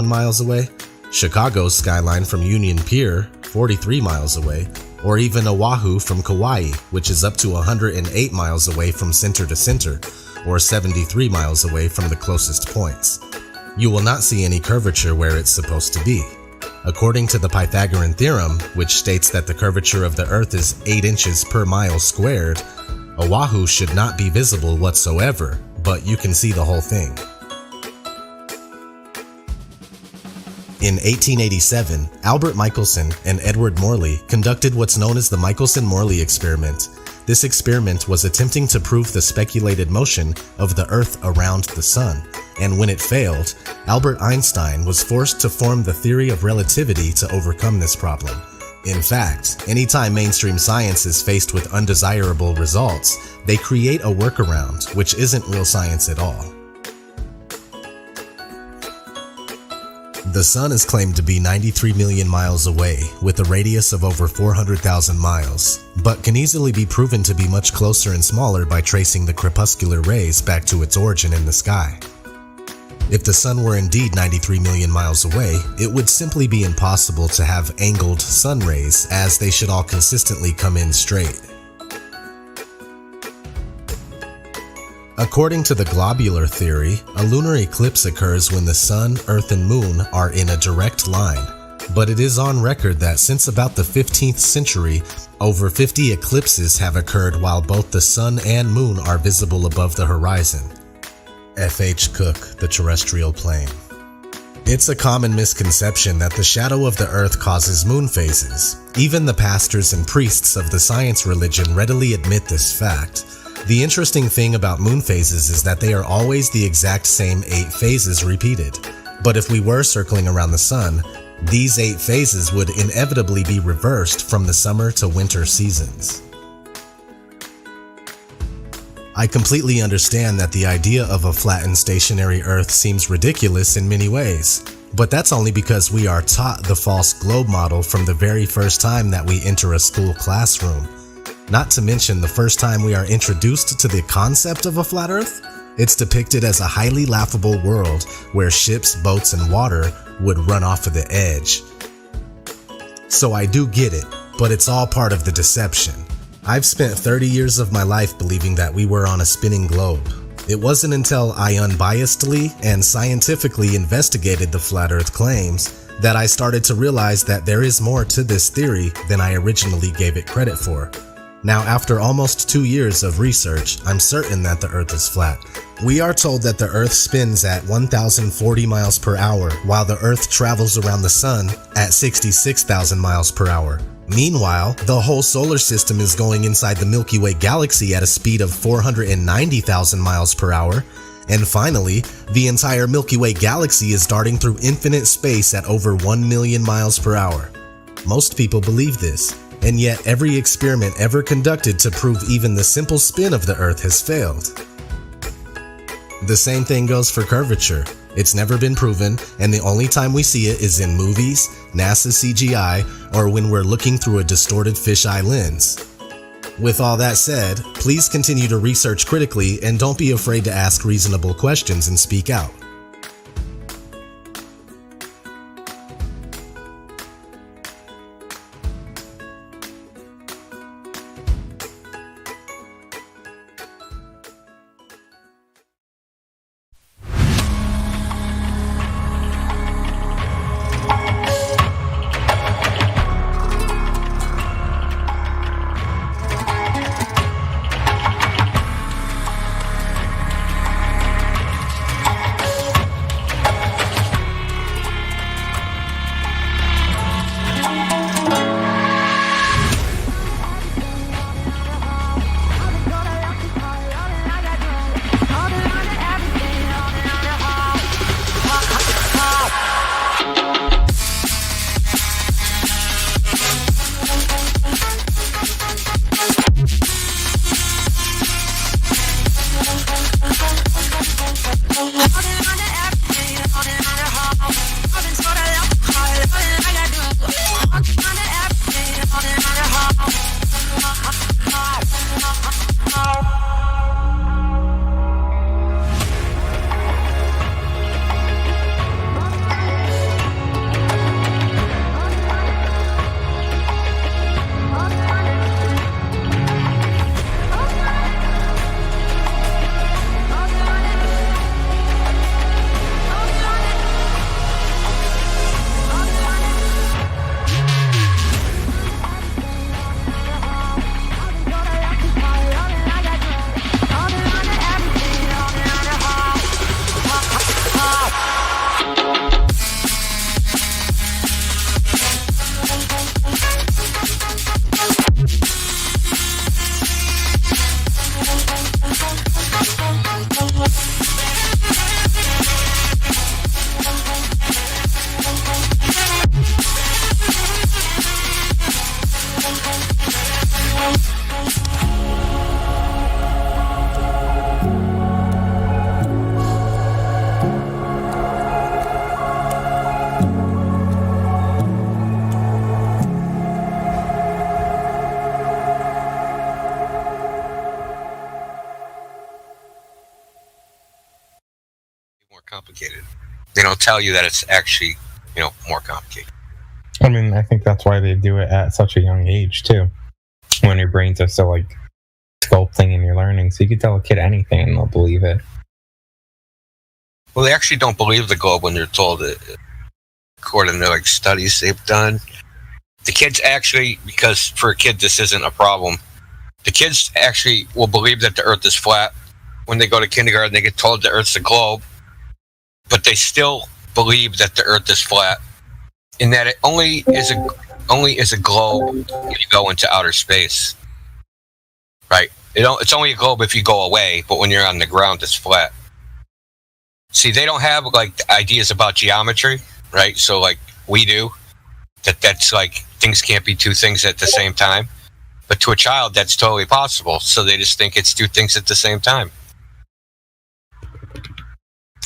miles away, Chicago's skyline from Union Pier, 43 miles away, or even Oahu from Kauai, which is up to 108 miles away from center to center, or 73 miles away from the closest points. You will not see any curvature where it's supposed to be. According to the Pythagorean theorem, which states that the curvature of the Earth is 8 inches per mile squared, Oahu should not be visible whatsoever, but you can see the whole thing. In 1887, Albert Michelson and Edward Morley conducted what's known as the Michelson-Morley experiment. This experiment was attempting to prove the speculated motion of the Earth around the Sun, and when it failed, Albert Einstein was forced to form the theory of relativity to overcome this problem. In fact, anytime mainstream science is faced with undesirable results, they create a workaround, which isn't real science at all. The Sun is claimed to be 93 million miles away, with a radius of over 400,000 miles, but can easily be proven to be much closer and smaller by tracing the crepuscular rays back to its origin in the sky. If the Sun were indeed 93 million miles away, it would simply be impossible to have angled sun rays, as they should all consistently come in straight. According to the globular theory, a lunar eclipse occurs when the Sun, Earth, and Moon are in a direct line, but it is on record that since about the 15th century, over 50 eclipses have occurred while both the Sun and Moon are visible above the horizon. F.H. Cook, The Terrestrial Plane. It's a common misconception that the shadow of the Earth causes moon phases. Even the pastors and priests of the science religion readily admit this fact. The interesting thing about moon phases is that they are always the exact same 8 phases repeated. But if we were circling around the Sun, these 8 phases would inevitably be reversed from the summer to winter seasons. I completely understand that the idea of a flattened stationary Earth seems ridiculous in many ways, but that's only because we are taught the false globe model from the very first time that we enter a school classroom. Not to mention the first time we are introduced to the concept of a flat Earth, it's depicted as a highly laughable world where ships, boats, and water would run off of the edge. So I do get it, but it's all part of the deception. I've spent 30 years of my life believing that we were on a spinning globe. It wasn't until I unbiasedly and scientifically investigated the flat Earth claims that I started to realize that there is more to this theory than I originally gave it credit for. Now, after almost 2 years of research, I'm certain that the Earth is flat. We are told that the Earth spins at 1,040 miles per hour, while the Earth travels around the Sun at 66,000 miles per hour. Meanwhile, the whole solar system is going inside the Milky Way galaxy at a speed of 490,000 miles per hour. And finally, the entire Milky Way galaxy is darting through infinite space at over 1 million miles per hour. Most people believe this. And yet every experiment ever conducted to prove even the simple spin of the Earth has failed. The same thing goes for curvature. It's never been proven, and the only time we see it is in movies, NASA CGI, or when we're looking through a distorted fisheye lens. With all that said, please continue to research critically and don't be afraid to ask reasonable questions and speak out. More complicated. They don't tell you that it's actually, more complicated. I mean, I think that's why they do it at such a young age too, when your brains are still like sculpting and you're learning. So you can tell a kid anything and they'll believe it. Well, they actually don't believe the globe when they're told it. According to like studies they've done, the kids actually, because for a kid this isn't a problem, the kids actually will believe that the Earth is flat when they go to kindergarten. They get told the Earth's a globe, but they still believe that the Earth is flat, in that it only is a globe if you go into outer space. Right? It's only a globe if you go away, but when you're on the ground, it's flat. See, they don't have like ideas about geometry, right? So like we do, that's like things can't be two things at the same time. But to a child, that's totally possible. So they just think it's two things at the same time.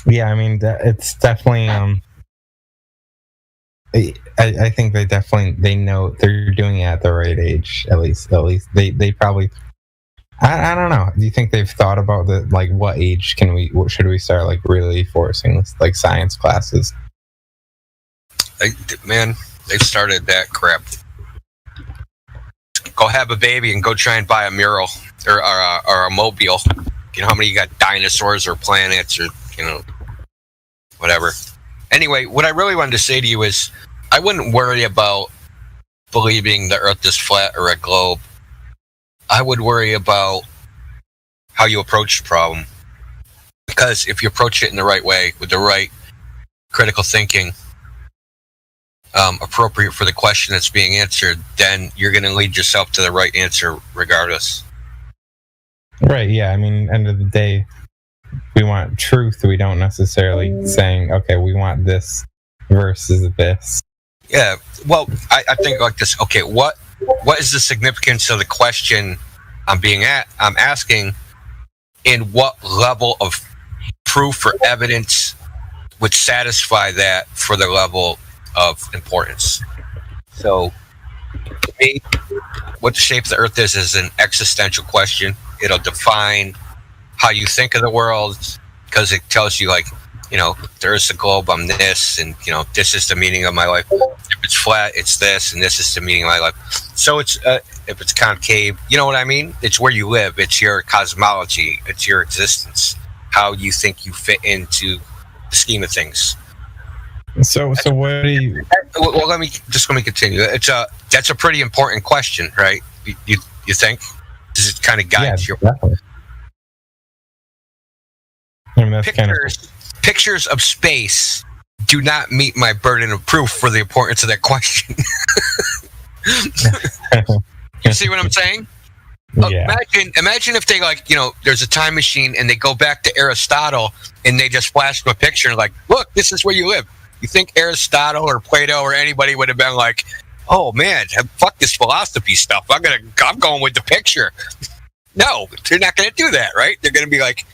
Yeah, I mean, it's definitely. I think they know they're doing it at the right age. At least they probably. I don't know. Do you think they've thought about what age should we start like really forcing like science classes? Man, they've started that crap. Go have a baby and go try and buy a mural or a mobile. You know how many you got dinosaurs or planets or whatever. Anyway, what I really wanted to say to you is I wouldn't worry about believing the Earth is flat or a globe. I would worry about how you approach the problem. Because if you approach it in the right way, with the right critical thinking, appropriate for the question that's being answered, then you're going to lead yourself to the right answer regardless. Right, yeah. I mean, end of the day, we want truth. We don't necessarily saying, okay, we want this versus this. Yeah, well, I think like this. Okay, what is the significance of the question I'm asking, and what level of proof or evidence would satisfy that for the level of importance? So, to me, what the shape of the Earth is an existential question. It'll define how you think of the world, because it tells you, like, there is a globe, I'm this, and, this is the meaning of my life. If it's flat, it's this, and this is the meaning of my life. So it's, if it's concave, you know what I mean? It's where you live. It's your cosmology. It's your existence. How you think you fit into the scheme of things. So what do you... Well, let me continue. That's a pretty important question, right? You think? Does it kind of guide your... Definitely. I mean, that's pictures of space do not meet my burden of proof for the importance of that question. You see what I'm saying? Yeah. Imagine if they there's a time machine and they go back to Aristotle and they just flash them a picture and like, look, this is where you live. You think Aristotle or Plato or anybody would have been like, oh man, fuck this philosophy stuff. I'm going with the picture. No, they're not going to do that, right? They're going to be like,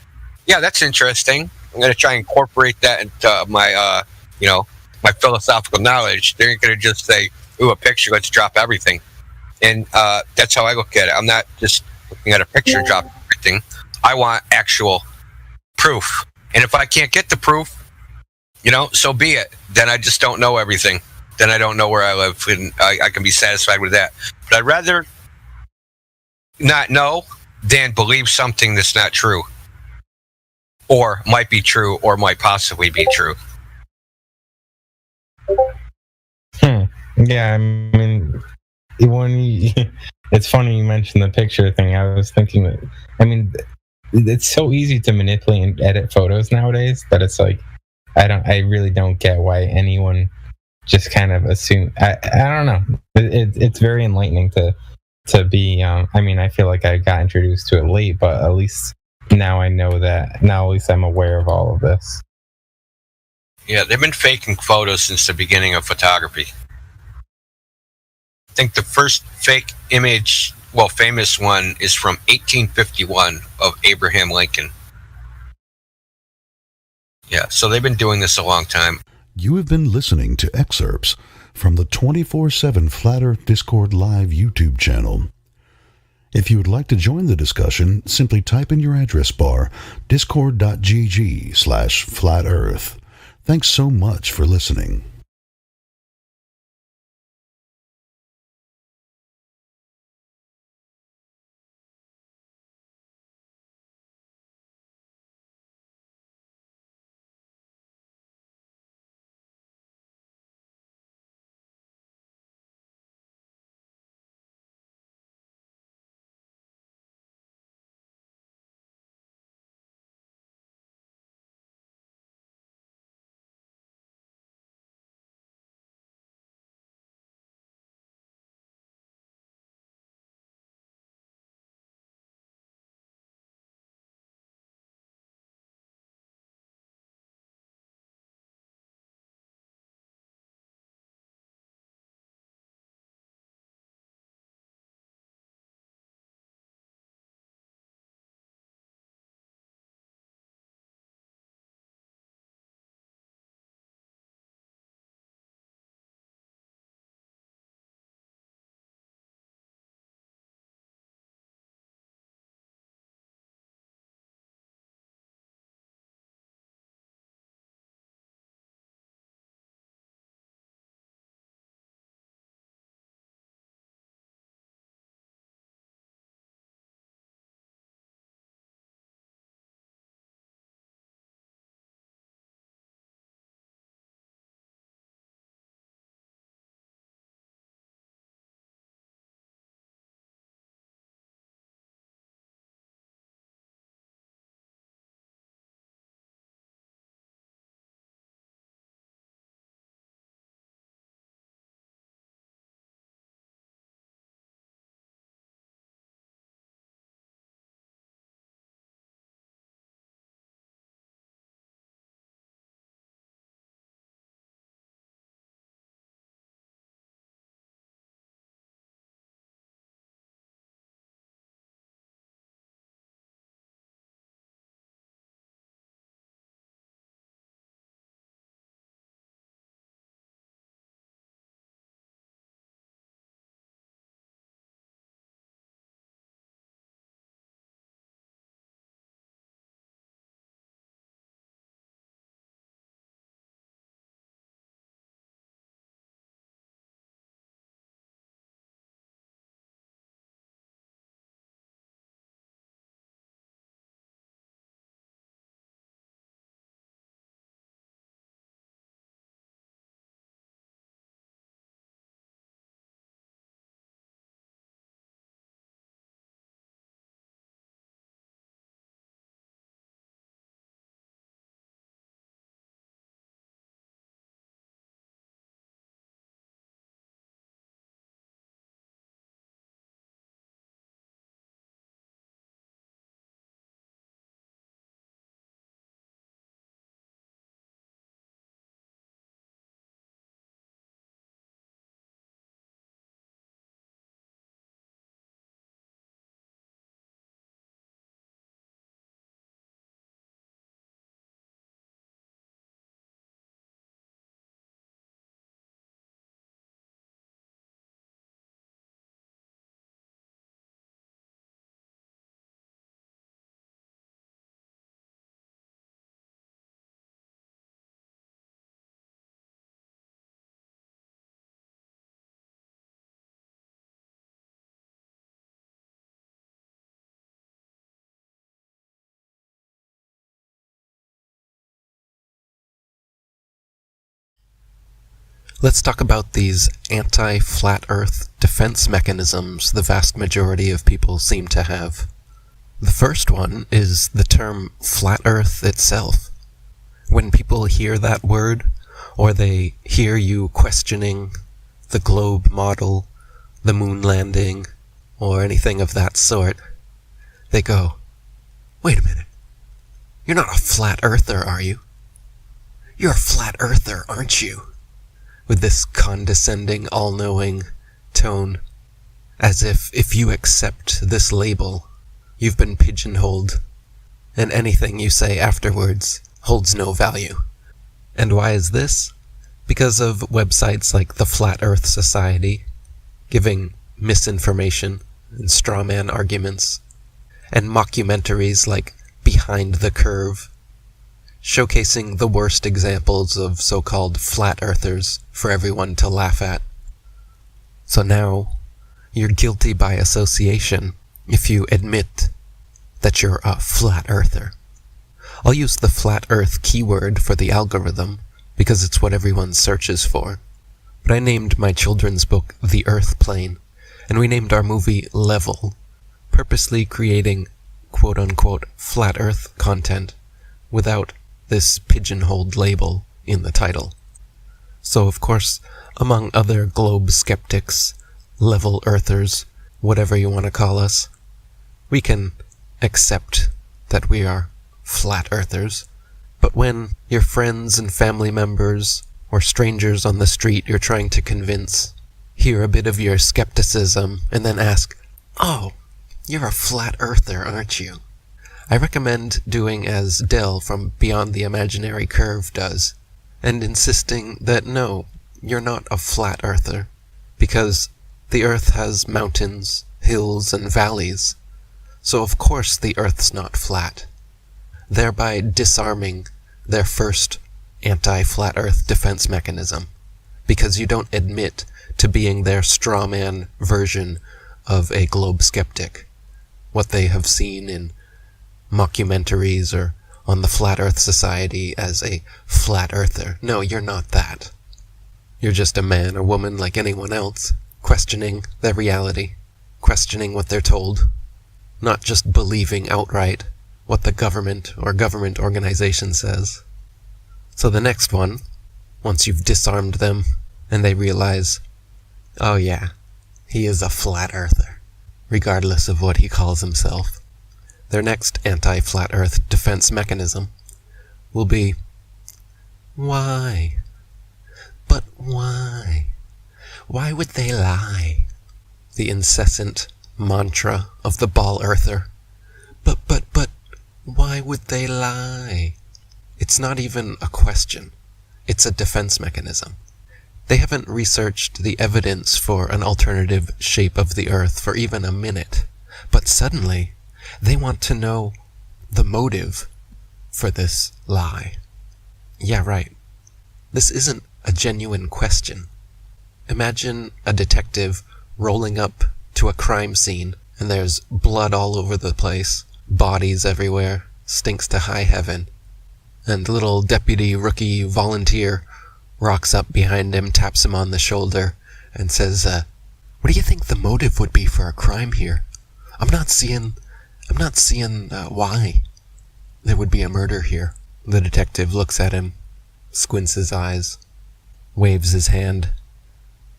yeah, that's interesting. I'm going to try and incorporate that into my, my philosophical knowledge. They're going to just say, ooh, a picture, let's drop everything. And that's how I look at it. I'm not just looking at a picture and drop everything. I want actual proof. And if I can't get the proof, so be it. Then I just don't know everything. Then I don't know where I live, and I can be satisfied with that. But I'd rather not know than believe something that's not true, or might be true, or might possibly be true. Yeah, I mean, it's funny you mentioned the picture thing. I was thinking that, I mean, it's so easy to manipulate and edit photos nowadays that it's like, I really don't get why anyone just kind of assume. I don't know. It's very enlightening to be. I mean, I feel like I got introduced to it late, but at least now I know that. Now at least I'm aware of all of this. Yeah, they've been faking photos since the beginning of photography. I think the first fake image, famous one, is from 1851 of Abraham Lincoln. Yeah, so they've been doing this a long time. You have been listening to excerpts from the 24/7 Flat Earth Discord Live YouTube channel. If you would like to join the discussion, simply type in your address bar discord.gg/flatearth. Thanks so much for listening. Let's talk about these anti-flat earth defense mechanisms the vast majority of people seem to have. The first one is the term flat earth itself. When people hear that word, or they hear you questioning the globe model, the moon landing, or anything of that sort, they go, "Wait a minute, you're not a flat earther, are you? You're a flat earther, aren't you?" With this condescending, all-knowing tone, as if you accept this label, you've been pigeonholed, and anything you say afterwards holds no value. And why is this? because of websites like the Flat Earth Society, giving misinformation and straw man arguments, and mockumentaries like Behind the Curve, showcasing the worst examples of so-called flat earthers for everyone to laugh at. So now, you're guilty by association if you admit that you're a flat earther. I'll use the flat earth keyword for the algorithm because it's what everyone searches for. But I named my children's book The Earth Plane, and we named our movie Level, purposely creating quote-unquote flat earth content without this pigeonholed label in the title. So of course, among other globe skeptics, level earthers, whatever you want to call us, we can accept that we are flat earthers. But when your friends and family members or strangers on the street you're trying to convince hear a bit of your skepticism and then ask, "Oh, you're a flat earther, aren't you?" I recommend doing as Del from Beyond the Imaginary Curve does, and insisting that no, you're not a flat earther, because the Earth has mountains, hills, and valleys, so of course the Earth's not flat, thereby disarming their first anti-flat Earth defense mechanism, because you don't admit to being their straw man version of a globe skeptic, what they have seen in mockumentaries or on the Flat Earth Society as a flat earther. No, you're not that. You're just a man or woman like anyone else, questioning their reality, questioning what they're told, not just believing outright what the government or government organization says. So the next one, once you've disarmed them and they realize, oh yeah, he is a flat earther, regardless of what he calls himself, their next anti-flat earth defense mechanism will be, why? But why? Why would they lie? The incessant mantra of the ball earther. But, why would they lie? It's not even a question. It's a defense mechanism. They haven't researched the evidence for an alternative shape of the Earth for even a minute, but suddenly they want to know the motive for this lie. Yeah, right. This isn't a genuine question. Imagine a detective rolling up to a crime scene and there's blood all over the place, bodies everywhere, stinks to high heaven, and little deputy rookie volunteer rocks up behind him, taps him on the shoulder, and says, what do you think the motive would be for a crime here? I'm not seeing why there would be a murder here. The detective looks at him, squints his eyes, waves his hand,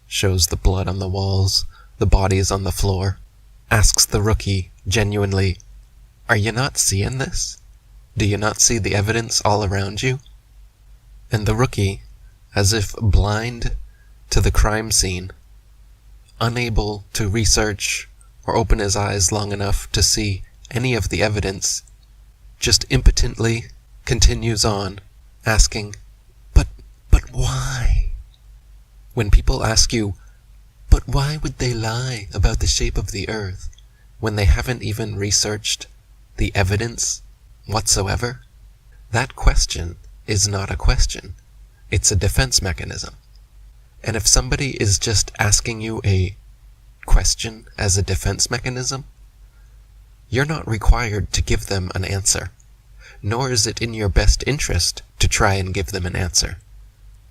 shows the blood on the walls, the bodies on the floor, asks the rookie genuinely, are you not seeing this? Do you not see the evidence all around you? And the rookie, as if blind to the crime scene, unable to research or open his eyes long enough to see any of the evidence, just impotently continues on, asking, but why? When people ask you, but why would they lie about the shape of the Earth when they haven't even researched the evidence whatsoever? That question is not a question. It's a defense mechanism. And if somebody is just asking you a question as a defense mechanism, you're not required to give them an answer, nor is it in your best interest to try and give them an answer.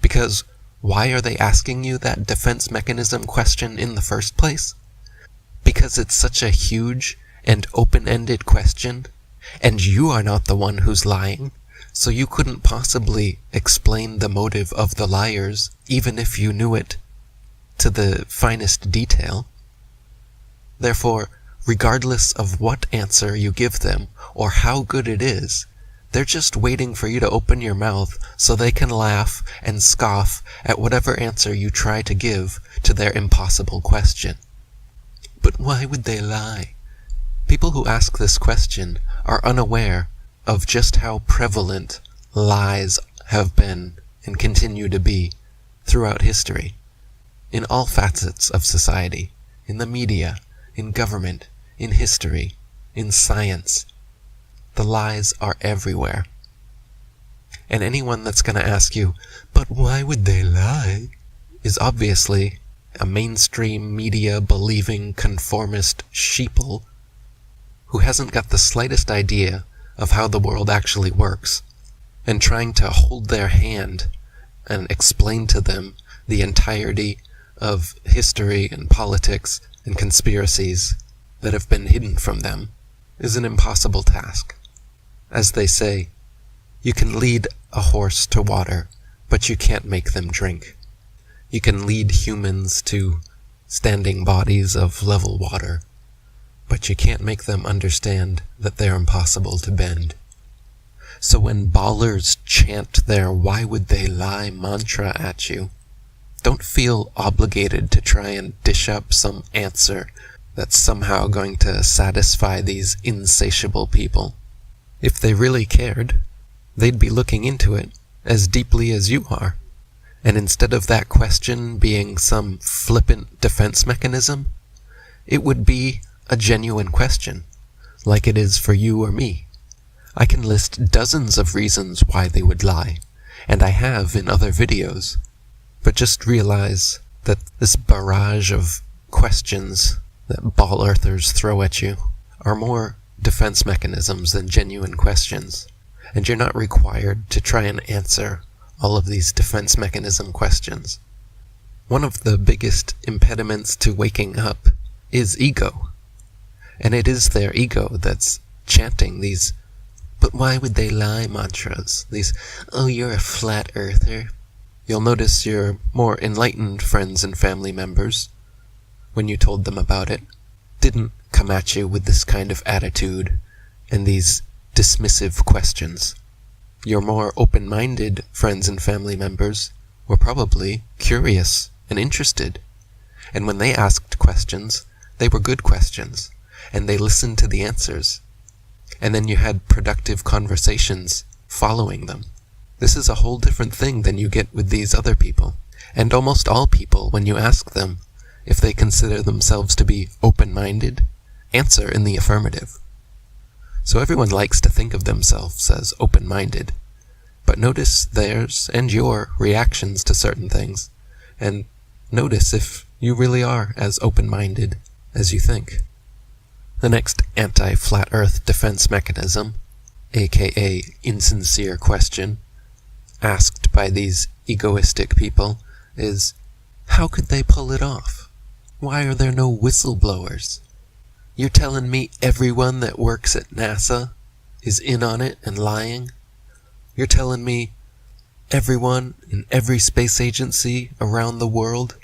Because why are they asking you that defense mechanism question in the first place? Because it's such a huge and open-ended question, and you are not the one who's lying, so you couldn't possibly explain the motive of the liars, even if you knew it to the finest detail. Therefore, regardless of what answer you give them, or how good it is, they're just waiting for you to open your mouth so they can laugh and scoff at whatever answer you try to give to their impossible question. But why would they lie? People who ask this question are unaware of just how prevalent lies have been and continue to be throughout history, in all facets of society, in the media, in government, in history, in science. The lies are everywhere. And anyone that's going to ask you, but why would they lie, is obviously a mainstream media believing conformist sheeple who hasn't got the slightest idea of how the world actually works, and trying to hold their hand and explain to them the entirety of history and politics and conspiracies that have been hidden from them is an impossible task. As they say, you can lead a horse to water, but you can't make them drink. You can lead humans to standing bodies of level water, but you can't make them understand that they're impossible to bend. So when ballers chant their "why would they lie" mantra at you, don't feel obligated to try and dish up some answer that's somehow going to satisfy these insatiable people. If they really cared, they'd be looking into it as deeply as you are. And instead of that question being some flippant defense mechanism, it would be a genuine question, like it is for you or me. I can list dozens of reasons why they would lie, and I have in other videos. But just realize that this barrage of questions that ball earthers throw at you are more defense mechanisms than genuine questions, and you're not required to try and answer all of these defense mechanism questions. One of the biggest impediments to waking up is ego, and it is their ego that's chanting these "but why would they lie" mantras, these "oh, you're a flat earther." You'll notice your more enlightened friends and family members, when you told them about it, didn't come at you with this kind of attitude and these dismissive questions. Your more open-minded friends and family members were probably curious and interested, and when they asked questions, they were good questions, and they listened to the answers, and then you had productive conversations following them. This is a whole different thing than you get with these other people. And almost all people, when you ask them if they consider themselves to be open-minded, answer in the affirmative. So everyone likes to think of themselves as open-minded. But notice theirs and your reactions to certain things, and notice if you really are as open-minded as you think. The next anti-flat earth defense mechanism, aka insincere question, asked by these egoistic people is, how could they pull it off? Why are there no whistleblowers? You're telling me everyone that works at NASA is in on it and lying? You're telling me everyone in every space agency around the world,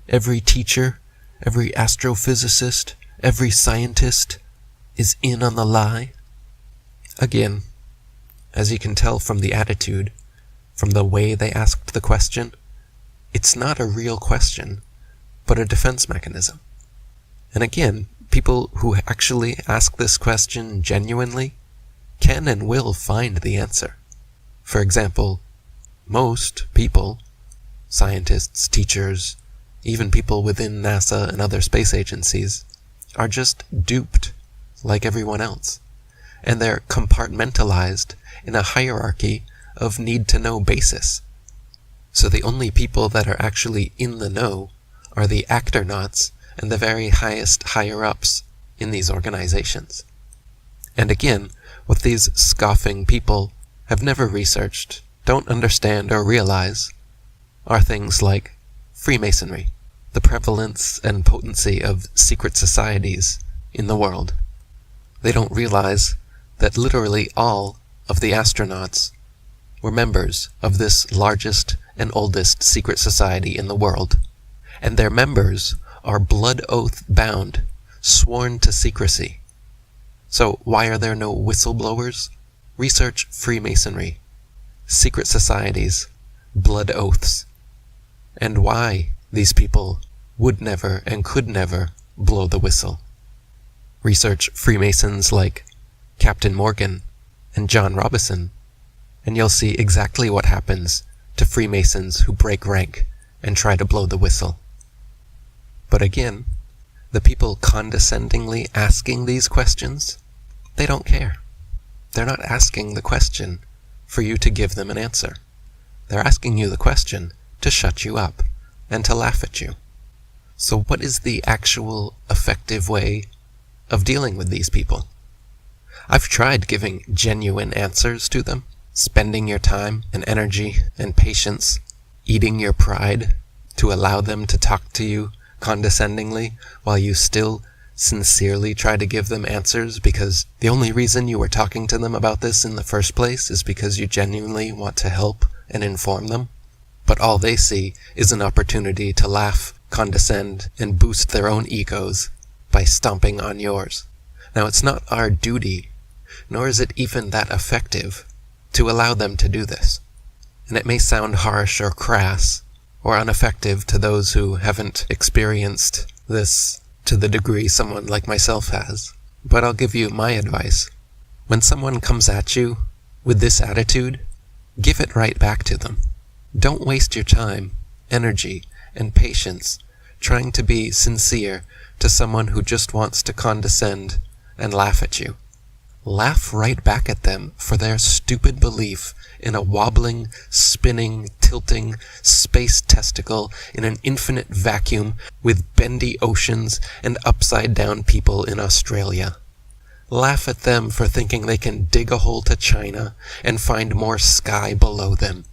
every teacher, every astrophysicist, every scientist is in on the lie? Again, as you can tell from the attitude, from the way they asked the question, it's not a real question, but a defense mechanism. And again, people who actually ask this question genuinely can and will find the answer. For example, most people, scientists, teachers, even people within NASA and other space agencies, are just duped like everyone else. And they're compartmentalized in a hierarchy of need-to-know basis. So the only people that are actually in the know are the acternauts and the very highest higher-ups in these organizations. And again, what these scoffing people have never researched, don't understand or realize, are things like Freemasonry, the prevalence and potency of secret societies in the world. They don't realize that literally all of the astronauts were members of this largest and oldest secret society in the world, and their members are blood oath bound, sworn to secrecy. So why are there no whistleblowers? Research Freemasonry, secret societies, blood oaths, and why these people would never and could never blow the whistle. Research Freemasons like Captain Morgan and John Robison, and you'll see exactly what happens to Freemasons who break rank and try to blow the whistle. But again, the people condescendingly asking these questions, they don't care. They're not asking the question for you to give them an answer. They're asking you the question to shut you up and to laugh at you. So what is the actual effective way of dealing with these people? I've tried giving genuine answers to them, spending your time and energy and patience, eating your pride to allow them to talk to you condescendingly while you still sincerely try to give them answers, because the only reason you were talking to them about this in the first place is because you genuinely want to help and inform them. But all they see is an opportunity to laugh, condescend, and boost their own egos by stomping on yours. Now, it's not our duty, nor is it even that effective, to allow them to do this. And it may sound harsh or crass or ineffective to those who haven't experienced this to the degree someone like myself has. But I'll give you my advice. When someone comes at you with this attitude, give it right back to them. Don't waste your time, energy, and patience trying to be sincere to someone who just wants to condescend and laugh at you. Laugh right back at them for their stupid belief in a wobbling, spinning, tilting space testicle in an infinite vacuum with bendy oceans and upside-down people in Australia. Laugh at them for thinking they can dig a hole to China and find more sky below them.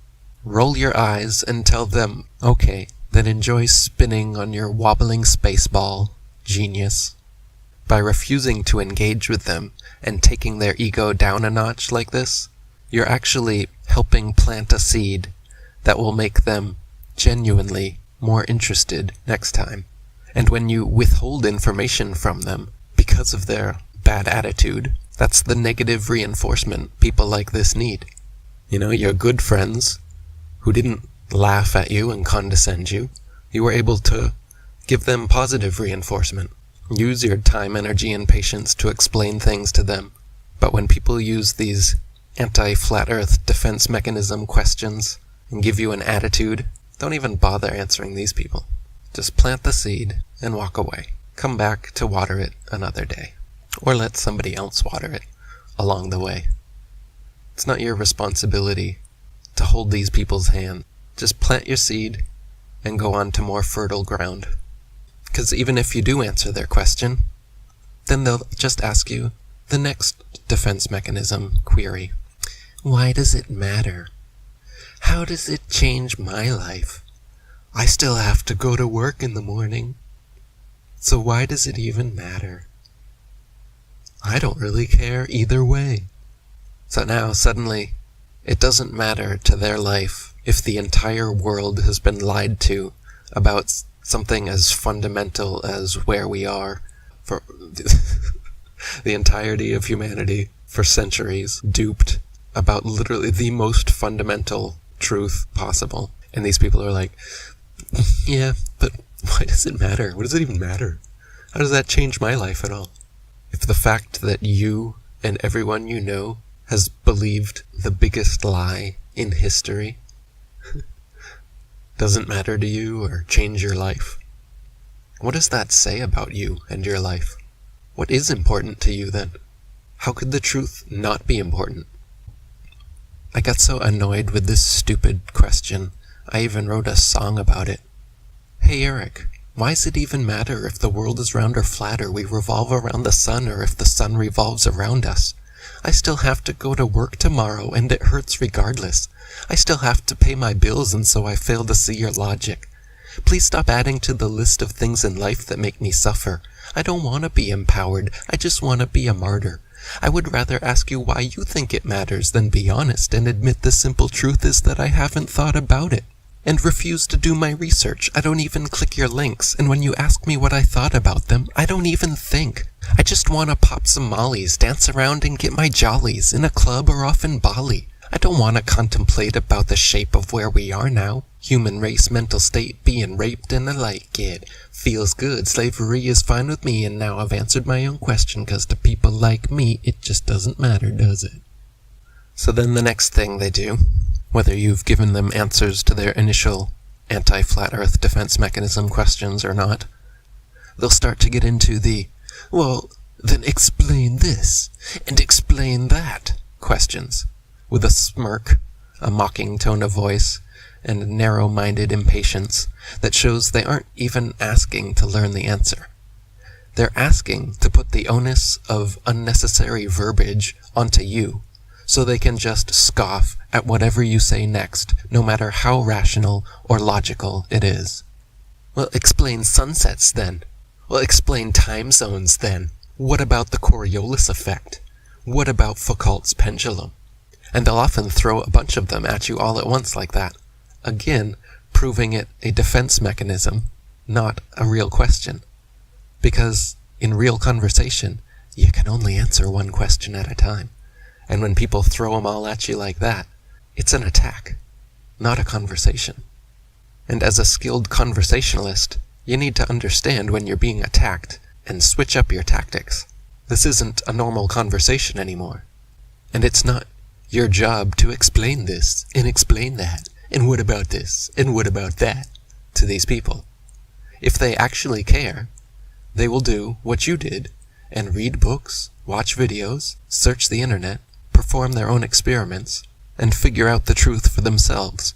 Roll your eyes and tell them, okay, then enjoy spinning on your wobbling space ball, genius. By refusing to engage with them and taking their ego down a notch like this, you're actually helping plant a seed that will make them genuinely more interested next time. And when you withhold information from them because of their bad attitude, that's the negative reinforcement people like this need. You know, your good friends who didn't laugh at you and condescend you, you were able to give them positive reinforcement. Use your time, energy, and patience to explain things to them. But when people use these anti-flat earth defense mechanism questions and give you an attitude, don't even bother answering these people. Just plant the seed and walk away. Come back to water it another day. Or let somebody else water it along the way. It's not your responsibility to hold these people's hand. Just plant your seed and go on to more fertile ground. Because even if you do answer their question, then they'll just ask you the next defense mechanism query. Why does it matter? How does it change my life? I still have to go to work in the morning. So why does it even matter? I don't really care either way. So now suddenly, it doesn't matter to their life if the entire world has been lied to about something as fundamental as where we are for the entirety of humanity for centuries, duped about literally the most fundamental truth possible. And these people are like, yeah, but why does it matter? What does it even matter? How does that change my life at all? If the fact that you and everyone you know has believed the biggest lie in history doesn't matter to you or change your life, what does that say about you and your life? What is important to you then? How could the truth not be important? I got so annoyed with this stupid question, I even wrote a song about it. Hey Eric, why does it even matter if the world is round or flat, or we revolve around the sun, or if the sun revolves around us? I still have to go to work tomorrow, and it hurts regardless. I still have to pay my bills, and so I fail to see your logic. Please stop adding to the list of things in life that make me suffer. I don't want to be empowered. I just want to be a martyr. I would rather ask you why you think it matters than be honest and admit the simple truth is that I haven't thought about it and refuse to do my research. I don't even click your links, and when you ask me what I thought about them, I don't even think. I just want to pop some mollies, dance around and get my jollies in a club or off in Bali. I don't want to contemplate about the shape of where we are now. Human race, mental state, being raped, and I like it. Feels good, slavery is fine with me, and now I've answered my own question, cause to people like me, it just doesn't matter, does it? So then the next thing they do, whether you've given them answers to their initial anti-flat earth defense mechanism questions or not, they'll start to get into the, well, then explain this, and explain that questions, with a smirk, a mocking tone of voice, and narrow-minded impatience that shows they aren't even asking to learn the answer. They're asking to put the onus of unnecessary verbiage onto you, so they can just scoff at whatever you say next, no matter how rational or logical it is. Well, explain sunsets then. Well, explain time zones then. What about the Coriolis effect? What about Foucault's pendulum? And they'll often throw a bunch of them at you all at once like that. Again, proving it a defense mechanism, not a real question. Because in real conversation, you can only answer one question at a time. And when people throw them all at you like that, it's an attack, not a conversation. And as a skilled conversationalist, you need to understand when you're being attacked and switch up your tactics. This isn't a normal conversation anymore. And it's not your job to explain this and explain that, and what about this, and what about that, to these people. If they actually care, they will do what you did and read books, watch videos, search the internet, perform their own experiments, and figure out the truth for themselves.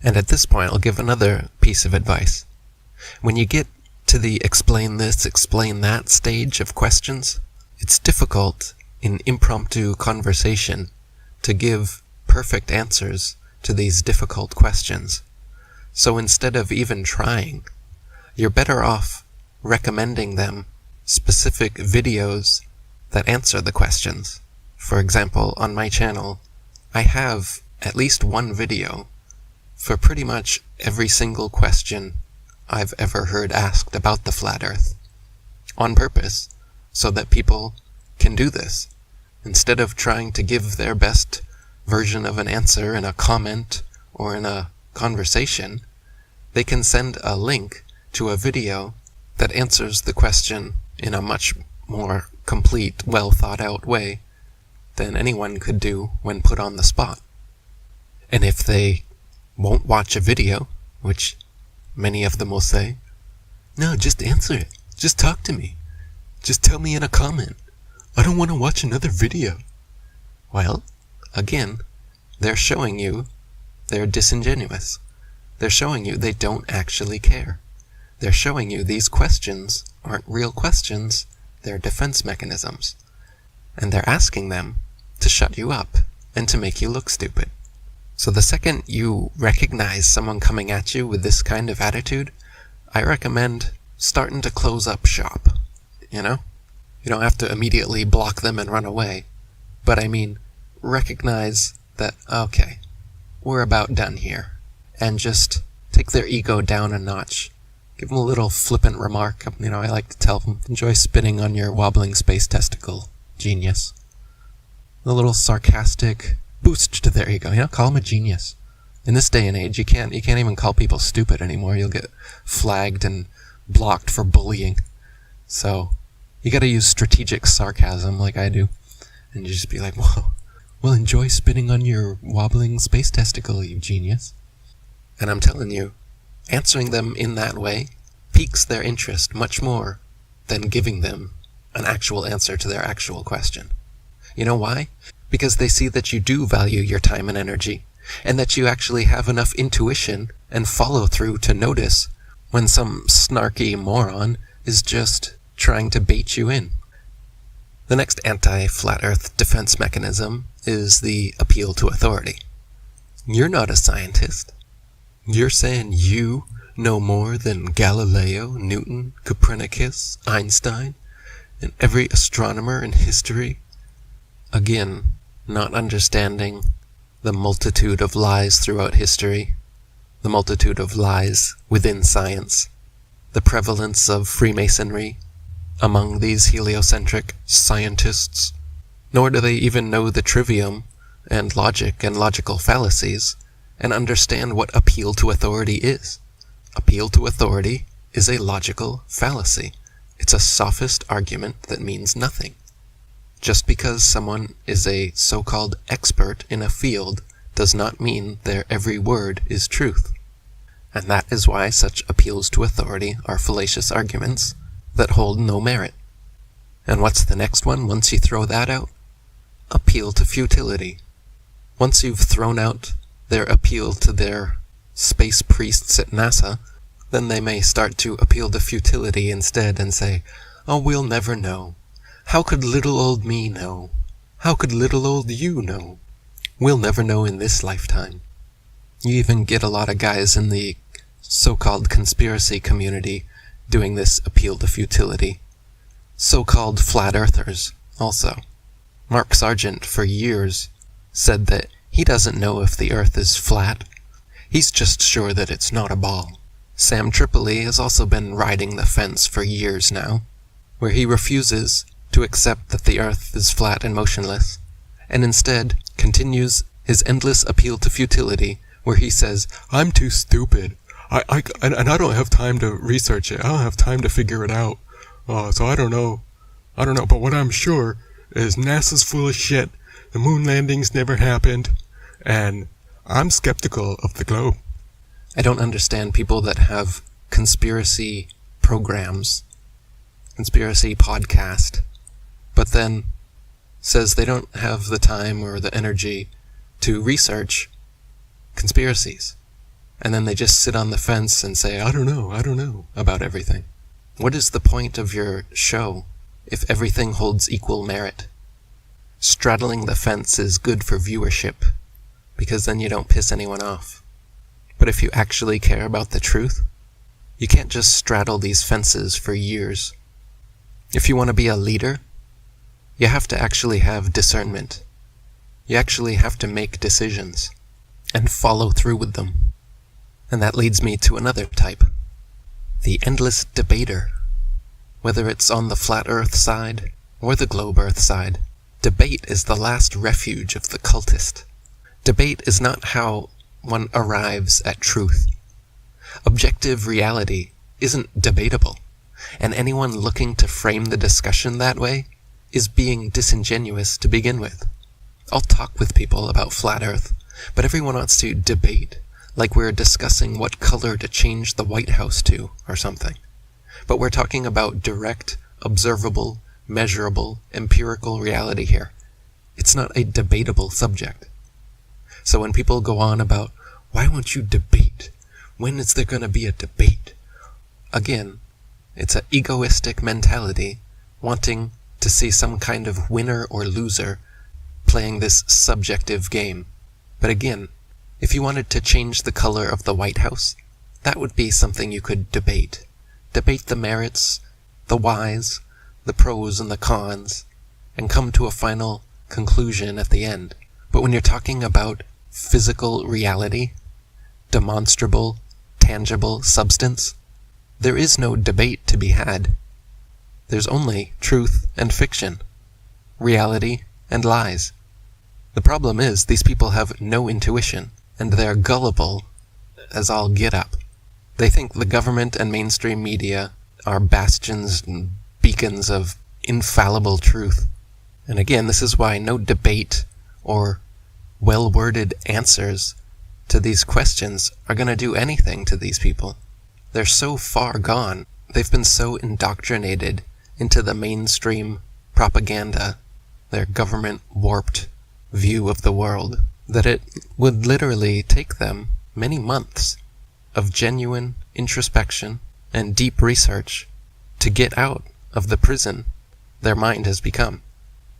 And at this point, I'll give another piece of advice. When you get to the explain this, explain that stage of questions, it's difficult in impromptu conversation to give perfect answers to these difficult questions. So instead of even trying, you're better off recommending them specific videos that answer the questions. For example, on my channel, I have at least one video for pretty much every single question I've ever heard asked about the flat earth, on purpose, so that people can do this. Instead of trying to give their best version of an answer in a comment or in a conversation, they can send a link to a video that answers the question in a much more complete, well thought out way than anyone could do when put on the spot. And if they won't watch a video, which many of them will say, no, just answer it. Just talk to me. Just tell me in a comment. I don't want to watch another video. Well, again, they're showing you they're disingenuous. They're showing you they don't actually care. They're showing you these questions aren't real questions, they're defense mechanisms. And they're asking them to shut you up and to make you look stupid. So the second you recognize someone coming at you with this kind of attitude, I recommend starting to close up shop. You know? You don't have to immediately block them and run away. But I mean, recognize that, okay, we're about done here. And just take their ego down a notch. Give them a little flippant remark. You know, I like to tell them, enjoy spinning on your wobbling space testicle, genius. A little sarcastic boost to their ego. You know, call them a genius. In this day and age, you can't even call people stupid anymore. You'll get flagged and blocked for bullying. So, you gotta use strategic sarcasm like I do. And you just be like, whoa, well, enjoy spinning on your wobbling space testicle, you genius. And I'm telling you, answering them in that way piques their interest much more than giving them an actual answer to their actual question. You know why? Because they see that you do value your time and energy, and that you actually have enough intuition and follow-through to notice when some snarky moron is just trying to bait you in. The next anti-flat earth defense mechanism is the appeal to authority. You're not a scientist. You're saying you know more than Galileo, Newton, Copernicus, Einstein, and every astronomer in history? Again, not understanding the multitude of lies throughout history, the multitude of lies within science, the prevalence of Freemasonry among these heliocentric scientists, nor do they even know the trivium and logic and logical fallacies and understand what appeal to authority is. Appeal to authority is a logical fallacy. It's a sophist argument that means nothing. Just because someone is a so-called expert in a field does not mean their every word is truth. and that is why such appeals to authority are fallacious arguments that hold no merit. And what's the next one once you throw that out? Appeal to futility. Once you've thrown out their appeal to their space priests at NASA, then they may start to appeal to futility instead and say, "Oh, we'll never know. How could little old me know? How could little old you know? We'll never know in this lifetime." You even get a lot of guys in the so-called conspiracy community doing this appeal to futility. So-called flat earthers also. Mark Sargent, for years, said that he doesn't know if the earth is flat. He's just sure that it's not a ball. Sam Tripoli has also been riding the fence for years now, where he refuses to accept that the earth is flat and motionless, and instead continues his endless appeal to futility, where he says, "I'm too stupid. I don't have time to research it. I don't have time to figure it out. So I don't know. But what I'm sure is NASA's full of shit. The moon landings never happened. And I'm skeptical of the globe." I don't understand people that have conspiracy programs, conspiracy podcast, but then says they don't have the time or the energy to research conspiracies. And then they just sit on the fence and say, I don't know about everything. What is the point of your show if everything holds equal merit? Straddling the fence is good for viewership, because then you don't piss anyone off. But if you actually care about the truth, you can't just straddle these fences for years. If you want to be a leader, you have to actually have discernment. You actually have to make decisions and follow through with them. And that leads me to another type, the endless debater. Whether it's on the flat earth side or the globe earth side, debate is the last refuge of the cultist. Debate is not how one arrives at truth. Objective reality isn't debatable, and anyone looking to frame the discussion that way is being disingenuous to begin with. I'll talk with people about flat earth, but everyone wants to debate, like we're discussing what color to change the White House to, or something. But we're talking about direct, observable, measurable, empirical reality here. It's not a debatable subject. So when people go on about, why won't you debate? When is there going to be a debate? Again, it's an egoistic mentality wanting to see some kind of winner or loser playing this subjective game. But again, if you wanted to change the color of the White House, that would be something you could debate. Debate the merits, the whys, the pros and the cons, and come to a final conclusion at the end. But when you're talking about physical reality, demonstrable, tangible substance, there is no debate to be had. There's only truth and fiction, reality and lies. The problem is these people have no intuition, and they're gullible as all get up. They think the government and mainstream media are bastions and beacons of infallible truth. And again, this is why no debate or well-worded answers to these questions are going to do anything to these people. They're so far gone. They've been so indoctrinated into the mainstream propaganda, their government-warped view of the world, that it would literally take them many months of genuine introspection and deep research to get out of the prison their mind has become.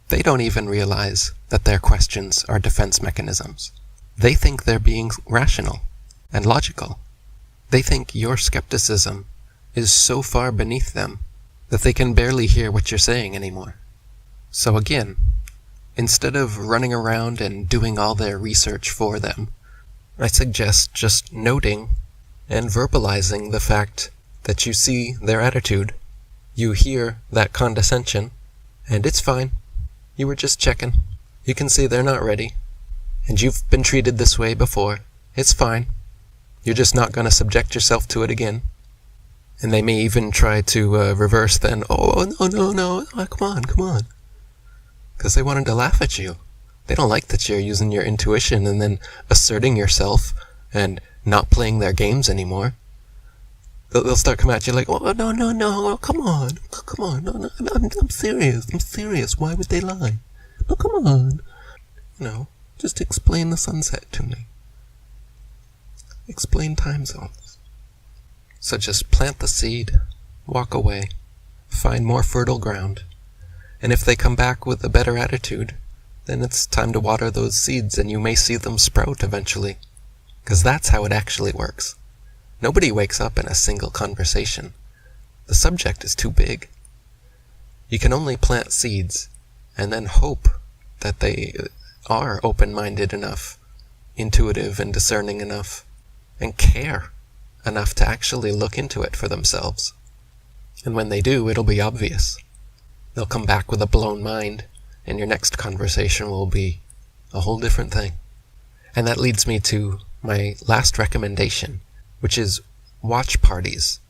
They don't even realize that their questions are defense mechanisms. They think they're being rational and logical. They think your skepticism is so far beneath them that they can barely hear what you're saying anymore. So again, instead of running around and doing all their research for them, I suggest just noting and verbalizing the fact that you see their attitude. You hear that condescension, and it's fine. You were just checking. You can see they're not ready. And you've been treated this way before. It's fine. You're just not going to subject yourself to it again. And they may even try to reverse then, no, come on. Because they wanted to laugh at you. They don't like that you're using your intuition and then asserting yourself and not playing their games anymore. They'll start coming at you like, oh, no, come on, no, I'm serious, why would they lie? No, come on. Just explain the sunset to me. Explain time zones. So just plant the seed, walk away, find more fertile ground, and if they come back with a better attitude, then it's time to water those seeds and you may see them sprout eventually. Because that's how it actually works. Nobody wakes up in a single conversation. The subject is too big. You can only plant seeds and then hope that they are open-minded enough, intuitive and discerning enough, and care enough to actually look into it for themselves. And when they do, it'll be obvious. They'll come back with a blown mind, and your next conversation will be a whole different thing. And that leads me to my last recommendation, which is watch parties.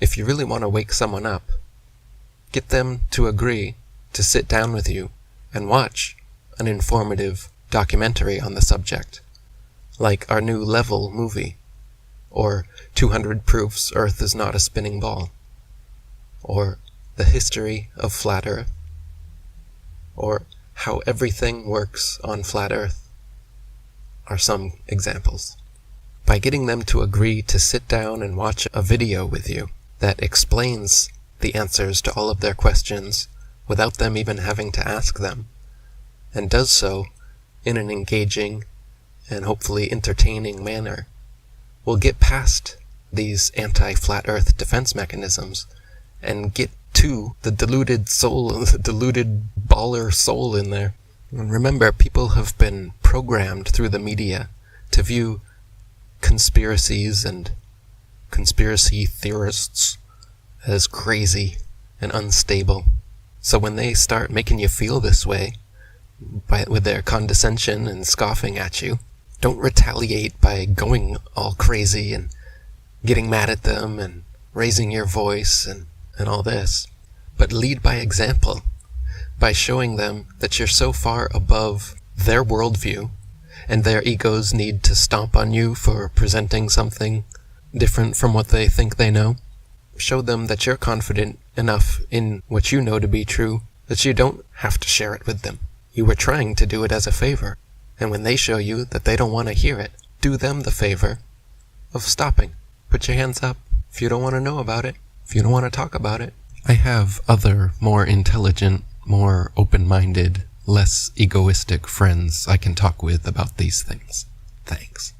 If you really want to wake someone up, get them to agree to sit down with you and watch an informative documentary on the subject, like our new Level movie, or 200 Proofs Earth is Not a Spinning Ball, or The History of Flat Earth, or How Everything Works on Flat Earth, are some examples. By getting them to agree to sit down and watch a video with you that explains the answers to all of their questions without them even having to ask them, and does so in an engaging and hopefully entertaining manner, we'll get past these anti-flat earth defense mechanisms and get to the deluded soul, the deluded baller soul in there. And remember, people have been programmed through the media to view conspiracies and conspiracy theorists as crazy and unstable. So when they start making you feel this way, with their condescension and scoffing at you, don't retaliate by going all crazy and getting mad at them and raising your voice and all this, but lead by example, by showing them that you're so far above their worldview and their egos need to stomp on you for presenting something different from what they think they know. Show them that you're confident enough in what you know to be true that you don't have to share it with them. You were trying to do it as a favor, and when they show you that they don't want to hear it, do them the favor of stopping. Put your hands up if you don't want to know about it, if you don't want to talk about it. I have other more intelligent, more open-minded, less egoistic friends I can talk with about these things. Thanks.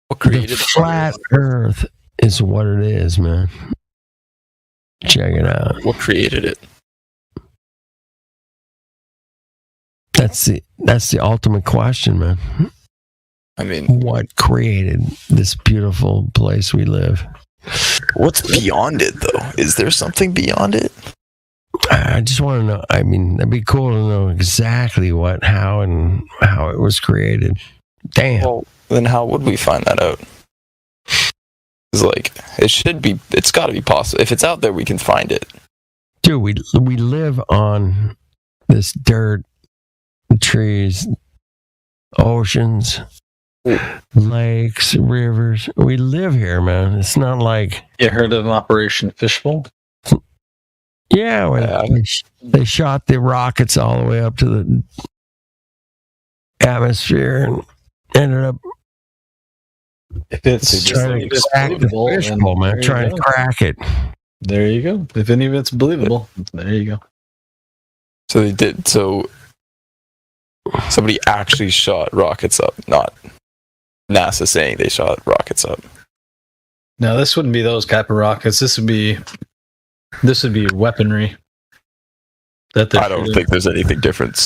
What created the flat Earth is what it is, man. Check it out. What created it? That's the ultimate question, man. I mean, what created this beautiful place we live? what's beyond it, though? Is there something beyond it? I just want to know. I mean, it'd be cool to know exactly what, how it was created. Damn. Well, then how would we find that out? It's like, it's got to be possible. If it's out there, we can find it. Dude, we live on this dirt, trees, oceans, lakes, rivers. We live here, man. It's not like... You heard of Operation Fishbowl? Yeah, they shot the rockets all the way up to the atmosphere and ended up If it's trying to crack the fishbowl, man. Trying to crack it. There you go. If any of it's believable, there you go. So they did. So somebody actually shot rockets up, not NASA saying they shot rockets up. Now this wouldn't be those type of rockets. This would be weaponry. That I don't think there's anything different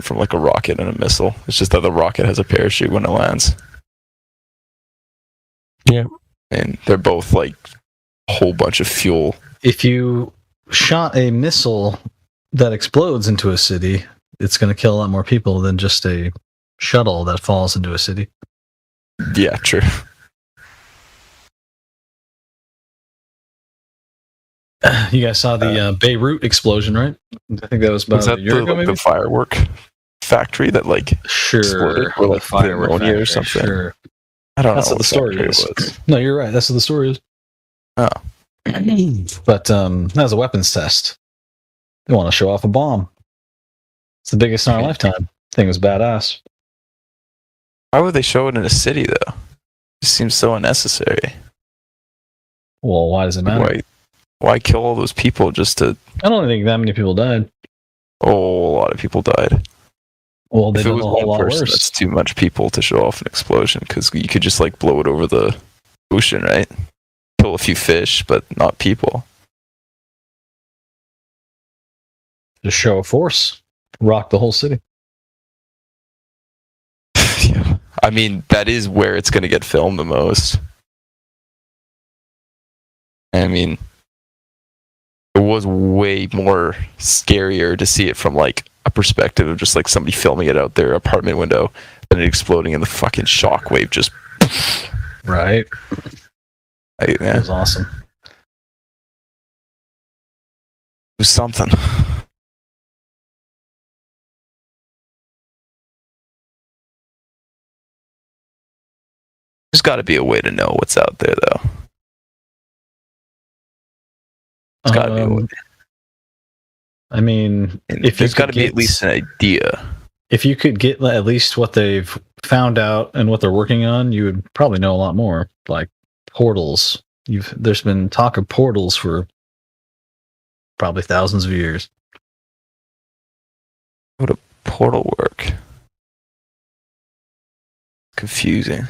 from like a rocket and a missile. It's just that the rocket has a parachute when it lands. Yeah. And they're both like a whole bunch of fuel. If you shot a missile that explodes into a city, it's going to kill a lot more people than just a shuttle that falls into a city. Yeah, true. You guys saw the Beirut explosion, right? I think that was about a year ago, maybe? The firework factory that like exploded, or like firework pneumonia factory, or something? Sure. I don't That's know what the story is. was. No, you're right. That's what the story is. Oh. But that was a weapons test. They want to show off a bomb. It's the biggest in our lifetime. Thing was badass. Why would they show it in a city though? It seems so unnecessary. Well, why does it matter? Why kill all those people just to... I don't think that many people died. Oh, a lot of people died. Well, they If it did was a whole lot one person, worse. that's too much people to show off an explosion, because you could just like blow it over the ocean, right? Kill a few fish, but not people. Just show of force. Rock the whole city. Yeah. I mean, that is where it's going to get filmed the most. I mean, it was way more scarier to see it from like a perspective of just like somebody filming it out their apartment window than it exploding in the fucking shockwave. Just Right. yeah, That was awesome. it was something. There's got to be a way to know what's out there, though. There's got to be a way. I mean, if There's you got could to be get- at least an idea. if you could get at least what they've found out and what they're working on, you would probably know a lot more. Like portals. There's been talk of portals for probably thousands of years. Portal work. Confusing.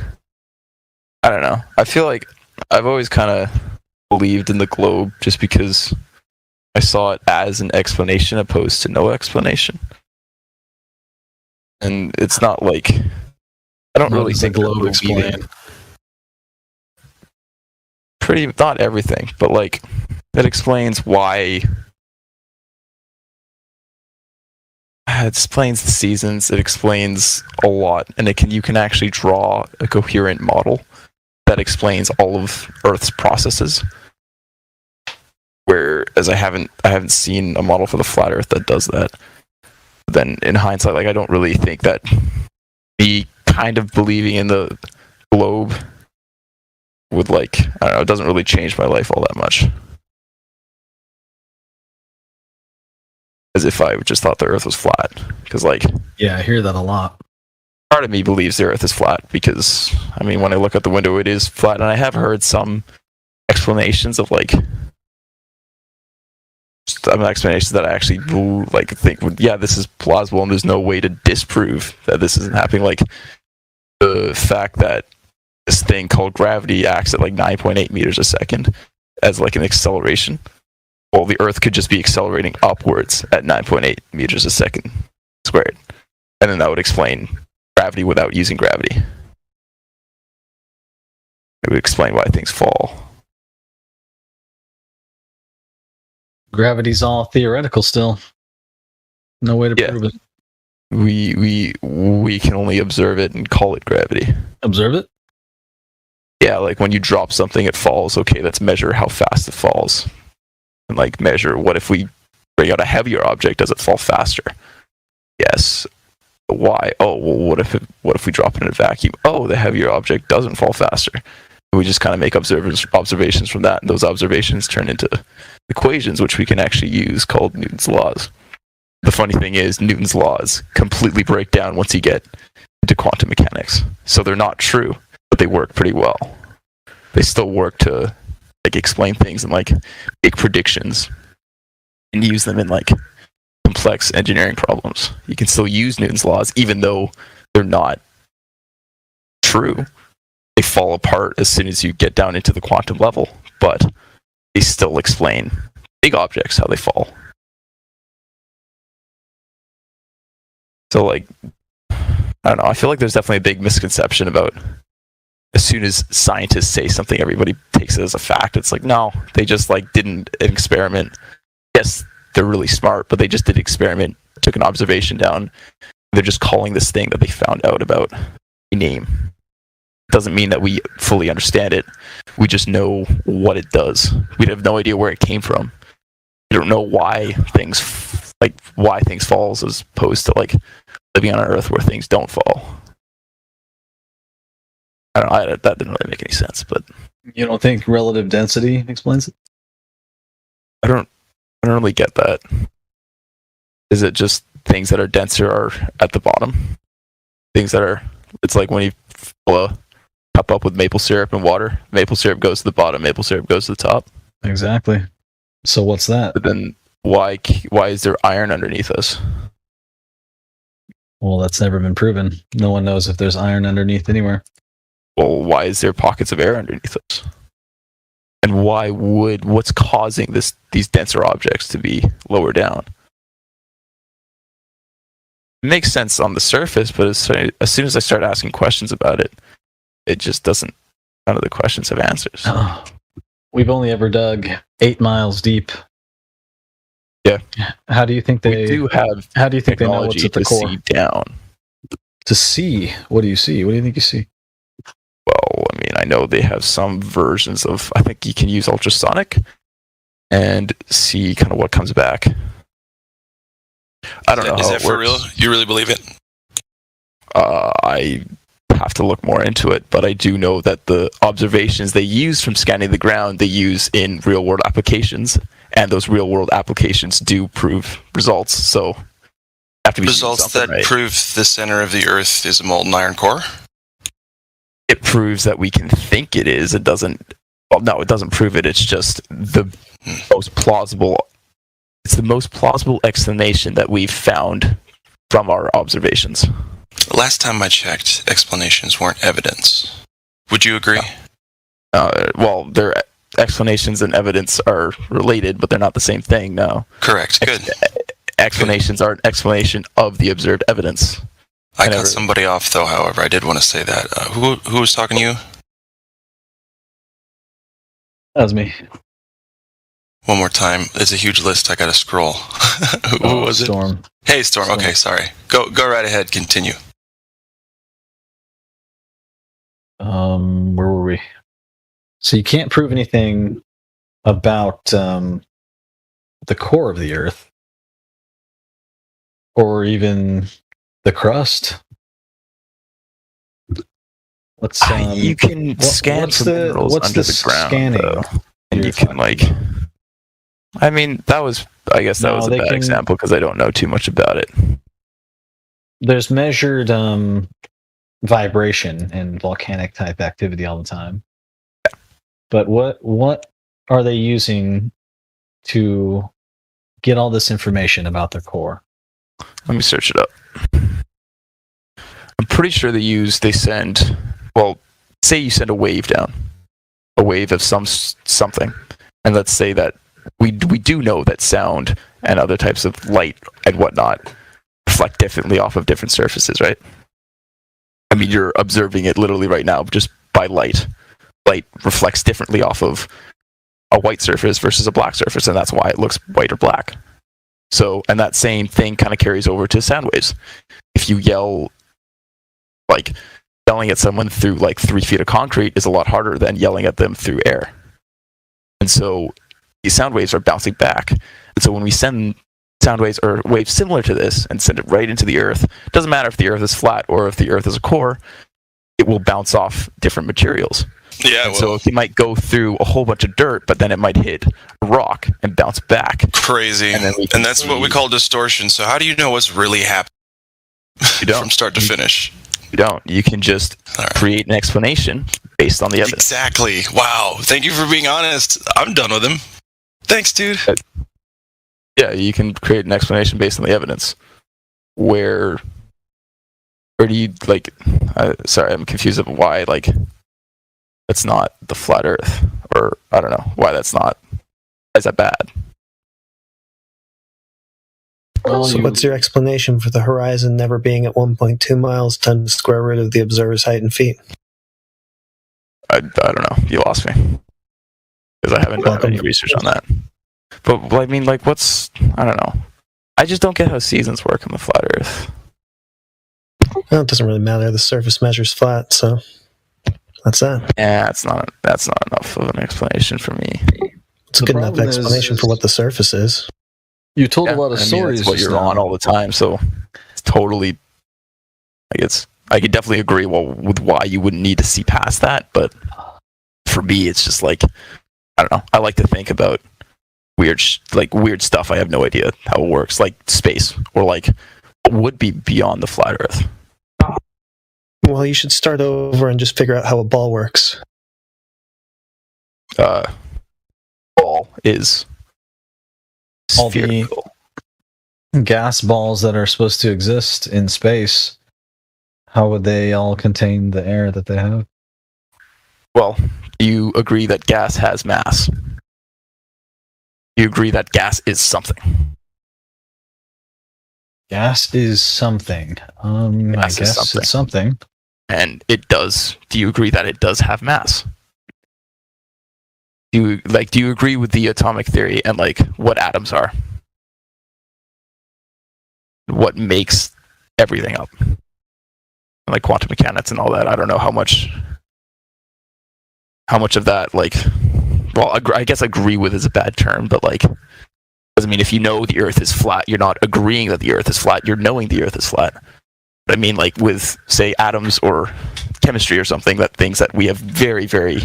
I don't know. I feel like I've always kind of believed in the globe just because I saw it as an explanation opposed to no explanation. And it's not like I don't What really does the think that globe will be explain? pretty not everything, but like that explains why. It explains the seasons. It explains a lot, and you can actually draw a coherent model that explains all of Earth's processes. Whereas I haven't seen a model for the flat Earth that does that. But then in hindsight, like I don't really think that me kind of believing in the globe would like I don't know. It doesn't really change my life all that much. As if I just thought the Earth was flat, because like Yeah, I hear that a lot. part of me believes the Earth is flat because I mean when I look out the window it is flat, and I have heard some explanations of like some explanations that I actually like think would this is plausible and there's no way to disprove that this isn't happening. Like the fact that this thing called gravity acts at like 9.8 meters a second as like an acceleration. Well, the Earth could just be accelerating upwards at 9.8 meters a second squared. And then that would explain gravity without using gravity. It would explain why things fall. Gravity's all theoretical still. No way to Yeah. prove it. We can only observe it and call it gravity. Observe it? Yeah, like when you drop something, it falls. Okay, let's measure how fast it falls, and like measure what if we bring out a heavier object, does it fall faster? Yes. Why? Oh, well, what if we drop it in a vacuum? Oh, the heavier object doesn't fall faster. We just kind of make observations from that, and those observations turn into equations, which we can actually use, called Newton's laws. The funny thing is, Newton's laws completely break down once you get into quantum mechanics. So they're not true, but they work pretty well. They still work to like explain things and like make predictions and use them in like complex engineering problems. You can still use Newton's laws even though they're not true. They fall apart as soon as you get down into the quantum level, but they still explain big objects how they fall. So like, I don't know, I feel like there's definitely a big misconception about as soon as scientists say something, everybody takes it as a fact. It's like, no, they just like didn't an experiment. Yes, they're really smart, but they just did an experiment, took an observation down. They're just calling this thing that they found out about a name. It doesn't mean that we fully understand it. We just know what it does. We have no idea where it came from. We don't know why things falls as opposed to like living on Earth where things don't fall. I don't know. That didn't really make any sense, but You don't think relative density explains it? I don't really get that. Is it just things that are denser are at the bottom? Things that are, it's like when you fill a cup up with maple syrup and water. Maple syrup goes to the bottom, maple syrup goes to the top. Exactly. So what's that? But then why is there iron underneath us? Well, that's never been proven. No one knows if there's iron underneath anywhere. Well, why is there pockets of air underneath us? And what's causing these denser objects to be lower down? It makes sense on the surface, but as soon as I start asking questions about it, it just doesn't, none of the questions have answers. Oh, we've only ever dug 8 miles deep. Yeah. How do you think they do have How do you think they know what's technology at the to core? see down. To see? What do you see? What do you think you see? Well, I mean, I know they have some versions of, I think you can use ultrasonic and see kind of what comes back. I don't know. Is how that it for works. real? You really believe it? I have to look more into it, but I do know that the observations they use from scanning the ground, they use in real world applications, and those real world applications do prove results. So, have to be Results that right? prove the center of the Earth is a molten iron core? It proves that we can think it is. It doesn't. Well, no, it doesn't prove it. It's just the most plausible. It's the most plausible explanation that we've found from our observations. Last time I checked, explanations weren't evidence. Would you agree? Well, their explanations and evidence are related, but they're not the same thing. No. Correct. Good. Explanations are an explanation of the observed evidence. I cut somebody off, though, however. I did want to say that. Who was talking to you? That was me. One more time. It's a huge list. I got to scroll. Who was it? Storm. Hey, Storm. Okay, sorry. Go right ahead. Continue. Where were we? So you can't prove anything about the core of the Earth, or even the crust. Let's. You can scan for minerals under the ground, scanning though, and you can like. I mean, that was. I guess that was a bad example because I don't know too much about it. There's measured vibration and volcanic type activity all the time. But what are they using to get all this information about their core? Let me search it up. I'm pretty sure they send. Well, say you send a wave down, a wave of something, and let's say that we do know that sound and other types of light and whatnot reflect differently off of different surfaces, right? I mean, you're observing it literally right now just by light. Light reflects differently off of a white surface versus a black surface, and that's why it looks white or black. So, and that same thing kind of carries over to sound waves. If you yelling at someone through like 3 feet of concrete is a lot harder than yelling at them through air. And so these sound waves are bouncing back. And so when we send sound waves or waves similar to this and send it right into the earth, it doesn't matter if the earth is flat or if the earth is a core, it will bounce off different materials. Yeah, so it might go through a whole bunch of dirt, but then it might hit a rock and bounce back. Crazy. And that's what we call distortion. So how do you know what's really happening from start to finish? You don't. You can just create an explanation based on the evidence. Exactly. Wow. Thank you for being honest. I'm done with him. Thanks, dude. Yeah, you can create an explanation based on the evidence. Where do you, like... sorry, I'm confused of why, like... It's not the flat Earth, or I don't know why that's not. Is that bad? So what's your explanation for the horizon never being at 1.2 miles times the square root of the observer's height in feet? I don't know. You lost me. Because I haven't done any research on that. But, I mean, like, I don't know. I just don't get how seasons work on the flat Earth. Well, it doesn't really matter. The surface measure's flat, so... That's that. Yeah, that's not enough of an explanation for me. It's a good enough explanation for what the surface is. You told a lot of stories. That's what you're on all the time, so it's totally. I could definitely agree with why you wouldn't need to see past that, but for me, it's just like I don't know. I like to think about weird stuff. I have no idea how it works, like space or like what would be beyond the flat Earth. Well, you should start over and just figure out how a ball works. Ball is spherical. All the gas balls that are supposed to exist in space, how would they all contain the air that they have? Well, do you agree that gas has mass? Do you agree that gas is something? Gas is something. I guess it's something. And it does. Do you agree that it does have mass? Do you agree with the atomic theory and like what atoms are? What makes everything up? Like quantum mechanics and all that. I don't know how much of that, like, well, I guess agree with is a bad term, but like, doesn't mean if you know the Earth is flat, you're not agreeing that the Earth is flat. You're knowing the Earth is flat. But I mean, like with, say, atoms or chemistry or something, things that we have very, very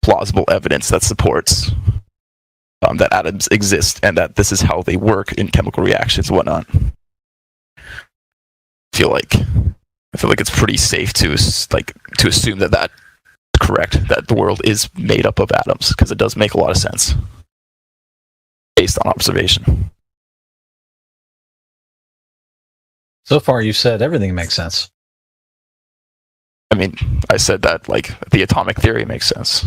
plausible evidence that supports that atoms exist and that this is how they work in chemical reactions and whatnot. I feel like it's pretty safe to assume that that's correct, that the world is made up of atoms, because it does make a lot of sense based on observation. So far, you've said everything makes sense. I mean, I said that, like, the atomic theory makes sense.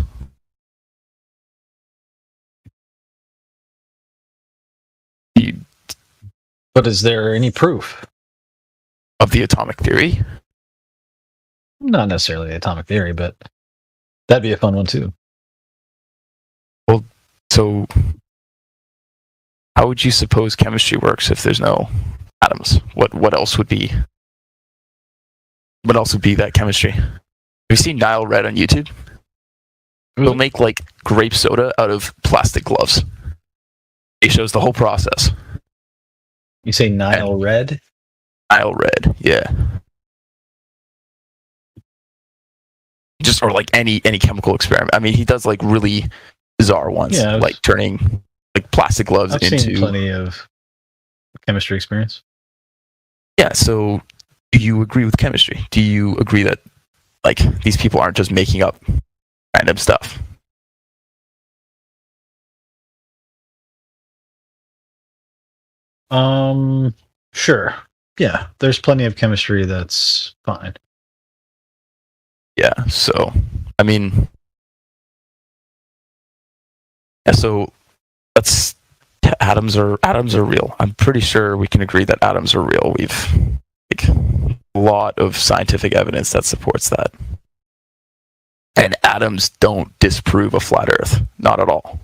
But is there any proof of the atomic theory? Not necessarily the atomic theory, but that'd be a fun one too. Well, so how would you suppose chemistry works if there's no atoms? What else would be that chemistry? Have you seen Nile Red on YouTube? They'll make like grape soda out of plastic gloves. It shows the whole process. You say Nile Red? Nile Red, yeah. Just or like any chemical experiment. I mean, he does like really bizarre ones, like turning like plastic gloves into. I've seen plenty of chemistry experience. Yeah. So, do you agree with chemistry? Do you agree that like these people aren't just making up random stuff? Sure. Yeah, there's plenty of chemistry that's fine. Yeah, so I mean, yeah, so that's atoms are real. I'm pretty sure we can agree that atoms are real. We've like a lot of scientific evidence that supports that. And atoms don't disprove a flat Earth, not at all.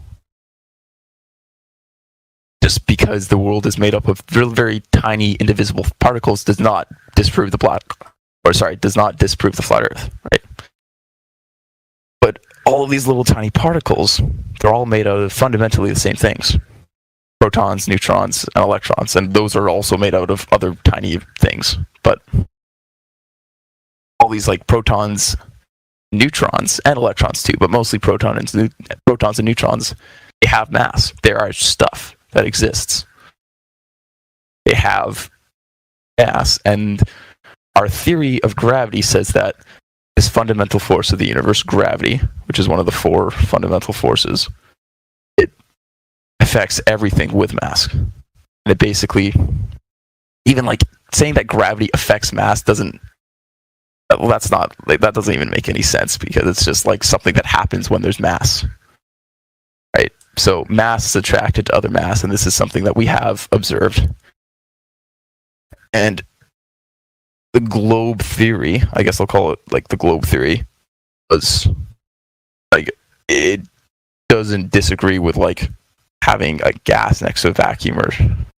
just because the world is made up of very, very tiny indivisible particles does not disprove the flat Earth, right? But all of these little tiny particles, they're all made out of fundamentally the same things. Protons, neutrons, and electrons, and those are also made out of other tiny things. But all these like protons, neutrons, and electrons too, but mostly protons and neutrons, they have mass. They are stuff that exists. They have mass, and our theory of gravity says that this fundamental force of the universe, gravity, which is one of the 4 fundamental forces, it affects everything with mass. And it basically, even like saying that gravity affects mass doesn't, well, that's not, like, that doesn't even make any sense, because it's just like something that happens when there's mass, right? So mass is attracted to other mass, and this is something that we have observed. And the globe theory, I guess I'll call it like the globe theory, was like, it doesn't disagree with like having a gas next to a vacuum, or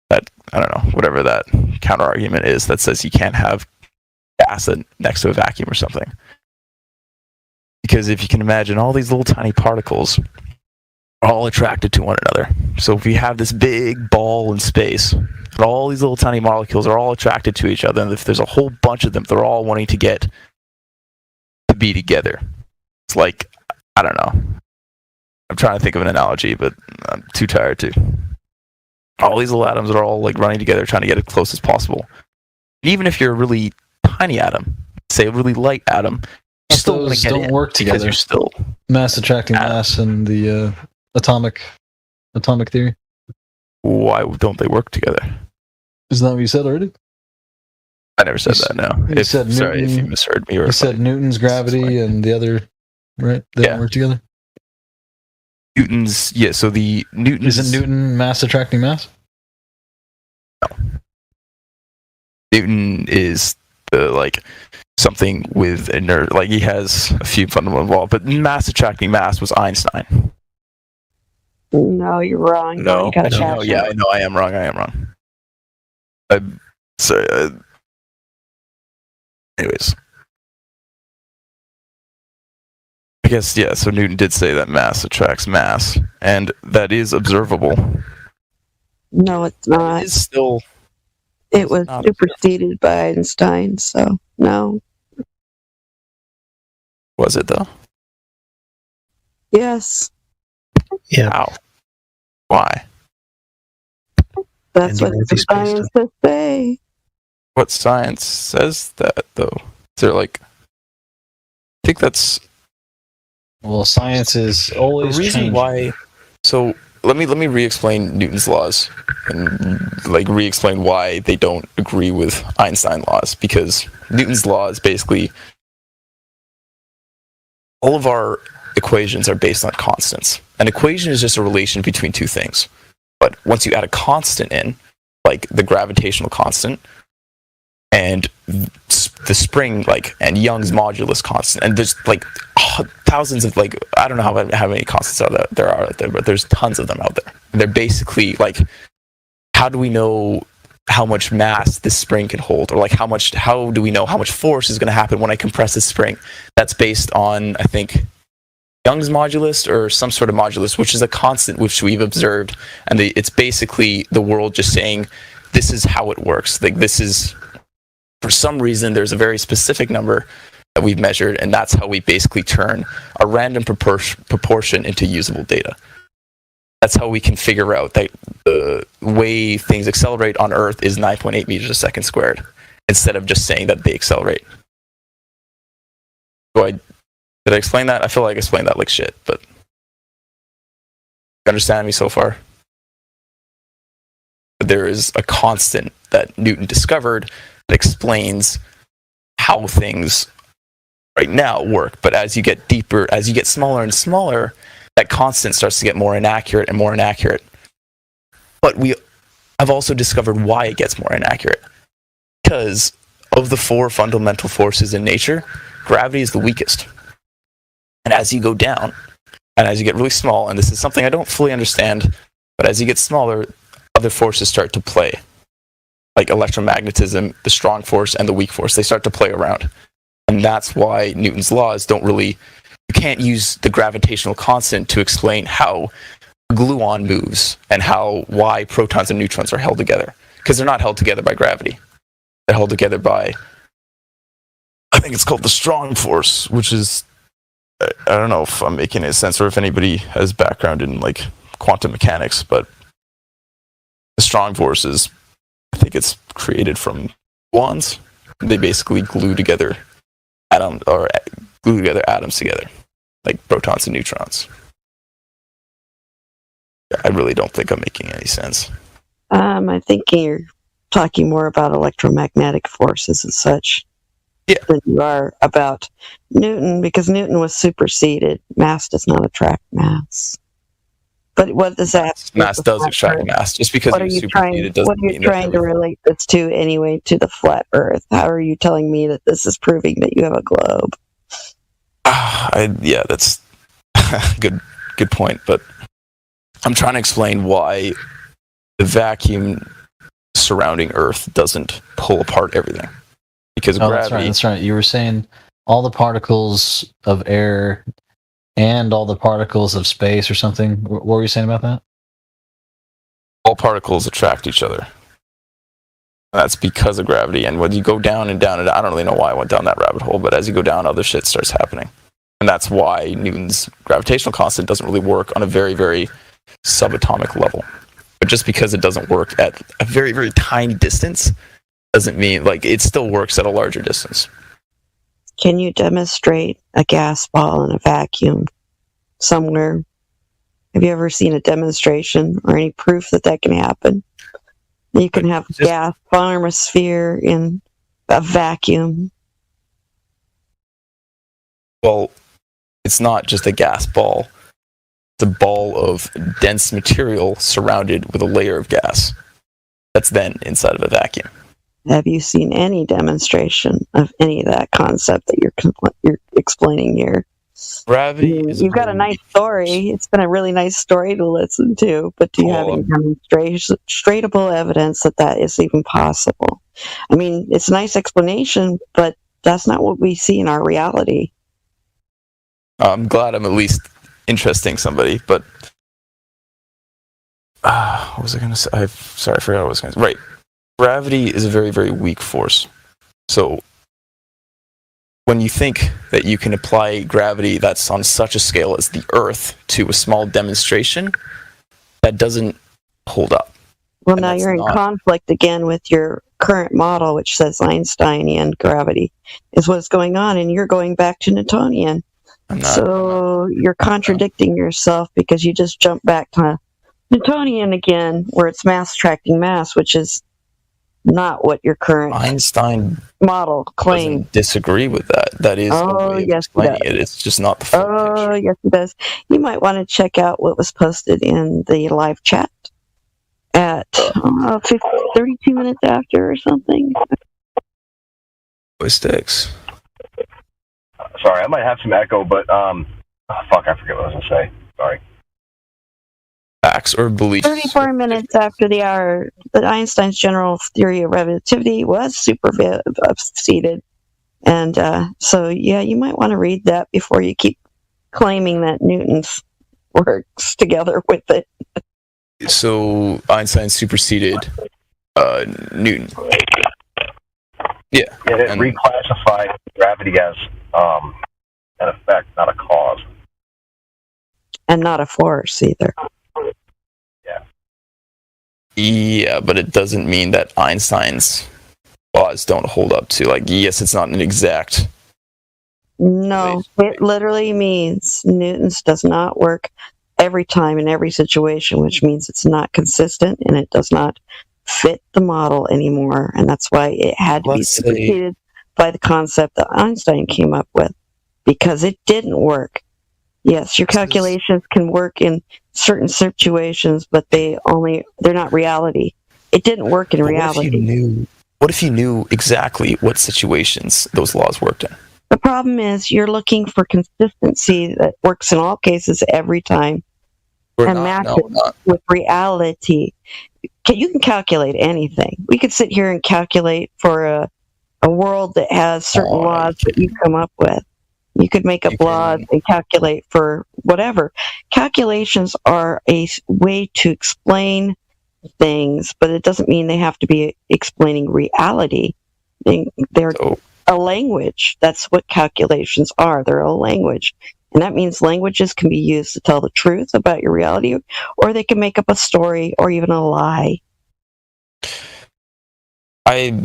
that, I don't know, whatever that counter argument is that says you can't have gas next to a vacuum or something. Because if you can imagine, all these little tiny particles are all attracted to one another. So if we have this big ball in space, and all these little tiny molecules are all attracted to each other, and if there's a whole bunch of them, they're all wanting to get to be together. It's like, I don't know. I'm trying to think of an analogy, but I'm too tired to. All these little atoms are all like running together, trying to get as close as possible. And even if you're a really tiny atom, say a really light atom, you still want to get don't work together. because you're still Mass attracting mass and the atomic theory. Why don't they work together? Isn't that what you said already? I never said that. No. You said Sorry if you Newton- misheard me. Or You said Newton's gravity and the other, right? They don't work together. Newton's, yeah. So the Newton's Isn't Newton mass attracting mass? Newton is like something with inert, like he has a few fundamental laws, but mass attracting mass was Einstein. No, you're wrong. No, You gotta no, catch yeah, it. I know I am wrong. I'm sorry. Anyways, I guess, yeah, so Newton did say that mass attracts mass, and that is observable. No, it's not. It's still... It was not superseded by Einstein, so no. Was it, though? Yes, Yeah. How? Why? that's what Andy the Murphy's based on- scientists say. What science says that, though? Is there, like... I think that's... Well, science is The always reason changing. why... So, let me re-explain Newton's laws, and, like, re-explain why they don't agree with Einstein laws, because Newton's laws basically... All of our equations are based on constants. An equation is just a relation between two things. But once you add a constant in, like the gravitational constant, and the spring, like, and Young's modulus constant, and there's like thousands of, like, I don't know how many constants there are out there, but there's tons of them out there. And they're basically like, how do we know how much mass this spring can hold, or like how do we know how much force is going to happen when I compress this spring? That's based on, I think, Young's modulus or some sort of modulus, which is a constant which we've observed, and it's basically the world just saying this is how it works. Like, this is, for some reason, there's a very specific number that we've measured, and that's how we basically turn a random proportion into usable data. That's how we can figure out that the way things accelerate on Earth is 9.8 meters a second squared, instead of just saying that they accelerate. Did I explain that? I feel like I explained that like shit, but you understand me so far? There is a constant that Newton discovered that explains how things right now work, but as you get deeper, as you get smaller and smaller, that constant starts to get more inaccurate and more inaccurate. But I've also discovered why it gets more inaccurate. Because of the 4 fundamental forces in nature, gravity is the weakest. And as you go down, and as you get really small, and this is something I don't fully understand, but as you get smaller, other forces start to play. Like electromagnetism, the strong force and the weak force, they start to play around. And that's why Newton's laws don't really... You can't use the gravitational constant to explain how gluon moves and why protons and neutrons are held together. Because they're not held together by gravity. They're held together by... I think it's called the strong force, which is... I don't know if I'm making any sense or if anybody has background in like quantum mechanics, but the strong force is... I think it's created from gluons. They basically glue together atoms together, like protons and neutrons. I really don't think I'm making any sense. I think you're talking more about electromagnetic forces and such than you are about Newton, because Newton was superseded. Mass does not attract mass. But what does that? Mass does attract mass. Just because you're superseded doesn't mean that. What are you trying to relate this to anyway? To the flat Earth? How are you telling me that this is proving that you have a globe? That's good point. But I'm trying to explain why the vacuum surrounding Earth doesn't pull apart everything because of gravity. That's right. You were saying all the particles of air and all the particles of space or something. What were you saying about that? All particles attract each other. That's because of gravity. And when you go down and down, and I don't really know why I went down that rabbit hole, but as you go down, other shit starts happening. And that's why Newton's gravitational constant doesn't really work on a very, very subatomic level. But just because it doesn't work at a very, very tiny distance doesn't mean, like, it still works at a larger distance. Can you demonstrate a gas ball in a vacuum somewhere? Have you ever seen a demonstration or any proof that that can happen? You can have gas form a sphere in a vacuum. Well, it's not just a gas ball. It's a ball of dense material surrounded with a layer of gas that's then inside of a vacuum. Have you seen any demonstration of any of that concept that you're explaining here? Gravity is... You've got a nice story. It's been a really nice story to listen to, but do you have any demonstrable evidence that that is even possible? I mean, it's a nice explanation, but that's not what we see in our reality. I'm glad I'm at least interesting somebody, but... what was I going to say? I forgot what I was going to say. Right. Gravity is a very, very weak force. So when you think that you can apply gravity that's on such a scale as the Earth to a small demonstration, that doesn't hold up. Well, now you're in conflict again with your current model, which says Einsteinian gravity is what's going on, and you're going back to Newtonian. So you're contradicting yourself because you just jumped back to Newtonian again, where it's mass attracting mass, which is not what your current Einstein model claims. Doesn't disagree with that. That is a way of explaining it. It's just not the full picture. Yes, it does. You might want to check out what was posted in the live chat at 32 minutes after or something. Sticks. Sorry, I might have some echo, but I forget what I was going to say. Sorry. Facts or beliefs. 34 minutes after the hour, that Einstein's general theory of relativity was superseded. And so, yeah, you might want to read that before you keep claiming that Newton's works together with it. So Einstein superseded Newton. Yeah. It reclassified gravity as an effect, not a cause. And not a force either. Yeah, but it doesn't mean that Einstein's laws don't hold up to, like, yes, it's not an exact... No, it literally means Newton's does not work every time in every situation, which means it's not consistent and it does not fit the model anymore. And that's why it had to be superseded by the concept that Einstein came up with, because it didn't work. Yes, your calculations can work in certain situations, but they're not reality. It didn't work in reality. What if you knew exactly what situations those laws worked in? The problem is you're looking for consistency that works in all cases every time and matches with reality. you can calculate anything. We could sit here and calculate for a world that has certain laws that you come up with. You could make up laws and calculate for whatever. Calculations are a way to explain things, but it doesn't mean they have to be explaining reality. They're a language. That's what calculations are. They're a language. And that means languages can be used to tell the truth about your reality, or they can make up a story or even a lie. I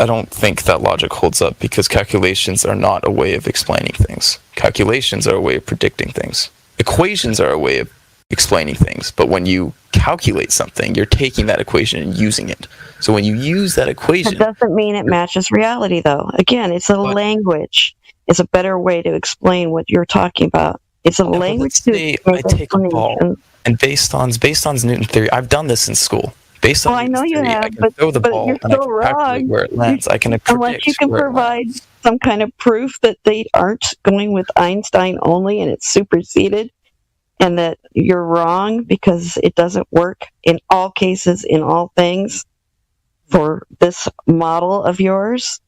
don't think that logic holds up because calculations are not a way of explaining things. Calculations are a way of predicting things. Equations are a way of explaining things. But when you calculate something, you're taking that equation and using it. So when you use that equation... It doesn't mean it matches reality, though. Again, it's a language. It's a better way to explain what you're talking about. It's a language to say I take a ball, and based on Newton's theory, I've done this in school. Based on I know you theory, have, I can throw the ball you're and I still can calculate wrong. where it lands. I can predict Unless you can where it provide lands. some kind of proof that they aren't going with Einstein only and it's superseded, and that you're wrong because it doesn't work in all cases, in all things, for this model of yours,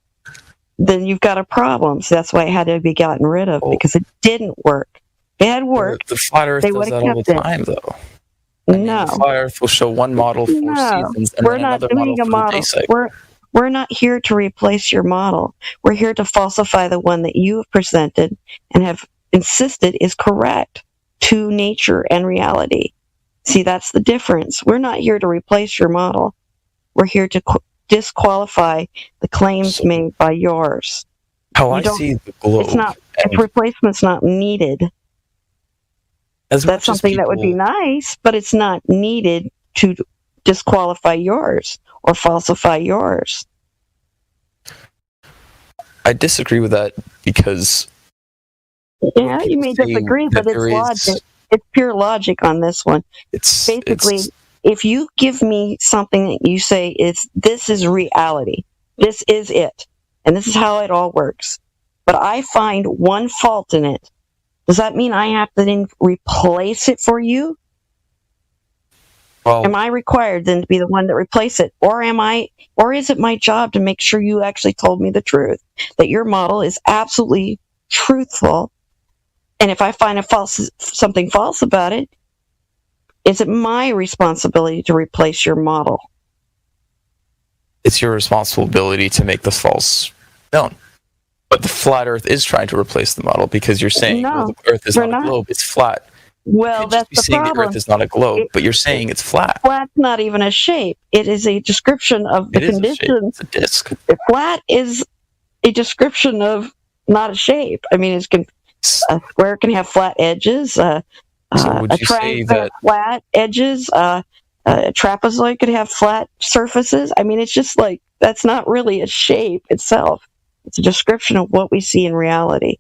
then you've got a problem. So that's why it had to be gotten rid of, because it didn't work. If it had worked, The flat Earth they does would that have all kept the time, it. though. No. The flat Earth will show one model for seasons and We're then not another model doing a for the model. day cycle. We're not here to replace your model. We're here to falsify the one that you have presented and have insisted is correct to nature and reality. See, that's the difference. We're not here to replace your model. We're here to disqualify the claims made by yours. How I see the globe. Replacement's not needed. That's something that would be nice, but it's not needed to disqualify yours or falsify yours. I disagree with that because... Yeah, you may disagree, but it's logic. It's pure logic on this one. Basically, if you give me something that you say this is reality, this is it, and this is how it all works, but I find one fault in it, does that mean I have to then replace it for you? Am I required then to be the one that replace it, or is it my job to make sure you actually told me the truth, that your model is absolutely truthful? And if I find something false about it, is it my responsibility to replace your model? It's your responsibility to make the false known. But the flat Earth is trying to replace the model because you're saying the Earth is not a globe, it's flat. Well, that's the problem. The Earth is not a globe, but you're saying it's flat. Flat's not even a shape. It is a description of the condition. It's a disc. Flat is a description of not a shape. I mean, a square can have flat edges. A triangle can have flat edges. A trapezoid could have flat surfaces. I mean, it's just like, that's not really a shape itself. It's a description of what we see in reality.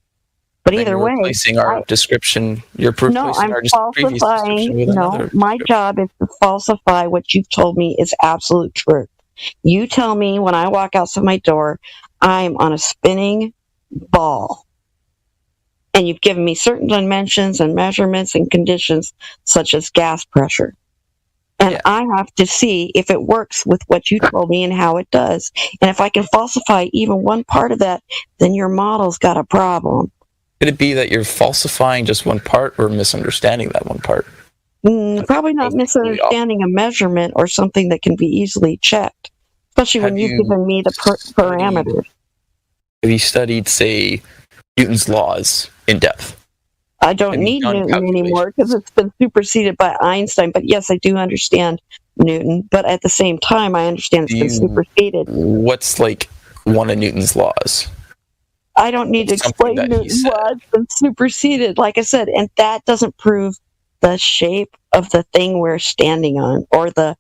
But either way, replacing our description. You're replacing our previous description with another. My job is to falsify what you've told me is absolute truth. You tell me when I walk outside my door, I'm on a spinning ball. And you've given me certain dimensions and measurements and conditions, such as gas pressure. And I have to see if it works with what you told me and how it does. And if I can falsify even one part of that, then your model's got a problem. Could it be that you're falsifying just one part or misunderstanding that one part? Probably not misunderstanding a measurement or something that can be easily checked, especially when you've given me the parameters. Have you studied, say, Newton's laws in depth? I don't need Newton anymore because it's been superseded by Einstein. But yes, I do understand Newton. But at the same time, I understand it's been superseded. What's like one of Newton's laws? I don't need to explain Newton's laws. It's been superseded, like I said. And that doesn't prove the shape of the thing we're standing on or the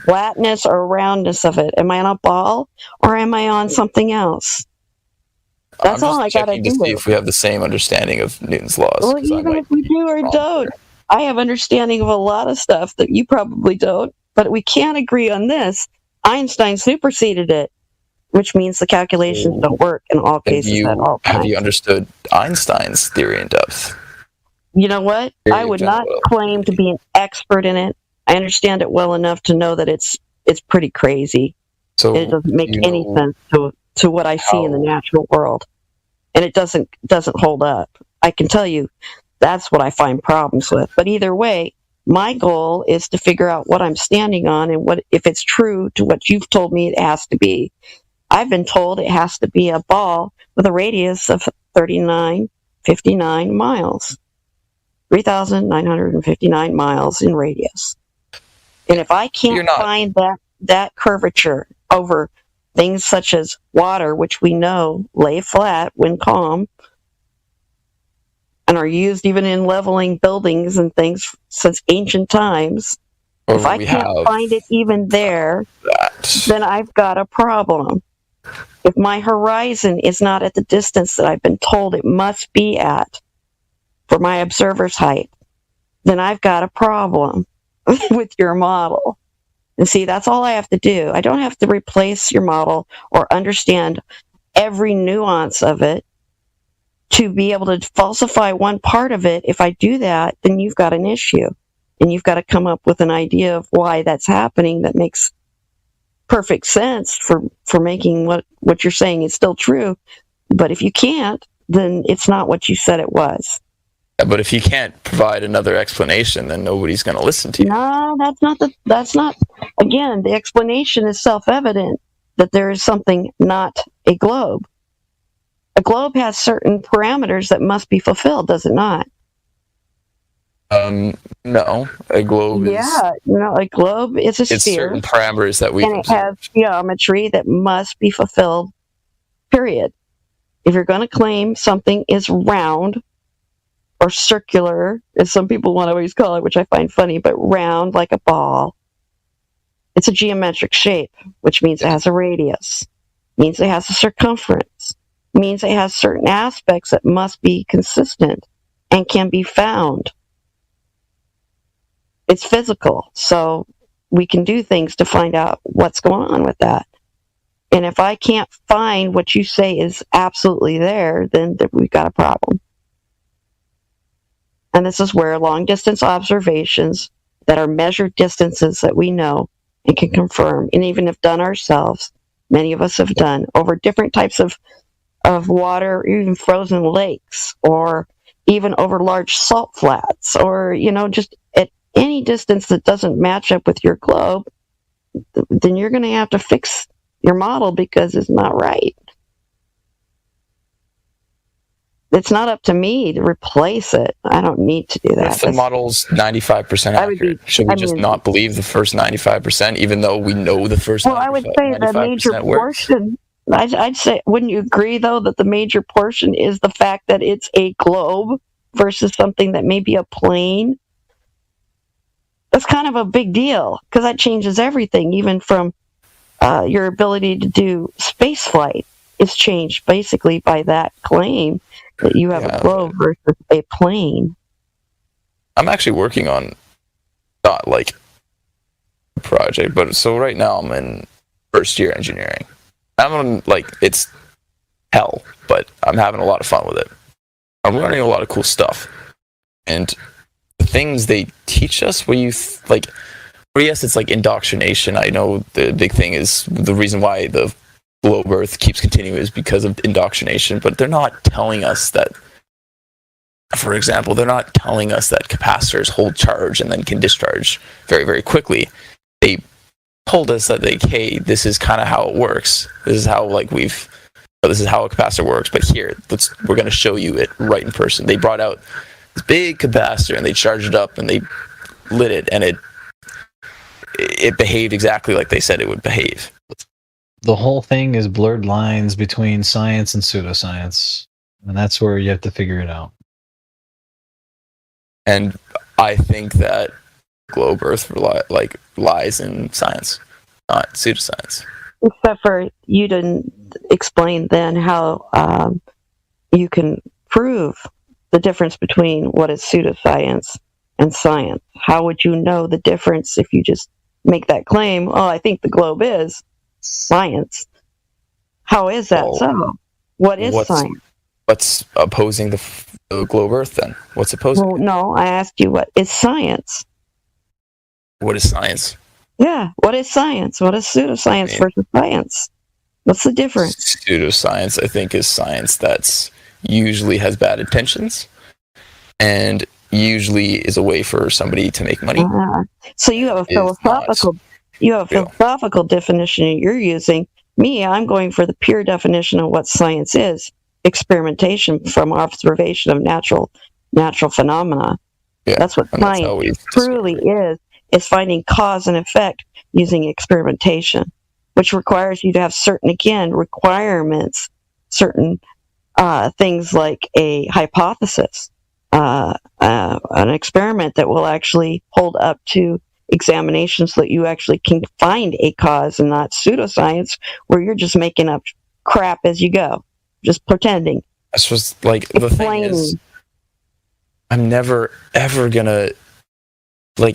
flatness or roundness of it. Am I on a ball or am I on something else? That's all I gotta do. To see if we have the same understanding of Newton's laws. Well, even if we do or don't, I have understanding of a lot of stuff that you probably don't, but we can't agree on this. Einstein superseded it, which means the calculations don't work in all cases at all times. Have you understood Einstein's theory in depth? You know what? I would not claim to be an expert in it. I understand it well enough to know that it's pretty crazy. So it doesn't make any sense to what I see in the natural world, and it doesn't hold up. I can tell you that's what I find problems with. But either way, my goal is to figure out what I'm standing on and what if it's true to what you've told me it has to be. I've been told it has to be a ball with a radius of 3,959 miles. 3,959 miles in radius. And if I can't find that curvature over things such as water, which we know lay flat when calm, and are used even in leveling buildings and things since ancient times, if I can't find it even there, then I've got a problem. If my horizon is not at the distance that I've been told it must be at for my observer's height, then I've got a problem with your model. And see, that's all I have to do. I don't have to replace your model or understand every nuance of it to be able to falsify one part of it. If I do that, then you've got an issue. And you've got to come up with an idea of why that's happening that makes perfect sense for making what you're saying is still true. But if you can't, then it's not what you said it was. But if you can't provide another explanation, then nobody's going to listen to you. No, that's not. Again, the explanation is self-evident that there is something not a globe. A globe has certain parameters that must be fulfilled, does it not? No, a globe is... Yeah, a globe is a sphere. It's certain parameters that we... And it has geometry that must be fulfilled, period. If you're going to claim something is round or circular, as some people want to always call it, which I find funny, but round like a ball, it's a geometric shape, which means it has a radius, means it has a circumference, means it has certain aspects that must be consistent and can be found. It's physical, so we can do things to find out what's going on with that. And if I can't find what you say is absolutely there, then we've got a problem. And this is where long-distance observations that are measured distances that we know and can confirm, and even have done ourselves, many of us have done, over different types of water, even frozen lakes, or even over large salt flats, or, just at any distance that doesn't match up with your globe, then you're going to have to fix your model because it's not right. It's not up to me to replace it. I don't need to do that. If the model's 95% accurate, should we just not believe the first 95%, even though we know the first 95%? Well, I would say the major portion, I'd say, wouldn't you agree, though, that the major portion is the fact that it's a globe versus something that may be a plane? That's kind of a big deal, because that changes everything, even from your ability to do space flight is changed basically by that claim that you have a globe versus a plane. I'm actually working on not like a project, but so right now I'm in first year engineering. I'm on it's hell, but I'm having a lot of fun with it. I'm learning a lot of cool stuff, and the things they teach us, yes, it's like indoctrination. I know the big thing is the reason why the globe Earth keeps continuing is because of indoctrination, but they're not telling us that, for example, they're not telling us that capacitors hold charge and then can discharge very, very quickly. They told us that hey, this is kind of how it works. This is how this is how a capacitor works, but here, we're going to show you it right in person. They brought out this big capacitor and they charged it up and they lit it, and it behaved exactly like they said it would behave. The whole thing is blurred lines between science and pseudoscience, and that's where you have to figure it out. And I think that globe Earth lies in science, not pseudoscience. Except for you didn't explain then how you can prove the difference between what is pseudoscience and science. How would you know the difference if you just make that claim? Oh, I think the globe is science. How is that so? What is science? What's opposing the globe Earth then? What's opposing? Well, no, I asked you what is science. What is science? Yeah, what is science? What is pseudoscience versus science? What's the difference? Pseudoscience, I think, is science that's usually has bad intentions and usually is a way for somebody to make money. So you have a philosophical definition you're using. Me, I'm going for the pure definition of what science is: experimentation from observation of natural phenomena. Yeah, that's what science truly is finding cause and effect using experimentation, which requires you to have certain, again, requirements, certain things like a hypothesis, an experiment that will actually hold up to examination so that you actually can find a cause, and not pseudoscience where you're just making up crap as you go, just pretending. That's just like the thing is, I'm never ever gonna I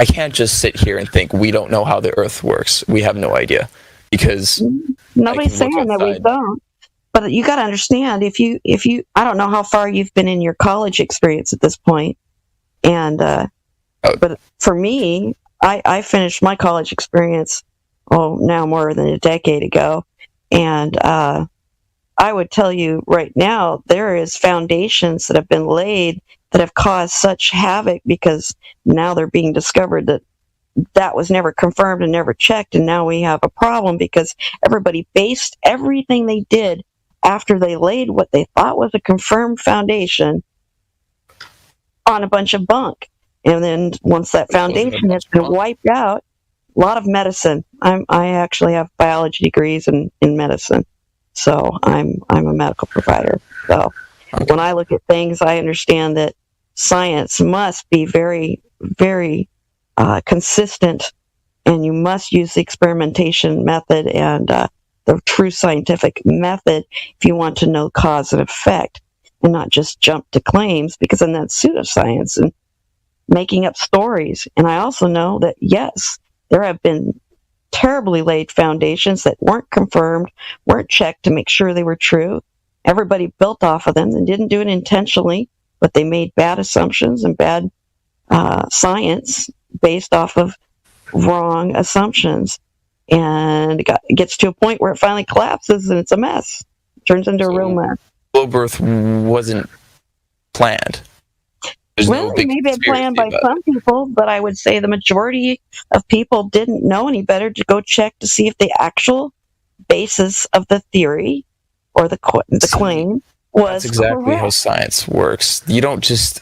can't just sit here and think we don't know how the Earth works. We have no idea, because nobody's saying that we don't. But you got to understand, if you, I don't know how far you've been in your college experience at this point, and but for me, I finished my college experience now more than a decade ago, and I would tell you right now, there is foundations that have been laid that have caused such havoc, because now they're being discovered that was never confirmed and never checked, and now we have a problem because everybody based everything they did after they laid what they thought was a confirmed foundation on a bunch of bunk. And then once that foundation has been wiped out, a lot of medicine. I actually have biology degrees in medicine, so I'm a medical provider. So when I look at things, I understand that science must be very, very consistent, and you must use the experimentation method and the true scientific method if you want to know cause and effect, and not just jump to claims, because then that's pseudoscience and making up stories. And I also know that, yes, there have been terribly laid foundations that weren't confirmed, weren't checked to make sure they were true. Everybody built off of them and didn't do it intentionally, but they made bad assumptions and bad science based off of wrong assumptions. And it gets to a point where it finally collapses and it's a mess. It turns into a real mess. Globe Earth wasn't planned. There's well, no big maybe it's planned by conspiracy some people, but I would say the majority of people didn't know any better to go check to see if the actual basis of the theory or the claim was That's exactly correct. how science works. You don't just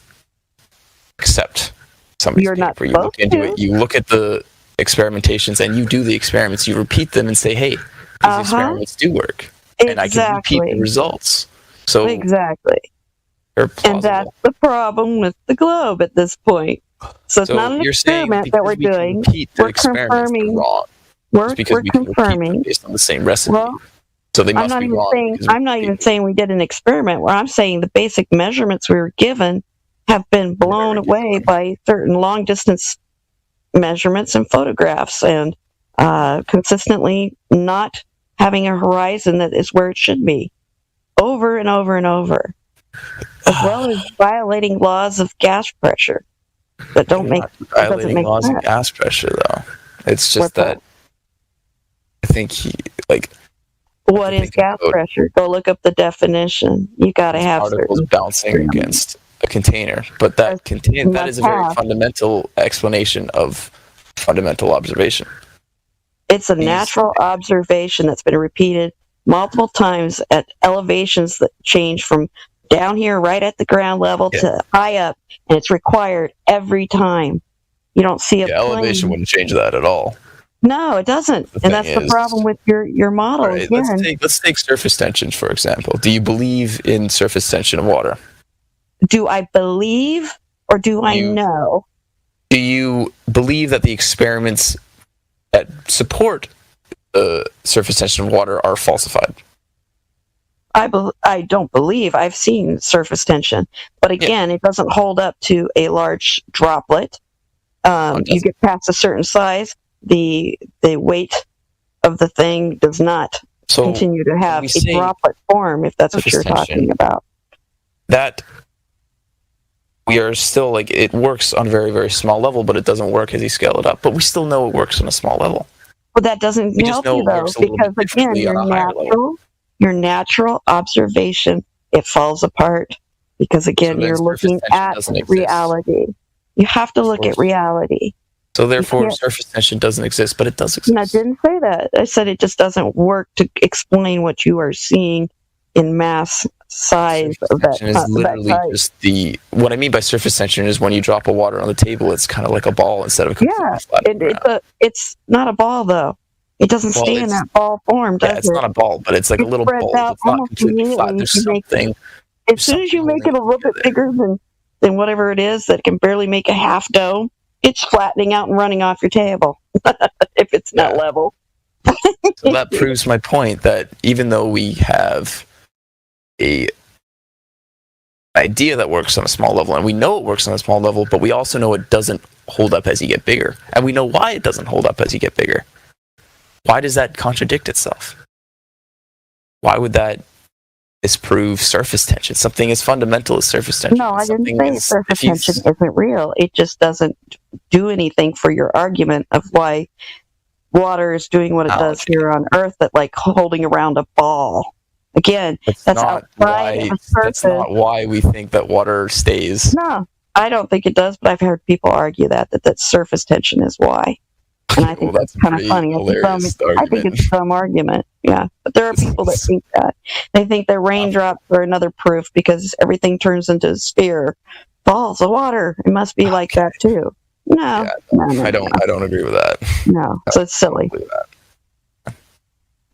accept somebody's You're not paper. You look into it. You look at the experimentations and you do the experiments. You repeat them and say, "Hey, these experiments do work," and I can repeat the results. So exactly. they're plausible. And that's the problem with the globe at this point. So it's not an you're saying experiment that we're because we doing. repeat the We're experiments, they're confirming. wrong. It's because We're we can repeat them confirming. based on the same recipe. Well, So they I'm must not be even wrong. saying because we I'm not repeat even saying we did an experiment. Where I'm saying the basic measurements we were given have been blown away by certain long distance measurements and photographs, and consistently not having a horizon that is where it should be, over and over and over, as well as violating laws of gas pressure that don't make violating make laws sense. of gas pressure, though. It's just that I think What is gas pressure? Go look up the definition. You got to have particles certain bouncing against a container, but that that is a very fundamental explanation of fundamental observation. It's a natural observation that's been repeated multiple times at elevations that change from down here right at the ground level to high up, and it's required every time. You don't see a plane. Elevation wouldn't change that at all. No, it doesn't, and that's the problem with your model. All right, let's take surface tension, for example. Do you believe in surface tension of water? Do I believe or do I know? Do you believe that the experiments that support surface tension of water are falsified? I don't believe. I've seen surface tension, but again, it doesn't hold up to a large droplet. You get past a certain size, the weight of the thing does not continue to have a droplet form, if that's what you're talking about. That we are still like, it works on a very, very small level, but it doesn't work as you scale it up. But we still know it works on a small level. But that doesn't We just help know you it though, works a little because bit again, differently on a higher level. your natural observation, it falls apart because again, then you're surface looking tension at doesn't exist. reality. You have to look at course. reality. So therefore, can't- surface tension doesn't exist, but it does exist. And I didn't say that. I said it just doesn't work to explain what you are seeing in mass size of that. Tension is literally just what I mean by surface tension is when you drop a water on the table, it's kind of like a ball instead of completely flat. It's not a ball though. It doesn't stay in that ball form, does Yeah, it's it? not a ball, but it's like a little spreads ball. out It's not almost completely flat. immediately. There's You can make something. As soon as you make it a little bit bigger than whatever it is that can barely make a half dome, it's flattening out and running off your table if it's not level. So that proves my point that even though we have a idea that works on a small level, and we know it works on a small level, but we also know it doesn't hold up as you get bigger, and we know why it doesn't hold up as you get bigger. Why does that contradict itself? Why would that disprove surface tension? Something as fundamental as surface tension. No, I didn't Something say as- surface if you- tension isn't real. It just doesn't do anything for your argument of why water is doing what it does here on Earth, that like holding around a ball. Again, that's not outside of a surface. That's not why we think that water stays. No, I don't think it does, but I've heard people argue that surface tension is why. And I think that's kind of funny. I think it's a dumb argument. Yeah, but there are people that think that. They think that raindrops are another proof because everything turns into a sphere. Balls of water. It must be like that too. No, no, I don't agree with that. No, so it's silly.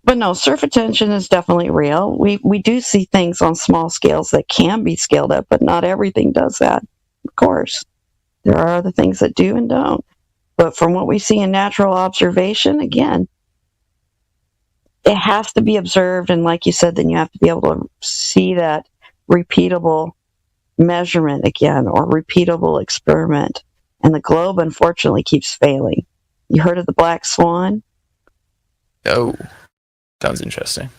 But no, surface tension is definitely real. We do see things on small scales that can be scaled up, but not everything does that. Of course, there are other things that do and don't. But from what we see in natural observation, again, it has to be observed. And like you said, then you have to be able to see that repeatable measurement again, or repeatable experiment. And the globe, unfortunately, keeps failing. You heard of the black swan? No. Sounds interesting.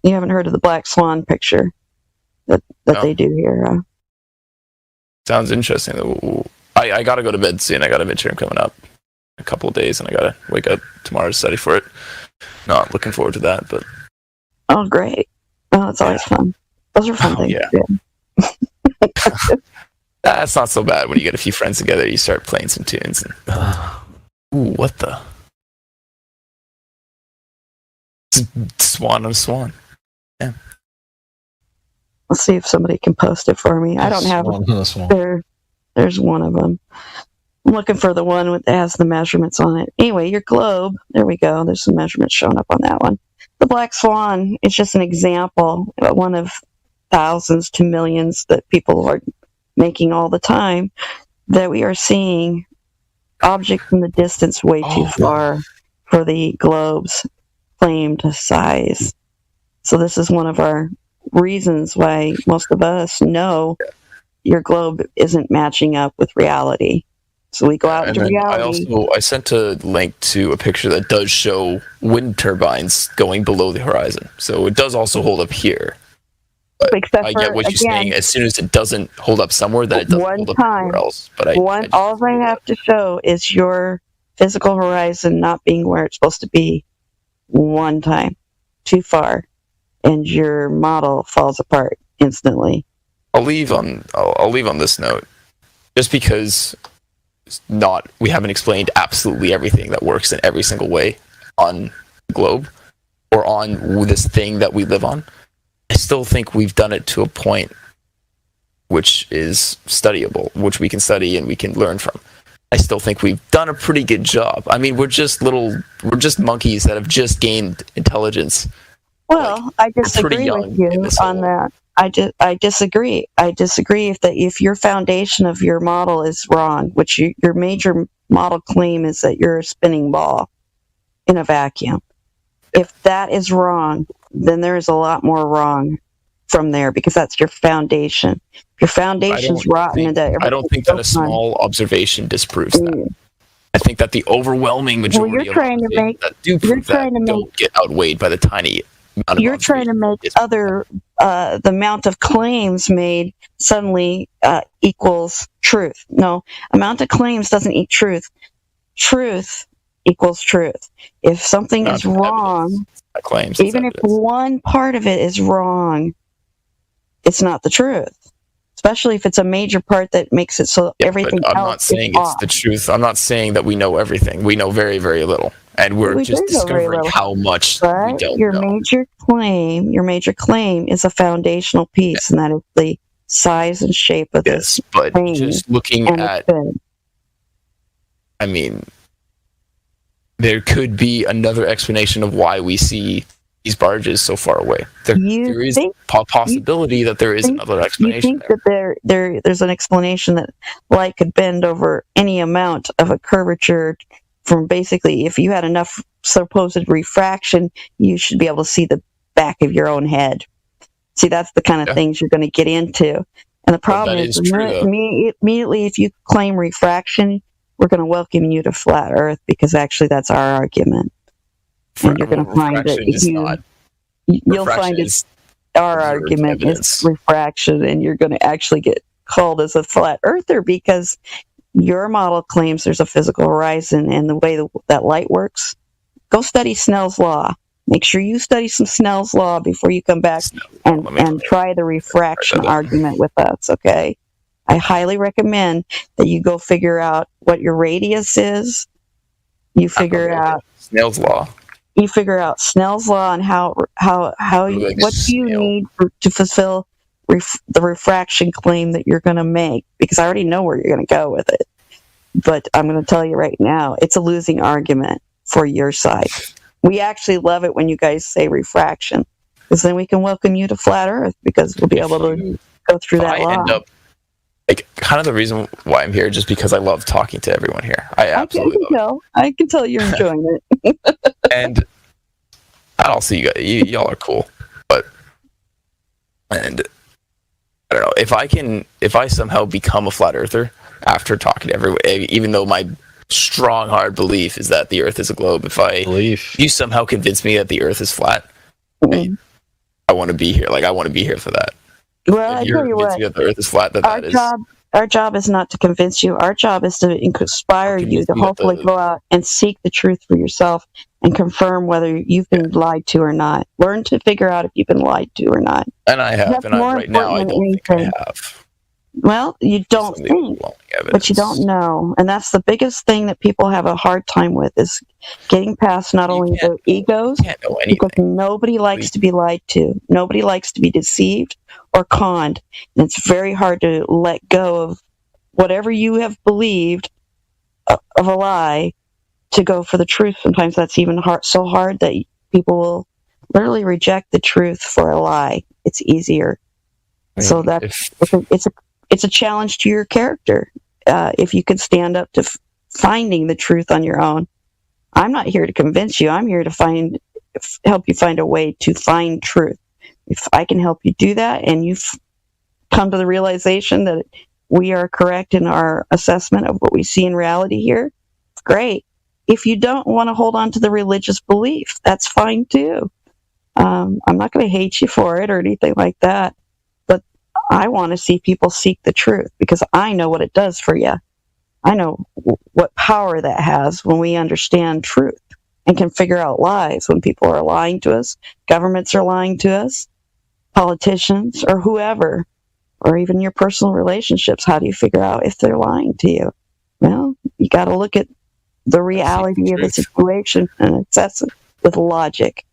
You haven't heard of the black swan picture that they do here? Sounds interesting. I gotta go to bed soon. I got a midterm coming up in a couple of days, and I gotta wake up tomorrow to study for it. Not looking forward to that, but Oh, great! Oh, that's always fun. Those are fun things. Yeah. That's not so bad when you get a few friends together. You start playing some tunes. And, ooh, what the? Swan on a swan. Yeah. Let's see if somebody can post it for me. I don't have it. There's one of them. I'm looking for the one that has the measurements on it. Anyway, your globe. There we go. There's some measurements showing up on that one. The black swan is just an example, one of thousands to millions that people are making all the time, that we are seeing objects in the distance way too far for the globe's claimed size. So this is one of our reasons why most of us know your globe isn't matching up with reality. So we go out into reality. I sent a link to a picture that does show wind turbines going below the horizon. So it does also hold up here. But Except I get what you're saying. As soon as it doesn't hold up somewhere, then it doesn't hold up anywhere else. But all I have to show is your physical horizon not being where it's supposed to be one time, too far, and your model falls apart instantly. I'll leave on this note, just because we haven't explained absolutely everything that works in every single way on the globe or on this thing that we live on. I still think we've done it to a point which is studyable, which we can study and we can learn from. I still think we've done a pretty good job. I mean, we're just monkeys that have just gained intelligence. Well, I disagree with you on that. I disagree. I disagree if your foundation of your model is wrong, which your major model claim is that you're a spinning ball in a vacuum. If that is wrong, then there is a lot more wrong from there, because that's your foundation. Your foundation's rotten. I don't think that a small observation disproves that. I think that the overwhelming majority of observations that do prove that don't get outweighed by the tiny you're trying to make the amount of claims made suddenly equals truth. No, amount of claims doesn't equal truth. Truth equals truth. If something is wrong, claims, even if one part of it is wrong, it's not the truth. Especially if it's a major part that makes it so everything else I'm not saying it's the truth. I'm not saying that we know everything. We know very, very little. And we're just discovering how much we don't know. Your major claim is a foundational piece, and that is the size and shape of this but plane. Just looking at, I mean, there could be another explanation of why we see these barges so far away. There is a possibility that there is another explanation. You think that there's an explanation that light could bend over any amount of a curvature from basically, if you had enough supposed refraction, you should be able to see the back of your own head. See, that's the kind of things you're going to get into. And the problem is immediately if you claim refraction, we're going to welcome you to flat Earth, because actually that's our argument. And you're going to find that you'll find it's our argument is refraction, and you're going to actually get called as a flat earther because your model claims there's a physical horizon, and the way that light works. Go study Snell's law. Make sure you study some Snell's law before you come back and try the refraction argument with us, okay? I highly recommend that you go figure out what your radius is. You figure out Snell's law. You figure out Snell's law and what do you need to fulfill the refraction claim that you're going to make, because I already know where you're going to go with it. But I'm going to tell you right now, it's a losing argument for your side. We actually love it when you guys say refraction, because then we can welcome you to flat Earth, because we'll be able to go through that law. Kind of the reason why I'm here, just because I love talking to everyone here. I can tell you're enjoying it. And also, y'all are cool, and I don't know if I somehow become a flat earther after talking to everyone, even though my strong hard belief is that the Earth is a globe. If you somehow convince me that the Earth is flat, I want to be here. I want to be here for that. Well, I tell you what, that the Earth is flat. Our job is not to convince you. Our job is to inspire you to hopefully go out and seek the truth for yourself and confirm whether you've been lied to or not. Learn to figure out if you've been lied to or not. And I have, and right now I don't think I have. Well, you don't think, but you don't know. And that's the biggest thing that people have a hard time with, is getting past not only their egos, because nobody likes to be lied to. Nobody likes to be deceived or conned. And it's very hard to let go of whatever you have believed of a lie to go for the truth. Sometimes that's even so hard that people will literally reject the truth for a lie. It's easier. So it's a challenge to your character if you can stand up to finding the truth on your own. I'm not here to convince you. I'm here to help you find a way to find truth. If I can help you do that, and you've come to the realization that we are correct in our assessment of what we see in reality here, great. If you don't want to hold on to the religious belief, that's fine too. I'm not going to hate you for it or anything like that. I want to see people seek the truth, because I know what it does for you. I know what power that has when we understand truth and can figure out lies. When people are lying to us, governments are lying to us, politicians or whoever, or even your personal relationships, how do you figure out if they're lying to you? Well, you got to look at the reality of the situation and assess it with logic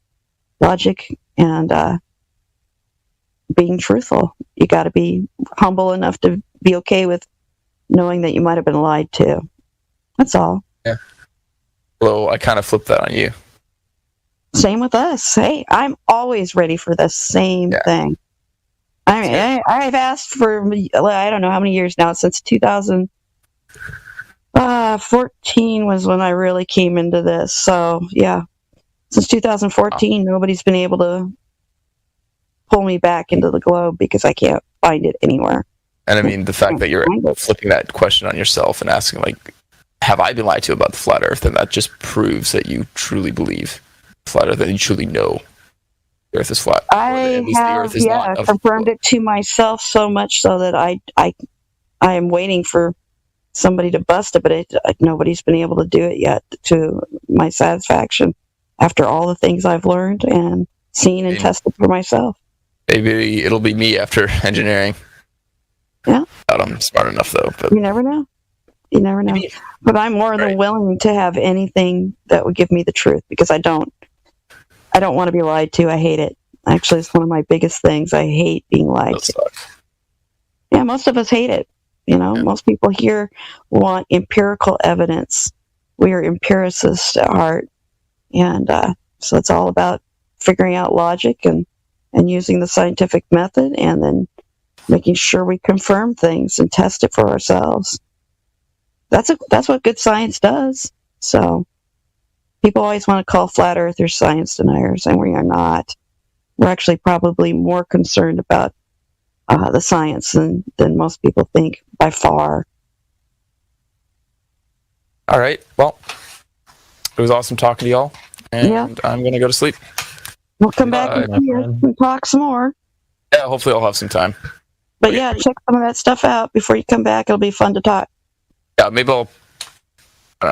and being truthful. You got to be humble enough to be okay with knowing that you might have been lied to. That's all. Yeah. Well, I kind of flipped that on you. Same with us. Hey, I'm always ready for the same thing. I mean, I've asked for, I don't know how many years now, since 2014 was when I really came into this. So, yeah. Since 2014, nobody's been able to pull me back into the globe, because I can't find it anywhere. And I mean, the fact that you're flipping that question on yourself and asking, have I been lied to about the flat Earth? And that just proves that you truly believe flat Earth, that you truly know the Earth is flat. I have, confirmed it to myself so much so that I am waiting for somebody to bust it, but nobody's been able to do it yet to my satisfaction after all the things I've learned and seen and tested for myself. Maybe it'll be me after engineering. Yeah. I'm smart enough, though. But you never know. You never know. But I'm more than willing to have anything that would give me the truth, because I don't want to be lied to. I hate it. Actually, it's one of my biggest things. I hate being lied to. Yeah, most of us hate it. Most people here want empirical evidence. We are empiricists at heart. And so it's all about figuring out logic and using the scientific method, and then making sure we confirm things and test it for ourselves. That's what good science does. So people always want to call flat earthers science deniers, and we are not. We're actually probably more concerned about the science than most people think, by far. All right. Well, it was awesome talking to y'all, and I'm going to go to sleep. We'll come back and talk some more. Yeah, hopefully I'll have some time. But yeah, check some of that stuff out before you come back. It'll be fun to talk. Yeah, maybe I'll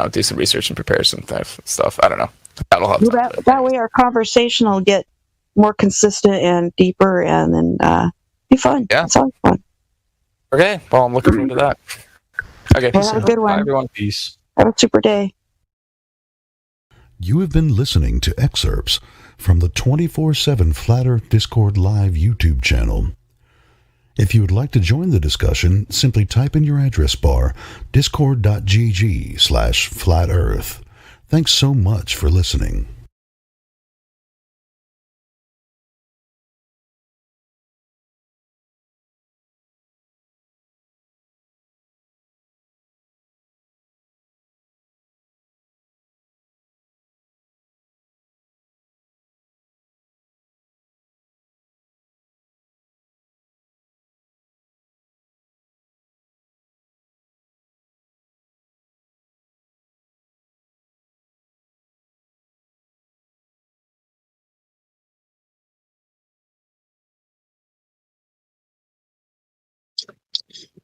do some research and prepare some stuff. I don't know. That'll help. That way our conversation will get more consistent and deeper, and then be fun. Yeah. It's always fun. Okay, well, I'm looking forward to that. Okay, well, have a good one. Bye, everyone. Peace. Have a super day. You have been listening to excerpts from the 24/7 Flat Earth Discord Live YouTube channel. If you would like to join the discussion, simply type in your address bar discord.gg/flatearth. Thanks so much for listening.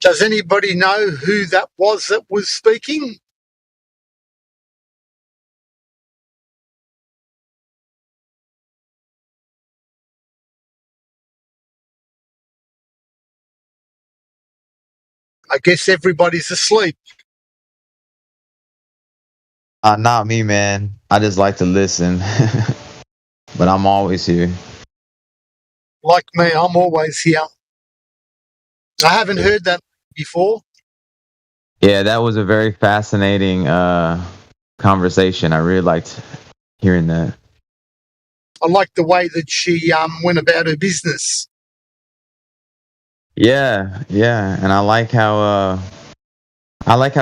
Does anybody know who that was speaking? I guess everybody's asleep. Not me, man. I just like to listen. But I'm always here. Like me, I'm always here. I haven't heard that before. Yeah, that was a very fascinating conversation. I really liked hearing that. I like the way that she went about her business. Yeah, and I like how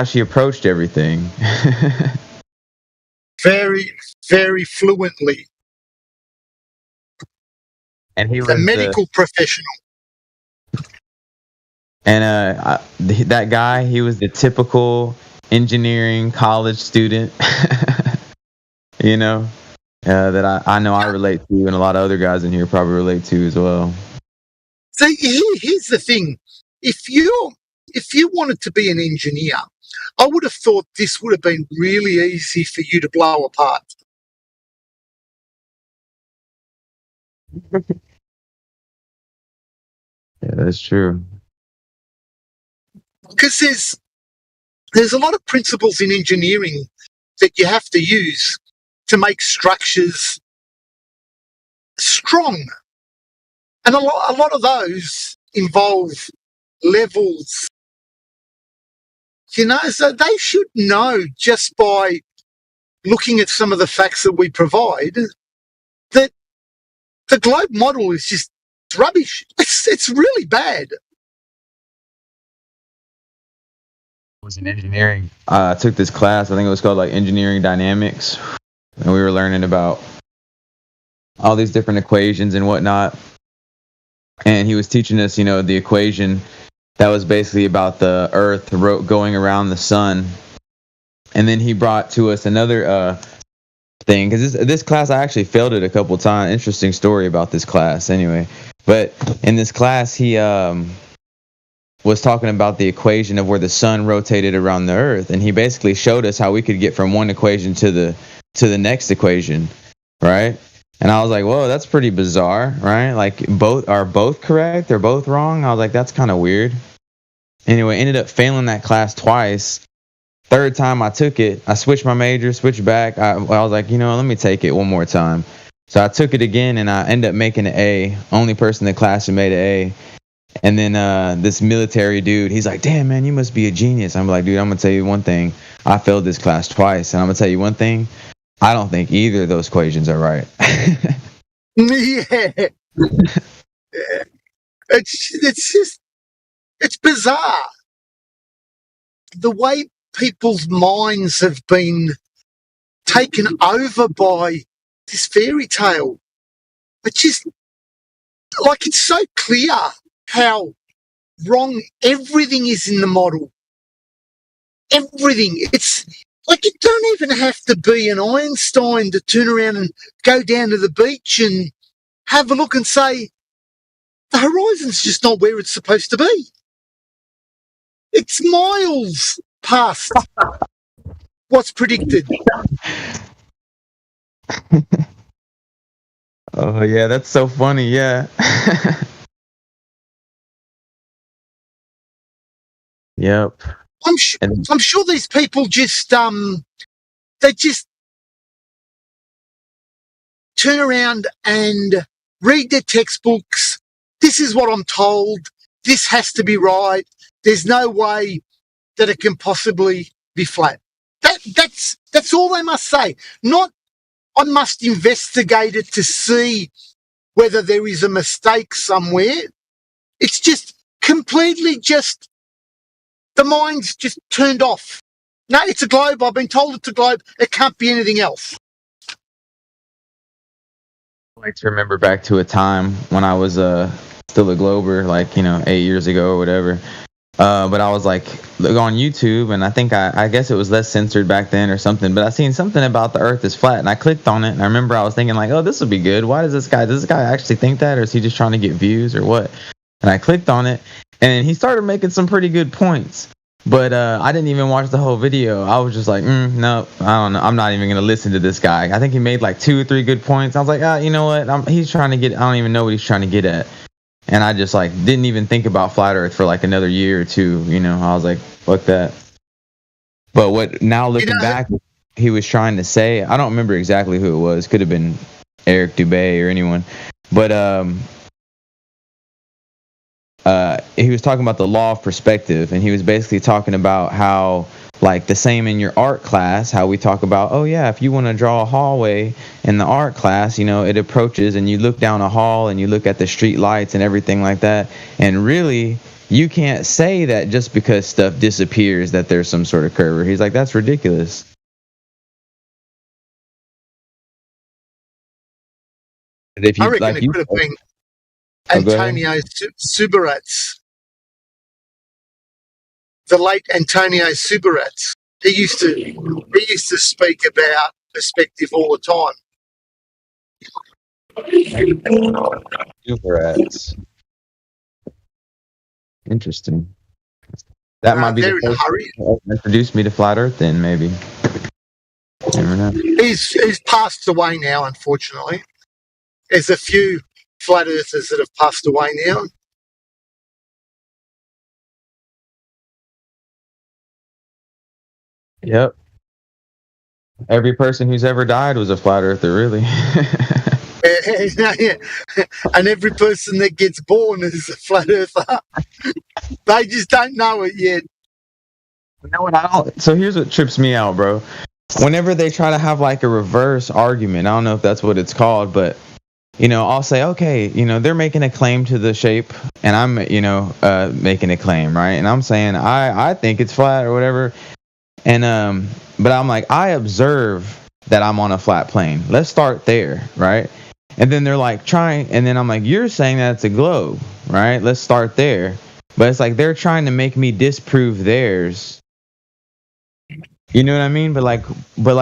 she approached everything. Very, very fluently. And he was a medical professional. And that guy, he was the typical engineering college student, that I know I relate to, and a lot of other guys in here probably relate to as well. See, here's the thing. If you wanted to be an engineer, I would have thought this would have been really easy for you to blow apart. Yeah, that's true. Because there's a lot of principles in engineering that you have to use to make structures strong. And a lot of those involve levels. So they should know, just by looking at some of the facts that we provide, that the globe model is just rubbish. It's really bad. Was in engineering. I took this class, I think it was called engineering dynamics, and we were learning about all these different equations and whatnot. And he was teaching us, the equation that was basically about the Earth going around the sun. And then he brought to us another thing, because this class I actually failed it a couple times. Interesting story about this class, anyway. But in this class, he was talking about the equation of where the sun rotated around the Earth, and he basically showed us how we could get from one equation to the next equation, right? And I was like, whoa, that's pretty bizarre, right? Like, both correct? They're both wrong? I was like, that's kind of weird. Anyway, ended up failing that class twice. Third time I took it, I switched my major, switched back. I was like, let me take it one more time. So I took it again, and I ended up making an A. Only person in the class who made an A. And then this military dude, he's like, damn, man, you must be a genius. I'm like, dude, I'm going to tell you one thing. I failed this class twice. And I'm going to tell you one thing. I don't think either of those equations are right. Yeah. It's bizarre. The way people's minds have been taken over by this fairy tale. It's just, like, it's so clear how wrong everything is in the model. Everything. It's like you don't even have to be an Einstein to turn around and go down to the beach and have a look and say, the horizon's just not where it's supposed to be. It's miles past what's predicted. Oh, yeah, that's so funny, yeah. Yep. I'm sure these people just they just turn around and read their textbooks. This is what I'm told. This has to be right. There's no way that it can possibly be flat. That's all they must say. Not, I must investigate it to see whether there is a mistake somewhere. It's just completely just, the mind's just turned off. No, it's a globe. I've been told it's a globe. It can't be anything else. I like to remember back to a time when I was still a glober, like, 8 years ago or whatever. But I was like on YouTube, and I think I guess it was less censored back then or something, but I seen something about the Earth is flat, and I clicked on it, and I remember I was thinking like, oh, this would be good. Why does this guy actually think that, or is he just trying to get views or what? And I clicked on it, and he started making some pretty good points. But I didn't even watch the whole video. I was just like, no, I don't know. I'm not even going to listen to this guy. I think he made like 2 or 3 good points. I was like, you know what? He's trying to get, I don't even know what he's trying to get at. And I just like didn't even think about flat Earth for like another year or two. I was like, fuck that. But what now looking back, he was trying to say, I don't remember exactly who it was. Could have been Eric Dubay or anyone. But he was talking about the law of perspective, and he was basically talking about how, like, the same in your art class, how we talk about, oh yeah, if you want to draw a hallway in the art class, it approaches, and you look down a hall and you look at the street lights and everything like that, and really you can't say that just because stuff disappears that there's some sort of curve. He's like, that's ridiculous. I reckon it could have been Antonio Subirats, the late Antonio Subirats. He used to speak about perspective all the time. Subirats. Interesting. That might be the person who introduced me to flat Earth. Then maybe. Never know. He's passed away now, unfortunately. There's a few flat earthers that have passed away now. Yep. Every person who's ever died was a flat earther, really. Yeah. And every person that gets born is a flat earther. They just don't know it yet. So here's what trips me out, bro. Whenever they try to have like a reverse argument, I don't know if that's what it's called, but I'll say, okay, they're making a claim to the shape, and I'm, making a claim, right? And I'm saying, I think it's flat or whatever. And, but I'm like, I observe that I'm on a flat plane. Let's start there, right? And then they're like and then I'm like, you're saying that it's a globe, right? Let's start there. But it's like, they're trying to make me disprove theirs. You know what I mean? But like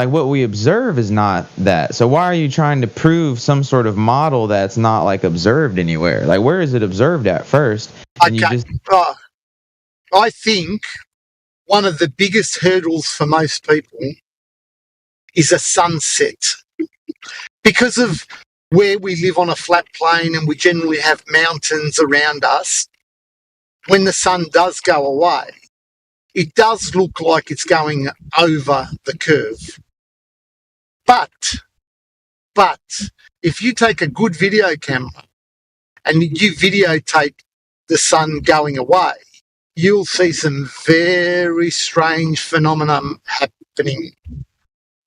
what we observe is not that. So why are you trying to prove some sort of model that's not like observed anywhere? Like where is it observed at first? And Okay. I think one of the biggest hurdles for most people is a sunset. Because of where we live on a flat plain and we generally have mountains around us, when the sun does go away, it does look like it's going over the curve. But if you take a good video camera and you videotape the sun going away, you'll see some very strange phenomena happening.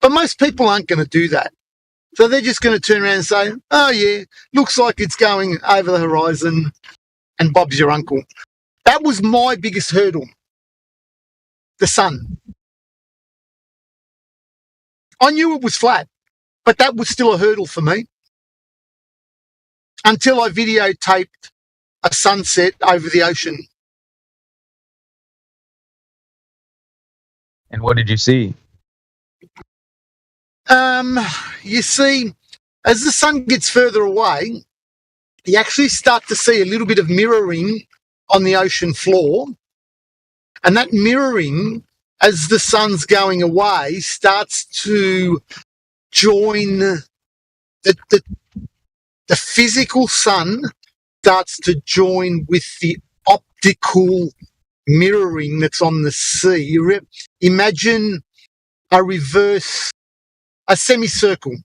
But most people aren't going to do that. So they're just going to turn around and say, oh yeah, looks like it's going over the horizon and Bob's your uncle. That was my biggest hurdle. The sun. I knew it was flat, but that was still a hurdle for me. Until I videotaped a sunset over the ocean. And what did you see? You see, as the sun gets further away, you actually start to see a little bit of mirroring on the ocean floor. And that mirroring, as the sun's going away, starts to join the physical sun starts to join with the optical mirroring that's on the sea. Imagine a semicircle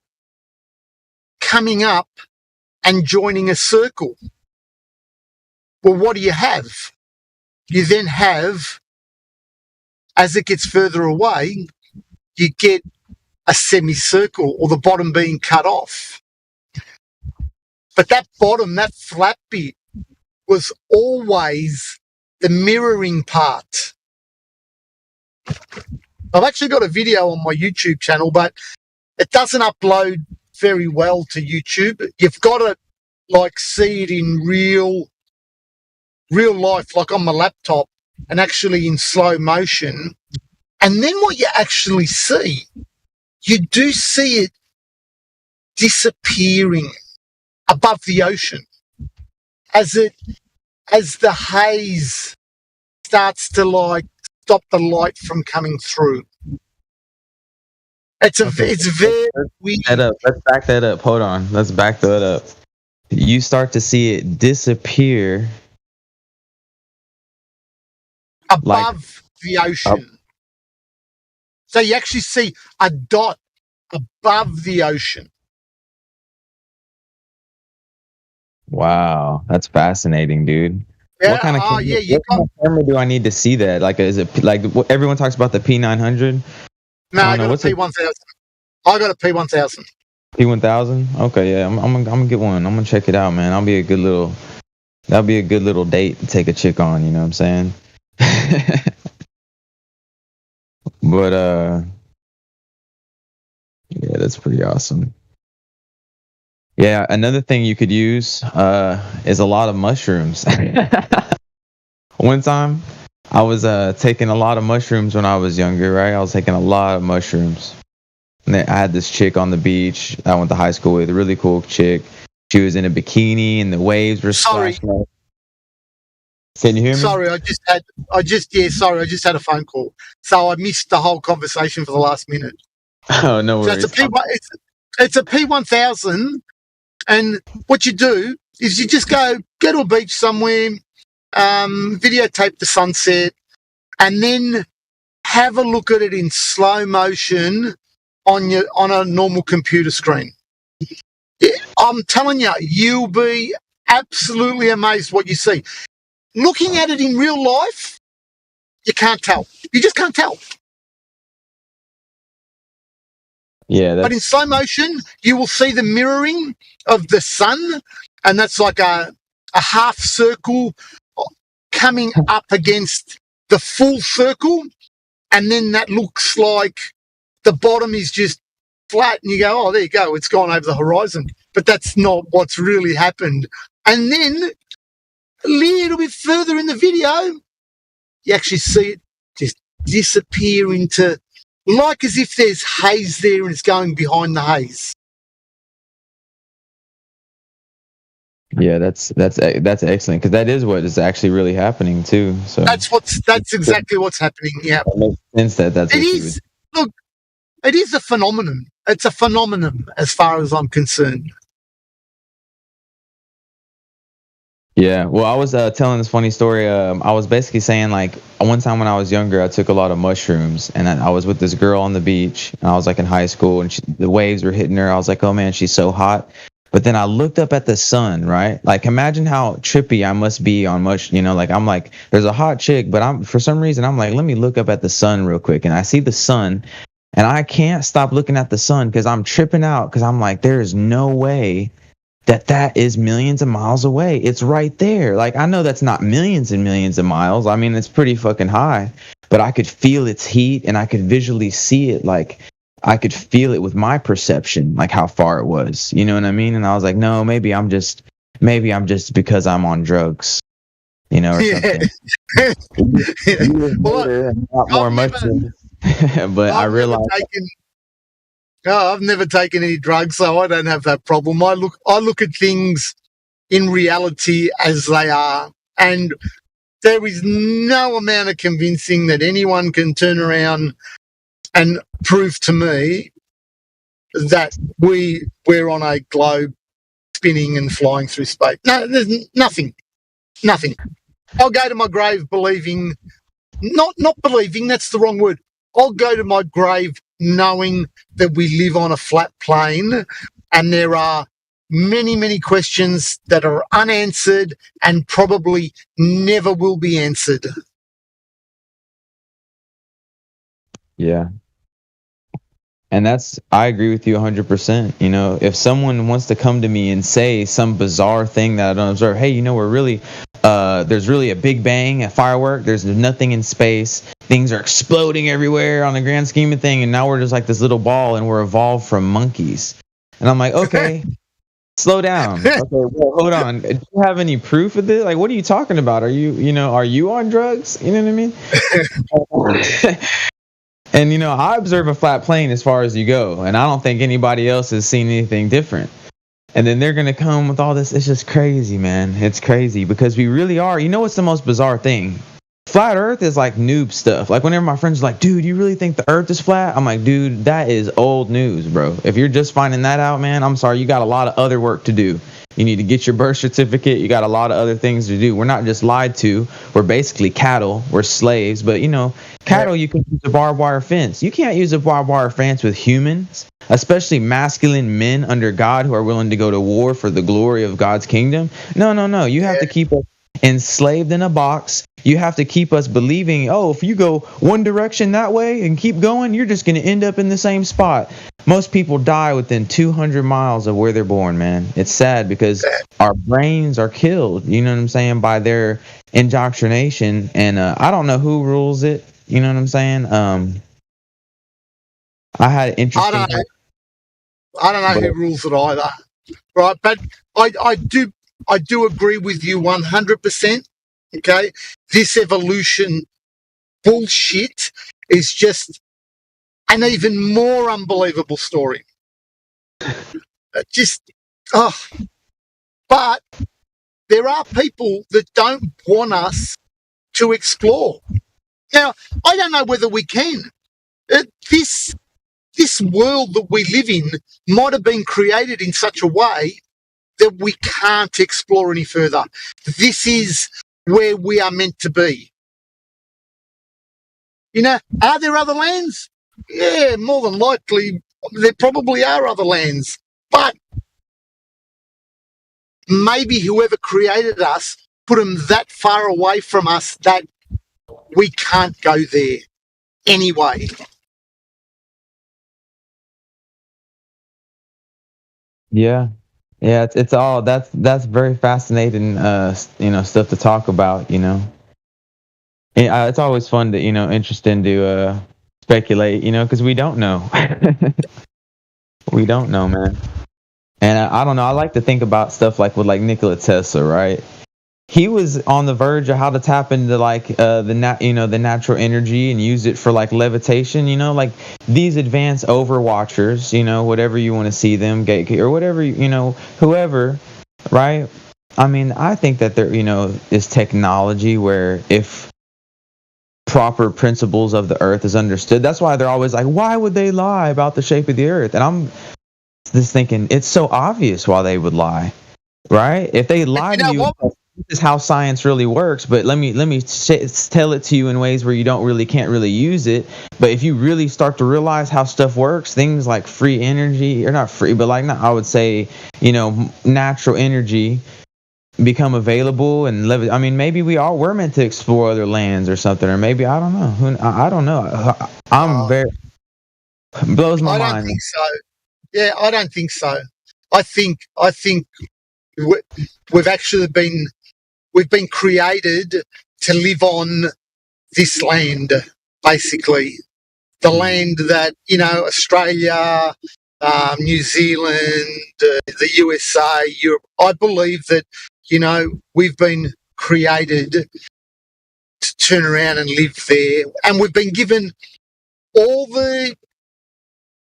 coming up and joining a circle. Well, what do you have? You then have, as it gets further away, you get a semicircle or the bottom being cut off. But that bottom, that flat bit, was always the mirroring part. I've actually got a video on my YouTube channel, but it doesn't upload very well to YouTube. You've got to like see it in real life, like on my laptop, and actually in slow motion. And then what you actually see, you do see it disappearing above the ocean as the haze starts to like stop the light from coming through. It's very weird. Let's back that up. Hold on. Let's back that up. You start to see it disappear above the ocean. So you actually see a dot above the ocean. Wow, that's fascinating, dude. Yeah, what kind of camera do I need to see that? Like, is it like everyone talks about the P900? No, I got a P1000. I got a P1000. P1000? Okay, yeah, I'm gonna get one. I'm gonna check it out, man. That'll be a good little date to take a chick on. You know what I'm saying? But yeah, that's pretty awesome. Yeah, another thing you could use is a lot of mushrooms. One time, I was taking a lot of mushrooms when I was younger, right? I was taking a lot of mushrooms. And I had this chick on the beach I went to high school with, a really cool chick. She was in a bikini and the waves were splashing. Can you hear me? Sorry, I just had a phone call. So I missed the whole conversation for the last minute. Oh, no worries. So it's a P1000. And what you do is you just go to a beach somewhere, videotape the sunset, and then have a look at it in slow motion on a normal computer screen. I'm telling you, you'll be absolutely amazed what you see. Looking at it in real life, you can't tell. You just can't tell. Yeah, but in slow motion, you will see the mirroring of the sun, and that's like a half circle coming up against the full circle, and then that looks like the bottom is just flat, and you go, oh, there you go, it's gone over the horizon. But that's not what's really happened. And then a little bit further in the video, you actually see it just disappear into like as if there's haze there and it's going behind the haze. Yeah, that's excellent, because that is what is actually really happening too. So that's exactly what's happening. Yeah, it makes sense that's it is. Look, it is a phenomenon. It's a phenomenon as far as I'm concerned. Yeah, well, I was telling this funny story. I was basically saying, like, one time when I was younger, I took a lot of mushrooms, and I was with this girl on the beach, and I was like in high school, and the waves were hitting her. I was like, oh man, she's so hot. But then I looked up at the sun, right? Like, imagine how trippy I must be on like, I'm like, there's a hot chick, but for some reason, I'm like, let me look up at the sun real quick. And I see the sun, and I can't stop looking at the sun because I'm tripping out, because I'm like, there is no way that is millions of miles away. It's right there. Like, I know that's not millions and millions of miles. I mean, it's pretty fucking high, but I could feel its heat, and I could visually see it. Like, I could feel it with my perception, like how far it was. You know what I mean? And I was like, no, maybe I'm just because I'm on drugs, or something. Well, not more mushrooms. But I realized I've never taken any drugs, so I don't have that problem. I look at things in reality as they are, and there is no amount of convincing that anyone can turn around and prove to me that we're on a globe spinning and flying through space. No, there's nothing. I'll go to my grave believing, not believing, that's the wrong word. I'll go to my grave knowing that we live on a flat plane, and there are many, many questions that are unanswered and probably never will be answered. Yeah. And I agree with you 100%. If someone wants to come to me and say some bizarre thing that I don't observe, hey, we're really, there's really a big bang, a firework, there's nothing in space, things are exploding everywhere on the grand scheme of thing, and now we're just like this little ball, and we're evolved from monkeys. And I'm like, okay, slow down. Okay, well, hold on. Do you have any proof of this? Like, what are you talking about? Are you on drugs? You know what I mean? And, I observe a flat plane as far as you go, and I don't think anybody else has seen anything different. And then they're going to come with all this. It's just crazy, man. It's crazy, because we really are. What's the most bizarre thing? Flat Earth is like noob stuff. Like, whenever my friends are like, dude, you really think the Earth is flat? I'm like, dude, that is old news, bro. If you're just finding that out, man, I'm sorry. You got a lot of other work to do. You need to get your birth certificate. You got a lot of other things to do. We're not just lied to. We're basically cattle. We're slaves. But, cattle, you can use a barbed wire fence. You can't use a barbed wire fence with humans, especially masculine men under God who are willing to go to war for the glory of God's kingdom. No. You have to keep us enslaved in a box. You have to keep us believing, if you go one direction that way and keep going, you're just going to end up in the same spot. Most people die within 200 miles of where they're born, man. It's sad, because our brains are killed, you know what I'm saying, by their indoctrination. And I don't know who rules it, you know what I'm saying? I had an interesting... I don't know who rules it either, right? But I do agree with you 100%. Okay, this evolution bullshit is just an even more unbelievable story. But there are people that don't want us to explore. Now, I don't know whether we can. This world that we live in might have been created in such a way that we can't explore any further. This is where we are meant to be. Are there other lands? Yeah, more than likely, there probably are other lands. But maybe whoever created us put them that far away from us that we can't go there anyway. Yeah. Yeah, it's all that's very fascinating, stuff to talk about. It's always fun to, interesting to speculate, because we don't know. We don't know, man. And I don't know. I like to think about stuff like with Nikola Tesla, right? he was on the verge of how to tap into like the natural energy and use it for like levitation, like these advanced overwatchers, whatever you want to see them, or whatever, whoever, right? I mean, I think that there is technology where if proper principles of the earth is understood, that's why they're always like, why would they lie about the shape of the earth? And I'm just thinking, it's so obvious why they would lie, right? If they lie to you, this is how science really works, but let me tell it to you in ways where you can't really use it. But if you really start to realize how stuff works, things like free energy, or not free, but like, I would say, natural energy become available and live. I mean, maybe we all were meant to explore other lands or something, or maybe, I don't know. I don't know. Blows my mind. I don't think so. Yeah, I don't think so. I think we've been created to live on this land, basically. The land that, Australia, New Zealand, the USA, Europe. I believe that, we've been created to turn around and live there. And we've been given all the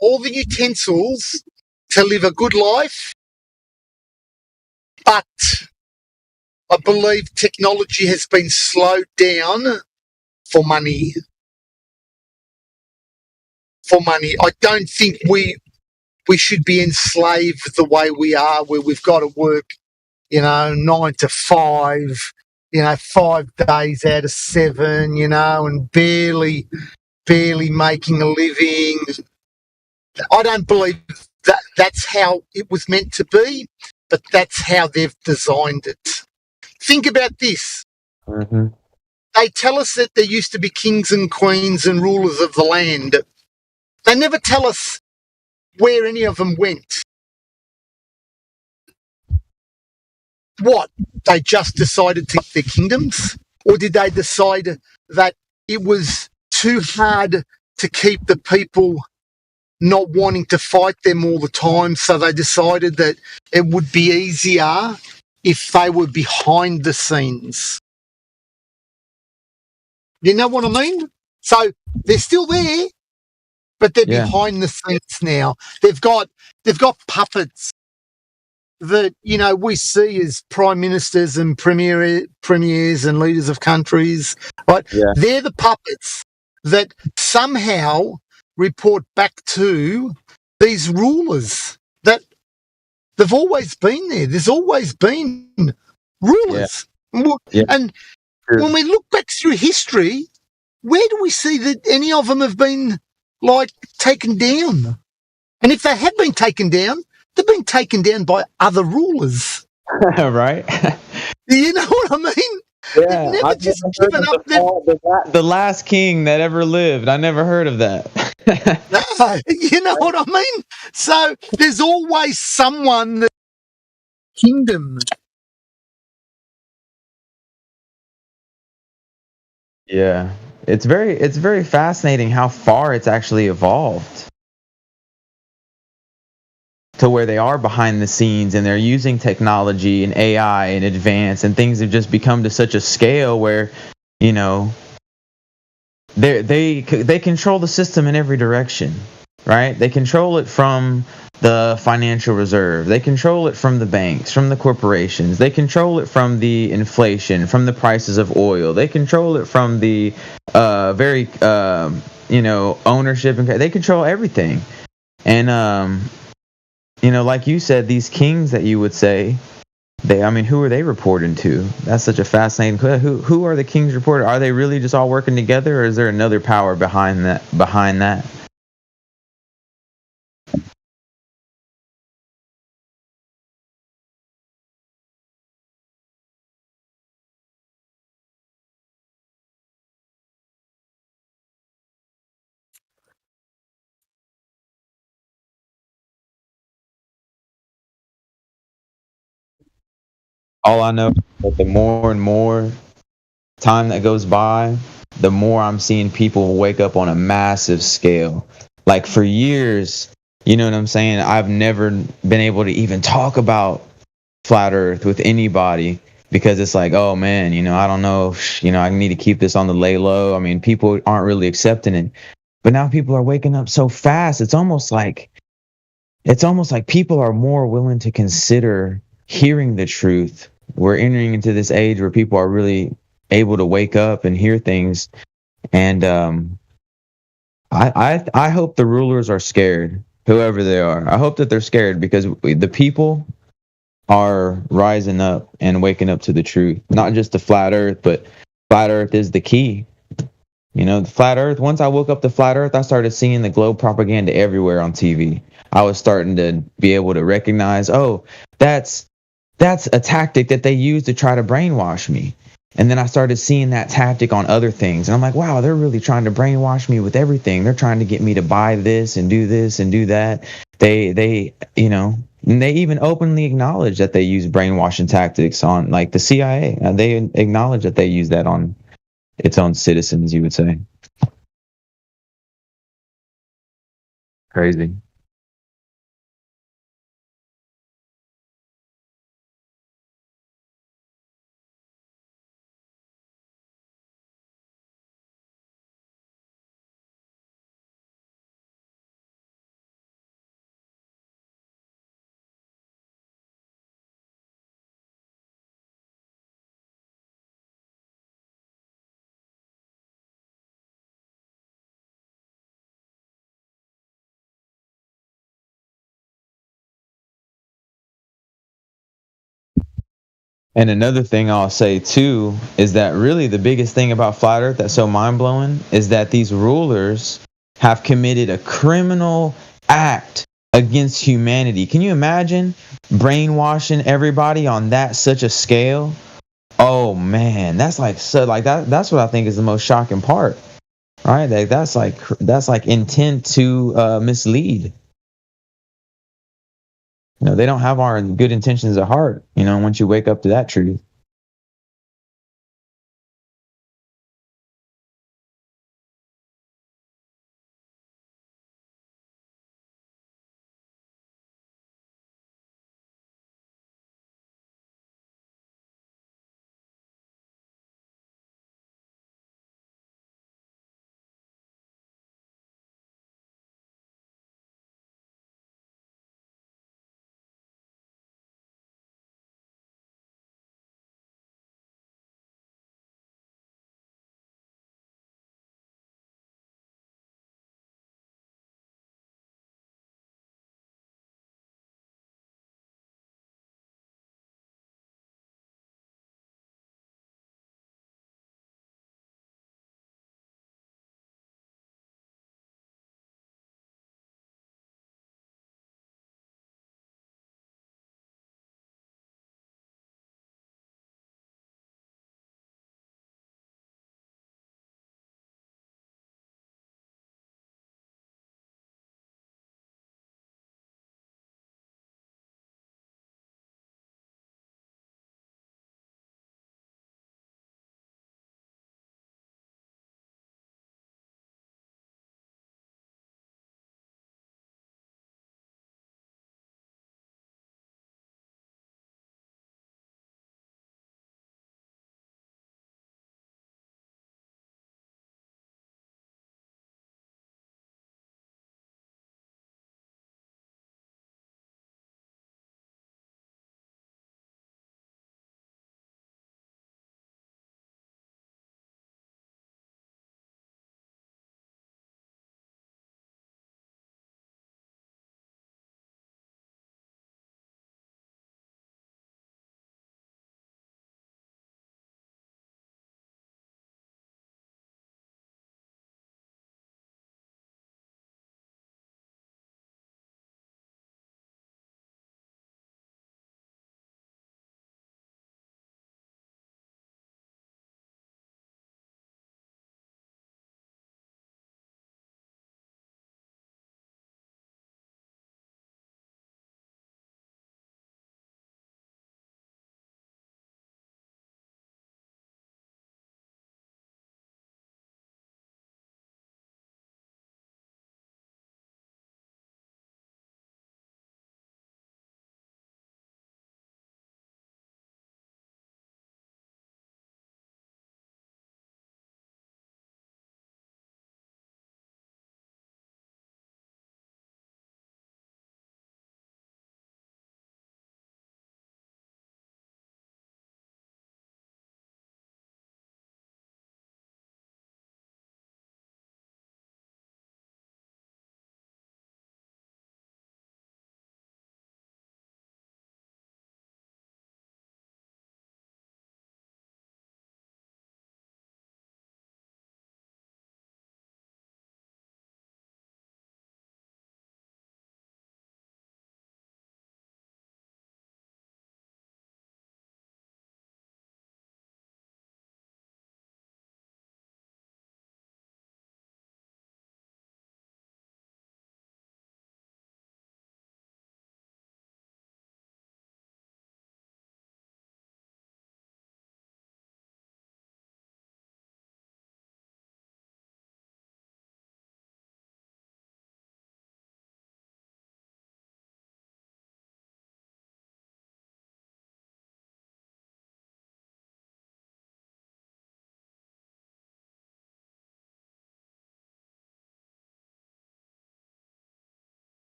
utensils to live a good life. But I believe technology has been slowed down for money. I don't think we should be enslaved the way we are, where we've got to work, 9 to 5, 5 days out of 7, and barely making a living. I don't believe that that's how it was meant to be, but that's how they've designed it. Think about this. Mm-hmm. They tell us that there used to be kings and queens and rulers of the land. They never tell us where any of them went. What? They just decided to keep their kingdoms? Or did they decide that it was too hard to keep the people not wanting to fight them all the time, so they decided that it would be easier if they were behind the scenes? You know what I mean? So they're still there, but they're behind the scenes now. They've got puppets that, we see as prime ministers and premiers and leaders of countries, right? Yeah. They're the puppets that somehow report back to these rulers that they've always been there. There's always been rulers. Yeah. And when we look back through history, where do we see that any of them have been, taken down? And if they have been taken down, they've been taken down by other rulers. Right? You know what I mean? Yeah, They've never just given up the last king that ever lived. I never heard of that. You know what I mean? So there's always someone that kingdom. Yeah. It's very fascinating how far it's actually evolved to where they are behind the scenes and they're using technology and AI and advance, and things have just become to such a scale where, they control the system in every direction, right? They control it from the financial reserve. They control it from the banks, from the corporations. They control it from the inflation, from the prices of oil. They control it from the ownership. And they control everything. And, like you said, these kings that you would say, who are they reporting to? That's such a fascinating question. Who are the kings reporting? Are they really just all working together, or is there another power behind that? All I know is that the more and more time that goes by, the more I'm seeing people wake up on a massive scale. Like for years, you know what I'm saying? I've never been able to even talk about flat Earth with anybody. because it's like, oh man, I don't know, I need to keep this on the lay low. I mean, people aren't really accepting it, but now people are waking up so fast. It's almost like people are more willing to consider hearing the truth. We're entering into this age where people are really able to wake up and hear things. And I hope the rulers are scared, whoever they are. I hope that they're scared, because the people are rising up and waking up to the truth. Not just the flat earth, but flat earth is the key. The flat earth, once I woke up to flat earth, I started seeing the globe propaganda everywhere on TV. I was starting to be able to recognize, oh, that's a tactic that they use to try to brainwash me. And then I started seeing that tactic on other things. And I'm like, wow, they're really trying to brainwash me with everything. They're trying to get me to buy this and do that. They even openly acknowledge that they use brainwashing tactics on, like, the CIA. They acknowledge that they use that on its own citizens, you would say. Crazy. And another thing I'll say too is that really the biggest thing about flat earth that's so mind-blowing is that these rulers have committed a criminal act against humanity. Can you imagine brainwashing everybody on such a scale? Oh man, that's that's what I think is the most shocking part. Right? That's like intent to mislead. They don't have our good intentions at heart, once you wake up to that truth.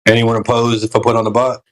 Anyone opposed if I put on the bot?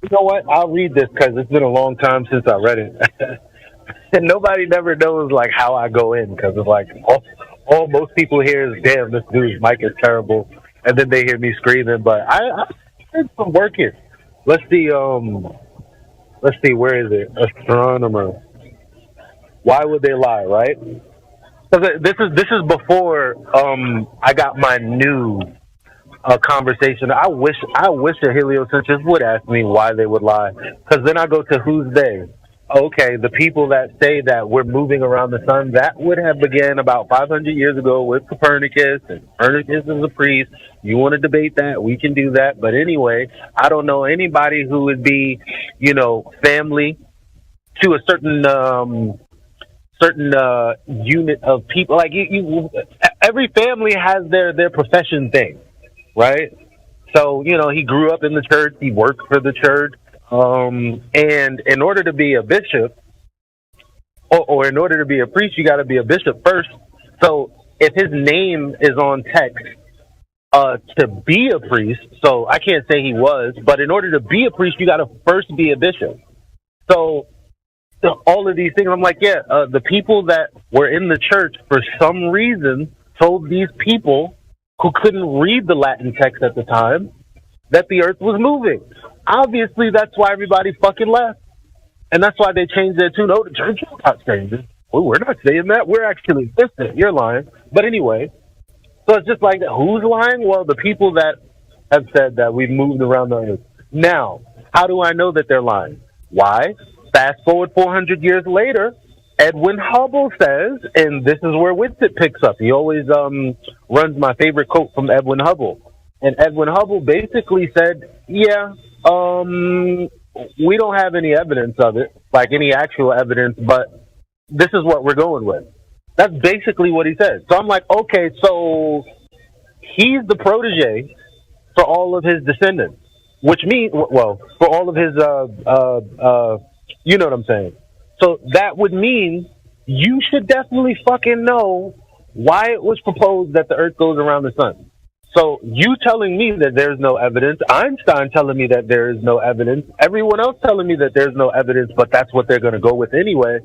You know what? I'll read this because it's been a long time since I read it. And nobody never knows like how I go in because it's like all most people hear is, damn, this dude's mic is terrible. And then they hear me screaming. But I did some work here. Let's see, where is it? Astronomer. Why would they lie, right? Because this is before I got my new conversation. I wish a heliocentrist would ask me why they would lie, because then I go to who's they. Okay, the people that say that we're moving around the sun, that would have began about 500 years ago with Copernicus, and Copernicus is a priest. You want to debate that? We can do that. But anyway, I don't know anybody who would be, family to a certain unit of people. Like every family has their profession thing. Right? So, he grew up in the church. He worked for the church. And in order to be a bishop or in order to be a priest, you got to be a bishop first. So if his name is on text to be a priest, so I can't say he was, but in order to be a priest, you got to first be a bishop. So all of these things, I'm like, the people that were in the church for some reason told these people who couldn't read the Latin text at the time that the earth was moving. Obviously, that's why everybody fucking left. And that's why they changed their tune. Oh, the church is not changing. Well, we're not saying that. We're actually consistent. You're lying. But anyway, so it's just like, who's lying? Well, the people that have said that we've moved around the earth. Now, how do I know that they're lying? Why? Fast forward 400 years later, Edwin Hubble says, and this is where Winston picks up. He always runs my favorite quote from Edwin Hubble. And Edwin Hubble basically said, we don't have any evidence of it, like any actual evidence, but this is what we're going with. That's basically what he said. So I'm like, okay, so he's the protege for all of his descendants, which means, well, for all of his, you know what I'm saying? So that would mean you should definitely fucking know why it was proposed that the Earth goes around the sun. So you telling me that there's no evidence, Einstein telling me that there is no evidence, everyone else telling me that there's no evidence, but that's what they're going to go with anyway,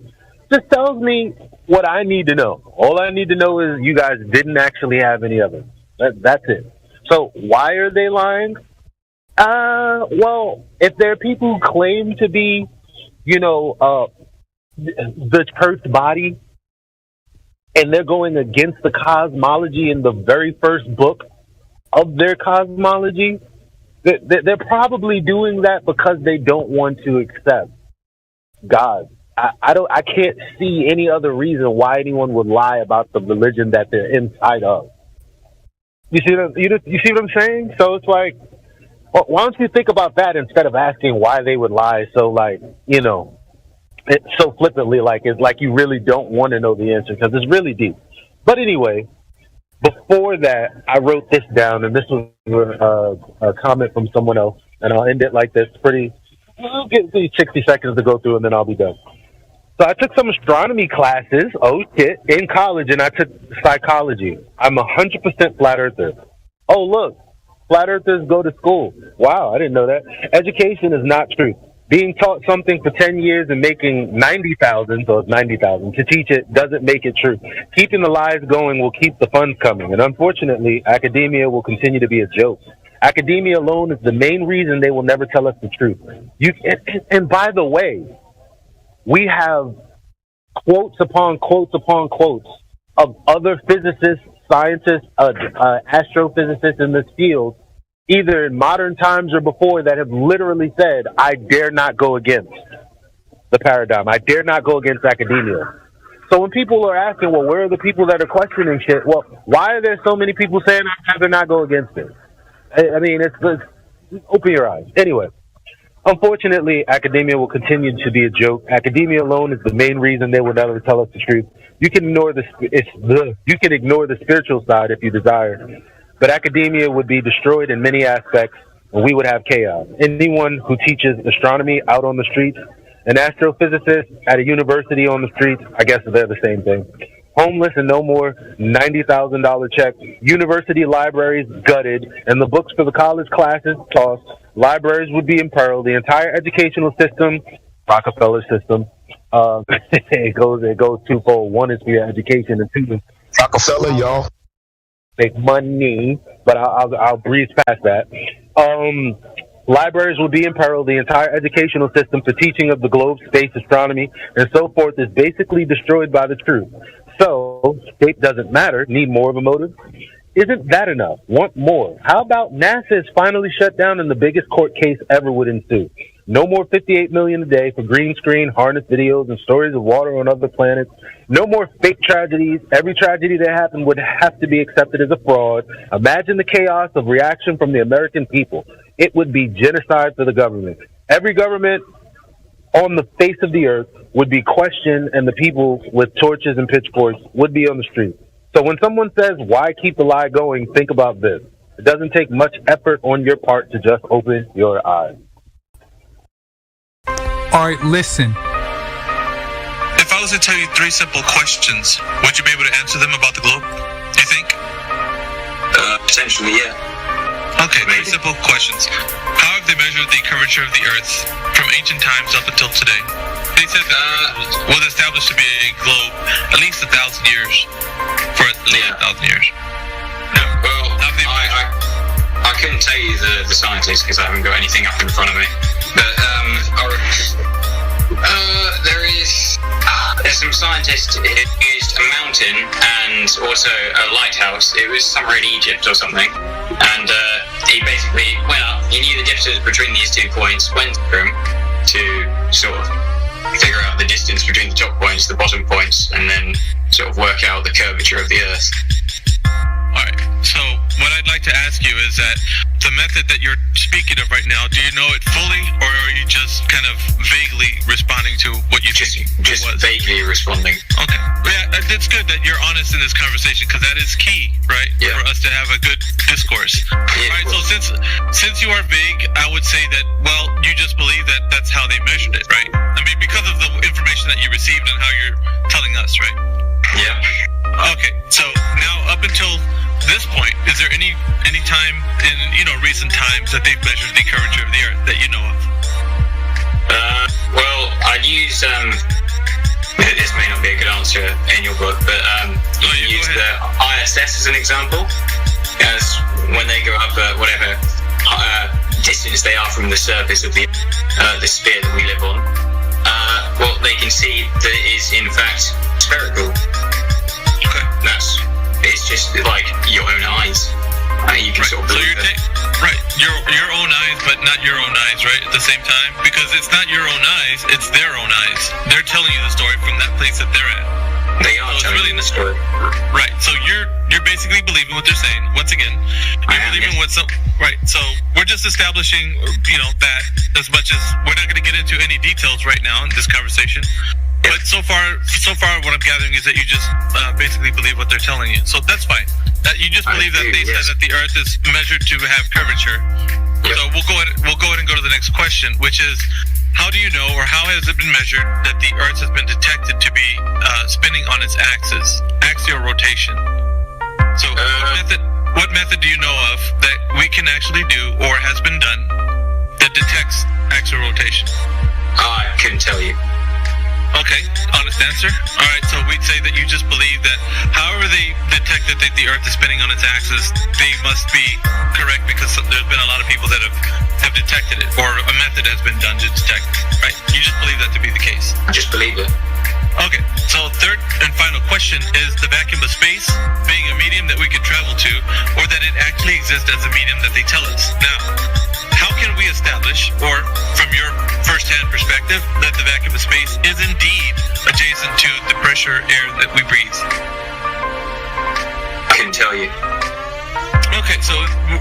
just tells me what I need to know. All I need to know is you guys didn't actually have any evidence. That's it. So why are they lying? Well, if there are people who claim to be, the Earth body, and they're going against the cosmology in the very first book of their cosmology, they're probably doing that because they don't want to accept God. I can't see any other reason why anyone would lie about the religion that they're inside of. You see what I'm saying? So it's like, why don't you think about that instead of asking why they would lie? So it's so flippantly, it's like you really don't want to know the answer because it's really deep. But anyway, before that, I wrote this down, and this was a comment from someone else, and I'll end it like this. I'll give me 60 seconds to go through, and then I'll be done. So I took some astronomy classes, in college, and I took psychology. I'm 100% flat earther. Oh, look, flat earthers go to school. Wow, I didn't know that. Education is not true. Being taught something for 10 years and making 90,000, so it's 90,000, to teach it doesn't make it true. Keeping the lies going will keep the funds coming. And unfortunately, academia will continue to be a joke. Academia alone is the main reason they will never tell us the truth. And by the way, we have quotes upon quotes upon quotes of other physicists, scientists, astrophysicists in this field, either in modern times or before, that have literally said, I dare not go against the paradigm. I dare not go against academia. So when people are asking, well, where are the people that are questioning shit? Well, why are there so many people saying I'd rather not go against it? I mean, it's open your eyes. Anyway, unfortunately, academia will continue to be a joke. Academia alone is the main reason they will never tell us the truth. You can ignore the spiritual side if you desire. But academia would be destroyed in many aspects, and we would have chaos. Anyone who teaches astronomy out on the streets, an astrophysicist at a university on the streets, I guess they're the same thing. Homeless and no more, $90,000 check. University libraries gutted, and the books for the college classes tossed. Libraries would be imperiled. The entire educational system, Rockefeller system, it goes twofold. One is for your education, and two is Rockefeller, y'all. Make money, but I'll breeze past that. Libraries will be imperiled. The entire educational system for teaching of the globe, space, astronomy, and so forth is basically destroyed by the truth. So, state doesn't matter. Need more of a motive? Isn't that enough? Want more? How about NASA is finally shut down and the biggest court case ever would ensue? No more $58 million a day for green screen, harness videos, and stories of water on other planets. No more fake tragedies. Every tragedy that happened would have to be accepted as a fraud. Imagine the chaos of reaction from the American people. It would be genocide for the government. Every government on the face of the earth would be questioned, and the people with torches and pitchforks would be on the street. So when someone says, why keep the lie going, think about this. It doesn't take much effort on your part to just open your eyes. All right, listen. If I was to tell you 3 simple questions, would you be able to answer them about the globe? Do you think? Potentially, yeah. Okay, 3 simple questions. How have they measured the curvature of the Earth from ancient times up until today? They said that was established to be a globe at least 1,000 years. For at least 1,000 years. No, well, I couldn't tell you the scientists because I haven't got anything up in front of me. But there's some scientists who used a mountain and also a lighthouse. It was somewhere in Egypt or something. And he basically went up. He knew the distance between these 2 points, went through them to sort of figure out the distance between the top points, the bottom points, and then sort of work out the curvature of the Earth. Alright, so what I'd like to ask you is that the method that you're speaking of right now, do you know it fully, or are you just kind of vaguely responding to what you think it was? Vaguely responding. Okay. Yeah, it's good that you're honest in this conversation, because that is key, right? Yeah. For us to have a good discourse. All right, so since you are vague, I would say that, well, you just believe that that's how they measured it, right? I mean, because of the information that you received and how you're telling us, right? Yeah. Okay, so now up until this point, is there any time in recent times that they've measured the curvature of the Earth that you know of? Well, I'd use this may not be a good answer in your book, but you use the ISS as an example, as when they go up at whatever distance they are from the surface of the sphere that we live on, well, they can see that it is in fact spherical. Okay. It's just like your own eyes. You can sort of believe it. Right, your own eyes, but not your own eyes, right? At the same time, because it's not your own eyes, it's their own eyes. They're telling you the story from that place that they're at. They are telling you the story. Right. So you're basically believing what they're saying. Once again, you're believing what some. Right. So we're just establishing, that as much as we're not going to get into any details right now in this conversation. But so far, what I'm gathering is that you just basically believe what they're telling you. So that's fine. You just believe that they said that the Earth is measured to have curvature. Yep. So we'll go ahead and go to the next question, which is, how do you know, or how has it been measured that the Earth has been detected to be spinning on its axis, axial rotation? So what method do you know of that we can actually do, or has been done, that detects axial rotation? I couldn't tell you. Okay, honest answer. All right, so we'd say that you just believe that however they detect that the Earth is spinning on its axis, they must be correct, because there's been a lot of people that have detected it, or a method has been done to detect it, right? You just believe that to be the case. I just believe it. Okay, so third and final question is the vacuum of space being a medium that we could travel to, or that it actually exists as a medium that they tell us. Now, how can we establish, or from your first-hand perspective, that the vacuum of space is indeed adjacent to the pressure air that we breathe? I couldn't tell you. Okay, so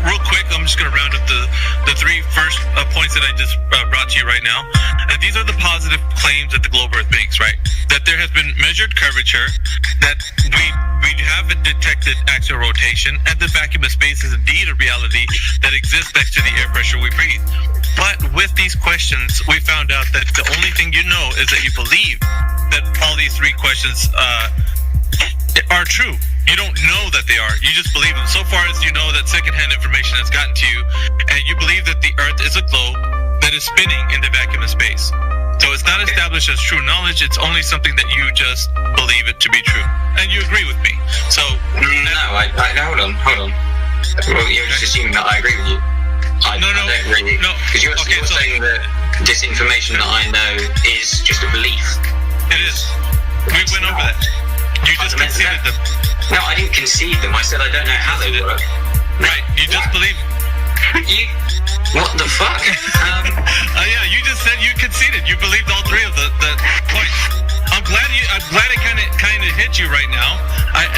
real quick, I'm just going to round up the three first points that I just brought to you right now. And these are the positive claims that the globe Earth makes, right? That there has been measured curvature, that we have detected axial rotation, and the vacuum of space is indeed a reality that exists next to the air pressure we breathe. But with these questions, we found out that the only thing you know is that you believe that all these three questions are true. You don't know that they are. You just believe them. So far as you know that secondhand information has gotten to you, and you believe that the Earth is a globe that is spinning in the vacuum of space. So it's not established as true knowledge. It's only something that you just believe it to be true. And you agree with me. So no, hold on. Well, you're just assuming that I agree with you. I don't really. No. Because you're saying that this information that I know is just a belief. It is. We went over that. You just conceded them. No, I didn't concede them. I said I don't know how they work. Right. You just believe. What the fuck? Yeah, you just said you conceded. You believed all three of the points. I'm glad it kind of hit you right now.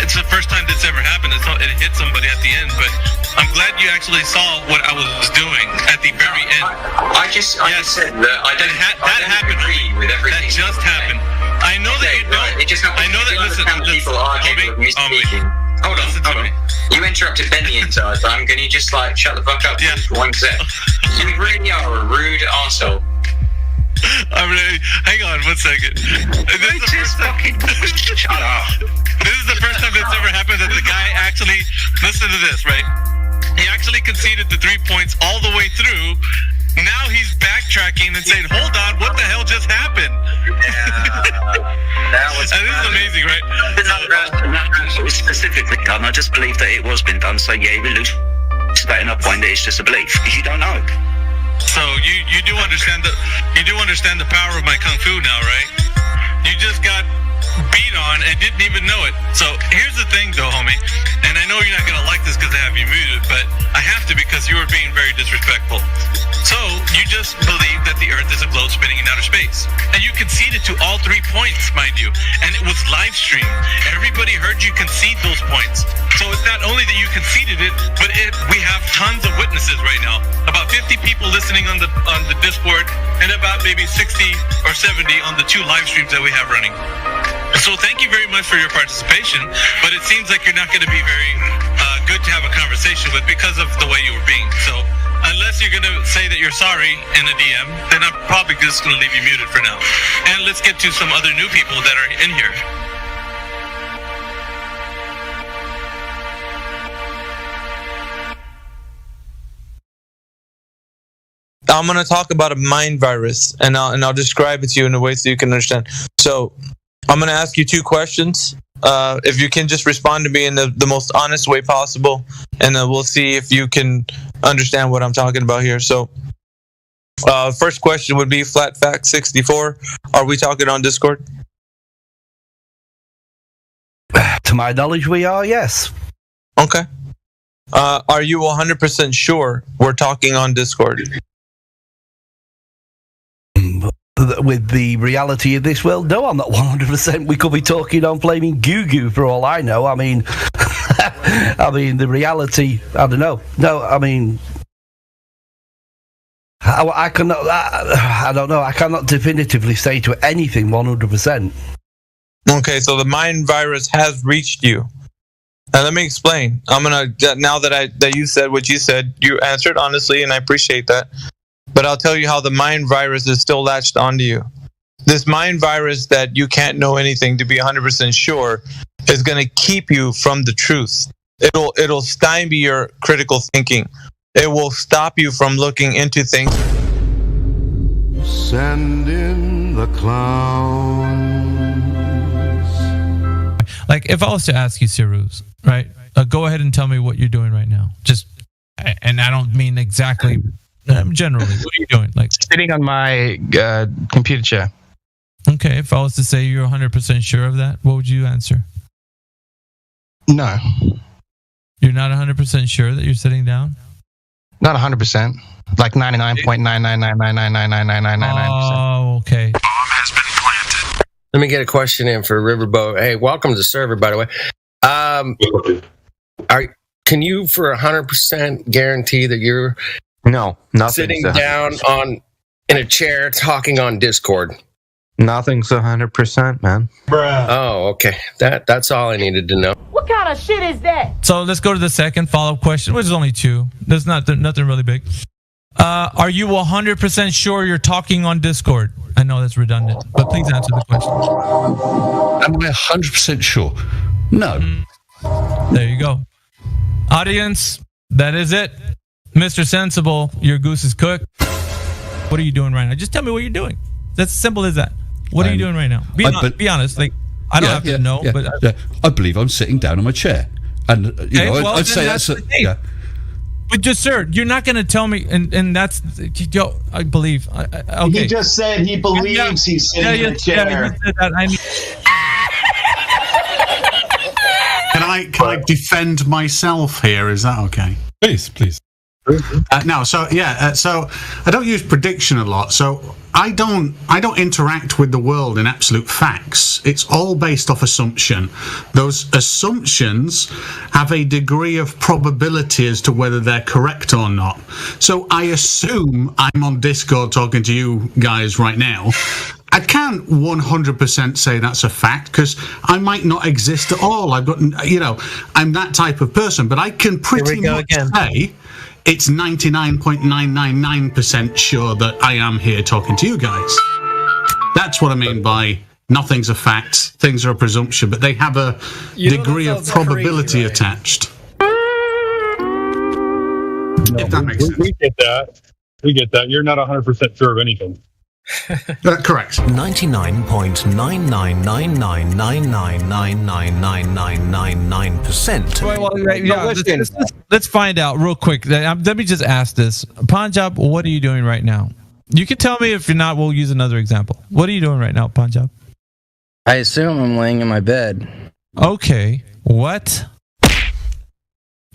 It's the first time that's ever happened. It hit somebody at the end, but I'm glad you actually saw what I was doing at the very end. I just said that I don't. That happened. Agree with everything. That just happened. I know that you don't. I know that. Listen, people arguing with me speaking. Hold on. You interrupted Ben the entire time. Can you just shut the fuck up for 1 sec? You really are a rude arsehole. Hang on 1 second. Shut up. This is the first time that's ever happened that the guy actually, listen to this, right? He actually conceded the 3 points all the way through. Now he's backtracking and saying, hold on, what the hell just happened? And this is amazing, right? It was specifically done. I just believe that it was been done. So yeah, you elucidating a point that it's just a belief, because you don't know. So you do understand the power of my kung fu now, right? You just got beat on and didn't even know it. So here's the thing though, homie, and I know you're not gonna like this because I have you muted, but I have to because you were being very disrespectful. So you just believe that the Earth is a globe spinning in outer space, and you conceded to all 3 points, mind you, and it was live streamed. Everybody heard you concede those points. So it's not only that you conceded it, but we have tons of witnesses right now. About 50 people listening on the Discord, and about maybe 60 or 70 on the 2 live streams that we have running. So thank you very much for your participation, but it seems like you're not going to be very good to have a conversation with because of the way you were being. So unless you're going to say that you're sorry in a DM, then I'm probably just going to leave you muted for now. And let's get to some other new people that are in here. I'm going to talk about a mind virus, and I'll describe it to you in a way so you can understand. So I'm going to ask you 2 questions. If you can just respond to me in the most honest way possible, and then we'll see if you can understand what I'm talking about here. So first question would be FlatFact64. Are we talking on Discord? To my knowledge, we are, yes. Okay. Are you 100% sure we're talking on Discord? With the reality of this world, no, I'm not 100%. We could be talking on flaming goo for all I know. I mean, the reality, I don't know. No, I mean, I cannot. I don't know. I cannot definitively say to anything 100%. Okay, so the mind virus has reached you. Now let me explain. I'm gonna now that you said what you said, you answered honestly, and I appreciate that. But I'll tell you how the mind virus is still latched onto you. This mind virus that you can't know anything to be 100% sure is going to keep you from the truth. It'll stymie your critical thinking. It will stop you from looking into things. Send in the clowns. Like, if I was to ask you, Siruz, right? Go ahead and tell me what you're doing right now. Just, and I don't mean exactly... generally, what are you doing? Like sitting on my computer chair. Okay, if I was to say you're 100% sure of that, what would you answer? No. You're not 100% sure that you're sitting down? Not 100%. Like 99.99999999999%. Oh, okay. Bomb has been planted. Let me get a question in for Riverboat. Hey, welcome to the server, by the way. Can you for 100% guarantee that you're sitting down in a chair talking on Discord? Nothing's 100%, man. Bruh. Oh, okay. That's all I needed to know. What kind of shit is that? So let's go to the second follow-up question, which is only 2. There's nothing really big. Are you 100% sure you're talking on Discord? I know that's redundant, but please answer the question. Am I 100% sure? No. There you go. Audience, that is it. Mr. Sensible, your goose is cooked. What are you doing right now? Just tell me what you're doing. That's as simple as that. What are you doing right now? Be honest. Like, I don't have to know, but I believe I'm sitting down on my chair, and I'd say that's yeah. But just, sir, you're not going to tell me, and that's, I believe. Okay. He just said he believes he's sitting in a chair. Yeah, you said that. Can I defend myself here? Is that okay? Please. So I don't use prediction a lot. So I don't interact with the world in absolute facts. It's all based off assumption. Those assumptions have a degree of probability as to whether they're correct or not. So I assume I'm on Discord talking to you guys right now. I can't 100% say that's a fact because I might not exist at all. I'm that type of person, but I can pretty much say it's 99.999% sure that I am here talking to you guys. That's what I mean by nothing's a fact, things are a presumption, but they have a degree of probability attached. If that makes sense. We get that. You're not 100% sure of anything. Correct. 99.999999999%. Let's find out real quick. Let me just ask this. Punjab, what are you doing right now? You can tell me. If you're not, we'll use another example. What are you doing right now, Punjab? I assume I'm laying in my bed. Okay. What?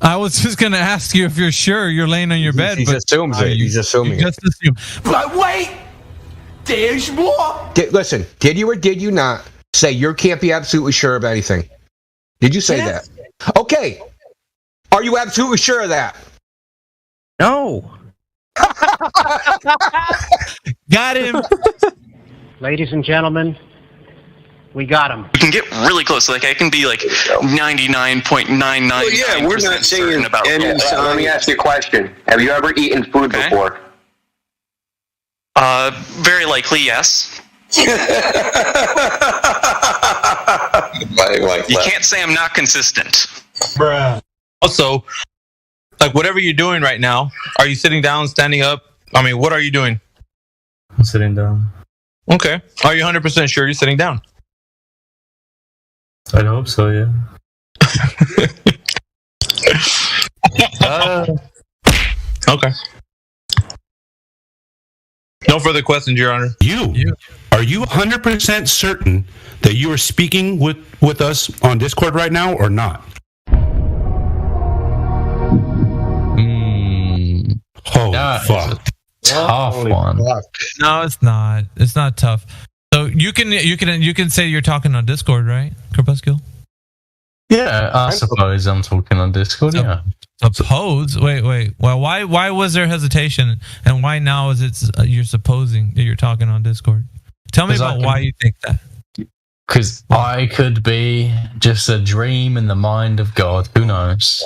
I was just going to ask you if you're sure you're laying on your bed. He assumes it. He's assuming just assume. But wait! There's more! Listen, did you or did you not say you can't be absolutely sure of anything? Did you say that? Okay. Are you absolutely sure of that? No. Got him. Ladies and gentlemen, We got him. You can get really close. Like I can be like 99.99%. Well, yeah, we're not saying about any let me ask you a question. Have you ever eaten food before? Very likely, yes. You can't say I'm not consistent. Bruh. Also, like whatever you're doing right now, are you sitting down, standing up? I mean, what are you doing? I'm sitting down. Okay. Are you 100% sure you're sitting down? I hope so, yeah. Okay. No further questions, Your Honor. Are you 100% certain that you are speaking with us on Discord right now or not? Oh, fuck. Tough one. No, it's not. It's not tough. So you can say you're talking on Discord, right, Crepuscule? Yeah, I suppose I'm talking on Discord. Yeah. Suppose? Wait. Well, why was there hesitation, and why now is it you're supposing that you're talking on Discord? Tell me about why you think that. Because I could be just a dream in the mind of God. Who knows?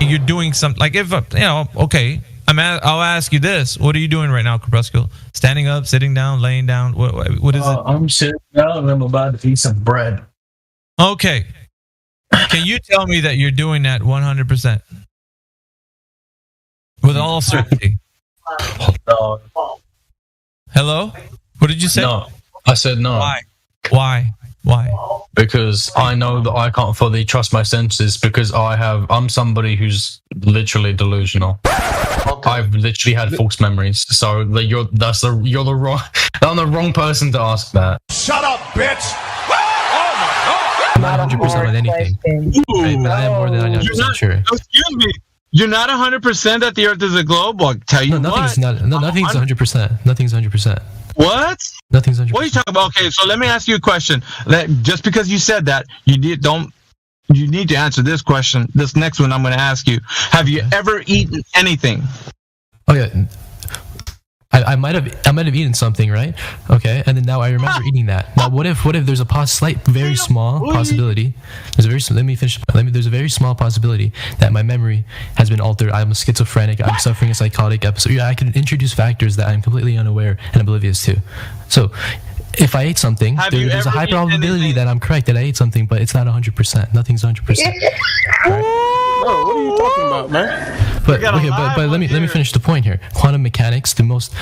You're doing something like if okay. I'll ask you this: what are you doing right now, Crepuscule? Standing up, sitting down, laying down? What is it? I'm sitting down and I'm about to eat some bread. Okay. Can you tell me that you're doing that 100%? With all certainty. No. Hello? What did you say? No. I said no. Why? Because I know that I can't fully trust my senses because I'm somebody who's literally delusional. Okay. I've literally had false memories. So you're the wrong person to ask that. Shut up, bitch! I'm not 100% with anything. Right, but I am more than 99% sure. Excuse me. You're not 100% that the Earth is a globe? I'll tell you nothing's 100%. Nothing's 100%. What? Nothing's 100%. What are you talking about? Okay, so let me ask you a question. Just because you said that, you need to answer this question. This next one I'm going to ask you. Have you ever eaten anything? Oh yeah. I might have eaten something, right? Okay, and then now I remember eating that. Now, what if there's a very small possibility? There's a very small possibility that my memory has been altered. I'm a schizophrenic. I'm suffering a psychotic episode. Yeah, I can introduce factors that I'm completely unaware and oblivious to. So, if I ate something, there's a high probability that I'm correct that I ate something, but it's not 100%. Nothing's 100%. Right? Bro, what are you talking about, man? But let me finish the point here. Quantum mechanics, the most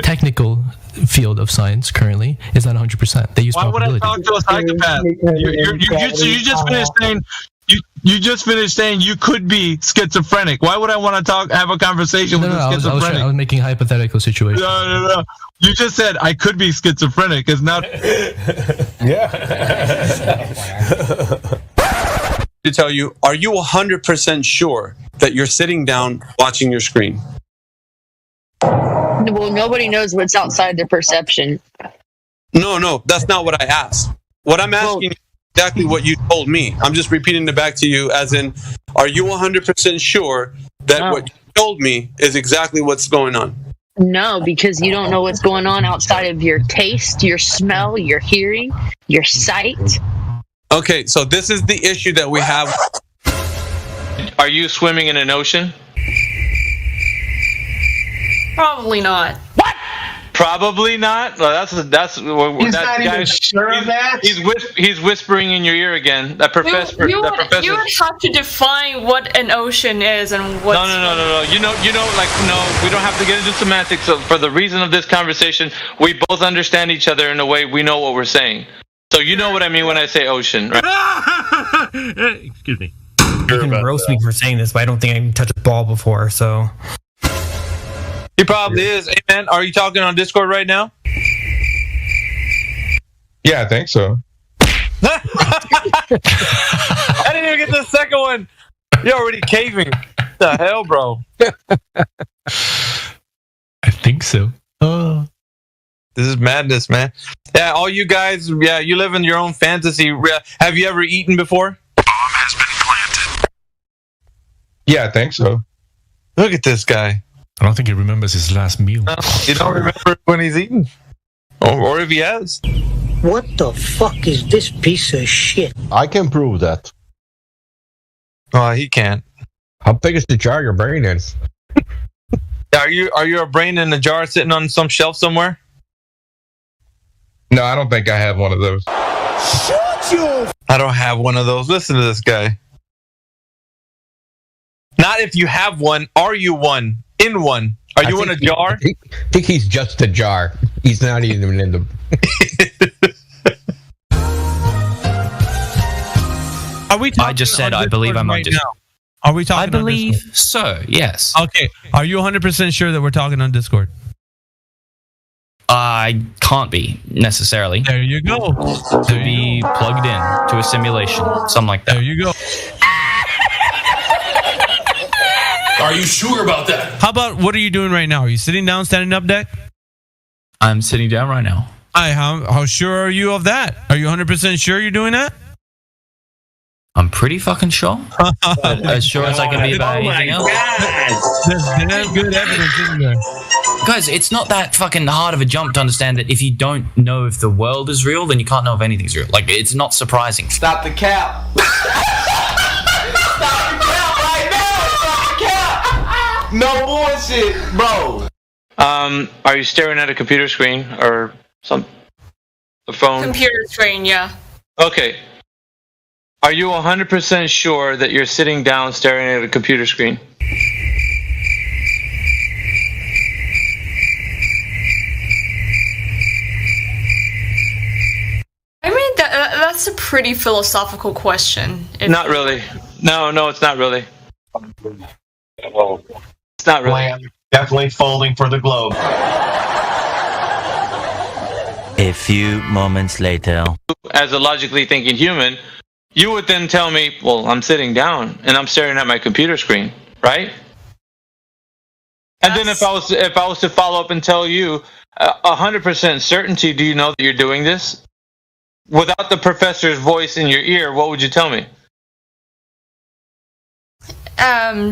technical field of science currently, is not 100%. They use probability. Why would I talk to a psychopath? You just finished saying you just finished saying you could be schizophrenic. Why would I want to have a conversation with a schizophrenic? I was making a hypothetical situation. No. You just said I could be schizophrenic. It's not. Yeah. To tell you, are you 100% sure that you're sitting down watching your screen? Well, nobody knows what's outside their perception. No, that's not what I asked. What I'm asking is exactly what you told me. I'm just repeating it back to you as in, are you 100% sure that what you told me is exactly what's going on? No, because you don't know what's going on outside of your taste, your smell, your hearing, your sight. Okay, so this is the issue that we have. Are you swimming in an ocean? Probably not. What? Probably not. Well, that's He's that not guy. even sure of that. He's whispering in your ear again. That professor. You would have to define what an ocean is and what. No. You know. Like, no, we don't have to get into semantics. So for the reason of this conversation, we both understand each other in a way we know what we're saying. So you know what I mean when I say ocean, right? Excuse me. You can roast me for saying this, but I don't think I can touch a ball before, so. He probably is. Hey, man, are you talking on Discord right now? Yeah, I think so. I didn't even get the second one. You're already caving. What the hell, bro? I think so. This is madness, man. Yeah, all you guys, you live in your own fantasy. Have you ever eaten before? Bomb has been planted. Yeah, I think so. Look at this guy. I don't think he remembers his last meal. No, you don't remember when he's eating, or if he has. What the fuck is this piece of shit? I can prove that. Oh, he can't. How big is the jar your brain in? Are you a brain in a jar sitting on some shelf somewhere? No, I don't think I have one of those. Shut your... I don't have one of those. Listen to this guy. Not if you have one. Are you one? In one? Are you in a jar? I think he's just a jar. He's not even in the... Are we? I just said I believe I'm on Discord. Are we talking? I believe so. Yes. Okay. Are you 100% sure that we're talking on Discord? I can't be necessarily. There you go. To be plugged in to a simulation, something like that. There you go. Are you sure about that? How about what are you doing right now? Are you sitting down, standing up, Deck? I'm sitting down right now. How sure are you of that? Are you 100% sure you're doing that? I'm pretty fucking sure. As sure as I can be about anything else. There's damn good evidence in there. Guys, it's not that fucking hard of a jump to understand that if you don't know if the world is real, then you can't know if anything's real. Like, it's not surprising. Stop the cap. Stop the cap right now. Stop the cap. No bullshit, bro. Are you staring at a computer screen or a phone? Computer screen, yeah. Okay. Are you 100% sure that you're sitting down staring at a computer screen? I mean, that's a pretty philosophical question. Not really. No, it's not really. Well, it's not really. Plan definitely folding for the globe. A few moments later. As a logically thinking human, you would then tell me, well, I'm sitting down and I'm staring at my computer screen, right? And then if I was to follow up and tell you 100% certainty, do you know that you're doing this? Without the professor's voice in your ear, what would you tell me?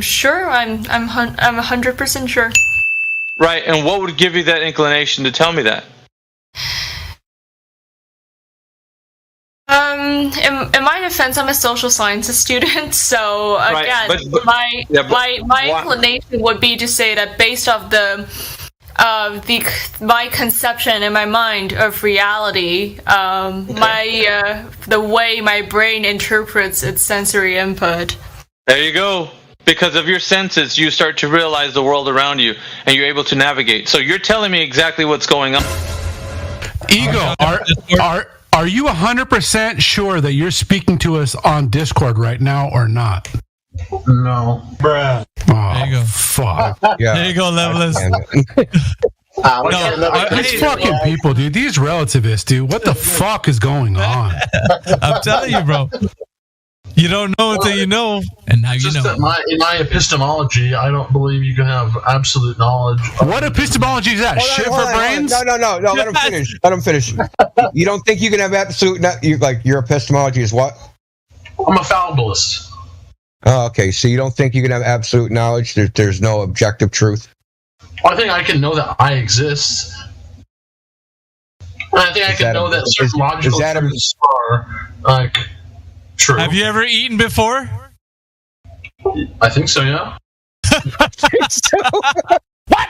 Sure. I'm 100% sure. Right, and what would give you that inclination to tell me that? In my defense, I'm a social sciences student, so again, my inclination would be to say that based off my conception in my mind of reality, the way my brain interprets its sensory input. There you go. Because of your senses, you start to realize the world around you, and you're able to navigate. So you're telling me exactly what's going on. Ego, are you 100% sure that you're speaking to us on Discord right now or not? No. Bruh. Oh, there you go. Fuck. Yeah. There you go, Levelist. These fucking people, dude. These relativists, dude. What the fuck is going on? I'm telling you, bro. You don't know until you know, and now you know. That in my epistemology, I don't believe you can have absolute knowledge. What epistemology is that? Shit for brains? No. Let him finish. You don't think you can have absolute? Your epistemology is what? I'm a fallibilist. Oh, okay. So you don't think you can have absolute knowledge? There's no objective truth. Well, I think I can know that I exist. And I think I can know that certain logical truths are true. Have you ever eaten before? I think so, yeah. What?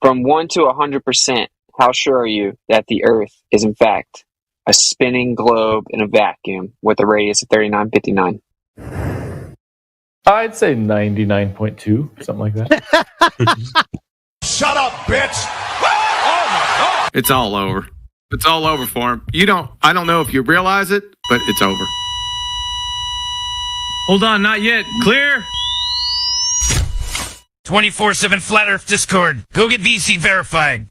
From 1 to 100%, how sure are you that the Earth is in fact a spinning globe in a vacuum with a radius of 3959? I'd say 99.2, something like that. Shut up, bitch! Oh my God! It's all over. It's all over for him. I don't know if you realize it, but it's over. Hold on, not yet. Clear? 24/7 Flat Earth Discord. Go get VC verified.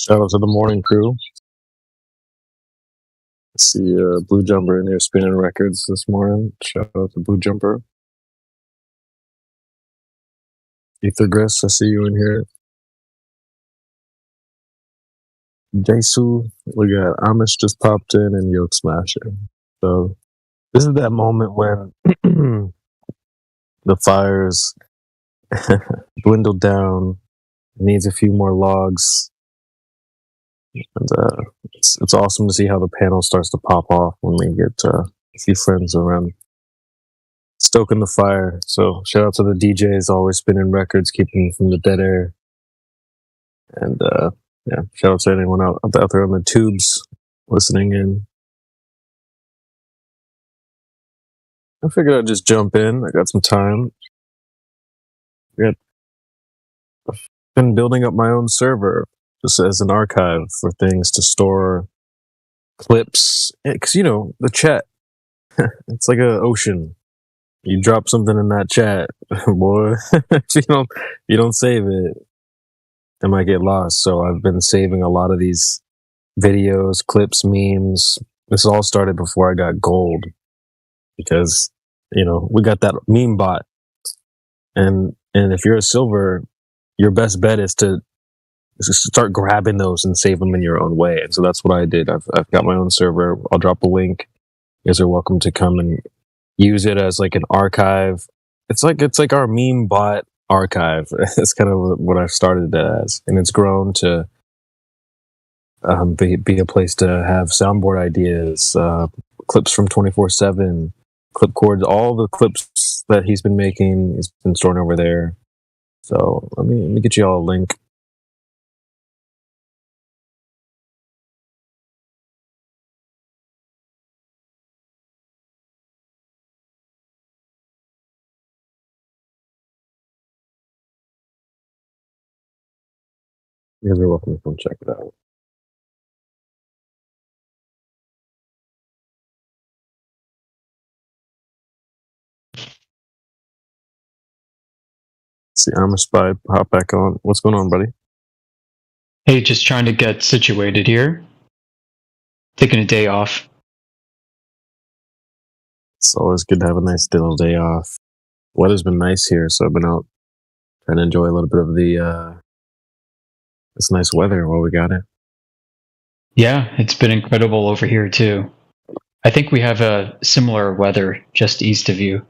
Shout out to the morning crew. I see Blue Jumper in here spinning records this morning. Shout out to Blue Jumper. Ether Gris, I see you in here. Jaisu, we got Amish just popped in and Yoke Smasher. So this is that moment when the fires dwindled down, needs a few more logs. And it's awesome to see how the panel starts to pop off when we get a few friends around stoking the fire. So shout out to the DJs always spinning records, keeping from the dead air. And yeah, shout out to anyone out there on the tubes listening in. I figured I'd just jump in. I got some time. I've been building up my own server just as an archive for things to store clips. Because, you know, the chat, it's like an ocean. You drop something in that chat, boy, if you don't save it, it might get lost. So I've been saving a lot of these videos, clips, memes. This all started before I got gold. Because, you know, we got that meme bot. And if you're a silver, your best bet is to start grabbing those and save them in your own way. And so that's what I did. I've got my own server. I'll drop a link. You guys are welcome to come and use it as like an archive. It's like our meme bot archive. It's kind of what I've started it as. And it's grown to be a place to have soundboard ideas, clips from 24/7, clip chords, all the clips that he's been making, he's been storing over there. So let me get you all a link. You guys are welcome to come check it out. See, I'm a spy. Hop back on. What's going on, buddy? Hey, just trying to get situated here. Taking a day off. It's always good to have a nice little day off. Weather's been nice here, so I've been out trying to enjoy a little bit of the this nice weather while we got it. Yeah, it's been incredible over here too. I think we have a similar weather just east of you.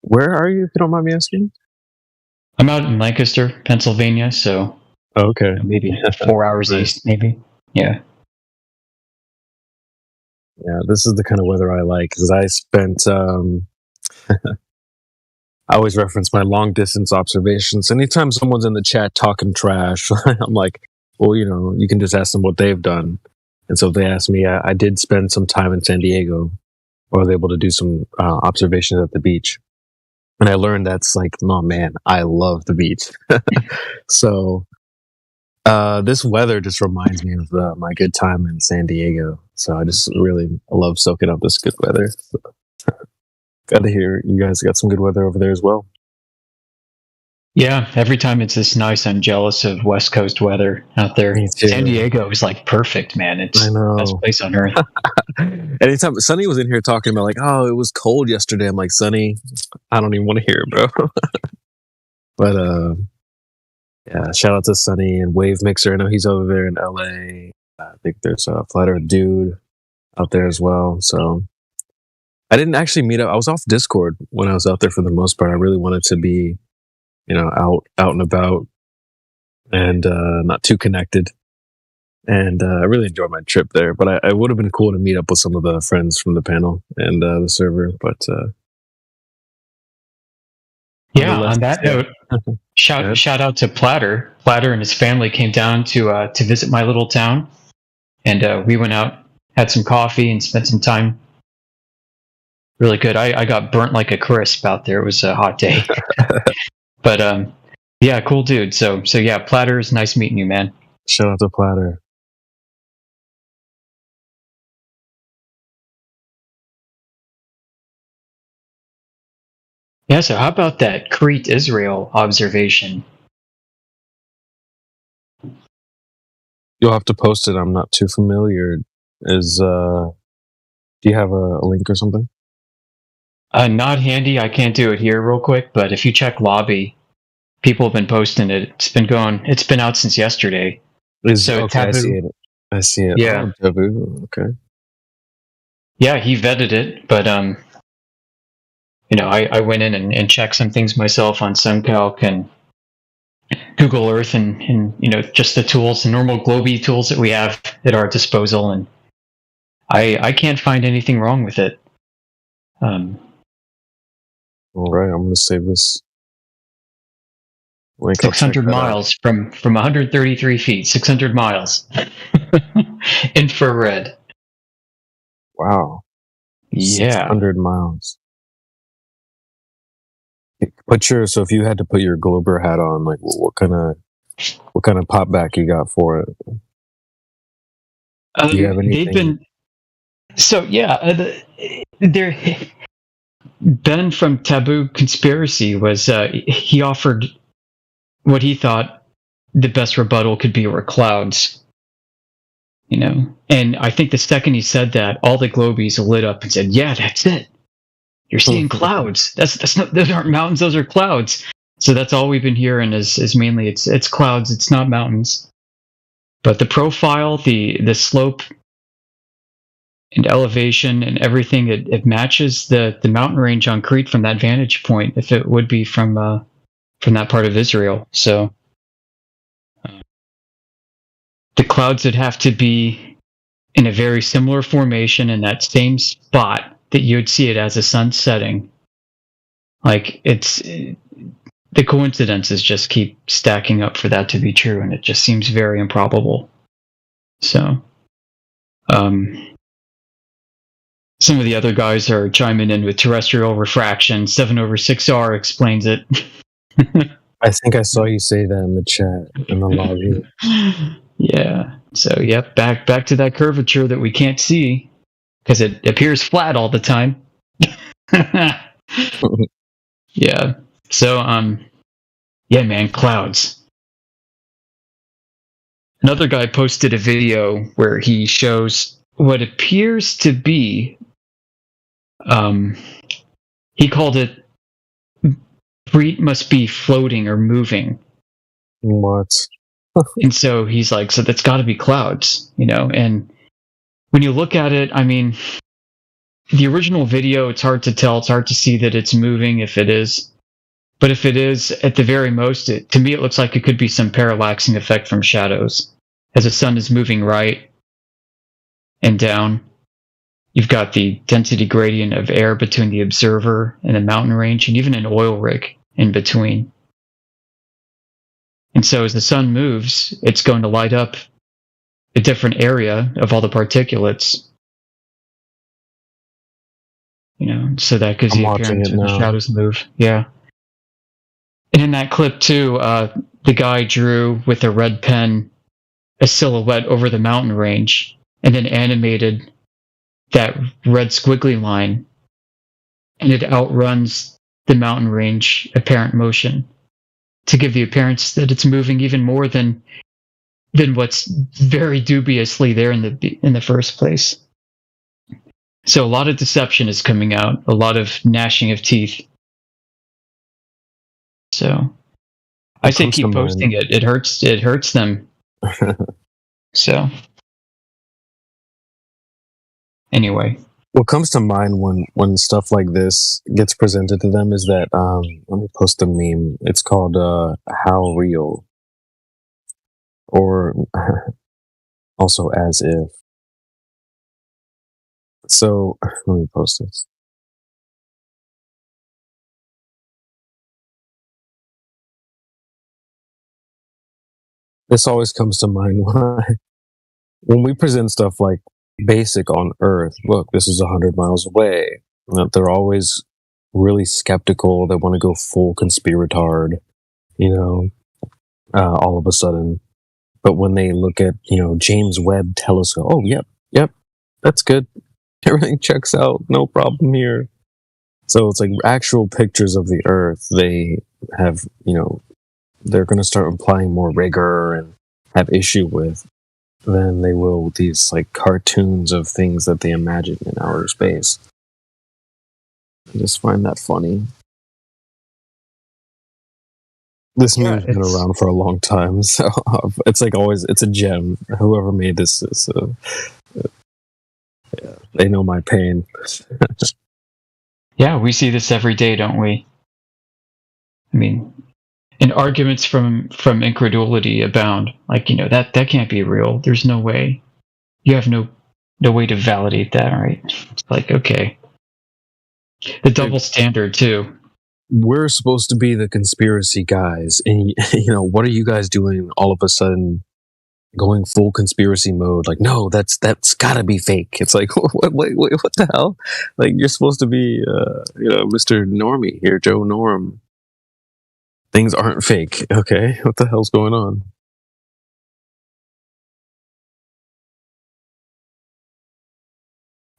Where are you, if you don't mind me asking? I'm out in Lancaster, Pennsylvania, so okay, maybe 4 hours east, maybe. Yeah. Yeah, this is the kind of weather I like because I spent. I always reference my long distance observations. Anytime someone's in the chat talking trash, I'm like, well, you know, you can just ask them what they've done. And so they asked me, I did spend some time in San Diego, or was able to do some observations at the beach. And I learned that's like, oh man, I love the beach. So this weather just reminds me of my good time in San Diego. So I just really love soaking up this good weather. So, glad to hear you guys got some good weather over there as well. Yeah, every time it's this nice, I'm jealous of West Coast weather out there. San Diego is like perfect, man. It's the best place on earth. Anytime Sonny was in here talking about like, oh, it was cold yesterday. I'm like, Sonny, I don't even want to hear it, bro. But yeah, shout out to Sonny and Wave Mixer. I know he's over there in LA. I think there's a Flat Earth Dude out there as well. So I didn't actually meet up. I was off Discord when I was out there for the most part. I really wanted to be, you know, out and about and not too connected. And I really enjoyed my trip there. But I would have been cool to meet up with some of the friends from the panel and the server. But yeah, on that note, shout out to Platter. Platter and his family came down to visit my little town, and we went out, had some coffee, and spent some time. Really good. I got burnt like a crisp out there. It was a hot day. But yeah, cool dude. So yeah, Platter, is nice meeting you, man. Shout out to Platter. Yeah, so how about that Crete Israel observation? You'll have to post it. I'm not too familiar. Do you have a link or something? Not handy. I can't do it here real quick, but if you check lobby, people have been posting it. It's been out since yesterday. Okay, I see it. I see it. Yeah. Oh, Taboo. Okay. Yeah, he vetted it, but I went in and checked some things myself on SunCalc and Google Earth and just the tools, the normal Globee tools that we have at our disposal, and I can't find anything wrong with it. All right, I'm going to save this. 600 miles from 133 feet, 600 miles. Infrared. Wow. Yeah. 600 miles. So if you had to put your Glober hat on, like what kind of pop back you got for it? Do you have anything? Ben from Taboo Conspiracy was he offered what he thought the best rebuttal could be were clouds. And I think the second he said that, all the Globies lit up and said, "Yeah, that's it. You're seeing clouds. Those aren't mountains. Those are clouds." So that's all we've been hearing is mainly it's clouds. It's not mountains. But the profile, the slope, and elevation and everything, it matches the mountain range on Crete from that vantage point. If it would be from that part of Israel, so the clouds would have to be in a very similar formation in that same spot that you would see it as the sun setting. Like the coincidences just keep stacking up for that to be true, and it just seems very improbable. So, some of the other guys are chiming in with terrestrial refraction. 7/6R explains it. I think I saw you say that in the chat in the lobby. Yeah. So, yep, back to that curvature that we can't see because it appears flat all the time. Yeah. So, yeah, man, clouds. Another guy posted a video where he shows what appears to be, he called it, Crete must be floating or moving. What? And so he's like, so that's got to be clouds, and when you look at it, I mean, the original video, it's hard to tell. It's hard to see that it's moving if it is. But if it is, at the very most, to me, it looks like it could be some parallaxing effect from shadows. As the sun is moving right and down, you've got the density gradient of air between the observer and the mountain range, and even an oil rig in between. And so as the sun moves, it's going to light up a different area of all the particulates. So that gives you appearance when the shadows move. Yeah. And in that clip too, the guy drew with a red pen a silhouette over the mountain range and then animated that red squiggly line, and it outruns the mountain range apparent motion to give the appearance that it's moving even more than what's very dubiously there in the first place. So a lot of deception is coming out, a lot of gnashing of teeth. So I say keep posting it. It hurts them. So anyway, what comes to mind when stuff like this gets presented to them is that let me post a meme. It's called How Real, or also As If. So let me post this. This always comes to mind when we present stuff like basic on Earth. Look, this is 100 miles away. They're always really skeptical. They want to go full conspiratard, all of a sudden. But when they look at, James Webb Telescope, oh, yep, that's good. Everything checks out. No problem here. So it's like actual pictures of the Earth. They have, they're going to start applying more rigor and have issue with. than they will with these like cartoons of things that they imagine in outer space. I just find that funny. This meme's been around for a long time, so it's like always, it's a gem. Whoever made this is, they know my pain. Yeah, we see this every day, don't we? I mean, and arguments from incredulity abound. Like, that can't be real. There's no way. You have no way to validate that, right? It's like, okay. The double standard too. We're supposed to be the conspiracy guys, and what are you guys doing all of a sudden going full conspiracy mode? Like, no, that's gotta be fake. It's like, wait, what the hell? Like, you're supposed to be Mr. Normie here, Joe Norm. Things aren't fake, okay? What the hell's going on?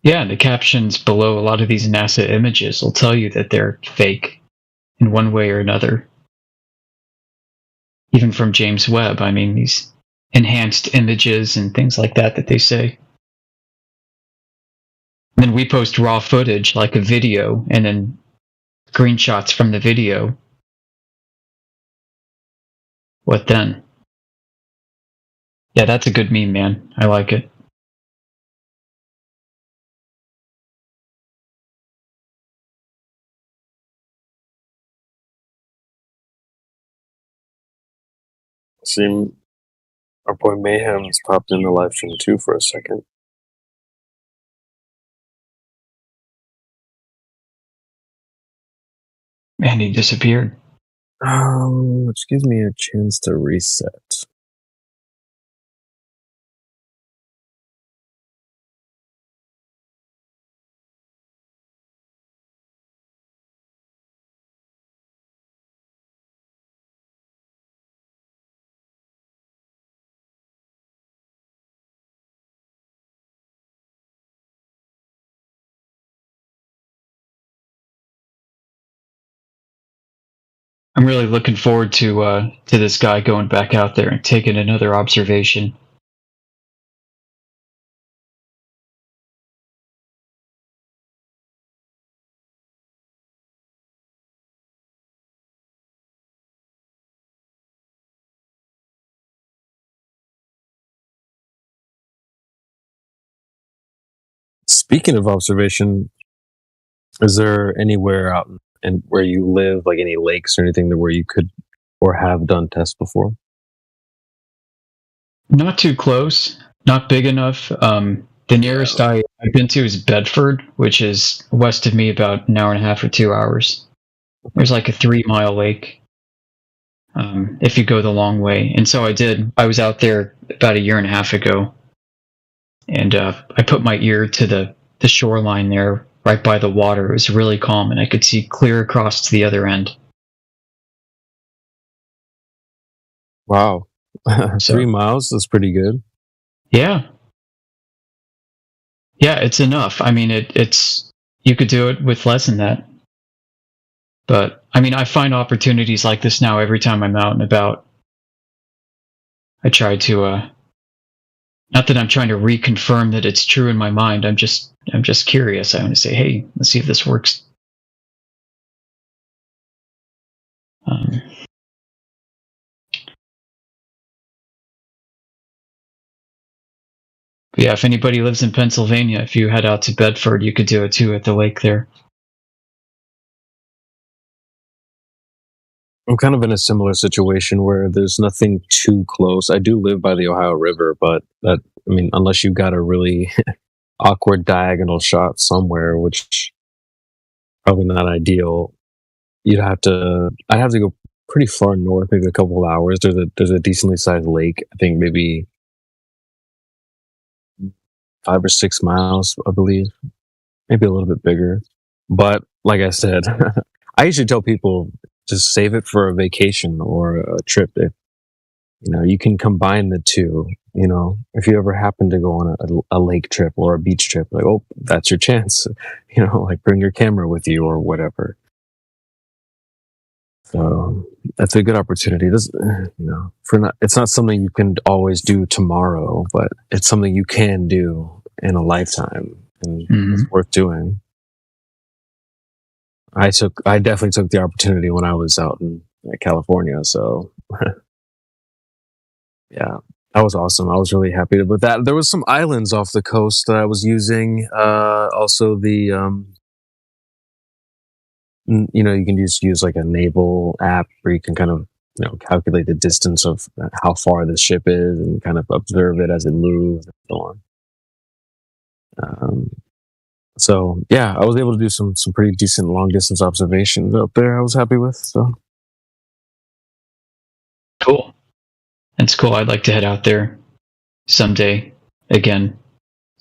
Yeah, the captions below a lot of these NASA images will tell you that they're fake in one way or another. Even from James Webb, I mean, these enhanced images and things like that they say. And then we post raw footage, like a video, and then screenshots from the video. What then? Yeah, that's a good meme, man. I like it. See, our boy Mayhem's popped in the live stream too for a second. And he disappeared. Which gives me a chance to reset. I'm really looking forward to this guy going back out there and taking another observation. Speaking of observation, is there anywhere out and where you live, like any lakes or anything, where you could or have done tests before? Not too close, not big enough. The nearest I've been to is Bedford, which is west of me about an hour and a half or 2 hours. There's like a 3-mile lake if you go the long way. And so I did. I was out there about a year and a half ago, and I put my ear to the shoreline there, right by the water. It was really calm, and I could see clear across to the other end. Wow. 3 miles is pretty good. Yeah. Yeah, it's enough. I mean, it's you could do it with less than that. But, I mean, I find opportunities like this now every time I'm out and about. I try to, not that I'm trying to reconfirm that it's true in my mind. I'm just curious. I want to say, hey, let's see if this works. Yeah, if anybody lives in Pennsylvania, if you head out to Bedford, you could do it too at the lake there. I'm kind of in a similar situation where there's nothing too close. I do live by the Ohio River, but unless you got a really awkward diagonal shot somewhere, which probably not ideal, I'd have to go pretty far north, maybe a couple of hours. There's a decently sized lake. I think maybe 5 or 6 miles, I believe, maybe a little bit bigger. But like I said, I usually tell people just save it for a vacation or a trip. If you can combine the two. If you ever happen to go on a lake trip or a beach trip, like, oh, that's your chance. Like bring your camera with you or whatever. So that's a good opportunity. This, it's not something you can always do tomorrow, but it's something you can do in a lifetime, and it's worth doing. I definitely took the opportunity when I was out in California. So yeah, that was awesome. I was really happy with that. There was some islands off the coast that I was using. Also the, you can just use like a naval app where you can kind of, calculate the distance of how far the ship is and kind of observe it as it moves and so on. So yeah, I was able to do some pretty decent long distance observations out there. I was happy with. So cool. That's cool. I'd like to head out there someday again.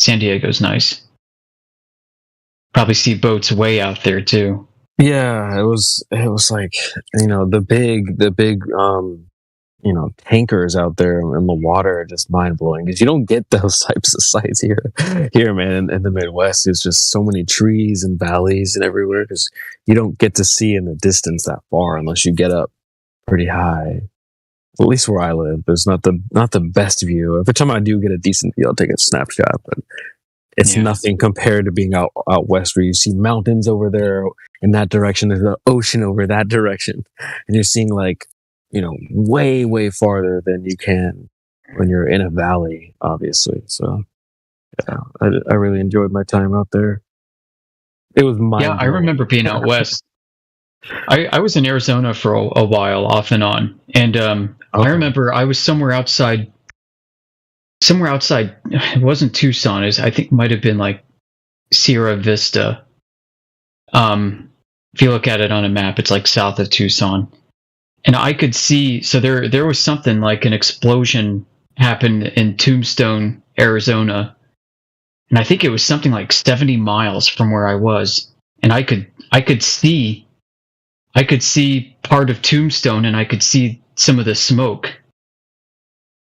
San Diego's nice. Probably see boats way out there too. Yeah, it was like, the big tankers out there in the water are just mind blowing, because you don't get those types of sights here, man. In the Midwest, there's just so many trees and valleys and everywhere, because you don't get to see in the distance that far unless you get up pretty high. At least where I live, there's not the best view. Every time I do get a decent view, I'll take a snapshot, but it's nothing compared to being out west, where you see mountains over there in that direction, there's an ocean over that direction, and you're seeing like, way, way farther than you can when you're in a valley, obviously. So yeah, I really enjoyed my time out there. It was I remember being out west. I was in Arizona for a while, off and on, and I remember I was somewhere outside. It wasn't Tucson. I think it might have been like Sierra Vista. If you look at it on a map, it's like south of Tucson, and I could see. So there was something like an explosion happened in Tombstone, Arizona, and I think it was something like 70 miles from where I was, and I could see part of Tombstone, and I could see some of the smoke.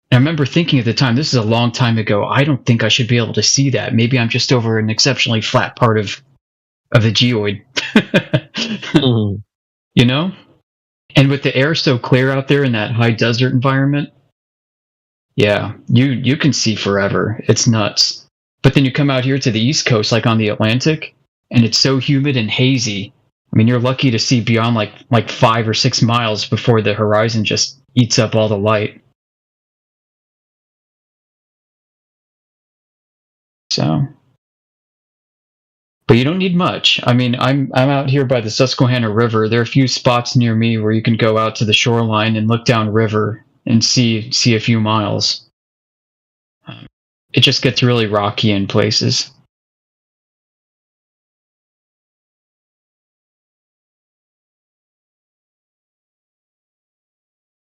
I remember thinking at the time, this is a long time ago, I don't think I should be able to see that. Maybe I'm just over an exceptionally flat part of the geoid. And with the air so clear out there in that high desert environment, yeah, you can see forever. It's nuts. But then you come out here to the East Coast, like on the Atlantic, and it's so humid and hazy. I mean, you're lucky to see beyond like 5 or 6 miles before the horizon just eats up all the light. So, but you don't need much. I mean, I'm out here by the Susquehanna River. There are a few spots near me where you can go out to the shoreline and look down river and see a few miles. It just gets really rocky in places.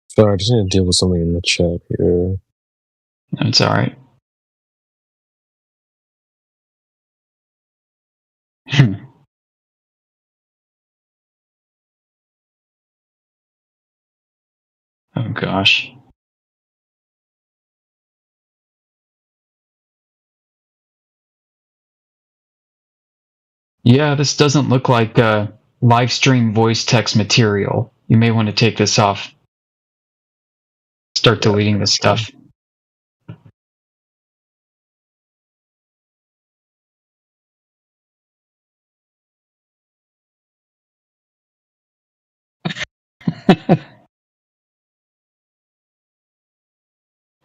Sorry, I just need to deal with something in the chat here. That's all right. Oh gosh. Yeah, this doesn't look like live stream voice text material. You may want to take this off. Start deleting this stuff.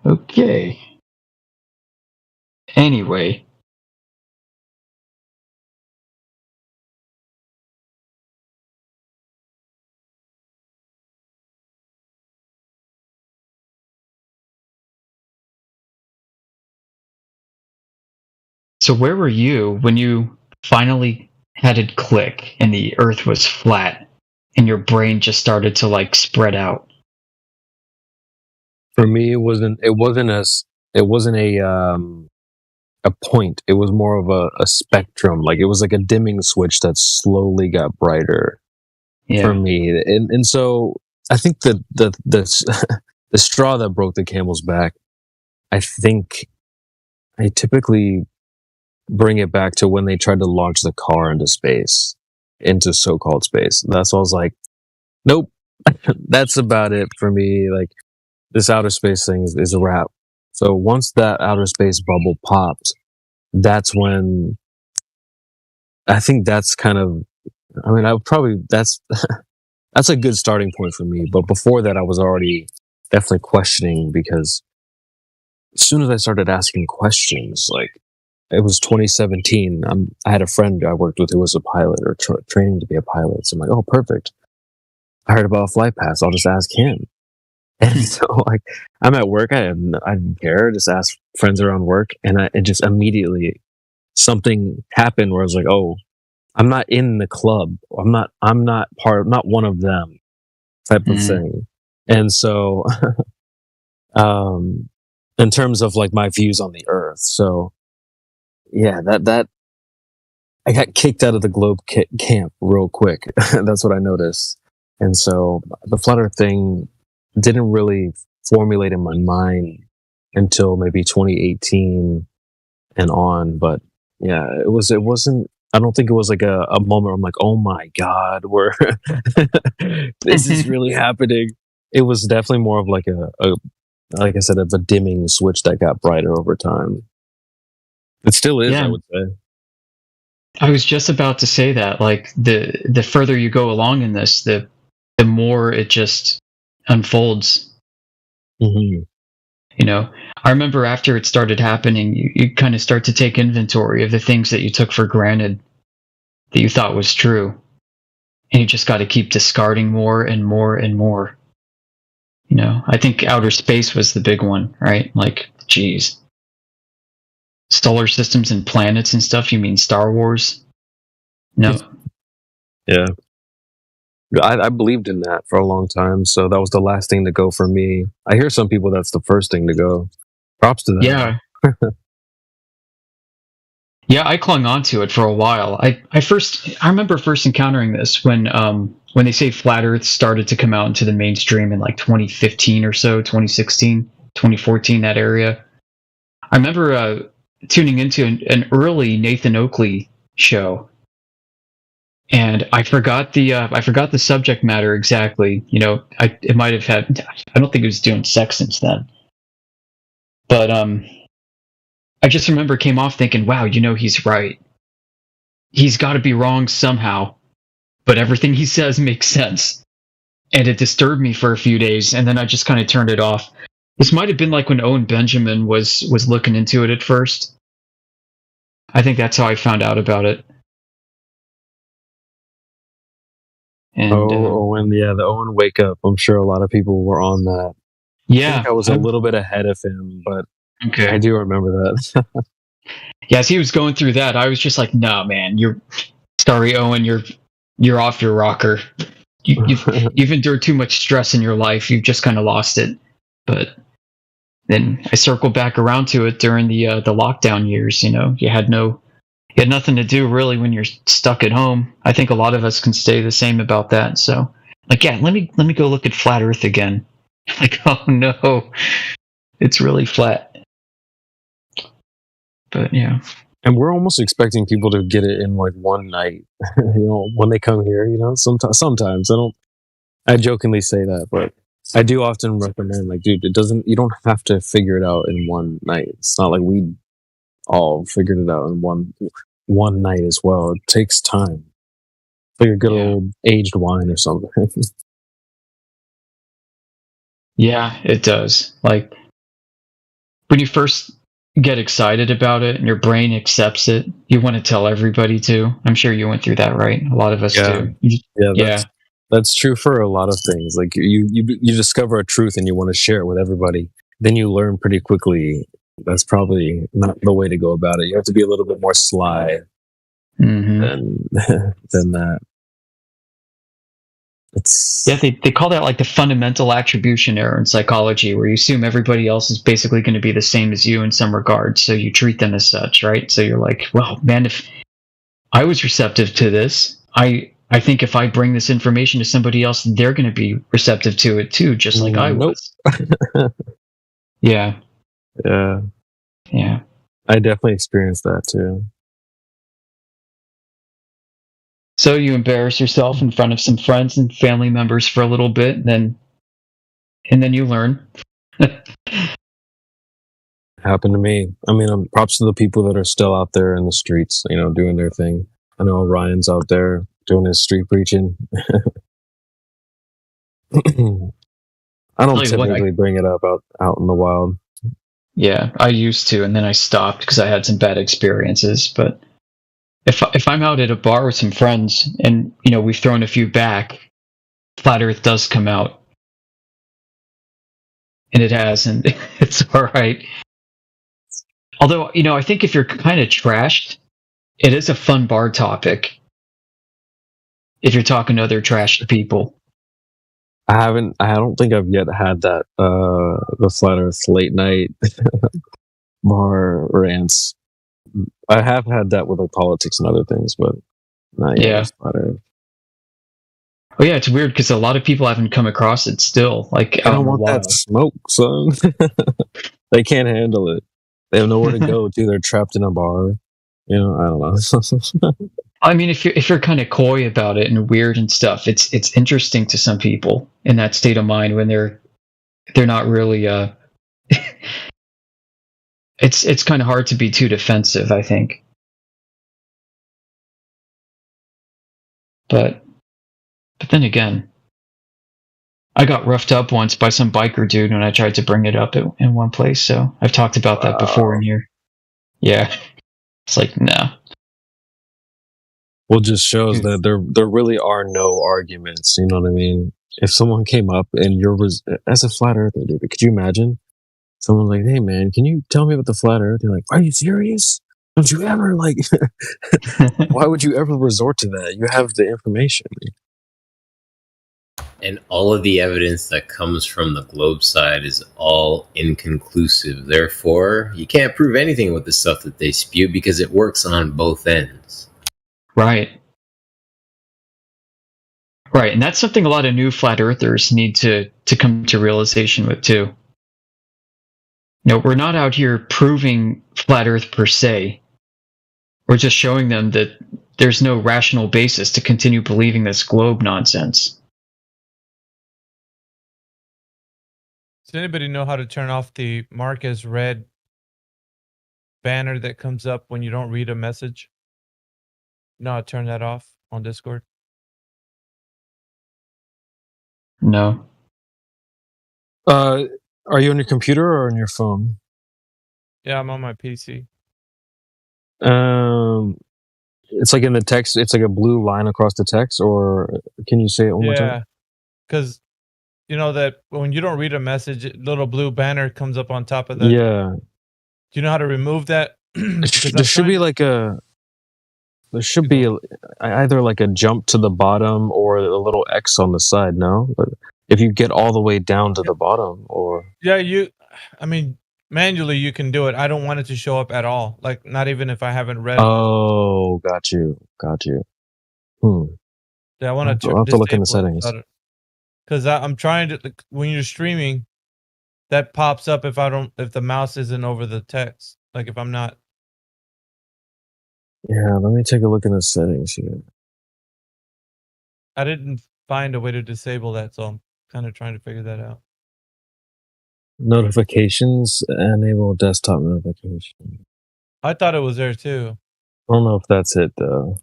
Okay. Anyway. So where were you when you finally had it click and the Earth was flat and your brain just started to like spread out? For me, it wasn't a point. It was more of a spectrum. Like it was like a dimming switch that slowly got brighter for me. And so I think the straw that broke the camel's back, I think I typically bring it back to when they tried to launch the car into space, into so-called space. That's why I was like, nope, that's about it for me. Like this outer space thing is a wrap. So once that outer space bubble popped, that's when I think that's kind of. I mean, I would probably that's that's a good starting point for me. But before that, I was already definitely questioning because as soon as I started asking questions, like it was 2017. I had a friend I worked with who was a pilot or training to be a pilot. So I'm like, oh, perfect. I heard about Flight Pass. I'll just ask him. And so, like, I'm at work. I didn't care. Just ask friends around work, and it just immediately something happened where I was like, oh, I'm not in the club. I'm not not one of them type of thing. And so, in terms of like my views on the Earth, so yeah, that I got kicked out of the Globe camp real quick. That's what I noticed. And so the Flat Earth thing didn't really formulate in my mind until maybe 2018 and on. But yeah, it wasn't, I don't think it was like a moment where I'm like, oh my God, where this is really happening. It was definitely more of like like I said, of a dimming switch that got brighter over time. It still is, I would say. I was just about to say that. Like the further you go along in this, the more it just unfolds. Mm-hmm. You know, I remember after it started happening, you kind of start to take inventory of the things that you took for granted that you thought was true, and you just got to keep discarding more and more and more. You know, I think outer space was the big one, right? Like, geez. Solar systems and planets and stuff. You mean Star Wars? No. Yeah. I believed in that for a long time, so that was the last thing to go for me. I hear some people that's the first thing to go. Props to them. Yeah. Yeah, I clung on to it for a while. I remember first encountering this when they say Flat Earth started to come out into the mainstream in like 2015 or so, 2016, 2014, that area. I remember tuning into an early Nathan Oakley show, and I forgot the subject matter exactly. You know, it might have had. I don't think it was doing sex since then, but I just remember came off thinking, wow, you know, he's right. He's got to be wrong somehow, but everything he says makes sense, and it disturbed me for a few days, and then I just kind of turned it off. This might have been like when Owen Benjamin was looking into it at first. I think that's how I found out about it. And, Owen, yeah, the Owen wake up. I'm sure a lot of people were on that. Yeah, I think I was a little bit ahead of him, but okay. I do remember that. Yeah, as he was going through that, I was just like, "No, man, sorry, Owen, you're off your rocker. You've endured too much stress in your life. You've just kind of lost it." But then I circled back around to it during the lockdown years. You know, you had nothing to do really when you're stuck at home. I think a lot of us can say the same about that. So, like, yeah, let me go look at Flat Earth again. Like, oh no, it's really flat. But yeah, and we're almost expecting people to get it in like one night. You know, when they come here. You know, sometimes I jokingly say that, but I do often recommend, like, dude, you don't have to figure it out in one night. It's not like we all figured it out in one night as well. It takes time. It's like a good old aged wine or something. Yeah, it does. Like, when you first get excited about it and your brain accepts it, you want to tell everybody too. I'm sure you went through that, right? A lot of us do. Yeah. That's true for a lot of things. Like you discover a truth and you want to share it with everybody. Then you learn pretty quickly that's probably not the way to go about it. You have to be a little bit more sly than that. They call that like the fundamental attribution error in psychology, where you assume everybody else is basically going to be the same as you in some regards, so you treat them as such, right? So you're like, well, man, if I was receptive to this, I think if I bring this information to somebody else, they're going to be receptive to it too, just like I was. Yeah. I definitely experienced that too. So you embarrass yourself in front of some friends and family members for a little bit, and then you learn. Happened to me. I mean, props to the people that are still out there in the streets, doing their thing. I know Ryan's out there doing his street preaching. I don't typically bring it up out in the wild. Yeah, I used to, and then I stopped because I had some bad experiences. But if I'm out at a bar with some friends and we've thrown a few back, Flat Earth does come out, and it has, and it's all right. Although I think if you're kind of trashed, it is a fun bar topic. If you're talking to other trashed people. I don't think I've yet had that the Flat Earth late night bar rants. I have had that with politics and other things, but not yet. Flat Earth. Oh yeah, it's weird because a lot of people haven't come across it still. Like I don't want that smoke, son. They can't handle it. They have nowhere to go to. They're trapped in a bar. I don't know. I mean, if you're kind of coy about it and weird and stuff, it's interesting to some people in that state of mind when they're not really. It's kind of hard to be too defensive, I think. But then again, I got roughed up once by some biker dude when I tried to bring it up in one place. So I've talked about that before in here. Yeah, it's like no. Well, just shows that there really are no arguments. You know what I mean? If someone came up and as a flat earther, dude, could you imagine? Someone's like, "Hey, man, can you tell me about the flat Earth?" You're like, "Are you serious? Don't you ever like? Why would you ever resort to that? You have the information." And all of the evidence that comes from the globe side is all inconclusive. Therefore, you can't prove anything with the stuff that they spew because it works on both ends. Right. And that's something a lot of new flat earthers need to come to realization with too. We're not out here proving flat Earth per se. We're just showing them that there's no rational basis to continue believing this globe nonsense. Does anybody know how to turn off the mark as read banner that comes up when you don't read a message? You know how to turn that off on Discord? No. Are you on your computer or on your phone? Yeah, I'm on my PC. It's like in the text. It's like a blue line across the text, or can you say it one more time? Yeah, because you know that when you don't read a message, a little blue banner comes up on top of that. Yeah. Do you know how to remove that? There should be either like a jump to the bottom or a little X on the side. No, but if you get all the way down to the bottom, or manually you can do it. I don't want it to show up at all. Like not even if I haven't read. Oh, got you. Yeah, I want to. I'll have to look in the settings. Because I'm trying to. When you're streaming, that pops up if the mouse isn't over the text. Like if I'm not. Yeah, let me take a look in the settings here. I didn't find a way to disable that, so I'm kind of trying to figure that out. Notifications, enable desktop notification. I thought it was there too. I don't know if that's it though.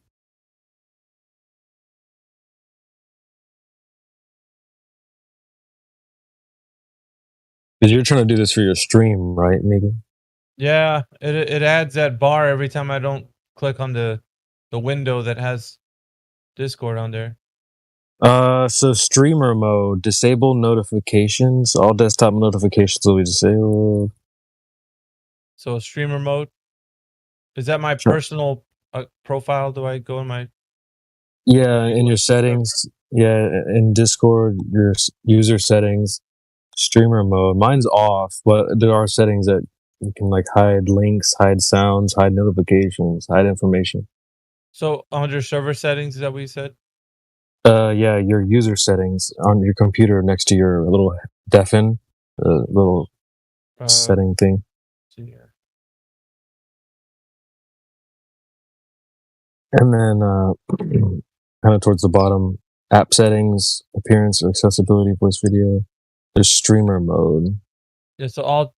Because you're trying to do this for your stream, right, Megan? Yeah, it adds that bar every time I don't click on the window that has Discord on there. So streamer mode, disable notifications. All desktop notifications will be disabled. So streamer mode. Is that my personal profile? Do I go in my? Yeah, in your settings. Yeah, in Discord, your user settings, streamer mode. Mine's off, but there are settings that you can like hide links, hide sounds, hide notifications, hide information. So under server settings, is that what you said? Yeah, your user settings on your computer next to your little deafen, little setting thing. And then kind of towards the bottom. App settings, appearance, accessibility, voice video. There's streamer mode. Yeah, so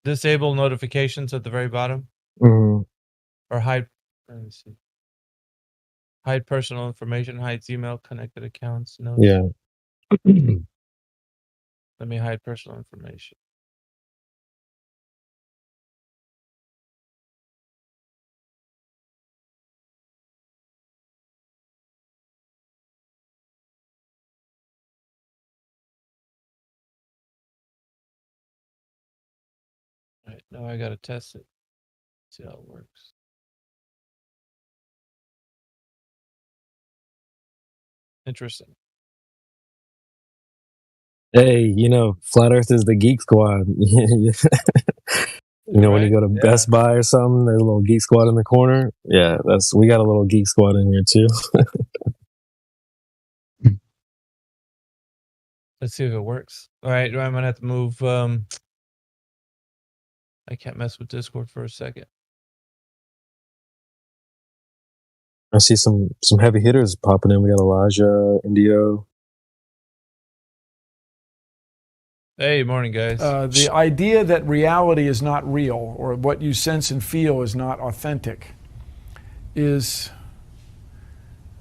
disable notifications at the very bottom. Mhm. Or hide. Let me see. Hide personal information, hides email, connected accounts. No. Yeah. Let me hide personal information. All right, now I gotta test it. See how it works. Interesting. Hey, Flat Earth is the Geek Squad. When you go to Best Buy or something, there's a little Geek Squad in the corner. Yeah, we got a little Geek Squad in here too. Let's see if it works. All right, I'm gonna have to move. I can't mess with Discord for a second. I see some heavy hitters popping in. We got Elijah, Indio. Hey, morning, guys. The idea that reality is not real, or what you sense and feel is not authentic, is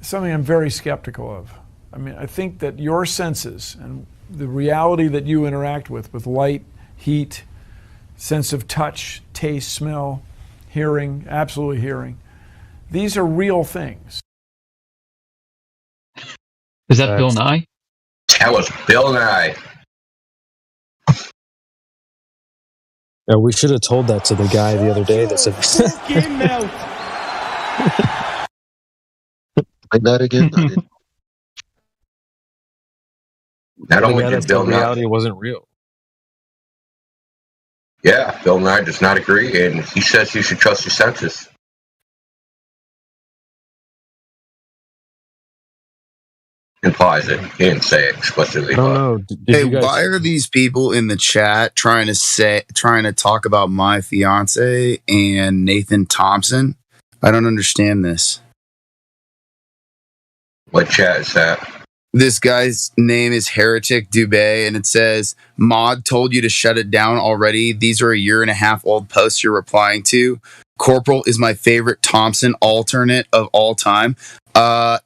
something I'm very skeptical of. I mean, I think that your senses and the reality that you interact with light, heat, sense of touch, taste, smell, hearing, absolutely hearing, these are real things. Is that Bill Nye? That was Bill Nye. Yeah, we should have told that to the guy the other day that said. Like that again? Not only did Bill Nye, reality wasn't real. Yeah, Bill Nye does not agree, and he says you should trust your senses. Implies it. He didn't say it explicitly. I don't know. Hey, why are these people in the chat trying to talk about my fiance and Nathan Thompson? I don't understand this. What chat is that? This guy's name is Heretic Dubé, and it says, Mod told you to shut it down already. These are a 1.5 year old posts you're replying to. Corporal is my favorite Thompson alternate of all time.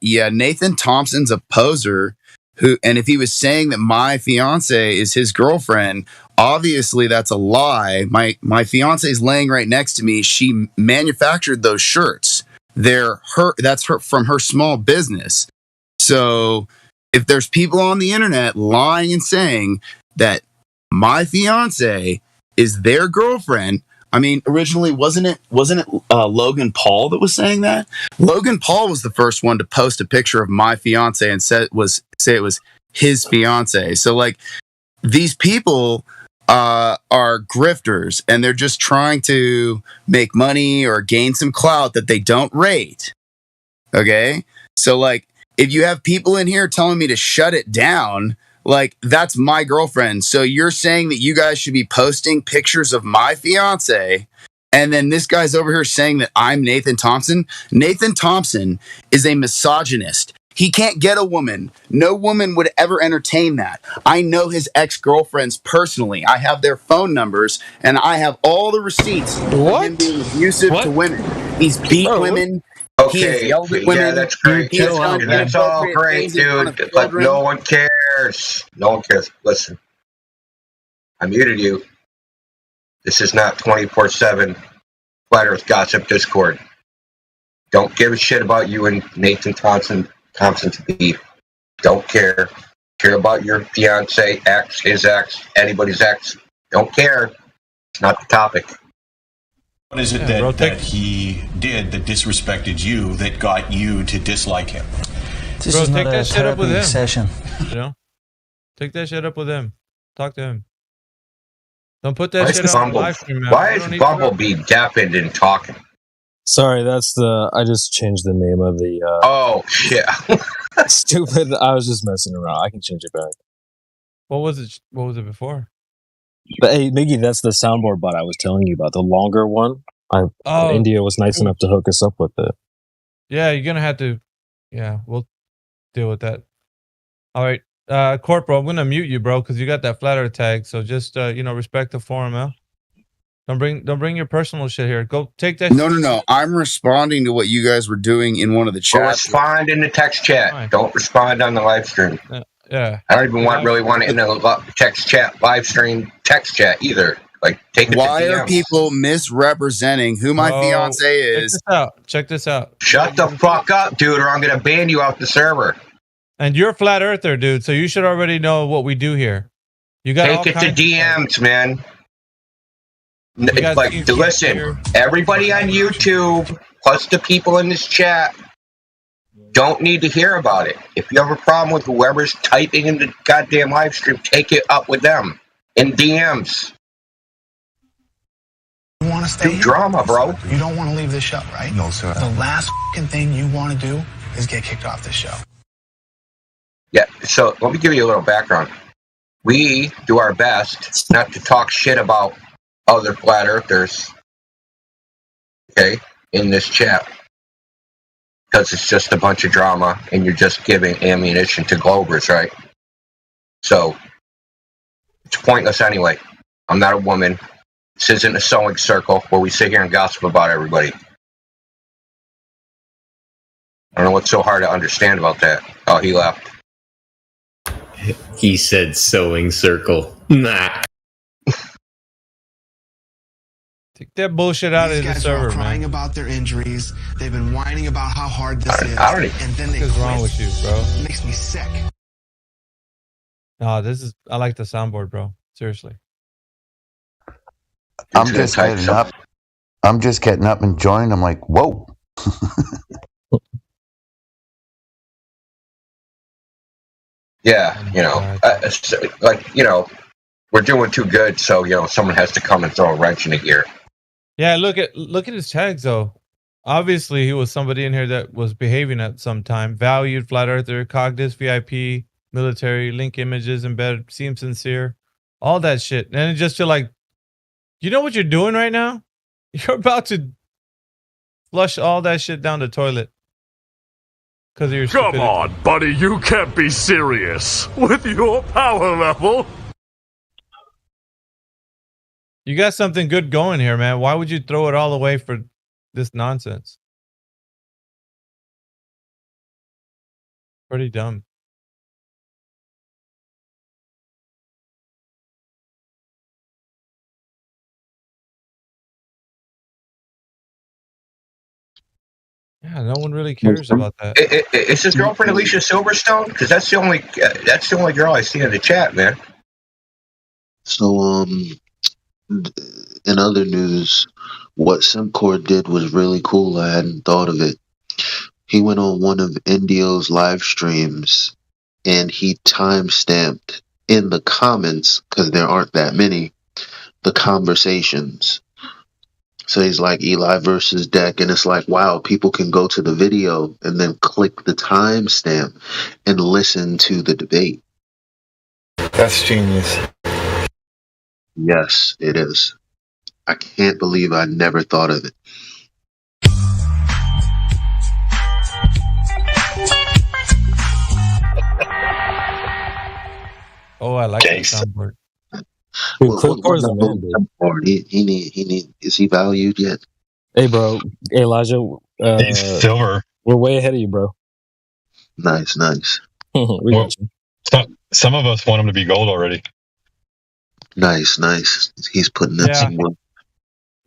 Yeah, Nathan Thompson's a poser and if he was saying that my fiance is his girlfriend, obviously that's a lie. My fiance is laying right next to me. She manufactured those shirts. That's from her small business. So if there's people on the internet lying and saying that my fiance is their girlfriend, I mean, originally wasn't it Logan Paul that was saying that? Logan Paul was the first one to post a picture of my fiance and say it was his fiance. So like these people are grifters and they're just trying to make money or gain some clout that they don't rate. Okay? So like if you have people in here telling me to shut it down, like, that's my girlfriend. So you're saying that you guys should be posting pictures of my fiance, and then this guy's over here saying that I'm Nathan Thompson? Nathan Thompson is a misogynist. He can't get a woman. No woman would ever entertain that. I know his ex-girlfriends personally. I have their phone numbers, and I have all the receipts of him being abusive to women. He's beat women. Okay, yeah, that's great. That's all great, dude. But no one cares. No one cares. Listen, I muted you. This is not 24/7 Flat Earth Gossip Discord. Don't give a shit about you and Nathan Thompson's beef. Don't care. Care about your fiance, ex, his ex, anybody's ex. Don't care. It's not the topic. What is it that he did that disrespected you that got you to dislike him? This is take that shit up with him. Session. You know, take that shit up with him. Talk to him. Don't put that shit on live stream. Why is Bumblebee deafened and talking? Sorry, I just changed the name of the. Oh shit! Stupid. I was just messing around. I can change it back. What was it? What was it before? But hey, Miggy, that's the soundboard bot I was telling you about, the longer one. India was nice enough to hook us up with it. Yeah, you're gonna have to Yeah, we'll deal with that. All right, Corporal, I'm gonna mute you, bro, because you got that flat earth tag. So just respect the forum, huh? Don't bring your personal shit here. Go take that. No. I'm responding to what you guys were doing in one of the Or chats. respond in the text chat. Fine. Don't respond on the live stream. Yeah. I don't even really want it in the text chat, live stream text chat either. Like, take it Why to DMs. are people misrepresenting who my fiance is? Check this out. Shut the fuck up, dude, or I'm gonna ban you off the server. And you're a flat earther, dude, so you should already know what we do here. You got Take it to DMs, man. Like, listen, everybody on YouTube, plus the people in this chat, don't need to hear about it. If you have a problem with whoever's typing in the goddamn live stream, take it up with them in DMs. You want to stay here? Drama, bro. You don't want to leave this show, right? No, sir. The last thing you want to do is get kicked off this show. Yeah, so let me give you a little background. We do our best not to talk shit about other flat earthers, okay, in this chat. Because it's just a bunch of drama and you're just giving ammunition to Globers, right? So, it's pointless anyway. I'm not a woman. This isn't a sewing circle where we sit here and gossip about everybody. I don't know what's so hard to understand about that. Oh, he left. He said sewing circle. Nah. Take that bullshit out of the Guys server, are crying man. about their injuries. They've been whining about how hard this is. And then they What is wrong with you, bro? It makes me sick. No, I like the soundboard, bro. Seriously. I'm just getting up. I'm just getting up and joining. I'm like, whoa. Yeah, we're doing too good, so someone has to come and throw a wrench in the gear. Yeah, look at his tags though. Obviously, he was somebody in here that was behaving at some time. Valued, flat earther, Cogdis, VIP, military, link images, embedded, seems sincere, all that shit. And it just feel like, you know what you're doing right now? You're about to flush all that shit down the toilet. Because of your Come stupidity. on, buddy, you can't be serious. With your power level. You got something good going here, man. Why would you throw it all away for this nonsense? Pretty dumb. Yeah, no one really cares about that. Is his girlfriend Alicia Silverstone? Because that's the only girl I see in the chat, man. So, in other news, what Simcord did was really cool. I hadn't thought of it. He went on one of Indio's live streams and he timestamped in the comments, because there aren't that many, the conversations. So he's like, Eli versus Deck, and it's like, wow, people can go to the video and then click the timestamp and listen to the debate. That's genius. Yes, it is. I can't believe I never thought of it. Oh, I like that soundboard. Is he valued yet? Hey, bro. Hey, Elijah. He's silver. We're way ahead of you, bro. Nice. We got you. Some of us want him to be gold already. Nice. He's putting in some work.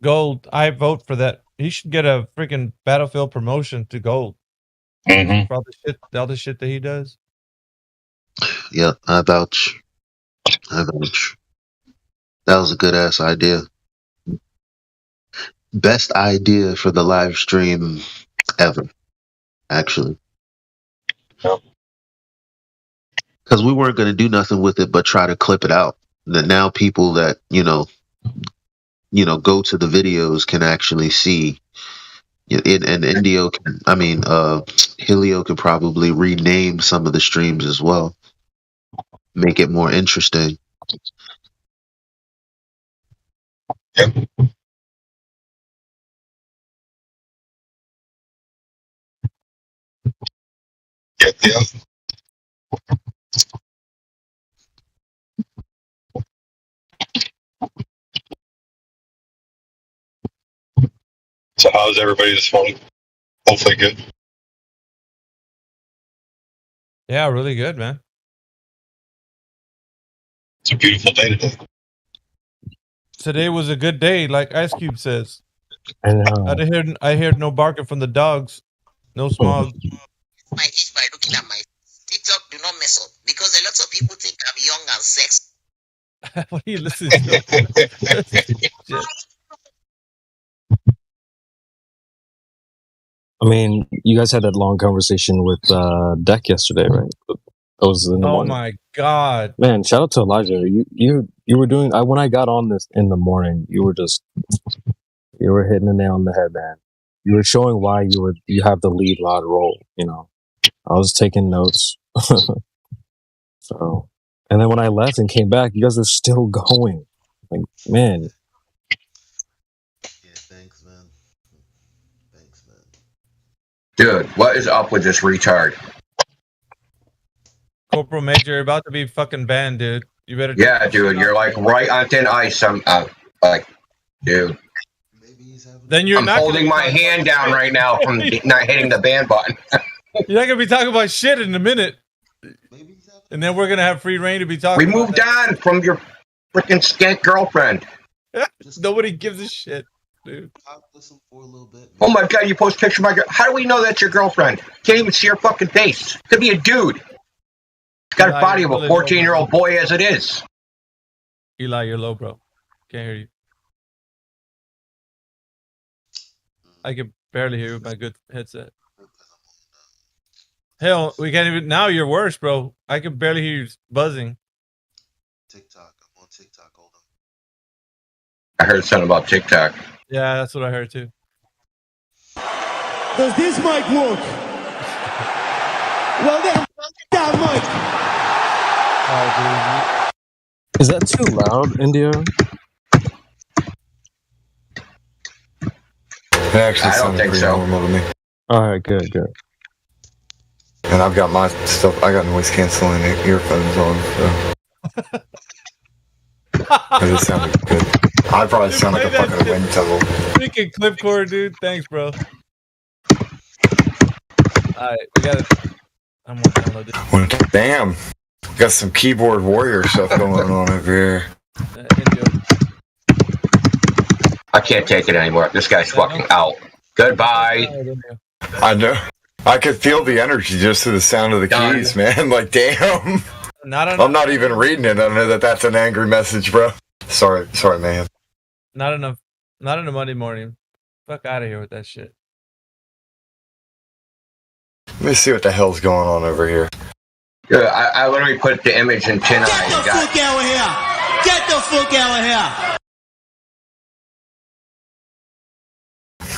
Gold. I vote for that. He should get a freaking Battlefield promotion to gold. Mm-hmm. For all the shit that he does. Yeah, I vouch. That was a good ass idea. Best idea for the live stream ever, actually. Yep. Because we weren't going to do nothing with it but try to clip it out. That now people that go to the videos can actually see. And Indio can, Helio can probably rename some of the streams as well, make it more interesting. Yeah. So how's everybody this morning? Hopefully good. Yeah, really good, man. It's a beautiful day today. Today was a good day, like Ice Cube says. I know. I heard no barking from the dogs. No smog. My age by looking at my TikTok, do not mess up because a lot of people think I'm young and sexy. What are you listening to? I mean, you guys had that long conversation with Deck yesterday, right? That was in the morning. My god, man! Shout out to Elijah. You were doing. When I got on this in the morning, you were hitting the nail on the head, man. You were showing why you have the lead rod role. You know, I was taking notes. So, and then when I left and came back, you guys are still going. Like, man. Dude, what is up with this retard? Corporal Major, you're about to be fucking banned, dude. You better. Yeah, dude, you're like right on thin ice. I'm like, dude. Then I'm holding my hand down right now from not hitting the ban button. You're not gonna be talking about shit in a minute. And then we're gonna have free reign to be talking. We moved on from your freaking skank girlfriend. Nobody gives a shit, dude. Oh my god, you post picture of my girl. How do we know that's your girlfriend? Can't even see her fucking face. Could be a dude. She's got a body of a 14-year-old boy as it is. Eli, you're low, bro. Can't hear you. I can barely hear you with my good headset. Hell, we can't even. Now you're worse, bro. I can barely hear you buzzing. TikTok. I'm on TikTok. Hold on. I heard something about TikTok. Yeah, that's what I heard too. Does this mic work? Well then, that mic. Oh, dude. Is that too loud, India? It actually I don't think pretty so. normal to me. All right, good. And I've got my stuff. I got noise canceling earphones on, so it sounded good. I probably sound like a fucking wind tunnel. Freaking clip cord, dude. Thanks, bro. Alright, we got it. I'm gonna download this. Damn, got some keyboard warrior stuff going on over here. I can't take it anymore. This guy's fucking out. Goodbye. I know. I could feel the energy just through the sound of the keys, man. Like, damn. I'm not even reading it. I know that's an angry message, bro. Sorry, man. Not enough. Not on a Monday morning. Fuck out of here with that shit. Let me see what the hell's going on over here. Yeah, I literally put the image in tin eye. Get the fuck out of here! Get the fuck out of here!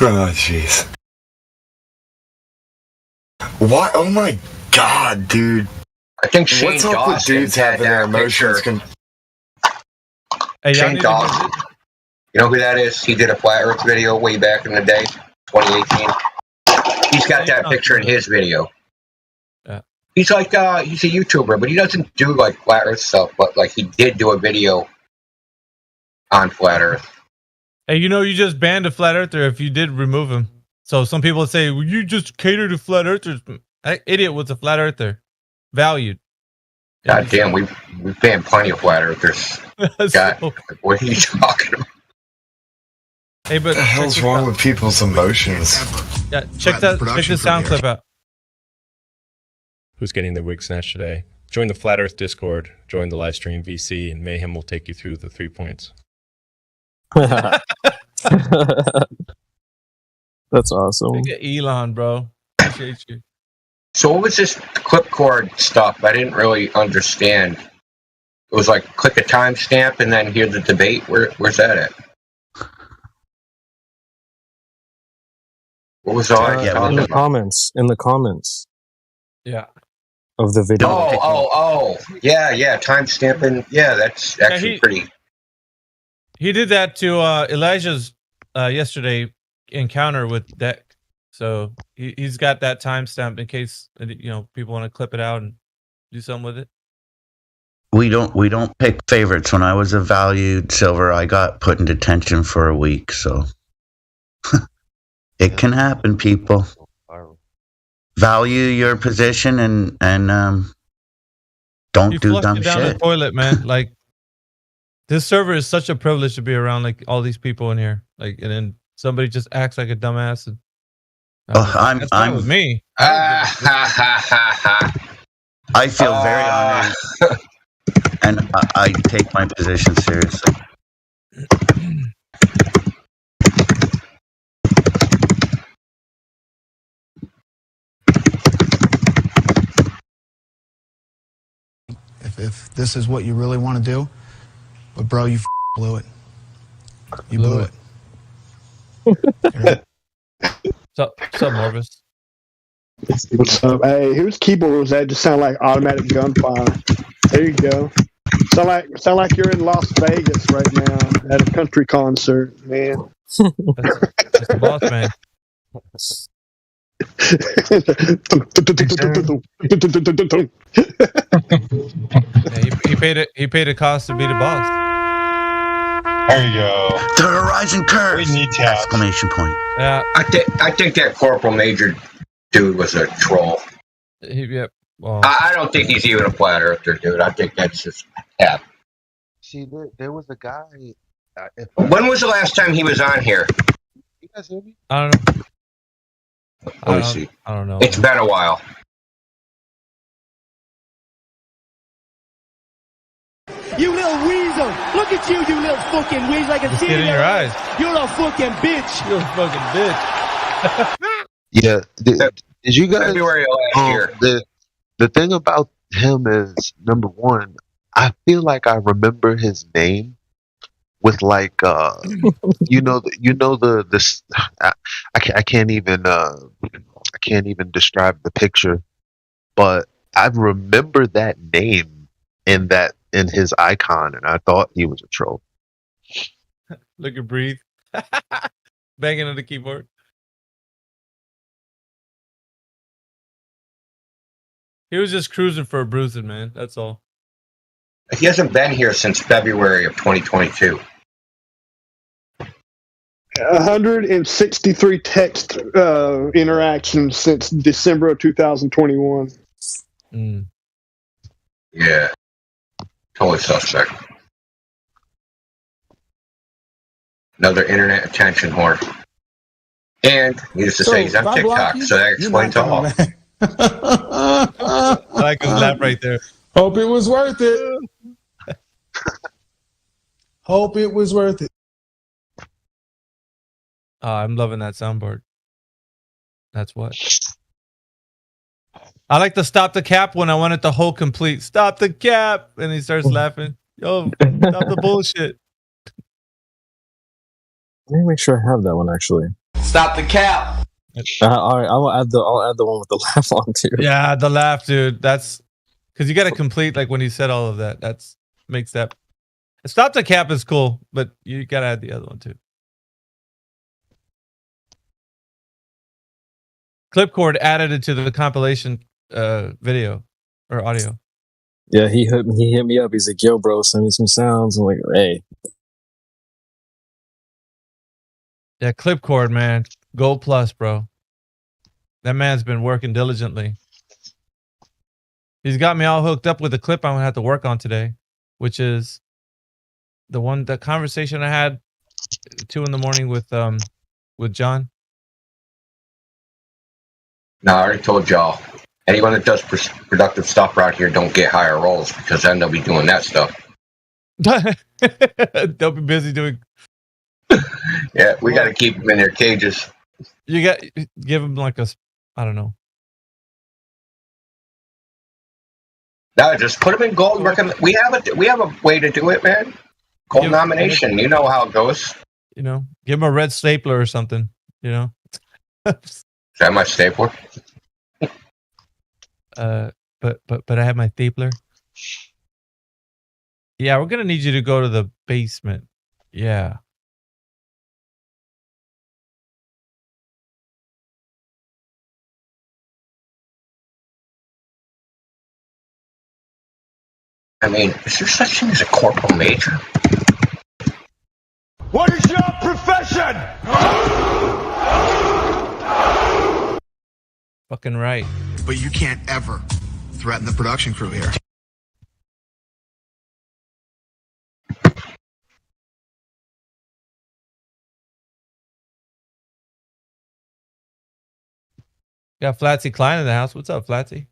Oh, jeez. What? Oh my god, dude. I think Shane what's up with dudes having their emotions? Shane Dawson. You know who that is? He did a Flat Earth video way back in the day, 2018. He's got that picture in his video. Yeah. He's like, he's a YouTuber, but he doesn't do like Flat Earth stuff, but like he did do a video on Flat Earth. Hey, you know, you just banned a Flat Earther if you did remove him. So some people say, well, you just cater to Flat Earthers. That idiot was a Flat Earther. Valued. God damn, we've banned plenty of Flat Earthers. God, what are you talking about? Hey, but what the hell's wrong with people's emotions? Yeah, check this sound clip out. Who's getting the wig snatch today? Join the Flat Earth Discord, join the live stream VC, and Mayhem will take you through the 3 points. That's awesome. Look at Elon, bro. Appreciate you. So what was this clipcord stuff? I didn't really understand. It was like click a timestamp and then hear the debate. Where's that at? What was all in the comments? In the comments. Yeah. Of the video. Oh. Yeah. Timestamping. Yeah, that's actually pretty. He did that to Elijah's yesterday encounter with Deck. So he's got that timestamp in case people want to clip it out and do something with it. We don't pick favorites. When I was a valued silver, I got put in detention for a week. So it can happen, people. Value your position and don't do dumb down shit. the toilet, man. Like this server is such a privilege to be around. Like all these people in here. Like and then somebody just acts like a dumbass. And, that's fine with me. I feel very honored, and I take my position seriously. If this is what you really want to do, but bro, you blew it. You blew it. What's up, Morvis? What's up? Hey, whose keyboard was that? Just sound like automatic gunfire. There you go. Sound like you're in Las Vegas right now at a country concert, man. That's the boss man. Yeah, he paid a cost to be the boss. There you go. The Horizon Curve! We need to exclamation point. Yeah, I think that Corporal Major dude was a troll. Yep. Well, I don't think he's even a flat earther, dude. I think that's just cap. See, there was a guy. When was the last time he was on here? You guys hear me? I don't know. Let me see. I don't know. It's been a while. You little weasel! Look at you, you little fucking weasel! I can Just see get it in your eyes. You're a fucking bitch! You're a fucking bitch. Yeah. Did you guys? February last year. The thing about him is, number one, I feel like I remember his name with like I can't even describe the picture, but I remember that name in his icon, and I thought he was a troll. Look at Breathe. Banging on the keyboard. He was just cruising for a bruising, man. That's all. He hasn't been here since February of 2022. 163 text interactions since December of 2021. Yeah. Totally suspect. Another internet attention whore. And he used to say he's on TikTok, so that explains all. I like his laugh right there. Hope it was worth it. Hope it was worth it. I'm loving that soundboard. That's what. I like to stop the cap when I want it the whole complete. Stop the cap, and he starts laughing. Yo, stop the bullshit. Let me make sure I have that one actually. Stop the cap! All right, I'll add the one with the laugh on too. Yeah, the laugh, dude. That's because you got to complete like when he said all of that. That's makes that. Stop the cap is cool, but you got to add the other one too. Clipcord added it to the compilation video or audio. Yeah, he hit me up. He's like, "Yo, bro, send me some sounds." I'm like, "Hey." Yeah, Clipcord, man. Gold plus, bro. That man's been working diligently. He's got me all hooked up with the clip I'm gonna have to work on today, which is the conversation I had 2 a.m. with John. No, I already told y'all. Anyone that does productive stuff around here don't get higher roles because then they'll be doing that stuff. They'll be busy doing. Yeah, we got to keep them in their cages. You got give them like I don't know. No, just put them in gold. We have a way to do it, man. Gold nomination. You know how it goes. You know, give them a red stapler or something. You know. Is that my stapler? But I have my stapler. Yeah, we're gonna need you to go to the basement. Yeah. I mean, is there such thing as a corporal major? What is your profession? Fucking right. But you can't ever threaten the production crew here. Got Flatsy Klein in the house. What's up, Flatsy?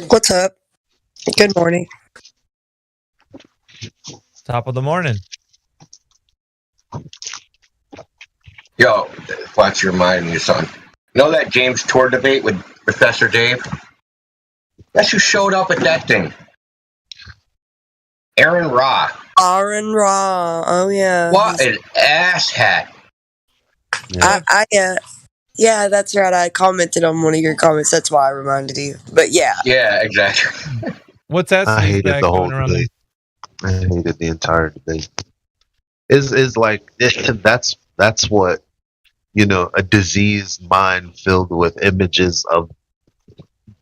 What's up? Good morning. Top of the morning. Yo, Fletch, you reminded me of something. You know that James Tour debate with Professor Dave? Guess who showed up at that thing? Aaron Ra. Aaron Ra. Oh, yeah. What an asshat. Yeah, that's right. I commented on one of your comments. That's why I reminded you. But yeah. Yeah, exactly. What's that? I hated the whole debate. I hated the entire debate. Is like that's what, you know, a diseased mind filled with images of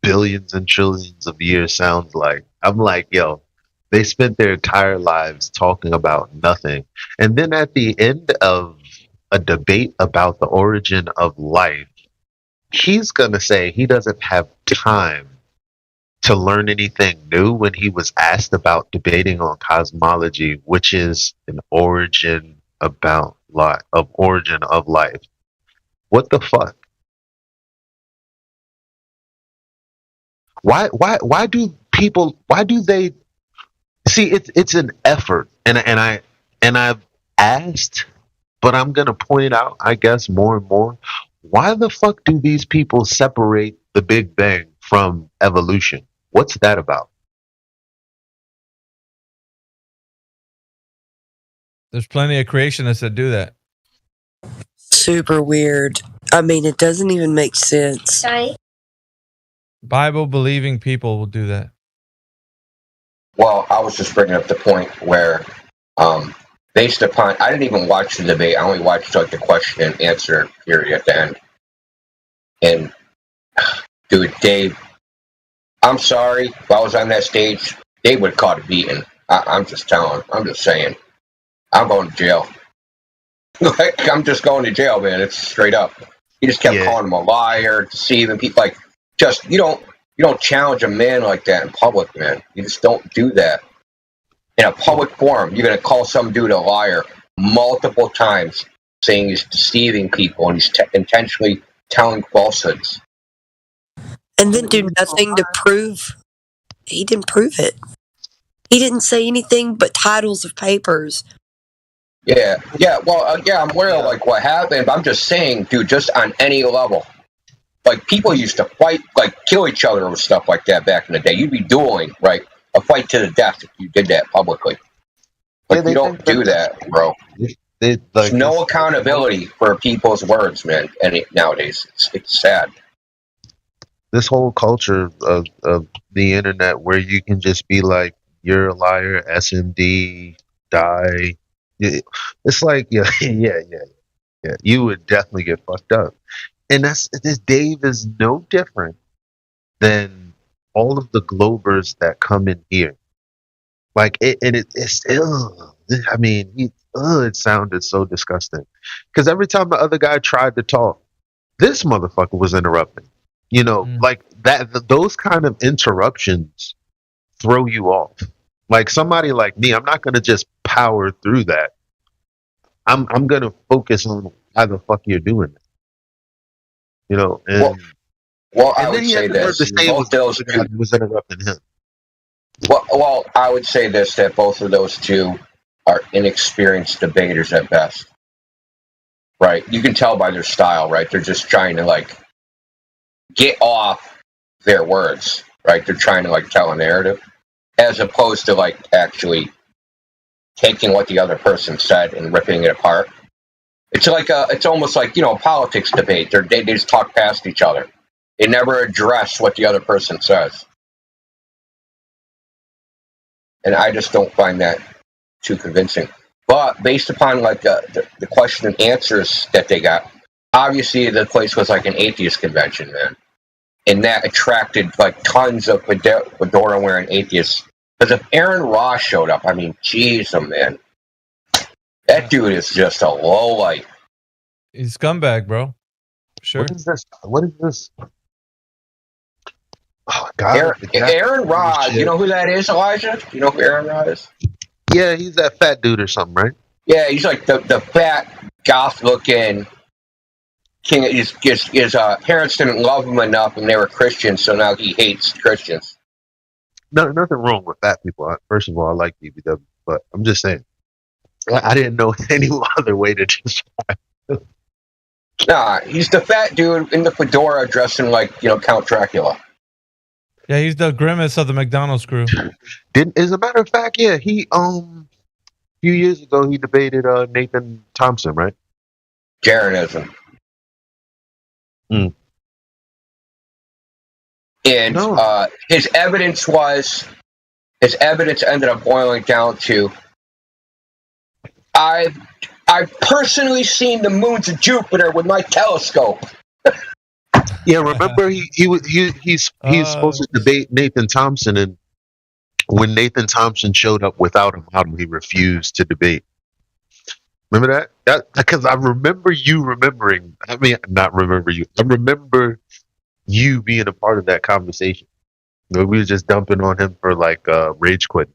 billions and trillions of years sounds like. I'm like, yo, they spent their entire lives talking about nothing, and then at the end of a debate about the origin of life, he's gonna say he doesn't have time to learn anything new when he was asked about debating on cosmology, which is an origin of life. What the fuck? Why do they see it's an effort, and I've asked, but I'm gonna point out, I guess, more and more, why the fuck do these people separate the Big Bang from evolution? What's that about? There's plenty of creationists that do that. Super weird. I mean, it doesn't even make sense. Bible believing people will do that. Well, I was just bringing up the point where, based upon, I didn't even watch the debate. I only watched like the question and answer period at the end. And, dude, Dave, I'm sorry, if I was on that stage, Dave would have caught a beating. I'm just saying. I'm going to jail. Like, I'm just going to jail, man. It's straight up. He just kept calling him a liar, deceiving people. Like, just you don't challenge a man like that in public, man. You just don't do that in a public forum. You're gonna call some dude a liar multiple times, saying he's deceiving people and he's intentionally telling falsehoods, and then do nothing to prove. He didn't prove it. He didn't say anything but titles of papers. Yeah. Well, I'm aware of like what happened, but I'm just saying, dude, just on any level. Like, people used to fight, like, kill each other with stuff like that back in the day. You'd be dueling, right? A fight to the death if you did that publicly. But you don't do that, bro. There's no accountability for people's words, man, nowadays. It's sad. This whole culture of the internet where you can just be like, you're a liar, SMD, die. It's like, yeah. You would definitely get fucked up. And this Dave is no different than all of the Globers that come in here. Like, it's I mean, it sounded so disgusting. Because every time the other guy tried to talk, this motherfucker was interrupting. You know, like that. Those kind of interruptions throw you off. Like, somebody like me, I'm not gonna just power through that. I'm gonna focus on how the fuck you're doing it. You know, and I would say this: both those two was interrupting him. Well, I would say this: that both of those two are inexperienced debaters at best. Right? You can tell by their style, right? They're just trying to like get off their words, right? They're trying to like tell a narrative, as opposed to like actually taking what the other person said and ripping it apart. It's like it's almost like, you know, a politics debate. They just talk past each other. They never address what the other person says. And I just don't find that too convincing. But based upon like the question and answers that they got, obviously the place was like an atheist convention, man. and that attracted like tons of fedora wearing atheists. Because if Aaron Ross showed up, I mean, jeez, oh man, that dude is just a low light. He's a scumbag, bro. Sure. What is this? What is this? Oh God! Aaron Ross, you know who that is, Elijah? Do you know who Aaron Ross is? Yeah, he's that fat dude or something, right? Yeah, he's like the fat, goth-looking king. His parents didn't love him enough, and they were Christians, so now he hates Christians. No, nothing wrong with fat people. First of all, I like BBW, but I'm just saying, I didn't know any other way to describe him. Nah, he's the fat dude in the fedora dressing like, Count Dracula. Yeah, he's the grimace of the McDonald's crew. As a matter of fact, yeah, he a few years ago he debated Nathan Thompson, right? Jeranism. Mm. And his evidence ended up boiling down to, I've personally seen the moons of Jupiter with my telescope. Yeah, remember he's supposed to debate Nathan Thompson, and when Nathan Thompson showed up without him, he refused to debate. Remember that? Because I remember you remembering. I mean, not remember you. I remember you being a part of that conversation. We were just dumping on him for like rage quit.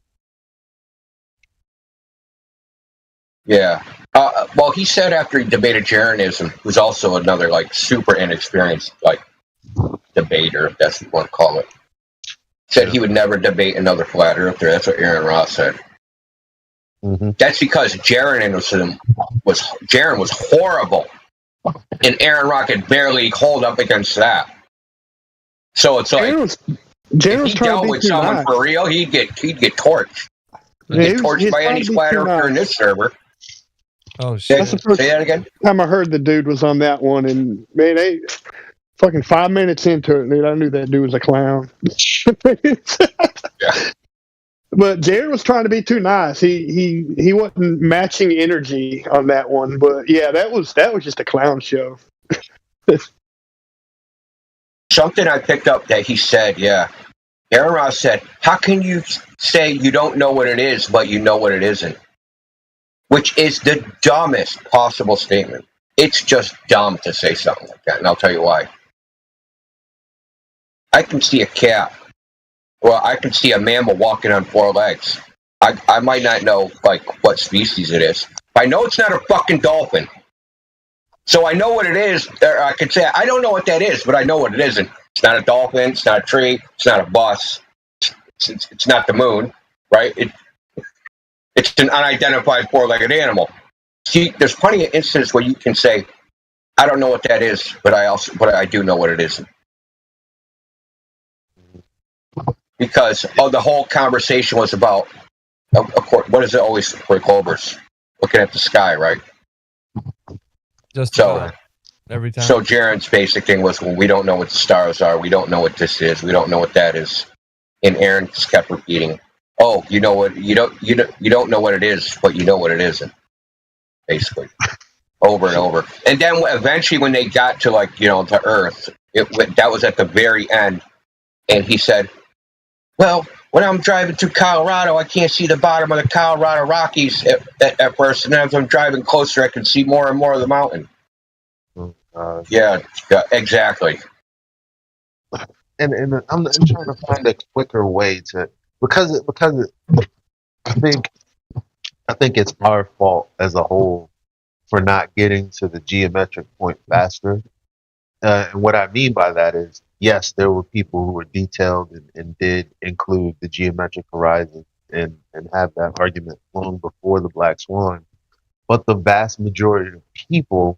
Yeah. Well, he said after he debated Jeranism, who's also another like super inexperienced like debater, if that's what you want to call it, said he would never debate another flat earther. That's what Aaron Ross said. Mm-hmm. That's because Jaron was horrible, and Aaron Ross could barely hold up against that. So it's like if he dealt with someone for real, he'd get torched. He'd get torched by any flat earther in this server. Oh shit! Say that again. Time I heard the dude was on that one, and man, they fucking 5 minutes into it, dude, I knew that dude was a clown. Yeah. But Jared was trying to be too nice. He wasn't matching energy on that one. But yeah, that was just a clown show. Something I picked up that he said, Aaron Ross said, how can you say you don't know what it is, but you know what it isn't? Which is the dumbest possible statement. It's just dumb to say something like that, and I'll tell you why. I can see a cat. Well, I can see a mammal walking on 4 legs. I might not know like what species it is. I know it's not a fucking dolphin. So I know what it is. Or I could say I don't know what that is, but I know what it isn't. It's not a dolphin. It's not a tree. It's not a bus. It's not the moon, right? It's an unidentified 4-legged animal. See, there's plenty of instances where you can say, I don't know what that is, but I do know what it isn't. Because the whole conversation was about, of course, what is it always for Clovers? Looking at the sky, right? Just every time. So Jaren's basic thing was, well, we don't know what the stars are. We don't know what this is. We don't know what that is. And Aaron just kept repeating, "Oh, you know what? You don't know what it is, but you know what it isn't." Basically, over and over. And then eventually, when they got to to Earth, that was at the very end, and he said, "Well, when I'm driving through Colorado, I can't see the bottom of the Colorado Rockies at first, and as I'm driving closer, I can see more and more of the mountain." Yeah, exactly. And I'm trying to find a quicker way to because I think it's our fault as a whole for not getting to the geometric point faster. And what I mean by that is, yes, there were people who were detailed and did include the geometric horizon and have that argument long before the Black Swan. But the vast majority of people,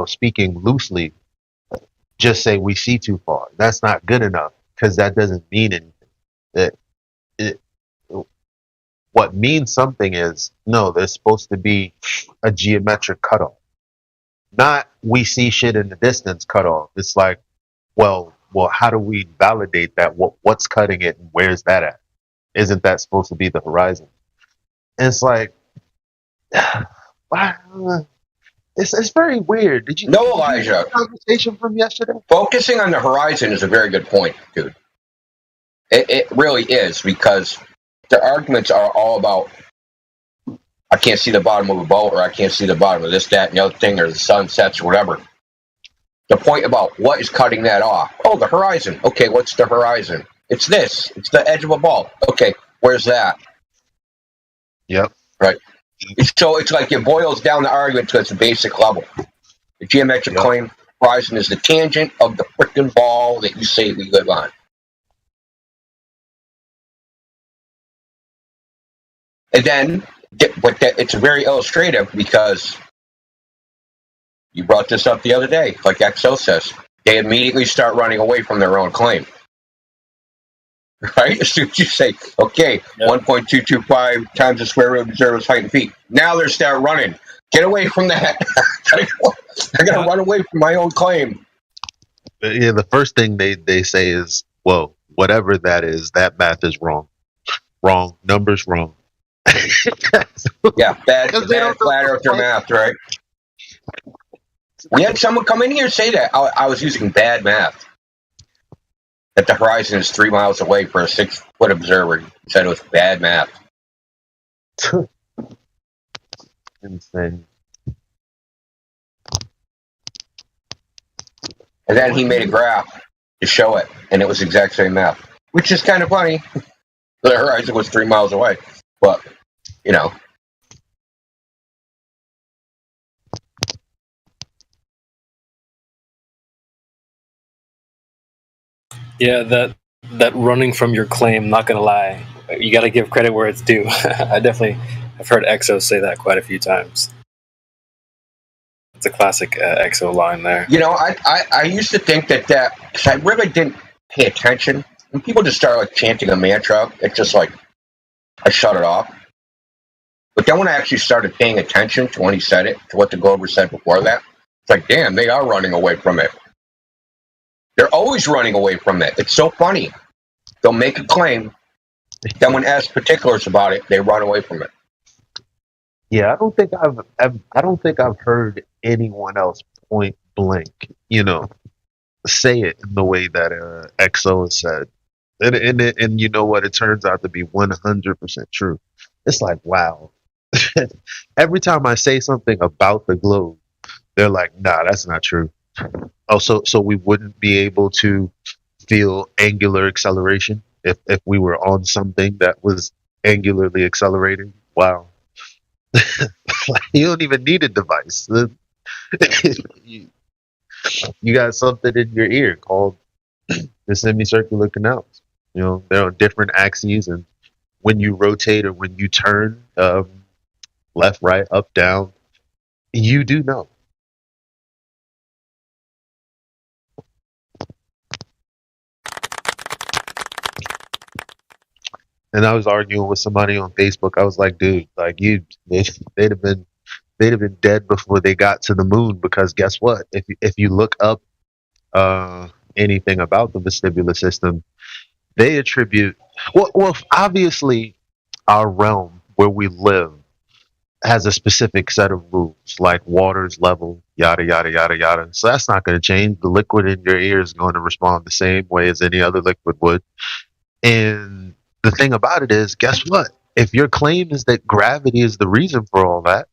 speaking loosely, just say we see too far. That's not good enough because that doesn't mean anything. What means something is, no, there's supposed to be a geometric cutoff. Not we see shit in the distance cutoff. It's like, well, how do we validate that? What's cutting it and where's that at? Isn't that supposed to be the horizon? And it's like, It's very weird. Did you No, did you hear Elijah. the conversation from yesterday? Focusing on the horizon is a very good point, dude. It really is, because the arguments are all about, I can't see the bottom of a boat, or I can't see the bottom of this, that, and the other thing, or the sun sets, or whatever. The point about what is cutting that off? Oh, the horizon. Okay, what's the horizon? It's this. It's the edge of a ball. Okay, where's that? Yep. Right. So it's like it boils down the argument to its basic level. The geometric claim horizon is the tangent of the frickin' ball that you say we live on. And then, but it's very illustrative, because you brought this up the other day, like XO says. They immediately start running away from their own claim. Right? As soon as you say, okay, 1.225 times the square root of 0 is height in feet. Now they start running. Get away from that. I gotta run away from my own claim. Yeah, the first thing they say is, well, whatever that is, that math is wrong. Wrong. Numbers wrong. Yeah, bad flat earther math, right? We had someone come in here and say that. I was using bad math. That the horizon is 3 miles away for a 6-foot observer. He said it was bad math. Insane. And then he made a graph to show it, and it was the exact same math, which is kind of funny. The horizon was 3 miles away, but, you know. Yeah, that running from your claim, not gonna lie, you got to give credit where it's due. I've heard XO say that quite a few times. It's a classic XO line there. You know, I used to think that because I really didn't pay attention. When people just start like chanting a mantra, it's just like I shut it off. But then when I actually started paying attention to when he said it, to what the Glover said before that, it's like, damn, they are running away from it. They're always running away from it. It's so funny. They'll make a claim, then when asked particulars about it, they run away from it. Yeah, I don't think I've heard anyone else point blank, say it in the way that XO said, and you know what? It turns out to be 100% true. It's like, wow. Every time I say something about the globe, they're like, nah, that's not true. Oh, so we wouldn't be able to feel angular acceleration if we were on something that was angularly accelerating? Wow. You don't even need a device. You got something in your ear called the semicircular canals. They're on different axes, and when you rotate or when you turn left, right, up, down, you do know. And I was arguing with somebody on Facebook. I was like, dude, like they'd have been dead before they got to the moon, because guess what? If you look up anything about the vestibular system, they attribute well obviously our realm where we live has a specific set of rules, like water's level, yada yada yada yada. So that's not going to change. The liquid in your ear is going to respond the same way as any other liquid would. And the thing about it is, guess what? If your claim is that gravity is the reason for all that,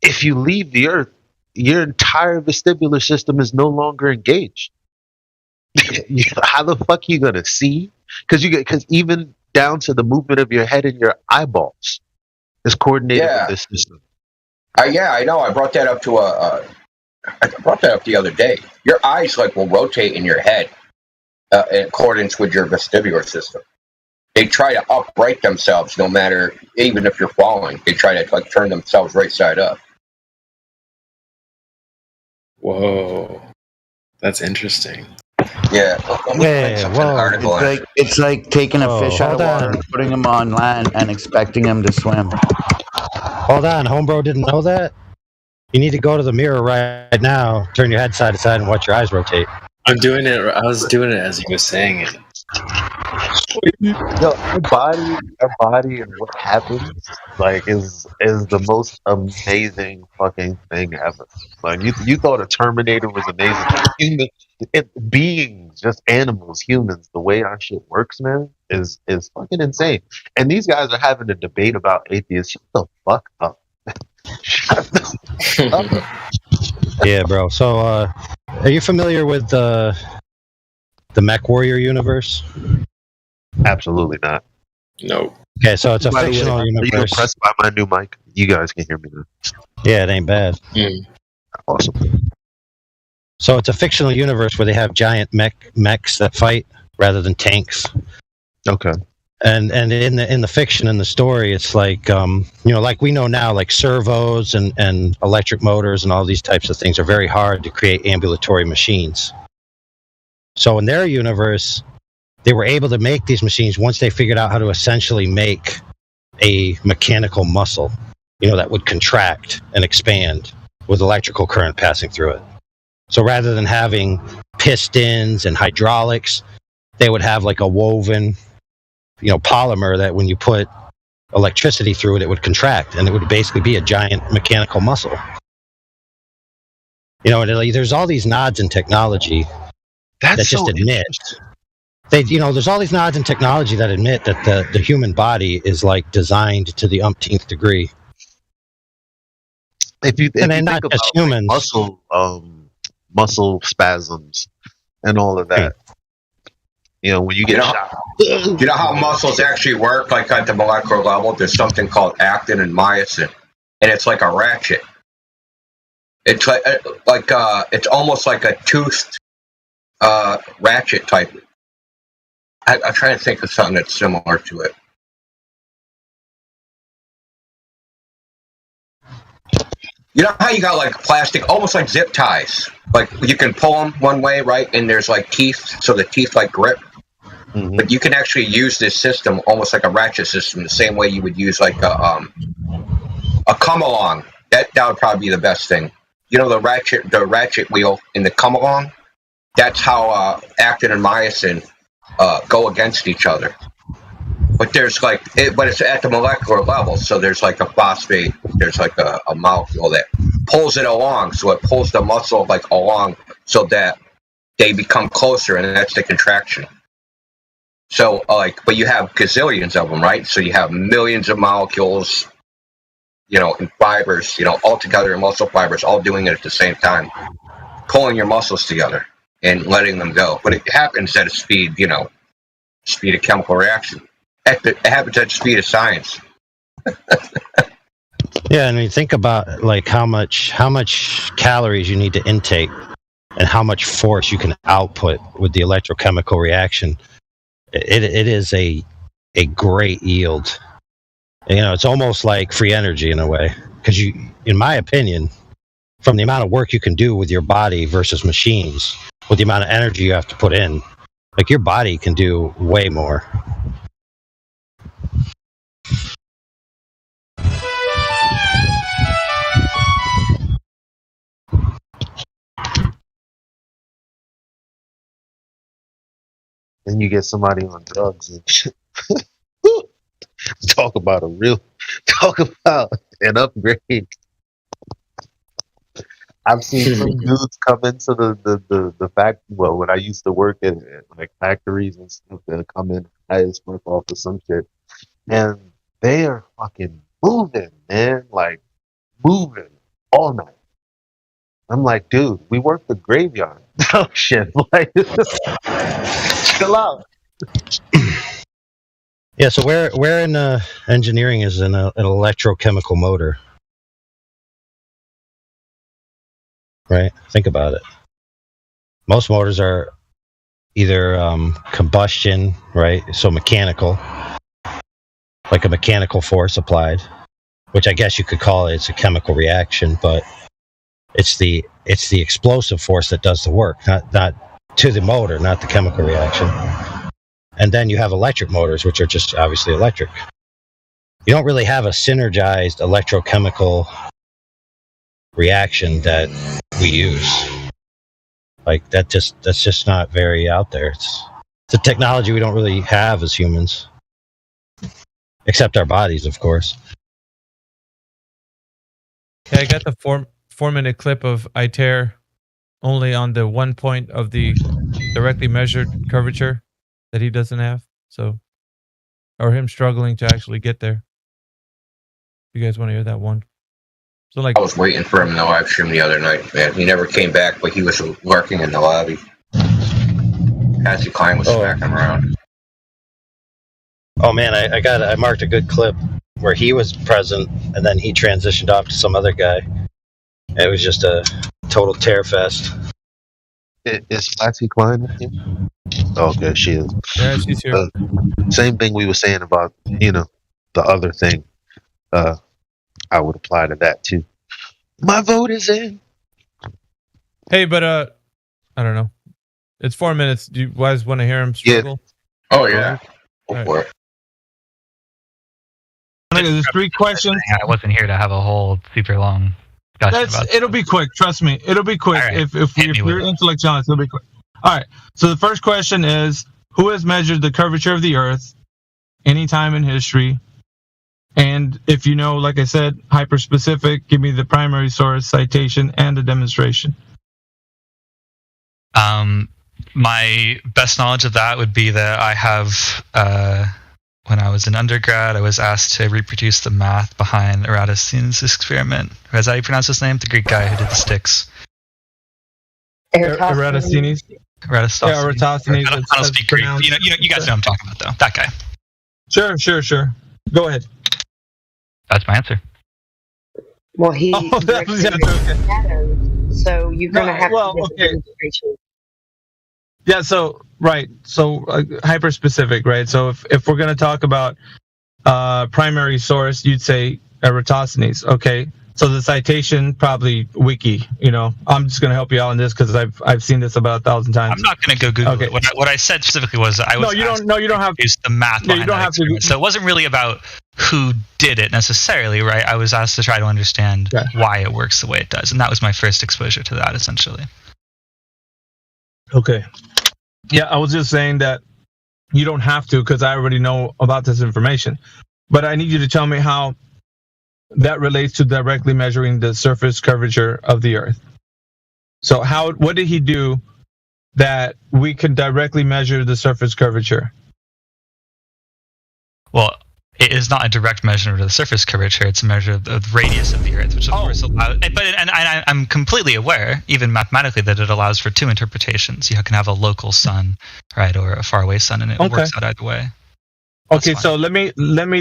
if you leave the Earth, your entire vestibular system is no longer engaged. How the fuck are you gonna see? Because even down to the movement of your head and your eyeballs is coordinated with this system. Yeah, I know. I brought that up to I brought that up the other day. Your eyes will rotate in your head. In accordance with your vestibular system. They try to upright themselves no matter, even if you're falling. They try to turn themselves right side up. Whoa. That's interesting. Yeah. It's like taking a fish out of water and putting him on land and expecting him to swim. Hold on, homebro didn't know that? You need to go to the mirror right now, turn your head side to side, and watch your eyes rotate. I'm doing it. I was doing it as he was saying it. Yo, our body and what happens like is the most amazing fucking thing ever. Like you thought a Terminator was amazing. Beings, just animals, humans, the way our shit works, man, is fucking insane. And these guys are having a debate about atheists. Shut the fuck up. Shut the fuck up. Yeah, bro. So, are you familiar with the Mech Warrior universe? Absolutely not. No. Okay, so it's a By the way, fictional are you universe. impressed by my new mic? You guys can hear me now. Yeah, it ain't bad. Awesome. So it's a fictional universe where they have giant mechs that fight rather than tanks. Okay. And in the fiction, in the story, it's like like we know now, like servos and electric motors and all these types of things are very hard to create ambulatory machines. So in their universe, they were able to make these machines once they figured out how to essentially make a mechanical muscle, that would contract and expand with electrical current passing through it. So rather than having pistons and hydraulics, they would have like a woven, polymer that when you put electricity through it, it would contract, and it would basically be a giant mechanical muscle. And there's all these nods in technology that just admit. There's all these nods in technology that admit that the human body is like designed to the umpteenth degree. If you not think just about humans. Muscle spasms and all of that. When you get shot. You know how muscles actually work, like at the molecular level? There's something called actin and myosin, and it's like a ratchet. It's like it's almost like a toothed ratchet type. I'm trying to think of something that's similar to it. You know how you got like plastic, almost like zip ties? Like you can pull them one way, right? And there's like teeth, so the teeth like grip. Mm-hmm. But you can actually use this system almost like a ratchet system, the same way you would use like a come along. That would probably be the best thing. The ratchet wheel in the come along. That's how actin and myosin go against each other. But there's but it's at the molecular level. So there's like a phosphate. There's like a molecule that pulls it along. So it pulls the muscle like along so that they become closer, and that's the contraction. So but you have gazillions of them, right? So you have millions of molecules, in fibers, all together in muscle fibers, all doing it at the same time, pulling your muscles together and letting them go. But it happens at a speed, speed of chemical reaction. It happens at the speed of science. Yeah, and you think about like how much calories you need to intake and how much force you can output with the electrochemical reaction. It is a great yield. It's almost like free energy in a way, because in my opinion, from the amount of work you can do with your body versus machines, with the amount of energy you have to put in, like your body can do way more. Then you get somebody on drugs and shit. Talk about an upgrade. I've seen some dudes come into the when I used to work at like factories and stuff, that come in high as fuck off of some shit, and they are fucking moving, man, like moving all night. I'm like, dude, we work the graveyard. Oh shit, like chill out. Yeah, so where in engineering is an electrochemical motor? Right? Think about it. Most motors are either combustion, right? So mechanical, like a mechanical force applied, which I guess you could call it's a chemical reaction, but it's the explosive force that does the work, not to the motor, not the chemical reaction. And then you have electric motors, which are just obviously electric. You don't really have a synergized electrochemical reaction that we use. Like that's just not very out there. It's a technology we don't really have as humans, except our bodies, of course. Okay, I got the 4-minute clip of ITER only on the one point of the directly measured curvature that he doesn't have. So, or him struggling to actually get there. You guys want to hear that one? So like, I was waiting for him in the live stream the other night, man. He never came back, but he was lurking in the lobby. Patsy Cline was smacking him around. Oh man, I marked a good clip where he was present and then he transitioned off to some other guy. It was just a total tear fest. Is Patsy Cline here? Oh, okay, she is. Yeah, she's here. Same thing we were saying about, the other thing. I would apply to that too. My vote is in. hey, but I don't know. It's 4 minutes. Do you guys want to hear him struggle? Yeah. Oh yeah. Go for it. There's 3 questions. I wasn't here to have a whole super long discussion about It'll be quick. Trust me. It'll be quick. Right. If we're intellectualists, it'll be quick. All right. So the first question is, who has measured the curvature of the Earth any time in history? And if you know, like I said, hyper-specific, give me the primary source, citation, and a demonstration. My best knowledge of that would be that I have, when I was in undergrad, I was asked to reproduce the math behind Eratosthenes' experiment. Is that how you pronounce his name? The Greek guy who did the sticks. Eratosthenes. Eratosthenes. Yeah, Eratosthenes. I don't speak Greek. You guys know what I'm talking about, though. That guy. Sure. Go ahead. That's my answer. Well, he. That was the answer, okay. So you're going to have to get okay. the demonstration. Yeah, so hyper specific, right? So if we're going to talk about primary source, you'd say Eratosthenes. Okay, so the citation probably wiki. I'm just going to help you out on this because I've seen this about 1,000 times. I'm not going to go Google Okay. it. What I said specifically was I was you don't have to use the math behind you don't that have to. experiment. So it wasn't really about who did it necessarily, right? I was asked to try to understand why it works the way it does, and that was my first exposure to that, essentially. Okay. Yeah, I was just saying that you don't have to because I already know about this information. But I need you to tell me how that relates to directly measuring the surface curvature of the Earth. So what did he do that we can directly measure the surface curvature? Well, it is not a direct measurement of the surface curvature. It's a measure of the radius of the Earth, which of course allows. But I'm completely aware, even mathematically, that it allows for 2 interpretations. You can have a local sun, right, or a faraway sun, and it works out either way. Okay, so let me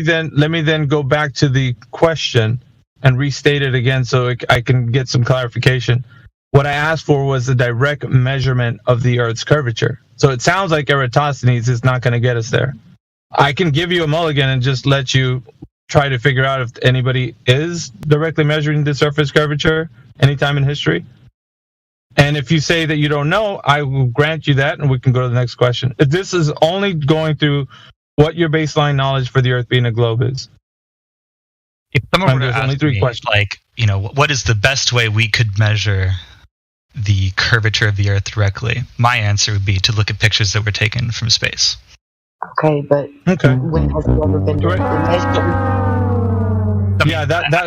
then go back to the question and restate it again so I can get some clarification. What I asked for was a direct measurement of the Earth's curvature. So it sounds like Eratosthenes is not going to get us there. I can give you a mulligan and just let you try to figure out if anybody is directly measuring the surface curvature anytime in history. And if you say that you don't know, I will grant you that, and we can go to the next question. This is only going through what your baseline knowledge for the Earth being a globe is. If someone were to there's ask only 3 me, questions. like, what is the best way we could measure the curvature of the Earth directly? My answer would be to look at pictures that were taken from space. Okay, but when has it ever been measured?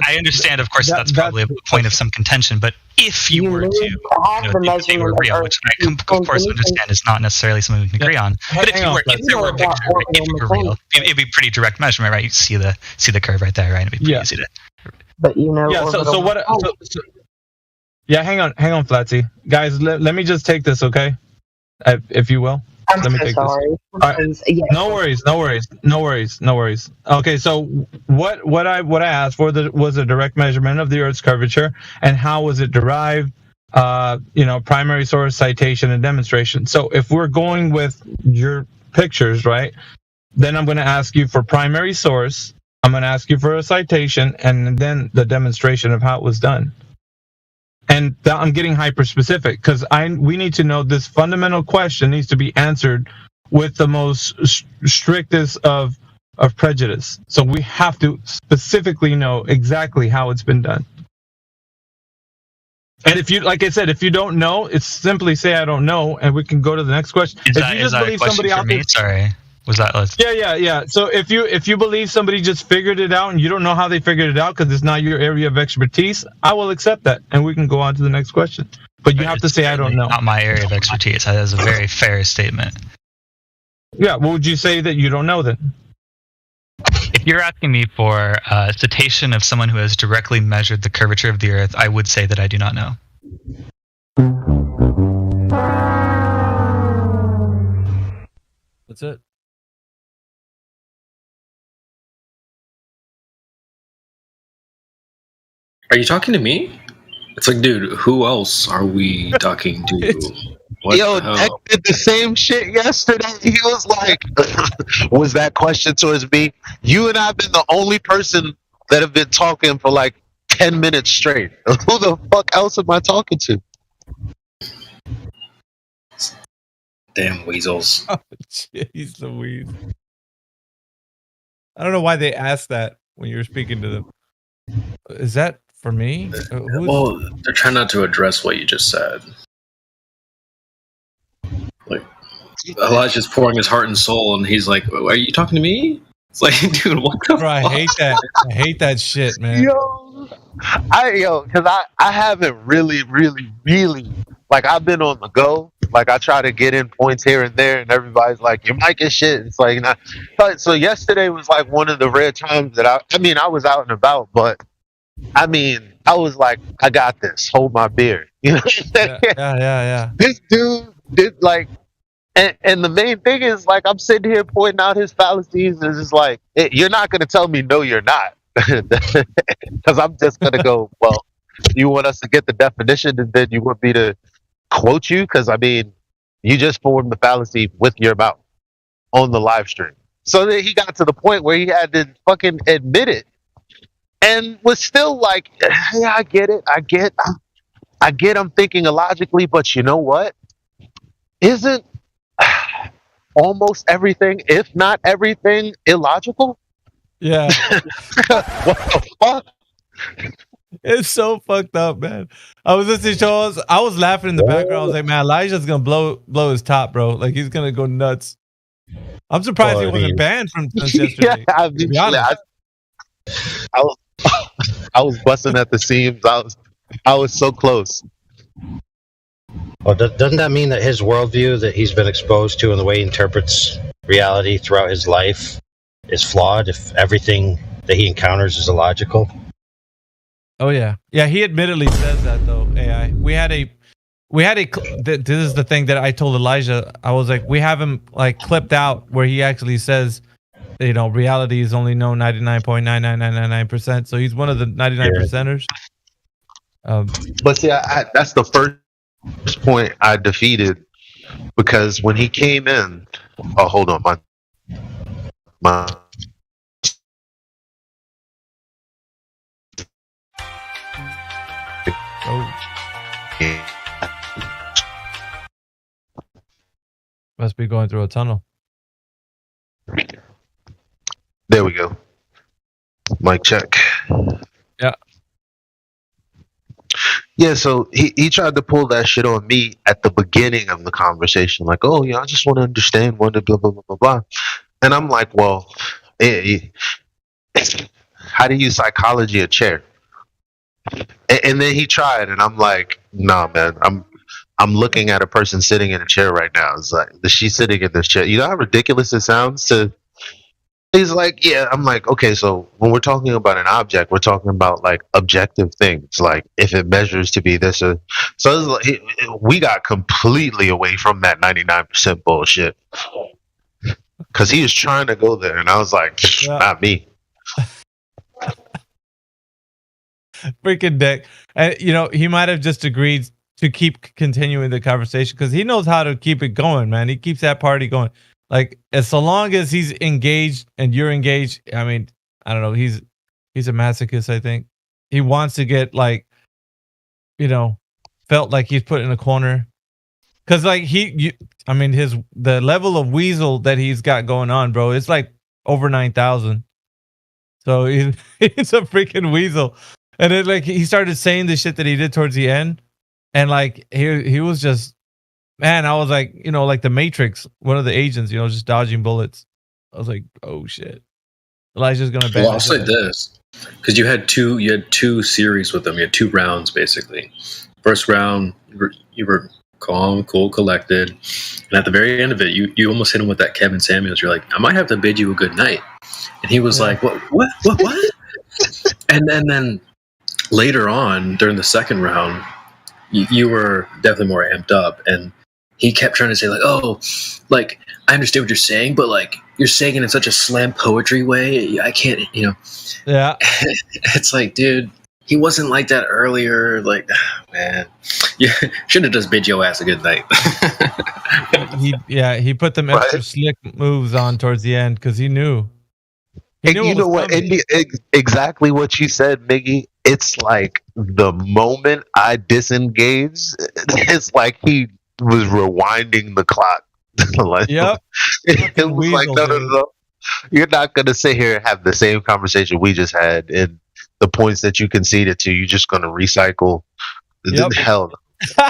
I understand, of course, that's probably a point of some contention, but if you were to, if they were real, which I of course understand is not necessarily something we can agree on, but if there were a picture, if it were real, it'd be pretty direct measurement, right? You see the curve right there, right? It'd be pretty easy to. But hang on, Flatsy. Guys, let me just take this, okay? If you will. I'm Let me so take sorry. This. No worries. Okay, so what I asked for was a direct measurement of the Earth's curvature, and how was it derived? Primary source, citation, and demonstration. So if we're going with your pictures, right, then I'm going to ask you for primary source. I'm going to ask you for a citation, and then the demonstration of how it was done. And I'm getting hyper specific because we need to know this fundamental question needs to be answered with the most strictest of prejudice. So we have to specifically know exactly how it's been done. And if you, like I said, if you don't know, it's simply say I don't know, and we can go to the next question. Is If that, you is just that a believe question somebody for out me? there, Sorry. Was that yeah. So if you believe somebody just figured it out and you don't know how they figured it out because it's not your area of expertise, I will accept that, and we can go on to the next question. But you have to say I don't know. Not my area of expertise. That is a very fair statement. Yeah, what would you say that you don't know then? If you're asking me for a citation of someone who has directly measured the curvature of the Earth, I would say that I do not know. That's it. Are you talking to me? It's like, dude, who else are we talking to? What Yo, the hell? Nick did the same shit yesterday. He was like, was that question towards me? You and I have been the only person that have been talking for like 10 minutes straight. Who the fuck else am I talking to? Damn weasels. Oh, jeez Louise. I don't know why they asked that when you were speaking to them. Is that for me? Well, they're trying not to address what you just said. Like, Elijah's pouring his heart and soul, and he's like, "Are you talking to me?" It's like, dude, what the Bro, I fuck? hate that. I hate that shit, man. Because I haven't really, like, I've been on the go. Like, I try to get in points here and there, and everybody's like, your mic is shit. It's like, nah. But so yesterday was like one of the rare times that I was out and about, but I was like, I got this. Hold my beer. You know what I'm saying? Yeah. This dude did like, and the main thing is like, I'm sitting here pointing out his fallacies, and it's like, you're not going to tell me no, you're not. Because I'm just going to go, well, you want us to get the definition, and then you want me to quote you? Because you just formed the fallacy with your mouth on the live stream. So then he got to the point where he had to fucking admit it, and was still like, yeah, I get it. I get I'm thinking illogically, but you know what? Isn't almost everything, if not everything, illogical? Yeah. What the fuck? It's so fucked up, man. I was listening to shows. I was laughing in the background. I was like, man, Elijah's gonna blow his top, bro. Like, he's gonna go nuts. I'm surprised he wasn't banned from since yesterday. Yeah, to be honest. I was busting at the seams. I was so close. Well, doesn't that mean that his worldview that he's been exposed to and the way he interprets reality throughout his life is flawed if everything that he encounters is illogical? Oh yeah. He admittedly says that though. AI. This is the thing that I told Elijah. I was like, we have him like clipped out where he actually says, you know, reality is only known 99.99999%. So he's one of the 99%ers. But see, that's the first point I defeated, because when he came in, oh, hold on, my Must be going through a tunnel. There we go. Mic check. Yeah. Yeah, so he tried to pull that shit on me at the beginning of the conversation, like, oh, yeah, I just want to understand what, blah, blah, blah, blah, blah. And I'm like, well, how do you psychology a chair? And then he tried, and I'm like, nah, man, I'm looking at a person sitting in a chair right now. It's like, she's sitting in this chair. You know how ridiculous it sounds to... He's like, yeah. I'm like, okay, so when we're talking about an object, we're talking about like objective things, like if it measures to be this or so. It's like, we got completely away from that 99% bullshit because he was trying to go there, and I was like, not me. Freaking dick. And you know, he might have just agreed to keep continuing the conversation because he knows how to keep it going, man. He keeps that party going. Like, as so long as he's engaged and you're engaged, I mean, I don't know. He's a masochist, I think. He wants to get, like, you know, felt like he's put in a corner. Because, like, the level of weasel that he's got going on, bro, it's like over 9,000. So he's a freaking weasel. And then, like, he started saying the shit that he did towards the end. And like he was just, man, I was like, you know, like the Matrix, one of the agents, you know, just dodging bullets. I was like, oh shit, Elijah's gonna ban. Well, I'll say this, because you had two series with them. You had 2 rounds basically. First round, you were calm, cool, collected, and at the very end of it, you almost hit him with that Kevin Samuels. You're like, I might have to bid you a good night, and he was like, what? and then later on during the second round, you were definitely more amped up, and he kept trying to say like, oh, like I understand what you're saying, but like you're saying it in such a slam poetry way. I can't, you know. Yeah. It's like, dude, he wasn't like that earlier. Like, man, you should have just bid your ass a good night. he put them extra slick moves on towards the end because he knew. And you know what? Exactly what you said, Miggy. It's like the moment I disengaged, it's like he was rewinding the clock. Like, yep. It was like, no. You're not going to sit here and have the same conversation we just had. And the points that you conceded to, you're just going to recycle. Yep. Hell no.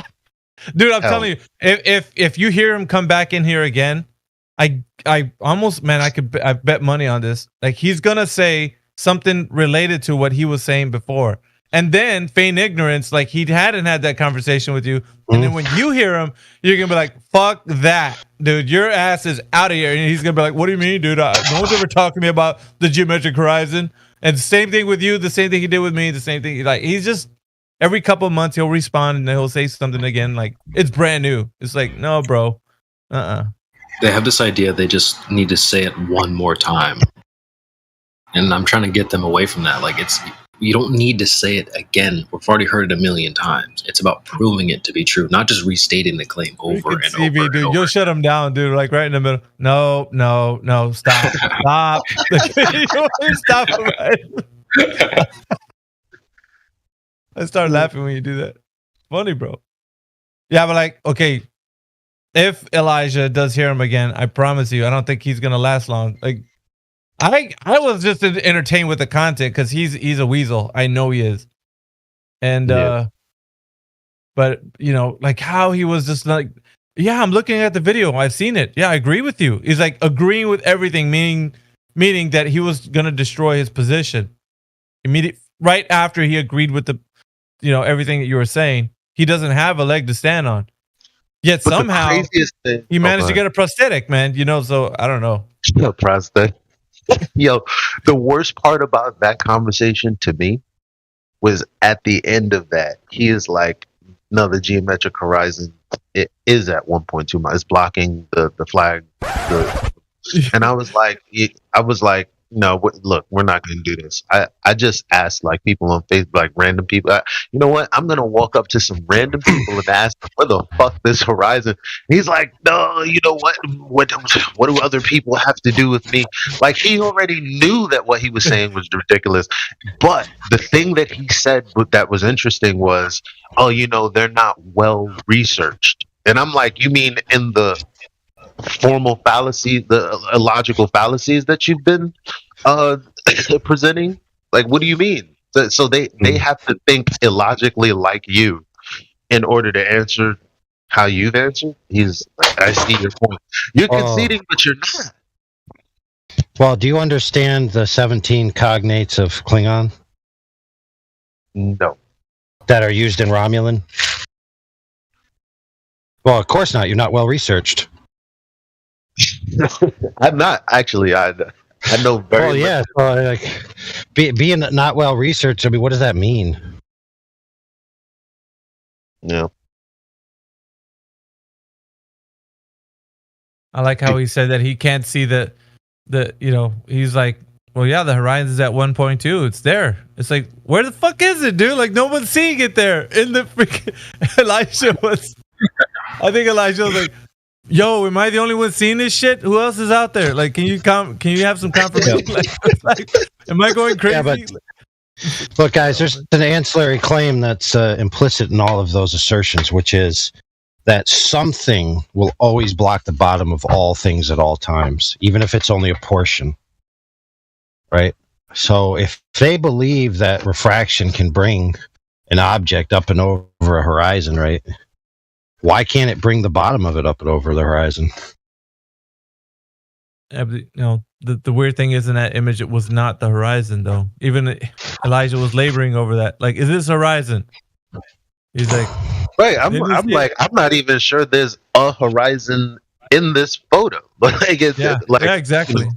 Dude, I'm telling you, if you hear him come back in here again, I almost, man, I bet money on this. Like, he's going to say something related to what he was saying before. And then feign ignorance, like he hadn't had that conversation with you. And then when you hear him, you're going to be like, fuck that, dude. Your ass is out of here. And he's going to be like, what do you mean, dude? No one's ever talking to me about the geometric horizon. And same thing with you, the same thing he did with me, the same thing. Like, he's just, every couple of months, he'll respond and he'll say something again. Like, it's brand new. It's like, no, bro. They have this idea they just need to say it one more time. And I'm trying to get them away from that. Like, you don't need to say it again. We've already heard it a million times. It's about proving it to be true, not just restating the claim over and over. Dude, and over. You'll shut him down, dude. Like right in the middle. No, stop, stop. Stop him. Right? I start laughing when you do that. Funny, bro. Yeah, but like, okay, if Elijah does hear him again, I promise you, I don't think he's gonna last long. Like, I was just entertained with the content because he's a weasel. I know he is. And but you know, like how he was just like, yeah, I'm looking at the video. I've seen it. Yeah, I agree with you. He's like agreeing with everything, meaning that he was gonna destroy his position. Right after he agreed with the, you know, everything that you were saying, he doesn't have a leg to stand on. Yet but somehow he managed to get a prosthetic, man. You know, so I don't know. A prosthetic. Yo, the worst part about that conversation to me was at the end of that, he is like, no, the geometric horizon, it is at 1.2 miles. It's blocking the flag. And I was like, no, look, we're not going to do this. I just asked like people on Facebook, like random people, you know what? I'm going to walk up to some random people and ask them, what the fuck this horizon? And he's like, no, you know what do other people have to do with me? Like he already knew that what he was saying was ridiculous. But the thing that he said that was interesting was, oh, you know, they're not well researched. And I'm like, you mean in the formal fallacy, the illogical fallacies that you've been presenting? Like, what do you mean? So they have to think illogically like you in order to answer how you've answered? He's like, I see your point. You're conceding, but you're not. Well, do you understand the 17 cognates of Klingon? No. That are used in Romulan? Well, of course not. You're not well researched. I'm not actually. I know very. Well, yeah. So, like, being not well researched. I mean, what does that mean? No. I like how he said that he can't see the you know, he's like, well, yeah, the horizon is at 1.2. It's there. It's like, where the fuck is it, dude? Like, no one's seeing it there. In the freaking Elijah was. I think Elijah was like, yo, am I the only one seeing this shit? Who else is out there? Like, can you have some confirmation? like, am I going crazy? Yeah, but look, guys, there's an ancillary claim that's implicit in all of those assertions, which is that something will always block the bottom of all things at all times, even if it's only a portion. Right? So if they believe that refraction can bring an object up and over a horizon, right? Why can't it bring the bottom of it up and over the horizon? Yeah, but, you know, the weird thing is in that image, it was not the horizon though. Even Elijah was laboring over that. Like, is this horizon? He's like, right. I'm not even sure there's a horizon in this photo. But like, yeah, exactly.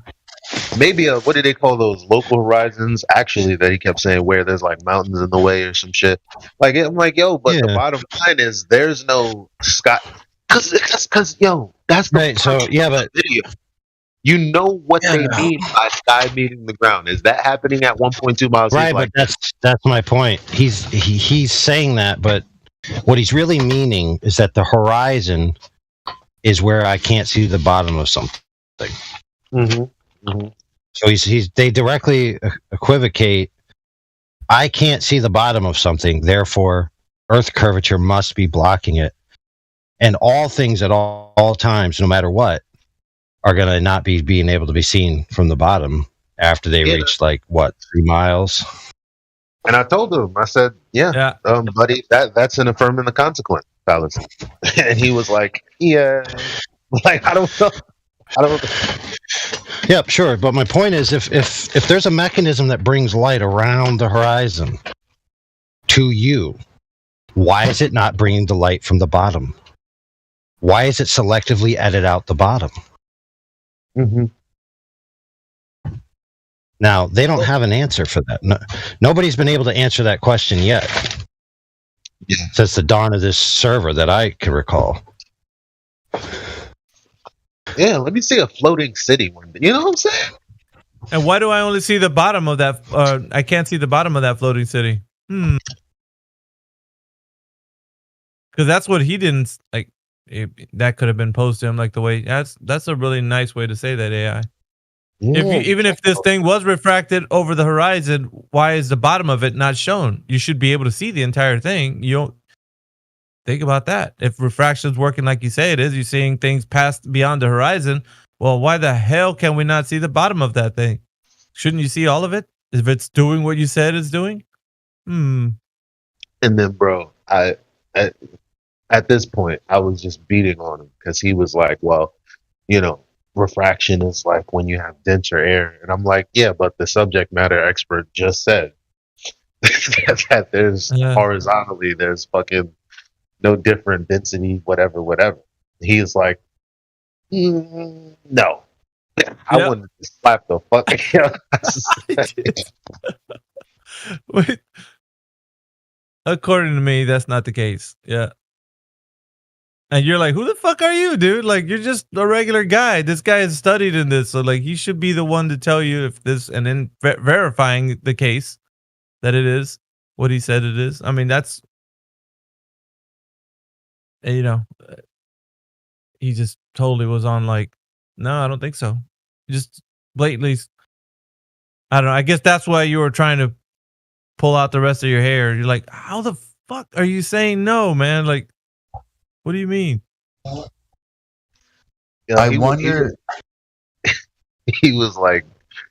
Maybe what do they call those local horizons? Actually, that he kept saying where there's like mountains in the way or some shit. Like I'm like, yo, but the bottom line is there's no sky. Cause yo, that's the right. So yeah, but video. You know what they mean by sky meeting the ground. Is that happening at 1.2 miles? Right, but that's my point. He's saying that, but what he's really meaning is that the horizon is where I can't see the bottom of something. Mm-hmm. Mm-hmm. So they directly equivocate. I can't see the bottom of something, therefore Earth curvature must be blocking it. And all things at all times, no matter what, are going to not be being able to be seen from the bottom after they reach like what 3 miles. And I told him, I said, "Yeah, buddy, that's an affirming the consequence fallacy." And he was like, "Yeah, like I don't know." Yep, sure. But my point is, if there's a mechanism that brings light around the horizon to you, why is it not bringing the light from the bottom? Why is it selectively edit out the bottom? Mm-hmm. Now, they don't have an answer for that. No, nobody's been able to answer that question yet. Since the dawn of this server that I can recall. Yeah, let me see a floating city one day. You know what I'm saying? And why do I only see the bottom of that? I can't see the bottom of that floating city. Because that's what he didn't like. That could have been posed to him like the way that's a really nice way to say that, AI. Yeah. Even if this thing was refracted over the horizon, why is the bottom of it not shown? You should be able to see the entire thing. You don't think about that. If refraction is working like you say it is, you're seeing things past beyond the horizon. Well, why the hell can we not see the bottom of that thing? Shouldn't you see all of it if it's doing what you said it's doing? And then, bro, at this point, I was just beating on him because he was like, well, you know, refraction is like when you have denser air. And I'm like, yeah, but the subject matter expert just said that there's horizontally, there's fucking no different density, whatever. He's like, no. I wanted to slap the fuck out. Wait. According to me, that's not the case. Yeah. And you're like, who the fuck are you, dude? Like, you're just a regular guy. This guy has studied in this. So, like, he should be the one to tell you if this, and then verifying the case that it is what he said it is. I mean, that's, you know, he just totally was on like, no, I don't think so. Just blatantly, I don't know. I guess that's why you were trying to pull out the rest of your hair. You're like, how the fuck are you saying no, man? Like, what do you mean? I wonder. He was like,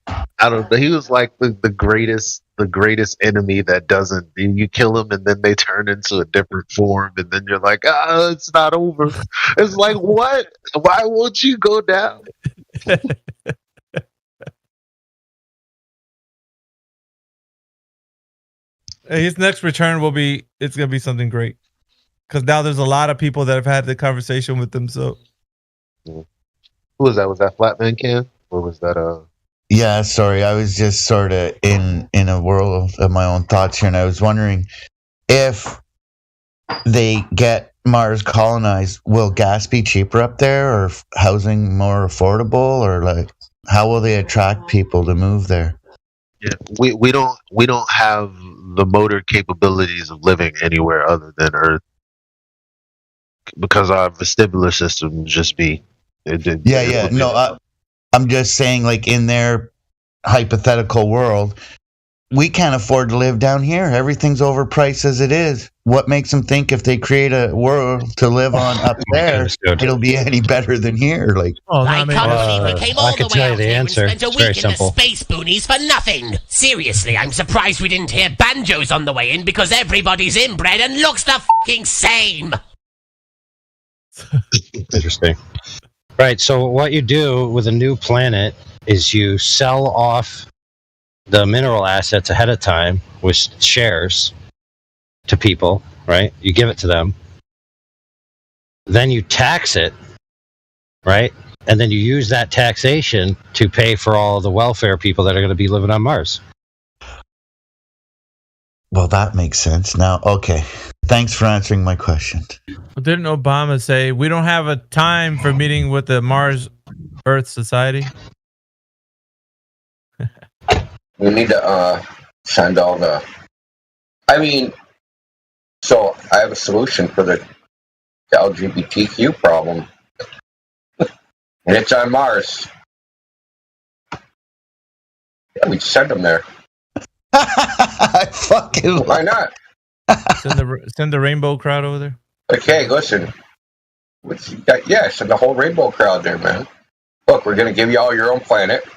I don't know. He was like the greatest enemy that doesn't. You kill them and then they turn into a different form, and then you're like, it's not over. It's like, what? Why won't you go down? His next return will be. It's gonna be something great. Because now there's a lot of people that have had the conversation with them. So, who was that? Was that Flatman Cam? Or was that Yeah, sorry. I was just sort of in a world of my own thoughts here, and I was wondering if they get Mars colonized, will gas be cheaper up there, or housing more affordable, or like how will they attract people to move there? Yeah, we don't have the motor capabilities of living anywhere other than Earth. Because our vestibular system just be No, I'm just saying, like in their hypothetical world, we can't afford to live down here. Everything's overpriced as it is. What makes them think if they create a world to live on up there, it'll be any better than here? Like, I can't believe we came all the way out here and spent a week in the space boonies for nothing. Seriously, I'm surprised we didn't hear banjos on the way in because everybody's inbred and looks the fucking same. Interesting. Right. So what you do with a new planet is you sell off the mineral assets ahead of time with shares to people, right? You give it to them. Then you tax it, right? And then you use that taxation to pay for all the welfare people that are going to be living on Mars. well, that makes sense. Now, okay. Thanks for answering my question. But didn't Obama say we don't have a time for meeting with the Mars Earth Society? We need to send all the... I mean, so I have a solution for the LGBTQ problem. And it's on Mars. Yeah, we send them there. I fucking... Why not? Send the rainbow crowd over there. Okay, listen. Yeah, send the whole rainbow crowd there, man. Look, we're going to give you all your own planet.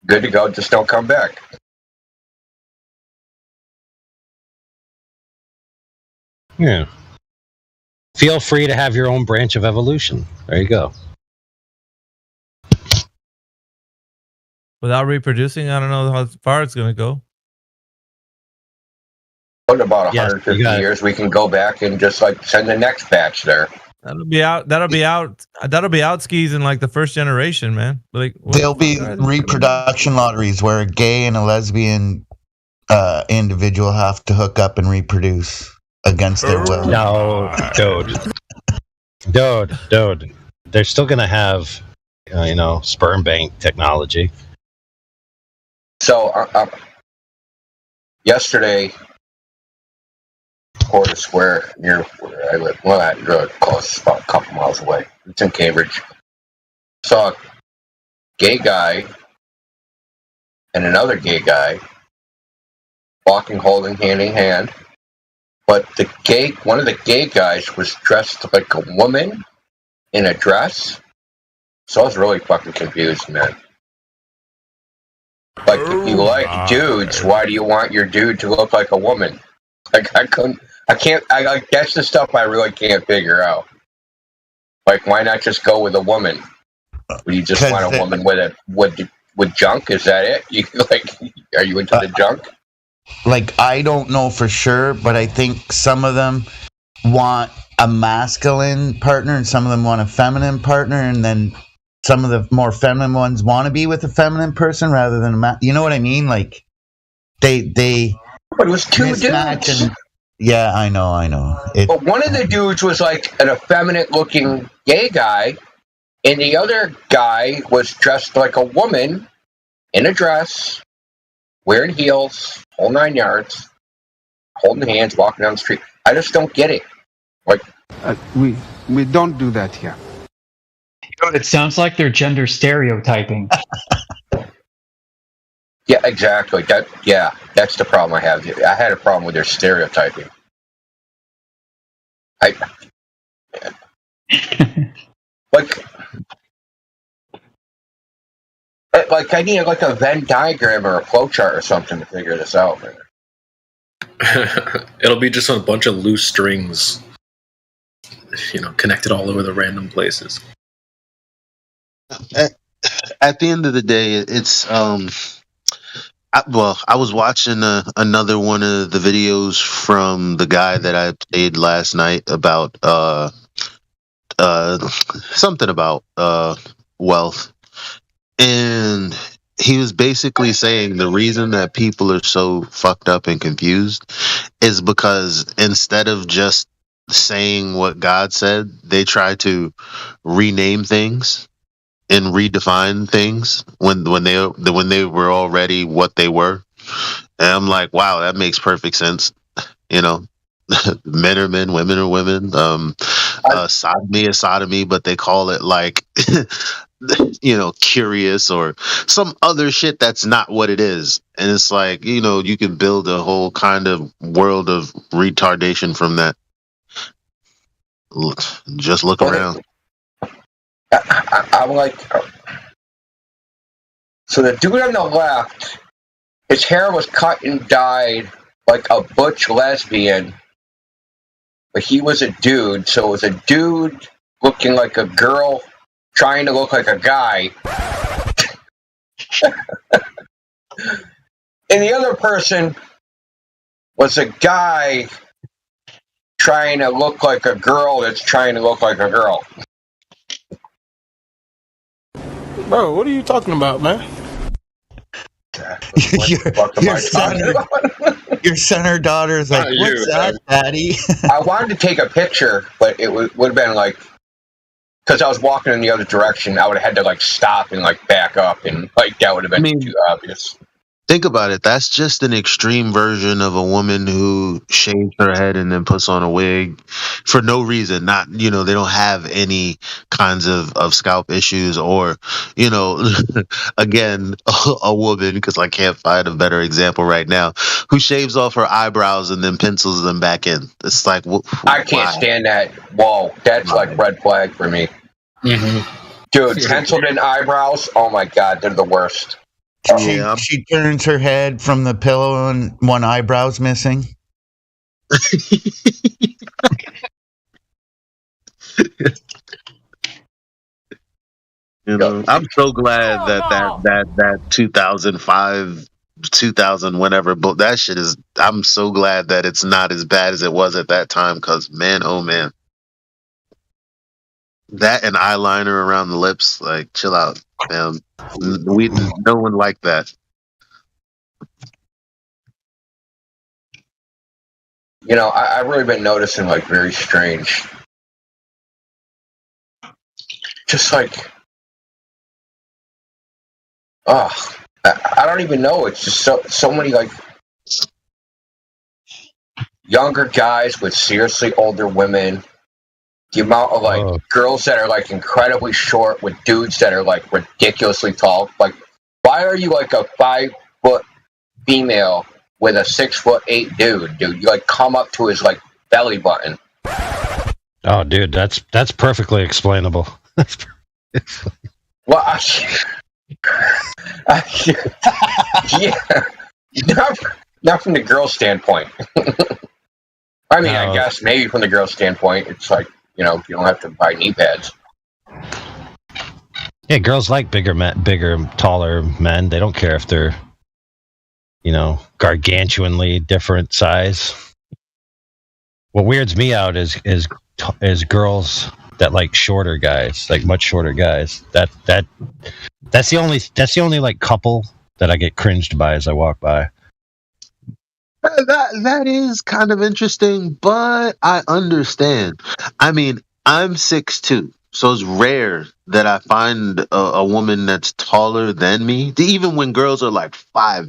Good to go, just don't come back. Yeah. Feel free to have your own branch of evolution. There you go. Without reproducing, I don't know how far it's going to go. In about 150 years, we can go back and just like send the next batch there. That'll be out skis in like the first generation, man. Like there'll be reproduction lotteries where a gay and a lesbian individual have to hook up and reproduce against their will. No, dude. They're still gonna have, sperm bank technology. So yesterday, Porter Square, near where I live, well, not really close, about a couple miles away. It's in Cambridge. Saw a gay guy and another gay guy walking, holding hand in hand. But one of the gay guys was dressed like a woman in a dress. So I was really fucking confused, man. Like, if you like dudes, why do you want your dude to look like a woman? Like, that's the stuff I really can't figure out. Like, why not just go with a woman? Would you just want a woman with junk? Is that it? Are you into the junk? Like, I don't know for sure, but I think some of them want a masculine partner and some of them want a feminine partner, and then some of the more feminine ones want to be with a feminine person rather than you know what I mean? Like, they but it was two dudes. Yeah, I know. But one of the dudes was like an effeminate-looking gay guy, and the other guy was dressed like a woman in a dress, wearing heels, whole 9 yards, holding hands, walking down the street. I just don't get it. Like, we don't do that here. It sounds like they're gender stereotyping. Yeah, exactly. That's the problem I have. I had a problem with their stereotyping. I need like a Venn diagram or a flowchart or something to figure this out, man. It'll be just a bunch of loose strings, connected all over the random places. At the end of the day, it's I was watching another one of the videos from the guy that I played last night about something about wealth, and he was basically saying the reason that people are so fucked up and confused is because instead of just saying what God said, they try to rename things and redefine things when they were already what they were. And I'm like, wow, that makes perfect sense. Men are men, women are women. Sodomy is sodomy, but they call it like curious or some other shit that's not what it is. And it's like, you can build a whole kind of world of retardation from that. Just look around. I'm like, so the dude on the left, his hair was cut and dyed like a butch lesbian, but he was a dude, so it was a dude looking like a girl trying to look like a guy. And the other person was a guy trying to look like a girl that's trying to look like a girl. Bro, what are you talking about, man? Your son or daughter is like, what's that, Daddy? I wanted to take a picture, but it would have been like, because I was walking in the other direction, I would have had to like stop and like back up, and like that would have been too obvious. Think about it. That's just an extreme version of a woman who shaves her head and then puts on a wig for no reason. Not, they don't have any kinds of scalp issues or, again, a woman, because I can't find a better example right now, who shaves off her eyebrows and then pencils them back in. It's like, I can't stand that. Whoa, that's like red flag for me. Mm-hmm. Dude, penciled in eyebrows, oh my God, they're the worst. She turns her head from the pillow and one eyebrow's missing. I'm so glad that 2005, 2000, whenever, but that shit is. I'm so glad that it's not as bad as it was at that time. Because man, oh man, that and eyeliner around the lips, like chill out, man. No one liked that. I've really been noticing like very strange, just like, I don't even know. It's just so many like younger guys with seriously older women. The amount of like girls that are like incredibly short with dudes that are like ridiculously tall. Like, why are you like a 5-foot female with a 6'8" dude? You like come up to his like belly button. Oh, dude, that's perfectly explainable. Well, yeah, not from the girl standpoint. I mean, I guess maybe from the girl standpoint, it's like, you don't have to buy knee pads. Yeah, girls like bigger, taller men. They don't care if they're, gargantuanly different size. What weirds me out is girls that like shorter guys, like much shorter guys. That's the only like couple that I get cringed by as I walk by. That is kind of interesting, but I understand. I mean, I'm 6'2", so it's rare that I find a woman that's taller than me. Even when girls are like 5,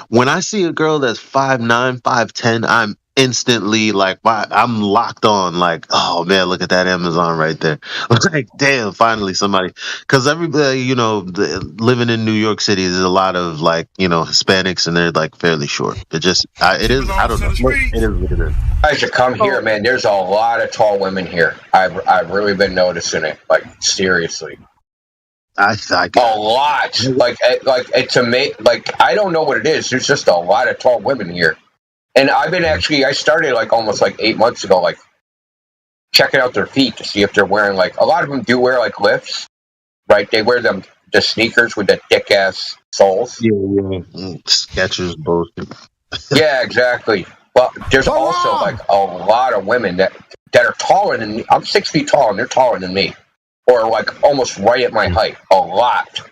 when I see a girl that's 5'9", 5'10", I'm instantly like, I'm locked on. Like, oh man, look at that Amazon right there. Like, damn, finally somebody. Because everybody, living in New York City, there's a lot of like, Hispanics, and they're like fairly short. It is. I don't know. It is what it is. I should come here, man. There's a lot of tall women here. I've really been noticing it. Like, seriously. A lot. Like it's amazing. Like, I don't know what it is. There's just a lot of tall women here. And I've been I started like almost like 8 months ago, like checking out their feet to see if they're wearing like, a lot of them do wear like lifts, right? They wear the sneakers with the thick ass soles. Yeah. Skechers bullshit. Yeah, exactly. But there's also like a lot of women that are taller than me. I'm 6 feet tall and they're taller than me, or like almost right at my height. A lot.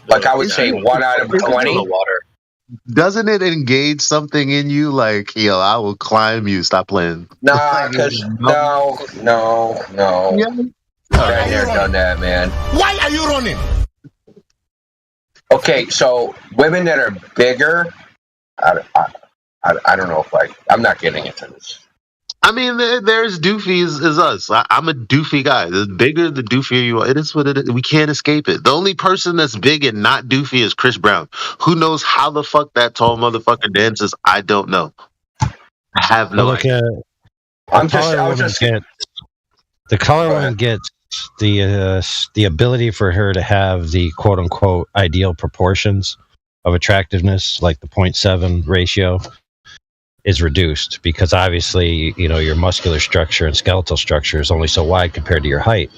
Like I would say 1 out of 20. Doesn't it engage something in you? Like, I will climb you. Stop playing. Nah, because no. Yeah. Right there, done that, man. Why are you running? Okay, so women that are bigger, I don't know if I'm not getting into this. I mean, there's doofies as us. I'm a doofy guy. The bigger, the doofier you are. It is what it is. We can't escape it. The only person that's big and not doofy is Chris Brown. Who knows how the fuck that tall motherfucker dances? I don't know. I have no idea. The color woman gets the ability for her to have the quote unquote ideal proportions of attractiveness, like the 0.7 ratio, is reduced because obviously, your muscular structure and skeletal structure is only so wide compared to your height.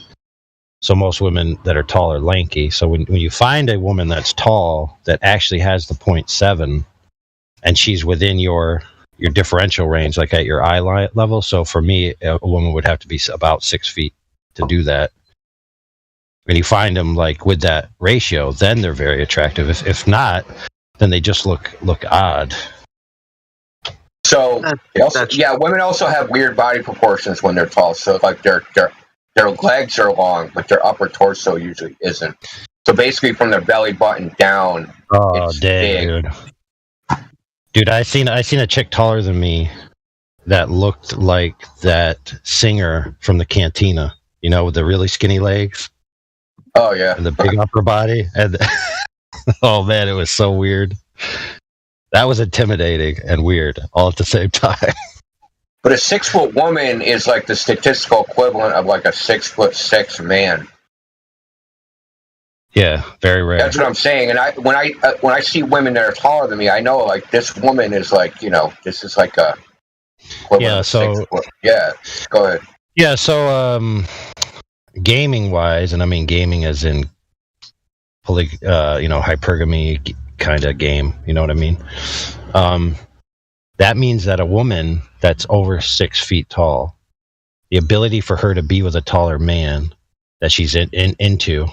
So most women that are tall are lanky. So when you find a woman that's tall that actually has the 0.7 and she's within your differential range, like at your eye level. So for me, a woman would have to be about 6 feet to do that. When you find them like with that ratio, then they're very attractive. If not, then they just look odd. So women also have weird body proportions when they're tall. So like their legs are long, but their upper torso usually isn't. So basically, from their belly button down, it's big. Dude, I seen a chick taller than me that looked like that singer from the Cantina. With the really skinny legs. Oh yeah, and the big upper body. And oh man, it was so weird. That was intimidating and weird all at the same time. But a 6 foot woman is like the statistical equivalent of like a 6'6" man. Yeah, very rare. That's what I'm saying. And when I see women that are taller than me, I know like this woman is like this is like a so yeah. Go ahead. Yeah, so gaming wise, and I mean gaming as in hypergamy kind of game, you know what I mean? That means that a woman that's over 6 feet tall, the ability for her to be with a taller man that she's into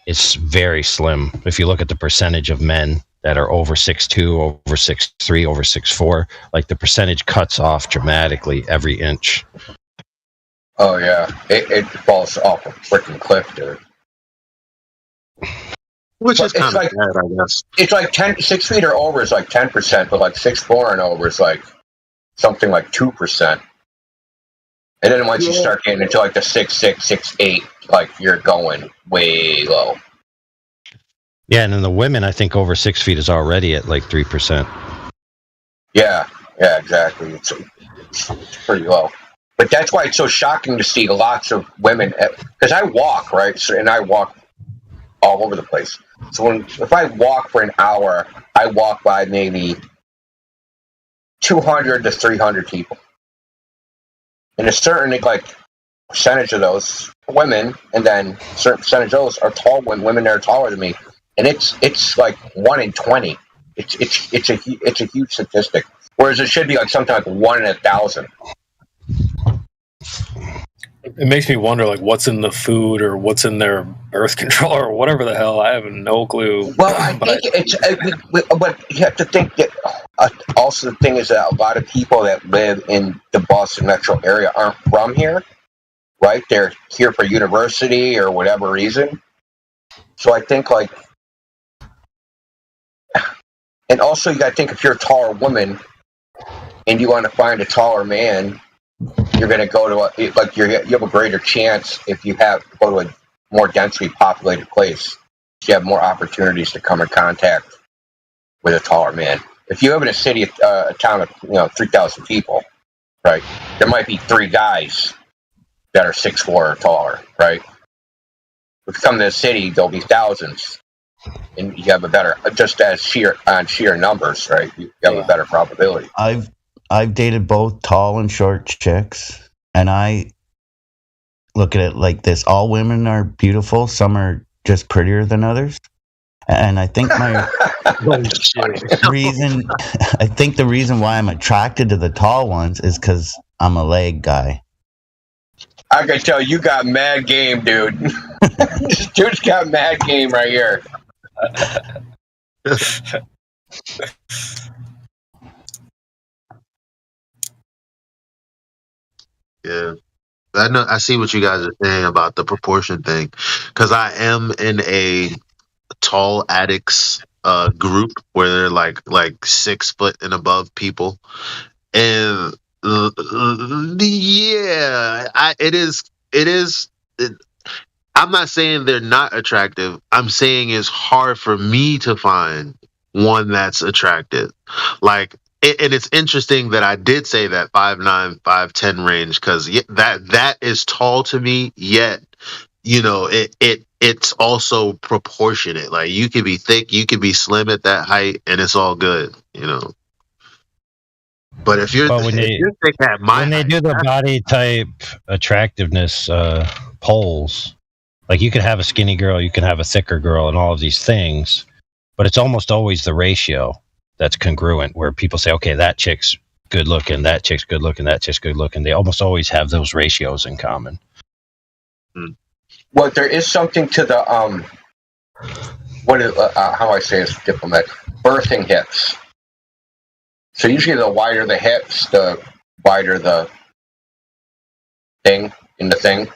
is very slim. If you look at the percentage of men that are over 6'2", over 6'3", over 6'4", like the percentage cuts off dramatically every inch. Oh yeah, it falls off a freaking cliff, dude. Which is kind of bad, I guess. It's like 6 feet or over is like 10%, but like 6'4" and over is like something like 2%. And then once you start getting into like the 6'6", 6'8", like you're going way low. Yeah, and then the women, I think over 6 feet is already at like 3%. Yeah, exactly. It's pretty low. But that's why it's so shocking to see lots of women, because I walk, right? So, and I walk all over the place. So if I walk for an hour, I walk by maybe 200 to 300 people. And a certain percentage of those are women, and then a certain percentage of those are tall women that are taller than me. And it's like 1 in 20. It's a huge statistic. Whereas it should be like something like 1 in 1,000. It makes me wonder, like, what's in the food or what's in their birth control or whatever the hell. I have no clue. Well, I think but you have to think that also the thing is that a lot of people that live in the Boston metro area aren't from here, right? They're here for university or whatever reason. So I think and also you got to think if you're a taller woman and you want to find a taller man, you're going to go to you have a greater chance if you go to a more densely populated place. You have more opportunities to come in contact with a taller man. If you live in a city, a town of 3,000 people, right? There might be 3 guys that are 6'4" or taller, right? If you come to the city, there'll be thousands, and you have a better, just as sheer numbers, right? You have a better probability. I've dated both tall and short chicks, and I look at it like this: all women are beautiful. Some are just prettier than others, and I think the reason why I'm attracted to the tall ones is because I'm a leg guy. I can tell you got mad game, dude. This dude's got mad game right here. Yeah, I see what you guys are saying about the proportion thing, because I am in a tall addicts group where they're like 6 foot and above people, and Yeah, it is. It is. I'm not saying they're not attractive. I'm saying it's hard for me to find one that's attractive. Like, and it's interesting that I did say that 5'9", 5'10" range because that is tall to me. Yet, it's also proportionate. Like, you could be thick, you could be slim at that height, and it's all good. But if you're But when thick at my when they height, do the body type attractiveness polls, like you can have a skinny girl, you can have a thicker girl, and all of these things, but it's almost always the ratio that's congruent. Where people say, "Okay, that chick's good looking, that chick's good looking, that chick's good looking." They almost always have those ratios in common. Well, there is something to the how I say it's diplomatic, birthing hips. So usually the wider the hips, the wider the thing in the thing.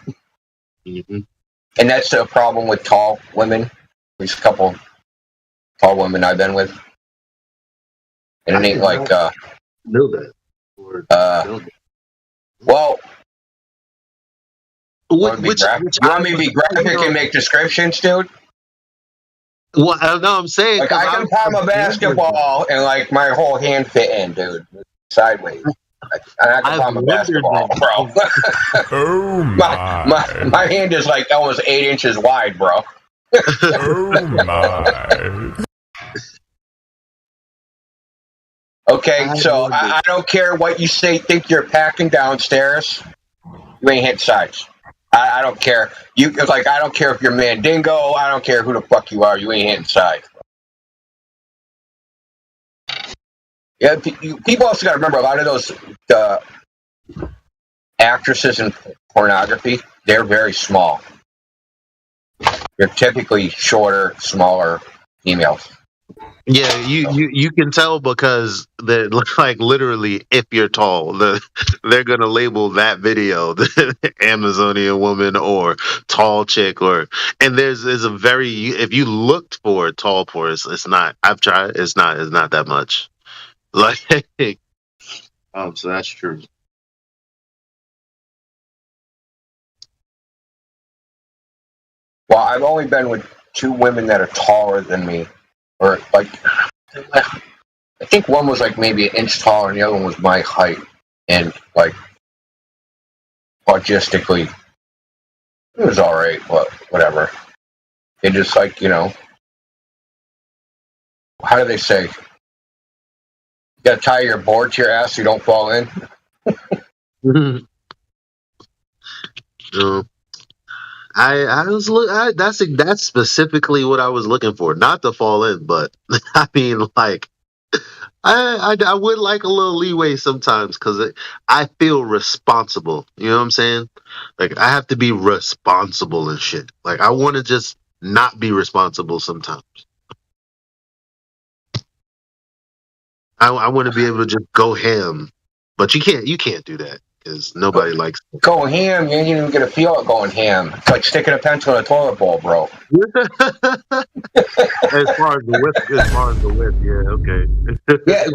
Mm-hmm. And that's a problem with tall women. At least a couple tall women I've been with. And it ain't like know that. Well, you want me Which to be graphic and make descriptions, dude? Well, no, I'm saying like I can palm a basketball and like my whole hand fit in, dude, sideways. And I can palm a basketball, bro. Oh my hand is like almost 8 inches wide, bro. Oh my. Okay, so I don't care what you think you're packing downstairs. You ain't hit sides. I don't care. I don't care if you're Mandingo. I don't care who the fuck you are. You ain't hitting sides. Yeah, people also got to remember a lot of those actresses in pornography. They're very small. They're typically shorter, smaller females. Yeah, you can tell because they look like literally if you're tall, they're gonna label that video the Amazonian woman or tall chick and there's a very if you looked for tall porn, it's not. I've tried. It's not that much. Like so that's true. Well, I've only been with 2 women that are taller than me. Or like, I think one was like maybe an inch taller, and the other one was my height, and like, logistically, it was all right, but whatever. It just like how do they say? You gotta tie your board to your ass so you don't fall in. That's specifically what I was looking for, not to fall in, but I mean, like, I would like a little leeway sometimes because I feel responsible. You know what I'm saying? Like, I have to be responsible and shit. Like, I want to just not be responsible sometimes. I want to be able to just go ham, but you can't do that. Because nobody likes it. Go ham, you ain't even gonna feel it going ham. It's like sticking a pencil in a toilet bowl, bro. As far as the width, yeah, okay. Yeah,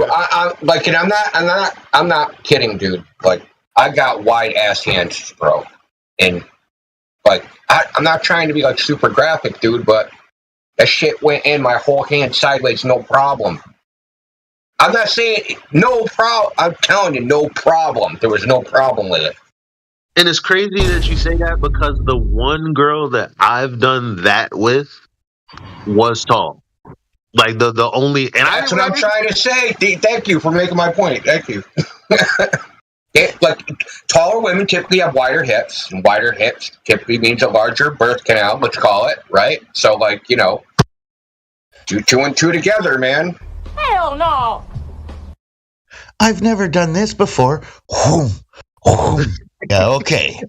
I'm not kidding, dude. Like, I got wide ass hands, bro, and like I'm not trying to be like super graphic, dude, but that shit went in my whole hand sideways, no problem. I'm not saying no problem. I'm telling you, no problem. There was no problem with it. And it's crazy that you say that because the one girl that I've done that with was tall. Like the only, and that's what I'm trying to say. Thank you for making my point. Thank you. Like taller women typically have wider hips, and wider hips typically means a larger birth canal. Let's call it right. So like do 2 and 2 together, man. Hell no! I've never done this before. Yeah, okay.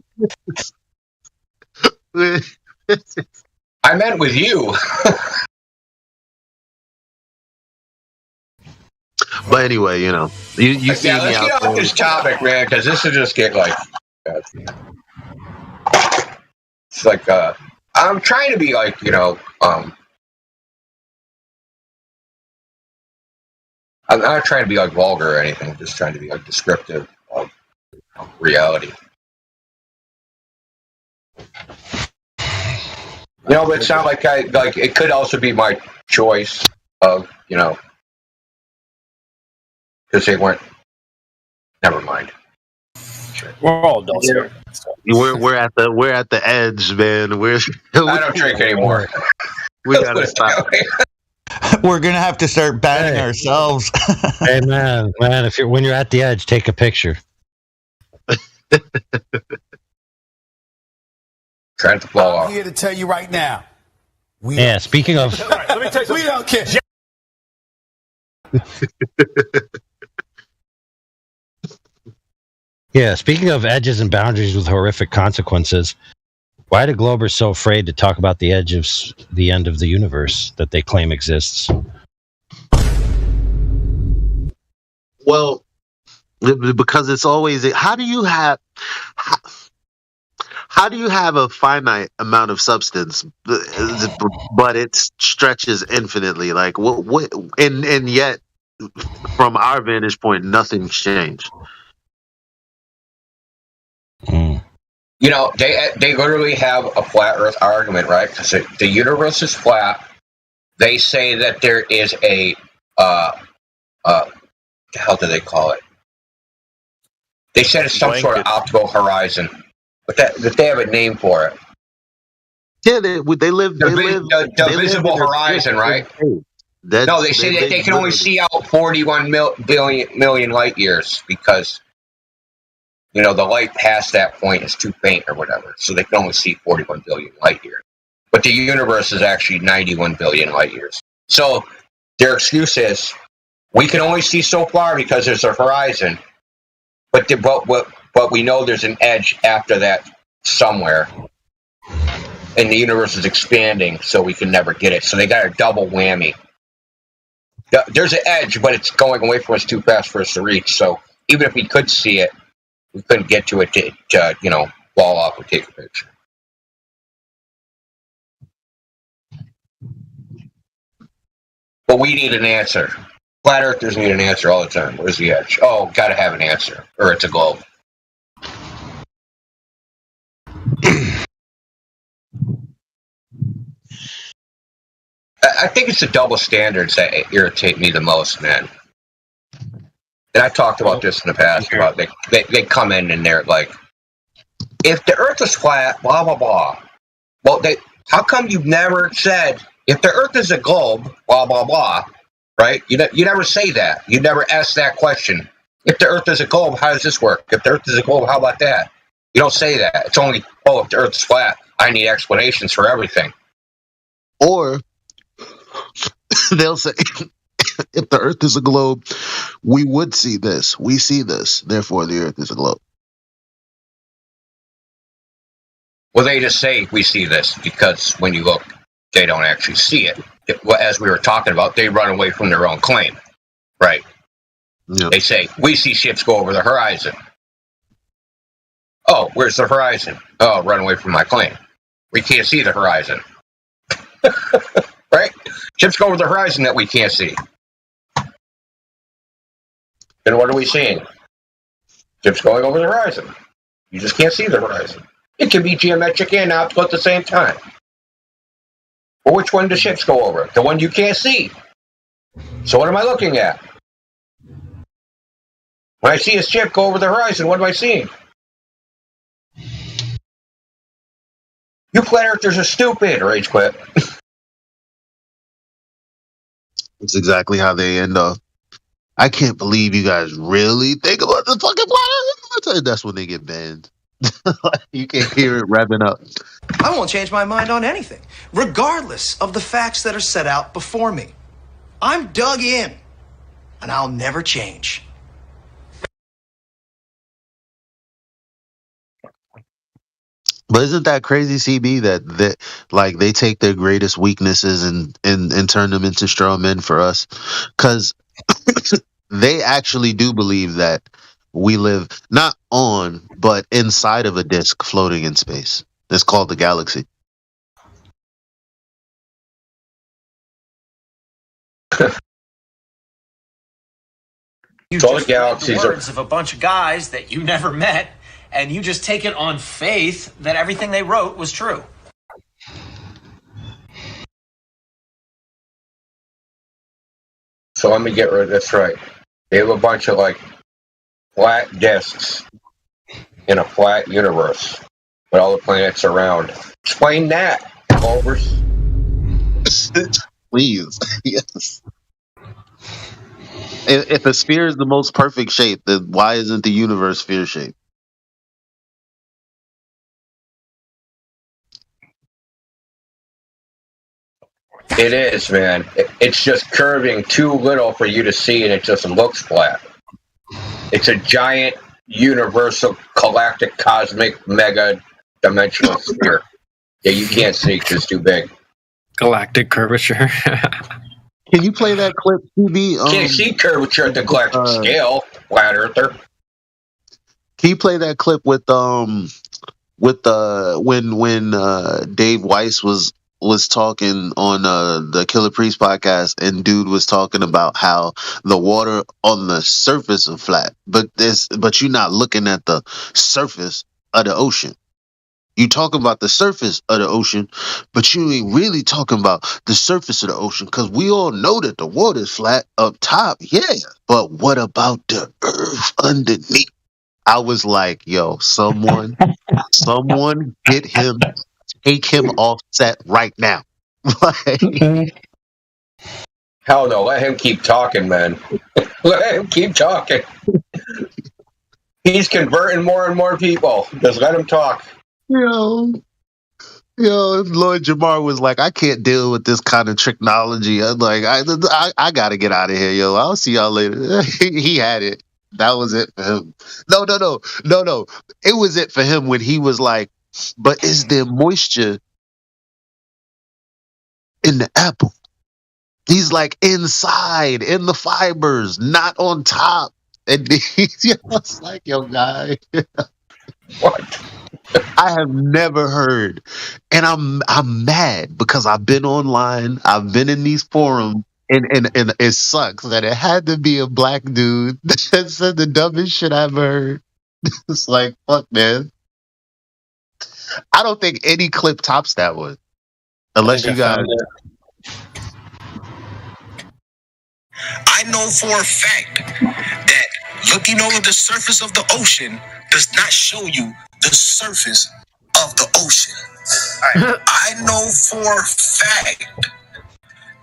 I meant with you. But anyway, you see me let's out get off this topic, man, because this will just get like. It's like I'm trying to be like I'm not trying to be like vulgar or anything. I'm just trying to be like descriptive of reality. You know, but it sounds like it could also be my choice of, you know, because they weren't. Never mind. We're all adults here. We're at the edge, man. I don't drink anymore. We gotta stop. We're gonna have to start banning ourselves. Hey man, when you're at the edge, take a picture. Trying to blow off. I'm here to tell you right now. Speaking of, All right, let me tell you, we don't care. Speaking of edges and boundaries with horrific consequences, why do Globers so afraid to talk about the edge of the end of the universe that they claim exists? Well, because it's always how do you have a finite amount of substance, but it stretches infinitely? Like what? And yet, from our vantage point, nothing's changed. You know, they literally have a flat Earth argument, right? Because the universe is flat. They say that there is a what the hell do they call it? They said it's some sort of optical horizon, but that they have a name for it. Yeah, they live. The visible horizon, right? No, they say that they can only see out 41 million light years because, you know, the light past that point is too faint or whatever, so they can only see 41 billion light years. But the universe is actually 91 billion light years. So their excuse is, we can only see so far because there's a horizon, but we know there's an edge after that somewhere, and the universe is expanding, so we can never get it. So they got a double whammy. There's an edge, but it's going away from us too fast for us to reach. So even if we could see it, we couldn't get to it to you know, wall off or take a picture. But we need an answer. Flat Earthers need an answer all the time. Where's the edge? Oh, gotta have an answer, or it's a globe. I think it's the double standards that irritate me the most, man. And I talked about this in the past. About they come in and they're like, if the Earth is flat, blah blah blah. Well, how come you've never said if the Earth is a globe, blah blah blah? Right? You never say that. You never ask that question. If the Earth is a globe, how does this work? If the Earth is a globe, how about that? You don't say that. It's only, if the Earth's flat, I need explanations for everything. Or they'll say, if the Earth is a globe, we would see this. We see this. Therefore, the Earth is a globe. Well, they just say we see this because when you look, they don't actually see it. As we were talking about, they run away from their own claim, right? Yeah. They say, we see ships go over the horizon. Oh, where's the horizon? Oh, run away from my claim. We can't see the horizon. Right? Ships go over the horizon that we can't see. Then what are we seeing? Ships going over the horizon. You just can't see the horizon. It can be geometric and optical at the same time. Well, which one do ships go over? The one you can't see. So what am I looking at? When I see a ship go over the horizon, what am I seeing? You flat earthers are stupid, Rage Quit. That's exactly how they end up. I can't believe you guys really think about the fucking planet. That's when they get banned. You can hear it revving up. I won't change my mind on anything, regardless of the facts that are set out before me. I'm dug in, and I'll never change. But isn't that crazy, CB, that like they take their greatest weaknesses and turn them into strong men for us? Because they actually do believe that we live not on, but inside of a disk floating in space. It's called the galaxy. You So just the read galaxies the are- words of a bunch of guys that you never met, and you just take it on faith that everything they wrote was true. So let me get rid of this right. They have a bunch of like flat disks in a flat universe with all the planets around. Explain that, Culvers. Please. Yes. If a sphere is the most perfect shape, then why isn't the universe sphere shaped? It is, man. It's just curving too little for you to see, and it just looks flat. It's a giant, universal, galactic, cosmic, mega dimensional sphere. Yeah, you can't see because it's too big. Galactic curvature. Can you play that clip, CB? Can't see curvature at the galactic scale, flat earther. Can you play that clip with when Dave Weiss was talking on the Killer Priest podcast, and dude was talking about how the water on the surface is flat, but you're not looking at the surface of the ocean. You talking about the surface of the ocean, but you ain't really talking about the surface of the ocean, because we all know that the water is flat up top, yeah. But what about the earth underneath? I was like, yo, someone get him, take him off set right now. Hell no, let him keep talking, man. Let him keep talking. He's converting more and more people. Just let him talk. Yo, Lloyd Jamar was like, I can't deal with this kind of technology. I'm like, I gotta get out of here, yo. I'll see y'all later. He had it. That was it for him. No. It was it for him when he was like, but is there moisture in the apple? He's like inside, in the fibers, not on top. And he was like, yo, guy. What? I have never heard, and I'm mad because I've been online, I've been in these forums, and it sucks that it had to be a black dude that said the dumbest shit I've heard. It's like, fuck, man. I don't think any clip tops that one, unless you guys. I know for a fact that looking over the surface of the ocean does not show you the surface of the ocean. I know for a fact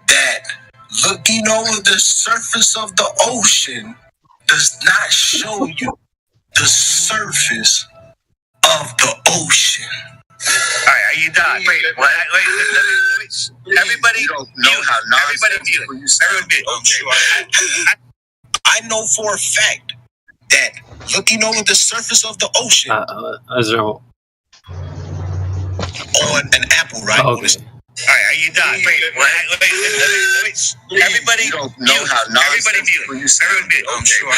that looking over the surface of the ocean does not show you the surface of the ocean. All right, are you done? Wait. Everybody, I know for a fact that looking over the surface of the ocean on an apple, right? All right, are you done? Wait. Everybody, everybody mute. I'm sure.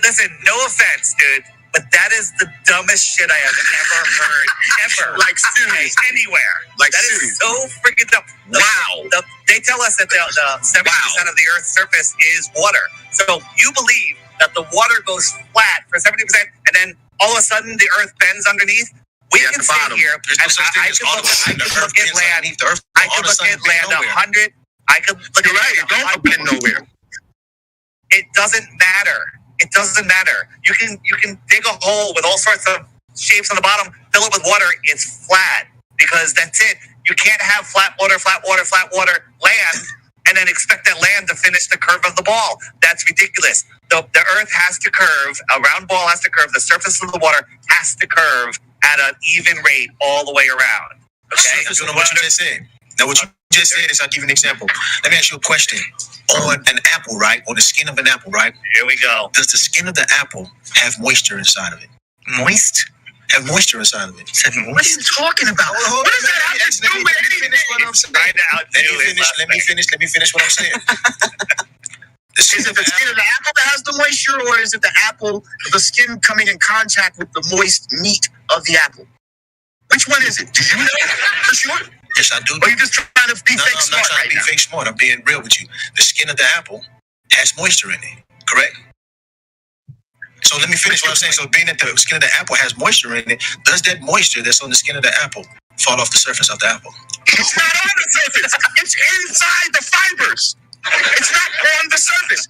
Listen, no offense, dude, but that is the dumbest shit I have ever heard, ever. Like seriously, anywhere. Like that is so freaking dumb. Wow. They tell us that the 70% of the Earth's surface is water. So you believe that the water goes flat for 70%, and then all of a sudden the Earth bends underneath? We can sit here, and I could look at land 100. I could look at land. It don't bend nowhere. It doesn't matter. It doesn't matter. You can dig a hole with all sorts of shapes on the bottom, fill it with water. It's flat because that's it. You can't have flat water, land, and then expect that land to finish the curve of the ball. That's ridiculous. The Earth has to curve. A round ball has to curve. The surface of the water has to curve at an even rate all the way around. Okay? So, what you just said. Now, what you just said is, I'll give you an example. Let me ask you a question. On an apple, right? Or the skin of an apple, right? Here we go. Does the skin of the apple have moisture inside of it? Moist? Have moisture inside of it. What are you talking about? What does that have to do with anything? Let me finish what I'm saying. Is it the skin of the apple that has the moisture, or is it the skin coming in contact with the moist meat of the apple? Which one is it? Do you know for sure? Yes, I do. Or are you just trying to be fake smart? I'm not trying to be fake smart. I'm being real with you. The skin of the apple has moisture in it, correct? So let me finish what I'm saying. So being that the skin of the apple has moisture in it, does that moisture that's on the skin of the apple fall off the surface of the apple? It's not on the surface. It's inside the fibers. It's not on the surface.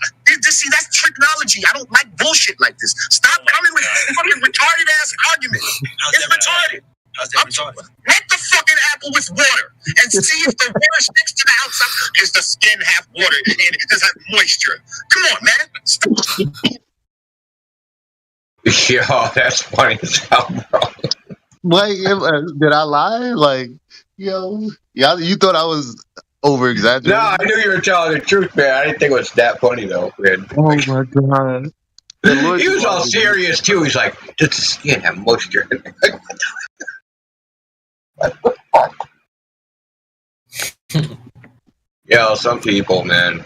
See, that's technology. I don't like bullshit like this. Stop coming with fucking retarded ass arguments. It's retarded. How's that retarded? Wet the fucking apple with water and see if the water sticks to the outside. Is the skin have water in it? Does it have moisture? Come on, man. Stop. Yo, that's funny as hell, bro. Like, did I lie? Like, yo, you thought I was over exaggerating? No, I knew you were telling the truth, man. I didn't think it was that funny though, man. Oh my god. He was all serious too. He's like, does the skin have moisture? Yo, some people, man.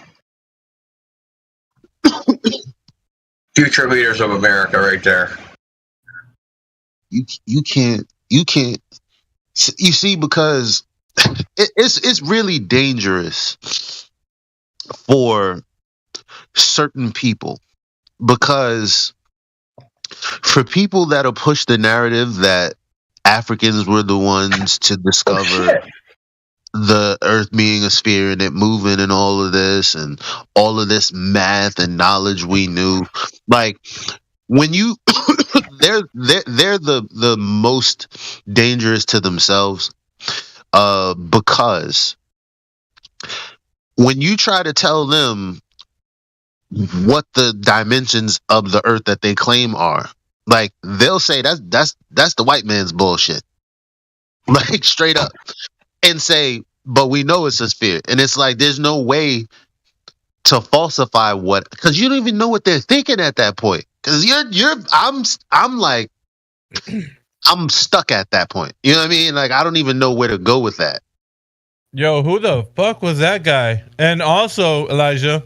Future leaders of America, right there. You can't. You see, because it's really dangerous for certain people, because for people that'll push the narrative that Africans were the ones to discover the earth being a sphere and it moving and all of this math and knowledge we knew, like, when you they're the most dangerous to themselves, because when you try to tell them what the dimensions of the earth that they claim are, like, they'll say that's the white man's bullshit, like, straight up, and say, but we know it's a sphere. And it's like, there's no way to falsify what, because you don't even know what they're thinking at that point. Because I'm like, I'm stuck at that point. You know what I mean? Like, I don't even know where to go with that. Yo, who the fuck was that guy? And also, Elijah,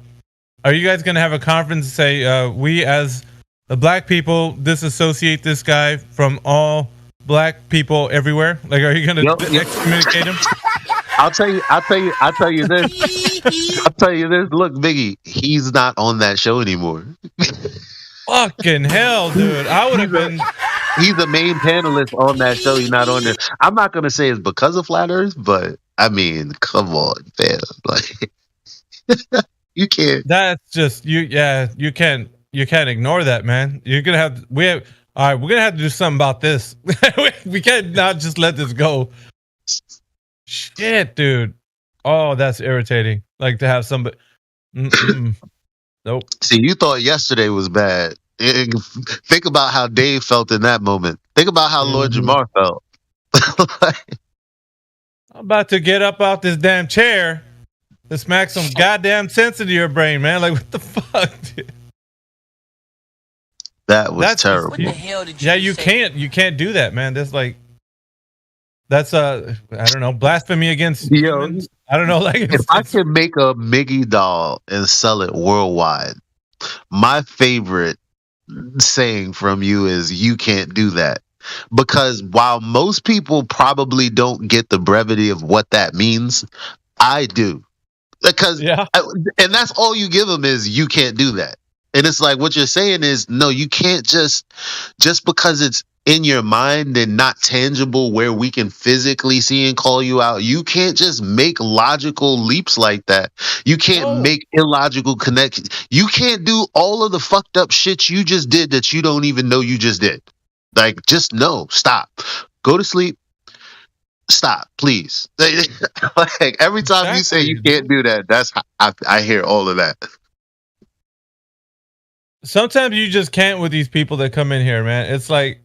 are you guys gonna have a conference and say, we as the black people disassociate this guy from all black people everywhere? Like, are you gonna excommunicate him? I'll tell you this. Look, Biggie, he's not on that show anymore. Fucking hell, dude. I would have been. He's the main panelist on that show. He's not on there. I'm not gonna say it's because of Flat Earth, but I mean, come on, fam. Like, you can't. That's just you. Yeah, you can't ignore that, man. You're gonna have. We're gonna have to do something about this. We can't not just let this go. Shit, dude. Oh, that's irritating. Like, to have somebody. Nope. See, you thought yesterday was bad. Think about how Dave felt in that moment. Think about how Lord Jamar felt. I'm about to get up out this damn chair to smack some goddamn sense into your brain, man. Like, what the fuck, dude? That's terrible. What the hell did you you can't do that, man. That's I don't know, blasphemy against humans. I don't know, like, if I could make a Miggy doll and sell it worldwide, my favorite saying from you is, you can't do that. Because while most people probably don't get the brevity of what that means, I do. Because and that's all you give them is, you can't do that. And it's like, what you're saying is, no, you can't just because it's in your mind and not tangible where we can physically see and call you out, you can't just make logical leaps like that. You can't make illogical connections. You can't do all of the fucked up shit you just did that you don't even know you just did. Like, just no, stop. Go to sleep. Stop, please. Like, every time you say you can't do that, that's I hear all of that. Sometimes you just can't with these people that come in here, man. It's like,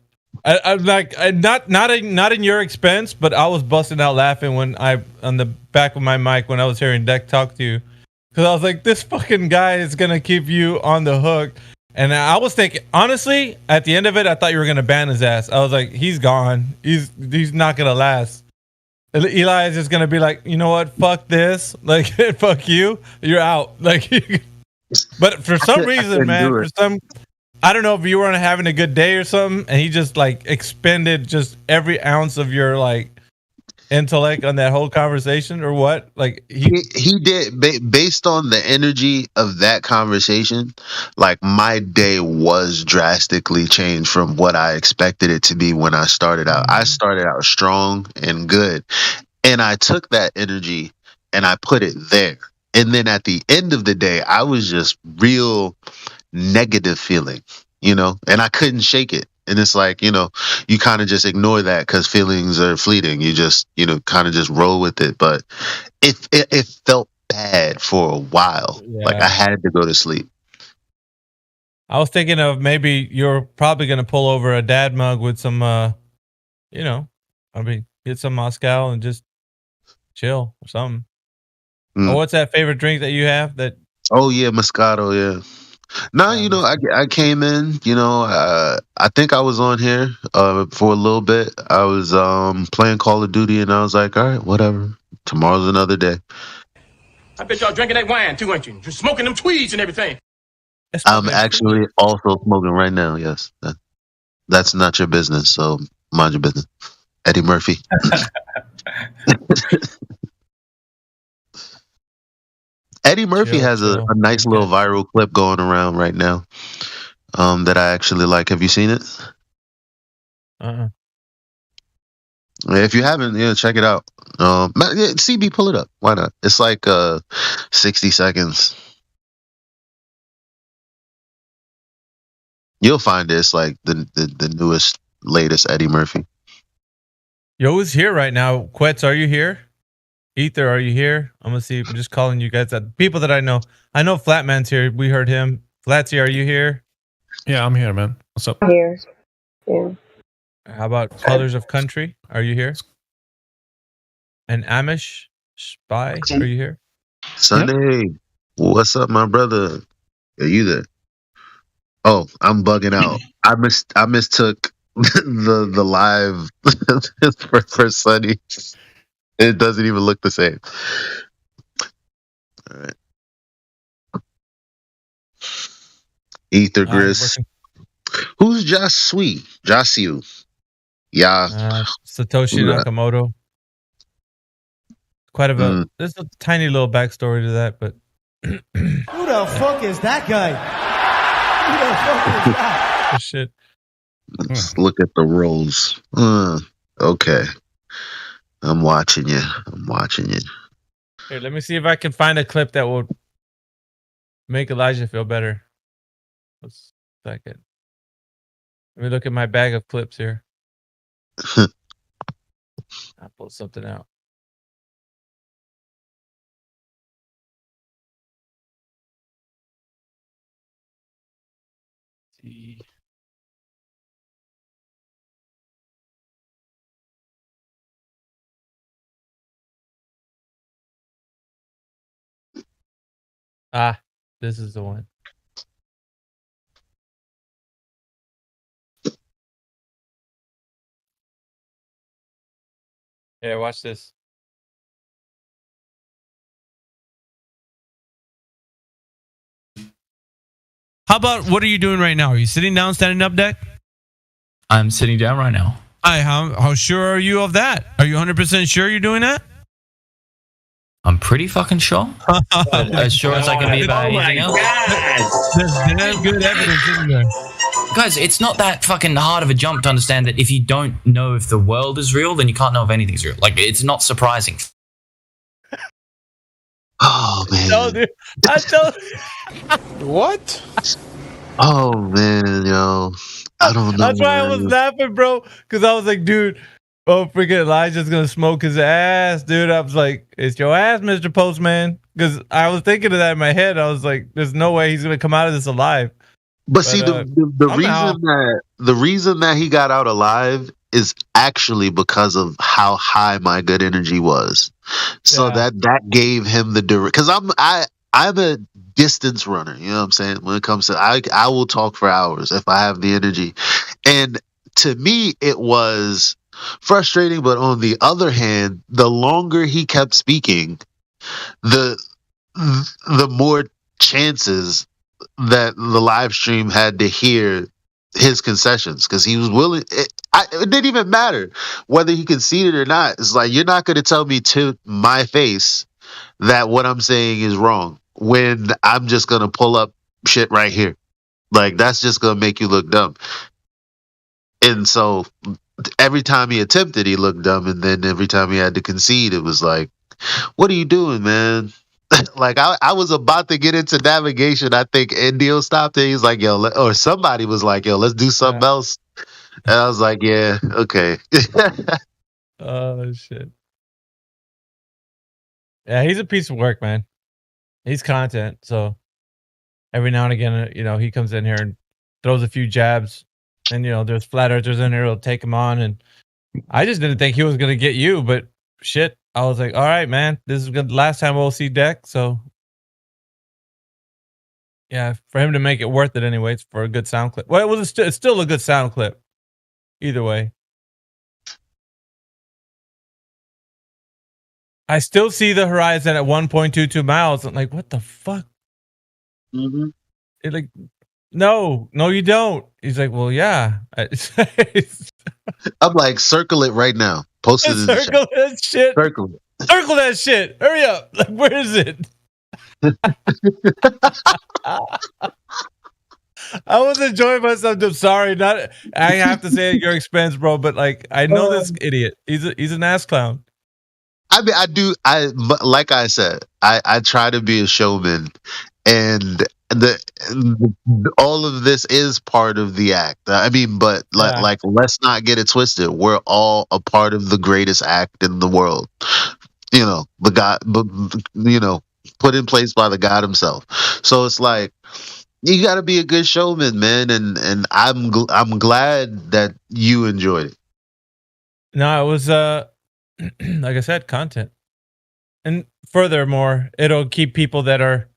I'm like, not in your expense, but I was busting out laughing when on the back of my mic when I was hearing Deck talk to you, because I was like, this fucking guy is gonna keep you on the hook. And I was thinking, honestly, at the end of it, I thought you were gonna ban his ass. I was like, he's gone. He's not gonna last. Eli is just gonna be like, you know what? Fuck this. Like, fuck you. You're out. Like, but for some reason, man, I don't know if you weren't having a good day or something, and he just, like, expended just every ounce of your, like, intellect on that whole conversation, or what? Like he did based on the energy of that conversation. Like my day was drastically changed from what I expected it to be when I started out. I started out strong and good, and I took that energy and I put it there. And then at the end of the day, I was just real negative feeling, and I couldn't shake it. And it's like, you kind of just ignore that because feelings are fleeting. You just, kind of just roll with it. But it felt bad for a while. Yeah. Like I had to go to sleep. I was thinking of maybe you're probably going to pull over a dad mug with some, get some Moscow and just chill or something. Or what's that favorite drink that you have? Oh yeah, Moscato. Yeah. No, I came in. I think I was on here for a little bit. I was playing Call of Duty, and I was like, all right, whatever. Tomorrow's another day. I bet y'all drinking that wine too, ain't you? Just smoking them tweeds and everything. I'm actually also smoking right now. Yes, that's not your business. So mind your business, Eddie Murphy. Eddie Murphy has a nice little viral clip going around right now that I actually like. Have you seen it? If you haven't, check it out. CB, pull it up. Why not? It's like 60 seconds. You'll find it. It's like the newest, latest Eddie Murphy. Yo, who's here right now? Quetz, are you here? Ether, are you here? I'm gonna see. I'm just calling you guys. People that I know. I know Flatman's here. We heard him. Flatsy, are you here? Yeah, I'm here, man. What's up? I'm here. Yeah. How about Colors of Country? Are you here? And Amish Spy, are you here? Sunday, what's up, my brother? Are you there? Oh, I'm bugging out. I mistook the live for Sunny. It doesn't even look the same. All right. Ether Gris. Who's Josu? Yeah. Satoshi Nakamoto. Quite there's a tiny little backstory to that, but who the fuck is that guy? Who the fuck is that? Shit. Let's look at the rolls. Okay. I'm watching you. Here, let me see if I can find a clip that will make Elijah feel better. Let's second. Let me look at my bag of clips here. I'll pull something out. See. This is the one. Yeah, watch this. How about what are you doing right now? Are you sitting down, standing up, Deck? I'm sitting down right now. How sure are you of that? Are you 100% sure you're doing that? I'm pretty fucking sure. As sure as I can be about anything else. There's damn good evidence, isn't there? Guys, it's not that fucking hard of a jump to understand that if you don't know if the world is real, then you can't know if anything's real. Like, it's not surprising. Oh, man. No, dude. I told What? Oh, man, yo. I don't know. That's why I was laughing, bro. Because I was like, dude, freaking Elijah's going to smoke his ass, dude. I was like, it's your ass, Mr. Postman. Because I was thinking of that in my head. I was like, there's no way he's going to come out of this alive. But see, the reason that he got out alive is actually because of how high my good energy was. So that gave him the because I'm a distance runner. You know what I'm saying? When it comes to I will talk for hours if I have the energy, and to me it was frustrating. But on the other hand, the longer he kept speaking, the more chances that the live stream had to hear his concessions because he was willing. It didn't even matter whether he conceded or not. It's like, you're not going to tell me to my face that what I'm saying is wrong when I'm just going to pull up shit right here. Like, that's just going to make you look dumb. And so every time he attempted, he looked dumb. And then every time he had to concede, it was like, what are you doing, man? Like, I was about to get into navigation. I think Indio stopped it. He's like, yo, or somebody was like, yo, let's do something else. And I was like, yeah, okay. Oh, shit. Yeah, he's a piece of work, man. He's content. So every now and again, he comes in here and throws a few jabs. And, there's flat earthers in here who'll take him on. And I just didn't think he was going to get you, but shit. I was like, all right, man, this is good. Last time we'll see deck. So yeah, for him to make it worth it anyway, it's for a good sound clip. Well, it's still a good sound clip. Either way. I still see the horizon at 1.22 miles. I'm like, what the fuck? Mm-hmm. It like, no, you don't. He's like, well, yeah. I'm like, circle it right now. Post it in the chat. Circle that shit. Circle it. Circle that shit. Hurry up. Like, where is it? I was enjoying myself. I'm sorry. I have to say at your expense, bro, but like, I know this idiot. He's an ass clown. I mean, like I said, I try to be a showman, and all of this is part of the act. I mean, but like let's not get it twisted. We're all a part of the greatest act in the world. The God, put in place by the God himself. So it's like, you got to be a good showman, man, and I'm glad that you enjoyed it. No, it was like I said, content. And furthermore, it'll keep people that are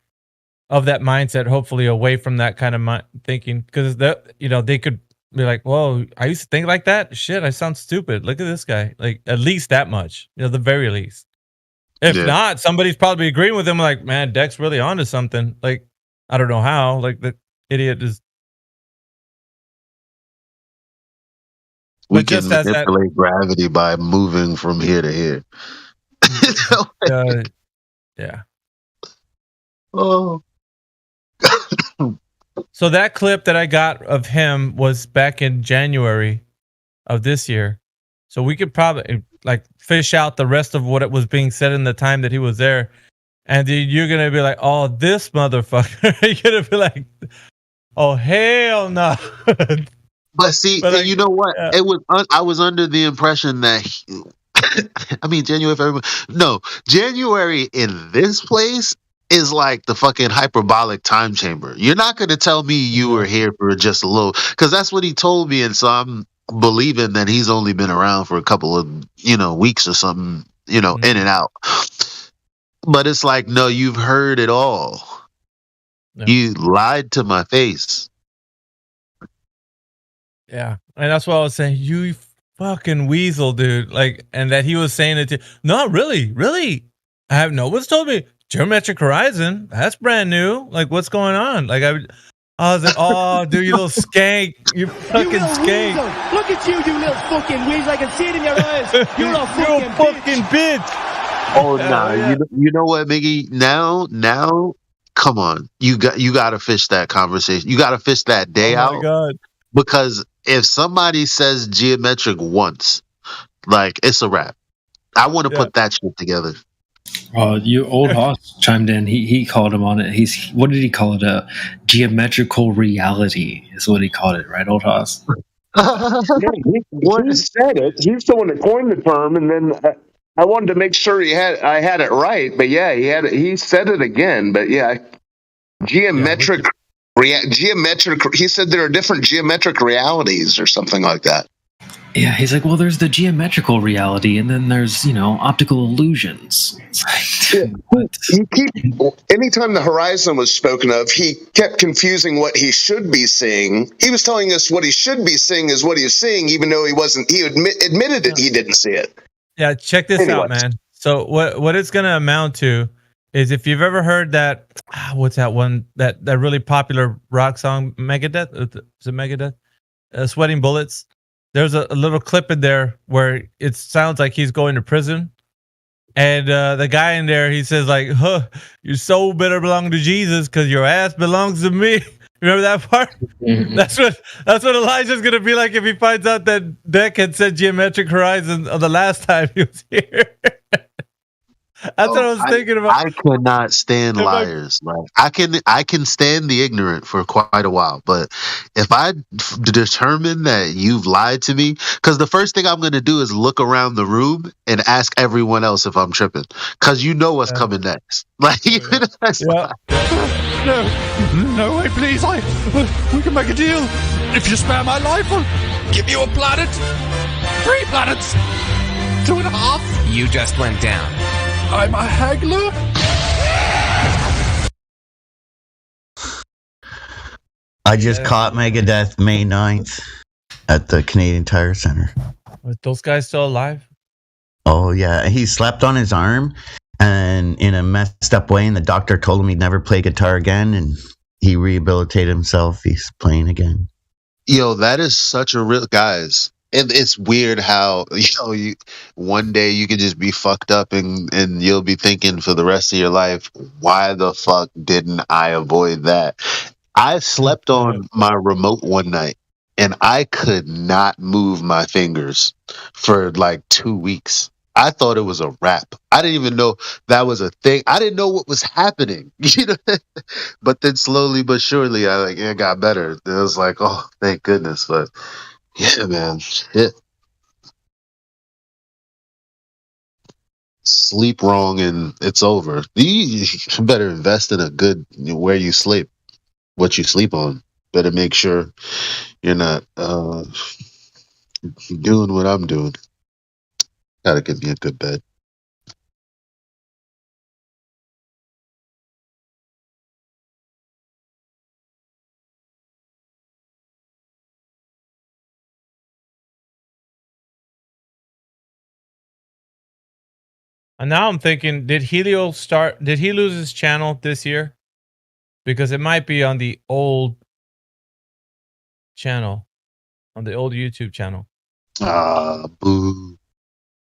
of that mindset hopefully away from that kind of thinking, because they could be like, whoa, I used to think like that. Shit, I sound stupid. Look at this guy. Like, at least that much, the very least. If not, somebody's probably agreeing with him, like, man, Deck's really onto something. Like, I don't know how. Like, the idiot is. We can manipulate gravity by moving from here to here. Yeah. Oh. So that clip that I got of him was back in January of this year. So we could probably fish out the rest of what it was being said in the time that he was there. And then you're going to be like, oh, this motherfucker. You're going to be like, oh, hell no. But see, you know what? Yeah. It was. I was under the impression that, I mean, January in this place is like the fucking hyperbolic time chamber. You're not going to tell me you were here for just a little, because that's what he told me, and so I'm believing that he's only been around for a couple of weeks or something, in and out. But it's like, no, you've heard it all. Yeah. You lied to my face. Yeah, and that's what I was saying. You fucking weasel, dude. Like, and that he was saying it to. No, really. No one's told me. Geometric Horizon, that's brand new. Like, what's going on? Like, I was like, oh, dude, you little skank. You fucking skank. Weasel. Look at you little fucking weasel. I can see it in your eyes. You're a fucking bitch. Oh, no. Yeah. You know what, Miggy? Now, come on. You got to fish that conversation. You got to fish that day out. Oh, my God. Because if somebody says geometric once, like, it's a wrap. I want to put that shit together. Your old Hoss chimed in. He called him on it. What did he call it? A geometrical reality is what he called it, right, old Hoss? He said it. He's the one that coined the term, and then I wanted to make sure I had it right. But yeah, he said it again. But yeah, geometric. He said there are different geometric realities or something like that. Yeah, he's like, well, there's the geometrical reality, and then there's, optical illusions. Anytime the horizon was spoken of, he kept confusing what he should be seeing. He was telling us what he should be seeing is what he's seeing, even though he wasn't. He admitted that he didn't see it. Yeah, check this out, man. So what it's going to amount to is, if you've ever heard that, what's that one, that really popular rock song, Megadeth? Is it Megadeth? Sweating Bullets. There's a little clip in there where it sounds like he's going to prison. And the guy in there, he says like, huh, your soul better belong to Jesus because your ass belongs to me. Remember that part? Mm-hmm. That's what Elijah's going to be like if he finds out that Deck had said Geometric Horizon the last time he was here. That's what I was thinking about. I could not stand liars. Like I can stand the ignorant for quite a while, but if I determine that you've lied to me, because the first thing I'm going to do is look around the room and ask everyone else if I'm tripping, because you know what's coming next. Like, No way, please. We can make a deal. If you spare my life, I'll give you a planet. 3 planets. 2.5. You just went down. I'm a haggler. I just caught Megadeth May 9th at the Canadian Tire Center. Are those guys still alive? Oh, yeah. He slept on his arm and in a messed up way, and the doctor told him he'd never play guitar again, and he rehabilitated himself. He's playing again. Yo, that is such a real... Guys, it's weird how, one day you could just be fucked up and you'll be thinking for the rest of your life, why the fuck didn't I avoid that? I slept on my remote one night and I could not move my fingers for like 2 weeks. I thought it was a wrap. I didn't even know that was a thing. I didn't know what was happening. But then slowly but surely it got better. It was like, oh, thank goodness. But yeah, man, shit. Sleep wrong and it's over. You better invest in a good where you sleep, what you sleep on. Better make sure you're not doing what I'm doing. Gotta give me a good bed. And now I'm thinking, did he lose his channel this year? Because it might be on the old channel, on the old YouTube channel. Boo.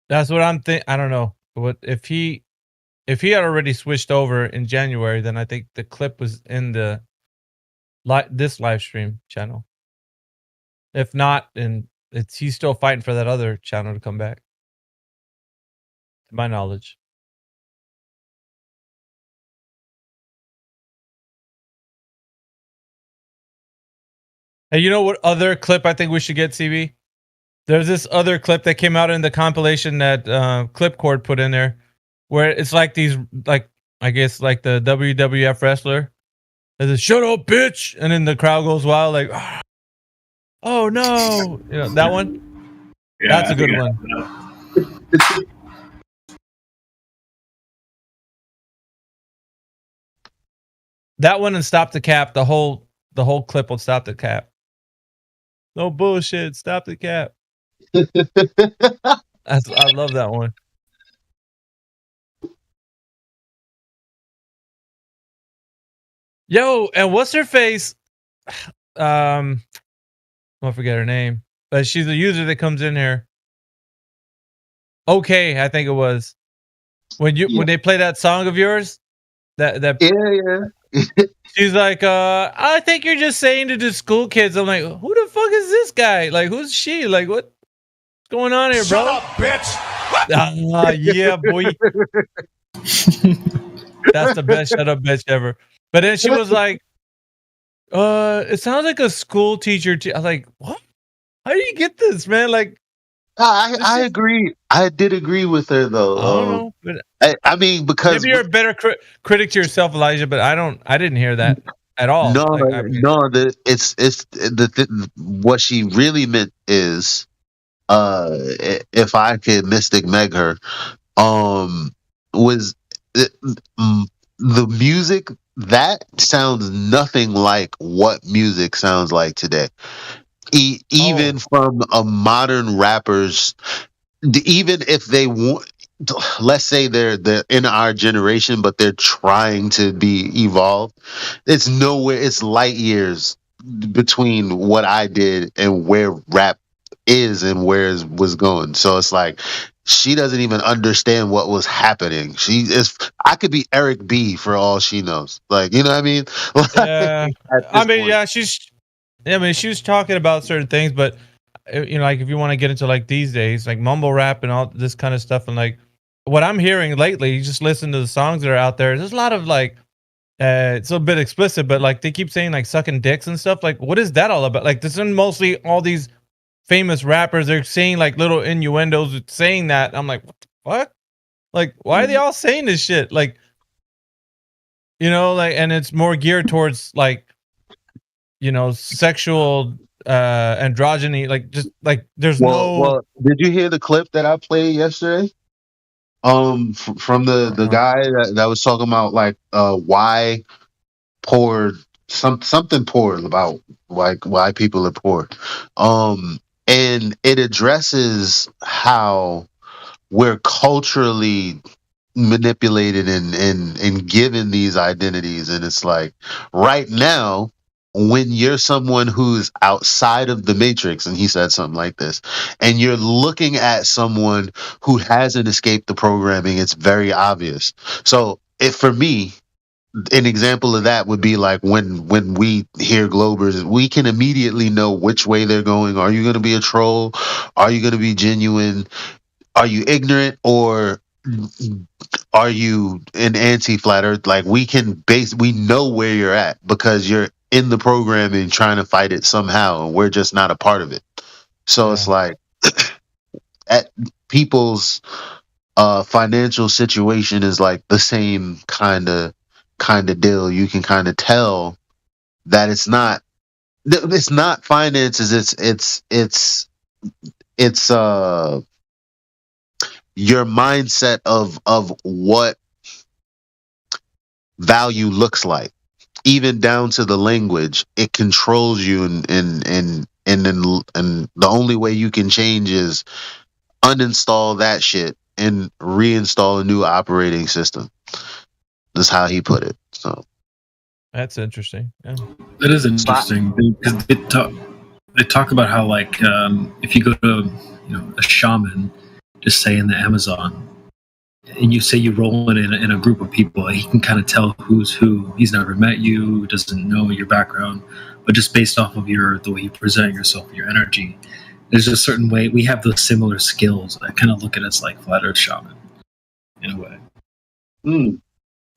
That's what I'm thinking. I don't know. What if he had already switched over in January, then I think the clip was in the this live stream channel. If not, then he's still fighting for that other channel to come back. To my knowledge. And you know what other clip I think we should get, CB? There's this other clip that came out in the compilation that Clipcord put in there, where it's like these, like, I guess, like the WWF wrestler. It says, "Shut up, bitch!" And then the crowd goes wild, like, "Oh no!" You know that one? Yeah, that's a good one. That one and Stop the Cap. The whole clip will Stop the Cap. No bullshit. Stop the cap. I love that one. Yo, and what's her face? I forget her name, but she's a user that comes in here. Okay, I think it was when they play that song of yours. That yeah. She's like, I think you're just saying to the school kids. I'm like, who the fuck is this guy? Like, who's she? Like, what's going on here, bro? Shut up, bitch! Yeah, boy. That's the best shut up bitch ever. But then she was like, it sounds like a school teacher. I was like, what? How do you get this, man? Like, I agree. I did agree with her though. I don't know, but I mean, because maybe you're a better critic to yourself, Elijah. But I didn't hear that at all. No, like, what she really meant is, if I could Mystic Meg her, was the music that sounds nothing like what music sounds like today. Even from a modern rappers, even if they want, let's say they're in our generation, but they're trying to be evolved. It's nowhere. It's light years between what I did and where rap is and where it was going. So it's like she doesn't even understand what was happening. She is. I could be Eric B for all she knows. Like, you know what I mean? Yeah. I mean, yeah, she was talking about certain things, but you know, like if you want to get into like these days, like mumble rap and all this kind of stuff, and like what I'm hearing lately, you just listen to the songs that are out there. There's a lot of like, it's a bit explicit, but like they keep saying like sucking dicks and stuff. Like, what is that all about? Like, this is mostly all these famous rappers. They're saying like little innuendos with saying that. I'm like, what the fuck? Like, why are they all saying this shit? Like, you know, like, and it's more geared towards like, you know, sexual androgyny. Like, just like there's Well, did you hear the clip that I played yesterday? From the guy that was talking about like why poor something poor about why people are poor. And it addresses how we're culturally manipulated and given these identities. And it's like right now, when you're someone who's outside of the matrix, and he said something like this, and you're looking at someone who hasn't escaped the programming, it's very obvious. So for me, an example of that would be like when we hear Globers, we can immediately know which way they're going. Are you going to be a troll? Are you going to be genuine? Are you ignorant, or are you an anti-flat earth? Like we know where you're at because you're in the programming trying to fight it somehow, and we're just not a part of it. So it's like at people's financial situation is like the same kind of deal. You can kind of tell that it's not finances. It's your mindset of what value looks like, even down to the language. It controls you, and the only way you can change is uninstall that shit and reinstall a new operating system. That's how he put it. So that's interesting. Yeah. That is interesting because they talk about how like if you go to a shaman, just say in the Amazon, and you say you roll in a group of people, he can kind of tell who's who. He's never met you, doesn't know your background, but just based off of the way you present yourself, your energy, there's a certain way. We have those similar skills. I kind of look at us like Flat Earth Shaman in a way.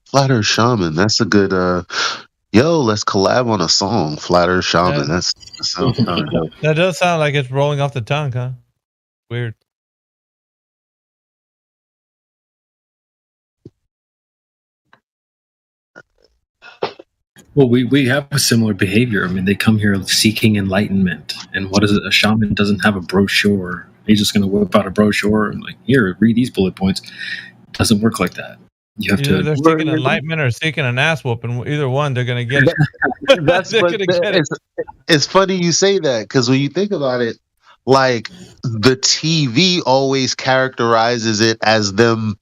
Flat Earth Shaman, that's a good let's collab on a song. Flat Earth Shaman. That sounds kind of dope. That does sound like it's rolling off the tongue, huh? Weird. Well, we have a similar behavior. I mean, they come here seeking enlightenment. And what is it? A shaman doesn't have a brochure. He's just going to whip out a brochure and like, here, read these bullet points. It doesn't work like that. You have to. They're seeking enlightenment or seeking an ass whooping. Either one, they're going to get it. It's funny you say that because when you think about it, like the TV always characterizes it as them,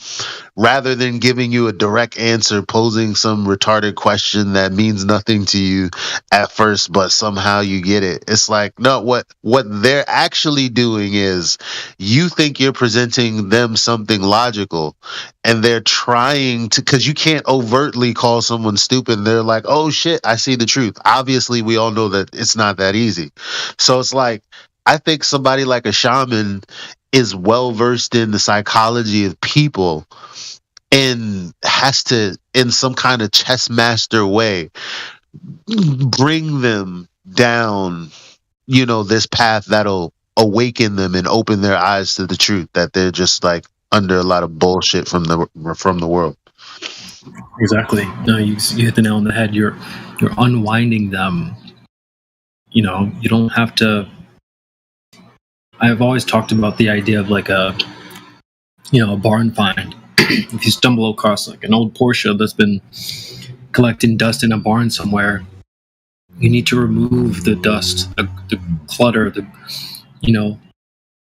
rather than giving you a direct answer, posing some retarded question that means nothing to you at first, but somehow you get it. It's like, no, what they're actually doing is you think you're presenting them something logical, and they're trying to, because you can't overtly call someone stupid. And they're like, oh shit, I see the truth. Obviously, we all know that it's not that easy. So it's like, I think somebody like a shaman is well versed in the psychology of people and has to, in some kind of chess master way, bring them down, this path that'll awaken them and open their eyes to the truth that they're just like under a lot of bullshit from the world. Exactly. No, you hit the nail on the head. You're unwinding them. You don't have to. I've always talked about the idea of like a barn find. If you stumble across like an old Porsche that's been collecting dust in a barn somewhere, you need to remove the dust, the clutter,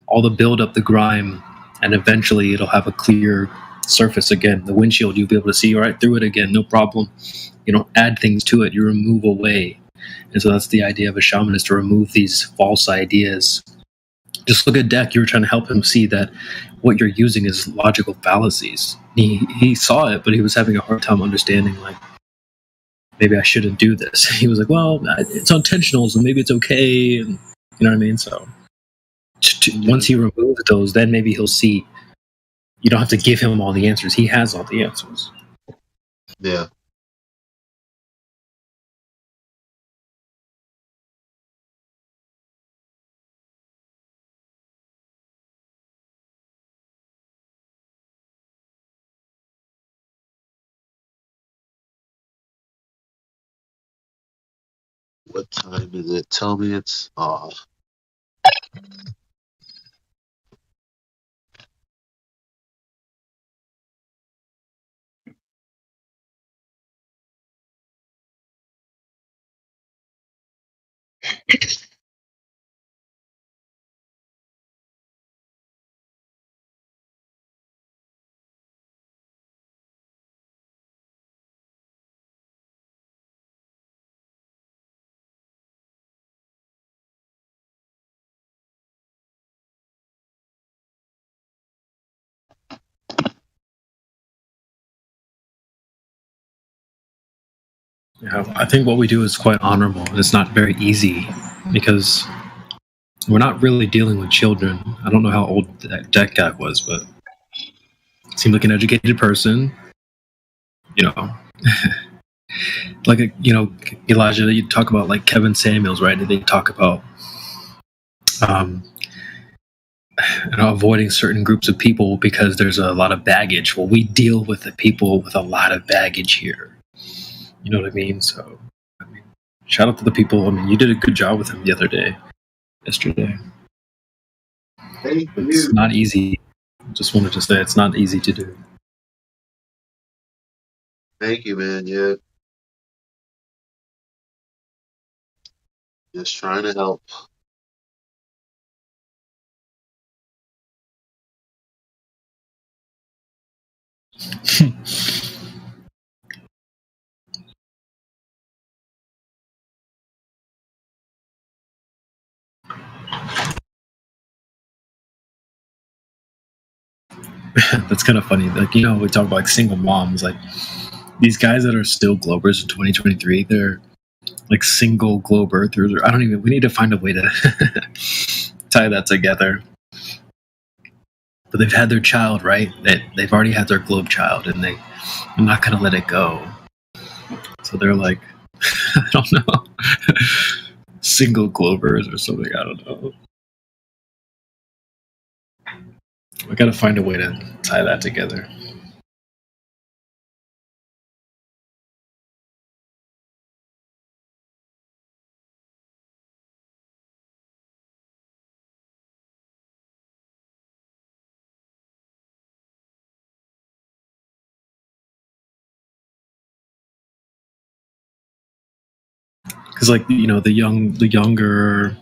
all the buildup, the grime, and eventually it'll have a clear surface again. The windshield, you'll be able to see right through it again, no problem. You don't add things to it, you remove away. And so that's the idea of a shaman, is to remove these false ideas. Just look at Deck. You were trying to help him see that what you're using is logical fallacies. He saw it, but he was having a hard time understanding, like, maybe I shouldn't do this. He was like, well, it's unintentional, so maybe it's okay. And you know what I mean? So once he removes those, then maybe he'll see. You don't have to give him all the answers. He has all the answers. Yeah. What time is it? Tell me it's off. Yeah, I think what we do is quite honorable, and it's not very easy because we're not really dealing with children. I don't know how old that guy was, but seemed like an educated person. You know, like Elijah. You talk about like Kevin Samuels, right? They talk about avoiding certain groups of people because there's a lot of baggage. Well, we deal with the people with a lot of baggage here. You know what I mean? So, shout out to the people. I mean, you did a good job with him yesterday. It's not easy. Just wanted to say it's not easy to do. Thank you, man. Yeah. Just trying to help. That's kind of funny. Like, we talk about like single moms. Like, these guys that are still Globers in 2023, they're like single globe earthers. We need to find a way to tie that together. But they've had their child, right? They've already had their globe child, and they're not going to let it go. So they're like, I don't know, single Globers or something. I don't know. I got to find a way to tie that together. Because, like, the younger,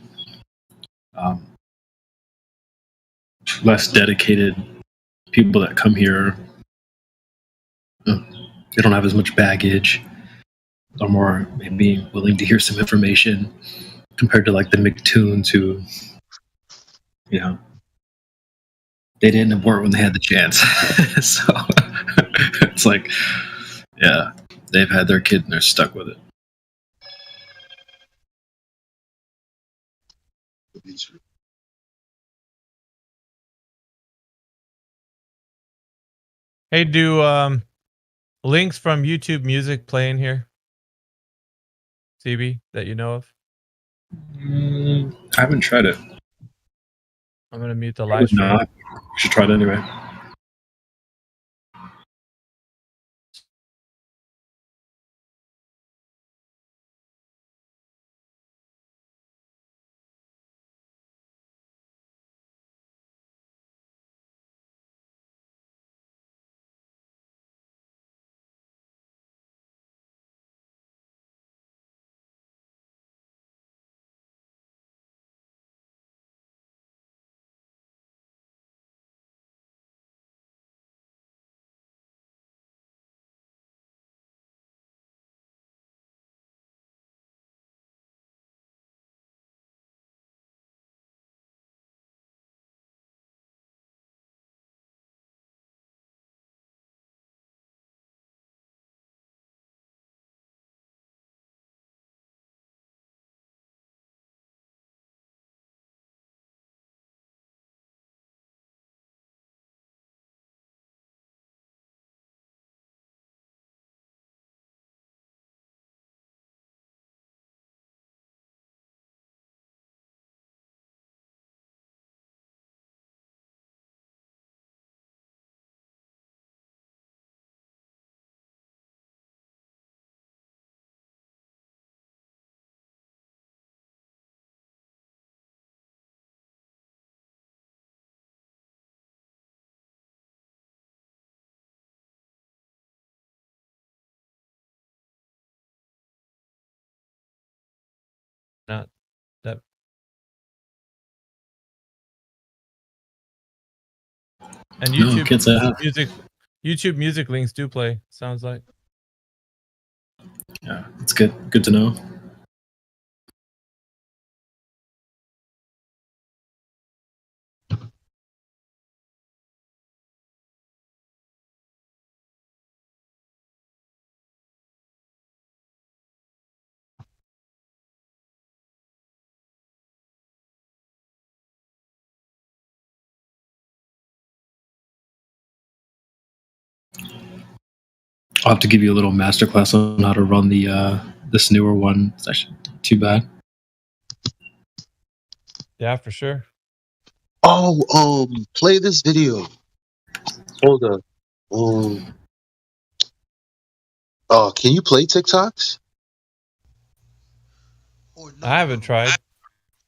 less dedicated people that come here, they don't have as much baggage. Are more maybe willing to hear some information compared to like the McToons who, they didn't abort when they had the chance. So it's like, yeah, they've had their kid and they're stuck with it. Hey, do links from YouTube Music play in here? CB, that you know of? I haven't tried it. I'm gonna mute the live stream. Not. You should try it anyway. That and No, YouTube can't say I have. YouTube music links do play. Sounds like. Yeah, it's good. Good to know. I'll have to give you a little masterclass on how to run the this newer one. It's actually too bad. Yeah, for sure. Oh, play this video. Hold up. Oh, can you play TikToks? I haven't tried.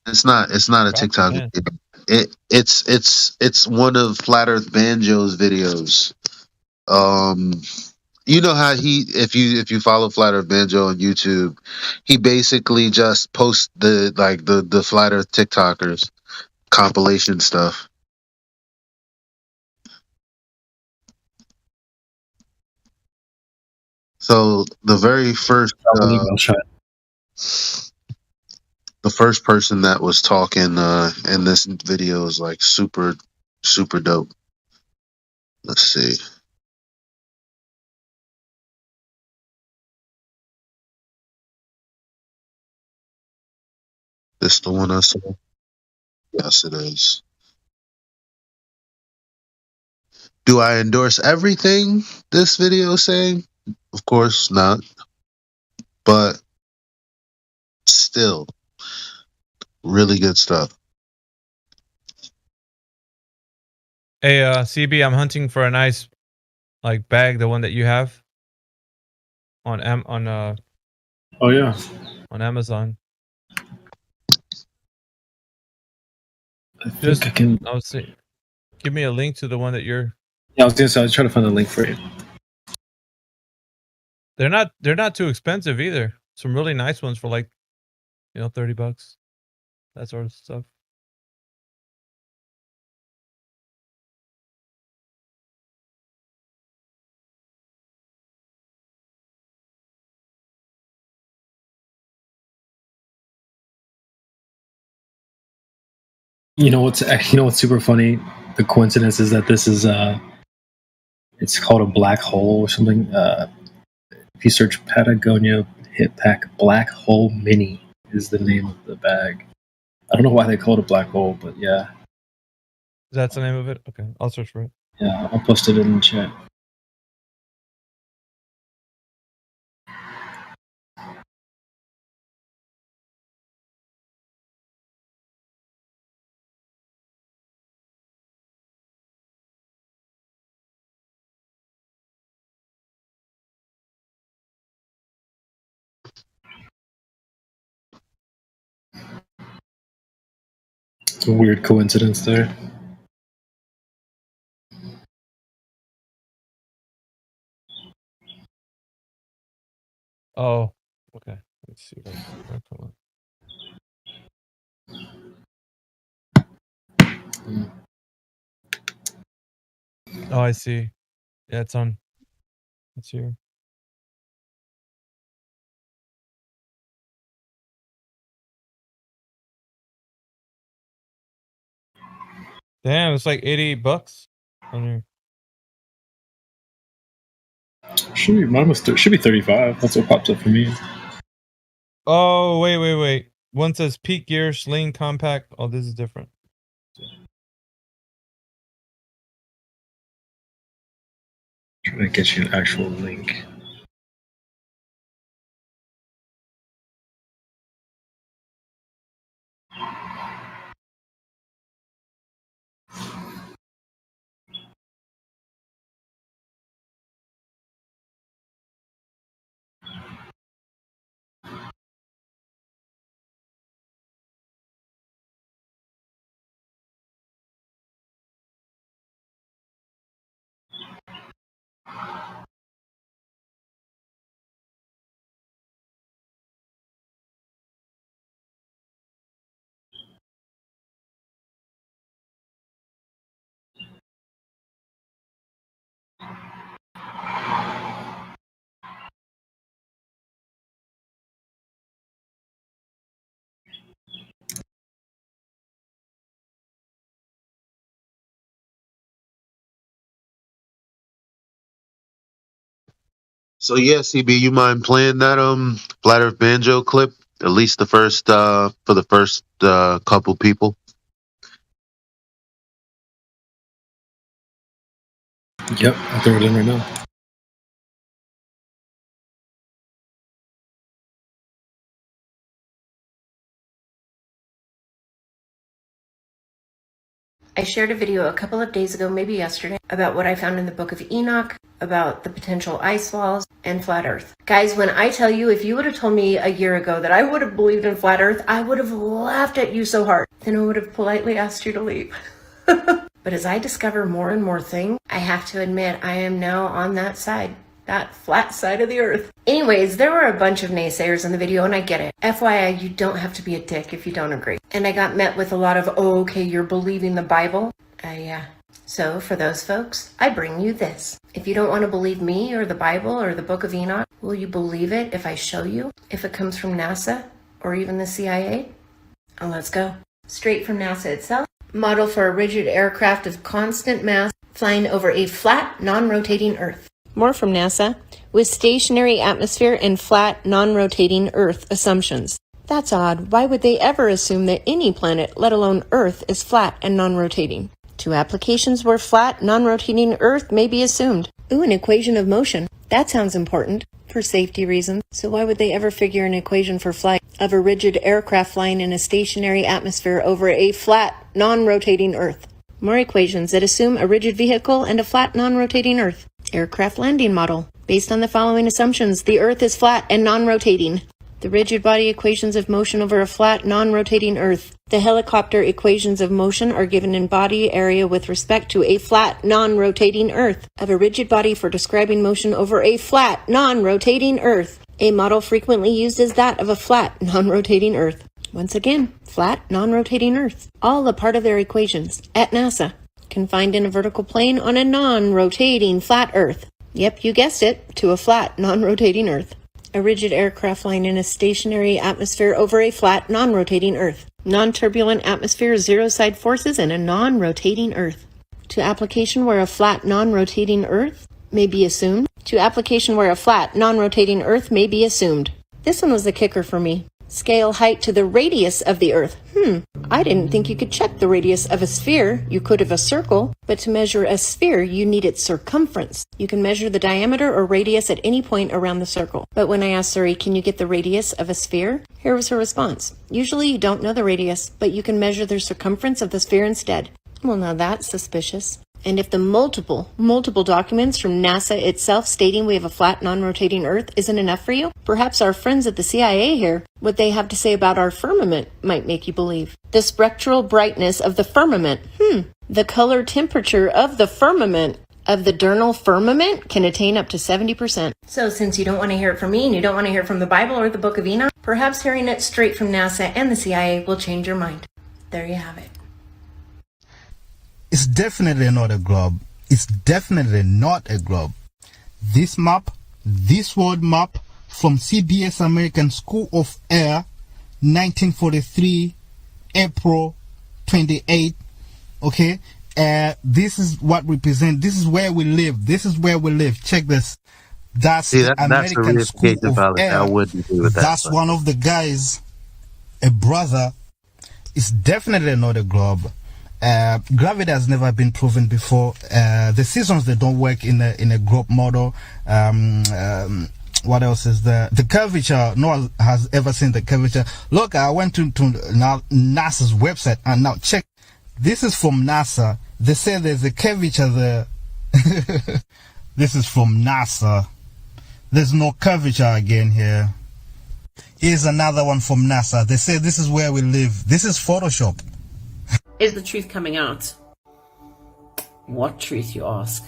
It's not a TikTok video. It's one of Flat Earth Banjo's videos. You know how if you follow Flat Earth Banjo on YouTube, he basically just posts the Flat Earth TikTokers compilation stuff. So the very first the first person that was talking in this video is like super dope. Let's see. This the one I saw? Yes, it is. Do I endorse everything this video is saying? Of course not. But still, really good stuff. Hey, CB, I'm hunting for a nice like bag, the one that you have on Oh yeah, on Amazon. I think I can. I'll see. Give me a link to the one that you're. Yeah, I was gonna say I was trying to find the link for you. They're not too expensive either. Some really nice ones for like, $30. That sort of stuff. You know what's super funny? The coincidence is that this is it's called a black hole or something. If you search Patagonia Hip Pack Black Hole Mini is the name of the bag. I don't know why they call it a black hole, but yeah. That's the name of it? Okay, I'll search for it. Yeah, I'll post it in the chat. It's a weird coincidence there. Oh, okay. Let's see. Oh, I see. Yeah, it's on. It's here. Damn, it's like $88 on here. Should be 35. That's what popped up for me. Oh, wait. One says Peak Gear Sling Compact. Oh, this is different. Trying to get you an actual link. So yeah, CB, you mind playing that Flat Earth Banjo clip? At least the first for the first couple people. Yep, I'll throw it in right now. I shared a video a couple of days ago, maybe yesterday, about what I found in the Book of Enoch, about the potential ice walls, and flat earth. Guys, when I tell you, if you would have told me a year ago that I would have believed in flat earth, I would have laughed at you so hard. Then I would have politely asked you to leave. But as I discover more and more things, I have to admit I am now on that side. That flat side of the earth. Anyways, there were a bunch of naysayers in the video, and I get it. FYI, you don't have to be a dick if you don't agree. And I got met with a lot of, oh, okay, you're believing the Bible? Yeah. So, for those folks, I bring you this. If you don't want to believe me or the Bible or the Book of Enoch, will you believe it if I show you? If it comes from NASA or even the CIA? Oh, let's go. Straight from NASA itself. Model for a rigid aircraft of constant mass flying over a flat, non-rotating Earth. More from NASA, with stationary atmosphere and flat, non-rotating Earth assumptions. That's odd. Why would they ever assume that any planet, let alone Earth, is flat and non-rotating? 2 applications where flat, non-rotating Earth may be assumed. Ooh, an equation of motion. That sounds important. For safety reasons. So why would they ever figure an equation for flight of a rigid aircraft flying in a stationary atmosphere over a flat, non-rotating Earth? More equations that assume a rigid vehicle and a flat, non-rotating Earth. Aircraft landing model. Based on the following assumptions, the Earth is flat and non-rotating. The rigid body equations of motion over a flat, non-rotating Earth. The helicopter equations of motion are given in body area with respect to a flat, non-rotating Earth. Of a rigid body for describing motion over a flat, non-rotating Earth. A model frequently used is that of a flat, non-rotating Earth. Once again, flat, non-rotating Earth. All a part of their equations. At NASA. Confined in a vertical plane on a non-rotating flat Earth. Yep, you guessed it, to a flat, non-rotating Earth. A rigid aircraft flying in a stationary atmosphere over a flat, non-rotating Earth. Non-turbulent atmosphere, zero side forces, and a non-rotating Earth. To application where a flat, non-rotating Earth may be assumed. To application where a flat, non-rotating Earth may be assumed. This one was the kicker for me. Scale height to the radius of the Earth. I didn't think you could check the radius of a sphere. You could of a circle, but to measure a sphere, you need its circumference. You can measure the diameter or radius at any point around the circle. But when I asked Suri, can you get the radius of a sphere? Here was her response. Usually you don't know the radius, but you can measure the circumference of the sphere instead. Well, now that's suspicious. And if the multiple documents from NASA itself stating we have a flat, non-rotating Earth isn't enough for you, perhaps our friends at the CIA here, what they have to say about our firmament might make you believe. The spectral brightness of the firmament. The color temperature of the firmament. Of the diurnal firmament can attain up to 70%. So since you don't want to hear it from me and you don't want to hear it from the Bible or the Book of Enoch, perhaps hearing it straight from NASA and the CIA will change your mind. There you have it. It's definitely not a globe. It's definitely not a globe. This map, this world map from CBS American School of Air, 1943, April 28. Okay, this is what represent. This is where we live. This is where we live. Check this. That's the American School of Air. I wouldn't agree with that. That's one of the guys, a brother. It's definitely not a globe. Gravity has never been proven before. The seasons, they don't work in a globe model. What else is there? The curvature, no one has ever seen the curvature. Look, I went to now NASA's website and now check. This is from NASA. They say there's a curvature there. This is from NASA. There's no curvature again here. Here's another one from NASA. They say this is where we live. This is Photoshop. Is the truth coming out? What truth, you ask?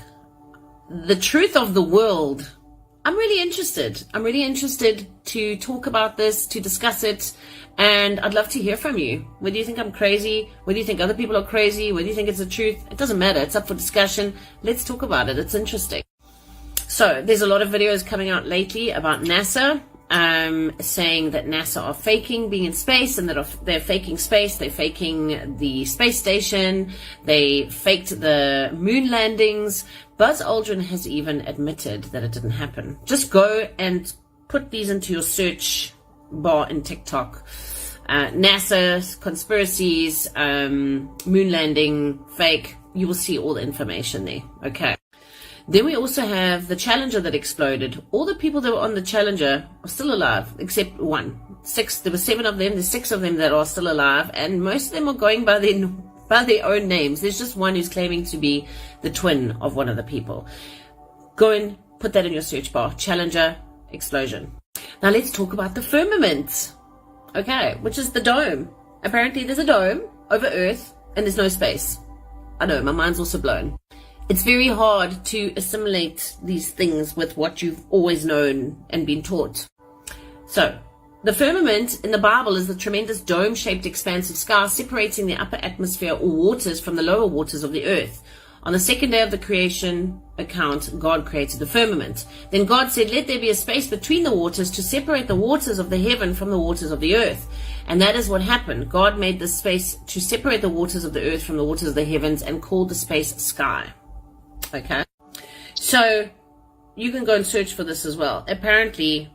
The truth of the world. I'm really interested. I'm really interested to talk about this, to discuss it, and I'd love to hear from you. Whether you think I'm crazy, whether you think other people are crazy, whether you think it's the truth, it doesn't matter. It's up for discussion. Let's talk about it. It's interesting. So, there's a lot of videos coming out lately about NASA. saying that NASA are faking being in space, and that they're faking space, they're faking the space station, they faked the moon landings. Buzz Aldrin has even admitted that it didn't happen. Just go and put these into your search bar in TikTok. NASA, conspiracies, moon landing, fake. You will see all the information there. Okay. Then we also have the Challenger that exploded. All the people that were on the Challenger are still alive, except one. There were 7 of them. There's 6 of them that are still alive, and most of them are going by their own names. There's just one who's claiming to be the twin of one of the people. Go and put that in your search bar. Challenger explosion. Now let's talk about the firmament. Okay, which is the dome. Apparently there's a dome over Earth and there's no space. I know, my mind's also blown. It's very hard to assimilate these things with what you've always known and been taught. So, the firmament in the Bible is the tremendous dome-shaped expanse of sky separating the upper atmosphere or waters from the lower waters of the earth. On the second day of the creation account, God created the firmament. Then God said, let there be a space between the waters to separate the waters of the heaven from the waters of the earth. And that is what happened. God made this space to separate the waters of the earth from the waters of the heavens and called the space sky. Okay? So, you can go and search for this as well. Apparently,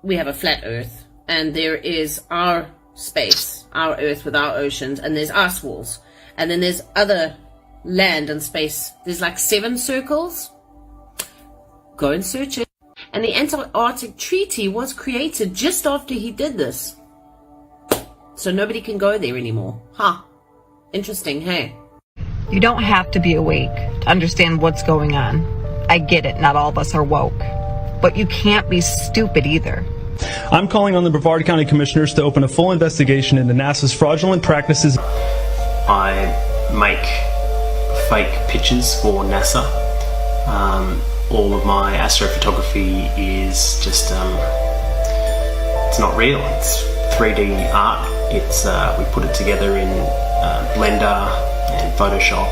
we have a flat earth, and there is our space, our earth with our oceans, and there's ice walls. And then there's other land and space. There's like 7 circles. Go and search it. And the Antarctic Treaty was created just after he did this. So nobody can go there anymore. Huh. Interesting, hey? You don't have to be awake to understand what's going on. I get it, not all of us are woke. But you can't be stupid either. I'm calling on the Brevard County Commissioners to open a full investigation into NASA's fraudulent practices. I make fake pictures for NASA. All of my astrophotography is just, it's not real. It's 3D art. It's we put it together in Blender and Photoshop.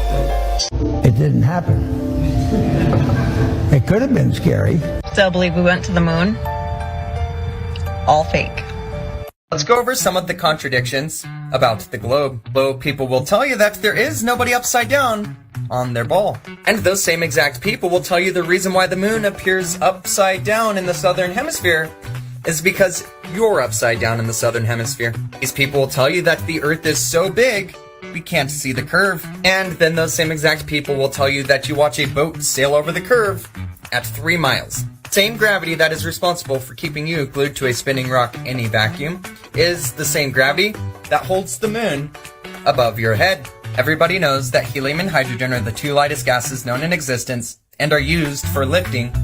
It didn't happen. It could have been scary. Still believe we went to the moon? All fake. Let's go over some of the contradictions about the globe. Globe people will tell you that there is nobody upside down on their ball. And those same exact people will tell you the reason why the moon appears upside down in the southern hemisphere is because you're upside down in the southern hemisphere. These people will tell you that the earth is so big, we can't see the curve. And then those same exact people will tell you that you watch a boat sail over the curve at 3 miles. Same gravity that is responsible for keeping you glued to a spinning rock in a vacuum is the same gravity that holds the moon above your head. Everybody knows that helium and hydrogen are the 2 lightest gases known in existence and are used for lifting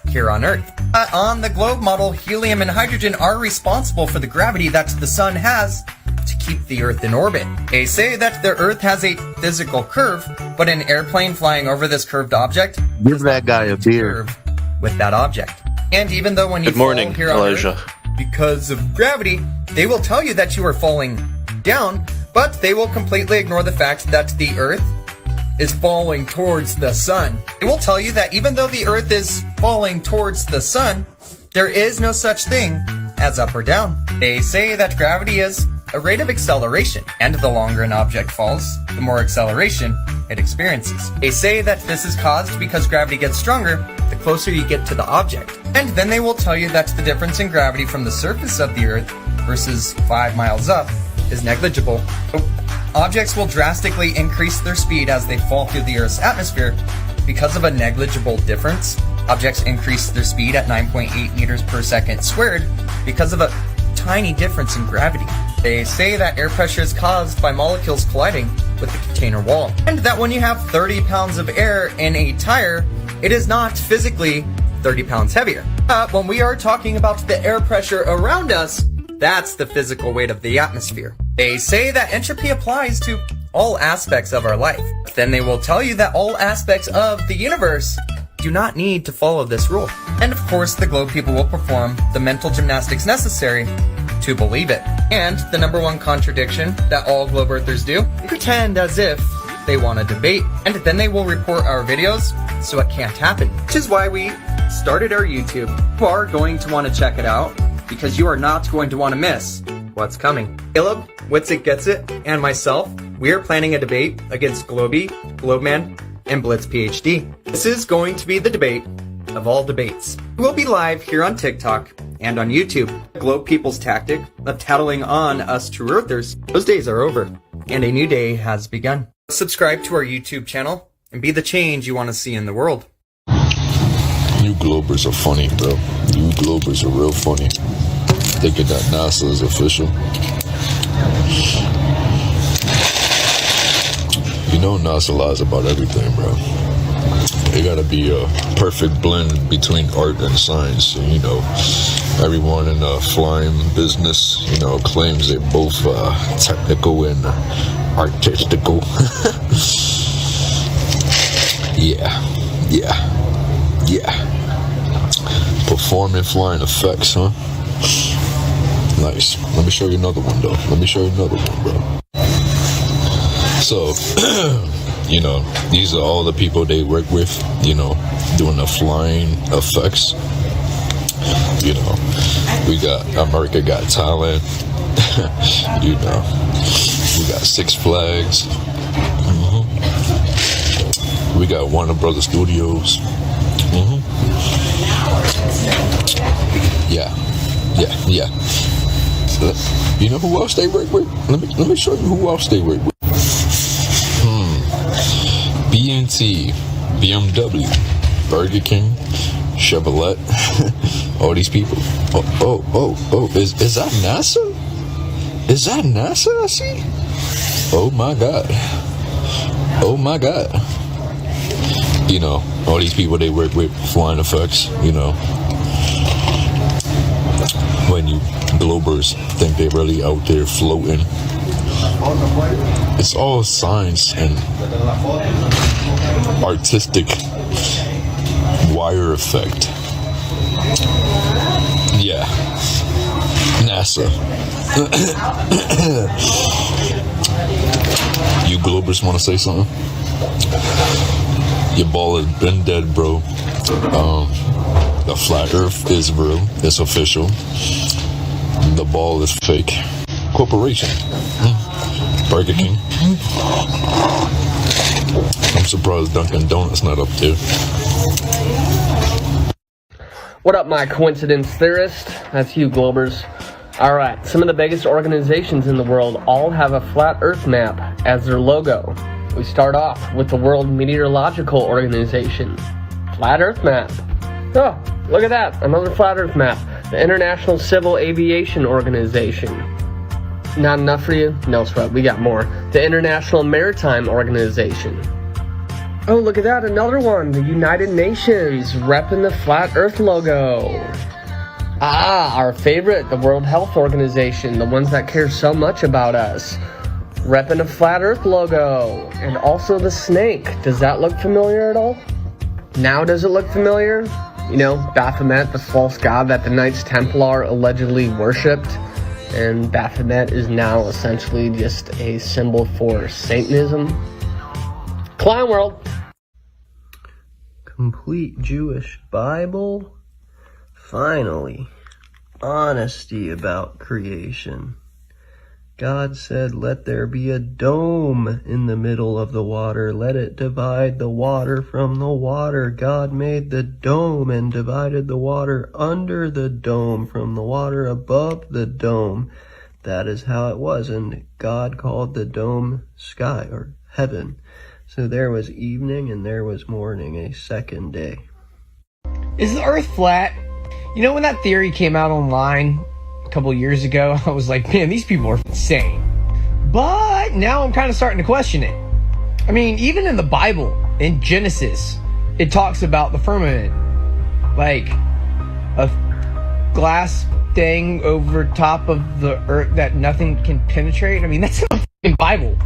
here on Earth. On the globe model, helium and hydrogen are responsible for the gravity that the sun has to keep the Earth in orbit. They say that the Earth has a physical curve, but an airplane flying over this curved object give that guy a beer with that object. And even though when you fall here on Earth, because of gravity, they will tell you that you are falling down, but they will completely ignore the fact that the Earth is falling towards the sun. They will tell you that even though the Earth is falling towards the sun, there is no such thing as up or down. They say that gravity is a rate of acceleration, and the longer an object falls, the more acceleration it experiences. They say that this is caused because gravity gets stronger the closer you get to the object. And then they will tell you that the difference in gravity from the surface of the Earth versus 5 miles up is negligible. Objects will drastically increase their speed as they fall through the Earth's atmosphere because of a negligible difference. Objects increase their speed at 9.8 meters per second squared because of a tiny difference in gravity. They say that air pressure is caused by molecules colliding with the container wall, and that when you have 30 pounds of air in a tire, it is not physically 30 pounds heavier. When we are talking about the air pressure around us, that's the physical weight of the atmosphere. They say that entropy applies to all aspects of our life. Then they will tell you that all aspects of the universe do not need to follow this rule. And of course, the globe people will perform the mental gymnastics necessary to believe it. And the number one contradiction that all globe earthers do, pretend as if they want to debate, and then they will report our videos so it can't happen. Which is why we started our YouTube. You are going to want to check it out. because you are not going to want to miss what's coming. Caleb, Witzik Gets It, and myself, we are planning a debate against Globey, Globeman, and Blitz PhD. This is going to be the debate of all debates. We'll be live here on TikTok and on YouTube. Globe people's tactic of tattling on us True Earthers, those days are over, and a new day has begun. Subscribe to our YouTube channel and be the change you want to see in the world. You Globers are funny, bro. You Globers are real funny. Thinking that NASA is official. You know NASA lies about everything, bro. It gotta be a perfect blend between art and science. And, you know, everyone in the flying business, you know, claims they're both technical and artistical. Yeah. Performing flying effects, huh? Nice. Let me show you another one, though. Bro. So, you know, these are all the people they work with, you know, doing the flying effects. You know, we got America Got Talent. You know, we got Six Flags. We got Warner Brothers Studios. Yeah. You know who else they work with? Let me show you who else they work with. BNT, BMW, Burger King, Chevrolet, all these people. Is that NASA? Is that NASA I see? Oh my God. You know, all these people they work with flying effects, you know. When you Globers think they're really out there floating. It's all science and artistic wire effect. Yeah. NASA. You Globers want to say something? Your ball has been dead, bro. The flat earth is real. It's official. The ball is fake. Corporation. Burger King. I'm surprised Dunkin' Donuts not up there. What up, my coincidence theorist? That's you, Globers. Alright, some of the biggest organizations in the world all have a flat earth map as their logo. We start off with the World Meteorological Organization. Flat earth map. Oh, look at that, another flat earth map. The International Civil Aviation Organization. Not enough for you? No sweat, we got more. The International Maritime Organization. Oh, look at that, another one. The United Nations, repping the flat earth logo. Ah, our favorite, the World Health Organization, the ones that care so much about us. Repping a flat earth logo. And also the snake. Does that look familiar at all? Now does it look familiar? You know, Baphomet, the false god that the Knights Templar allegedly worshipped. And Baphomet is now essentially just a symbol for Satanism. Clown World. Complete Jewish Bible. Finally. Honesty about creation. God said, let there be a dome in the middle of the water. Let it divide the water from the water. God made the dome and divided the water under the dome from the water above the dome. That is how it was. And God called the dome sky or heaven. So there was evening and there was morning, a second day. Is the earth flat? You know, when that theory came out online a couple years ago, I was like, man, these people are insane. But now I'm kind of starting to question it. I mean, even in the Bible, in Genesis, it talks about the firmament. Like a glass thing over top of the earth that nothing can penetrate. I mean, that's in the fucking Bible.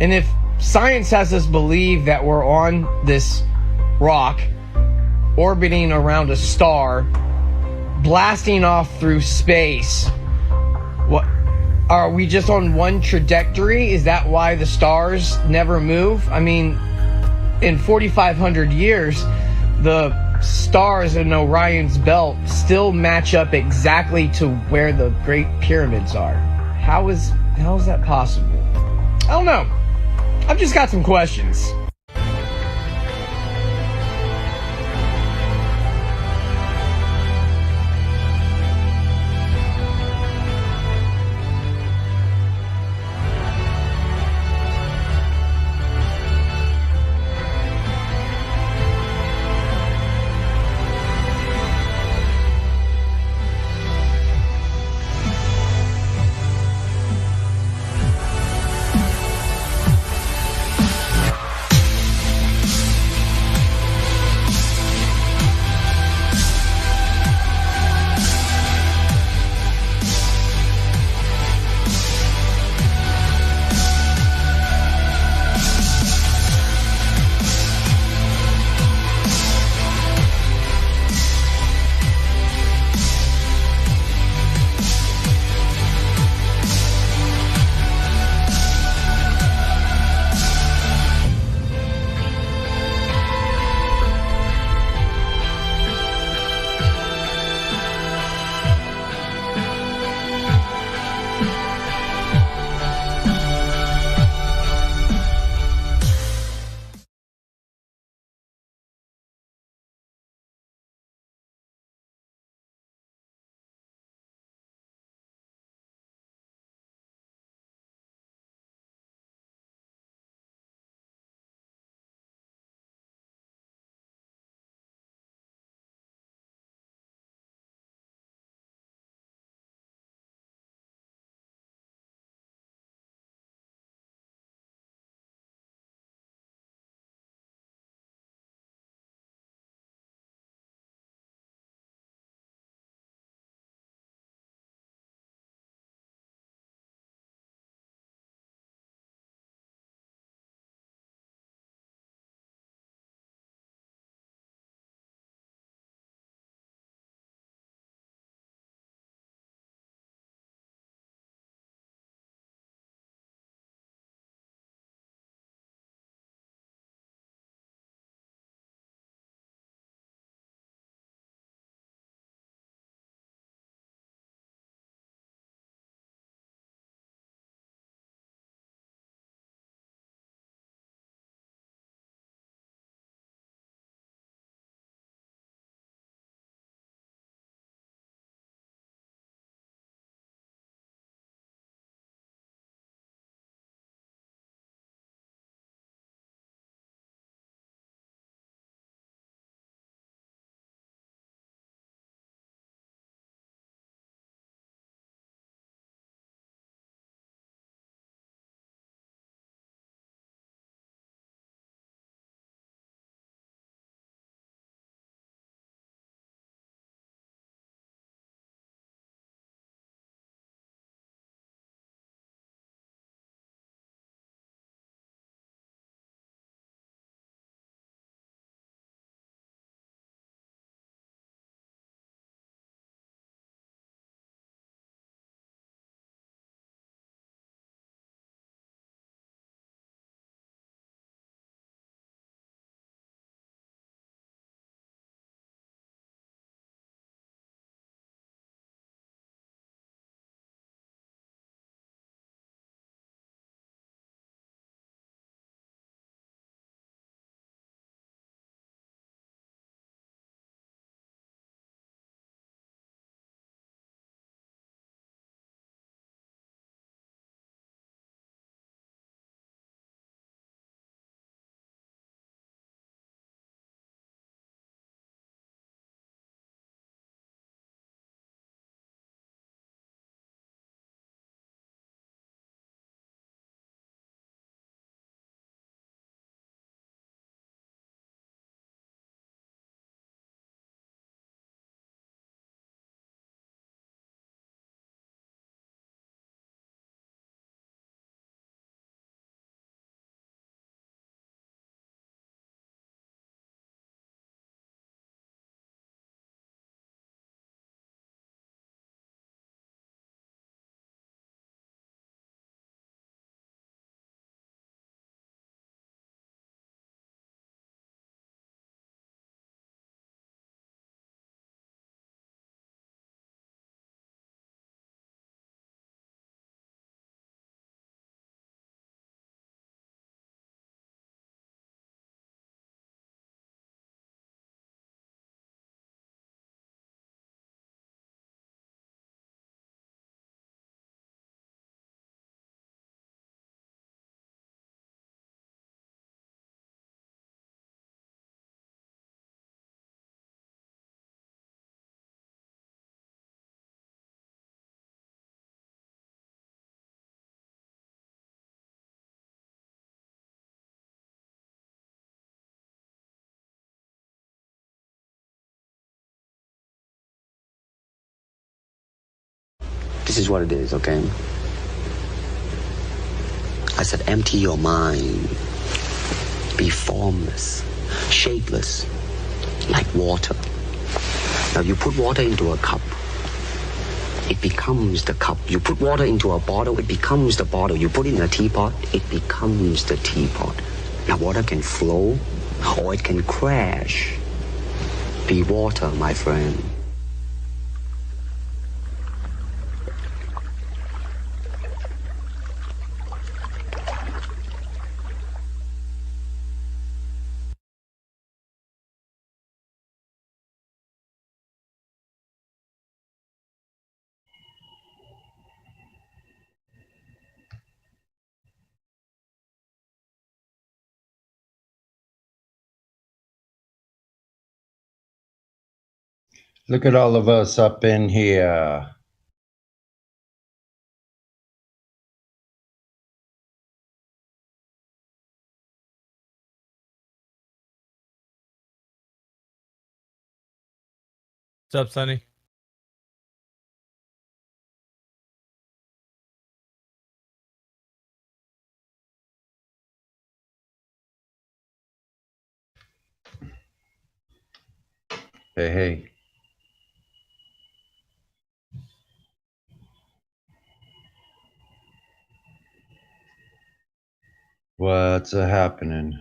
And if science has us believe that we're on this rock orbiting around a star, blasting off through space, what are we just on one trajectory? Is that why the stars never move? I mean, in 4,500 years, the stars in Orion's belt still match up exactly to where the Great Pyramids are? How is that possible? I don't know. I've just got some questions. This is what it is, okay? I said, empty your mind. Be formless, shapeless, like water. Now you put water into a cup, it becomes the cup. You put water into a bottle, it becomes the bottle. You put it in a teapot, it becomes the teapot. Now water can flow or it can crash. Be water, my friend. Look at all of us up in here. What's up, Sonny? Hey, hey. What's happening?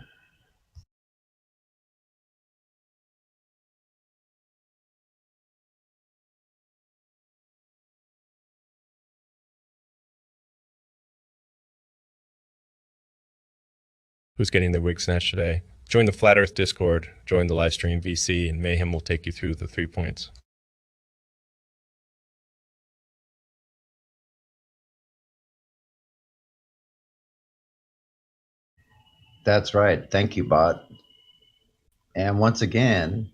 Who's getting the wig snatch today? Join the Flat Earth Discord, join the livestream VC, and Mayhem will take you through the 3 points. That's right. Thank you, bot. And once again,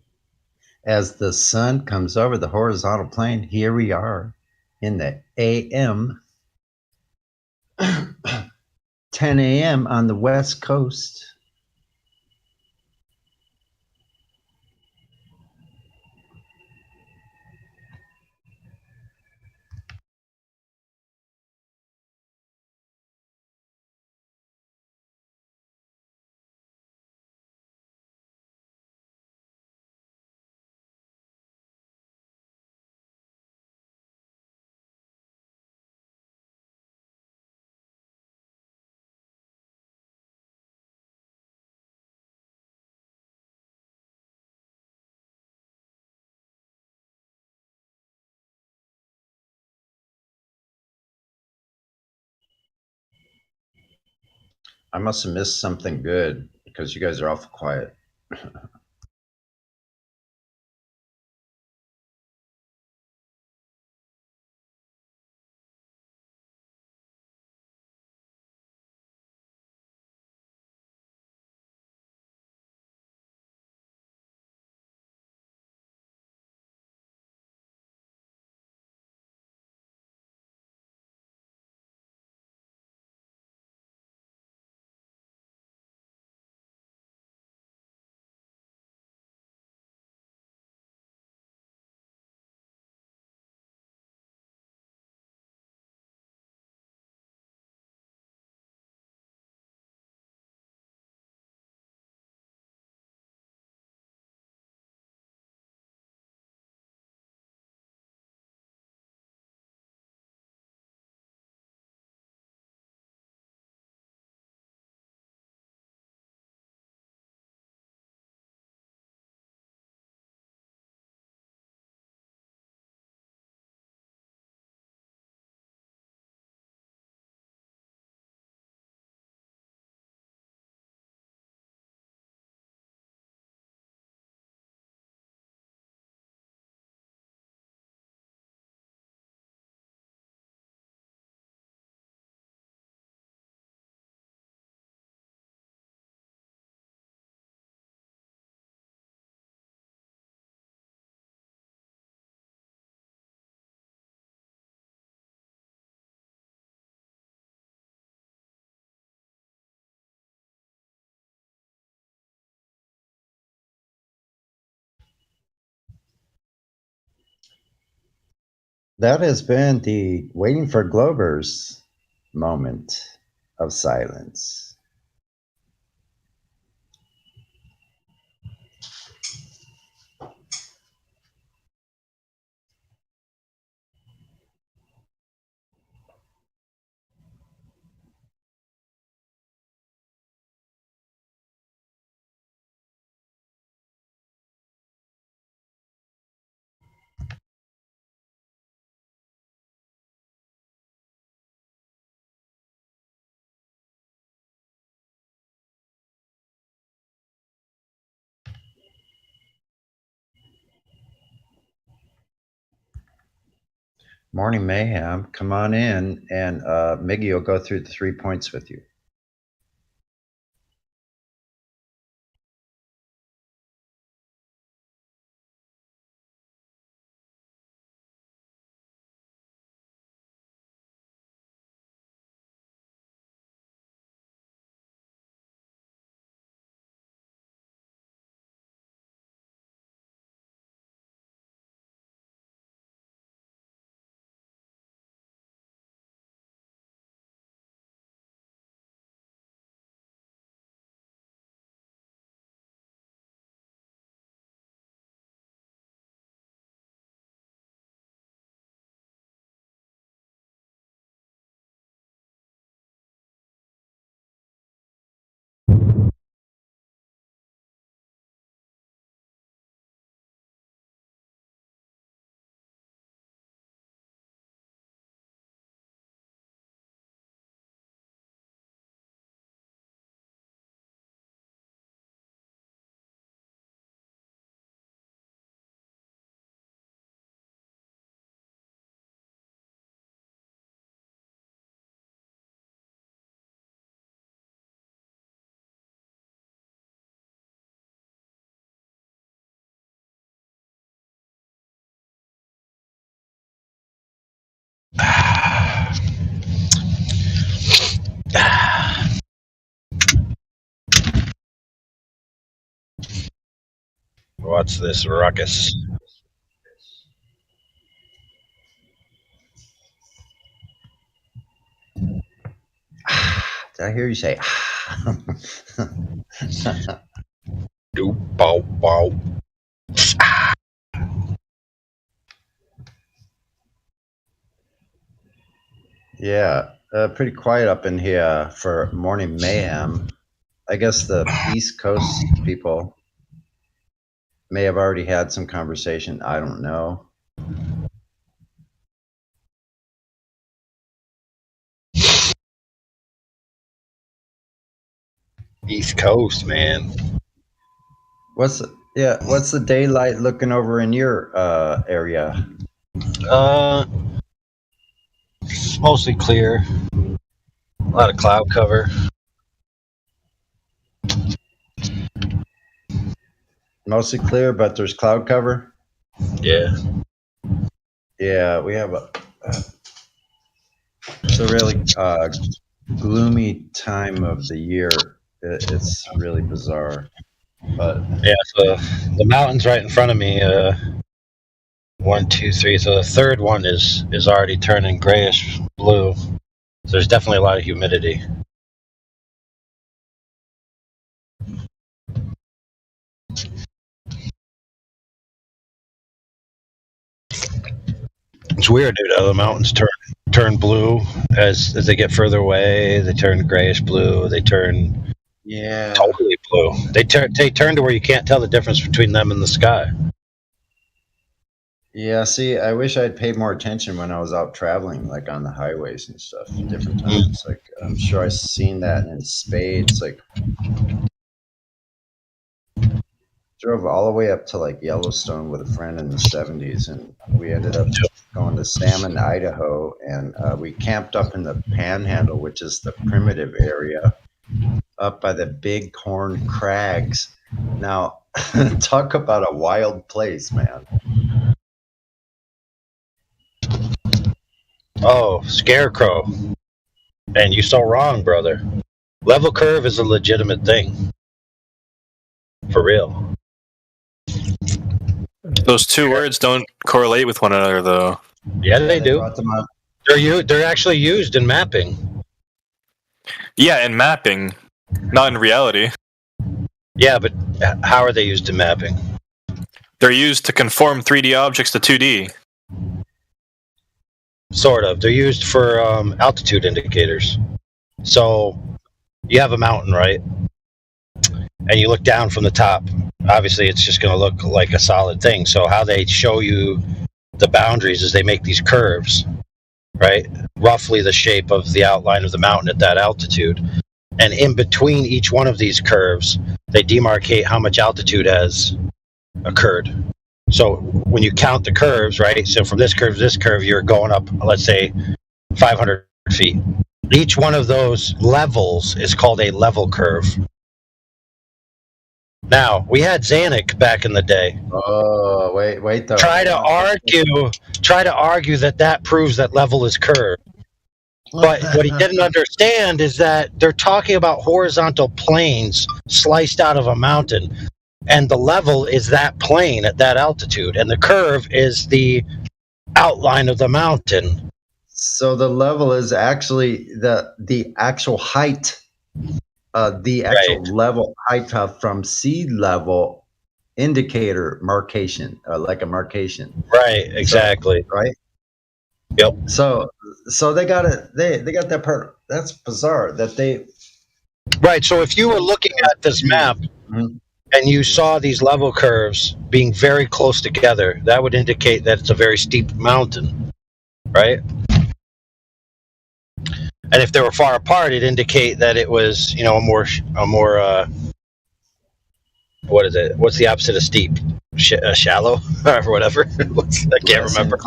as the sun comes over the horizontal plane, here we are in the AM, 10 a.m. on the West Coast. I must have missed something good because you guys are awful quiet. that has been the Waiting for Globers moment of silence. Morning Mayhem, come on in, and Miggy will go through the 3 points with you. What's this ruckus? Did I hear you say? Do bow bow. Yeah, pretty quiet up in here for Morning Mayhem. I guess the East Coast people may have already had some conversation. I don't know. East Coast, man. What's the daylight looking over in your area? It's mostly clear. A lot of cloud cover. Mostly clear, but there's cloud cover. Yeah. Yeah, we have it's a really gloomy time of the year. It's really bizarre. But yeah, so the mountain's right in front of me. 1, 2, 3. So the third one is already turning grayish blue. So there's definitely a lot of humidity. It's weird, dude. How the mountains turn blue as they get further away. They turn grayish blue. They turn totally blue. They turn to where you can't tell the difference between them and the sky. yeah, see, I wish I'd paid more attention when I was out traveling, like on the highways and stuff, different times. Like I'm sure I've seen that in spades. Like drove all the way up to like Yellowstone with a friend in the 70s, and we ended up going to Salmon, Idaho, and we camped up in the Panhandle, which is the primitive area, up by the Bighorn Crags. Now, talk about a wild place, man. Oh, Scarecrow. And you're so wrong, brother. Level curve is a legitimate thing. For real. Those two words don't correlate with one another, though. Yeah, they do. brought them up. They're actually used in mapping. Yeah, in mapping, not in reality. Yeah, but how are they used in mapping? They're used to conform 3D objects to 2D. Sort of. They're used for altitude indicators. So you have a mountain, right? And you look down from the top. Obviously, it's just going to look like a solid thing. So how they show you the boundaries is they make these curves, right? Roughly the shape of the outline of the mountain at that altitude. And in between each one of these curves, they demarcate how much altitude has occurred. So when you count the curves, right? So from this curve to this curve, you're going up, let's say, 500 feet. Each one of those levels is called a level curve. Now, we had Zanuck back in the day. Oh, wait though. Try to argue that proves that level is curved. But what he didn't understand is that they're talking about horizontal planes sliced out of a mountain. And the level is that plane at that altitude. And the curve is the outline of the mountain. So the level is actually the actual height, the actual level height from sea level indicator marcation, like a marcation. Right, exactly. So, right? Yep. So they got it. They got that part. That's bizarre that they. Right. So if you were looking at this map and you saw these level curves being very close together, that would indicate that it's a very steep mountain, right? And if they were far apart, it'd indicate that it was, a more what is it? What's the opposite of steep? Shallow or whatever. I can't remember.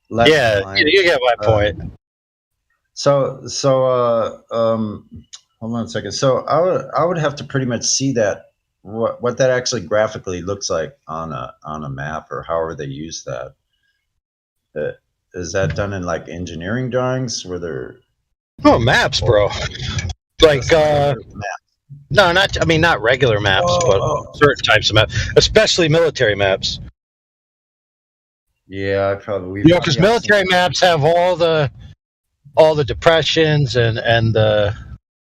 You get my point. So hold on a second. So I would have to pretty much see that what that actually graphically looks like on a map, or however they use that. Is that done in like engineering drawings where they're maps, bro? Like no, not regular maps, but certain types of maps, especially military maps. Yeah, I probably. Because military maps have all the depressions and the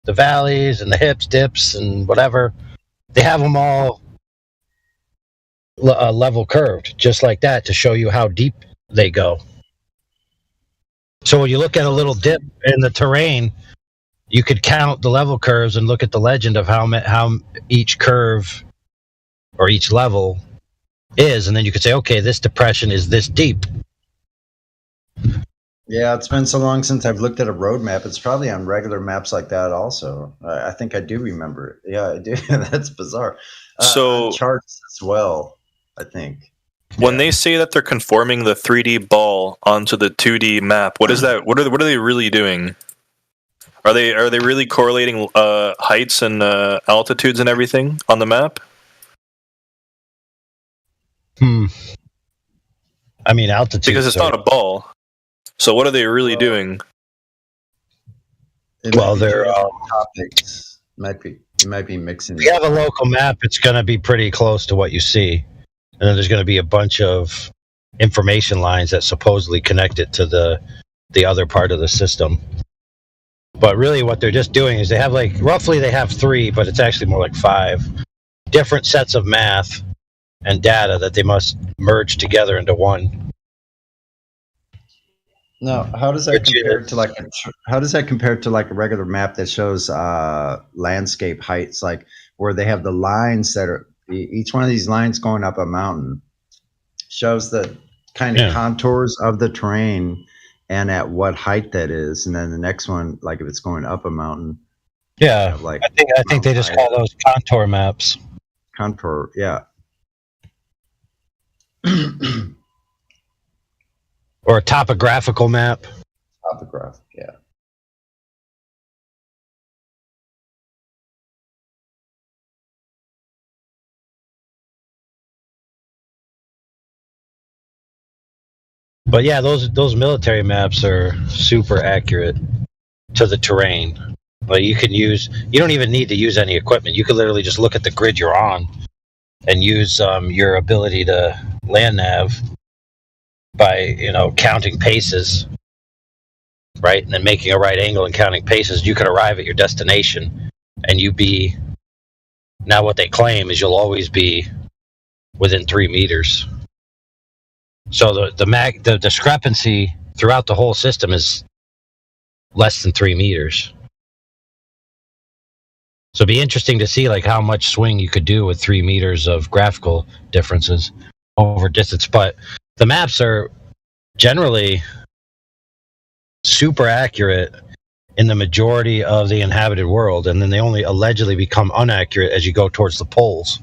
valleys and the hips, dips, and whatever. They have them all level curved, just like that, to show you how deep they go. So when you look at a little dip in the terrain, you could count the level curves and look at the legend of how each curve or each level is, and then you could say, okay, this depression is this deep. Yeah, it's been so long since I've looked at a road map. It's probably on regular maps like that also. I think I do remember it. Yeah, I do. That's bizarre. So charts as well, I think. When they say that they're conforming the 3D ball onto the 2D map, what is that? What are they really doing? Are they really correlating heights and altitudes and everything on the map? I mean, altitude. Because it's not a ball. So what are they really doing? Well, they're topics. You might be mixing. If you have a local map, it's going to be pretty close to what you see, and then there's going to be a bunch of information lines that supposedly connect it to the other part of the system. But really, what they're just doing is they have roughly 3, but it's actually more like 5 different sets of math and data that they must merge together into one. Now, how does that compare to like a regular map that shows landscape heights, like where they have the lines that are each one of these lines going up a mountain shows the kind of contours of the terrain and at what height that is, and then the next one, like if it's going up a mountain. Yeah, I think they just call those contour maps. Contour, yeah. Or a topographical map. Topographic, yeah. But yeah, those military maps are super accurate to the terrain. Like you don't even need to use any equipment. You could literally just look at the grid you're on and use your ability to land nav by counting paces, right, and then making a right angle and counting paces, you could arrive at your destination, and now what they claim is you'll always be within 3 meters. So the discrepancy throughout the whole system is less than 3 meters. So it'd be interesting to see like how much swing you could do with 3 meters of graphical differences over distance. But the maps are generally super accurate in the majority of the inhabited world, and then they only allegedly become inaccurate as you go towards the poles.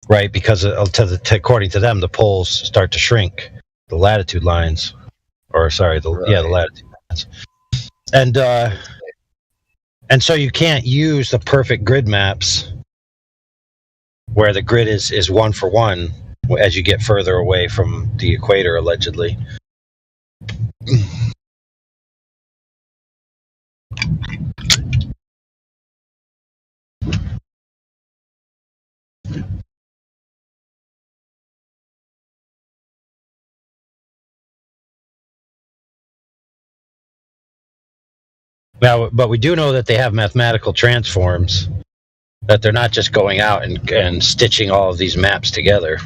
Right, because according to them, the poles start to shrink, the latitude lines, the latitude lines, and so you can't use the perfect grid maps where the grid is 1-for-1 as you get further away from the equator, allegedly. Now, but we do know that they have mathematical transforms, that they're not just going out and stitching all of these maps together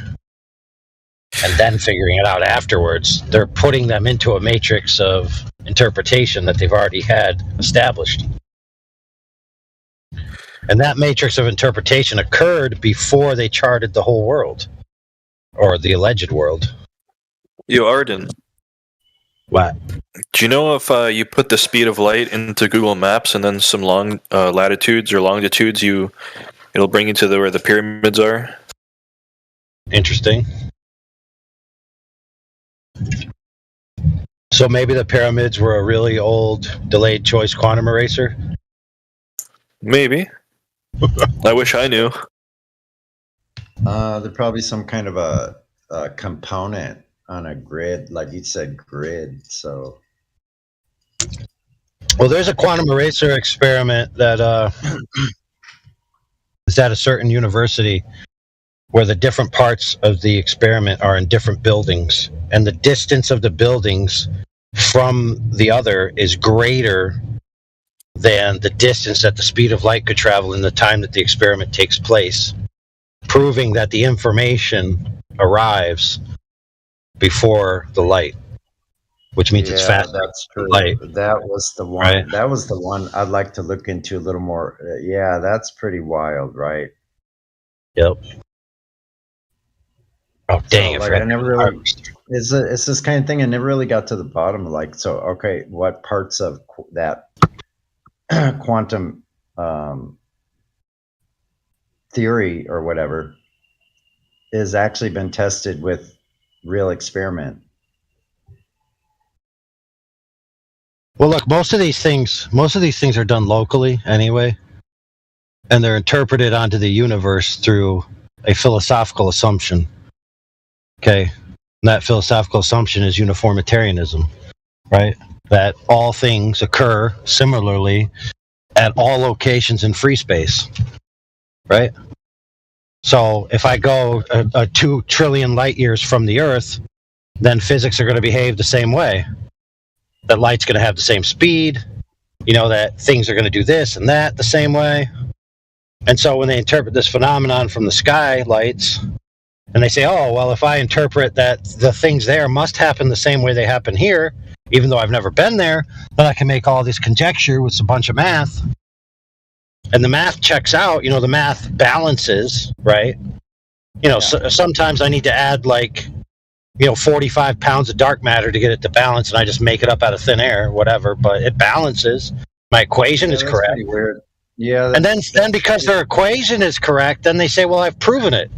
and then figuring it out afterwards. They're putting them into a matrix of interpretation that they've already had established. And that matrix of interpretation occurred before they charted the whole world, or the alleged world. Yo, Arden. What? Do you know if you put the speed of light into Google Maps and then some long latitudes or longitudes, it'll bring you to where the pyramids are? Interesting. So maybe the pyramids were a really old delayed choice quantum eraser? Maybe. I wish I knew. There's probably some kind of a component on a grid, like you said, grid. So, well, there's a quantum eraser experiment that is at a certain university where the different parts of the experiment are in different buildings, and the distance of the buildings from the other is greater than the distance that the speed of light could travel in the time that the experiment takes place, proving that the information arrives before the light, which means it's faster. That's true. Light. That was the one. Right. That was the one I'd like to look into a little more. Yeah, that's pretty wild, right? Yep. Oh dang! So, I never really. It's this kind of thing. I never really got to the bottom. Like, so okay, what parts of that quantum theory or whatever is actually been tested with real experiment? Well, look, most of these things are done locally anyway, and they're interpreted onto the universe through a philosophical assumption. Okay, and that philosophical assumption is uniformitarianism, right? That all things occur similarly at all locations in free space, right? So if I go a 2 trillion light years from the Earth, then physics are going to behave the same way. That light's going to have the same speed, that things are going to do this and that the same way. And so when they interpret this phenomenon from the sky lights, and they say, oh, well, if I interpret that the things there must happen the same way they happen here, even though I've never been there, then I can make all this conjecture with a bunch of math. And the math checks out, the math balances, right? So, sometimes I need to add 45 pounds of dark matter to get it to balance, and I just make it up out of thin air, whatever, but it balances. My equation is correct. Pretty weird. Yeah. And then because their equation is correct, then they say, well, I've proven it.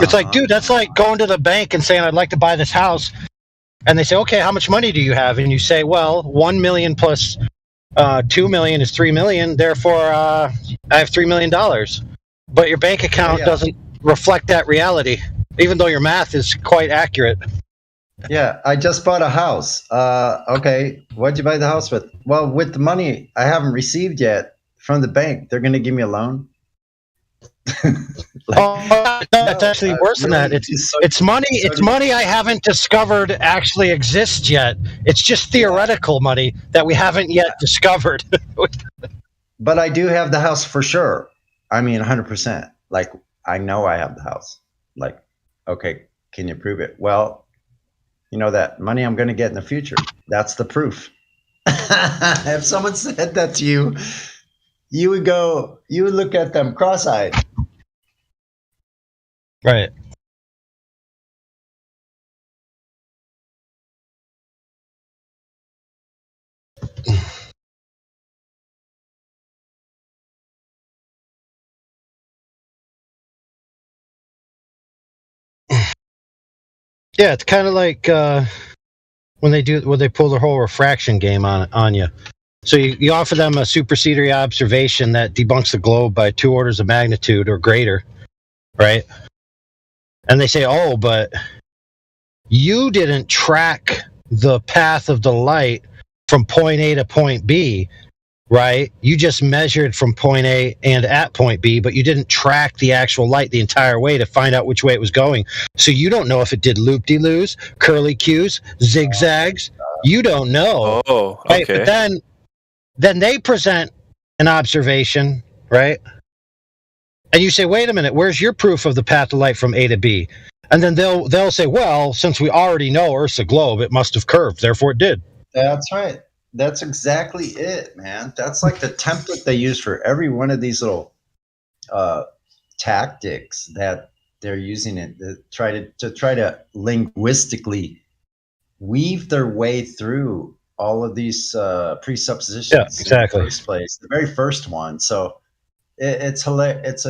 It's like, dude, that's like going to the bank and saying, I'd like to buy this house. And they say, okay, how much money do you have? And you say, well, 1 million plus 2 million is 3 million. Therefore, I have $3 million. But your bank account doesn't reflect that reality, even though your math is quite accurate. Yeah, I just bought a house. Okay, what'd you buy the house with? Well, with the money I haven't received yet from the bank. They're going to give me a loan. That's actually worse than that. It's money. It's money I haven't discovered actually exists yet. It's just theoretical money that we haven't yet discovered. But I do have the house for sure. I mean, 100%. Like, I know I have the house. Like, okay, can you prove it? Well, you know, that money I'm going to get in the future, that's the proof. If someone said that to you, you would look at them cross-eyed. Right. Yeah, it's kind of like when they pull their whole refraction game on you. So you offer them a supersedery observation that debunks the globe by 2 orders of magnitude or greater, right? And they say, oh, but you didn't track the path of the light from point A to point B, right? You just measured from point A and at point B, but you didn't track the actual light the entire way to find out which way it was going. So you don't know if it did loop-de-loos, curly-cues, zigzags. You don't know. Oh, right? okay. But then they present an observation, right? And you say, wait a minute, where's your proof of the path of light from A to B? And then they'll say, well, since we already know Earth's a globe, it must have curved, therefore it did. That's right. That's exactly it, man. That's like the template they use for every one of these little tactics that they're using it to try to linguistically weave their way through all of these presuppositions. Yeah, exactly. In the first place, the very first one. So it's hilarious. It's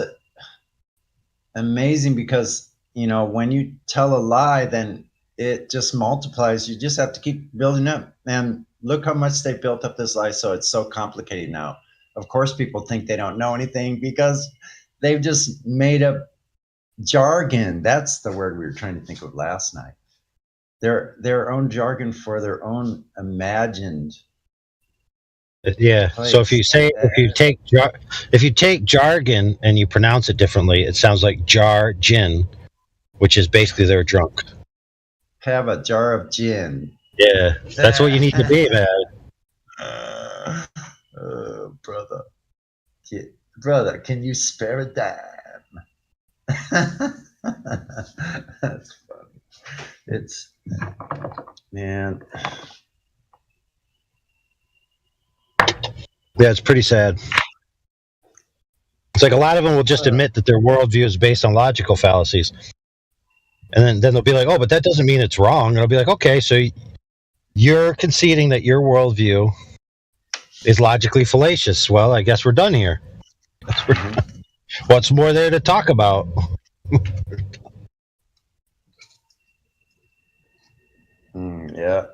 amazing because, you know, when you tell a lie, then it just multiplies. You just have to keep building up. And look how much they built up this lie. So it's so complicated now. Of course, people think they don't know anything because they've just made up jargon. That's the word we were trying to think of last night. Their own jargon for their own imagined. Yeah. So if you take jargon and you pronounce it differently, it sounds like jar gin, which is basically they're drunk. Have a jar of gin. Yeah, that's what you need to be, man. Brother, can you spare a dime? That's funny. It's, man. Yeah, it's pretty sad. It's like a lot of them will just admit that their worldview is based on logical fallacies. And then they'll be like, oh, but that doesn't mean it's wrong. And I'll be like, okay, so you're conceding that your worldview is logically fallacious. Well, I guess we're done here. What's more there to talk about? Yeah.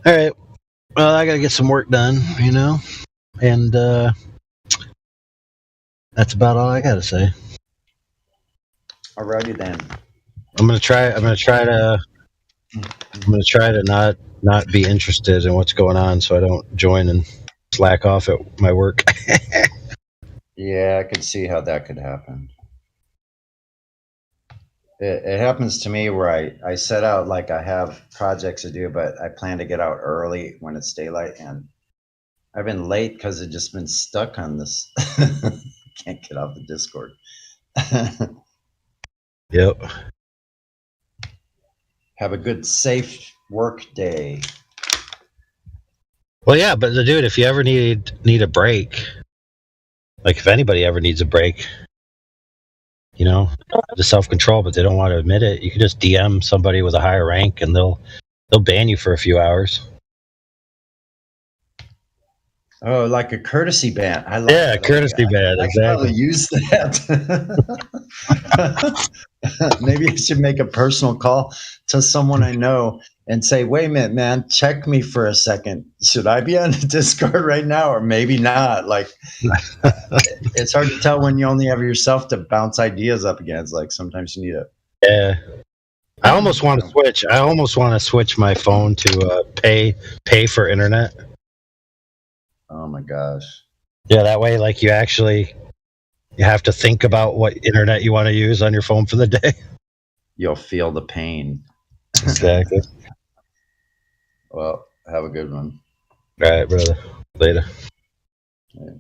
All right. Well, I got to get some work done, you know, and that's about all I got to say. Alrighty then. I'm gonna try to not be interested in what's going on, so I don't join and slack off at my work. Yeah, I could see how that could happen. It happens to me where I set out like I have projects to do, but I plan to get out early when it's daylight, and I've been late because I've just been stuck on this. Can't get off the Discord. Yep. Have a good, safe work day. Well, yeah, but dude, if you ever need a break, like if anybody ever needs a break, you know, the self-control, but they don't want to admit it, you can just DM somebody with a higher rank and they'll ban you for a few hours. Oh, like a courtesy band. I like Yeah, that. courtesy band. I can probably Exactly. use that. Maybe I should make a personal call to someone I know and say, wait a minute, man, check me for a second. Should I be on the Discord right now or maybe not? Like, it's hard to tell when you only have yourself to bounce ideas up against. Like, sometimes you need a. Yeah. I almost want to switch. I almost want to switch my phone to pay for internet. Oh my gosh. Yeah, that way, like you have to think about what internet you want to use on your phone for the day. You'll feel the pain. Exactly. Well, have a good one. All right, brother. Later. Yeah.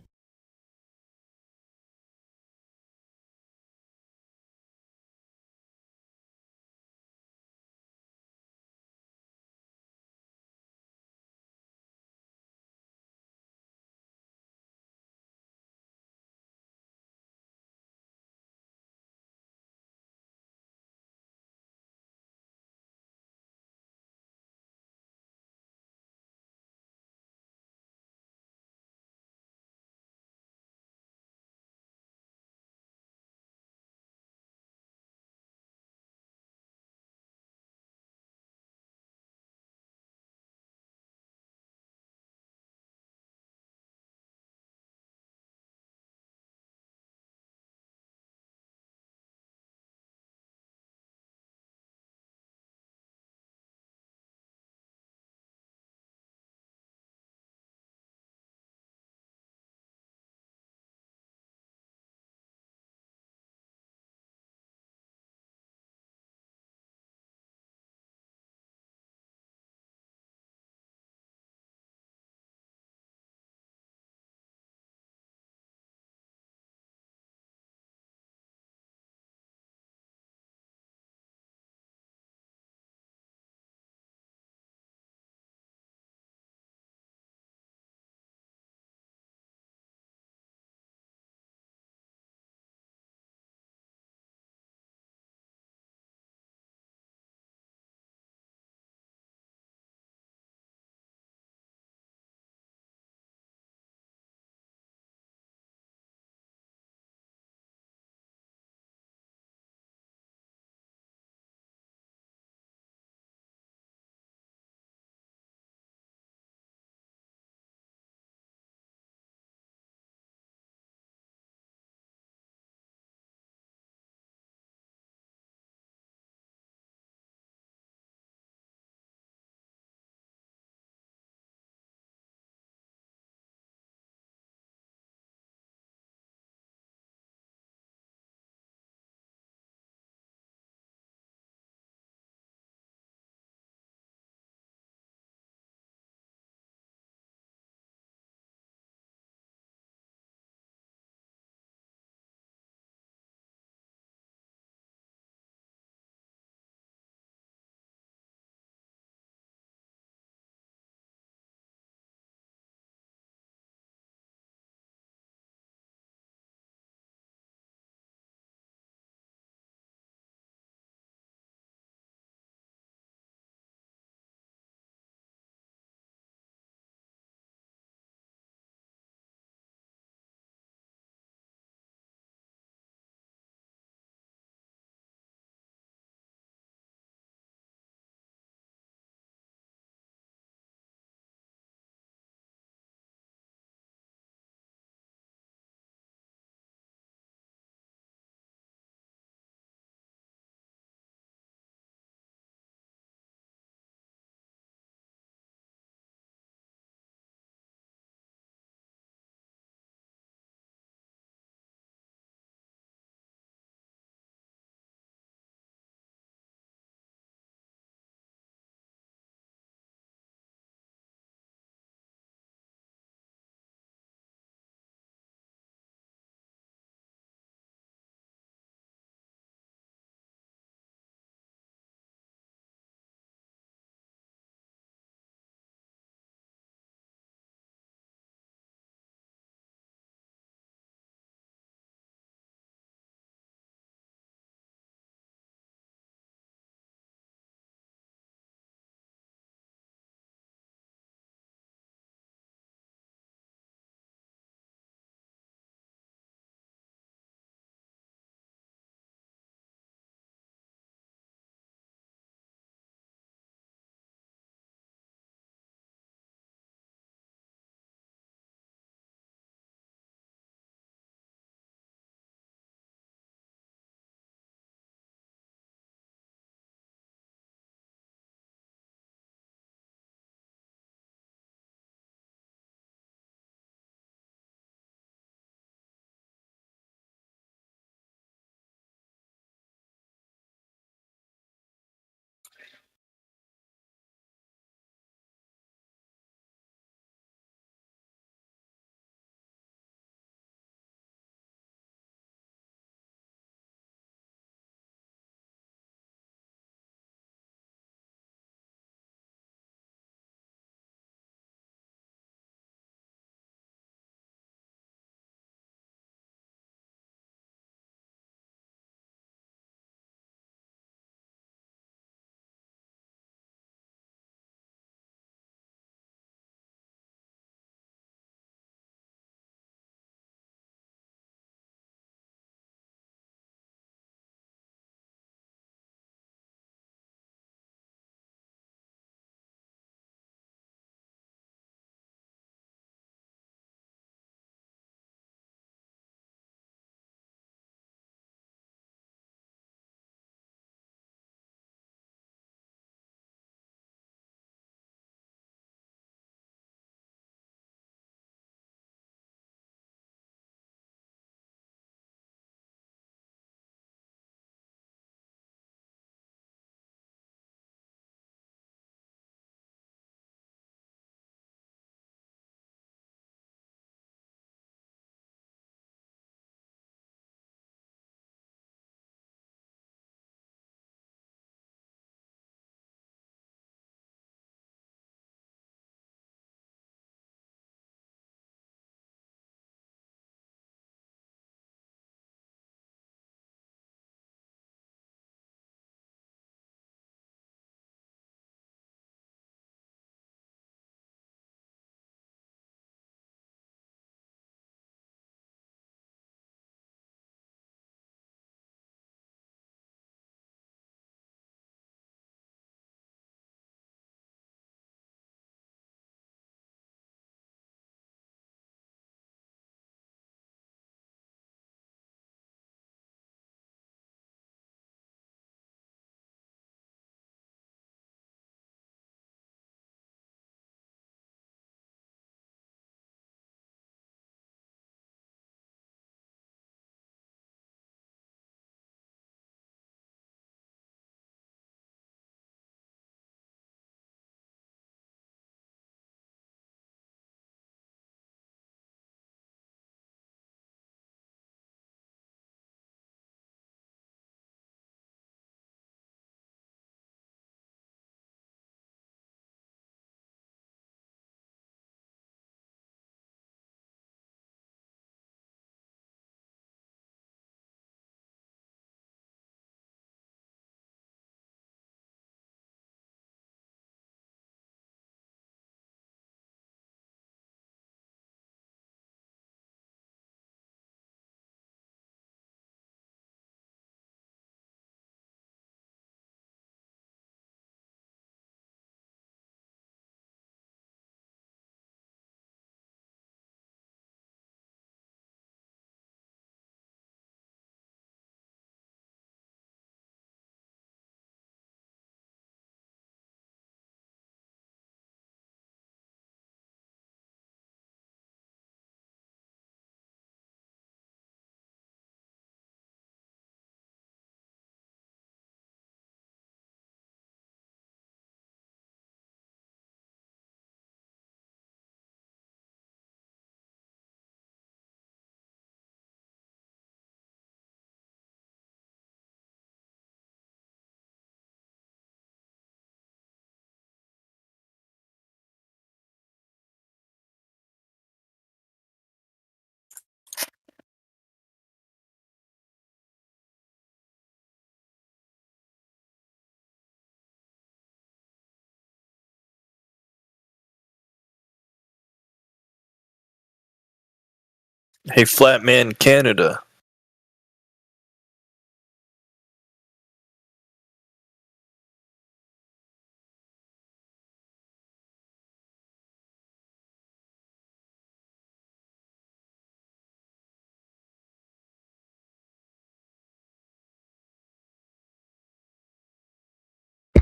Hey, Flatman Canada.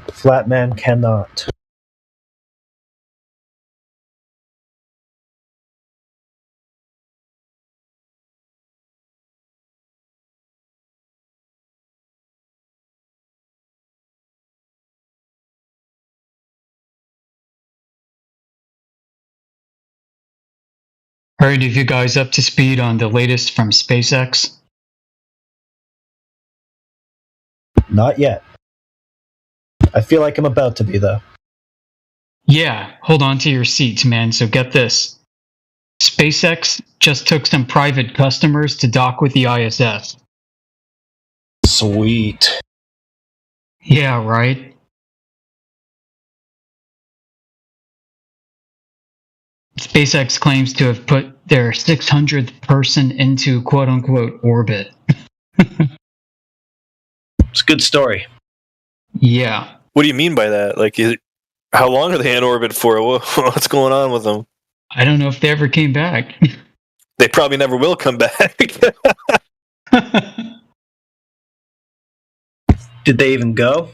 Flatman cannot. Alright, have you guys up to speed on the latest from SpaceX? Not yet. I feel like I'm about to be, though. Yeah, hold on to your seats, man. So get this. SpaceX just took some private customers to dock with the ISS. Sweet. Yeah, right? SpaceX claims to have put their 600th person into quote-unquote orbit. It's a good story. Yeah. What do you mean by that? Like, how long are they in orbit for? What's going on with them? I don't know if they ever came back. They probably never will come back. Did they even go?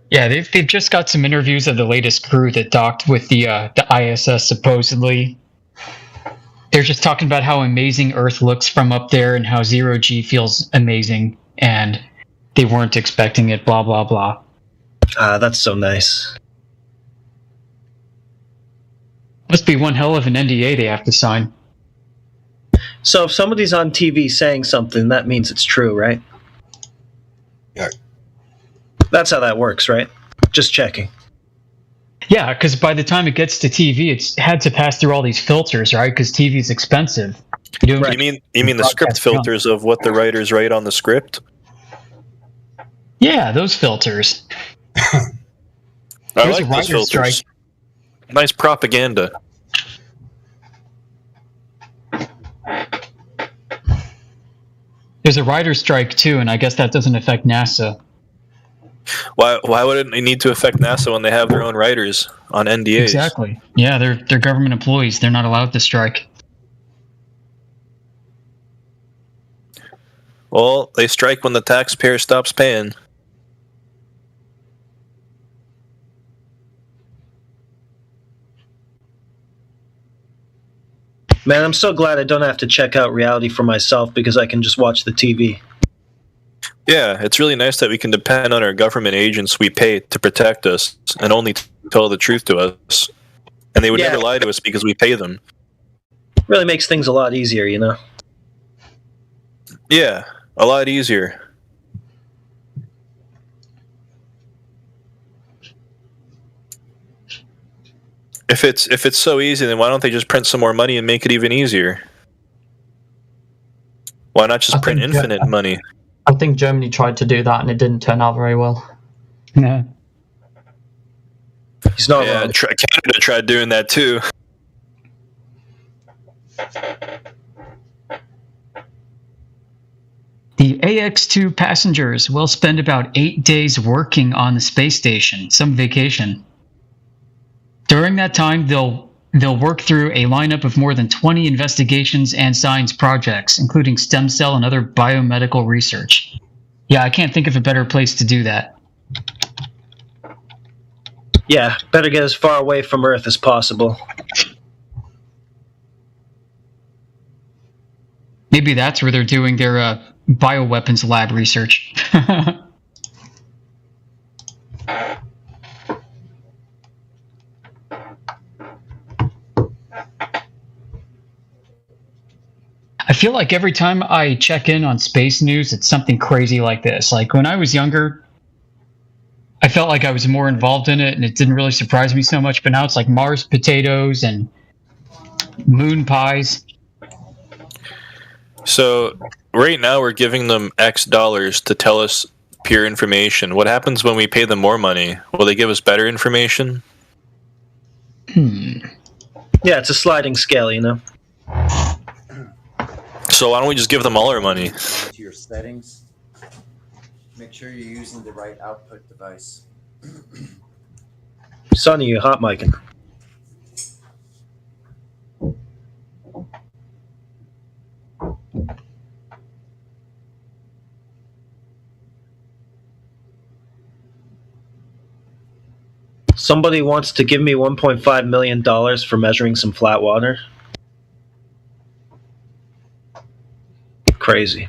Yeah, they've just got some interviews of the latest crew that docked with the ISS supposedly. They're just talking about how amazing Earth looks from up there and how zero G feels amazing, and they weren't expecting it, blah, blah, blah. That's so nice. Must be one hell of an NDA they have to sign. So if somebody's on TV saying something, that means it's true, right? Yeah. That's how that works, right? Just checking. Yeah, because by the time it gets to TV, it's had to pass through all these filters, right? Because TV's expensive. You mean the script filters of what the writers write on the script? Yeah, those filters. I There's like a those writer's filters. strike. Nice propaganda. There's a writer's strike too, and I guess that doesn't affect NASA. Why would it need to affect NASA when they have their own writers on NDAs? Exactly. Yeah, they're government employees. They're not allowed to strike. Well, they strike when the taxpayer stops paying. Man, I'm so glad I don't have to check out reality for myself because I can just watch the TV. Yeah, it's really nice that we can depend on our government agents we pay to protect us and only tell the truth to us. And they would never lie to us because we pay them. Really makes things a lot easier, you know? Yeah, a lot easier. If it's so easy, then why don't they just print some more money and make it even easier? Why not just print infinite money? I think Germany tried to do that and it didn't turn out very well. Yeah. He's not wrong. Canada tried doing that too. The AX-2 passengers will spend about 8 days working on the space station, some vacation. During that time, they'll work through a lineup of more than 20 investigations and science projects, including stem cell and other biomedical research. Yeah, I can't think of a better place to do that. Yeah, better get as far away from Earth as possible. Maybe that's where they're doing their bioweapons lab research. I feel like every time I check in on space news, it's something crazy like this. Like when I was younger, I felt like I was more involved in it and it didn't really surprise me so much. But now it's like Mars potatoes and moon pies. So right now we're giving them X dollars to tell us pure information. What happens when we pay them more money? Will they give us better information? Yeah, it's a sliding scale, you know. So why don't we just give them all our money? To your settings, make sure you're using the right output device. Sonny, you hot micing. Somebody wants to give me $1.5 million for measuring some flat water. Crazy.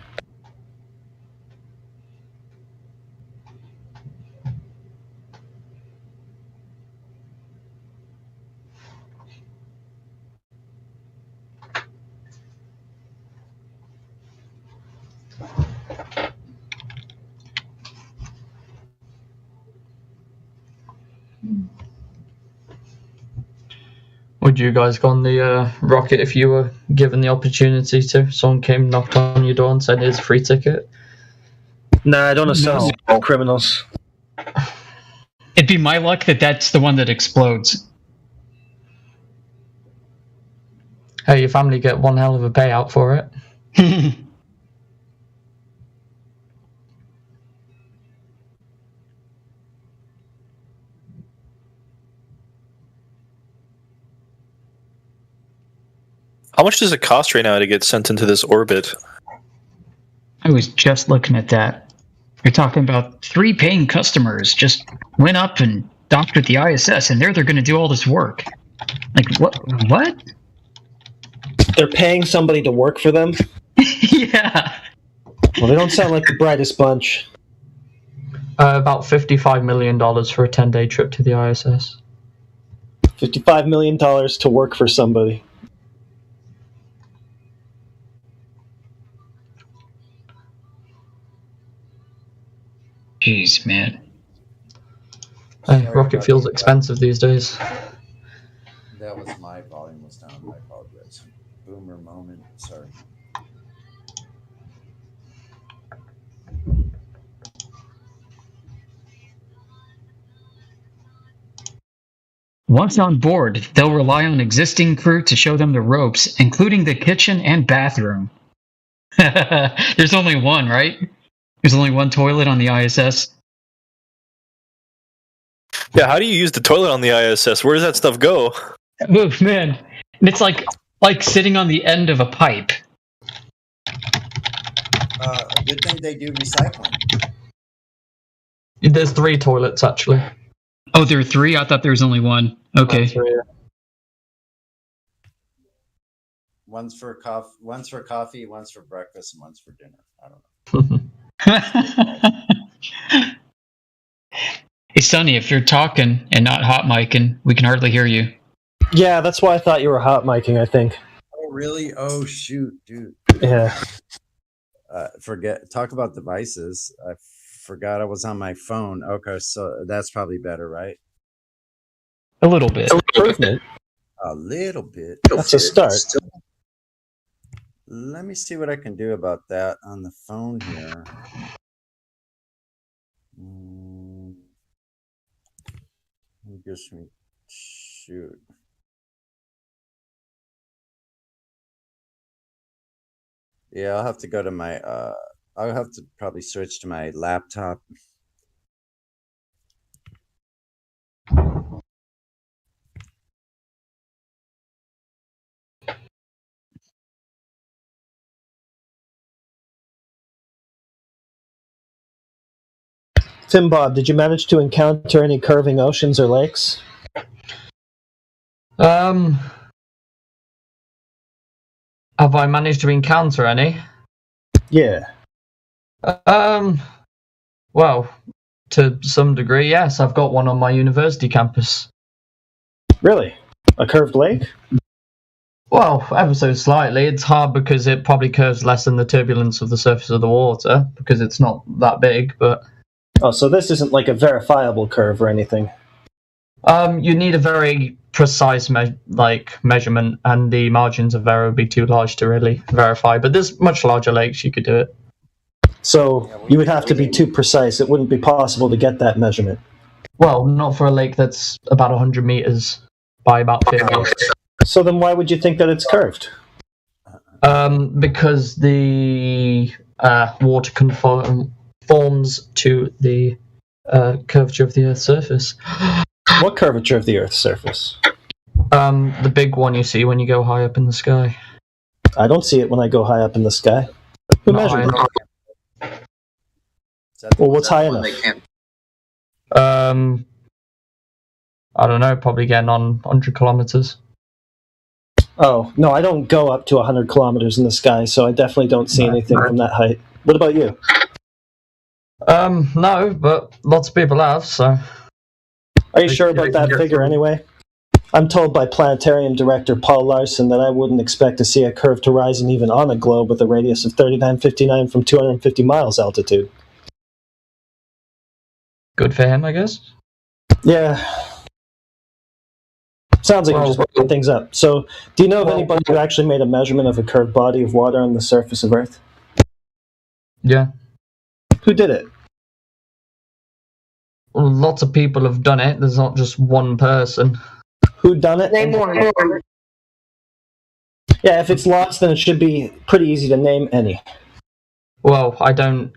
Would you guys go on the rocket if you were given the opportunity to? Someone came, knocked on your door and said, here's a free ticket? Nah, I don't associate with criminals. It'd be my luck that that's the one that explodes. Hey, your family get one hell of a payout for it. How much does it cost right now to get sent into this orbit? I was just looking at that. You're talking about 3 paying customers just went up and docked with the ISS, and they're going to do all this work. Like, what? They're paying somebody to work for them? Yeah. Well, they don't sound like the brightest bunch. About $55 million for a 10-day trip to the ISS. $55 million to work for somebody. Jeez, man. Hey, rocket fuel's expensive these days. That was my volume was down. I apologize. Boomer moment. Sorry. Once on board, they'll rely on existing crew to show them the ropes, including the kitchen and bathroom. There's only one, right? There's only one toilet on the ISS. Yeah, how do you use the toilet on the ISS? Where does that stuff go? Oh, man. It's like sitting on the end of a pipe. A good thing they do recycling. There's 3 toilets, actually. Oh, there are 3? I thought there was only one. Okay. One's for coffee, one's for breakfast, and one's for dinner. I don't know. Hey, Sonny, if you're talking and not hot micing, we can hardly hear you. Yeah, that's why I thought you were hot micing, I think. Oh, really? Oh, shoot, dude. Yeah. Talk about devices. I forgot I was on my phone. Okay, so that's probably better, right? A little bit. Improvement. A little bit. That's a start. Let me see what I can do about that on the phone here. Gives me shoot. Yeah, I'll have to go to my I'll have to probably switch to my laptop. Tim Bob, did you manage to encounter any curving oceans or lakes? Have I managed to encounter any? Yeah. Well, to some degree, yes. I've got one on my university campus. Really? A curved lake? Well, ever so slightly. It's hard because it probably curves less than the turbulence of the surface of the water, because it's not that big, but... Oh, so this isn't like a verifiable curve or anything? You need a very precise measurement, and the margins of error would be too large to really verify, but there's much larger lakes you could do it. So you would have to be too precise. It wouldn't be possible to get that measurement. Well, not for a lake that's about 100 meters by about 50. So then why would you think that it's curved? Because the water conforms to the curvature of the Earth's surface. What curvature of the Earth's surface? The big one you see when you go high up in the sky. I don't see it when I go high up in the sky. Who Not measured high it? Well, what's high enough? I don't know, probably getting on 100 kilometers. Oh, no, I don't go up to 100 kilometers in the sky, so I definitely don't see anything from that height. What about you? No, but lots of people have, so... Are you sure about that figure anyway? I'm told by planetarium director Paul Larson that I wouldn't expect to see a curved horizon even on a globe with a radius of 3959 from 250 miles altitude. Good for him, I guess. Yeah. Sounds like you're just making things up. So, do you know of anybody who actually made a measurement of a curved body of water on the surface of Earth? Yeah. Who did it? Lots of people have done it. There's not just one person. Who done it? Name one. Yeah, if it's lots, then it should be pretty easy to name any. Well, I don't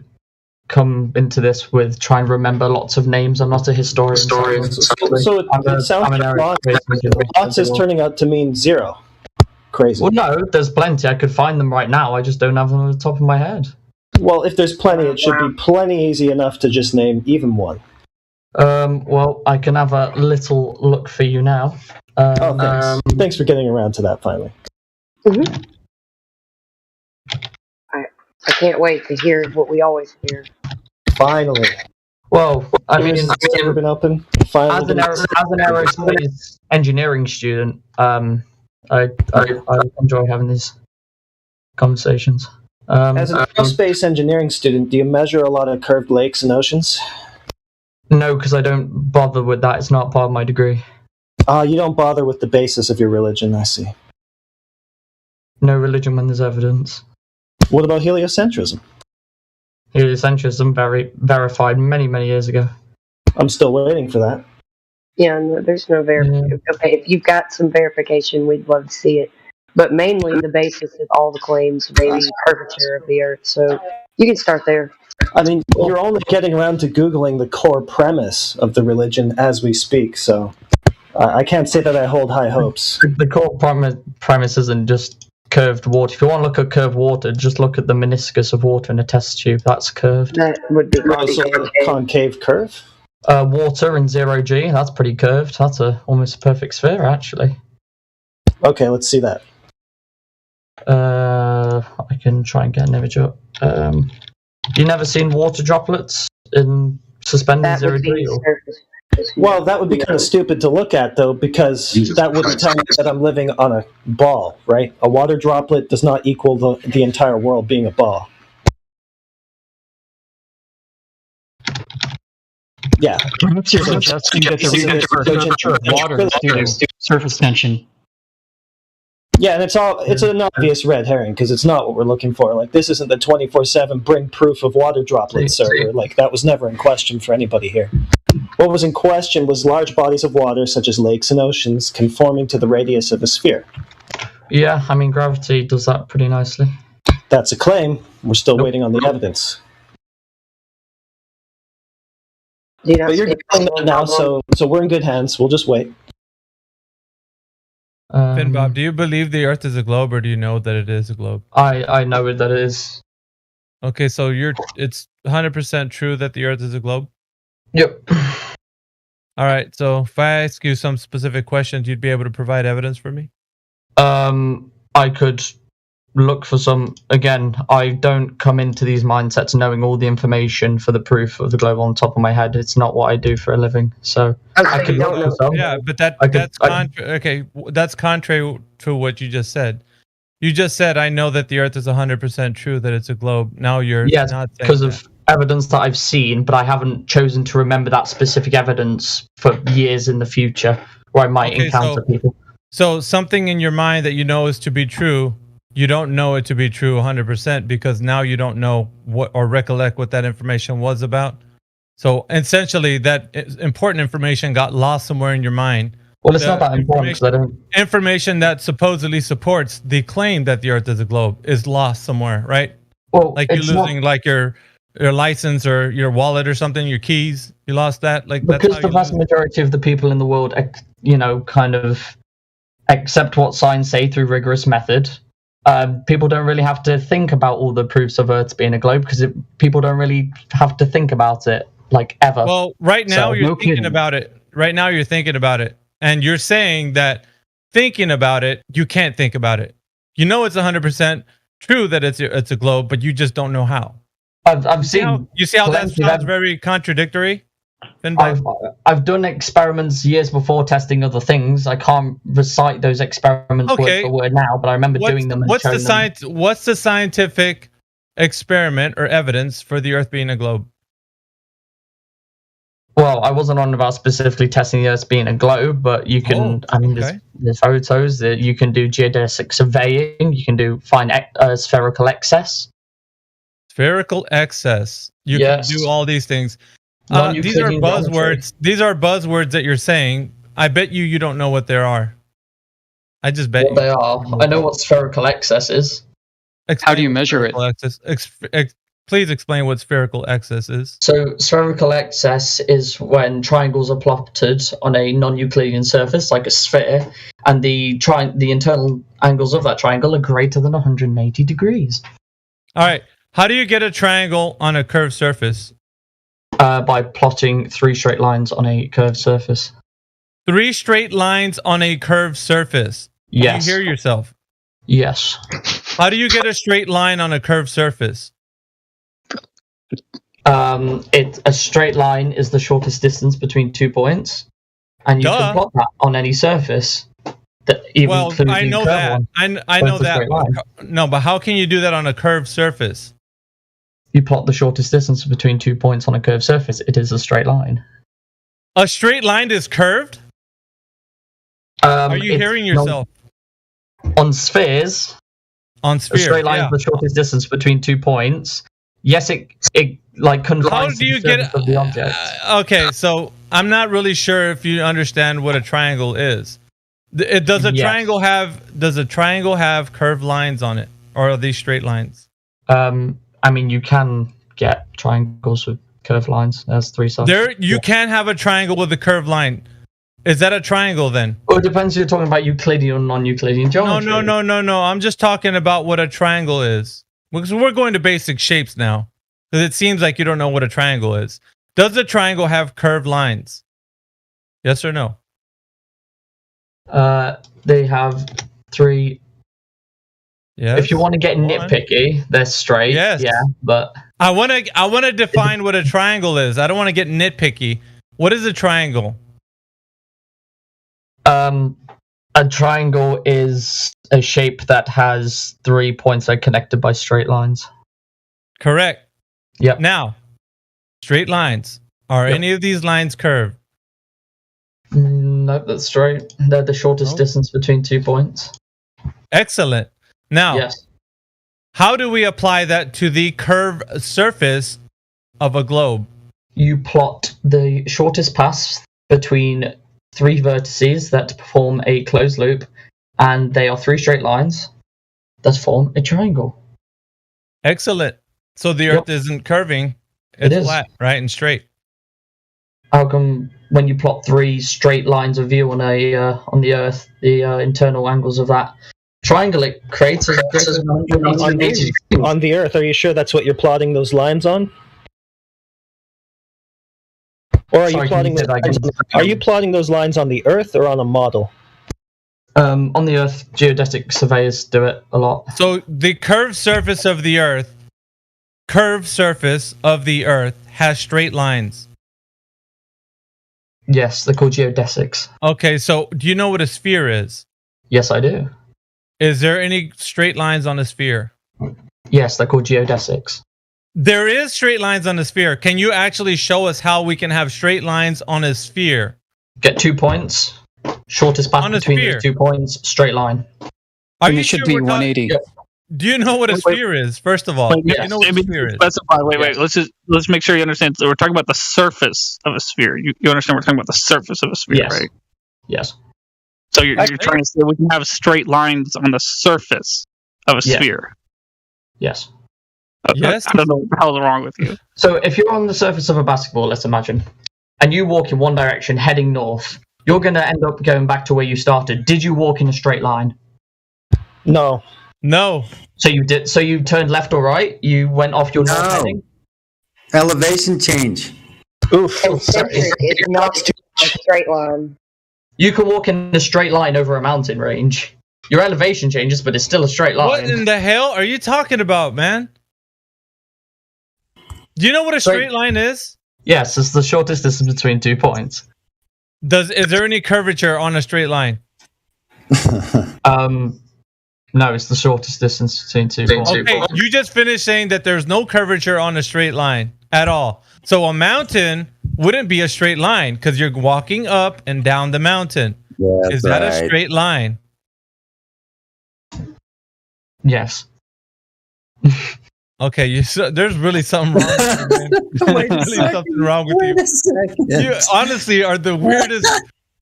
come into this with trying to remember lots of names. I'm not a historian. So it sounds like lots is turning out to mean zero. Crazy. Well, no, there's plenty. I could find them right now. I just don't have them on the top of my head. Well, if there's plenty, it should be plenty easy enough to just name even one. Well, I can have a little look for you now. Thanks. Thanks for getting around to that finally. Mm-hmm. I can't wait to hear what we always hear. Finally. Well, I mean, never been open. Finally, as an aerospace engineering student, I enjoy having these conversations. As an aerospace engineering student, do you measure a lot of curved lakes and oceans? No, because I don't bother with that. It's not part of my degree. You don't bother with the basis of your religion, I see. No religion when there's evidence. What about heliocentrism? Heliocentrism verified many, many years ago. I'm still waiting for that. Yeah, no, there's no verification. Okay, if you've got some verification, we'd love to see it. But mainly the basis of all the claims would be the curvature of the Earth. So you can start there. I mean, you're only getting around to Googling the core premise of the religion as we speak, so I can't say that I hold high hopes. The core premise isn't just curved water. If you want to look at curved water, just look at the meniscus of water in a test tube. That's curved. That would be concave curve? Water in 0G, that's pretty curved. That's almost a perfect sphere, actually. Okay, let's see that. I can try and get an image up. You never seen water droplets in suspended 0G? Well, that would be kind of stupid to look at, though, because that wouldn't tell me that I'm living on a ball, right? A water droplet does not equal the entire world being a ball. Yeah. Perhaps you're suggesting that the reason for curvature of water is due to surface tension. Yeah, and it's an obvious red herring, because it's not what we're looking for. Like, this isn't the 24/7 bring proof of water droplet server. Like, that was never in question for anybody here. What was in question was large bodies of water, such as lakes and oceans, conforming to the radius of a sphere. Yeah, I mean, gravity does that pretty nicely. That's a claim. We're still waiting on the evidence. But you're getting that now, so we're in good hands. We'll just wait. Finn Bob, do you believe the Earth is a globe, or do you know that it is a globe? I know that it is. Okay, so it's 100% true that the Earth is a globe? Yep. All right, so if I ask you some specific questions, you'd be able to provide evidence for me? I could look for some. Again, I don't come into these mindsets knowing all the information for the proof of the globe on top of my head. It's not what I do for a living. So I could look for some. Yeah, but that's contrary to what you just said. You just said, I know that the Earth is 100% true, that it's a globe. Now you're not saying because of evidence that I've seen, but I haven't chosen to remember that specific evidence for years in the future where I might encounter people. So something in your mind that you know is to be true, you don't know it to be true 100% because now you don't know what or recollect what that information was about. So essentially that important information got lost somewhere in your mind Well, it's not that important because I don't. Information that supposedly supports the claim that the Earth is a globe is lost somewhere, right? Well, like you're losing like your license or your wallet or something, your keys. You lost that, like that's Because how the you vast majority of the people in the world, kind of accept what science say through rigorous method. People don't really have to think about all the proofs of Earth being a globe because people don't really have to think about it like ever. Well, right now So, you're no thinking kidding. about it. Right now you're thinking about it, and you're saying that thinking about it, you can't think about it. You know it's 100% true that it's a globe, but you just don't know how. I've seen. You see how that plenty of sounds very contradictory? I've done experiments years before testing other things. I can't recite those experiments Okay. word for word now, but I remember doing them. And What's the showing them. What's the scientific experiment or evidence for the Earth being a globe? Well, I wasn't on about specifically testing the Earth being a globe, but you can. There's photos that you can do geodesic surveying. You can find spherical excess. Spherical excess. You Yes. can do all these things. These are Non-Euclidean buzzwords. geometry. These are buzzwords that you're saying. I bet you don't know what there are. I just bet What they are. I know what spherical excess is. How do you measure it? Please explain what spherical excess is. So spherical excess is when triangles are plotted on a non-Euclidean surface, like a sphere, and the internal angles of that triangle are greater than 180 degrees. All right. How do you get a triangle on a curved surface? By plotting 3 straight lines on a curved surface. 3 straight lines on a curved surface. Yes. Do you hear yourself? Yes. How do you get a straight line on a curved surface? A straight line is the shortest distance between 2 points, and you can plot that on any surface. Well, I know that. I know that. No, but how can you do that on a curved surface? You plot the shortest distance between 2 points on a curved surface. It is a straight line. A straight line is curved? Are you hearing yourself? On spheres. On A spheres, straight line yeah. is the shortest distance between 2 points. Yes, it like confines How do you the surface get of the object. Okay, so I'm not really sure if you understand what a triangle is. Does a Yes. triangle have curved lines on it, or are these straight lines? I mean, you can get triangles with curved lines. There's 3 sides. You can have a triangle with a curved line. Is that a triangle then? Well, it depends if you're talking about Euclidean or non-Euclidean geometry. No. I'm just talking about what a triangle is. Because we're going to basic shapes now. Because it seems like you don't know what a triangle is. Does a triangle have curved lines? Yes or no? They have 3. Yes. If you want to get nitpicky, they're straight. Yes. Yeah, but I want to define what a triangle is. I don't want to get nitpicky. What is a triangle? a triangle is a shape that has 3 points that are connected by straight lines. Correct. Yep. Now, straight lines. Are any of these lines curved? No, that's straight. They're the shortest distance between 2 points. Excellent. Now, yes. How do we apply that to the curved surface of a globe? You plot the shortest path between 3 vertices that form a closed loop, and they are 3 straight lines that form a triangle. Excellent. So the Earth isn't curving; it's flat, right, and straight. How come when you plot 3 straight lines of view on the Earth, the internal angles of that triangle, it creates a on the Earth? Are you sure that's what you're plotting those lines on? Or are you plotting those lines, are you plotting those lines on the Earth or on a model? On the Earth, geodesic surveyors do it a lot. So the curved surface of the Earth has straight lines. Yes, they're called geodesics. Okay, so do you know what a sphere is? Yes, I do. Is there any straight lines on a sphere? Yes, they're called geodesics. There is straight lines on a sphere. Can you actually show us how we can have straight lines on a sphere? Get 2 points. Shortest path between those 2 points, straight line. It should be 180. Do you know what a sphere is? First of all, do you know what a sphere is? Specify. Wait. Let's make sure you understand. So we're talking about the surface of a sphere. You understand? We're talking about the surface of a sphere, right? Yes. So you're trying to say we can have straight lines on the surface of a Yeah. sphere? Yes. Yes. I don't know what the hell's wrong with you. So if you're on the surface of a basketball, let's imagine, and you walk in one direction heading north, you're going to end up going back to where you started. Did you walk in a straight line? No. No. So you did. So you turned left or right? You went off your north heading? Elevation change. Oof. It's not a straight line. You can walk in a straight line over a mountain range. Your elevation changes, but it's still a straight line. What in the hell are you talking about, man? Do you know what a straight line is? Yes, it's the shortest distance between 2 points. Is there any curvature on a straight line? No, it's the shortest distance between 2 points. Okay, you just finished saying that there's no curvature on a straight line at all. So a mountain wouldn't be a straight line because you're walking up and down the mountain. Yeah, Is that a straight line? Yes. Okay, there's really something wrong with you, man. Wait a There's really second. something wrong with Wait a second. you. You honestly are the weirdest.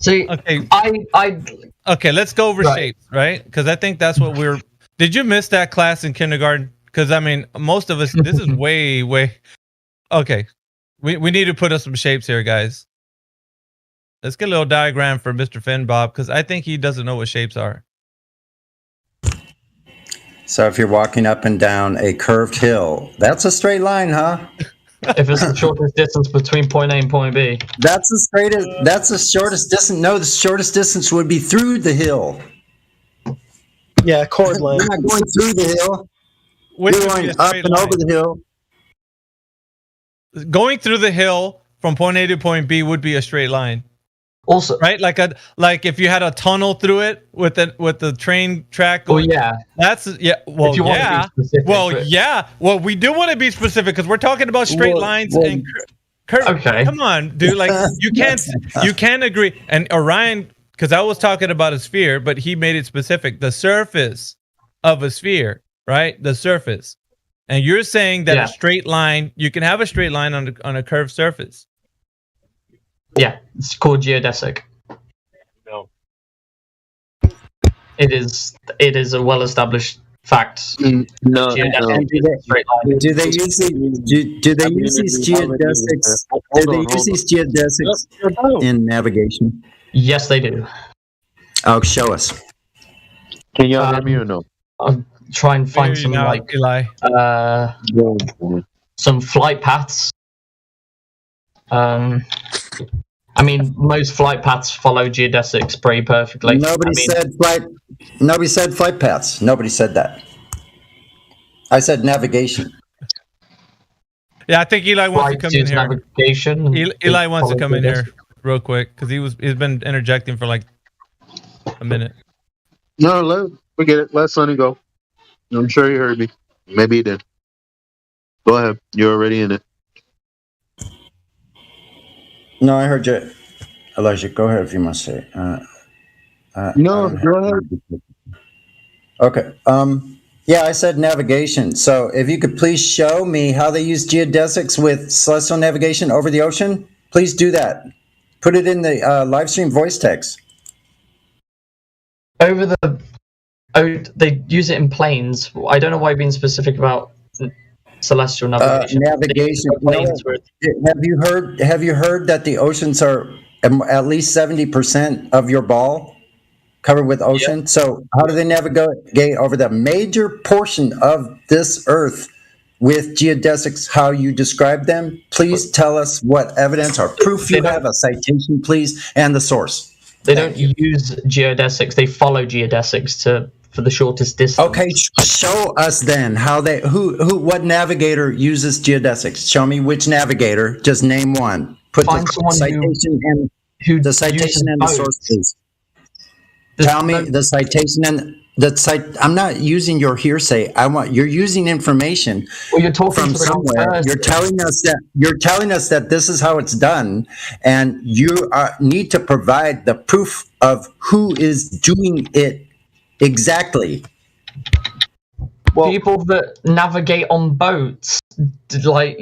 See, okay, I okay, let's go over Right. shapes, right? Because I think that's what we're. Did you miss that class in kindergarten? Because I mean, most of us. This is way. Okay, we need to put up some shapes here, guys. Let's get a little diagram for Mr. Finn Bob because I think he doesn't know what shapes are. So if you're walking up and down a curved hill, that's a straight line, huh? If it's the shortest distance between point A and point B. That's the shortest distance. No, the shortest distance would be through the hill. Yeah, chord line. You're not going through the hill. Which You're would be going a up straight and line. over the hill. Going through the hill from point A to point B would be a straight line. Also, right? Like if you had a tunnel through it with the train track. Oh yeah, that's yeah. Well, If you want to be yeah. specific, Well, but- yeah. Well, we do want to be specific because we're talking about straight lines and curve. Okay. Come on, dude. Like you can't agree. And Orion, because I was talking about a sphere, but he made it specific. The surface of a sphere, right? The surface. And you're saying that Yeah. a straight line, you can have a straight line on a curved surface. Yeah, it's called geodesic. No. It is a well-established fact. No. Geodesic is a straight line. Do they use these geodesics? Do they use these geodesics in navigation? Yes, they do. Oh, show us. Can y'all hear me or no? I'll try and find Hear you some now, like Eli. some flight paths. I mean, most flight paths follow geodesics pretty perfectly. Nobody said flight paths. Nobody said that. I said navigation. Yeah, I think Eli wants to come in here. Navigation. Eli wants to come in here real quick because he's been interjecting for like a minute. No, forget it. Let Sonny go. I'm sure he heard me. Maybe he did. Go ahead. You're already in it. No, I heard you. Elijah, go ahead if you must say. No, go ahead. Okay. Yeah, I said navigation. So if you could please show me how they use geodesics with celestial navigation over the ocean, please do that. Put it in the live stream voice text. They use it in planes. I don't know why you're being specific about celestial navigation. Navigation. Have you heard that the oceans are at least 70% of your ball covered with ocean? Yeah. So how do they navigate over the major portion of this Earth with geodesics? How you describe them? Please tell us what evidence or proof you have, a citation, please, and the source. They don't use geodesics. They follow geodesics for the shortest distance. Okay, show us then how what navigator uses geodesics. Show me which navigator. Just name one. Put Find the citation and the citation and the source, please. Tell me the citation and the site. I'm not using your hearsay. You're using information. Well, you're talking from somewhere. You're telling us that this is how it's done, and you need to provide the proof of who is doing it exactly. Well, people that navigate on boats, like.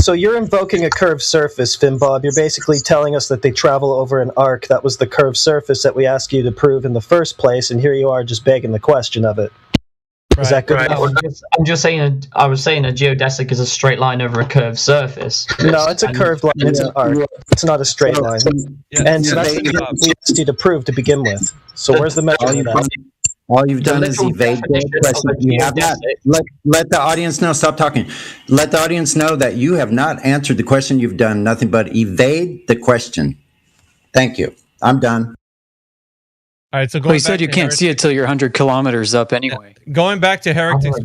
So you're invoking a curved surface, Finbob. You're basically telling us that they travel over an arc that was the curved surface that we asked you to prove in the first place, and here you are just begging the question of it. Is that good? Right. I'm just saying. I was saying a geodesic is a straight line over a curved surface. No, it's a curved line. It's an arc. It's not a straight line. And so that's what we asked you to prove to begin with. So where's the measurement of that? All you've done is evade the question. You have not. Let the audience know. Stop talking. Let the audience know that you have not answered the question. You've done nothing but evade the question. Thank you. I'm done. All right, so Well, he said you can't see it till you're 100 kilometers up anyway. Going back to Heretic's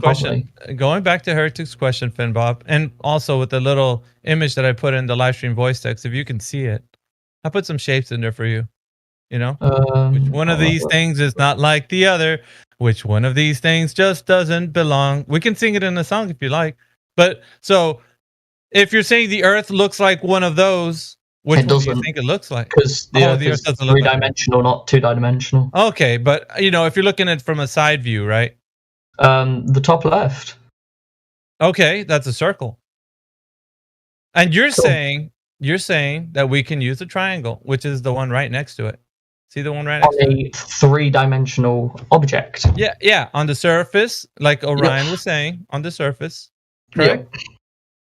question, Finbob, and also with the little image that I put in the live stream voice text, if you can see it, I put some shapes in there for you. You know, which one of these things is not like the other? Which one of these things just doesn't belong? We can sing it in a song if you like. But so, if you're saying the Earth looks like one of those, which one do you think it looks like? Because the Earth is doesn't look like three-dimensional, not two-dimensional. Okay, but you know, if you're looking at it from a side view, right? The top left. Okay, that's a circle. And you're saying that we can use a triangle, which is the one right next to it. See the one right next to it? A three-dimensional object. Yeah, on the surface, like Orion was saying, on the surface. Correct? Yeah.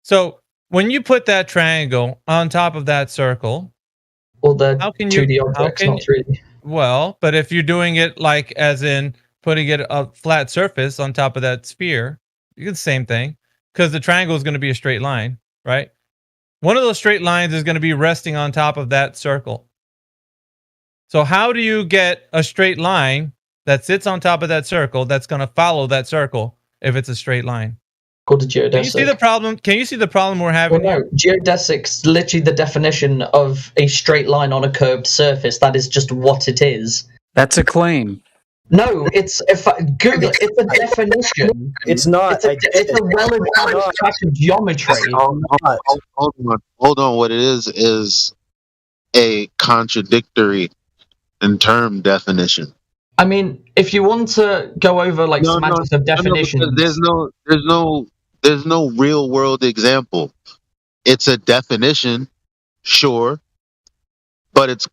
So when you put that triangle on top of that circle, well, the 2D objects, not 3D. Well, but if you're doing it like as in putting it a flat surface on top of that sphere, you get the same thing, because the triangle is going to be a straight line, right? One of those straight lines is going to be resting on top of that circle. So how do you get a straight line that sits on top of that circle that's going to follow that circle if it's a straight line? Called a geodesic. Can you see the problem? Can you see the problem we're having? Well, no, geodesic's literally the definition of a straight line on a curved surface. That is just what it is. That's a claim. No, it's Google. It's a definition. It's not. It's a well-established fact of geometry. Hold on. What it is a contradictory in term definition. I mean, if you want to go over like semantics of definitions, there's no real world example. It's a definition, sure, but it's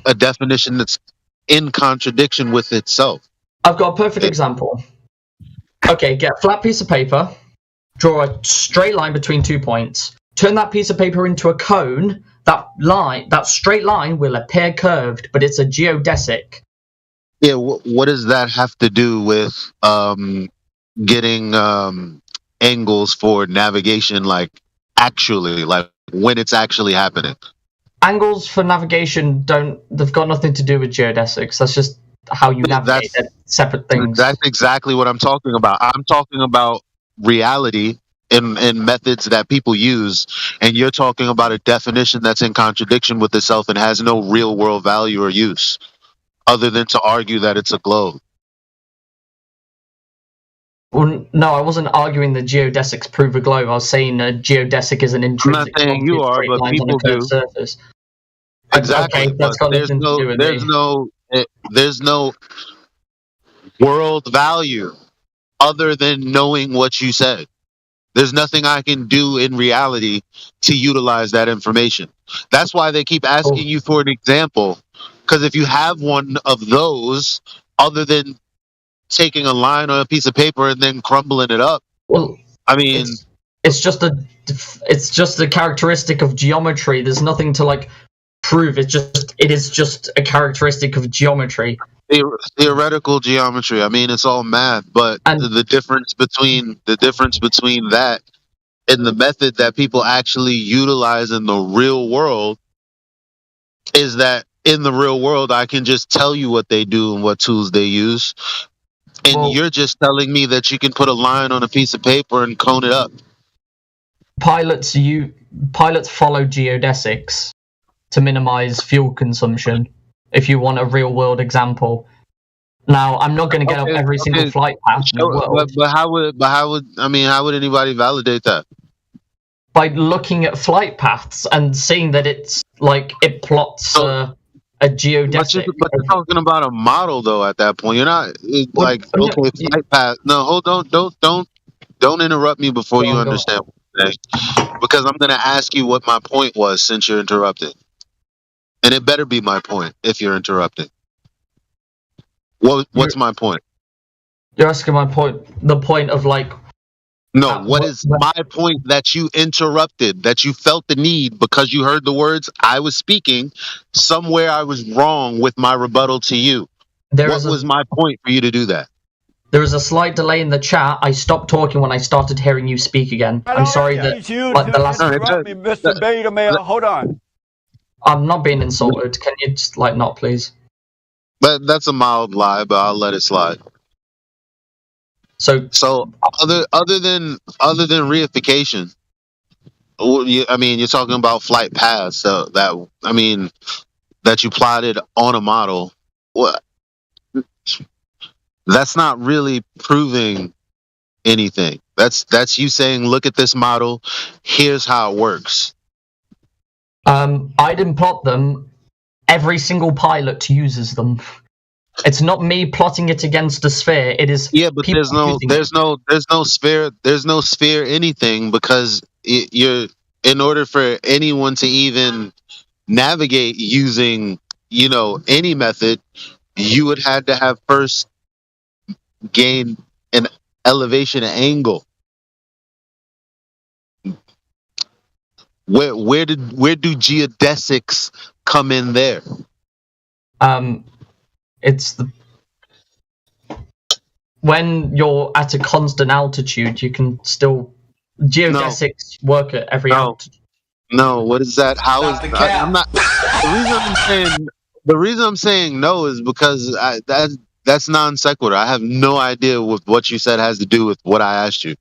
a definition that's in contradiction with itself. I've got a perfect example. Okay, get a flat piece of paper, draw a straight line between 2 points, turn that piece of paper into a cone. That straight line will appear curved, but it's a geodesic. Yeah, what does that have to do with getting angles for navigation, like when it's actually happening? Angles for navigation they've got nothing to do with geodesics. That's just how you navigate separate things. That's exactly what I'm talking about. I'm talking about reality in methods that people use, and you're talking about a definition that's in contradiction with itself and has no real world value or use other than to argue that it's a globe. Well, no, I wasn't arguing that geodesics prove a globe. I was saying a geodesic is an intrinsic quantity of straight lines people on a curved do. Surface. Exactly. Okay, that's got nothing to do with me. There's no world value other than knowing what you said. There's nothing I can do in reality to utilize that information. That's why they keep asking you for an example. Because if you have one of those, other than taking a line on a piece of paper and then crumbling it up, well, I mean, it's just a characteristic of geometry. There's nothing to like prove. It is just a characteristic of geometry. Theoretical geometry. I mean, it's all math, but the difference between that and the method that people actually utilize in the real world is that in the real world, I can just tell you what they do and what tools they use, and you're just telling me that you can put a line on a piece of paper and cone it up. Pilots follow geodesics to minimize fuel consumption. If you want a real world example, now I'm not going to get up every single flight path in the world. But how would anybody validate that? By looking at flight paths and seeing that it plots a geodesic. But you're talking about a model though. At that point, you're not flight path. No, hold on, don't interrupt me before you understand what I'm anything because I'm going to ask you what my point was since you're interrupting. And it better be my point if you're interrupting. What's my point? You're asking my point. The point of like. No, what is my point that you interrupted, that you felt the need because you heard the words I was speaking, somewhere I was wrong with my rebuttal to you. What was my point for you to do that? There was a slight delay in the chat. I stopped talking when I started hearing you speak again. I'm sorry that like, the last. Interrupt me, Mr. Beta Male. Hold on. I'm not being insulted. Can you just like not, please? But that's a mild lie, but I'll let it slide. So other than reification, I mean, you're talking about flight paths. So that you plotted on a model. What? That's not really proving anything. That's you saying, look at this model. Here's how it works. I didn't plot them. Every single pilot uses them. It's not me plotting it against a sphere. It is but there's no sphere anything because you're in order for anyone to even navigate using any method, you would have to have first gain an elevation angle. Where do geodesics come in there? It's when you're at a constant altitude, you can still geodesics work at every altitude. No, what is that? How is I'm not? The reason I'm saying no is because that's non sequitur. I have no idea what you said has to do with what I asked you.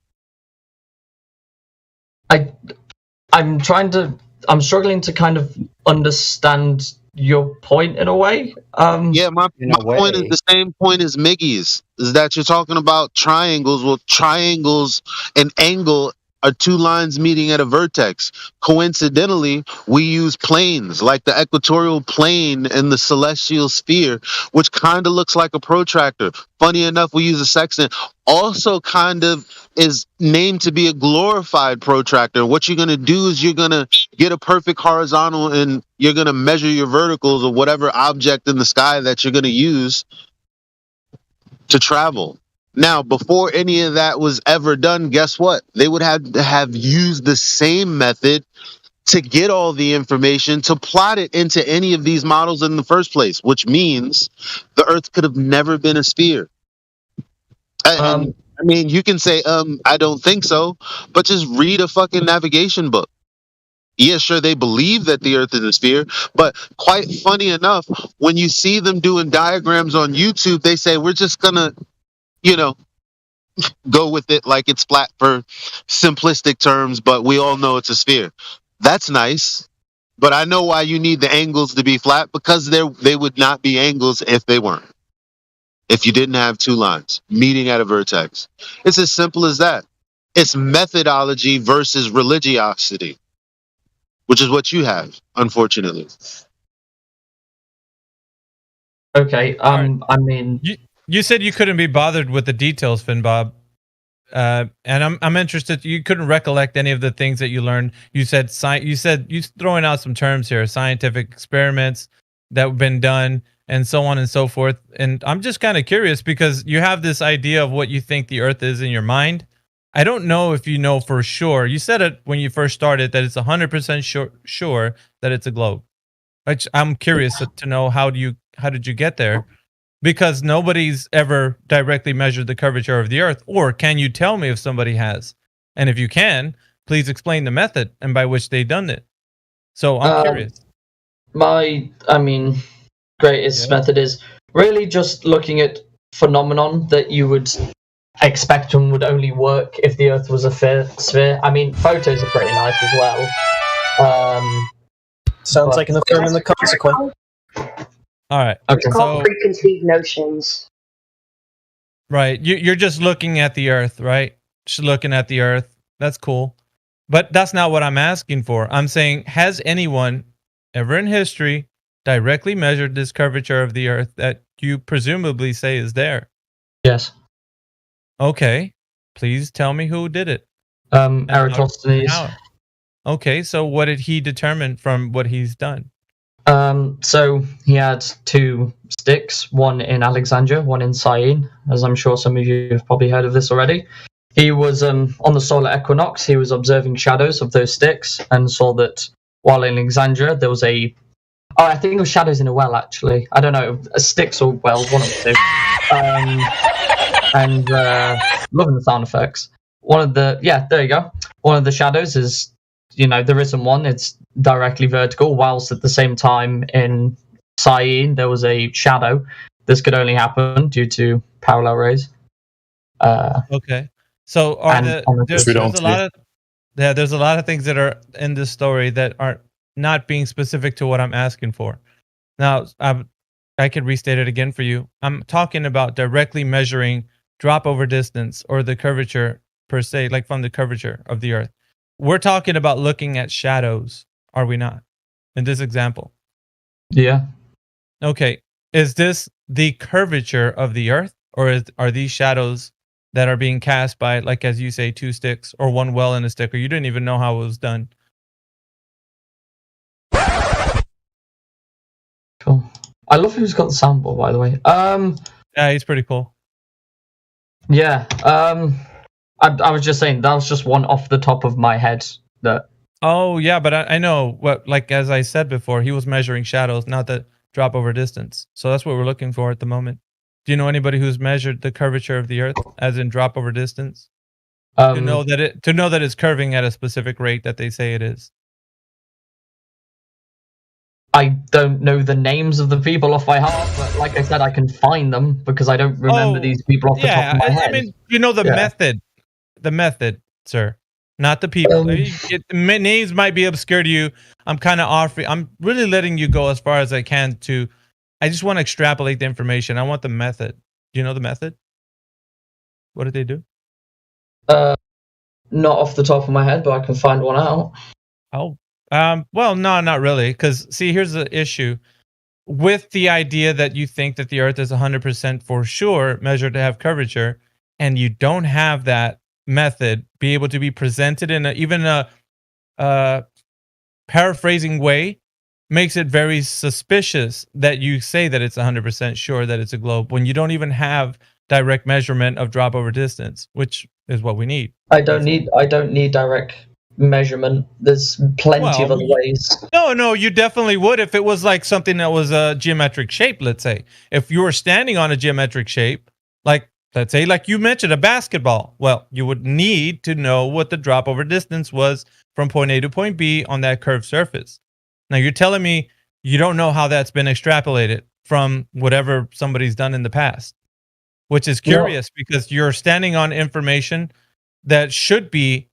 I'm struggling to kind of understand your point in a way. My point is the same point as Miggy's, is that you're talking about triangles. Well, triangles, an angle are two lines meeting at a vertex. Coincidentally, we use planes like the equatorial plane and the celestial sphere, which kind of looks like a protractor. Funny enough, we use a sextant. Also kind of is named to be a glorified protractor. What you're going to do is you're going to get a perfect horizontal and you're going to measure your verticals of whatever object in the sky that you're going to use to travel. Now, before any of that was ever done, guess what? They would have to have used the same method to get all the information to plot it into any of these models in the first place, which means the Earth could have never been a sphere. I mean, you can say, I don't think so, but just read a fucking navigation book. Yeah, sure, they believe that the Earth is a sphere, but quite funny enough, when you see them doing diagrams on YouTube, they say, we're just gonna, go with it like it's flat for simplistic terms, but we all know it's a sphere. That's nice, but I know why you need the angles to be flat, because they would not be angles if they weren't. If you didn't have two lines meeting at a vertex. It's as simple as that. It's methodology versus religiosity, which is what you have, unfortunately. Okay, I mean... You said you couldn't be bothered with the details, Finn Bob. And I'm interested. You couldn't recollect any of the things that you learned. You said you throwing out some terms here, scientific experiments that have been done, and so on and so forth. And I'm just kind of curious because you have this idea of what you think the Earth is in your mind. I don't know if you know for sure. You said it when you first started that it's 100% sure that it's a globe. I'm curious to know how did you get there? Because nobody's ever directly measured the curvature of the Earth. Or can you tell me if somebody has? And if you can, please explain the method and by which they've done it. So I'm curious. My greatest method is really just looking at phenomenon that you would expect and would only work if the Earth was a sphere. I mean, photos are pretty nice as well. Sounds like an affirming the consequence. All right. It's called preconceived notions. Right. You're just looking at the Earth, right? Just looking at the Earth. That's cool. But that's not what I'm asking for. I'm saying, has anyone ever in history directly measured this curvature of the Earth that you presumably say is there? Yes. Okay. Please tell me who did it. Eratosthenes. Okay, so what did he determine from what he's done? So he had 2 sticks, one in Alexandria, one in Syene, as I'm sure some of you have probably heard of this already. He was on the solar equinox, he was observing shadows of those sticks and saw that while in Alexandria there was I think it was shadows in a well, actually. I don't know, sticks or wells, one of the 2. And loving the sound effects. There you go. One of the shadows is, there isn't one, it's directly vertical, whilst at the same time in Syene there was a shadow. This could only happen due to parallel rays. Okay. So there's a lot of things that are in this story that are not being specific to what I'm asking for. Now, I could restate it again for you. I'm talking about directly measuring drop over distance or the curvature per se, like from the curvature of the Earth. We're talking about looking at shadows, are we not? In this example. Yeah. Okay. Is this the curvature of the Earth, or are these shadows that are being cast by, like as you say, 2 sticks or 1 well and a stick, or you didn't even know how it was done? Cool. I love who's got the soundboard, by the way. Yeah, he's pretty cool. Yeah. I was just saying that was just one off the top of my head. That. Oh yeah, but I know what. Like as I said before, he was measuring shadows, not the drop over distance. So that's what we're looking for at the moment. Do you know anybody who's measured the curvature of the Earth, as in drop over distance? To know that it's curving at a specific rate that they say it is. I don't know the names of the people off by heart, but like I said, I can find them because I don't remember these people off the top of my head. I mean, the method, sir, not the people. Names might be obscure to you. I'm kind of offering. I'm really letting you go as far as I can to. I just want to extrapolate the information. I want the method. Do you know the method? What did they do? Not off the top of my head, but I can find one out. Oh. Well, no, not really. Because, see, here's the issue. With the idea that you think that the Earth is 100% for sure measured to have curvature, and you don't have that method be able to be presented in even a paraphrasing way, makes it very suspicious that you say that it's 100% sure that it's a globe when you don't even have direct measurement of drop over distance, which is what we need. I don't need direct measurement. There's plenty of other ways. No, you definitely would if it was like something that was a geometric shape. Let's say if you were standing on a geometric shape, like let's say like you mentioned a basketball, well, you would need to know what the drop over distance was from point A to point B on that curved surface. Now you're telling me you don't know how that's been extrapolated from whatever somebody's done in the past, which is curious because you're standing on information that should be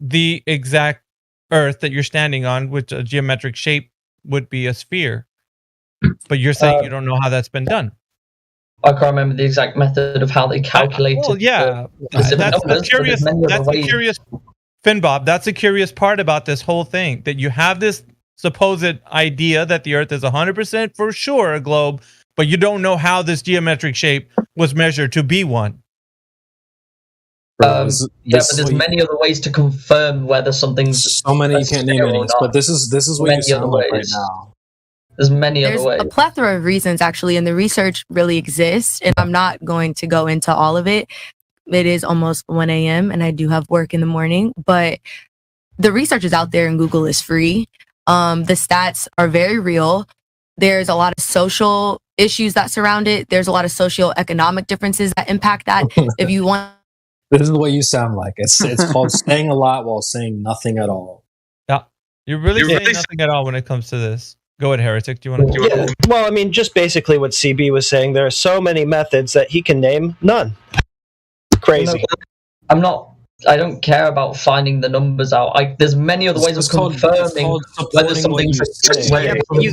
the exact Earth that you're standing on, which a geometric shape would be a sphere. But you're saying you don't know how that's been done. I can't remember the exact method of how they calculated. Well, yeah, that's curious. That's a curious, Finbob. That's a curious part about this whole thing, that you have this supposed idea that the Earth is 100% for sure a globe, but you don't know how this geometric shape was measured to be one. But there's many other ways to confirm whether something's so many you can't name any. But this is what you sound like right now. There's many other ways. There's a plethora of reasons actually, and the research really exists. And I'm not going to go into all of it. It is almost 1 a.m. and I do have work in the morning, but the research is out there and Google is free. The stats are very real. There's a lot of social issues that surround it. There's a lot of socioeconomic differences that impact that. If you want. This is the way you sound like. It's called saying a lot while saying nothing at all. Yeah, you're really saying nothing at all when it comes to this. Go ahead, Heretic. Do you want to? Yeah. Well, I mean, just basically what CB was saying. There are so many methods that he can name none. Crazy. I don't care about finding the numbers out. There's many other ways of confirming whether something's you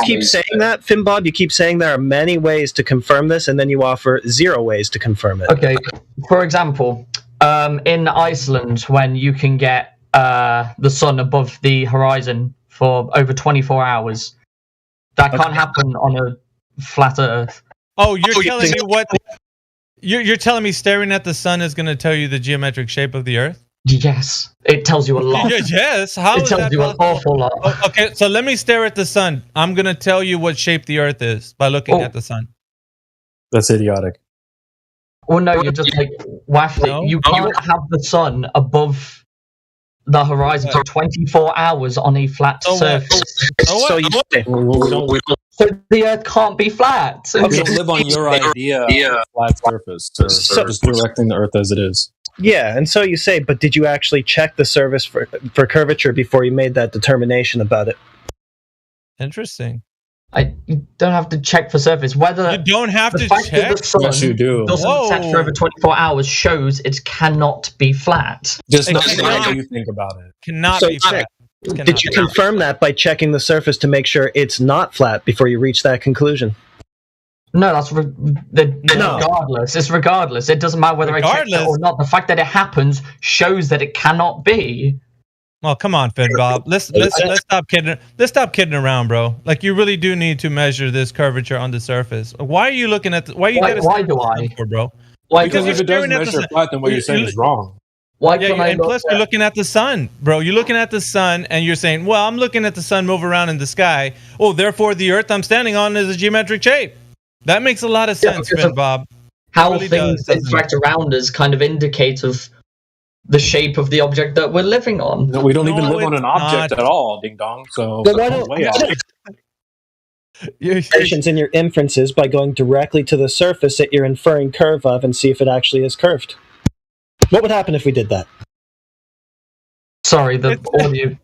keep saying that, Finbob. You keep saying there are many ways to confirm this, and then you offer 0 ways to confirm it. Okay. For example, in Iceland, when you can get the sun above the horizon for over 24 hours, that can't happen on a flat Earth. Oh, you're telling me what? You're telling me staring at the sun is going to tell you the geometric shape of the Earth? Yes, it tells you a lot. Yes, how it is tells that you an awful lot. Okay, so let me stare at the sun. I'm going to tell you what shape the Earth is by looking at the sun. That's idiotic. Well, no, you're just like waffling. You can't have the sun above the horizon for 24 hours on a flat surface. So the Earth can't be flat. We don't live on your idea of a flat surface. So just directing the Earth as it is. Yeah, and so you say, but did you actually check the surface for curvature before you made that determination about it? Interesting. You don't have to check for surface. Whether you don't have the to fact check. That the sun yes, you do. Doesn't set for over 24 hours shows it cannot be flat. Just not the way you think about it. Cannot be flat. Did you confirm that by checking the surface to make sure it's not flat before you reach that conclusion? No, that's regardless. It's regardless. It doesn't matter whether I checked it or not. The fact that it happens shows that it cannot be. Oh, come on, Fed Bob. Let's stop kidding. Let's stop kidding around, bro. Like, you really do need to measure this curvature on the surface. Why are you looking at? Why do I, bro? Because if it doesn't measure flat, then what you're saying is wrong. And plus, you're looking at the sun, bro. You're looking at the sun, and you're saying, "Well, I'm looking at the sun move around in the sky. Oh, therefore, the Earth I'm standing on is a geometric shape." That makes a lot of sense, Fed Bob. How things interact around us kind of indicate of the shape of the object that we're living on. No, we don't even live on an object at all, ding dong. So why don't Patience in your inferences by going directly to the surface that you're inferring curve of and see if it actually is curved? What would happen if we did that? Sorry, the audio.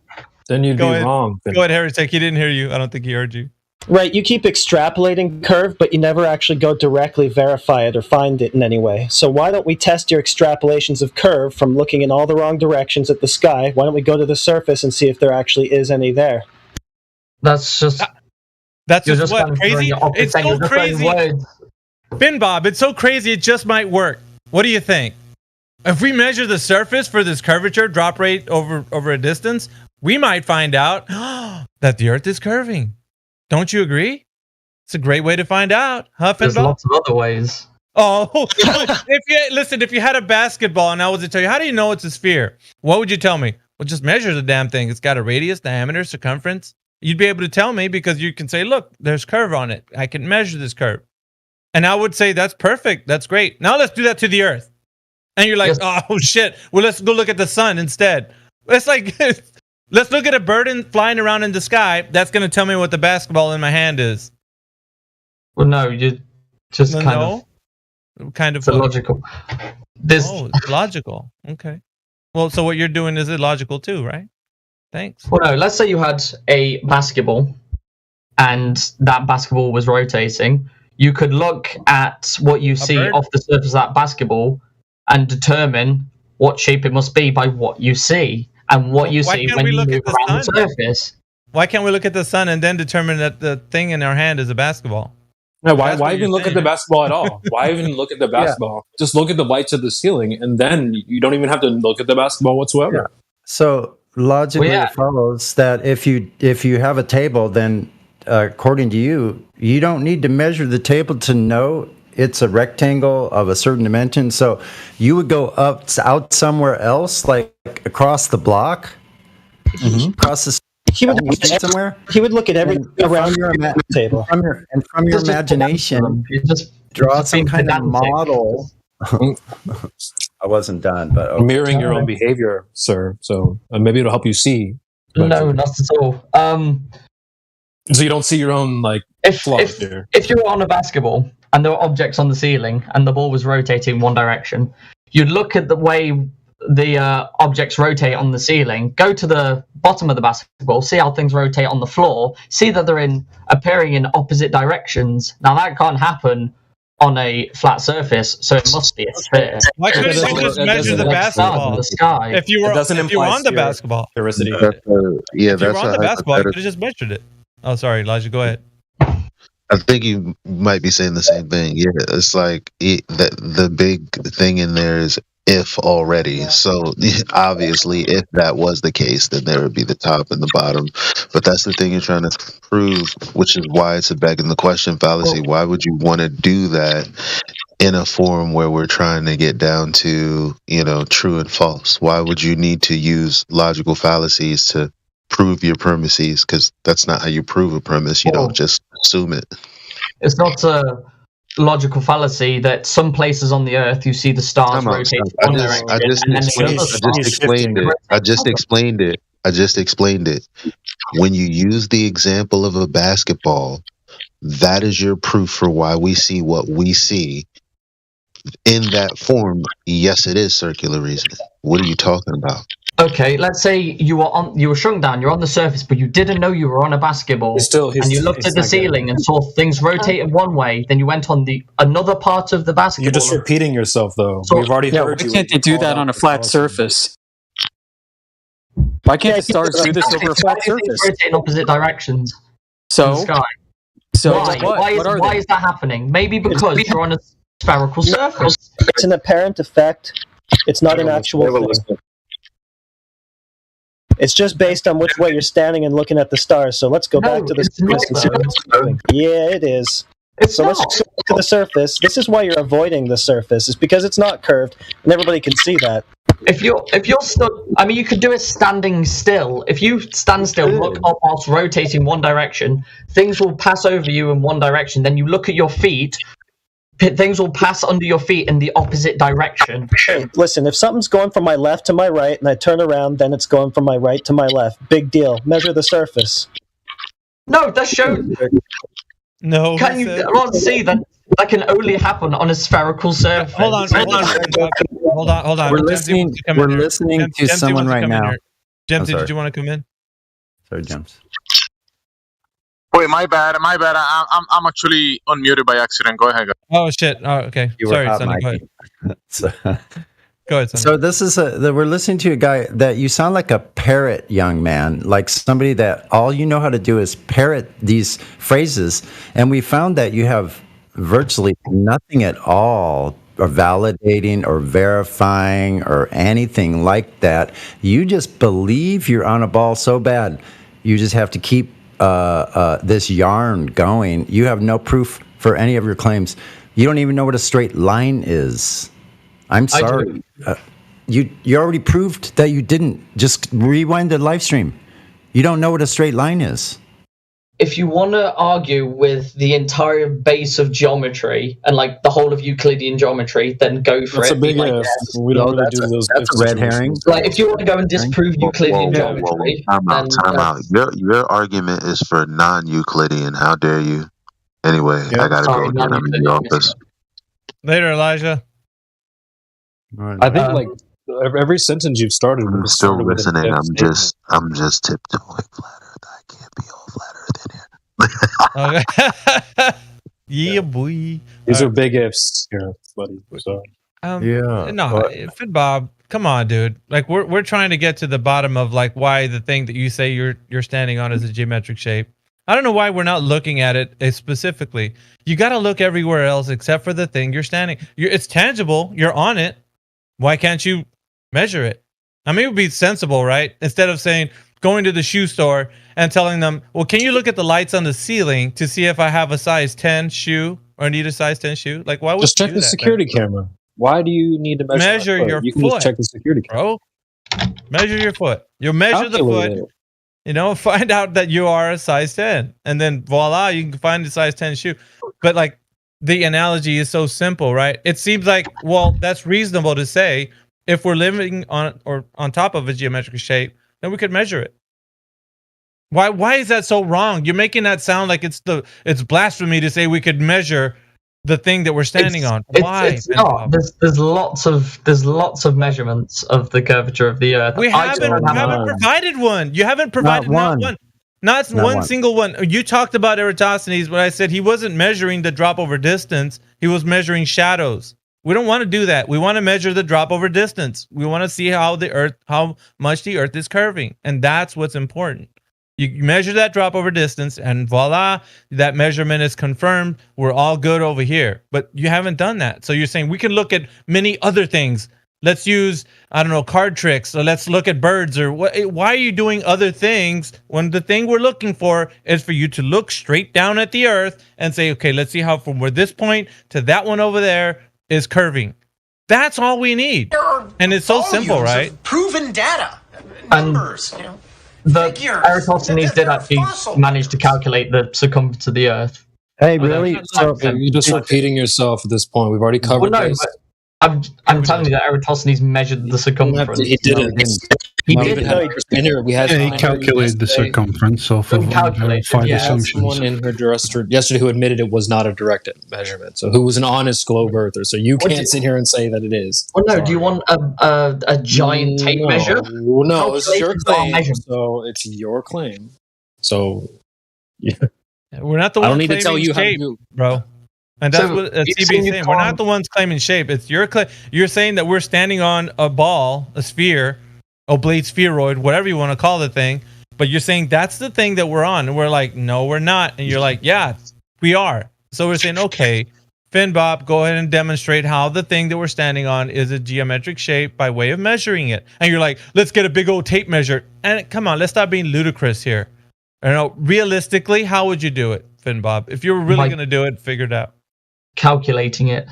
Then you'd be wrong. Go ahead, Heretic. He didn't hear you. I don't think he heard you. Right, you keep extrapolating curve, but you never actually go directly verify it or find it in any way. So why don't we test your extrapolations of curve from looking in all the wrong directions at the sky? Why don't we go to the surface and see if there actually is any there? That's just... That's just what? Crazy? It's so crazy. Finn Bob, it's so crazy it just might work. What do you think? If we measure the surface for this curvature drop rate over a distance, we might find out that the Earth is curving. Don't you agree? It's a great way to find out, huh, Finn Bob? There's lots of other ways. Oh, if you had a basketball and I was to tell you, how do you know it's a sphere? What would you tell me? Well, just measure the damn thing. It's got a radius, diameter, circumference. You'd be able to tell me because you can say, look, there's curve on it. I can measure this curve. And I would say, that's perfect. That's great. Now let's do that to the Earth. And you're like, oh, shit. Well, let's go look at the sun instead. It's like, let's look at a bird flying around in the sky. That's going to tell me what the basketball in my hand is. Well, no, you just kind of it's illogical. It's logical. Okay. Well, so what you're doing is illogical too, right? Thanks. Well, no, let's say you had a basketball and that basketball was rotating. You could look at what you see off the surface of that basketball and determine what shape it must be by what you see. And what you see when you move around the surface. Why can't we look at the sun and then determine that the thing in our hand is a basketball? No, why even look at the basketball at all? Why even look at the basketball? Yeah. Just look at the lights of the ceiling, and then you don't even have to look at the basketball whatsoever. Yeah. So logically, it follows that if you have a table, then according to you, you don't need to measure the table to know it's a rectangle of a certain dimension. So you would go out somewhere else, like across the block, across the. He would somewhere. He would look at everything around your table. From your imagination, you just draw some kind of model. I wasn't done, but okay. Mirroring your own behavior, sir. So maybe it'll help you see. No, not at all. So you don't see your own flaws here. If you were on a basketball and there were objects on the ceiling and the ball was rotating in one direction, you'd look at the way the objects rotate on the ceiling, go to the bottom of the basketball, see how things rotate on the floor, see that they're appearing in opposite directions. Now that can't happen on a flat surface, so it must be a sphere. Why couldn't you just measure the basketball in the sky? If you were on the basketball? If you were on the basketball, you could have just measured it. Oh, sorry, Elijah, go ahead. I think you might be saying the same thing. Yeah, it's like the big thing in there is if already. So obviously, if that was the case, then there would be the top and the bottom. But that's the thing you're trying to prove, which is why it's a begging the question fallacy. Why would you want to do that in a forum where we're trying to get down to, true and false? Why would you need to use logical fallacies to prove your premises? Because that's not how you prove a premise. You don't just assume it. It's not a logical fallacy that some places on the Earth you see the stars rotate one direction. I just explained it. When you use the example of a basketball, that is your proof for why we see what we see. In that form, yes, it is circular reasoning. What are you talking about? Okay, let's say you were shrunk down, you're on the surface, but you didn't know you were on a basketball, and you looked at the ceiling and saw things rotated one way, then you went on another part of the basketball. You're just repeating yourself, though. So- We've already heard you. Why can't they do that on a flat surface? Why can't the stars do this over a flat surface? Rotate in opposite directions. So? In the sky. So why is that happening? Maybe because you're on a spherical surface. It's an apparent effect. It's not an actual thing. It's just based on which way you're standing and looking at the stars. So let's go back to the surface and see what it's doing. Yeah, it is. Let's go to the surface. This is why you're avoiding the surface. It's because it's not curved, and everybody can see that. If you're stood, I mean, you could do it standing still. If you stand still, look up whilst rotating one direction, things will pass over you in one direction. Then you look at your feet, things will pass under your feet in the opposite direction. Hey, listen, if something's going from my left to my right, and I turn around, then it's going from my right to my left. Big deal. Measure the surface. No, that shows. No. Can you not see that can only happen on a spherical surface? Hold on. We're listening to someone right now. Dempsey, did you want to come in? Sorry, James. Wait, my bad. I'm actually unmuted by accident. Go ahead. Oh shit. Oh, okay. Sorry, Sonny. Go ahead. Go ahead, Sonny. So this is we're listening to a guy that you sound like a parrot, young man, like somebody that all you know how to do is parrot these phrases, and we found that you have virtually nothing at all or validating or verifying or anything like that. You just believe you're on a ball so bad. You just have to keep this yarn going. You have no proof for any of your claims. You don't even know what a straight line is. I'm sorry. You already proved that you didn't. Just rewind the live stream. You don't know what a straight line is. If you want to argue with the entire base of geometry and like the whole of Euclidean geometry, then go for That's it. a big if. We don't really do those. That's a red herring. Like if you want to go and disprove Euclidean geometry, Time out. Your argument is for non-Euclidean. How dare you? Anyway, I gotta go again. I'm in the office. Later, Elijah. I think like every sentence you've started. I'm still listening. I'm just tiptoeing flat Earth. I can't be all flat Earth in here. Okay. Yeah, boy. These are big ifs here, buddy. So. No, Fit Bob, come on, dude. Like we're trying to get to the bottom of like why the thing that you say you're standing on is a geometric shape. I don't know why we're not looking at it specifically. You got to look everywhere else except for the thing you're standing. It's tangible. You're on it. Why can't you measure it? I mean, it would be sensible, right? Instead of saying going to the shoe store and telling them, well, can you look at the lights on the ceiling to see if I have a size 10 shoe or need a size 10 shoe? Like, why would just you check do the that, security man? camera? Why do you need to measure your You can foot? just check the security camera. Bro, measure your foot. You measure the Calculate foot. You know, find out that you are a size 10, and then voila, you can find a size 10 shoe. But like the analogy is so simple, right? It seems like, well, that's reasonable to say. If we're living on or on top of a geometric shape, then we could measure it. Why is that so wrong? You're making that sound like it's blasphemy to say we could measure the thing that we're standing on. Why? It's not. There's lots of measurements of the curvature of the Earth. We haven't provided one. You haven't provided not one. Not one single one. You talked about Eratosthenes when I said he wasn't measuring the drop over distance. He was measuring shadows. We don't want to do that. We want to measure the drop over distance. We want to see how much the Earth is curving, and that's what's important. You measure that drop over distance, and voila, that measurement is confirmed. We're all good over here. But you haven't done that. So you're saying we can look at many other things. Let's use, I don't know, card tricks, or let's look at birds, or what? Why are you doing other things when the thing we're looking for is for you to look straight down at the Earth and say, okay, let's see how from where this point to that one over there, is curving. That's all we need. And it's so simple, right? Proven data. Numbers. Eratosthenes did actually manage to calculate the circumference of the Earth. Hey, really? So you're just repeating yourself at this point. We've already covered this. I'm telling you that Eratosthenes measured the circumference. He didn't. He did. We had he calculated the circumference off of verified assumptions. Someone in here yesterday who admitted it was not a direct measurement. So who was an honest globe earther. So you can't sit here and say that it is. Well, no. Do you want a giant tape measure? No, it's your claim. So it's your claim. So we're not the I ones don't need to tell you shape, how to do, bro. And that's what CB's saying. We're not the ones claiming shape. It's your claim. You're saying that we're standing on a ball, a sphere, oblate spheroid, whatever you want to call the thing. But you're saying that's the thing that we're on. And we're like, no, we're not. And you're like, yeah, we are. So we're saying, okay, Finbob, go ahead and demonstrate how the thing that we're standing on is a geometric shape by way of measuring it. And you're like, let's get a big old tape measure. And come on, let's stop being ludicrous here. You know, realistically, how would you do it, Finbob? If you were really going to do it, figure it out. Calculating it.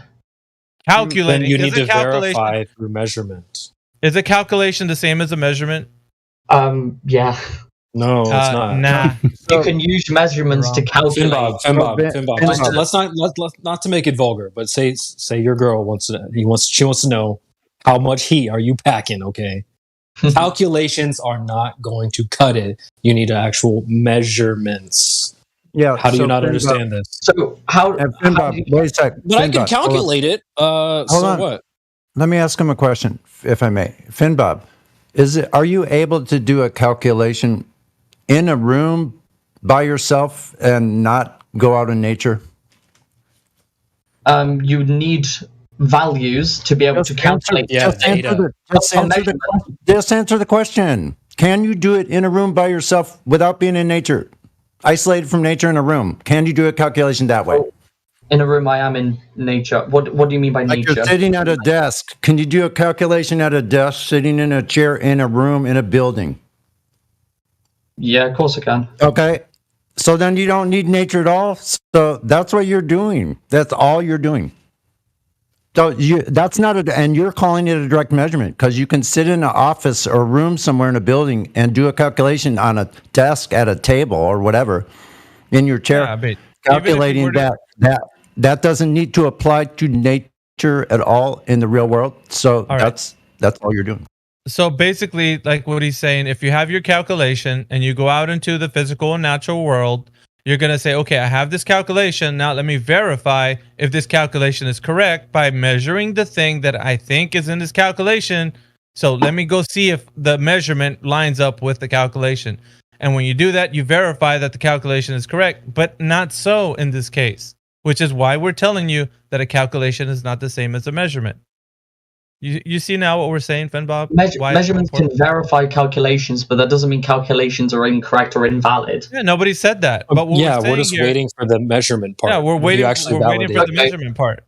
Calculating. Then you need to verify through measurement. Is a calculation the same as a measurement? Yeah. No, it's not. Nah. You can use measurements to calculate. Finbob. Let's not to make it vulgar, but say your girl she wants to know how much heat are you packing, okay? Calculations are not going to cut it. You need actual measurements. Yeah. How do you not understand this? So wait a sec. But I can calculate it. Hold So on. what? Let me ask him a question, if I may. Finbob, are you able to do a calculation in a room by yourself and not go out in nature? You need values to be able to calculate. Just answer the question. Can you do it in a room by yourself without being in nature? Isolated from nature in a room. Can you do a calculation that way? In a room, I am in nature. What do you mean by nature? You're sitting at a desk. Can you do a calculation at a desk, sitting in a chair, in a room, in a building? Yeah, of course I can. Okay. So then you don't need nature at all. So that's what you're doing. That's all you're doing. So that's not and you're calling it a direct measurement because you can sit in an office or room somewhere in a building and do a calculation on a desk at a table or whatever in your chair. Yeah, but calculating that doesn't need to apply to nature at all in the real world. So that's all you're doing. So basically, like what he's saying, if you have your calculation and you go out into the physical and natural world, you're going to say, okay, I have this calculation. Now let me verify if this calculation is correct by measuring the thing that I think is in this calculation. So let me go see if the measurement lines up with the calculation. And when you do that, you verify that the calculation is correct, but not so in this case, which is why we're telling you that a calculation is not the same as a measurement. You see now what we're saying, Finbob? Measurements can verify calculations, but that doesn't mean calculations are incorrect or invalid. Yeah, nobody said that. But we're just waiting for the measurement part. Yeah, we're waiting for the measurement part.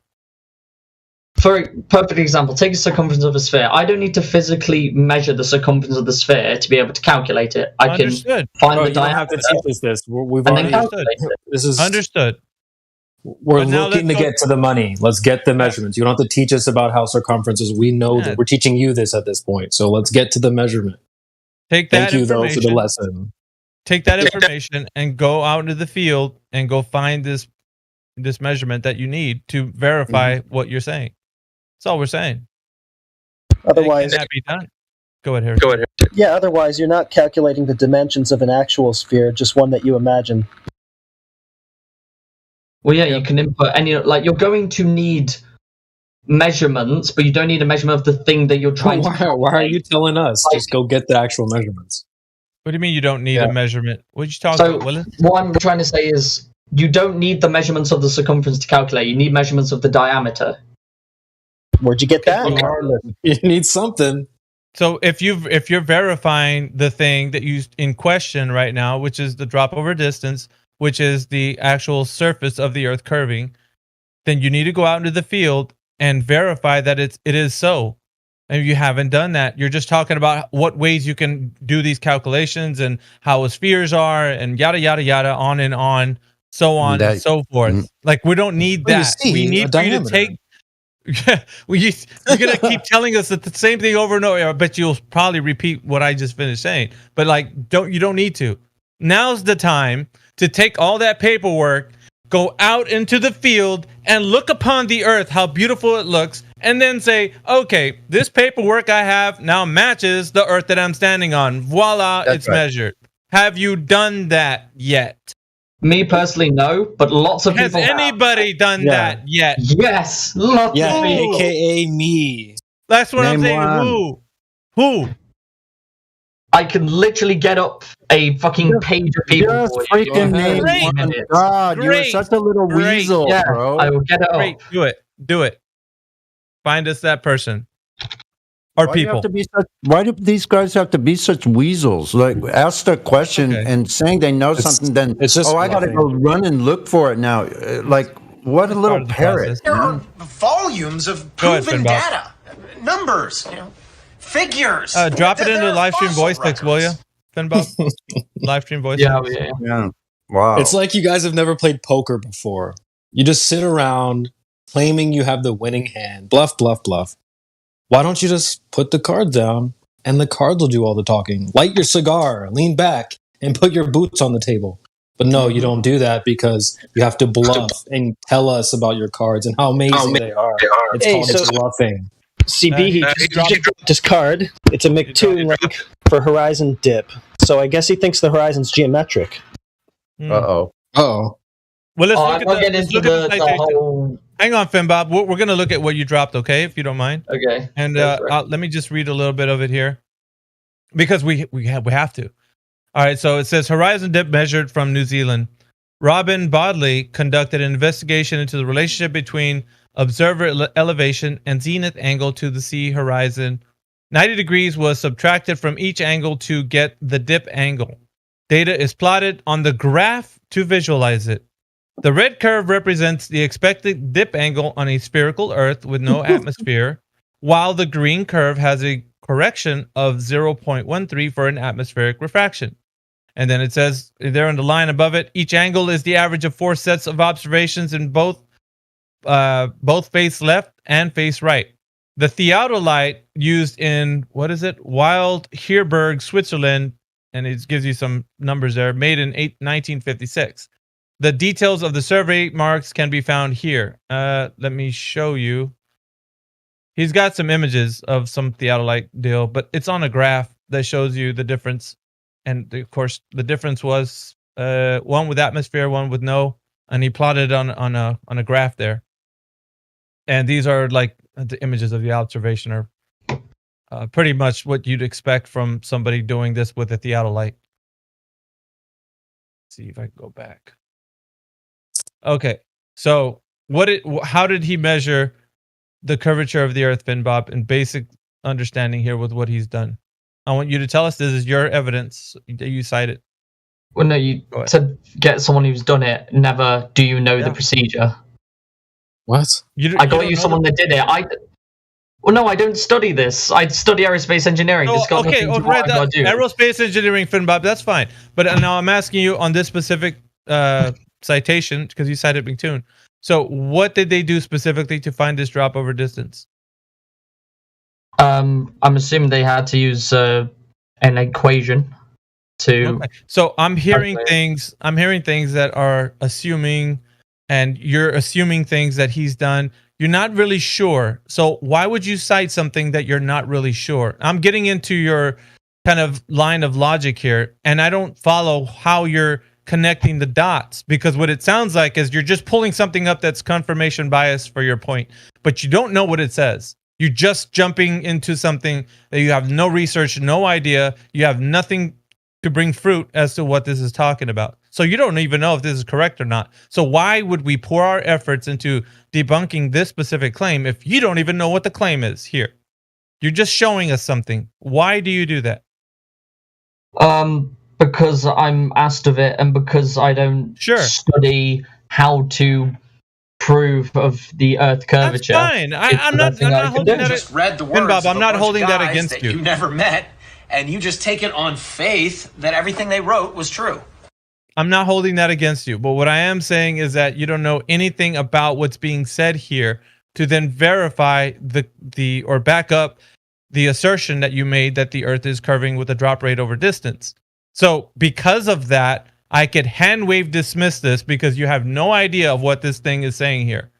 For a perfect example, take the circumference of a sphere. I don't need to physically measure the circumference of the sphere to be able to calculate it. I can find the diameter. You don't have to teach us this. We've and already then calculate it. This is understood. We're looking to get to the money. Let's get the measurements. You don't have to teach us about how circumferences. We know that we're teaching you this at this point. So let's get to the measurement. Thank you, though, for the lesson. Take that information and go out into the field and go find this measurement that you need to verify what you're saying. That's all we're saying. Otherwise, can that be done? Go ahead, Harry. Yeah, otherwise you're not calculating the dimensions of an actual sphere, just one that you imagine. Well, yeah, you can input any, you're going to need measurements, but you don't need a measurement of the thing that you're trying to calculate. Why are you telling us? Just go get the actual measurements. What do you mean you don't need a measurement? What are you talking about, Willis? What I'm trying to say is you don't need the measurements of the circumference to calculate. You need measurements of the diameter. Where'd you get that? You need something. So if you're verifying the thing that you in question right now, which is the drop over distance, which is the actual surface of the Earth curving, then you need to go out into the field and verify that it is so. And if you haven't done that, you're just talking about what ways you can do these calculations and how spheres are and yada, yada, yada, on and on, so on and so forth. Like, we don't need that. We need for you to take... you're gonna keep telling us that the same thing over and over. I bet you'll probably repeat what I just finished saying. But like, you don't need to. Now's the time to take all that paperwork, go out into the field, and look upon the earth, how beautiful it looks, and then say, okay, this paperwork I have now matches the earth that I'm standing on. Voila, it's measured. Have you done that yet? Me personally, no, but lots of Has people anybody done that yet? Yes, lots of people. AKA me. That's what I'm Name saying. one. Who? I can literally get up a fucking page of people. Just for you. freaking name Great. one. God, you're Great. such a little weasel, Yeah, bro. I will get it Great. up. Do it. Find us that person. Or Why do you people. have to be why do these guys have to be such weasels? Like, ask the question and saying they know something, then it's just I got to go run and look for it now. Like, what a little parrot. There are volumes of Go ahead, proven Finbot. data, numbers, figures. Drop it There into are live stream fossil voice text, will you? Finbot? Live stream voice text. Yeah. Wow. It's like you guys have never played poker before. You just sit around claiming you have the winning hand. Bluff, bluff, bluff. Why don't you just put the cards down and the cards will do all the talking? Light your cigar, lean back, and put your boots on the table. But no, you don't do that because you have to bluff and tell us about your cards and how amazing they are. It's called bluffing. CB, he just dropped his card. It's a McToon rank for Horizon Dip. So I guess he thinks the Horizon's geometric. Oh. Well, let's look at get let's into look at the the citation. whole. Hang on, Finbob. We're going to look at what you dropped, okay? If you don't mind. Okay. And let me just read a little bit of it here, because we have to. All right. So it says Horizon Dip measured from New Zealand. Robin Bodley conducted an investigation into the relationship between observer elevation and zenith angle to the sea horizon. 90 degrees was subtracted from each angle to get the dip angle. Data is plotted on the graph to visualize it. The red curve represents the expected dip angle on a spherical Earth with no atmosphere, while the green curve has a correction of 0.13 for an atmospheric refraction. And then it says there on the line above it, each angle is the average of 4 sets of observations in both face left and face right. The theodolite used in, Wild Herberg, Switzerland, and it gives you some numbers there, made in 1956. The details of the survey marks can be found here. Let me show you. He's got some images of some theodolite deal, but it's on a graph that shows you the difference. And of course, the difference was one with atmosphere, one with no, and he plotted on a graph there. And these are like the images of the observation are pretty much what you'd expect from somebody doing this with a theodolite. Let's see if I can go back. Okay, so how did he measure the curvature of the Earth, Finbob, in basic understanding here with what he's done? I want you to tell us this is your evidence that you cited. Well, no, you said get someone who's done it. Never do you know the procedure. What? I got you someone that did it. Well, no, I don't study this. I study aerospace engineering. This got nothing to do with what I gotta do. Aerospace engineering, Finbob, that's fine. But now I'm asking you on this specific citation, because you cited McToon. So what did they do specifically to find this drop over distance? I'm assuming they had to use an equation to. Okay. So I'm hearing things that are assuming, and you're assuming things that he's done. You're not really sure. So why would you cite something that you're not really sure? I'm getting into your kind of line of logic here, and I don't follow how you're connecting the dots, because what it sounds like is you're just pulling something up that's confirmation bias for your point, but you don't know what it says. You're just jumping into something that you have no research, no idea. You have nothing to bring fruit as to what this is talking about. So you don't even know if this is correct or not. So why would we pour our efforts into debunking this specific claim if you don't even know what the claim is here? You're just showing us something. Why do you do that? Because I'm asked of it, and because I don't study how to prove of the Earth curvature. That's fine. I'm not holding that. Just read the words. Bob, I'm of a not bunch holding of that guys against you. You never met, and you just take it on faith that everything they wrote was true. I'm not holding that against you. But what I am saying is that you don't know anything about what's being said here to then verify the or back up the assertion that you made that the Earth is curving with a drop rate over distance. So because of that, I could hand wave dismiss this because you have no idea of what this thing is saying here.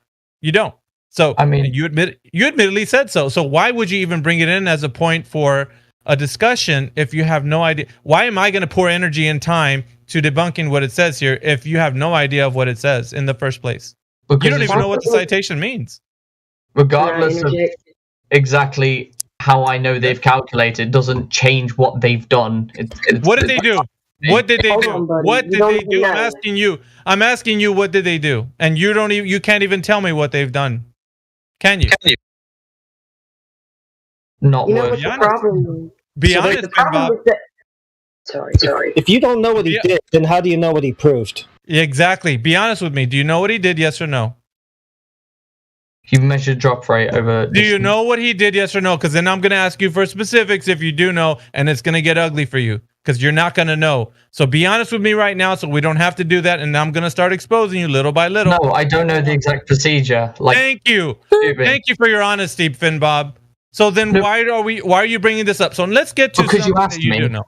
You don't. So I mean, you admittedly said so. So why would you even bring it in as a point for a discussion if you have no idea? Why am I going to pour energy and time to debunking what it says here if you have no idea of what it says in the first place? Because you don't even know what the citation means. Regardless of exactly how I know they've calculated, doesn't change what they've done. What did they do? What did they do? What did they do? I'm asking you, what did they do? And you can't even tell me what they've done. Can you? Not what's the problem? Be honest, the problem Bob. is that. Sorry. If you don't know what he did, then how do you know what he proved? Exactly. Be honest with me. Do you know what he did? Yes or no? He measured drop rate over. Do you know what he did? Yes or no? Because then I'm going to ask you for specifics if you do know, and it's going to get ugly for you because you're not going to know. So be honest with me right now, so we don't have to do that. And I'm going to start exposing you little by little. No, I don't know the exact procedure. Thank you. Thank you for your honesty, Finn Bob. So then why are you bringing this up? So let's get to something that you do know.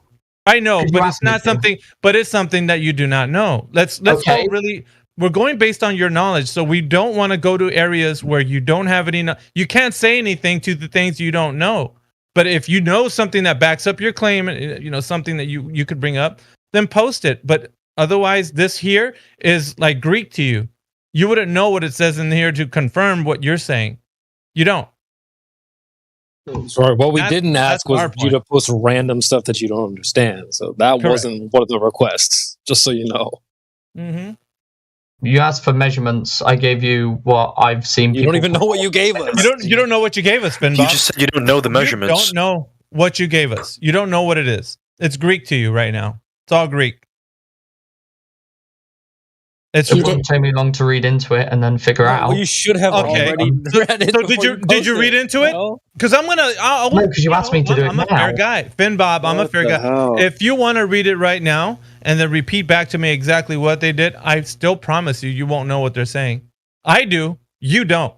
I know, but it's not something. But it's something that you do not know. Let's go really. We're going based on your knowledge, so we don't want to go to areas where you don't have any. You can't say anything to the things you don't know. But if you know something that backs up your claim, something that you could bring up, then post it. But otherwise, this here is like Greek to you. You wouldn't know what it says in here to confirm what you're saying. You don't. Sorry, what we didn't ask was you to post random stuff that you don't understand. So that wasn't one of the requests, just so you know. Mm-hmm. You asked for measurements. I gave you what I've seen. You don't even know what you gave us. You don't know what you gave us, Finn Bob. You just said you don't know the measurements. You don't know what you gave us. You don't know what it is. It's Greek to you right now. It's all Greek. It wouldn't take me long to read into it and then figure out. Well, you should have already read it. So did you read into it? Because I'm gonna. Because you asked me to do it I'm a fair guy, Finn Bob. I'm a fair guy. hell? If you want to read it right now and then repeat back to me exactly what they did, I still promise you won't know what they're saying. I do. You don't.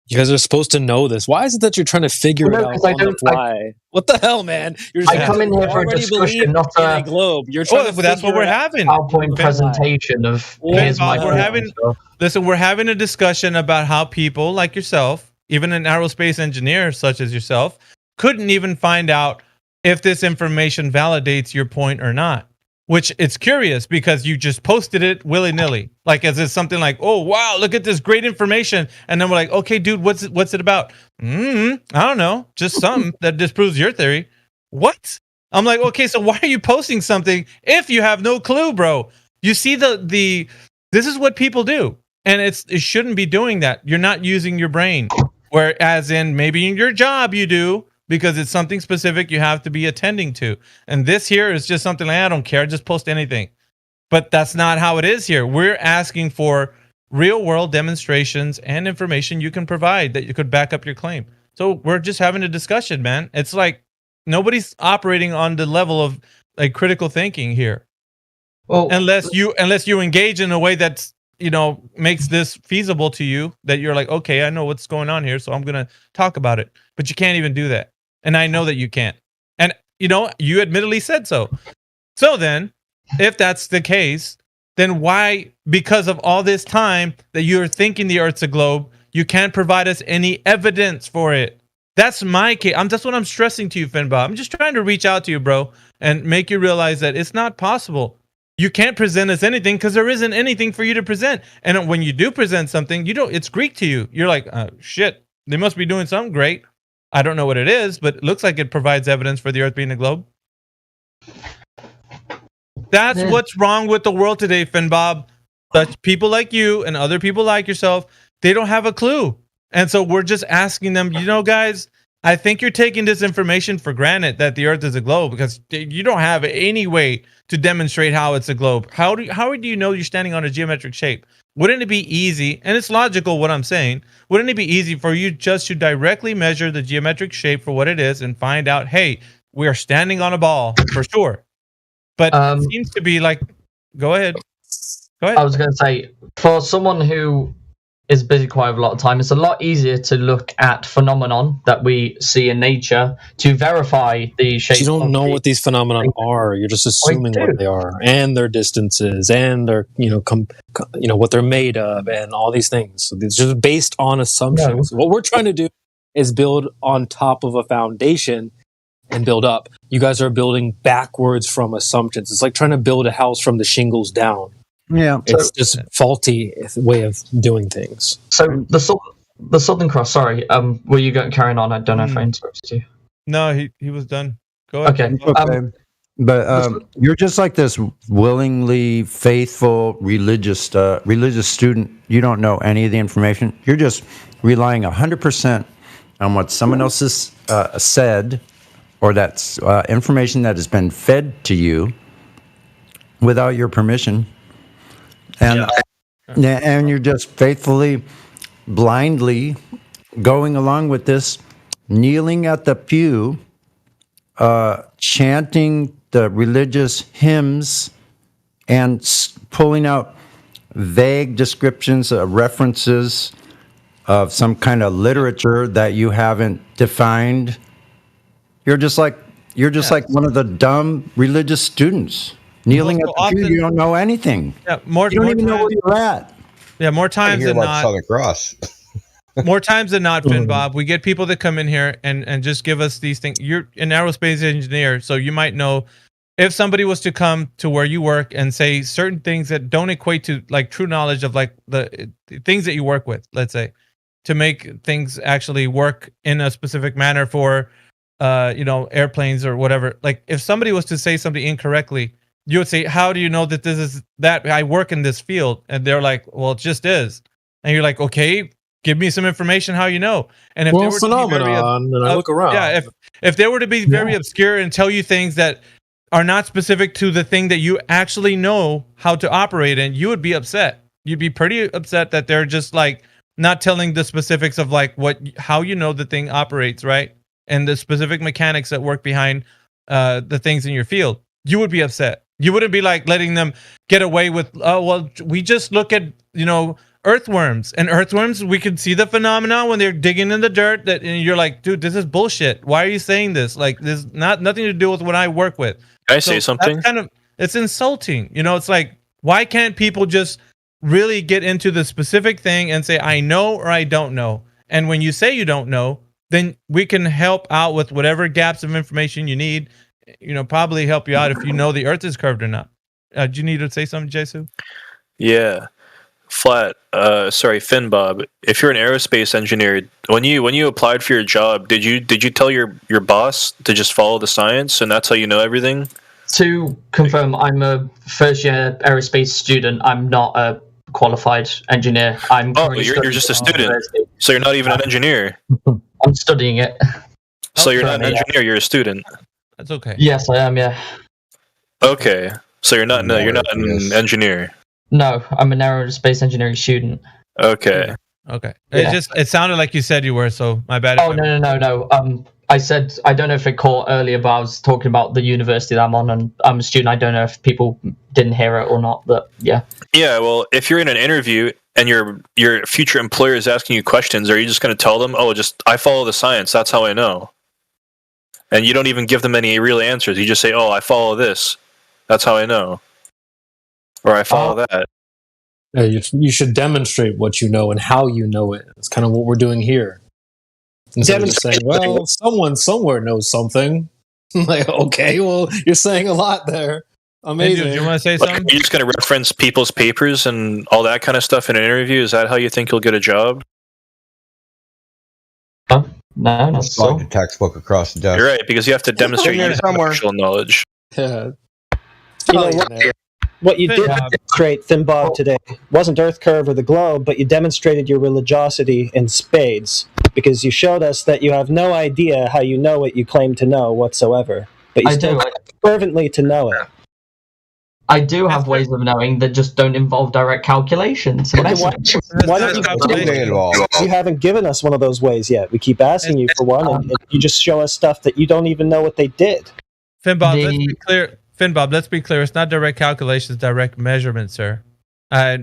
You guys are supposed to know this. Why is it that you're trying to figure it out on the fly? What the hell, man? You're just I come in here for a discussion, not a globe. You're trying to that's what we're having. PowerPoint presentation of here's my. We're having a discussion about how people like yourself, even an aerospace engineer such as yourself, couldn't even find out if this information validates your point or not. Which it's curious because you just posted it willy-nilly, like as it's something like, "Oh wow, look at this great information," and then we're like, "Okay, dude, what's it about?" I don't know, just something that disproves your theory. What? I'm like, okay, so why are you posting something if you have no clue, bro? You see the this is what people do, and it shouldn't be doing that. You're not using your brain, whereas in maybe in your job you do. Because it's something specific you have to be attending to. And this here is just something like, I don't care, just post anything. But that's not how it is here. We're asking for real world demonstrations and information you can provide that you could back up your claim. So we're just having a discussion, man. It's like nobody's operating on the level of like critical thinking here. Well, unless you engage in a way that's, makes this feasible to you, that you're like, okay, I know what's going on here, so I'm going to talk about it. But you can't even do that. And I know that you can't. And, you admittedly said so. So then, if that's the case, then why, because of all this time that you're thinking the Earth's a globe, you can't provide us any evidence for it? That's my case. That's what I'm stressing to you, Finn Bob. I'm just trying to reach out to you, bro, and make you realize that it's not possible. You can't present us anything because there isn't anything for you to present. And when you do present something, it's Greek to you. You're like, shit, they must be doing something great. I don't know what it is, but it looks like it provides evidence for the Earth being a globe. That's what's wrong with the world today, Finn Bob. Such people like you and other people like yourself, they don't have a clue. And so we're just asking them, guys, I think you're taking this information for granted that the Earth is a globe because you don't have any way to demonstrate how it's a globe. How do you know you're standing on a geometric shape? Wouldn't it be easy, and it's logical what I'm saying, wouldn't it be easy for you just to directly measure the geometric shape for what it is and find out, hey, we are standing on a ball for sure? But it seems to be like, go ahead. I was going to say, for someone who is busy quite a lot of time. It's a lot easier to look at phenomenon that we see in nature to verify the shape. You don't know what these phenomena are. You're just assuming what they are, and their distances, and their what they're made of, and all these things. So it's just based on assumptions. What we're trying to do is build on top of a foundation and build up. You guys are building backwards from assumptions. It's like trying to build a house from the shingles down. Yeah, it's just faulty way of doing things. So the Southern Cross. Sorry, were you carrying on? I don't know if I interrupted you. No, he was done. Go ahead. Okay. But you're just like this willingly faithful religious student. You don't know any of the information. You're just relying 100% on what someone else has said, or that's information that has been fed to you without your permission. And you're just faithfully, blindly going along with this, kneeling at the pew, chanting the religious hymns, and pulling out vague descriptions, references of some kind of literature that you haven't defined. You're just like one of the dumb religious students. Kneeling at the pew, you don't know anything. Yeah, you don't even know where you're at. Yeah, more times than not. Southern Cross. More times than not, Finn Bob, we get people that come in here and just give us these things. You're an aerospace engineer, so you might know if somebody was to come to where you work and say certain things that don't equate to like true knowledge of like the things that you work with, let's say, to make things actually work in a specific manner for airplanes or whatever. Like if somebody was to say something incorrectly, you would say, how do you know that this is that? I work in this field. And they're like, well, it just is. And you're like, okay, give me some information how you know. And if they were phenomenon, and I look around. Yeah, if they were to be very obscure and tell you things that are not specific to the thing that you actually know how to operate in, you would be upset. You'd be pretty upset that they're just like not telling the specifics of like how you know the thing operates, right? And the specific mechanics that work behind the things in your field. You would be upset. You wouldn't be like letting them get away with, oh, well, we just look at, earthworms. And earthworms, we can see the phenomenon when they're digging in the dirt. And you're like, dude, this is bullshit. Why are you saying this? Like, there's nothing to do with what I work with. Can I say something? It's insulting. It's like, why can't people just really get into the specific thing and say, I know or I don't know? And when you say you don't know, then we can help out with whatever gaps of information you need. Probably help you out if you know the Earth is curved or not. Do you need to say something, Jesu? Yeah, Flat. Finn Bob. If you're an aerospace engineer, when you applied for your job, did you tell your boss to just follow the science and that's how you know everything? To confirm, I'm a first year aerospace student. I'm not a qualified engineer. You're just a student, so you're not even an engineer. I'm studying it. So you're not an engineer. You're a student. That's okay. Yes, I am. Yeah. Okay, so you're not an engineer. No, I'm an aerospace engineering student. Okay. Okay. Yeah. It sounded like you said you were, so my bad. Oh no. I said I don't know if it caught earlier, but I was talking about the university that I'm on, and I'm a student. I don't know if people didn't hear it or not, but yeah. Yeah. Well, if you're in an interview and your future employer is asking you questions, are you just going to tell them, I follow the science. That's how I know. And you don't even give them any real answers. You just say, I follow this. That's how I know. Or I follow that. You should demonstrate what you know and how you know it. It's kind of what we're doing here. Instead of just saying, well, someone somewhere knows something. Like, okay, well, you're saying a lot there. Amazing. Do you want to say something? You're just going to reference people's papers and all that kind of stuff in an interview? Is that how you think you'll get a job? No, not so. The textbook across the desk. You're right, because you have to demonstrate your actual knowledge. Yeah. What you did demonstrate, Finn Bob, today wasn't Earth curve or the globe, but you demonstrated your religiosity in spades, because you showed us that you have no idea how you know what you claim to know whatsoever, but you still fervently to know it. I do have ways of knowing that just don't involve direct calculations. Why don't you haven't given us one of those ways yet. We keep asking you for one, and you just show us stuff that you don't even know what they did. Finn Bob, let's be clear. It's not direct calculations, direct measurement, sir.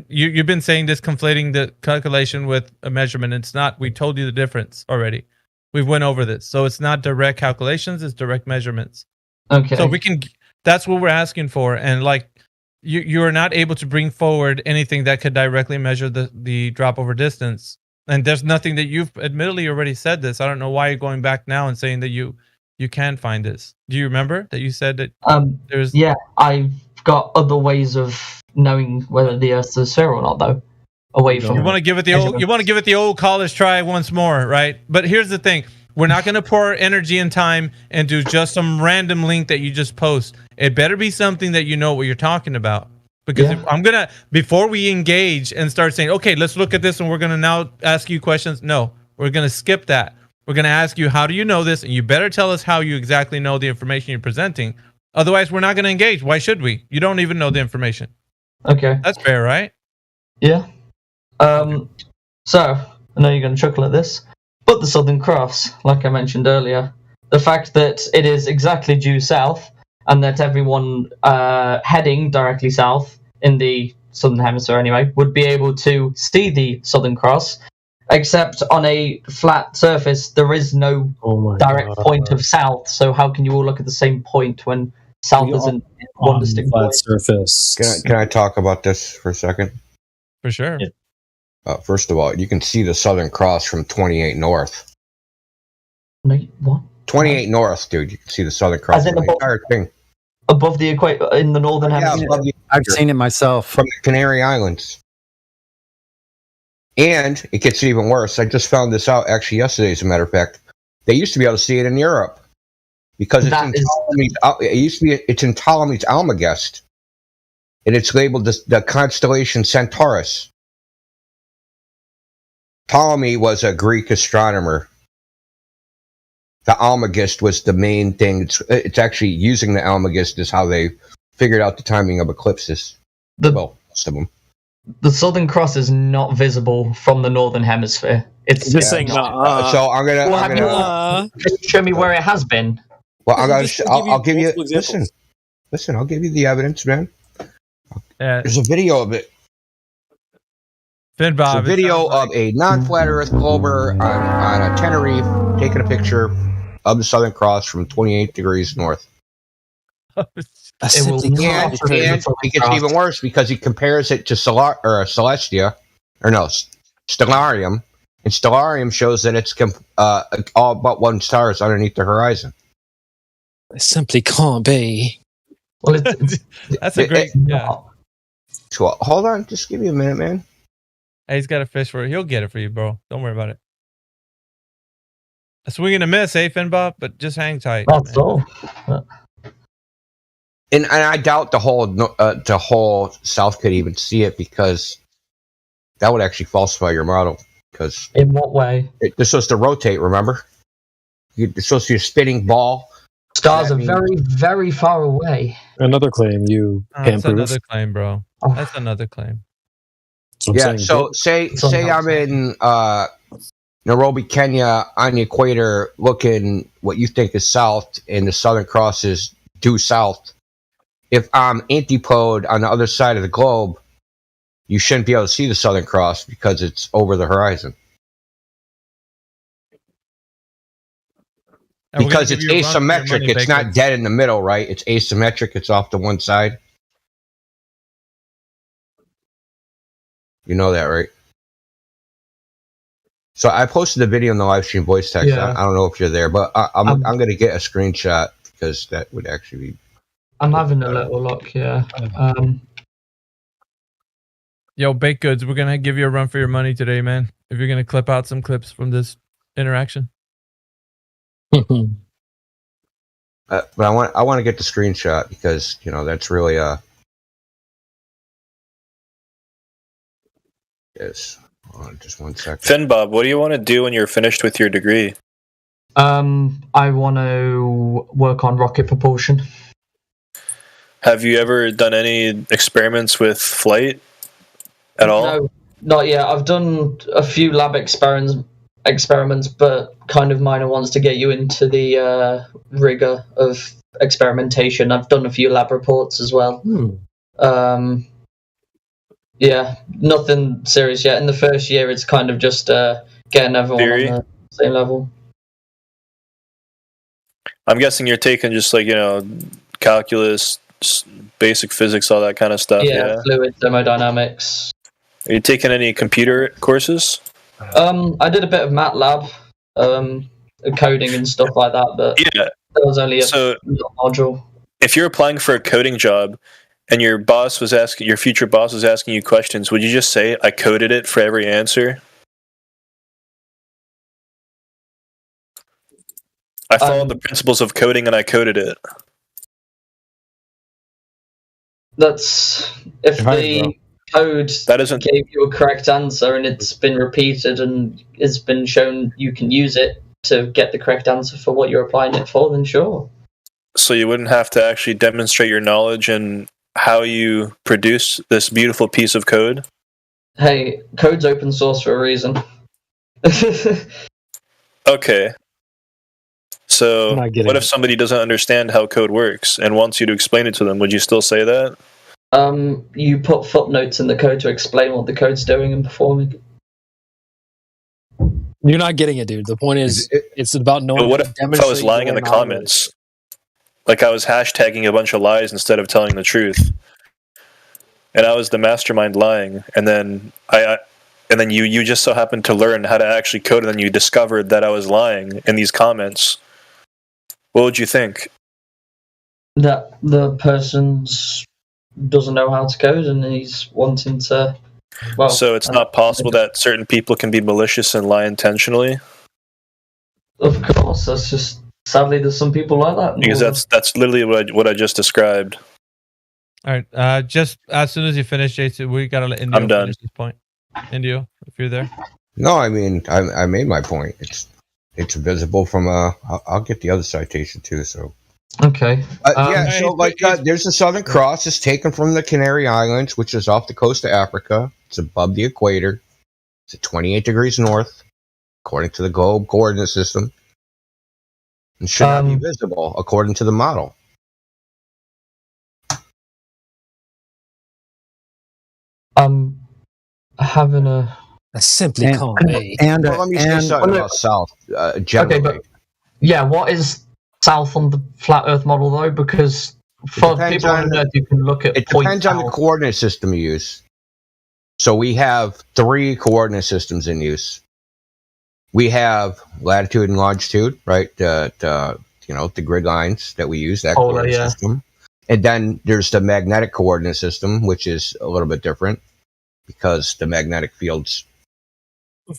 You've been saying this, conflating the calculation with a measurement. It's not. We told you the difference already. We've went over this. So it's not direct calculations, it's direct measurements. Okay. So we can, that's what we're asking for. And like, you are not able to bring forward anything that could directly measure the drop over distance. And there's nothing that you've admittedly already said this. I don't know why you're going back now and saying that you can find this. Do you remember that you said that there's... Yeah, I've got other ways of knowing whether the Earth's a sphere or not, though. Away from... You want to give it the old college try once more, right? But here's the thing. We're not going to pour energy and time into just some random link that you just post. It better be something that you know what you're talking about. Because if I'm going to, before we engage and start saying, okay, let's look at this and we're going to now ask you questions. No, we're going to skip that. We're going to ask you, how do you know this? And you better tell us how you exactly know the information you're presenting. Otherwise, we're not going to engage. Why should we? You don't even know the information. Okay. That's fair, right? Yeah. So, I know you're going to chuckle at this, but the Southern Cross, like I mentioned earlier, the fact that it is exactly due south and that everyone heading directly south in the Southern Hemisphere anyway would be able to see the Southern Cross, except on a flat surface there is no direct point of south, so how can you all look at the same point when south isn't one distinct flat surface? Can I talk about this for a second? For sure. Yeah. First of all, you can see the Southern Cross from 28 North. What? 28 North, dude. You can see the Southern Cross from the entire thing. Above the equator, in the northern hemisphere? Above the I've equator. seen it myself. From the Canary Islands. And it gets even worse. I just found this out actually yesterday, as a matter of fact. They used to be able to see it in Europe. Because it's in Ptolemy's Almagest. And it's labeled the constellation Centaurus. Ptolemy was a Greek astronomer. The Almagest was the main thing. It's actually using the Almagest is how they figured out the timing of eclipses. Most of them. The Southern Cross is not visible from the northern hemisphere. It's just saying. So I'm gonna. Just show me where it has been. Well, I'll give you. Listen. I'll give you the evidence, man. There's a video of it. Finn Bob, it's a video of a non-flat Earth glober on a Tenerife taking a picture of the Southern Cross from 28 degrees north. And it gets even worse because he compares it to Celestia, Stellarium, and Stellarium shows that it's all but one star is underneath the horizon. It simply can't be. Well, that's a great. So hold on, just give me a minute, man. Hey, he's got a fish for it. He'll get it for you, bro. Don't worry about it. A swing and a miss, eh, Finn Bob? But just hang tight. That's all. And I doubt the whole South could even see it because that would actually falsify your model. Because in what way? It's supposed to rotate. Remember, it's supposed to be a spinning ball. Stars are very, very far away. Another claim you can't That's prove. another claim, bro. That's another claim. Yeah, so say I'm in Nairobi, Kenya, on the equator, looking what you think is south, and the Southern Cross is due south. If I'm antipode on the other side of the globe, you shouldn't be able to see the Southern Cross because it's over the horizon. Because it's asymmetric, it's not dead in the middle, right? It's asymmetric, it's off to one side. You know that, right? So I posted a video in the live stream voice text. Yeah. I don't know if you're there, but I'm going to get a screenshot because that would actually be... I'm having a little look, yeah. Yo, Baked Goods, we're going to give you a run for your money today, man. If you're going to clip out some clips from this interaction. But I want to get the screenshot because, that's really... Yes. Hold on, just 1 second. Finn Bob, what do you want to do when you're finished with your degree? I want to work on rocket propulsion. Have you ever done any experiments with flight at all? No, not yet. I've done a few lab experiments, but kind of minor ones to get you into the rigor of experimentation. I've done a few lab reports as well. Yeah, nothing serious yet. In the first year, it's kind of just getting everyone on the same level. I'm guessing you're taking just like, calculus, basic physics, all that kind of stuff. Yeah, fluid thermodynamics. Are you taking any computer courses? I did a bit of MATLAB, coding and stuff like that, but yeah, that was only a little module. If you're applying for a coding job and your future boss was asking you questions, would you just say, I coded it for every answer? I followed the principles of coding and I coded it. That's if the code gave you a correct answer and it's been repeated and it's been shown you can use it to get the correct answer for what you're applying it for, then sure. So you wouldn't have to actually demonstrate your knowledge and how you produce this beautiful piece of code? Hey, code's open source for a reason. Okay. So what if somebody doesn't understand how code works and wants you to explain it to them? Would you still say that? You put footnotes in the code to explain what the code's doing and performing. You're not getting it, dude. The point is, it's about knowing. But what if I was lying in the comments? Like I was hashtagging a bunch of lies instead of telling the truth, and I was the mastermind lying, and then you just so happened to learn how to actually code, and then you discovered that I was lying in these comments. What would you think? That the person doesn't know how to code, and he's wanting to. Well, so it's not possible that certain people can be malicious and lie intentionally? Of course, that's just sadly there's some people like that. Because that's literally what I just described. All right, just as soon as you finish, Jason, we gotta let Indio I'm done. finish this point. Indio, if you're there. No, I mean I made my point. It's visible from I'll get the other citation too. So okay, there's the Southern Cross. It's taken from the Canary Islands, which is off the coast of Africa. It's above the equator. It's at 28 degrees north, according to the globe coordinate system. And should not be visible, according to the model. Having a simply can't be. And let me say something about South generally. Okay, but yeah, what is South on the flat Earth model though? Because for people on Earth, you can look at. It depends on the coordinate system you use. So we have 3 coordinate systems in use. We have latitude and longitude, right? The grid lines that we use, that coordinate system. And then there's the magnetic coordinate system, which is a little bit different because the magnetic fields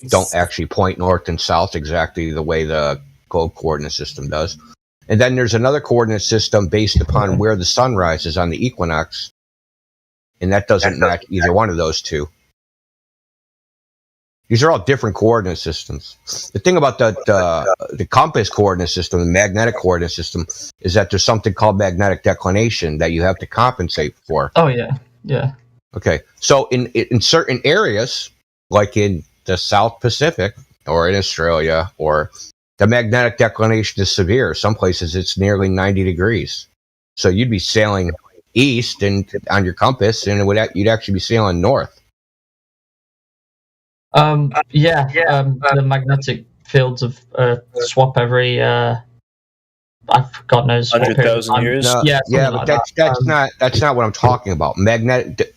don't actually point north and south exactly the way the globe coordinate system does. And then there's another coordinate system based upon where the sun rises on the equinox. And that doesn't match either one of those two. These are all different coordinate systems. The thing about the compass coordinate system, the magnetic coordinate system, is that there's something called magnetic declination that you have to compensate for. Oh, yeah. Yeah. Okay. So in certain areas, like in the South Pacific or in Australia, or the magnetic declination is severe. Some places it's nearly 90 degrees. So you'd be sailing east and on your compass, and you'd actually be sailing north. The magnetic fields of swap every God knows 100,000 years. But that's not what I'm talking about. Magnetic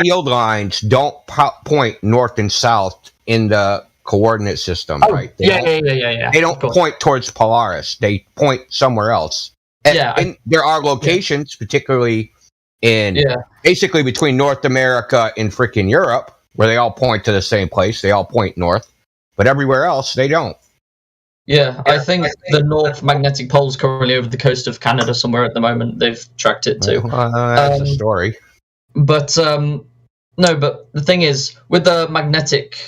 field lines don't point north and south in the coordinate system, right? They don't point towards Polaris. They point somewhere else. And there are locations, particularly in basically between North America and freaking Europe, where they all point to the same place. They all point north, but everywhere else they don't. Yeah, I think the North Magnetic Pole is currently over the coast of Canada somewhere at the moment. They've tracked it too. That's a story. But but the thing is, with the magnetic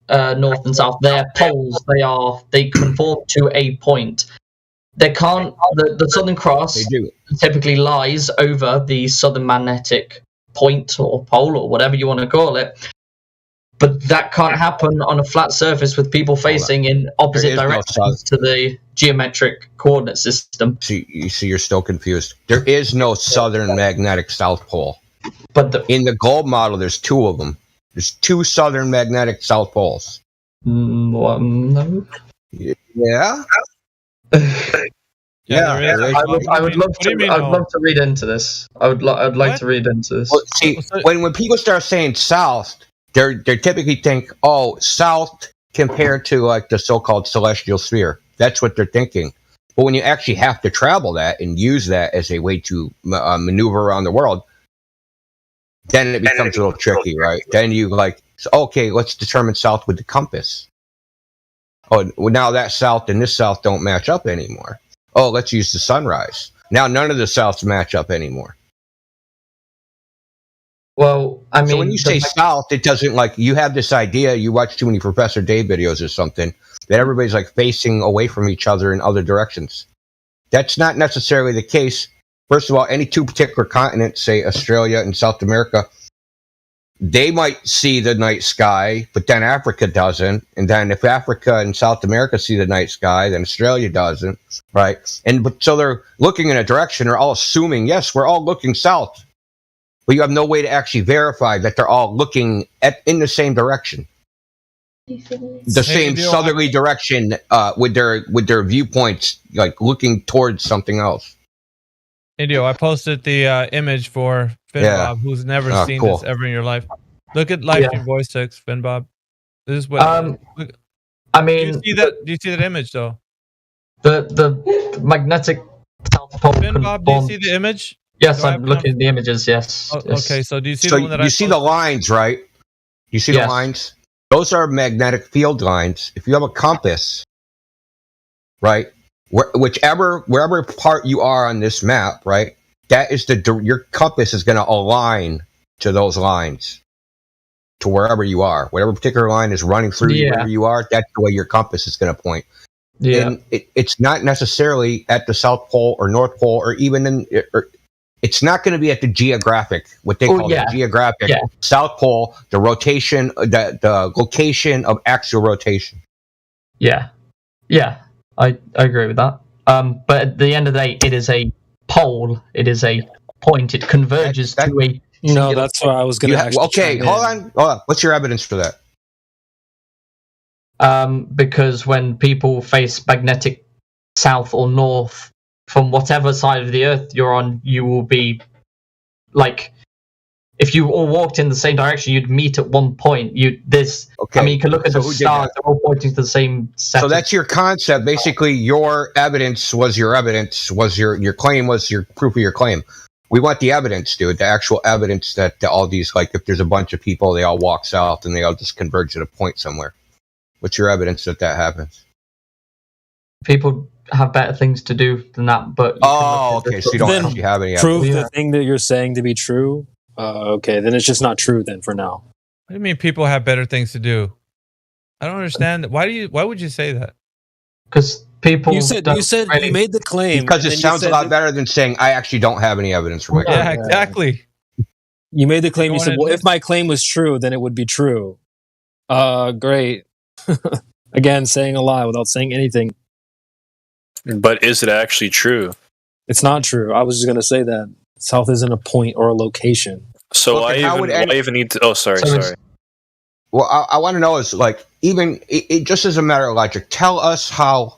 north and south, their poles they conform to a point. They can't. The Southern Cross typically lies over the southern magnetic point or pole or whatever you want to call it, but that can't happen on a flat surface with people facing in opposite directions to the geometric coordinate system. See, you're still confused. There is no southern magnetic south pole. But in the globe model, there's two of them. There's two southern magnetic south poles. No. Yeah. I would love to. I'd love to read into this. I'd like to read into this. Well, see, when people start saying south, they typically think, oh, south compared to like the so-called celestial sphere. That's what they're thinking. But when you actually have to travel that and use that as a way to maneuver around the world, then it becomes a little tricky, right? Then you okay, let's determine south with the compass. Oh, well, now that south and this south don't match up anymore. Oh, let's use the sunrise. Now none of the souths match up anymore. Well, I mean, so when you say south, it doesn't you have this idea. You watch too many Professor Dave videos or something that everybody's facing away from each other in other directions. That's not necessarily the case. First of all, any two particular continents, say Australia and South America, they might see the night sky, but then Africa doesn't. And then if Africa and South America see the night sky, then Australia doesn't, right? So they're looking in a direction. They're all assuming, yes, we're all looking south. But you have no way to actually verify that they're all looking in the same direction. The same southerly direction with their viewpoints, looking towards something else. Indio, I posted the image for FinBob, who's never seen this ever in your life. Look at live stream voice text, FinBob. This is what. I mean, do you see that image though? The magnetic south pole. FinBob, do you see the image? Yes, I'm looking at the images. Yes. Yes. Okay, so do you see the one that you see the lines, right? You see the lines? Those are magnetic field lines. If you have a compass, right? Wherever part you are on this map, right? That is your compass is going to align to those lines, to wherever you are. Whatever particular line is running through you, wherever you are, that's the way your compass is going to point. Yeah. And it's not necessarily at the South Pole or North Pole, or even it's not going to be at the geographic, what they call the geographic South Pole, the rotation, the location of axial rotation. Yeah. Yeah. I agree with that. But at the end of the day, it is a pole. It is a point. It converges to a. No, that's what I was going to. Okay, hold on. What's your evidence for that? Because when people face magnetic south or north from whatever side of the earth you're on, you will be if you all walked in the same direction, you'd meet at one point. I mean, you can look at the stars; they're all pointing to the same. So that's your concept. Basically, your evidence was your evidence. Your claim was your proof of your claim. We want the evidence, dude. The actual evidence that all these, if there's a bunch of people, they all walk south and they all just converge at a point somewhere. What's your evidence that happens? People have better things to do than that. But okay. So you don't actually have any prove the thing that you're saying to be true. Okay, then it's just not true then for now. What do you mean people have better things to do? I don't understand. Why would you say that? Because people you said you made the claim because it sounds a lot better than saying I actually don't have any evidence for my claim. Yeah, exactly. You made the claim. You said, well, if my claim was true, then it would be true. Great. Again, saying a lie without saying anything. But is it actually true? It's not true. I was just going to say that south isn't a point or a location. So why even need to? Oh, sorry. Well, I want to know is even it just as a matter of logic. Tell us how.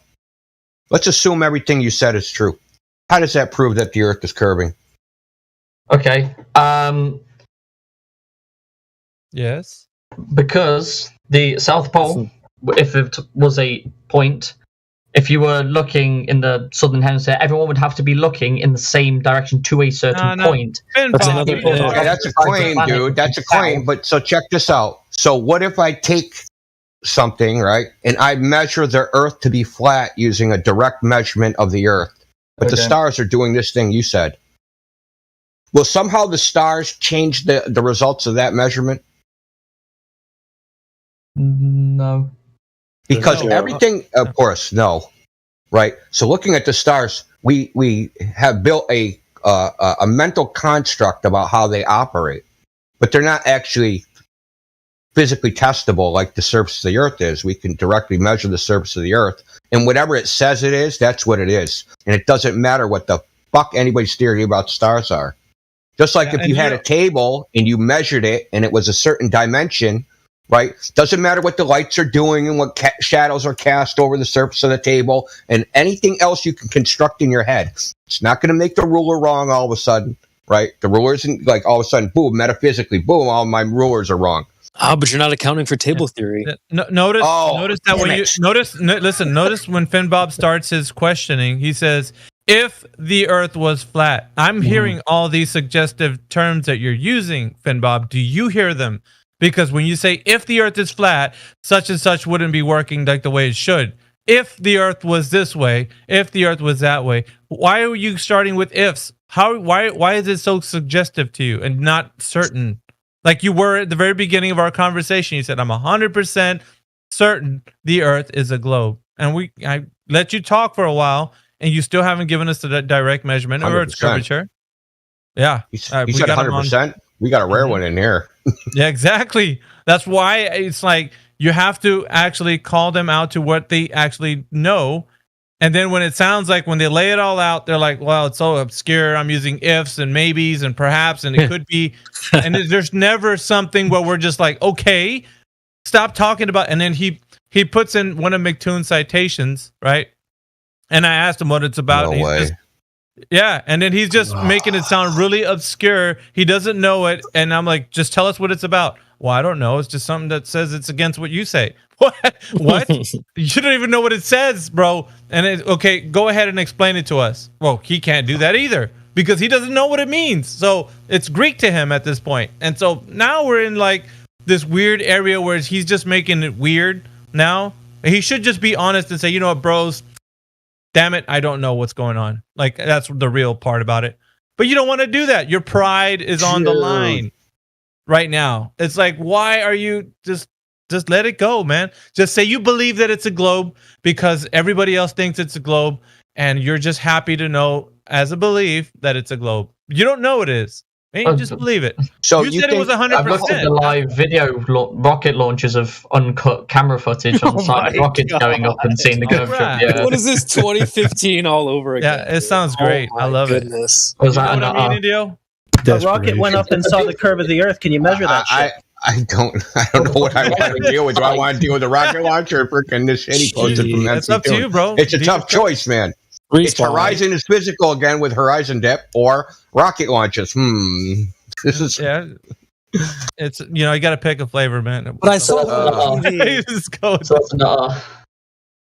Let's assume everything you said is true. How does that prove that the Earth is curving? Okay. Yes. Because the South Pole, if it was a point, if you were looking in the southern hemisphere, everyone would have to be looking in the same direction to a certain point. That's a claim, dude. That's a claim. But so check this out. So what if I take something, right, and I measure the Earth to be flat using a direct measurement of the Earth, but the stars are doing this thing you said? Will somehow the stars change the results of that measurement? No. Because everything, of course, no. Right? So looking at the stars, we have built a mental construct about how they operate, but they're not actually physically testable like the surface of the Earth is. We can directly measure the surface of the Earth, and whatever it says it is, that's what it is. And it doesn't matter what the fuck anybody's theory about stars are. Just like if you had a table and you measured it and it was a certain dimension, right? Doesn't matter what the lights are doing and what shadows are cast over the surface of the table and anything else you can construct in your head. It's not going to make the ruler wrong all of a sudden, right? The ruler isn't like all of a sudden, boom, metaphysically, boom, all my rulers are wrong. Oh, but you're not accounting for table theory. Notice that when you notice when Finn Bob starts his questioning, he says, "If the Earth was flat." I'm hearing all these suggestive terms that you're using, Finn Bob. Do you hear them? Because when you say "if the Earth is flat, such and such wouldn't be working like the way it should." If the Earth was this way, if the Earth was that way, why are you starting with ifs? Why is it so suggestive to you and not certain? Like you were at the very beginning of our conversation, you said, "I'm 100% certain the Earth is a globe," and I let you talk for a while, and you still haven't given us the direct measurement of Earth's curvature. Yeah, you said 100%. We got a rare one in here. Yeah, exactly. That's why it's like you have to actually call them out to what they actually know. And then when it sounds like when they lay it all out, they're like, well, it's so obscure. I'm using ifs and maybes and perhaps, and it could be. And there's never something where we're just like, okay, stop talking about. And then he puts in one of McToon's citations, right? And I asked him what it's about. No way. And then he's just making it sound really obscure. He doesn't know it. And I'm like, just tell us what it's about. Well, I don't know. It's just something that says it's against what you say. What? You don't even know what it says, bro. And okay, go ahead and explain it to us. Well, he can't do that either because he doesn't know what it means. So it's Greek to him at this point. And so now we're in like this weird area where he's just making it weird now. He should just be honest and say, you know what, bros? Damn it, I don't know what's going on. Like, that's the real part about it. But you don't want to do that. Your pride is on the line right now. It's like, why are you just let it go, man? Just say you believe that it's a globe because everybody else thinks it's a globe, and you're just happy to know as a belief that it's a globe. You don't know it is. And you just believe it. So you said it was 100%. I've looked at the live video rocket launches of uncut camera footage on the side of rockets going up and seeing the curvature of the Earth. What is this, 2015 all over again? Yeah, it sounds great. I love goodness. it. Was You that know what I mean, Indio? A rocket went up and saw the curve of the Earth. Can you measure that shit? I don't know what I want to deal with. Do I want to deal with the rocket launcher or freaking this shit he posted from MC2? It's up to you, bro. It's a tough choice, man. It's Horizon is physical again with Horizon Dip or rocket launches. This is it's you know, you got to pick a flavor, man. But I saw it on TV.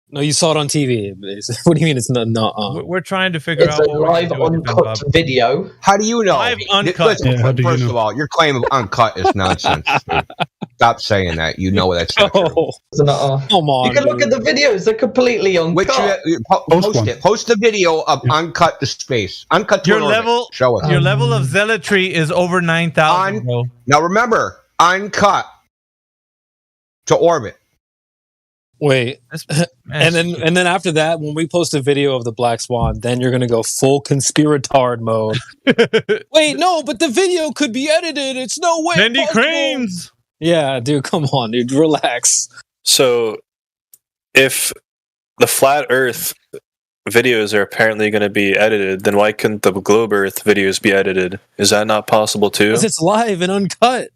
No, you saw it on TV. What do you mean it's not? We're trying to figure out what a live uncut video. How do you know? Live uncut. Listen, first of all, your claim of uncut is nonsense. Stop saying that. You know that's not true. Come on. You can look at the videos; they're completely uncut. Post the video of uncut to space. Uncut to your level. Show us. Your level of zealotry is over 9,000. Now remember, uncut to orbit. Wait, and then after that, when we post a video of the Black Swan, then you're gonna go full conspiratard mode. Wait, no, but the video could be edited. It's no way. Bendy Cranes. Yeah, dude, come on, dude, relax. So, if the flat Earth videos are apparently going to be edited, then why couldn't the globe Earth videos be edited? Is that not possible too? Because it's live and uncut.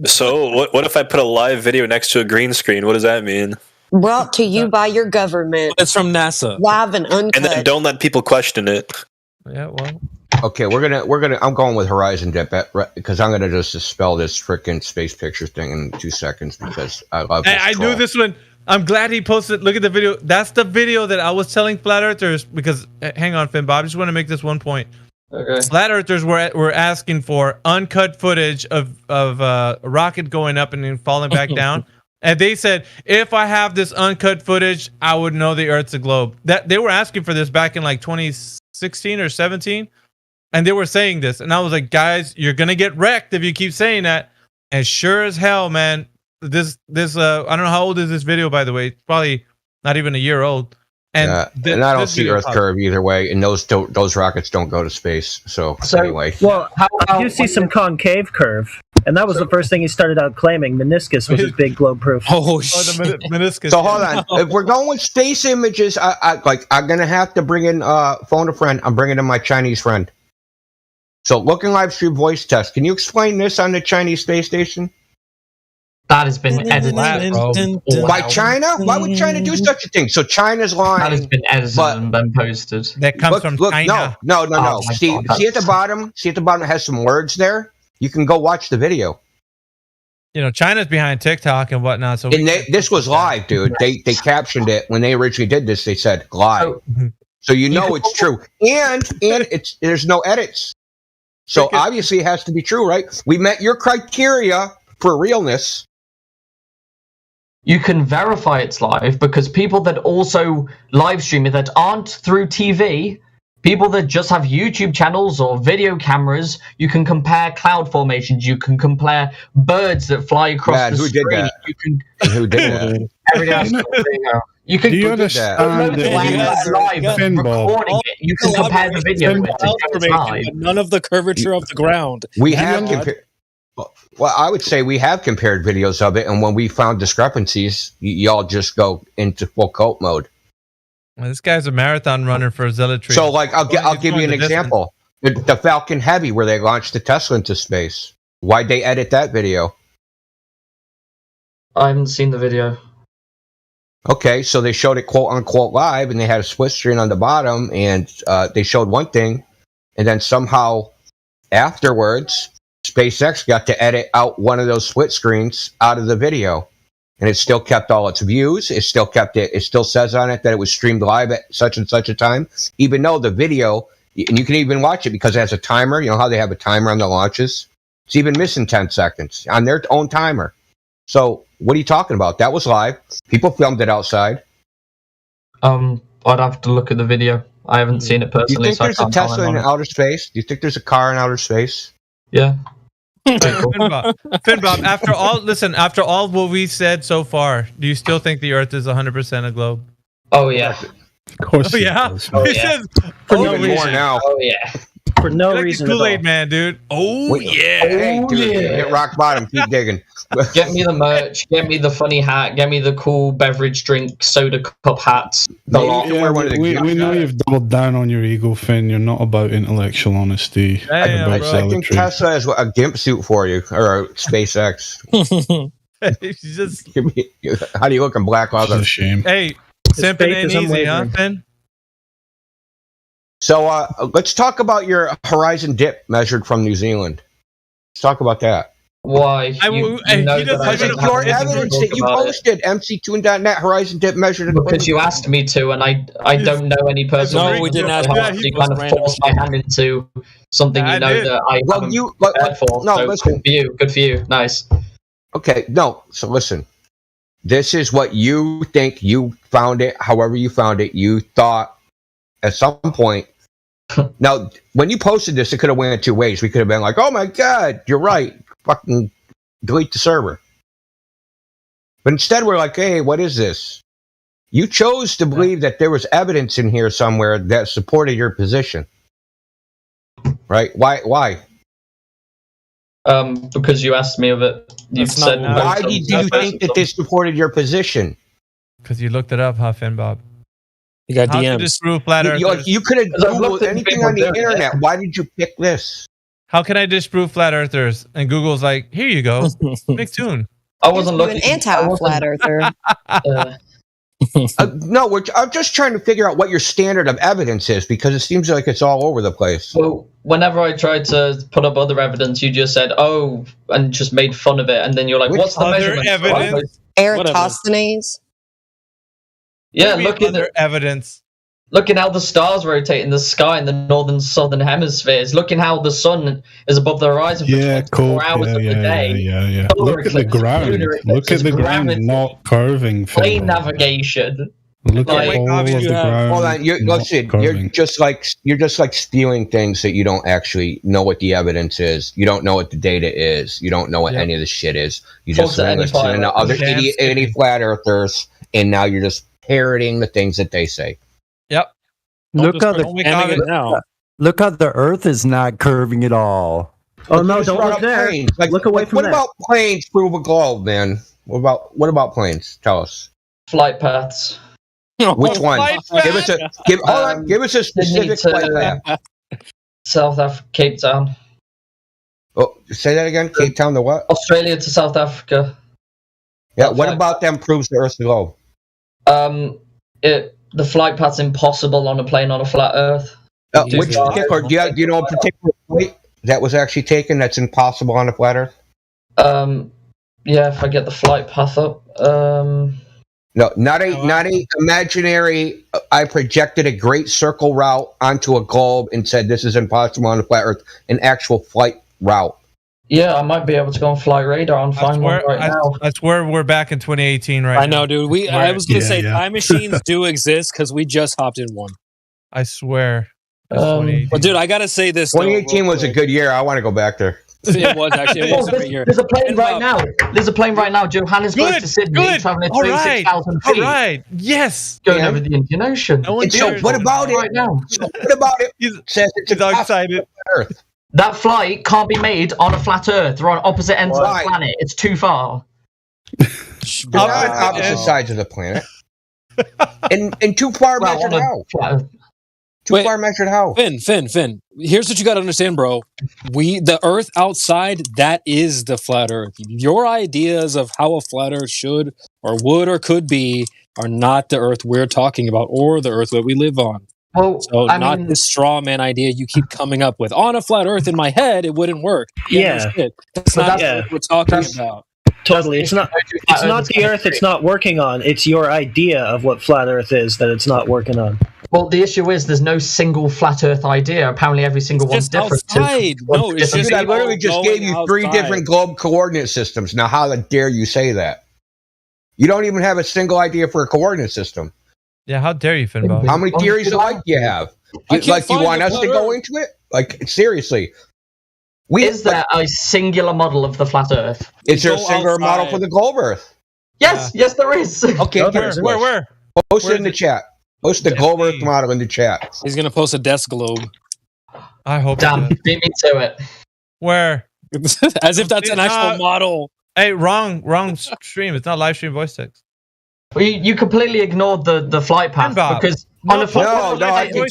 So, what if I put a live video next to a green screen? What does that mean? Brought to you by your government. It's from NASA. Live and uncut. And then don't let people question it. Yeah, well. Okay, we're gonna. I'm going with Horizon Dip because I'm gonna just dispel this freaking space picture thing in 2 seconds because I love. Hey, I knew this one. I'm glad he posted. Look at the video. That's the video that I was telling flat earthers because. Hang on, Finn Bob. I just want to make this one point. Okay. Flat earthers were asking for uncut footage of a rocket going up and then falling back down. And they said, if I have this uncut footage, I would know the Earth's a globe. That they were asking for this back in like 2016 or 17. And they were saying this. And I was like, guys, you're going to get wrecked if you keep saying that. And sure as hell, man, this I don't know how old is this video, by the way. It's probably not even a year old. And, and I don't see Earth curve either way. And those rockets don't go to space. So anyway. Well, I do see some concave curve. And that was the first thing he started out claiming. Meniscus was his big globe proof. Oh, shit. The meniscus. So hold on. If we're going with space images, I'm gonna have to bring in phone a friend. I'm bringing in my Chinese friend. So, looking live stream voice test. Can you explain this on the Chinese space station? That has been edited. By China? Why would China do such a thing? So China's lying. That has been edited and been posted. That comes from China. No. Oh, See at the bottom? See at the bottom it has some words there? You can go watch the video. China's behind TikTok and whatnot. So this was live, dude. They captioned it when they originally did this. They said live, so it's true, and there's no edits. So obviously it has to be true, right? We met your criteria for realness. You can verify it's live because people that also live stream it that aren't through TV, people that just have YouTube channels or video cameras, you can compare cloud formations. You can compare birds that fly across the screen. Did that? You can. Who did that? Everything else. You can. Do you understand recording it. You can compare the video with it. None of the curvature of the ground. We have compared. Well, I would say we have compared videos of it, and when we found discrepancies, y'all just go into full cult mode. Well, this guy's a marathon runner for Zealotry. So, I'll give you an example. The Falcon Heavy, where they launched the Tesla into space. Why'd they edit that video? I haven't seen the video. Okay, so they showed it quote unquote live, and they had a split screen on the bottom, and they showed one thing, and then somehow afterwards, SpaceX got to edit out one of those split screens out of the video, and it still kept all its views. It still kept it. It still says on it that it was streamed live at such and such a time, even though the video, and you can even watch it because it has a timer. You know how they have a timer on the launches? It's even missing 10 seconds on their own timer. So what are you talking about? That was live. People filmed it outside. I'd have to look at the video. I haven't seen it personally. Do you think there's a Tesla in outer space? Do you think there's a car in outer space? Yeah. Finbob, after all what we said so far, do you still think the Earth is 100% a globe? Oh yeah. Of course. Oh yeah. He says, for no reason. More now. Oh yeah. For no like reason. Kool-Aid man, dude. Oh yeah. Hey, dude, hit rock bottom. Keep digging. Get me the merch. Get me the funny hat. Get me the cool beverage drink soda cup hats. We know you've doubled down on your ego, Finn. You're not about intellectual honesty. I think Tesla is a gimp suit for you, or a SpaceX. How do you look in black leather? It's a shame. Hey, simping ain't easy, huh, Finn? So let's talk about your horizon dip measured from New Zealand. Let's talk about that. Why? Your evidence that you posted, mctoon.net, horizon dip measured. Because you asked me to, and I don't know any person. No, we didn't ask. You kind of forced my hand into something that I haven't prepared for. No, so listen. Good for you. Nice. Okay, no. So listen. This is what you think. You found it. However you found it, you thought at some point. Now, when you posted this, it could have went 2 ways. We could have been like, "Oh my God, you're right." Fucking delete the server. But instead we're like, hey, what is this? You chose to believe that there was evidence in here somewhere that supported your position. Right? Why? Because you asked me of it. You said why did you think that this supported your position? Because you looked it up, huh, Finbob? You got How DMs. to disprove flat earthers? You could have Googled anything on the internet. Why did you pick this? How can I disprove flat earthers? And Google's like, here you go, McToon. I wasn't looking. An anti-flat earther. No, I'm just trying to figure out what your standard of evidence is because it seems like it's all over the place. Well, whenever I tried to put up other evidence, you just said, "Oh," and just made fun of it, and then you're like, "What's the measurement?" Evidence? Eratosthenes. Yeah, look at the evidence. Looking how the stars rotate in the sky in the northern southern hemispheres. Looking how the sun is above the horizon for 24 hours of the day. Yeah. Look at the ground. Look at the ground not curving. Plane navigation. Look at all of the ground. Hold on, you're just like spewing things that you don't actually know what the evidence is. You don't know what the data is. You don't know what any of the shit is. You just listen to other idiot flat earthers, and now you're just parroting the things that they say. Yep. Look how the Earth is not curving at all. Oh no! Don't look there. Look away from that. What about planes prove a globe, man? What about planes? Tell us. Flight paths. Which one? Give us a specific flight path. South Africa, Cape Town. Oh, say that again. Cape Town to what? Australia to South Africa. Yeah. What about them proves the Earth's globe? The flight path's impossible on a plane on a flat Earth. Which particular? Do you know a particular flight that was actually taken that's impossible on a flat Earth? Yeah, if I get the flight path up. No, not a imaginary. I projected a great circle route onto a globe and said this is impossible on the flat Earth. An actual flight route. Yeah, I might be able to go on Flight Radar and find one right now. I swear we're back in 2018 right now. I know, dude. I was going to say time machines do exist because we just hopped in one. I swear. But dude, I gotta say this. 2018 was a good year. I want to go back there. It was actually. It was a great year. There's a plane right now. There's a plane right now. Johannesburg to Sydney, traveling at 36,000 feet. All right. Yes. Going over the Indian Ocean. So what about it? Right now. So what about it? Says it's all excited. Earth. That flight can't be made on a flat Earth. They're on opposite ends of the planet. It's too far. Opposite sides of the planet. And too far measured how? Too far measured how? Finn. Here's what you got to understand, bro. The Earth outside, that is the flat Earth. Your ideas of how a flat Earth should or would or could be are not the Earth we're talking about or the Earth that we live on. Well, so not this straw man idea you keep coming up with. On a flat Earth, in my head, it wouldn't work. That's not what we're talking about. Totally. It's not the Earth it's not working on. It's your idea of what flat Earth is that it's not working on. Well, the issue is there's no single flat Earth idea. Apparently, every single one's different. I literally just gave you 3 different globe coordinate systems. Now, how dare you say that? You don't even have a single idea for a coordinate system. Yeah, how dare you, Finbob? How many theories of life do you have? Do you want us to go into it? Like, seriously. Is there a singular model of the flat Earth? Is there a singular model for the globe Earth? Yes, there is. Okay, where? Post it in the chat. Post the globe Earth model in the chat. He's gonna post a desk globe. I hope. Damn, beat me to it. Where? As if that's an actual model. Hey, wrong stream. It's not live stream voice text. Well, you completely ignored the flight path because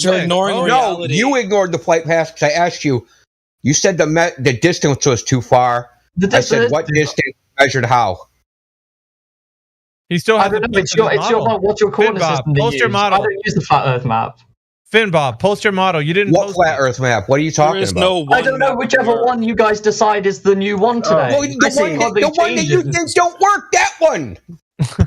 you're ignoring reality. You ignored the flight path because I asked you. You said the distance was too far. I said what distance measured how. He still has it's your what's your coordinate system? Post your model. I don't use the flat Earth map. Finbob, post your model. You didn't. What post flat Earth map? What are you talking about? I don't know. Whichever one you guys decide is the new one today. Well, the one that you think don't work. That one.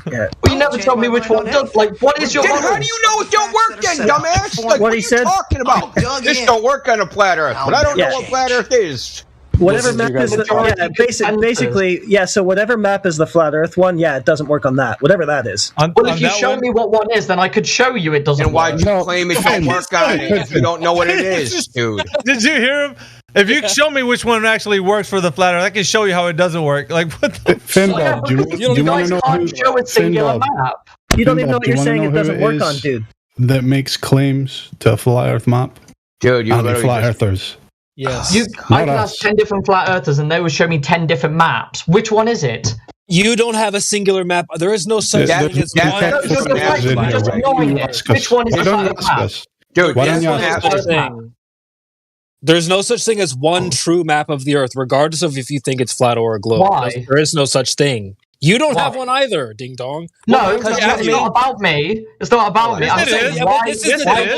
Well, you never told me which one does. Like, what is your model? How do you know it don't work then, dumbass? Like, what are he you said? talking about? This don't work on a flat Earth, but I don't know what flat Earth is. Whatever map is basically, so whatever map is the flat Earth one, it doesn't work on that. Whatever that is. Well, if you show me what one is, then I could show you it doesn't work. And why'd you claim it don't work on it if you don't know what it is, dude? Did you hear him? If you show me which one actually works for the flat Earth, I can show you how it doesn't work. Like, what the Finbob, do you want to know who? Show a singular map. You don't even know what you're saying. It doesn't work on, dude. That makes claims to a flat Earth map. Dude, you flat Earthers. Yes. I can ask 10 different flat earthers and they will show me 10 different maps. Which one is it? You don't have a singular map. There is no such thing as Which one is the flat map? Dude, why don't you ask us? There's no such thing as one true map of the Earth, regardless of if you think it's flat or a globe. Why? There is no such thing. You don't have one either, ding dong. No, because it's not about me. It's not about me. I'm saying why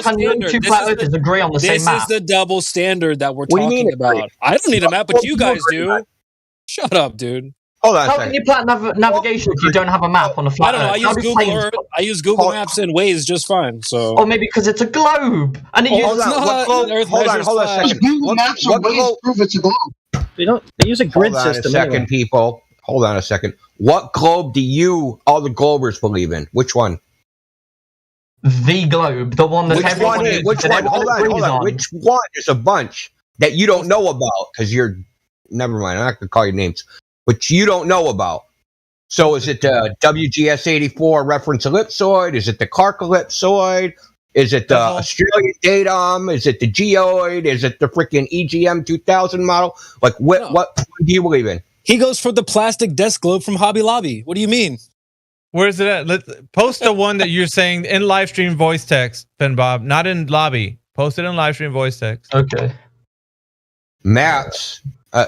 can you two flat earthers agree on the same map? This is the double standard that we're talking about. I don't need a map, but you guys do. Shut up, dude. Hold on. How can you plan navigation if you don't have a map on a flat Earth? I don't know. I use Google Maps and Waze just fine. So. Or maybe because it's a globe and it uses hold on a second. Google Maps and Waze prove it's a globe. They use a grid system. People. Hold on a second. What globe do all the globers believe in? Which one? The globe, the one that everyone uses. Which one? Hold on. Which one? There's a bunch that you don't know about because you're. Never mind. I'm not gonna call you names, but you don't know about. So is it the WGS84 reference ellipsoid? Is it the Clark ellipsoid? Is it the Australian datum? Is it the geoid? Is it the freaking EGM 2000 model? Like what do you believe in? He goes for the plastic desk globe from Hobby Lobby. What do you mean? Where's it at? Let's post the one that you're saying in live stream voice text, Finbob, not in lobby. Post it in live stream voice text. Okay. Maps,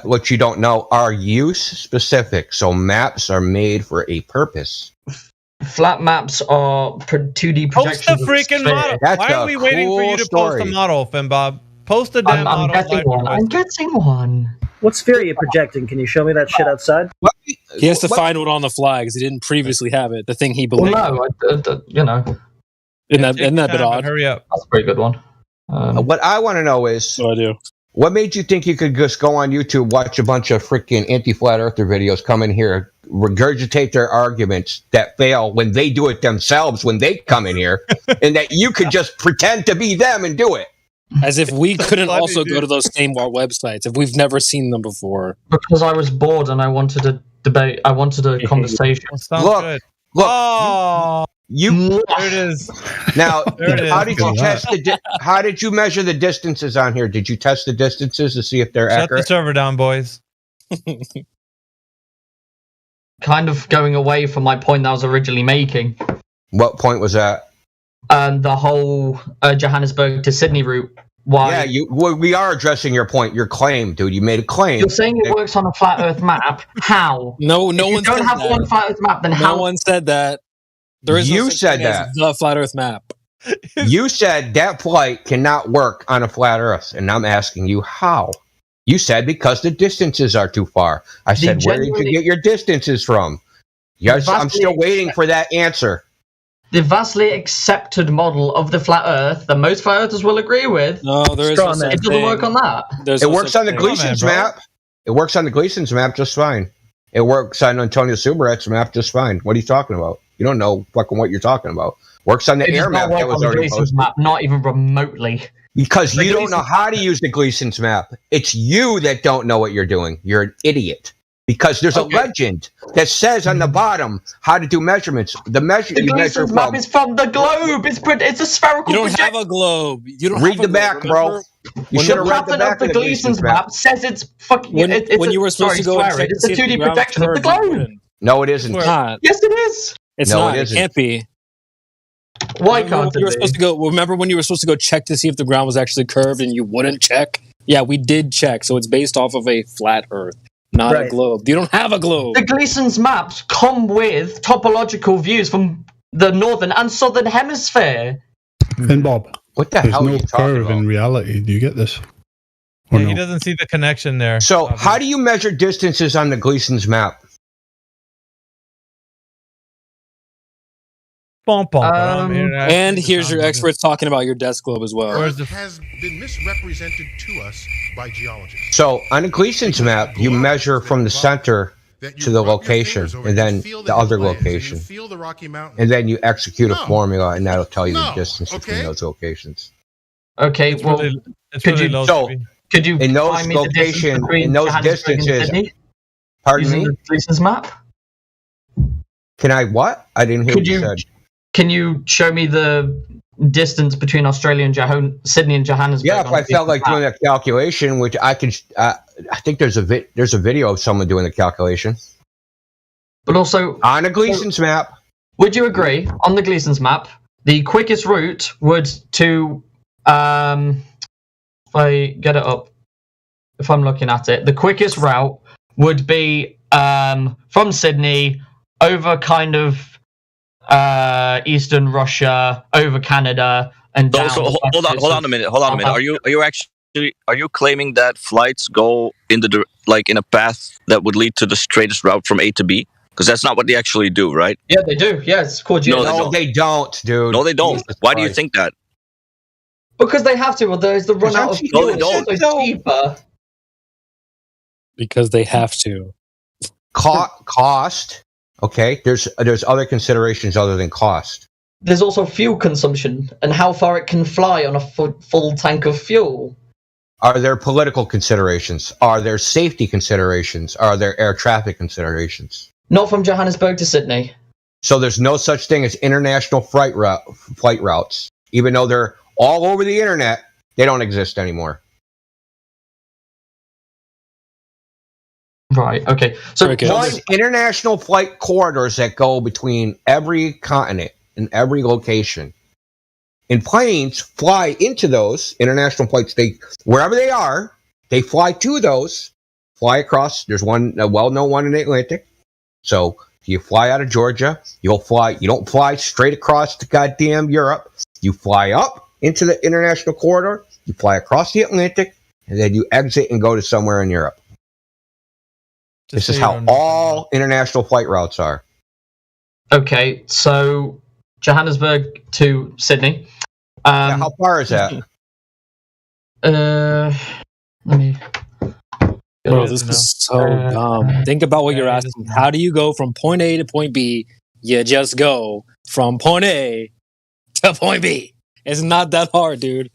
what you don't know, are use specific. So maps are made for a purpose. Flat maps are 2D Post projections. the freaking model. That's Why are we waiting for you to post a model, Finbob? Post a damn I'm model. getting one. I'm getting one. What sphere are you projecting? Can you show me that shit outside? He has to find one on the fly because he didn't previously have it. The thing he believed. Well, no, you know. Isn't that a bit odd? Hurry up. That's a pretty good one. What I want to know is, I do. What made you think you could just go on YouTube, watch a bunch of freaking anti-flat earther videos, come in here, regurgitate their arguments that fail when they do it themselves when they come in here, and that you could just pretend to be them and do it? As if we couldn't also go to those same websites if we've never seen them before. Because I was bored and I wanted a debate. I wanted a conversation. Look. Oh, you. There it is. Now, There it is. how did you test how did you measure the distances on here? Did you test the distances to see if they're Shut accurate? the server down, boys. Kind of going away from my point that I was originally making. What point was that? The whole Johannesburg to Sydney route. Why? Yeah, we are addressing your point, your claim, dude. You made a claim. You're saying it works on a flat Earth map. How? No if one you don't said have that. one flat Earth map, then how? No one said that. There is no You such said thing as that. the flat Earth map. You said that flight cannot work on a flat Earth, and I'm asking you how. You said because the distances are too far. I said, where did you get your distances from? Yes, I'm still waiting for that answer. The vastly accepted model of the flat Earth that most flat Earthers will agree with. No, there is no such It doesn't work on that. It works on the Gleason's map. It works on the Gleason's map just fine. It works on Antonio Subaret's map just fine. What are you talking about? You don't know fucking what you're talking about. Works on the It does air not map work that was on the already Gleason's posted. map, not even remotely. Because The you don't know how to use the Gleason's map. It's you that don't know what you're doing. You're an idiot. Because there's a legend that says on the bottom how to do measurements. The measure The you measure Gleason's map from. is from the globe. It's a spherical. You don't have a globe. You don't Read have the a back, globe, bro. remember? You should have read the pattern back of the Gleason's map says it's fucking. When you were supposed to go and check it's to a see if the 2D ground projection of the curved, you globe. wouldn't. No, it isn't. It's not. Yes, it is. It's No, not. it It isn't. can't be. Why Remember can't when you were it supposed be? to go? Remember when you were supposed to go check to see if the ground was actually curved and you wouldn't check? Yeah, we did check. So it's based off of a flat Earth, not a Right. globe. You don't have a globe. The Gleason's maps come with topological views from the northern and southern hemisphere. And Bob, what the there's hell are no you talking curve in reality. Do you get this? Or Yeah, he no? doesn't see the connection there. So, how do you measure distances on the Gleason's map? And here's your experts talking about your desk globe as well. has been misrepresented to us by geologists. So, on the Gleason's map, you measure from the center to the location, and then the other location, Feel the Rocky Mountains. and then you execute a formula, and that'll tell you the distance between those locations. Okay, well, could you could you in those find me the distance location, between in those Johannesburg and distances, Sydney pardon using me, the Gleason's map? can I what? I didn't hear Could what you you said. can you show me the distance between Australia and Sydney and Johannesburg? Yeah, if on I the felt like Gleason's doing a calculation, which I could, I think there's a video of someone doing the calculation. But also on a Gleason's map. Would you agree on the Gleason's map, the quickest route would to if I get it up, if I'm looking at it, the quickest route would be from Sydney over kind of eastern Russia, over Canada, and down. So hold on a minute. Hold on a minute. Are you claiming that flights go in the in a path that would lead to the straightest route from A to B? Because that's not what they actually do, right? Yeah, they do. Yeah, it's called No, they don't, dude. No, they don't. Why do you think that? Because they have to, or there's the run out of No, fuel. they don't. It's so cheaper. Because they have to. Cost. Okay, there's other considerations other than cost. There's also fuel consumption and how far it can fly on a full tank of fuel. Are there political considerations? Are there safety considerations? Are there air traffic considerations? Not from Johannesburg to Sydney. So there's no such thing as international flight routes. Even though they're all over the internet, they don't exist anymore. Right, okay. So there's international flight corridors that go between every continent and every location. And planes fly into those international flights, wherever they are, They fly two of those, fly across. There's a well-known one in the Atlantic. So if you fly out of Georgia, you don't fly straight across to goddamn Europe. You fly up into the international corridor, you fly across the Atlantic, and then you exit and go to somewhere in Europe. This is how all international flight routes are. Okay, so Johannesburg to Sydney. How far is that? Let me. Bro, this is so dumb. Think about what you're asking. How do you go from point A to point B? You just go from point A to point B. It's not that hard, dude.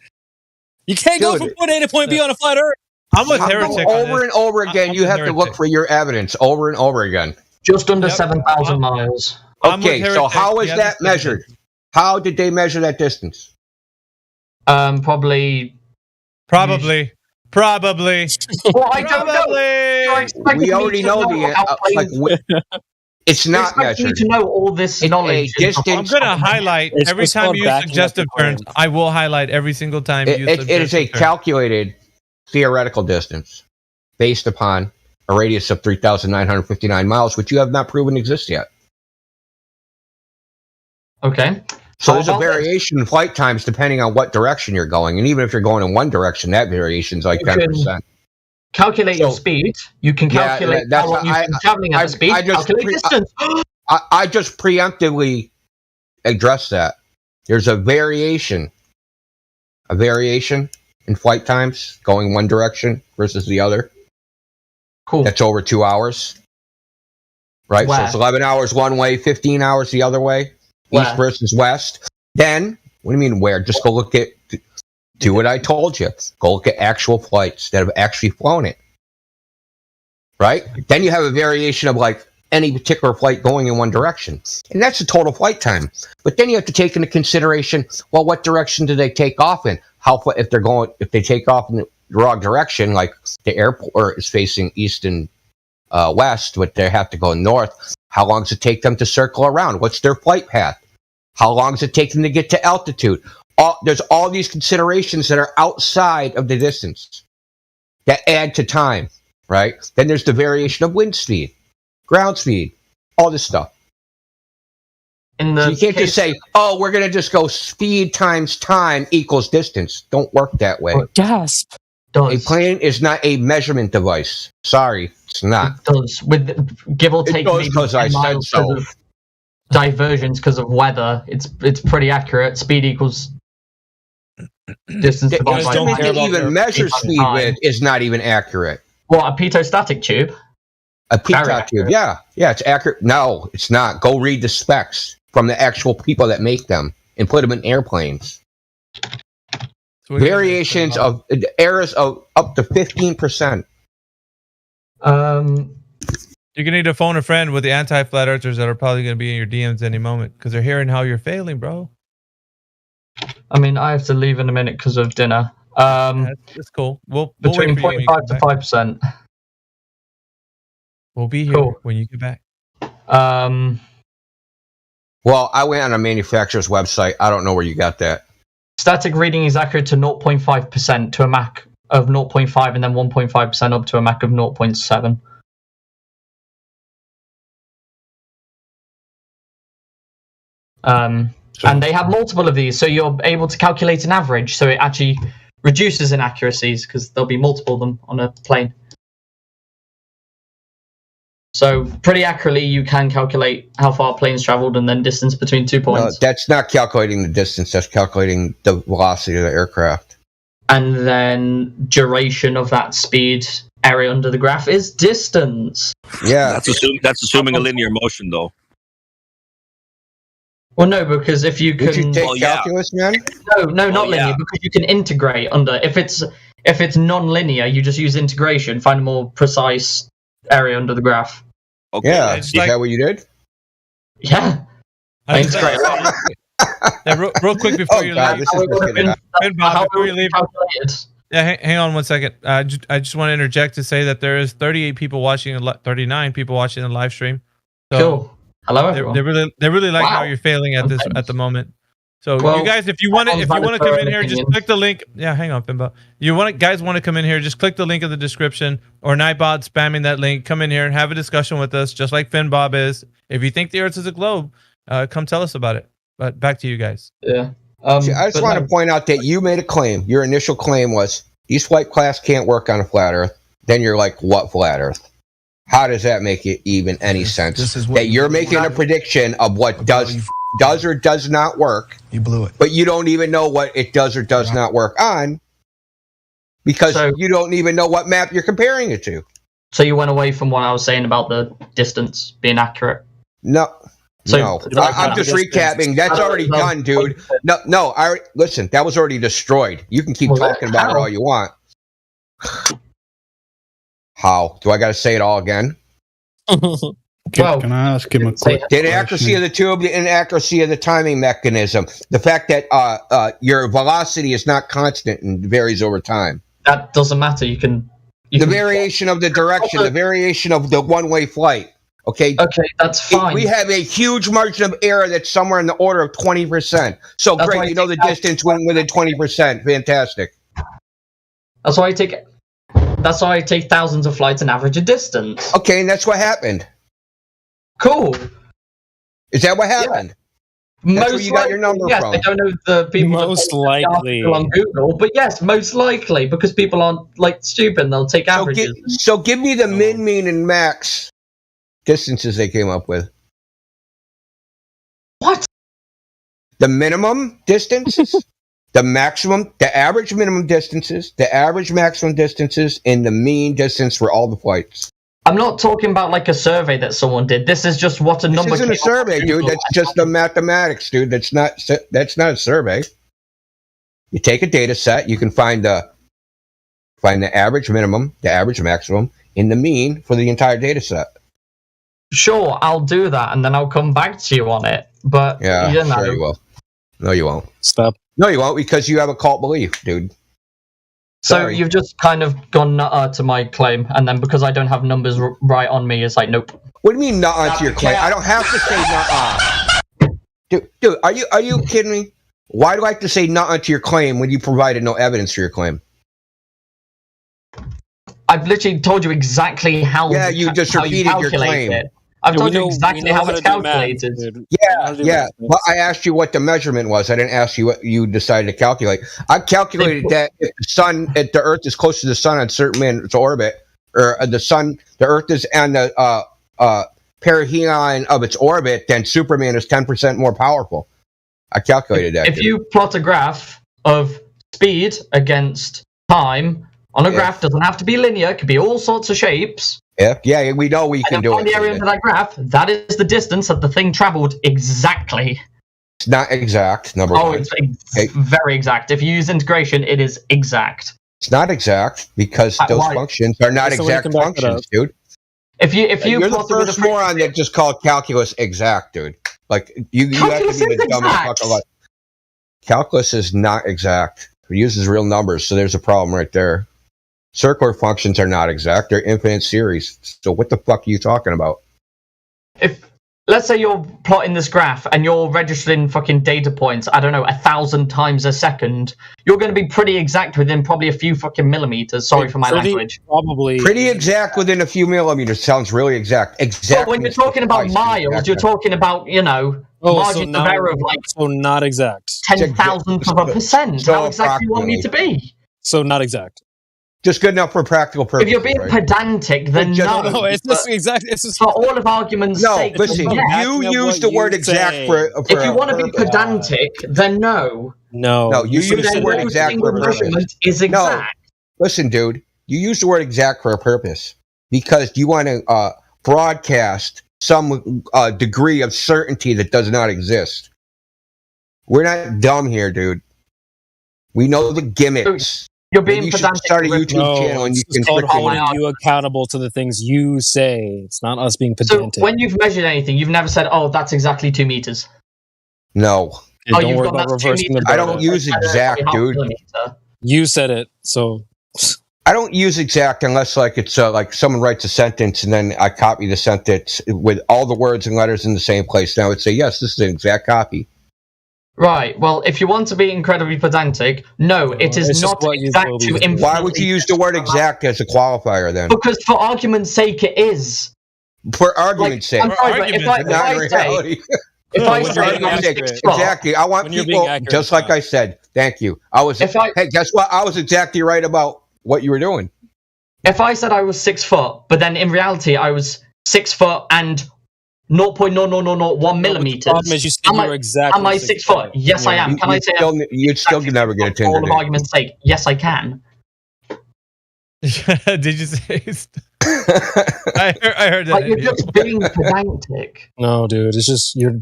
You can't go from point A to point B on a flat Earth. I'm with Heretic. Over and over again, you have to look for your evidence over and over again. Just under 7,000 miles. Okay, so how is that measured? How did they measure that distance? Probably. Well, I don't know. We already know it's not measured. You to know all this knowledge. I'm going to highlight every time you use suggestive terms. I will highlight every single time you use suggestive terms. It is a calculated theoretical distance based upon a radius of 3,959 miles, which you have not proven exists yet. Okay. So there's a variation in flight times depending on what direction you're going. And even if you're going in one direction, that variation is like 10%. Calculate your speed. You can calculate how long you've been traveling at the speed. Calculate distance. I just preemptively addressed that. There's a variation in flight times going one direction versus the other. Cool. That's over 2 hours. Right? Where? So it's 11 hours one way, 15 hours the other way. East versus west. Then, what do you mean where? Just go look at, do what I told you. Go look at actual flights that have actually flown it. Right? Then you have a variation of like any particular flight going in one direction. And that's the total flight time. But then you have to take into consideration, well, what direction do they take off in? If they take off in the wrong direction, like the airport is facing east and west, but they have to go north, how long does it take them to circle around? What's their flight path? How long does it take them to get to altitude? There's all these considerations that are outside of the distance that add to time, right? Then there's the variation of wind speed, ground speed, all this stuff. So you can't just say, oh, we're going to just go speed times time equals distance. Don't work that way. Gasp. A plane is not a measurement device. Sorry, it's not. It does. With give or take maybe 10 miles because of diversions because of weather. It's pretty accurate. Speed equals distance divided by time. To even measure speed with is not even accurate. What, a pitot-static tube? A pitot tube, yeah, it's accurate. No, it's not. Go read the specs from the actual people that make them and put them in airplanes. So variations of errors of up to 15%. You're gonna need to phone a friend with the anti-flat earthers that are probably gonna be in your DMs any moment because they're hearing how you're failing, bro. I mean, I have to leave in a minute because of dinner. That's cool. We'll between wait for you 0.5 to 5%. We'll be here when you get back. Well, I went on a manufacturer's website. I don't know where you got that. Static reading is accurate to 0.5% to a Mach of 0.5 and then 1.5% up to a Mach of 0.7. And they have multiple of these, so you're able to calculate an average, so it actually reduces inaccuracies because there'll be multiple of them on a plane. So pretty accurately, you can calculate how far planes traveled and then distance between 2 points. No, that's not calculating the distance. That's calculating the velocity of the aircraft. And then duration of that speed area under the graph is distance. Yeah. That's assuming a linear motion, though. Well, no, because if you can... Did you take calculus, man? No, not linear, because you can integrate under... If it's non-linear, you just use integration, find a more precise area under the graph. Okay. Yeah, is that what you did? Yeah. Real quick before you leave. Before you leave. Yeah, hang on 1 second. I just want to interject to say that there is 38 people watching, 39 people watching the live stream. So cool. Hello, everyone. They really like how you're failing at the moment. So Well, you guys, if you want to come in here, just opinion. click the link. Yeah, hang on, Finbo. Guys want to come in here, just click the link in the description, or Nightbot spamming that link. Come in here and have a discussion with us, just like Finbob is. If you think the Earth is a globe, come tell us about it. But back to you guys. Yeah. I just want to point out that you made a claim. Your initial claim was these flight class can't work on a flat Earth. Then you're like, what flat Earth? How does that make it even any sense? That you're making a prediction of what does or does not work. You blew it. But you don't even know what it does or does not work on because you don't even know what map you're comparing it to. So you went away from what I was saying about the distance being accurate? No. So I'm just recapping. That's already done, dude. No. Listen, that was already destroyed. You can keep talking about it all you want. How? Do I got to say it all again? Can I ask him a quick The inaccuracy of the tube, the inaccuracy of the timing mechanism, the fact that your velocity is not constant and varies over time. That doesn't matter. The variation of the direction, the variation of the one-way flight. Okay, that's fine. We have a huge margin of error that's somewhere in the order of 20%. So That's why great, I you know the take distance went within 20%. Fantastic. That's why I take thousands of flights and average a distance. Okay, and that's what happened. Cool. Is that what happened? Yeah. That's where you got your number yes, from. I don't know the people Most likely on Google, but yes, most likely because people aren't stupid. They'll take averages. So give me the min, mean, and max distances they came up with. What? The minimum distances, the maximum, the average minimum distances, the average maximum distances, and the mean distance for all the flights. I'm not talking about a survey that someone did. This is just what a number. This isn't a survey, dude. That's just the mathematics, dude. That's not a survey. You take a data set, you can find the average minimum, the average maximum, and the mean for the entire data set. Sure, I'll do that, and then I'll come back to you on it. But Yeah, you know. sure you will. No, you won't. Stop. No, you won't, because you have a cult belief, dude. So Sorry. you've just kind of gone to my claim, and then because I don't have numbers right on me, it's like, nope. What do you mean not onto your claim? I don't have to say not on. Dude, are you kidding me? Why do I have to say not onto your claim when you provided no evidence for your claim? I've literally told you exactly how. Yeah, you just how repeated your calculate claim. it. I've told you exactly how it's calculated. Yeah. Well, I asked you what the measurement was. I didn't ask you what you decided to calculate. I calculated that if the Earth is close to the sun on certain minutes orbit, or the Earth is on the perihelion of its orbit, then Superman is 10% more powerful. I calculated that. If you plot a graph of speed against time on a graph, doesn't have to be linear. It could be all sorts of shapes. Yeah, we know we can do find the area it. under that graph. That is the distance that the thing traveled exactly. It's not exact, number one. It's very exact. If you use integration, it is exact. It's not exact because those functions are not exact functions, dude. If you're the first moron that just called calculus exact, dude. Like you have to be the dumbest fucker alive. Calculus is not exact. It uses real numbers, so there's a problem right there. Circular functions are not exact; they're infinite series. So what the fuck are you talking about? If let's say you're plotting this graph and you're registering fucking data points, I don't know, 1,000 times a second, you're going to be pretty exact within probably a few fucking millimeters. Sorry for my language. Probably pretty exact within a few millimeters sounds really exact. Exact. But when you're talking about miles, you're talking about margin of error of so not exact. 10,000th of a percent. How exact do you want me to be? So not exact. Just good enough for practical purposes. If you're being pedantic, then no, it's just exact. It's just for all of argument's sake. Listen, you use the word exact for if you want to be pedantic, then no. No, you use the word exact for a purpose. Is exact. No, listen, dude, you use the word exact for a purpose because you want to broadcast some degree of certainty that does not exist. We're not dumb here, dude. We know the gimmicks. You're being pedantic. Start a YouTube channel and you can holding you accountable to the things you say. It's not us being pedantic. So when you've measured anything, you've never said, "Oh, that's exactly 2 meters." No. Yeah, don't worry about reversing the. I don't use exact, dude. You said it, so. I don't use exact unless it's like someone writes a sentence and then I copy the sentence with all the words and letters in the same place. Now I would say yes, this is an exact copy. Right. Well, if you want to be incredibly pedantic, no, it is not exact to infinity. Why would you use the word exact as a qualifier then? Because for argument's sake, it is. For argument's sake. I'm sorry, but if I say exactly, I want people just like I said. Thank you. Hey, guess what? I was exactly right about what you were doing. If I said I was 6 foot, but then in reality I was 6 foot and 0.00001 millimeters. The problem is you said you were exactly. Am I 6 foot? Yes, I am. Can I say you'd still never get a Tinder for all of date. argument's sake? Yes, I can. Did you say? I heard that. Like, you're just being pedantic. No, dude, it's just you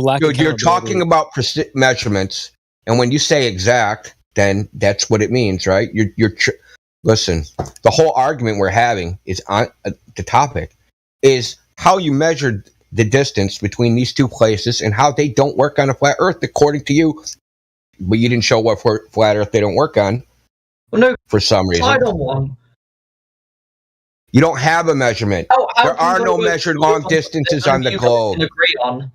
lack. Dude, you're talking about measurements, and when you say exact, then that's what it means, right? Listen. The whole argument we're having is on the topic is how you measured the distance between these two places and how they don't work on a flat Earth, according to you. But you didn't show what flat Earth they don't work on. Well, no, for some reason. I don't want. You don't have a measurement. There are no measured long distances on the globe. Agree on.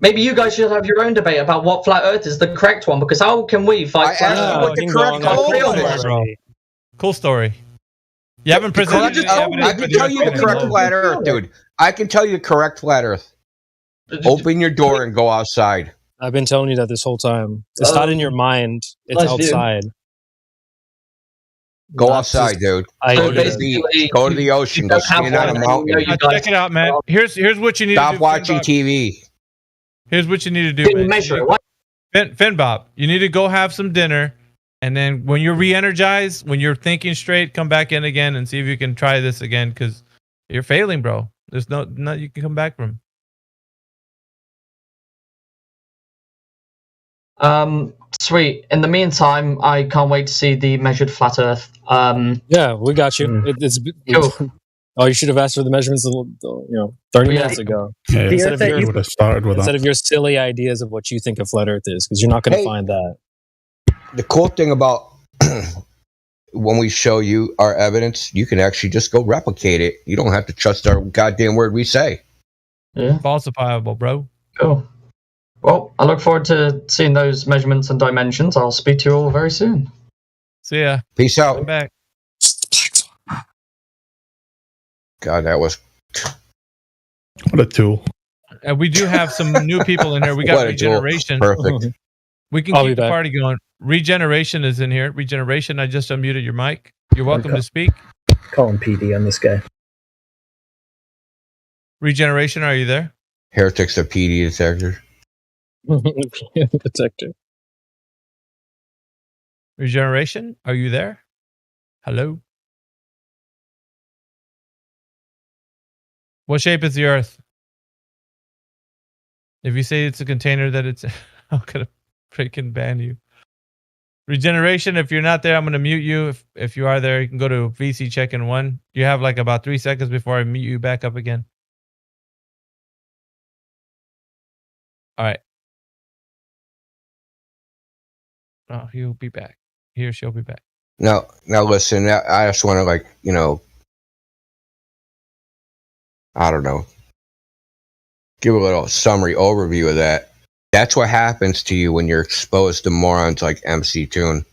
Maybe you guys should have your own debate about what flat Earth is the correct one, because how can we fight flat Earth? What the correct globe is? Cool story. You haven't presented. I can tell you the correct flat Earth, dude. I can tell you the correct flat Earth. Open your door and go outside. I've been telling you that this whole time. It's not in your mind. It's outside. Go outside, dude. Go to the beach. Go to the ocean. Go stand on a mountain. Check it out, man. Here's what you need to do. Stop watching TV. Here's what you need to do, man. Finbob, you need to go have some dinner, and then when you're re-energized, when you're thinking straight, come back in again and see if you can try this again, because you're failing, bro. There's no you can come back from. Sweet. In the meantime, I can't wait to see the measured flat Earth. Yeah, we got you. It's cool. Oh, you should have asked for the measurements, 30 minutes ago. Yeah, you would have started with instead of your silly ideas of what you think a flat Earth is, because you're not going to find that. The cool thing about when we show you our evidence, you can actually just go replicate it. You don't have to trust our goddamn word we say. Yeah. Falsifiable, bro. Cool. Well, I look forward to seeing those measurements and dimensions. I'll speak to you all very soon. See ya. Peace out. Come back. God, that was what a tool. And we do have some new people in here. We got Regeneration. Perfect. We can keep the party going. Regeneration is in here. Regeneration, I just unmuted your mic. You're welcome to speak. Call him PD on this guy. Regeneration, are you there? Heretics are PD detector. Detector. Regeneration, are you there? Hello? What shape is the Earth? If you say it's a container, that it's... I'm going to freaking ban you. Regeneration, if you're not there, I'm going to mute you. If you are there, you can go to VC check-in 1. You have like about 3 seconds before I mute you back up again. All right. Oh, he'll be back. He or she'll be back. Now listen, I just want to I don't know, give a little summary overview of that. That's what happens to you when you're exposed to morons like MC Toon.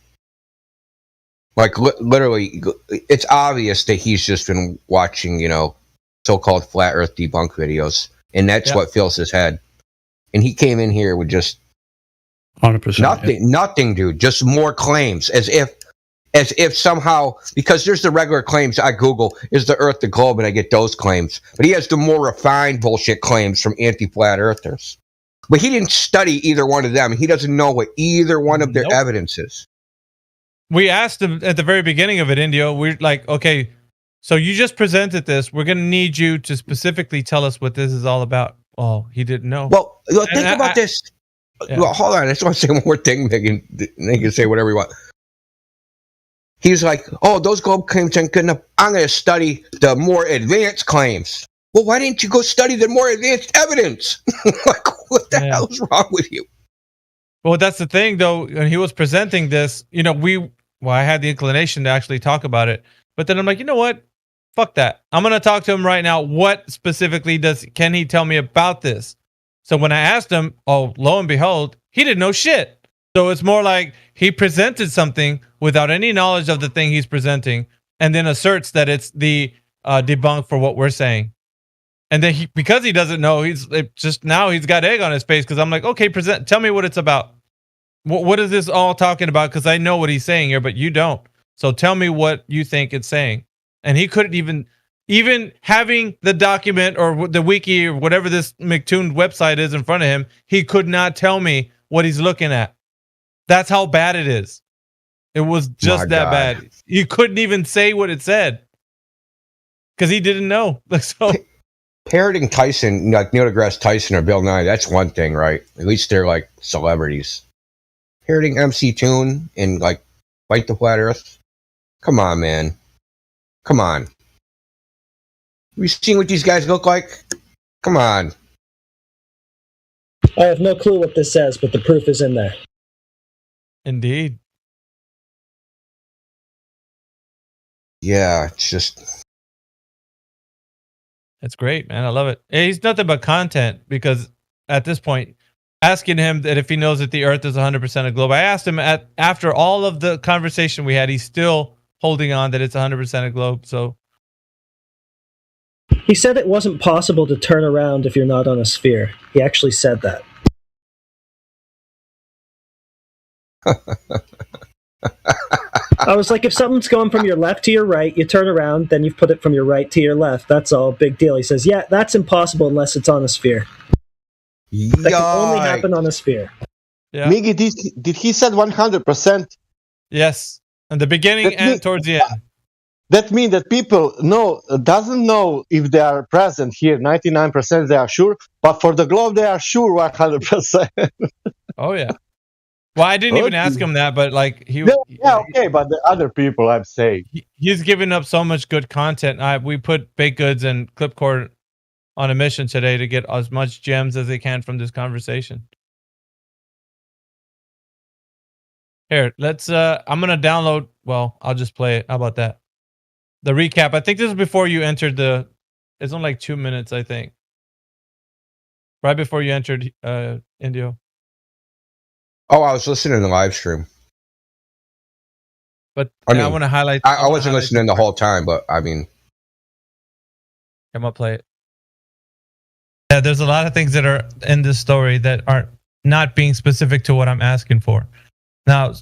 Like literally, it's obvious that he's just been watching, so-called flat Earth debunk videos, and that's what fills his head. And he came in here with just 100%. Nothing, dude. Just more claims, as if somehow, because there's the regular claims I Google, is the Earth the globe, and I get those claims. But he has the more refined bullshit claims from anti-flat earthers. But he didn't study either one of them. He doesn't know what either one of their evidence is. We asked him at the very beginning of it, Indio. We're like, okay, so you just presented this. We're going to need you to specifically tell us what this is all about. Oh, he didn't know. Well, think about this. Yeah. Well, hold on. I just want to say one more thing. They can say whatever you want. He's like, oh, those globe claims aren't good enough. I'm going to study the more advanced claims. Well, why didn't you go study the more advanced evidence? Like, what the hell is wrong with you? Well, that's the thing, though. When he was presenting this, I had the inclination to actually talk about it. But then I'm like, you know what? Fuck that. I'm going to talk to him right now. What specifically can he tell me about this? So when I asked him, oh, lo and behold, he didn't know shit. So it's more like he presented something without any knowledge of the thing he's presenting, and then asserts that it's the debunk for what we're saying. And then because he doesn't know, he's got egg on his face, because I'm like, okay, tell me what it's about. What is this all talking about? Because I know what he's saying here, but you don't. So tell me what you think it's saying. And he couldn't even having the document or the wiki or whatever this McToon website is in front of him, he could not tell me what he's looking at. That's how bad it is. It was just that bad. He couldn't even say what it said because he didn't know. So parroting Tyson, like Neil deGrasse Tyson or Bill Nye, that's one thing, right? At least they're like celebrities. Parroting MC Toon and like Fight the Flat Earth. Come on, man. Come on. Have you seen what these guys look like? Come on. I have no clue what this says, but the proof is in there. Indeed. Yeah, it's just... It's great, man. I love it. He's nothing but content, because at this point, asking him that if he knows that the Earth is 100% a globe, I asked him after all of the conversation we had, he's still holding on that it's 100% a globe. So he said it wasn't possible to turn around if you're not on a sphere. He actually said that. I was like, if something's going from your left to your right, you turn around, then you put it from your right to your left. That's all. Big deal. He says, yeah, that's impossible unless it's on a sphere. That can only happen on a sphere. Yeah. Miggy, did he said 100%? Yes. In the beginning and towards the end. That means that people doesn't know if they are present here. 99% they are sure, but for the globe they are sure 100%. Oh yeah. Well, I didn't even ask him that, but like okay, but the other people, I'm saying he's giving up so much good content. We put Baked Goods and Clipcord on a mission today to get as much gems as they can from this conversation. Here, let's. I'm gonna download. Well, I'll just play it. How about that? The recap. I think this is before you entered the. It's only like 2 minutes, I think. Right before you entered Indio. Oh, I was listening to the live stream. But I want to highlight. I wasn't listening the whole time, but I mean, I'm gonna play it. Yeah, there's a lot of things that are in this story that are not being specific to what I'm asking for. Now,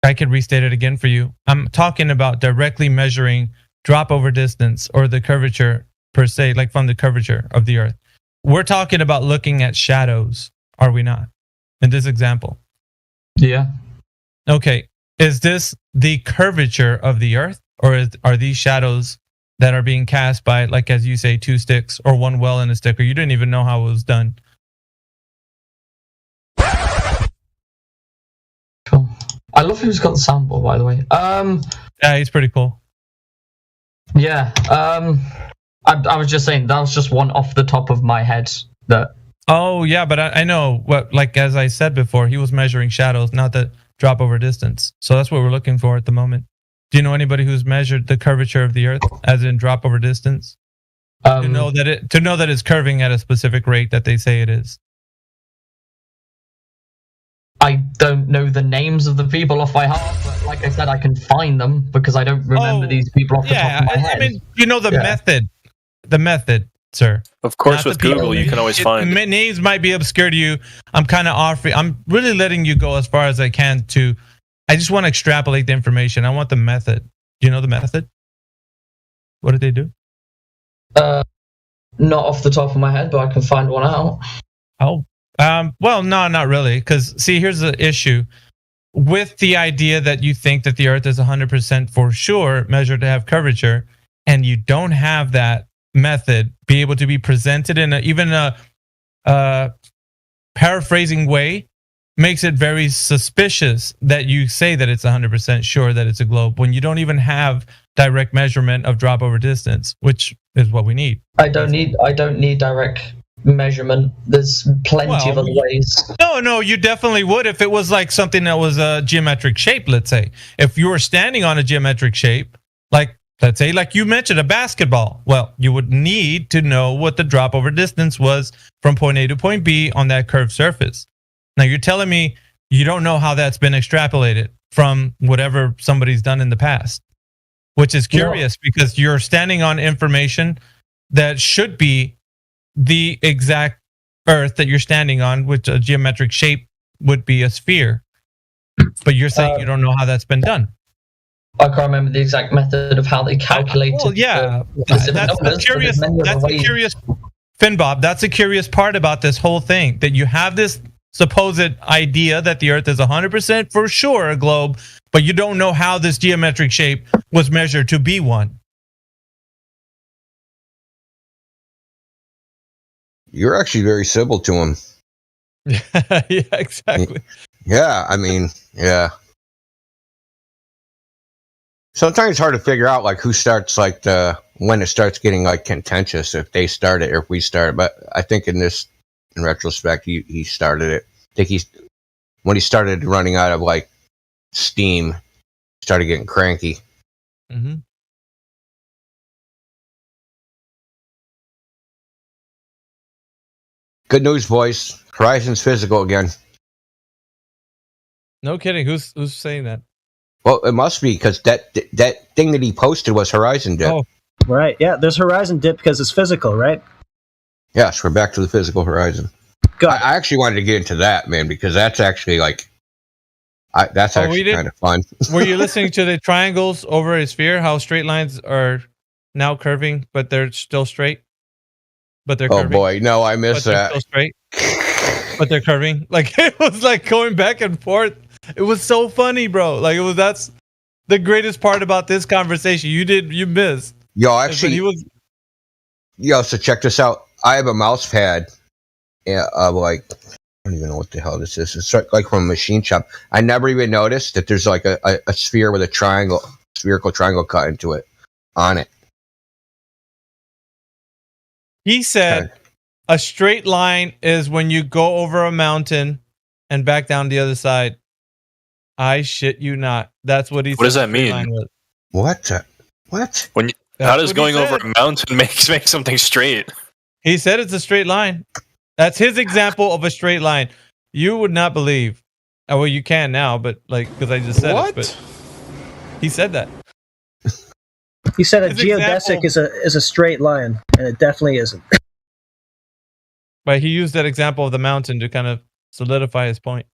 I can restate it again for you. I'm talking about directly measuring drop over distance or the curvature per se, like from the curvature of the Earth. We're talking about looking at shadows, are we not? In this example. Yeah. Okay. Is this the curvature of the Earth, or are these shadows that are being cast by, like as you say, 2 sticks or 1 well and a stick, or you didn't even know how it was done? Cool. I love who's got the soundboard, by the way. Yeah, he's pretty cool. Yeah. I was just saying that was just one off the top of my head that. Oh yeah, but I know what. Like as I said before, he was measuring shadows, not the drop over distance. So that's what we're looking for at the moment. Do you know anybody who's measured the curvature of the Earth, as in drop over distance? To know that it's curving at a specific rate that they say it is. I don't know the names of the people off by heart, but like I said, I can find them because I don't remember these people off the top of my head. I mean, you know the method. The method, sir. Of course, with Google, you can always find names might be obscure to you. I'm kind of offering. I'm really letting you go as far as I can to. I just want to extrapolate the information. I want the method. Do you know the method? What did they do? Not off the top of my head, but I can find one out. Oh. Well, no, not really. Because see, here's the issue with the idea that you think that the Earth is 100% for sure measured to have curvature, and you don't have that method be able to be presented in even a paraphrasing way, makes it very suspicious that you say that it's 100% sure that it's a globe when you don't even have direct measurement of drop over distance, which is what we need. I don't need direct measurement. There's plenty of other ways. No, you definitely would if it was like something that was a geometric shape. Let's say if you were standing on a geometric shape, like Let's say, like you mentioned, a basketball. Well, you would need to know what the drop over distance was from point A to point B on that curved surface. Now, you're telling me you don't know how that's been extrapolated from whatever somebody's done in the past, which is curious because you're standing on information that should be the exact Earth that you're standing on, which a geometric shape would be a sphere. But you're saying you don't know how that's been done. I can't remember the exact method of how they calculated. Well, yeah, that's the curious. That's the curious, Finbob. That's the curious part about this whole thing, that you have this supposed idea that the Earth is 100% for sure a globe, but you don't know how this geometric shape was measured to be one. You're actually very civil to him. Yeah, exactly. Yeah, I mean, yeah. Sometimes it's hard to figure out like who starts like when it starts getting like contentious, if they start it or if we start it. But I think in retrospect, he started it. I think when he started running out of like steam, started getting cranky. Mm-hmm. Good news, boys. Horizon's physical again. No kidding. Who's saying that? Well, it must be because that thing that he posted was Horizon dip. Oh, right. Yeah, there's Horizon dip because it's physical, right? Yes, we're back to the physical Horizon. I actually wanted to get into that, man, because that's actually like, that's actually kind of fun. Were you listening to the triangles over a sphere? How straight lines are now curving, but they're still straight. But they're curving. Oh boy, no, I missed that. Still straight, but they're curving. Like it was like going back and forth. It was so funny, bro. Like that's the greatest part about this conversation. You missed. Yo, actually, so check this out. I have a mouse pad like, I don't even know what the hell this is. It's like from a machine shop. I never even noticed that there's like a sphere with a spherical triangle cut into it on it. He said a straight line is when you go over a mountain and back down the other side. I shit you not. That's what he said. What does that mean? What? How does going over a mountain make something straight? He said it's a straight line. That's his example of a straight line. You would not believe. Oh, well, you can now, but like because I just said it. But he said that. He said a geodesic is a straight line, and it definitely isn't. But he used that example of the mountain to kind of solidify his point.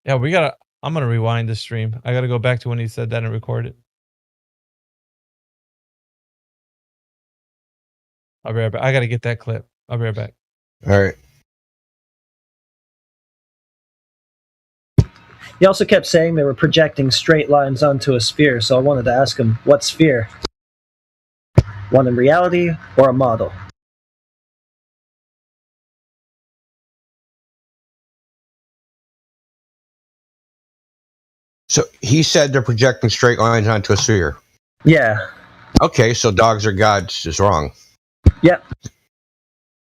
Yeah, I'm gonna rewind the stream. I gotta go back to when he said that and record it. I'll be right back. I gotta get that clip. I'll be right back. All right. He also kept saying they were projecting straight lines onto a sphere, so I wanted to ask him, what sphere? One in reality or a model? So he said they're projecting straight lines onto a sphere. Yeah. Okay, so dogs are gods is wrong. Yep.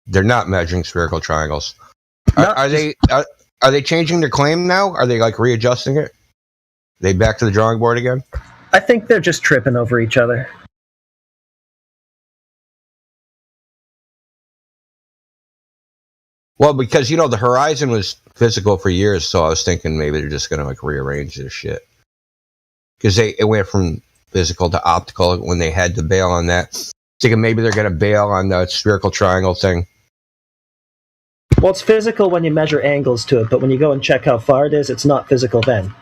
They're not measuring spherical triangles. Are they changing their claim now? Are they like readjusting it? Are they back to the drawing board again? I think they're just tripping over each other. Well, because the Horizon was physical for years, so I was thinking maybe they're just gonna like rearrange their shit. Because it went from physical to optical when they had to bail on that. Thinking maybe they're gonna bail on the spherical triangle thing. Well, it's physical when you measure angles to it, but when you go and check how far it is, it's not physical then.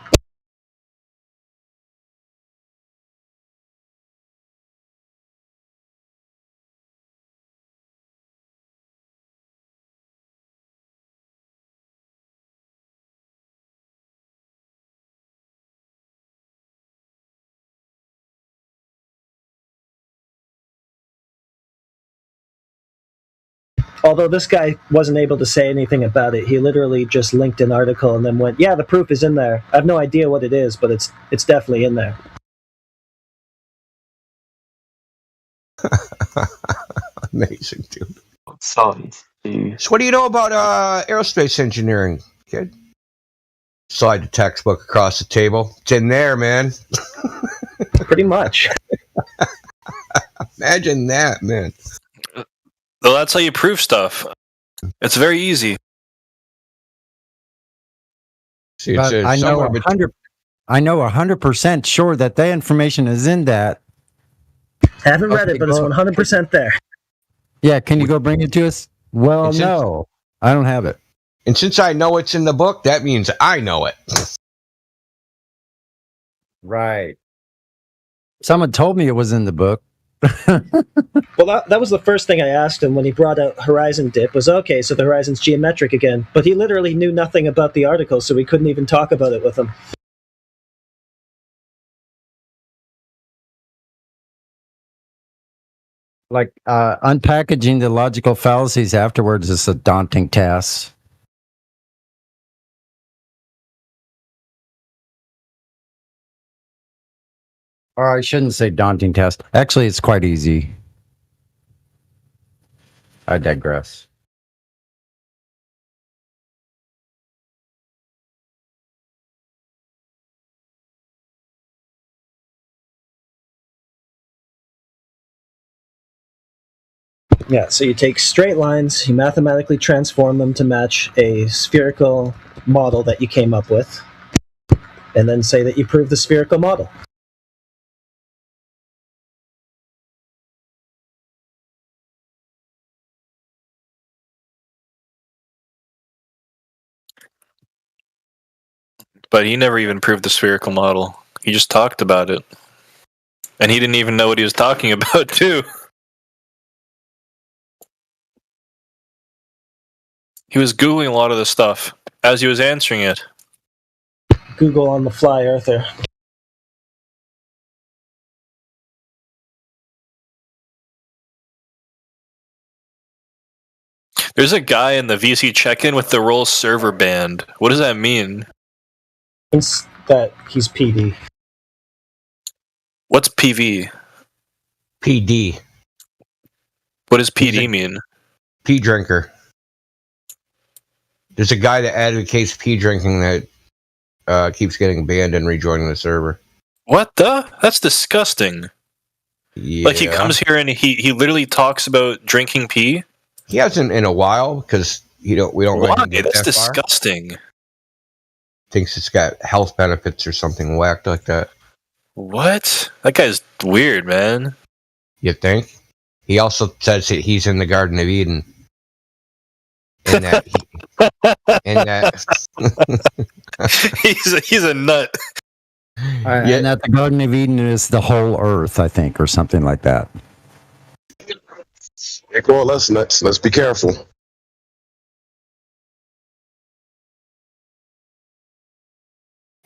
Although this guy wasn't able to say anything about it, he literally just linked an article and then went, "Yeah, the proof is in there. I have no idea what it is, but it's definitely in there." Amazing, dude. So what do you know about aerospace engineering, kid? slide the textbook across the table. It's in there, man. Pretty much. Imagine that, man. Well, that's how you prove stuff. It's very easy. See, But I know 100% sure that the information is in that. Haven't read it, but it's 100% there. Yeah, can you go bring it to us? Well, no, I don't have it. And since I know it's in the book, that means I know it. Right. Someone told me it was in the book. Well, that was the first thing I asked him when he brought out Horizon Dip, was, okay, so the horizon's geometric again. But he literally knew nothing about the article, so we couldn't even talk about it with him. Like, unpackaging the logical fallacies afterwards is a daunting task. Or I shouldn't say daunting task. Actually, it's quite easy. I digress. Yeah, so you take straight lines, you mathematically transform them to match a spherical model that you came up with, and then say that you prove the spherical model. But he never even proved the spherical model. He just talked about it. And he didn't even know what he was talking about, too. He was Googling a lot of the stuff as he was answering it. Google on the fly, Arthur. There's a guy in the VC check-in with the role server band. What does that mean? It's that he's PD. What's PV? PD. What does PD mean? Pee drinker. There's a guy that advocates pee drinking that keeps getting banned and rejoining the server. What the? That's disgusting. Yeah. Like, he comes here and he literally talks about drinking pee? He hasn't in a while because we don't let him get That's that far. disgusting. Thinks it's got health benefits or something whacked like that. What? That guy's weird, man. You think? He also says that he's in the Garden of Eden. And that he's a nut. And that the Garden of Eden is the whole earth, I think, or something like that. Well, let's be careful.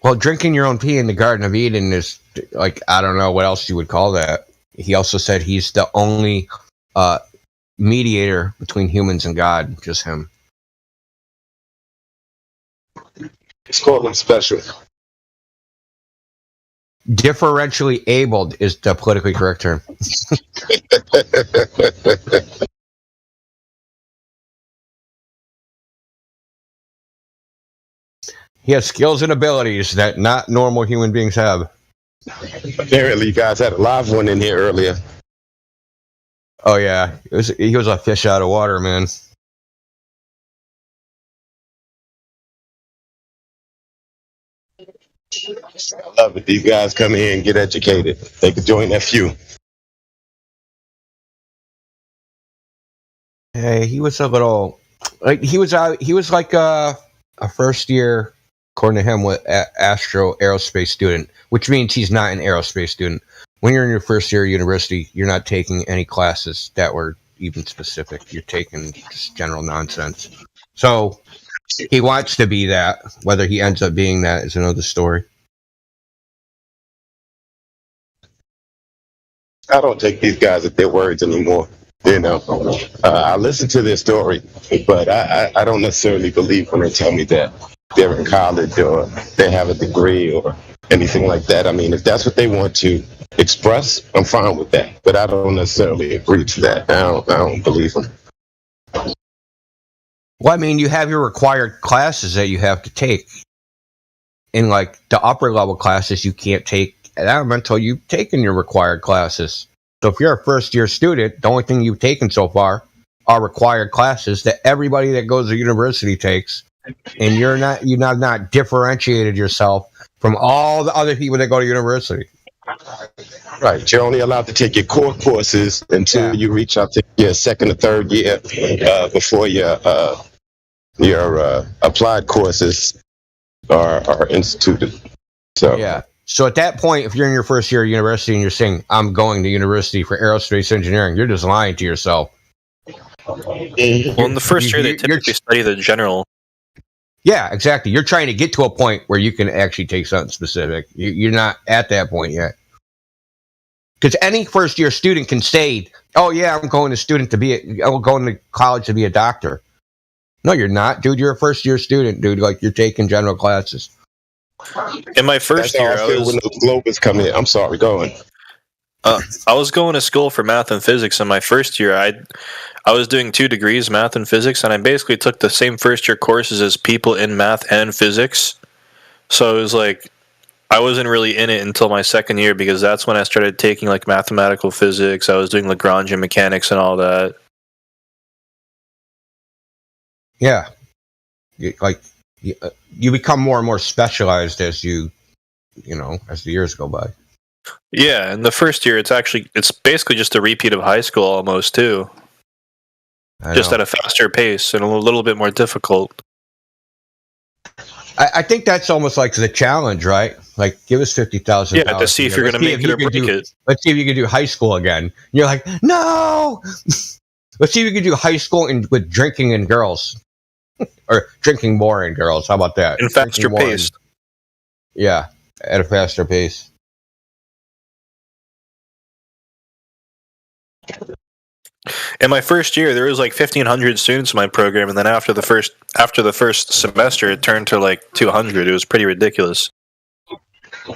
Well, drinking your own pee in the Garden of Eden is, like, I don't know what else you would call that. He also said he's the only mediator between humans and God, just him. It's called him special. Differentially abled is the politically correct term. He has skills and abilities that not normal human beings have. Apparently, you guys had a live one in here earlier. Oh yeah, he was a fish out of water, man. I love it. These guys come here and get educated. They could join that few. Hey, he was a little like he was like a first year, according to him, with Astro aerospace student, which means he's not an aerospace student. When you're in your first year of university, you're not taking any classes that were even specific. You're taking just general nonsense. So he wants to be that. Whether he ends up being that is another story. I don't take these guys at their words anymore. You know, I listen to their story, but I don't necessarily believe when they tell me that they're in college or they have a degree or anything like that. I mean, if that's what they want to express, I'm fine with that. But I don't necessarily agree to that. I don't believe them. Well, I mean, you have your required classes that you have to take. in like the upper level classes, you can't take them until you've taken your required classes. So if you're a first year student, the only thing you've taken so far are required classes that everybody that goes to university takes, and you're not differentiated yourself from all the other people that go to university. Right, you're only allowed to take your core courses until you reach out to your second or third year before your applied courses are instituted. So yeah. So at that point, if you're in your first year of university and you're saying, I'm going to university for aerospace engineering, you're just lying to yourself. Well, in the first year, they typically study the general. Yeah, exactly. You're trying to get to a point where you can actually take something specific. You're not at that point yet. Because any first year student can say, oh, yeah, I'm going to college to be a doctor. No, you're not, dude. You're a first year student, dude. Like, you're taking general classes. In my first year, I feel when those globals come in. I'm sorry, go on. I was going to school for math and physics in my first year. I was doing 2 degrees, math and physics, and I basically took the same first year courses as people in math and physics. So it was like, I wasn't really in it until my second year, because that's when I started taking like mathematical physics. I was doing Lagrangian mechanics and all that. Yeah. You become more and more specialized as as the years go by. Yeah, and the first year, it's basically just a repeat of high school almost, too. Just at a faster pace and a little bit more difficult. I think that's almost like the challenge, right? Like, give us $50,000. Yeah, to see if you're going to make it or break it. Let's see if you can do high school again. And you're like, no! Let's see if you can do high school with drinking and girls. Or drinking more and girls. How about that? And faster pace. Yeah, at a faster pace. In my first year, there was like 1,500 students in my program, and then after the first semester, it turned to like 200. It was pretty ridiculous. I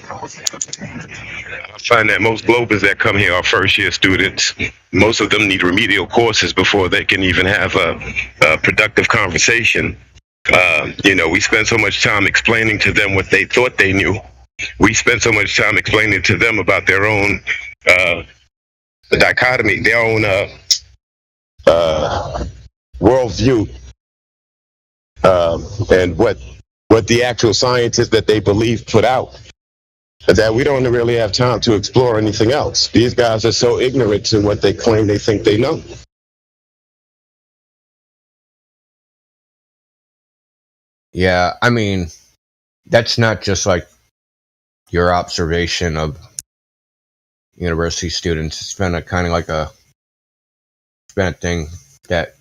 find that most Globers that come here are first-year students. Most of them need remedial courses before they can even have a productive conversation. We spend so much time explaining to them what they thought they knew. We spend so much time explaining to them about their own dichotomy, their own worldview, and what the actual science is that they believe put out, that we don't really have time to explore anything else. These guys are so ignorant to what they claim they think they know. Yeah, I mean, that's not just like your observation of university students. It's been a kind of like a thing that,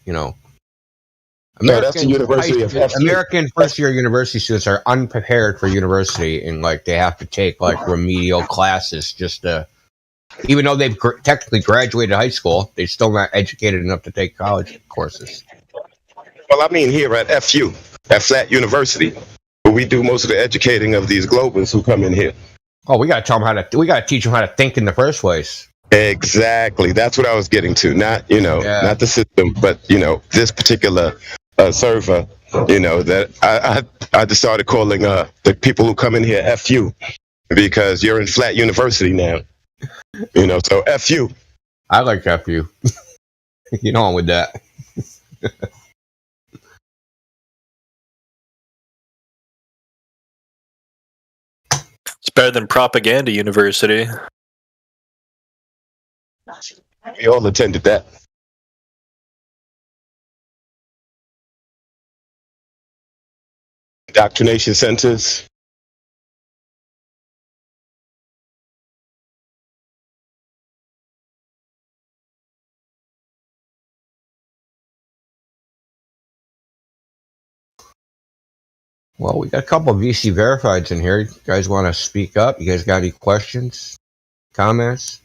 American first-year university students are unprepared for university, and like they have to take like remedial classes just to, even though they've technically graduated high school, they're still not educated enough to take college courses. Well, I mean, here at FU, at Flat University, where we do most of the educating of these Globers who come in here. Oh, we got to teach them how to think in the first place. Exactly. That's what I was getting to. Not, not the system, but, this particular server, that I just started calling the people who come in here FU, because you're in Flat University now. So FU. I like FU. Get on with that. It's better than propaganda university. We all attended that. Indoctrination centers. Well, we got a couple of VC verifieds in here. You guys want to speak up? You guys got any questions, comments?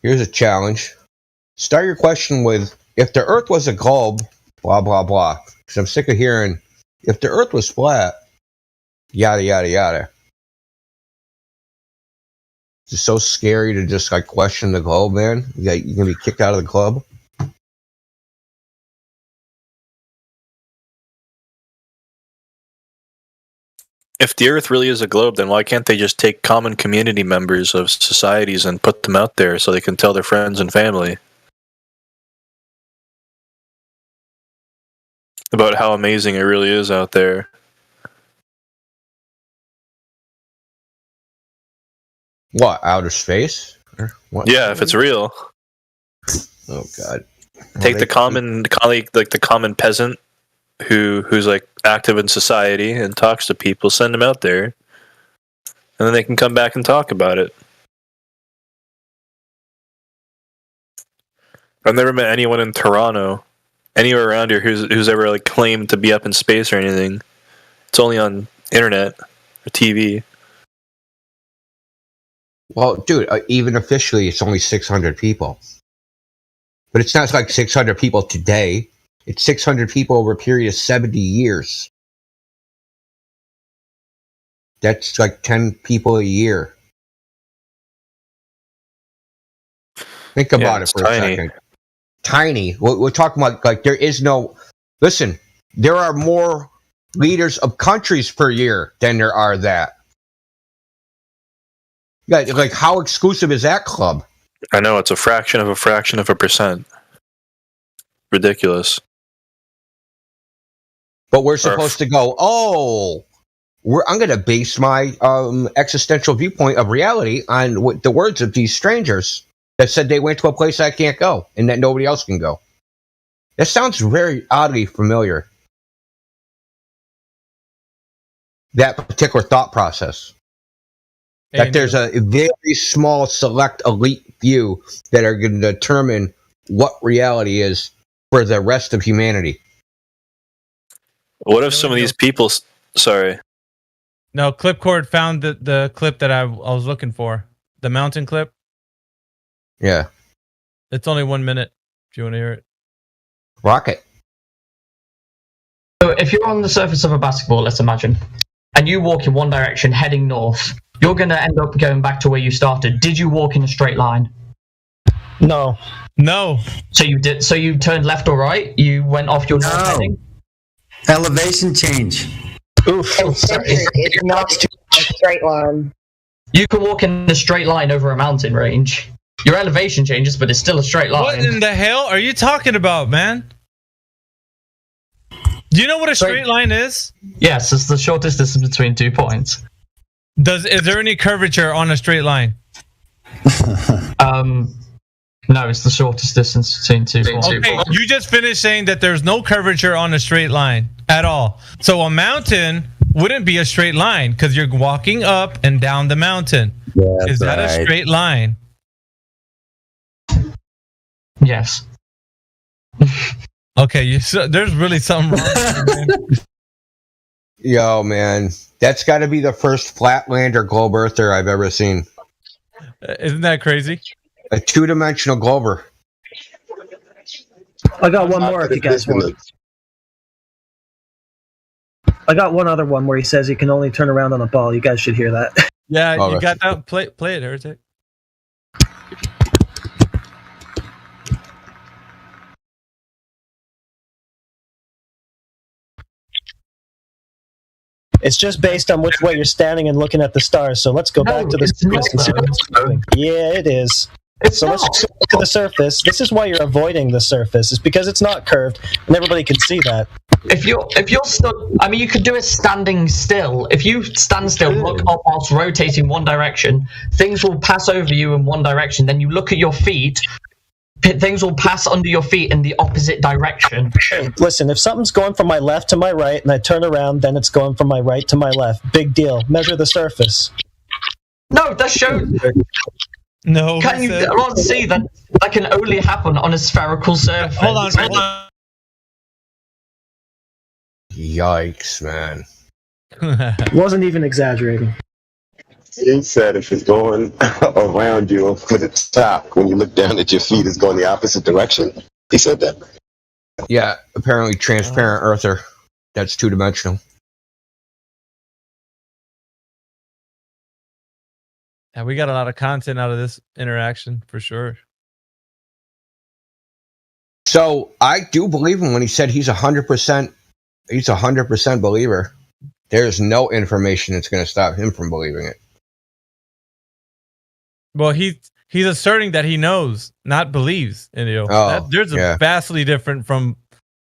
Here's a challenge. Start your question with, if the Earth was a globe, blah, blah, blah. Because I'm sick of hearing, if the Earth was flat, yada, yada, yada. It's just so scary to just like question the globe, man. You're going to be kicked out of the club. if the Earth really is a globe, then why can't they just take common community members of societies and put them out there so they can tell their friends and family about how amazing it really is out there? What, outer space? Or what? Yeah, if it's real. Oh God. Take the common peasant who's like active in society and talks to people, send them out there, and then they can come back and talk about it. I've never met anyone in Toronto, anywhere around here, who's ever like claimed to be up in space or anything. It's only on internet or TV. Well, dude, even officially, it's only 600 people. But it's not like 600 people today. It's 600 people over a period of 70 years. That's like 10 people a year. Think about it for a second. Tiny. We're talking about, like, there is no... Listen, there are more leaders of countries per year than there are that. Yeah, like, how exclusive is that club? I know, it's a fraction of a percent. Ridiculous. But we're supposed to go, I'm going to base my existential viewpoint of reality on the words of these strangers that said they went to a place I can't go and that nobody else can go. That sounds very oddly familiar. That particular thought process. That there's a very small, select, elite few that are going to determine what reality is for the rest of humanity. What if some of these people... Sorry. No, Clipcord found the clip that I was looking for. The mountain clip. Yeah. It's only 1 minute, if you want to hear it. Rocket. So if you're on the surface of a basketball, let's imagine, and you walk in one direction heading north, you're going to end up going back to where you started. Did you walk in a straight line? No. No. So you did. So you turned left or right? You went off your north heading? Elevation change. Oof. It's not a straight line. You can walk in a straight line over a mountain range. Your elevation changes, but it's still a straight line. What in the hell are you talking about, man? Do you know what a straight line is? Yes, it's the shortest distance between 2 points. Is there any curvature on a straight line? No, it's the shortest distance between 2 points. Okay, you just finished saying that there's no curvature on a straight line at all. So a mountain wouldn't be a straight line because you're walking up and down the mountain. Is that a straight line? Yes. Okay, there's really something wrong with you, man. Yo, man, that's got to be the first flatlander globe earther I've ever seen. Isn't that crazy? A two-dimensional glober. I got one more if you guys want. I got one other one where he says he can only turn around on a ball. You guys should hear that. Yeah, you got that. Play it, Heretic. It's just based on which way you're standing and looking at the stars. So let's go back to the surface and see what it's doing. Yeah, it is. Let's go to the surface. This is why you're avoiding the surface. It's because it's not curved, and everybody can see that. If you're stood, I mean, you could do it standing still. If you stand still, look up whilst rotating one direction, things will pass over you in one direction. Then you look at your feet. Things will pass under your feet in the opposite direction. Listen, if something's going from my left to my right and I turn around, then it's going from my right to my left. Big deal. Measure the surface. No, that shows. No. Can you not see that can only happen on a spherical surface? Hold on. Yikes, man. Wasn't even exaggerating. He said if it's going around you for the top, when you look down at your feet, it's going the opposite direction. He said that. Yeah, apparently transparent earther. That's two-dimensional. Yeah, we got a lot of content out of this interaction for sure. So I do believe him when he said he's 100%. He's 100% believer. there's no information that's going to stop him from believing it. Well, he's asserting that he knows, not believes. And there's a vastly different from.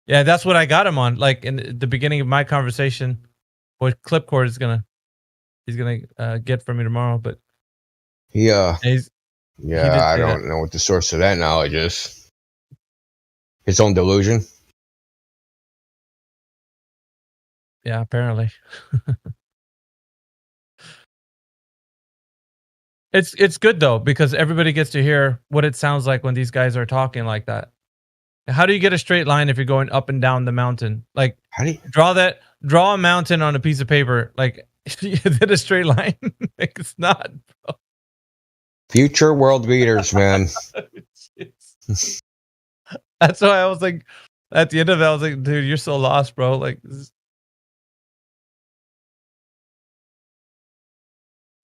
Yeah, that's what I got him on. Like in the beginning of my conversation, what Clipcord he's gonna get from me tomorrow. But I don't know what the source of that knowledge is. His own delusion. Yeah, apparently. It's good though, because everybody gets to hear what it sounds like when these guys are talking like that. How do you get a straight line if you're going up and down the mountain? Like, how do you draw a mountain on a piece of paper? Like, is it a straight line? Like, it's not, bro. Future world leaders, man. That's why I was like, at the end of it, I was like, dude, you're so lost, bro. Like,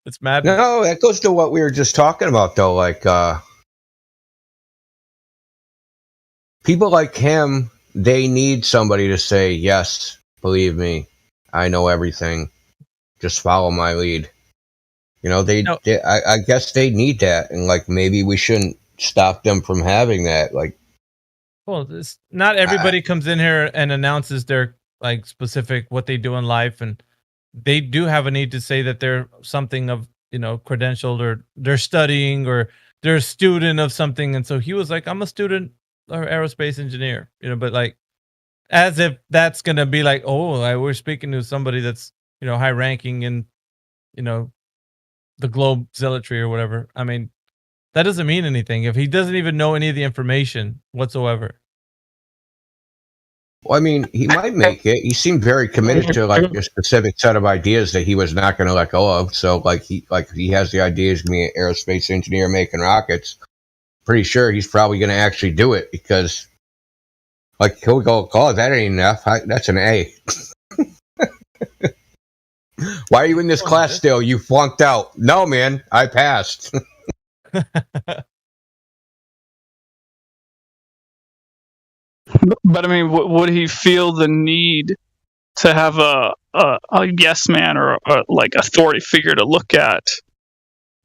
it's mad. No, that goes to what we were just talking about, though. Like, people like him, they need somebody to say, yes, believe me, I know everything. Just follow my lead. I guess they need that. And, like, maybe we shouldn't stop them from having that. Like, well, not everybody comes in here and announces their, like, specific what they do in life. And they do have a need to say that they're something of, credentialed, or they're studying, or they're a student of something. And so he was like, I'm a student or aerospace engineer, but like, as if that's going to be like, we're speaking to somebody that's, high ranking in, the globe zealotry or whatever. I mean, that doesn't mean anything if he doesn't even know any of the information whatsoever. Well, I mean, he might make it. He seemed very committed to like a specific set of ideas that he was not going to let go of. So he has the idea he's going to be an aerospace engineer making rockets. Pretty sure he's probably going to actually do it, because like he'll go, that ain't enough. That's an A. Why are you in this class still? You flunked out. No, man, I passed. But I mean, would he feel the need to have a yes man or like authority figure to look at,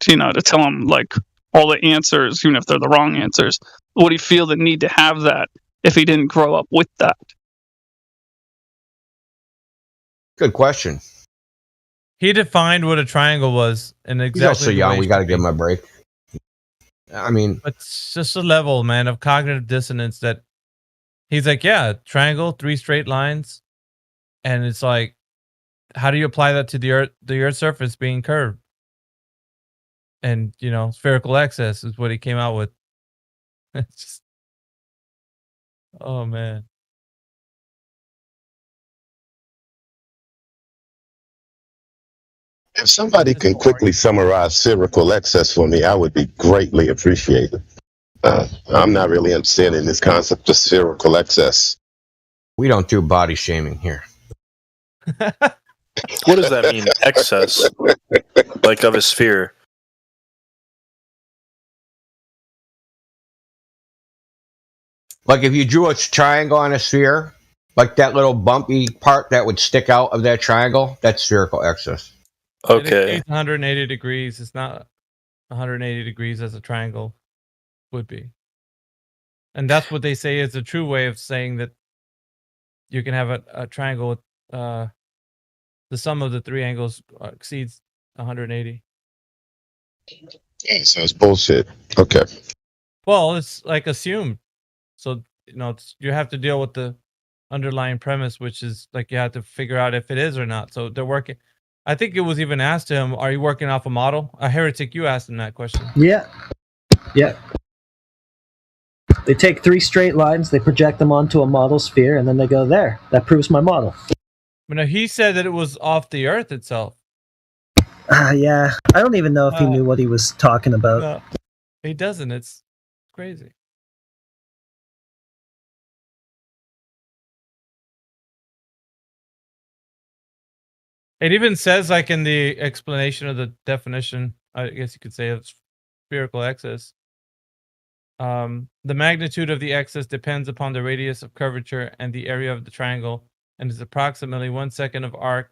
to tell him like all the answers, even if they're the wrong answers? Would he feel the need to have that if he didn't grow up with that? Good question. He defined what a triangle was, and exactly. He's also young. We got to give him a break. I mean, it's just a level, man, of cognitive dissonance that he's like, yeah, triangle, 3 straight lines, and it's like, how do you apply that to the Earth's surface being curved? And spherical excess is what he came out with. It's just, oh man. If somebody can quickly summarize spherical excess for me, I would be greatly appreciated. I'm not really understanding this concept of spherical excess. We don't do body shaming here. What does that mean? Excess, like of a sphere. Like if you drew a triangle on a sphere, like that little bumpy part that would stick out of that triangle, that's spherical excess. Okay. It's 180 degrees. It's not 180 degrees as a triangle would be. And that's what they say is a true way of saying that you can have a triangle with the sum of the 3 angles exceeds 180. Yeah, so it's bullshit. Okay. Well, it's like assumed. So, you have to deal with the underlying premise, which is like you have to figure out if it is or not. So they're working. I think it was even asked to him, are you working off a model? A heretic, you asked him that question. Yeah. They take 3 straight lines, they project them onto a model sphere, and then they go, there, that proves my model. But no, he said that it was off the Earth itself. Yeah, I don't even know if he knew what he was talking about. No, he doesn't. It's crazy. It even says, like in the explanation of the definition, I guess you could say, of spherical excess. The magnitude of the excess depends upon the radius of curvature and the area of the triangle, and is approximately 1 second of arc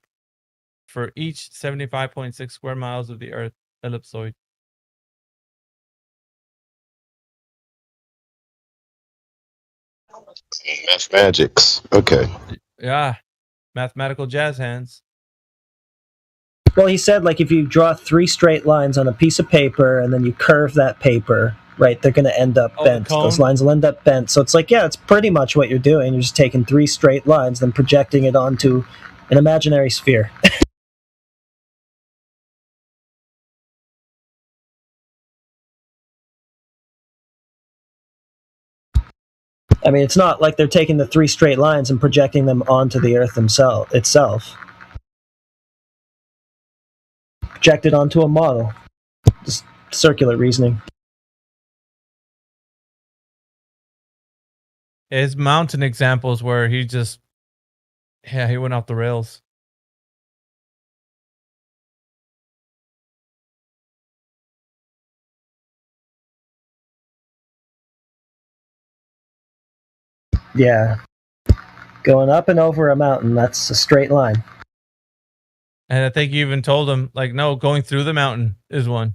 for each 75.6 square miles of the Earth ellipsoid. That's magics. Okay. Yeah, mathematical jazz hands. Well, he said, like, if you draw 3 straight lines on a piece of paper and then you curve that paper, right, they're going to end up bent. Those lines will end up bent. So it's like, yeah, it's pretty much what you're doing. You're just taking 3 straight lines, then projecting it onto an imaginary sphere. I mean, it's not like they're taking the 3 straight lines and projecting them onto the Earth itself. Projected onto a model. Just circular reasoning. His mountain examples where he just, he went off the rails. Yeah. Going up and over a mountain, that's a straight line. And I think you even told him, like, no, going through the mountain is one.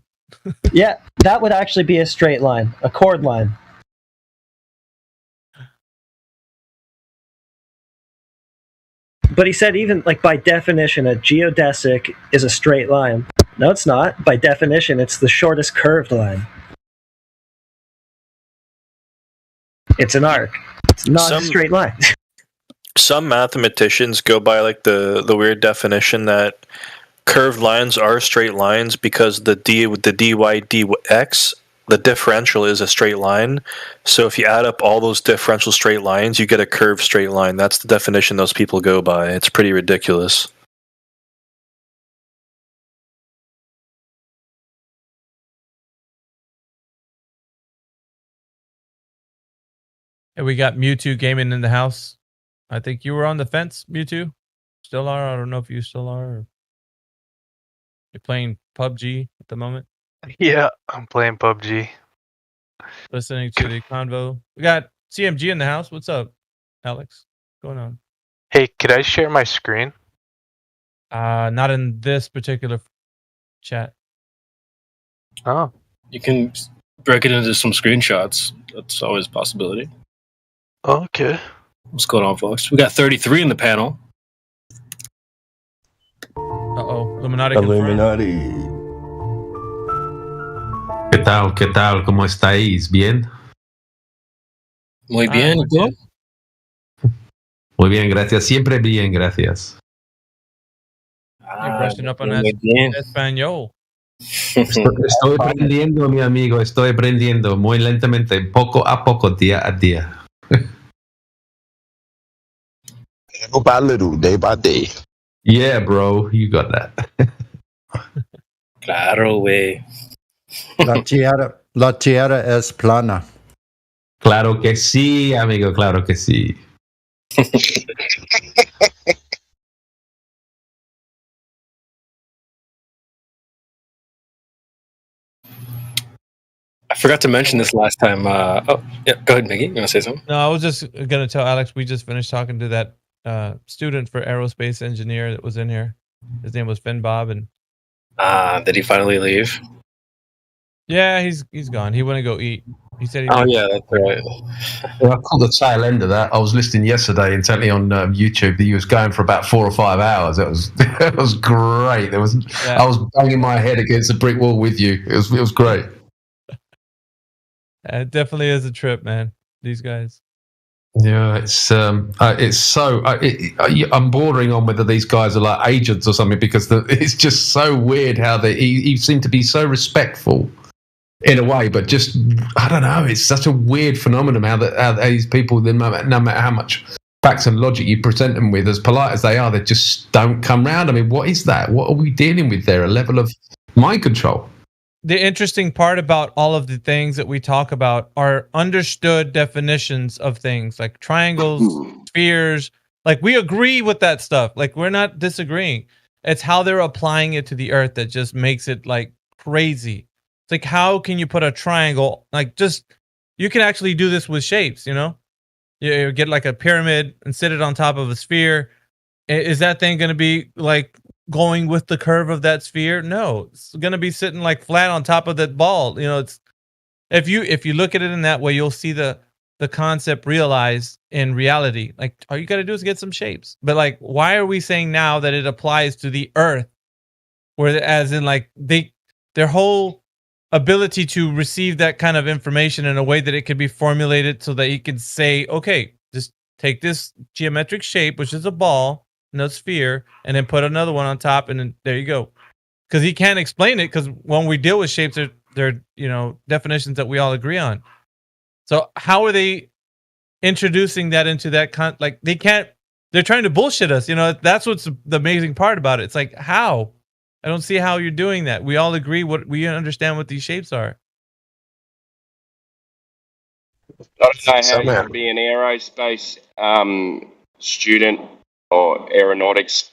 Yeah, that would actually be a straight line, a chord line. But he said even, like, by definition, a geodesic is a straight line. No, it's not. By definition, it's the shortest curved line. It's an arc. It's not a straight line. Some mathematicians go by like the weird definition that curved lines are straight lines because the dy dx, the differential is a straight line. So if you add up all those differential straight lines, you get a curved straight line. That's the definition those people go by. It's pretty ridiculous. And we got Mewtwo gaming in the house. I think you were on the fence, Mewtwo. Still are. I don't know if you still are. Or you're playing PUBG at the moment. Yeah, I'm playing PUBG. Listening to the convo. We got CMG in the house. What's up, Alex? What's going on? Hey, could I share my screen? Not in this particular chat. Oh. You can break it into some screenshots. That's always a possibility. Okay. What's going on, folks? We got 33 in the panel. Uh-oh. Illuminati. Illuminati. ¿Qué tal? ¿Qué tal? ¿Cómo estáis? ¿Bien? Muy bien. ¿Y tú? Muy bien, gracias. Siempre bien, gracias. You're brushing up on Espanol. Estoy aprendiendo, mi amigo. Estoy aprendiendo muy lentamente, poco a poco, día a día. Little by little, day by day. Yeah, bro, you got that. Claro, güey. La tierra es plana. Claro que sí, amigo, claro que sí. I forgot to mention this last time. Oh, yeah, go ahead, Miggy. You want to say something? No, I was just going to tell Alex, we just finished talking to that student for aerospace engineer that was in here. His name was Finn Bob. And did he finally leave? Yeah, he's gone. He went to go eat. He said he yeah, that's right. I caught the tail end of that. I was listening yesterday intently on YouTube that he was going for about 4 or 5 hours. It was great. I was banging my head against a brick wall with you. It was great. It definitely is a trip, man. These guys. Yeah, it's so. I'm bordering on whether these guys are like agents or something because it's just so weird how he seemed to be so respectful in a way, but just I don't know. It's such a weird phenomenon how these people, no matter how much facts and logic you present them with, as polite as they are, they just don't come round. I mean, what is that? What are we dealing with there? A level of mind control. The interesting part about all of the things that we talk about are understood definitions of things like triangles, spheres. Like we agree with that stuff. Like we're not disagreeing. It's how they're applying it to the earth that just makes it like crazy. It's like, how can you put a triangle? Like you can actually do this with shapes, you know? You get like a pyramid and sit it on top of a sphere. Is that thing going to be like going with the curve of that sphere? No, it's going to be sitting like flat on top of that ball. You know, it's if you look at it in that way, you'll see the concept realized in reality. Like all you got to do is get some shapes. But like, why are we saying now that it applies to the Earth, where as in like their whole ability to receive that kind of information in a way that it could be formulated so that you can say, okay, just take this geometric shape, which is a ball, no sphere, and then put another one on top, and then there you go. Because he can't explain it, because when we deal with shapes, they're definitions that we all agree on. So how are they introducing that into that like they can't? They're trying to bullshit us. That's what's the amazing part about it. It's like, how? I don't see how you're doing that. We all agree we understand what these shapes are. I don't know how you can be an aerospace student or aeronautics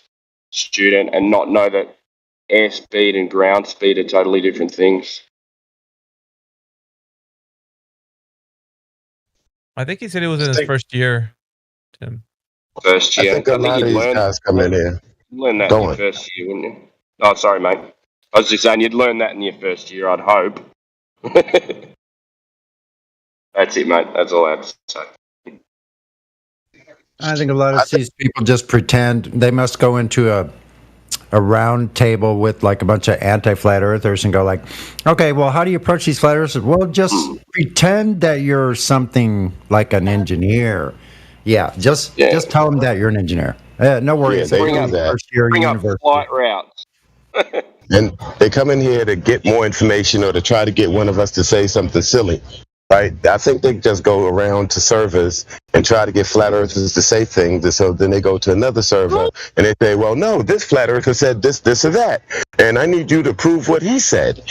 student and not know that airspeed and ground speed are totally different things. I think he said it was in his first year, Tim. First year. I think a lot of these guys come in here. Learn that in your first year, wouldn't you? Oh, sorry, mate. I was just saying you'd learn that in your first year, I'd hope. That's it, mate. That's all I have to say. I think a lot of these people just pretend. They must go into a round table with like a bunch of anti-flat earthers and go like, okay, well, how do you approach these flat earthers? Well, just pretend that you're something like an engineer. Yeah, just tell them that you're an engineer. No worries. Yeah, they do that. First year Bring up university. flight routes. And they come in here to get more information or to try to get one of us to say something silly, right? I think they just go around to servers and try to get flat earthers to say things. And so then they go to another server and they say, well, no, this flat earther said this, this, or that. And I need you to prove what he said.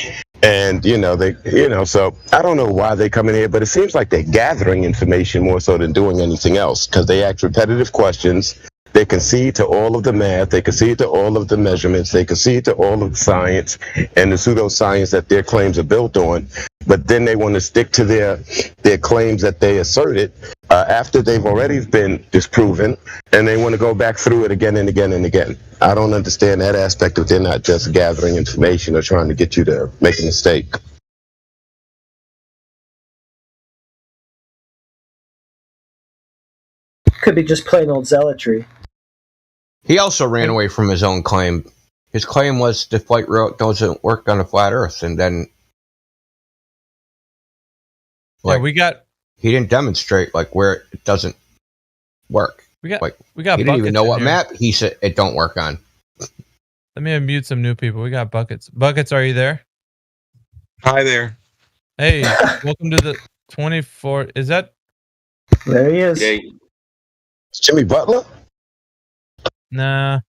And, so I don't know why they come in here, but it seems like they're gathering information more so than doing anything else, because they ask repetitive questions. They concede to all of the math. They concede to all of the measurements. They concede to all of the science and the pseudoscience that their claims are built on. But then they want to stick to their claims that they asserted after they've already been disproven, and they want to go back through it again and again and again. I don't understand that aspect of they're not just gathering information or trying to get you to make a mistake. Could be just plain old zealotry. He also ran away from his own claim. His claim was the flight route doesn't work on a flat Earth, and then he didn't demonstrate where it doesn't work. We got he didn't even know what map he said it don't work on. Let me unmute some new people. We got Buckets. Buckets, are you there? Hi there. Hey, welcome to the 24. Is that? There he is. Yeah. Jimmy Butler? Nah.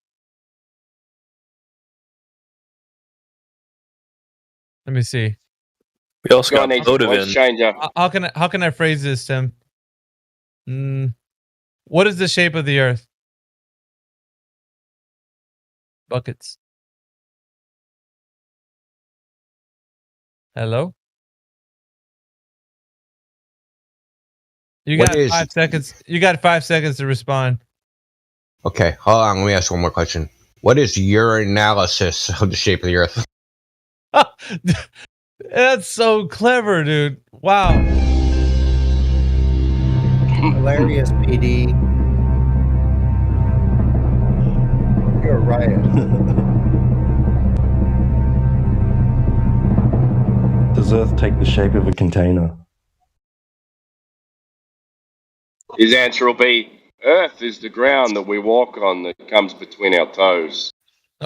Let me see. We also got Voice Motivin. changer. How can I phrase this, Tim? What is the shape of the Earth? Buckets. Hello? You got 5 seconds. You got 5 seconds to respond. Okay, hold on. Let me ask one more question. What is your analysis of the shape of the Earth? That's so clever, dude. Wow. Hilarious, PD. You're a riot. Does Earth take the shape of a container? His answer will be, Earth is the ground that we walk on that comes between our toes.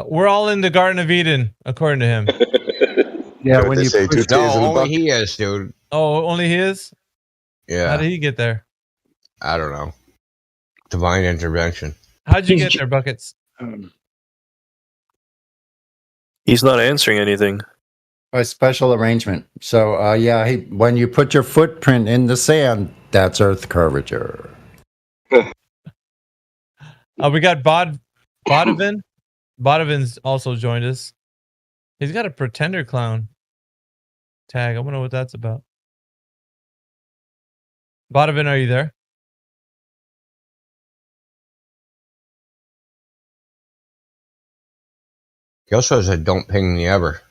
We're all in the Garden of Eden, according to him. Yeah, when you say two tails in a only bucket. he is, dude. Oh, only he is? Yeah. How did he get there? I don't know. Divine intervention. How'd you get there, Buckets? He's not answering anything. A special arrangement. So, when you put your footprint in the sand, that's Earth curvature. We got Bodivin. Bodivin's also joined us. He's got a pretender clown tag. I wonder what that's about. Bodivin, are you there? He also said, "Don't ping me ever."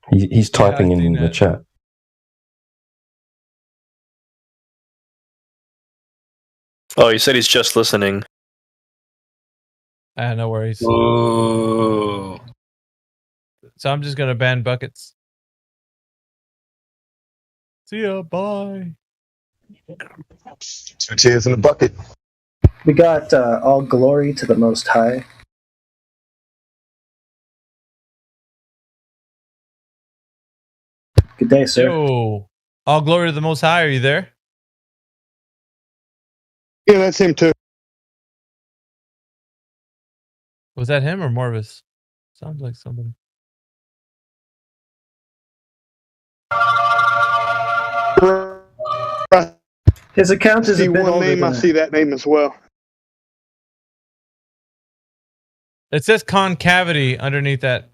He's typing in the chat. Oh, he said he's just listening. No worries. Ooh. So I'm just gonna ban buckets. See ya. Bye. 2 chairs in a bucket. We got all glory to the Most High. Good day, sir. Yo, all glory to the Most High. Are you there? Yeah, that's him too. Was that him or Morvis? Sounds like somebody. His account is I see a bit one older name. than I that. see that name as well. It says concavity underneath that.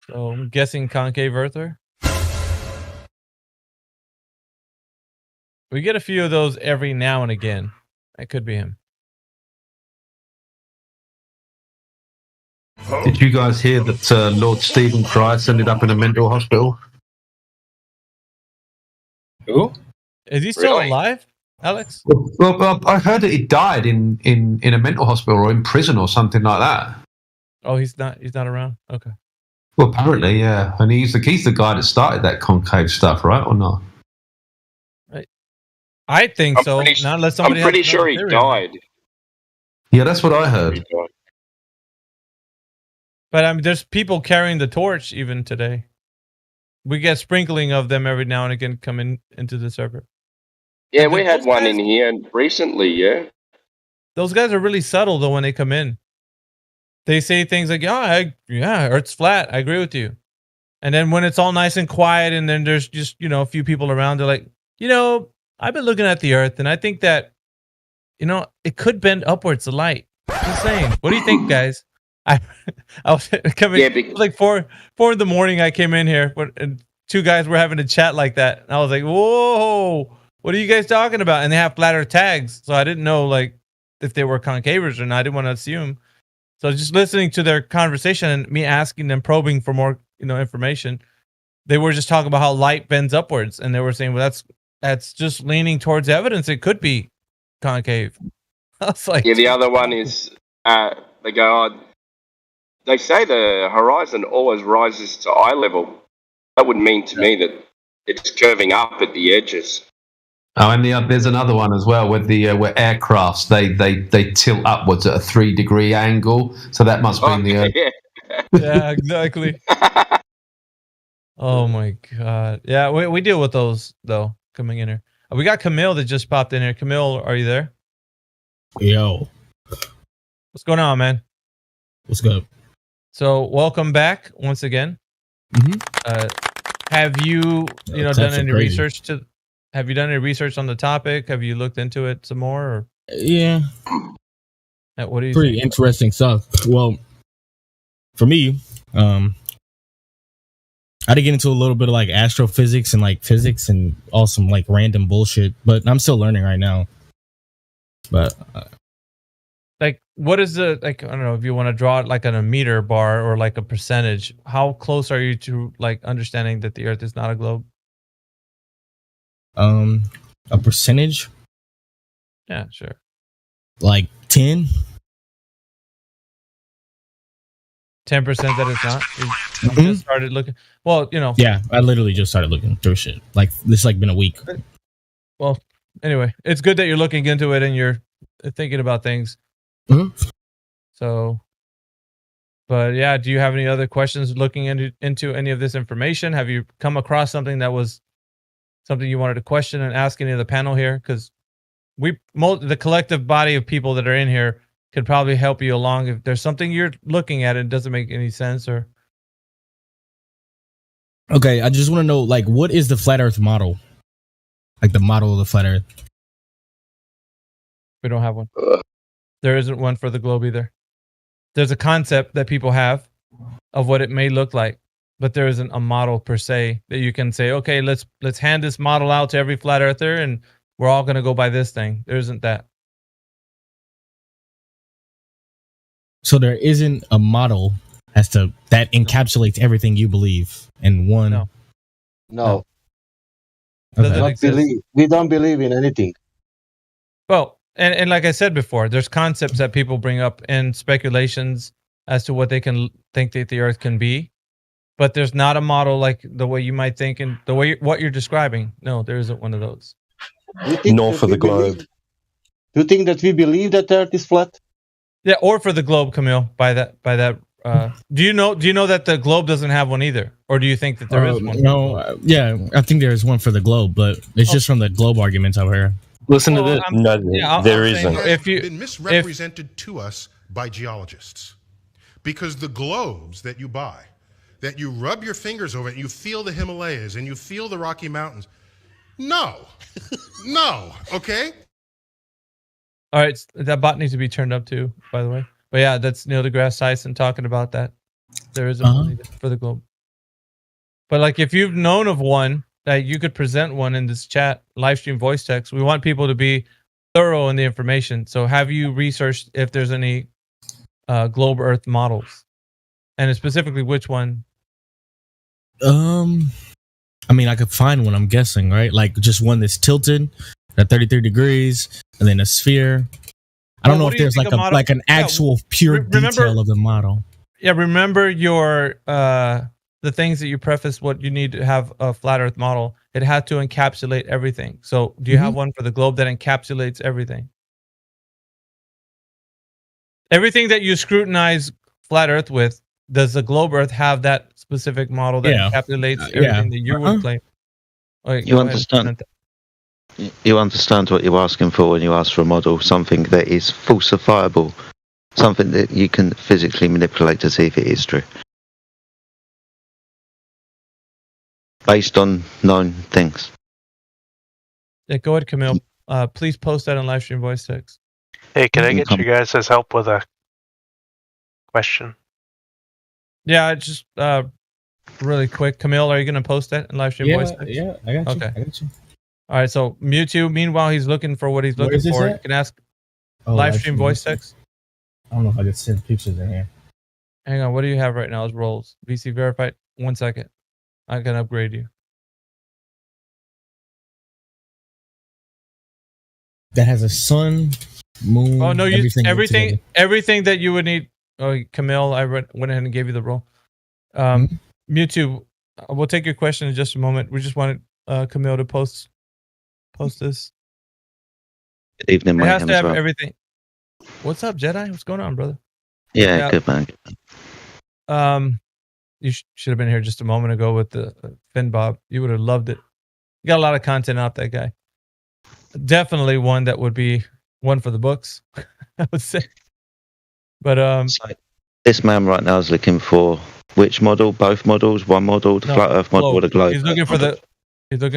So I'm guessing concave earther. We get a few of those every now and again. That could be him. Did you guys hear that Lord Stephen Price ended up in a mental hospital? Who? Is he still alive, Alex? Well, I heard that he died in a mental hospital or in prison or something like that. Oh, he's not around. Okay. Well, apparently, yeah. And he's the guy that started that concave stuff, right, or not? I think so. Not unless somebody I'm pretty has sure he another theory on it. died. Yeah, that's what I heard. But I mean, there's people carrying the torch even today. We get sprinkling of them every now and again coming into the server. Yeah, we had one in here recently, yeah. Those guys are really subtle though when they come in. They say things like, yeah, Earth's flat. I agree with you. And then when it's all nice and quiet and then there's just, a few people around, they're like, I've been looking at the Earth and I think that, it could bend upwards, the light. Just saying. What do you think, guys? I was coming it was like 4 in the morning. I came in here and 2 guys were having a chat like that. And I was like, whoa, what are you guys talking about? And they have flat Earth tags. So I didn't know if they were concavers or not. I didn't want to assume. So just listening to their conversation and me asking them, probing for more, information. They were just talking about how light bends upwards. And they were saying, well, that's just leaning towards evidence. It could be concave. I was like, yeah, the other one is they go, they say the horizon always rises to eye level. That would mean to me that it's curving up at the edges. Oh, and there's another one as well where where aircrafts they tilt upwards at a 3-degree angle, so that must be in the Earth. Yeah, exactly. Oh my god. Yeah, we deal with those though coming in here. We got Camille that just popped in here. Camille, are you there? Yo. What's going on, man? What's good? So, welcome back once again. Have you, done any research have you done any research on the topic? Have you looked into it some more? Or? Yeah. What do you Pretty think? interesting stuff. Well, for me, I had to get into a little bit of astrophysics and physics and all some random bullshit, but I'm still learning right now. But what is the I don't know if you want to draw it on a meter bar or a percentage. How close are you to understanding that the Earth is not a globe? A percentage? Yeah, sure. 10? 10% that it's not. You just started looking. Well, Yeah, I literally just started looking through shit. This been a week. Well, anyway, it's good that you're looking into it and you're thinking about things. So, but yeah, do you have any other questions looking into any of this information? Have you come across something that was something you wanted to question and ask any of the panel here? Because the collective body of people that are in here could probably help you along if there's something you're looking at and it doesn't make any sense or. Okay, I just want to know what is the flat Earth model? The model of the flat Earth. We don't have one. There isn't one for the globe either. There's a concept that people have of what it may look like, but there isn't a model per se that you can say, okay, let's hand this model out to every flat earther and we're all going to go by this thing. There isn't that. So there isn't a model as to that encapsulates everything you believe in one. No. Okay. We don't believe in anything. Well, and like I said before, there's concepts that people bring up and speculations as to what they can think that the Earth can be, but there's not a model like the way you might think and the way what you're describing. No, there isn't one of those. North of the globe. Do you think that we believe that Earth is flat? Yeah, or for the globe, Camille. By that. Do you know that the globe doesn't have one either, or do you think that there is one? No, yeah, I think there is one for the globe, but it's just from the globe arguments over here. Listen to this. No, there isn't. If you been misrepresented to us by geologists, because the globes that you buy, that you rub your fingers over and you feel the Himalayas and you feel the Rocky Mountains. No, okay. All right, that bot needs to be turned up too, by the way. But yeah, that's Neil deGrasse Tyson talking about that. There is a one for the globe. But like, if you've known of one that you could present one in this chat, live stream voice text, we want people to be thorough in the information. So have you researched if there's any globe Earth models, and specifically which one? I mean, I could find one. I'm guessing, right? Like just one that's tilted at 33 degrees, and then a sphere. I don't know if there's like an actual pure detail of the model. Yeah, remember your the things that you preface what you need to have a flat Earth model. It had to encapsulate everything. So, do you have one for the globe that encapsulates everything? Everything that you scrutinize flat Earth with, does the globe Earth have that specific model that encapsulates everything that you would claim? Right, you understand? You understand what you're asking for when you ask for a model, something that is falsifiable, something that you can physically manipulate to see if it is true. Based on known things. Yeah, go ahead, Camille. Please post that on live stream voice text. Hey, can I get you guys' help with a question? Yeah, just really quick. Camille, are you going to post that in live stream voice text? Yeah, I got you. Okay. I got you. All right, so Mewtwo, meanwhile, he's looking for what he's looking for. You can ask live stream voice text. I don't know if I can send pictures in here. Hang on, what do you have right now as roles? VC verified. 1 second. I can upgrade you. That has a sun, moon. Oh no, everything that you would need. Oh, Camille, I went ahead and gave you the role. Mewtwo, we'll take your question in just a moment. We just wanted Camille to post this. Good evening, it has man. To have everything. What's up, Jedi? What's going on, brother? Yeah, good man. You should have been here just a moment ago with the Finn Bob. You would have loved it. You got a lot of content out that guy. Definitely one that would be one for the books, I would say. But so this man right now is looking for which model? Both models? One model? The flat Earth model or the globe? He's looking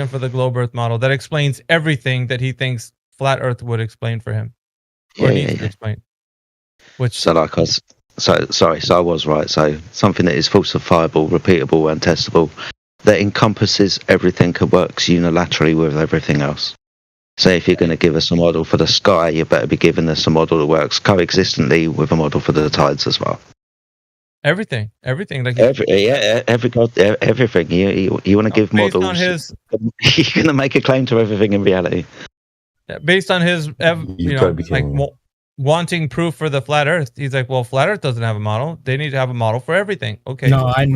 for the globe Earth model that explains everything that he thinks flat Earth would explain for him, or needs to explain. So like I was. So I was right. So something that is falsifiable, repeatable, and testable, that encompasses everything and works unilaterally with everything else. So if you're going to give us a model for the sky, you better be giving us a model that works coexistently with a model for the tides as well. Everything, like everything. You want to give models. You're going to make a claim to everything in reality. Based on his, wanting proof for the flat Earth, he's like, well, flat Earth doesn't have a model. They need to have a model for everything. Okay. No, I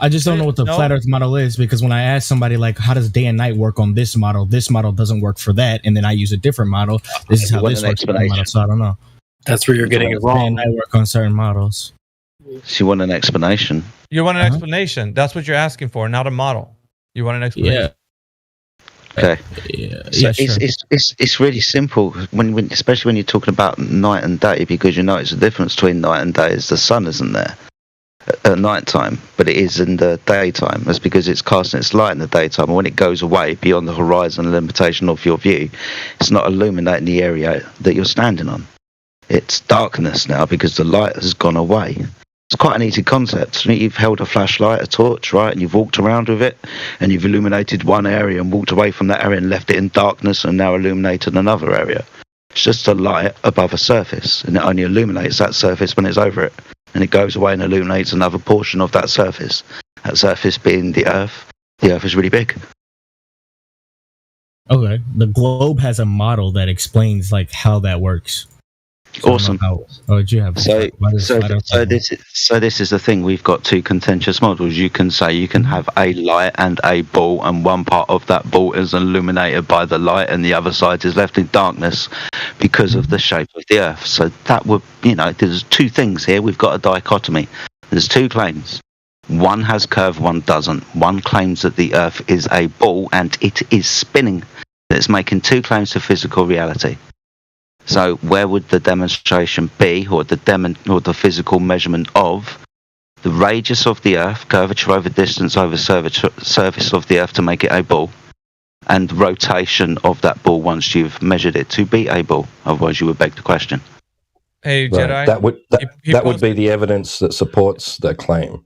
just don't know what the flat Earth model is, because when I ask somebody like, how does day and night work on this model doesn't work for that, and then I use a different model. This is how this works for that model. So I don't know. That's where you're getting it wrong. Day and night work on certain models. So you want an explanation? You want an explanation. That's what you're asking for, not a model. You want an explanation. Yeah. Okay. Sure. It's really simple especially when you're talking about night and day, because you notice the difference between night and day is the sun isn't there at night time, but it is in the daytime. That's because it's casting its light in the daytime, and when it goes away beyond the horizon limitation of your view, it's not illuminating the area that you're standing on. It's darkness now because the light has gone away. It's quite an easy concept. You've held a flashlight, a torch, right, and you've walked around with it, and you've illuminated one area and walked away from that area and left it in darkness and now illuminated another area. It's just a light above a surface, and it only illuminates that surface when it's over it. And it goes away and illuminates another portion of that surface. That surface being the Earth. The Earth is really big. Okay. The globe has a model that explains like how that works. Awesome. Did you have? So this is the thing. We've got two contentious models. You can say you can have a light and a ball, and one part of that ball is illuminated by the light, and the other side is left in darkness because of the shape of the Earth. So that would, there's two things here. We've got a dichotomy. There's two claims. One has curve, one doesn't. One claims that the Earth is a ball and it is spinning. It's making two claims to physical reality. So where would the demonstration be, or the physical measurement of the radius of the Earth, curvature over distance over surface of the Earth to make it a ball, and rotation of that ball once you've measured it to be a ball? Otherwise, you would beg the question. Hey, Jedi. That would be the evidence that supports that claim.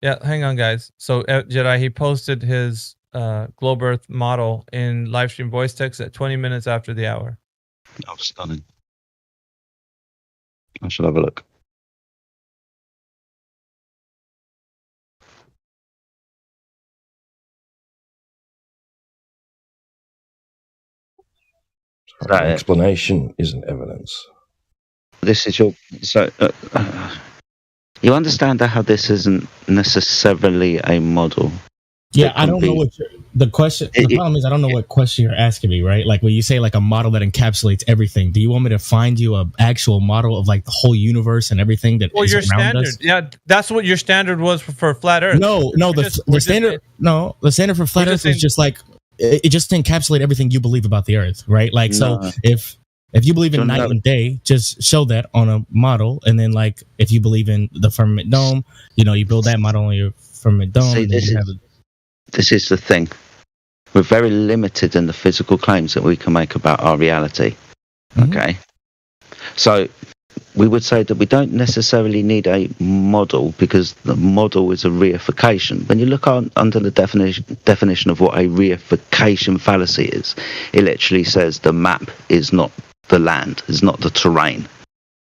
Yeah, hang on, guys. So Jedi, he posted his globe Earth model in livestream voice text at 20 minutes after the hour. Oh, stunning. I should have a look. That explanation isn't evidence. This is your... So, you understand how this isn't necessarily a model? Yeah, I don't know what the question. The problem is I don't know what question you're asking me, right? Like when you say like a model that encapsulates everything, do you want me to find you an actual model of like the whole universe and everything that is your around standard, us? yeah, that's what your standard was for flat Earth. The standard for flat Earth is just like it just encapsulates everything you believe about the Earth, right? Like so, if you believe in night and day, just show that on a model, and then like if you believe in the firmament dome, you build that model on your firmament dome. See, this is the thing. We're very limited in the physical claims that we can make about our reality. Mm-hmm. Okay? So we would say that we don't necessarily need a model because the model is a reification. When you look under the definition of what a reification fallacy is, it literally says the map is not the land, is not the terrain.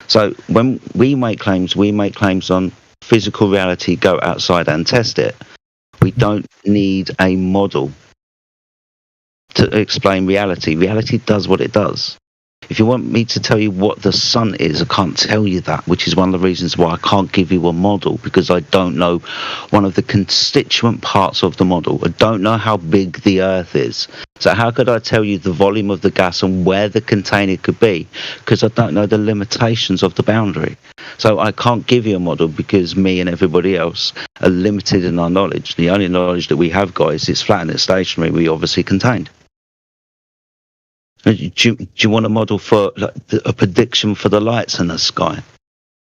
So when we make claims on physical reality, go outside and test it. We don't need a model to explain reality. Reality does what it does. If you want me to tell you what the sun is, I can't tell you that, which is one of the reasons why I can't give you a model, because I don't know one of the constituent parts of the model. I don't know how big the Earth is. So how could I tell you the volume of the gas and where the container could be? Because I don't know the limitations of the boundary. So I can't give you a model because me and everybody else are limited in our knowledge. The only knowledge that we have, guys, is flat and it's stationary. We obviously contained. Do you want a model for a prediction for the lights in the sky?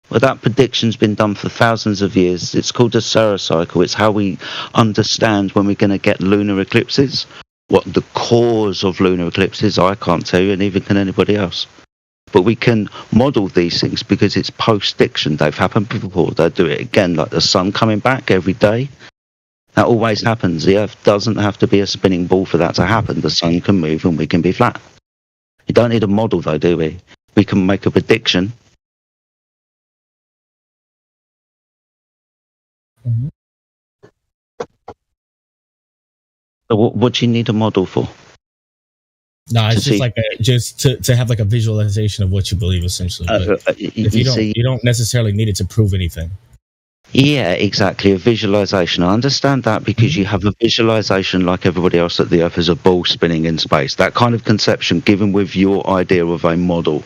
Well, that prediction's been done for thousands of years. It's called the Saros cycle. It's how we understand when we're going to get lunar eclipses. What the cause of lunar eclipses, I can't tell you, and neither can anybody else. But we can model these things because it's post-diction. They've happened before. They'll do it again, like the sun coming back every day. That always happens. The Earth doesn't have to be a spinning ball for that to happen. The sun can move and we can be flat. You don't need a model, though, do we? We can make a prediction. Mm-hmm. So what do you need a model for? No, it's just to have like a visualization of what you believe, essentially. You don't necessarily need it to prove anything. Yeah, exactly. A visualization. I understand that because you have a visualization like everybody else that the Earth is a ball spinning in space. That kind of conception, given with your idea of a model,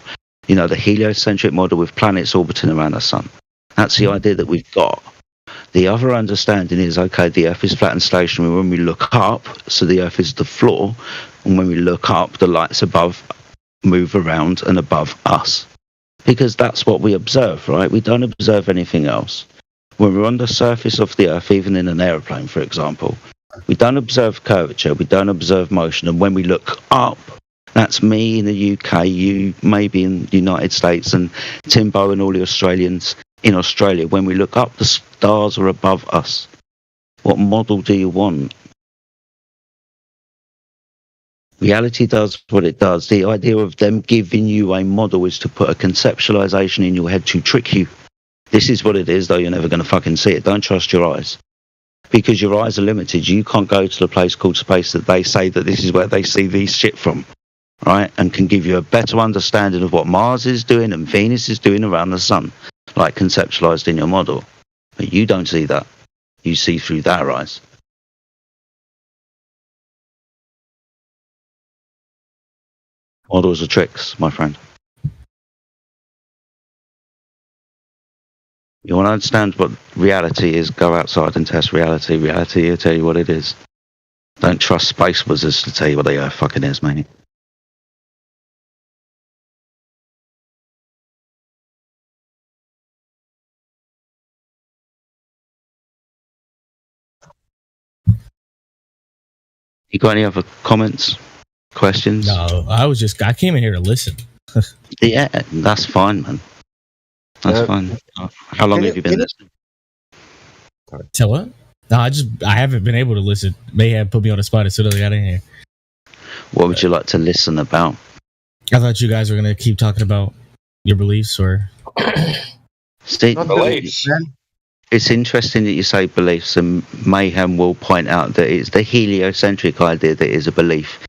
the heliocentric model with planets orbiting around the sun. That's the idea that we've got. The other understanding is, okay, the Earth is flat and stationary when we look up, so the Earth is the floor, and when we look up, the lights above move around and above us. Because that's what we observe, right? We don't observe anything else. When we're on the surface of the Earth, even in an aeroplane, for example, we don't observe curvature, we don't observe motion, and when we look up, that's me in the UK, you maybe in the United States, and Timbo and all the Australians in Australia. When we look up, the stars are above us. What model do you want? Reality does what it does. The idea of them giving you a model is to put a conceptualization in your head to trick you. This is what it is, though you're never going to fucking see it. Don't trust your eyes. Because your eyes are limited. You can't go to the place called space that they say that this is where they see these shit from. Right? And can give you a better understanding of what Mars is doing and Venus is doing around the sun. Like conceptualized in your model. But you don't see that. You see through their eyes. Models are tricks, my friend. You want to understand what reality is, go outside and test reality. Reality will tell you what it is. Don't trust space wizards to tell you what the earth fucking is, mate. You got any other comments? Questions? No, I came in here to listen. Yeah, that's fine, man. That's fine. How long have you been listening? Tell what? No, I haven't been able to listen. May have put me on the spot as soon as I got in here. What would you like to listen about? I thought you guys were going to keep talking about your beliefs or... beliefs. It's interesting that you say beliefs, and Mayhem will point out that it's the heliocentric idea that is a belief.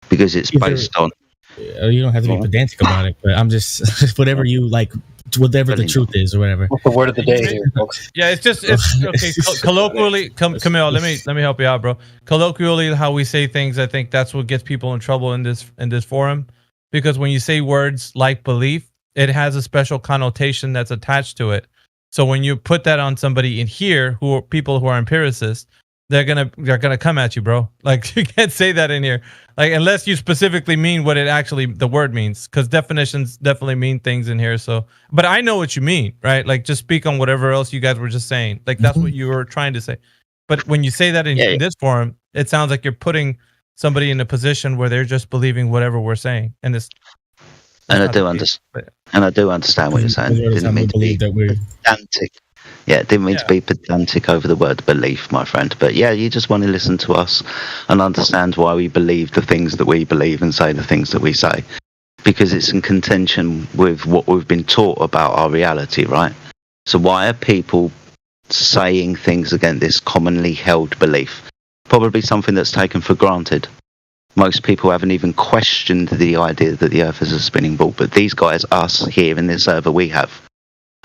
Because it's based on... You don't have to be pedantic about it, but I'm just... whatever you like... Whatever the truth is, or whatever. What's the word of the day here, folks? Yeah, it's okay. Colloquially, Camille, let me help you out, bro. Colloquially, how we say things, I think that's what gets people in trouble in this forum, because when you say words like belief, it has a special connotation that's attached to it. So when you put that on somebody in here, who are people who are empiricists, they're gonna come at you, bro. Like, you can't say that in here, like, unless you specifically mean what the word means, because definitions definitely mean things in here. So, but I know what you mean, right? Like, just speak on whatever else you guys were just saying. Like, that's what you were trying to say. But when you say that in this forum, it sounds like you're putting somebody in a position where they're just believing whatever we're saying, and it's. And I do understand what you're saying. Didn't mean to be pedantic. Yeah, didn't mean to be pedantic over the word belief, my friend. But yeah, you just want to listen to us and understand why we believe the things that we believe and say the things that we say. Because it's in contention with what we've been taught about our reality, right? So why are people saying things against this commonly held belief? Probably something that's taken for granted. Most people haven't even questioned the idea that the Earth is a spinning ball. But these guys, us here in this server, we have.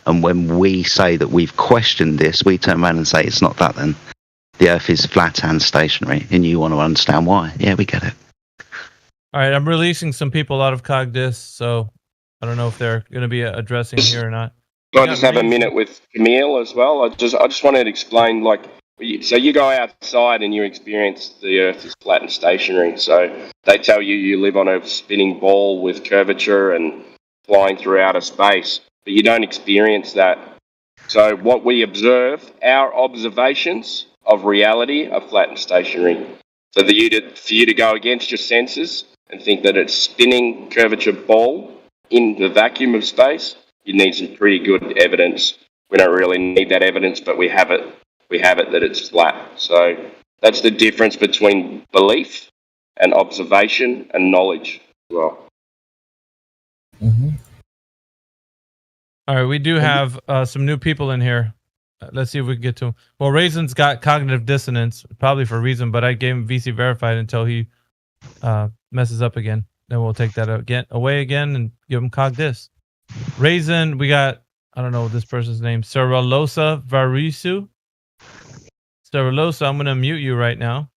And when we say that we've questioned this, we turn around and say it's not that then. The Earth is flat and stationary, and you want to understand why. Yeah, we get it. All right, I'm releasing some people out of CogDis, so I don't know if they're going to be addressing here or not. Can I just have a minute with Camille as well? I just wanted to explain, like, so you go outside and you experience the Earth is flat and stationary. So they tell you live on a spinning ball with curvature and flying through outer space. But you don't experience that. So what we observe, our observations of reality are flat and stationary. So for you to go against your senses and think that it's spinning curvature ball in the vacuum of space, you need some pretty good evidence. We don't really need that evidence, but we have it. We have it that it's flat. So that's the difference between belief and observation and knowledge as well. Mm-hmm. All right, we do have some new people in here. Let's see if we can get to him. Well, Raisin's got cognitive dissonance, probably for a reason, but I gave him VC verified until he messes up again. Then we'll take that away again and give him CogDis. Raisin, we got, I don't know this person's name, Ceralosa Varisu. Ceralosa, I'm going to mute you right now.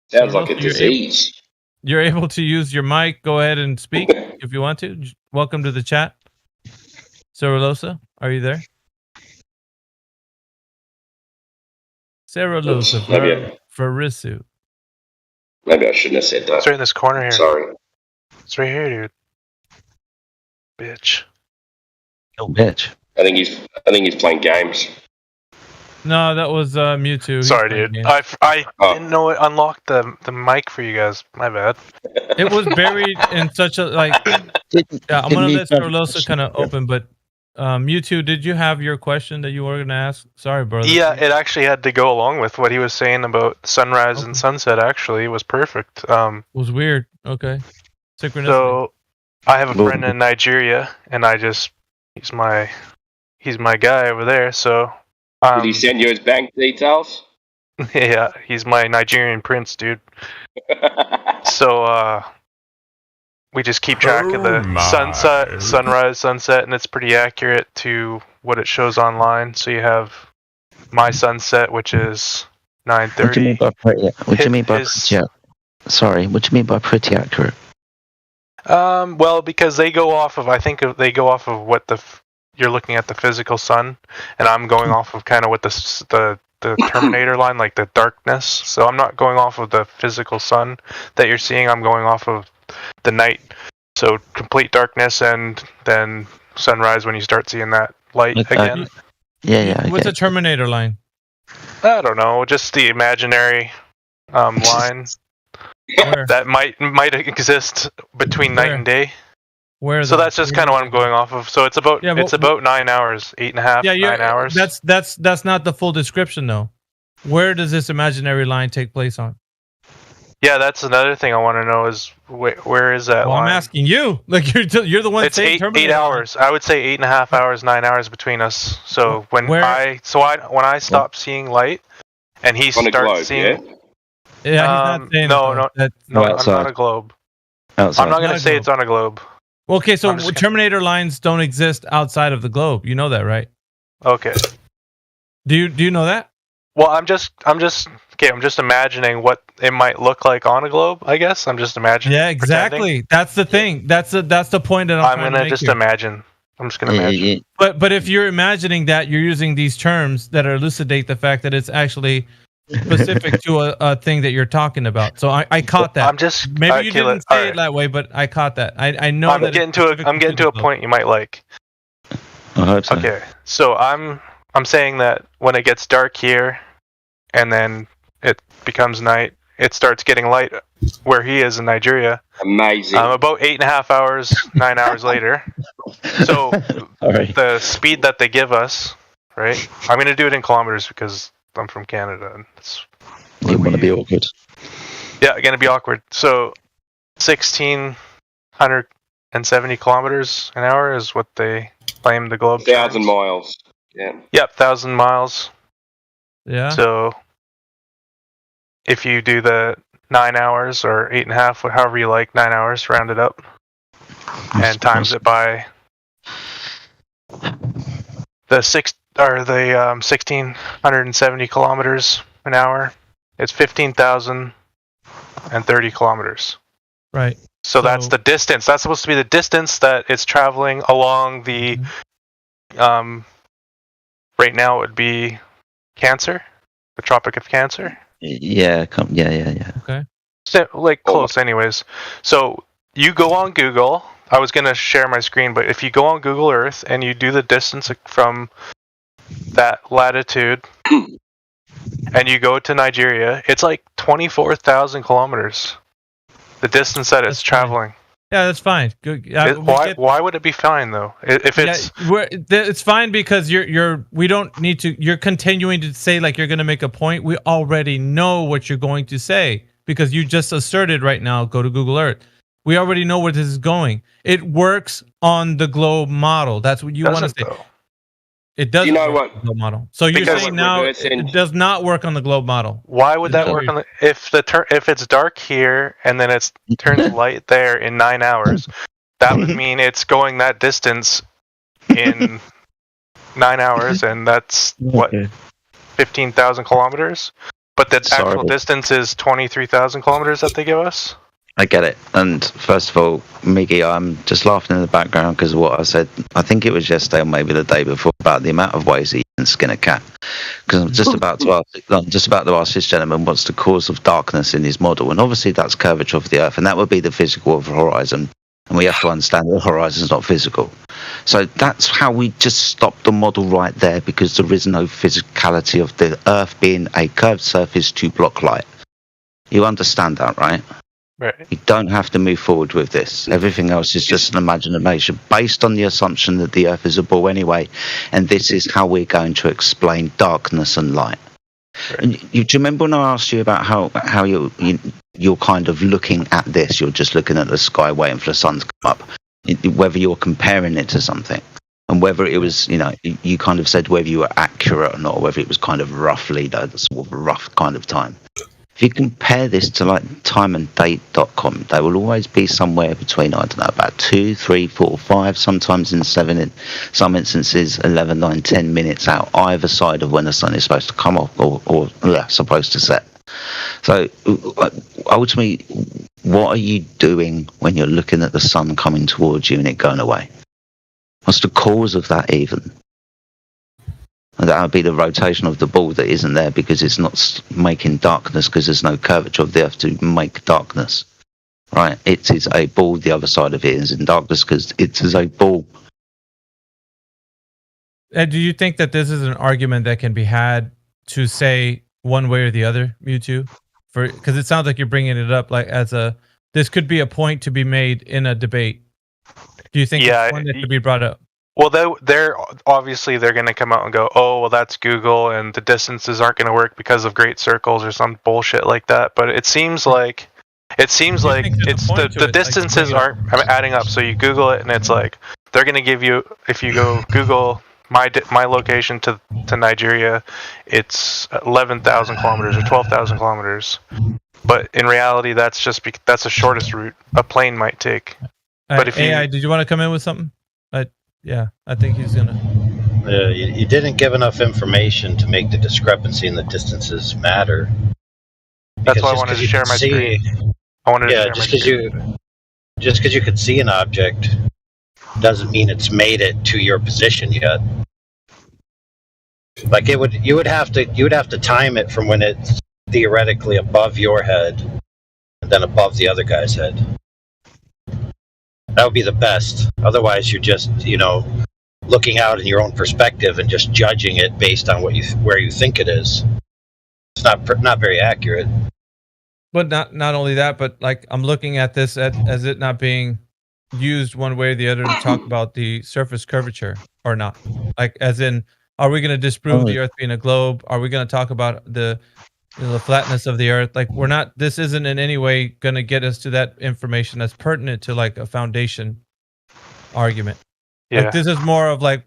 Sounds like a disease. You're able to use your mic. Go ahead and speak if you want to. Welcome to the chat. Ceralosa, are you there? Ceralosa Varisu. Maybe I shouldn't have said that. It's right in this corner here. Sorry. It's right here, dude. Bitch. Oh, bitch. I think he's playing games. No, that was Mewtwo. Sorry, dude. I didn't know it unlocked the mic for you guys. My bad. It was buried in such a I'm gonna let Ceralosa kind of open, but Mewtwo, did you have your question that you were going to ask? Sorry, brother. Yeah, it actually had to go along with what he was saying about sunrise and sunset. Actually, it was perfect. It was weird. Okay. Synchronicity. So, I have a friend in Nigeria, and he's my guy over there. So, did he send you his bank details? Yeah, he's my Nigerian prince, dude. So, we just keep track of the sunset, sunrise, sunset, and it's pretty accurate to what it shows online. So you have my sunset, which is 9:30. What do you mean by pretty? What do you mean by pretty? Sorry, what do you mean by pretty accurate? Well, because they go off of, they go off of what you're looking at the physical sun, and I'm going off of kind of what the Terminator line, like the darkness. So I'm not going off of the physical sun that you're seeing. I'm going off of the night, so complete darkness, and then sunrise when you start seeing that light again. Yeah. What's a Terminator line? I don't know, just the imaginary line that might exist between night and day. Where? So that's just kind of what I'm going off of. So it's about about 9 hours, 8.5, 9 hours. That's not the full description though. Where does this imaginary line take place on? Yeah, that's another thing I want to know is where is that line? I'm asking you. Like you're the one saying Terminator. 8 hours. I would say 8.5 hours, 9 hours between us. So when I stop seeing light, and he starts seeing. Yeah, he's not saying no, I'm not a globe. Outside. I'm not going to say it's on a globe. Okay, so Terminator lines don't exist outside of the globe. You know that, right? Okay. Do you know that? Well, I'm just imagining what it might look like on a globe. I guess I'm just imagining. Yeah, exactly. Pretending. That's the thing. That's the point that I'm gonna just imagine. I'm just gonna imagine. But if you're imagining that, you're using these terms that elucidate the fact that it's actually specific to a thing that you're talking about. So I caught that. I'm just maybe you didn't say it that way, but I caught that. I know I'm that getting to a point you might like. I hope so. Okay, so I'm saying that when it gets dark here, and then it becomes night, it starts getting light where he is in Nigeria. Amazing. About 8.5 hours, 9 hours later. So the speed that they give us, right? I'm going to do it in kilometers because I'm from Canada. And you want to be awkward. Yeah, going to be awkward. So 1,670 kilometers an hour is what they claim the globe. 1,000 miles. Yeah. Yep, 1,000 miles. Yeah. So if you do the 9 hours or 8.5, however you like, 9 hours, round it up, and times it by the 1,670 kilometers an hour, it's 15,030 kilometers. Right. So that's the distance. That's supposed to be the distance that it's traveling along the. Right now, it would be Cancer, the Tropic of Cancer. Yeah. Okay. So, close, anyways. So you go on Google. I was gonna share my screen, but if you go on Google Earth and you do the distance from that latitude, and you go to Nigeria, it's like 24,000 kilometers. The distance that it's traveling. Yeah, that's fine. Good. Why would it be fine though? If it's it's fine because we don't need to. You're continuing to say like you're going to make a point. We already know what you're going to say because you just asserted right now. Go to Google Earth. We already know where this is going. It works on the globe model. That's what you want to say. It doesn't. You know work on the globe model. So you're saying now it does not work on the globe model. Why would that work on if it's dark here and then it turns light there in 9 hours? That would mean it's going that distance in 9 hours, and that's what 15,000 kilometers. But the actual distance is 23,000 kilometers that they give us. I get it. And first of all, Miggy, I'm just laughing in the background because of what I said. I think it was yesterday or maybe the day before about the amount of ways that you can skin a cat. Because I'm just about to ask this gentleman what's the cause of darkness in his model. And obviously that's curvature of the Earth, and that would be the physical of the horizon. And we have to understand that the horizon is not physical. So that's how we just stop the model right there, because there is no physicality of the Earth being a curved surface to block light. You understand that, right? Right. You don't have to move forward with this. Everything else is just an imagination based on the assumption that the Earth is a ball anyway, and this is how we're going to explain darkness and light. Right. And do you remember when I asked you about how you're kind of looking at this? You're just looking at the sky, waiting for the sun to come up. Whether you're comparing it to something, and whether it was, you kind of said whether you were accurate or not, or whether it was kind of roughly the sort of rough kind of time. If you compare this to like timeanddate.com, they will always be somewhere between, I don't know, about 2, 3, 4, 5, sometimes in 7, in some instances 11, 9, 10 minutes out either side of when the sun is supposed to come off or supposed to set. So ultimately, what are you doing when you're looking at the sun coming towards you and it going away? What's the cause of that even? And that would be the rotation of the ball that isn't there because it's not making darkness because there's no curvature of the Earth to make darkness. Right? It is a ball. The other side of it is in darkness because it is a ball. And do you think that this is an argument that can be had to say one way or the other, Mewtwo? Because it sounds like you're bringing it up like this could be a point to be made in a debate. Do you think it's one that could be brought up? Well, they're obviously they're going to come out and go, oh, well, that's Google, and the distances aren't going to work because of great circles or some bullshit like that. But it seems like it's the distances aren't adding up. So you Google it, and it's like they're going to give you, if you go Google my location to Nigeria, it's 11,000 kilometers or 12,000 kilometers. But in reality, that's the shortest route a plane might take. But if AI, did you want to come in with something? Yeah, I think he's gonna. You didn't give enough information to make the discrepancy in the distances matter. That's why I wanted to share my screen. Just because you could see an object doesn't mean it's made it to your position yet. Like you would have to time it from when it's theoretically above your head and then above the other guy's head. That would be the best. Otherwise, you're just, looking out in your own perspective and just judging it based on where you think it is. It's not very accurate. But not only that, but like I'm looking at this as it not being used one way or the other to talk about the surface curvature or not. Like as in, are we going to disprove the Earth being a globe? Are we going to talk about the flatness of the Earth? Like we're not. This isn't in any way going to get us to that information that's pertinent to like a foundation argument. Yeah. Like, this is more of like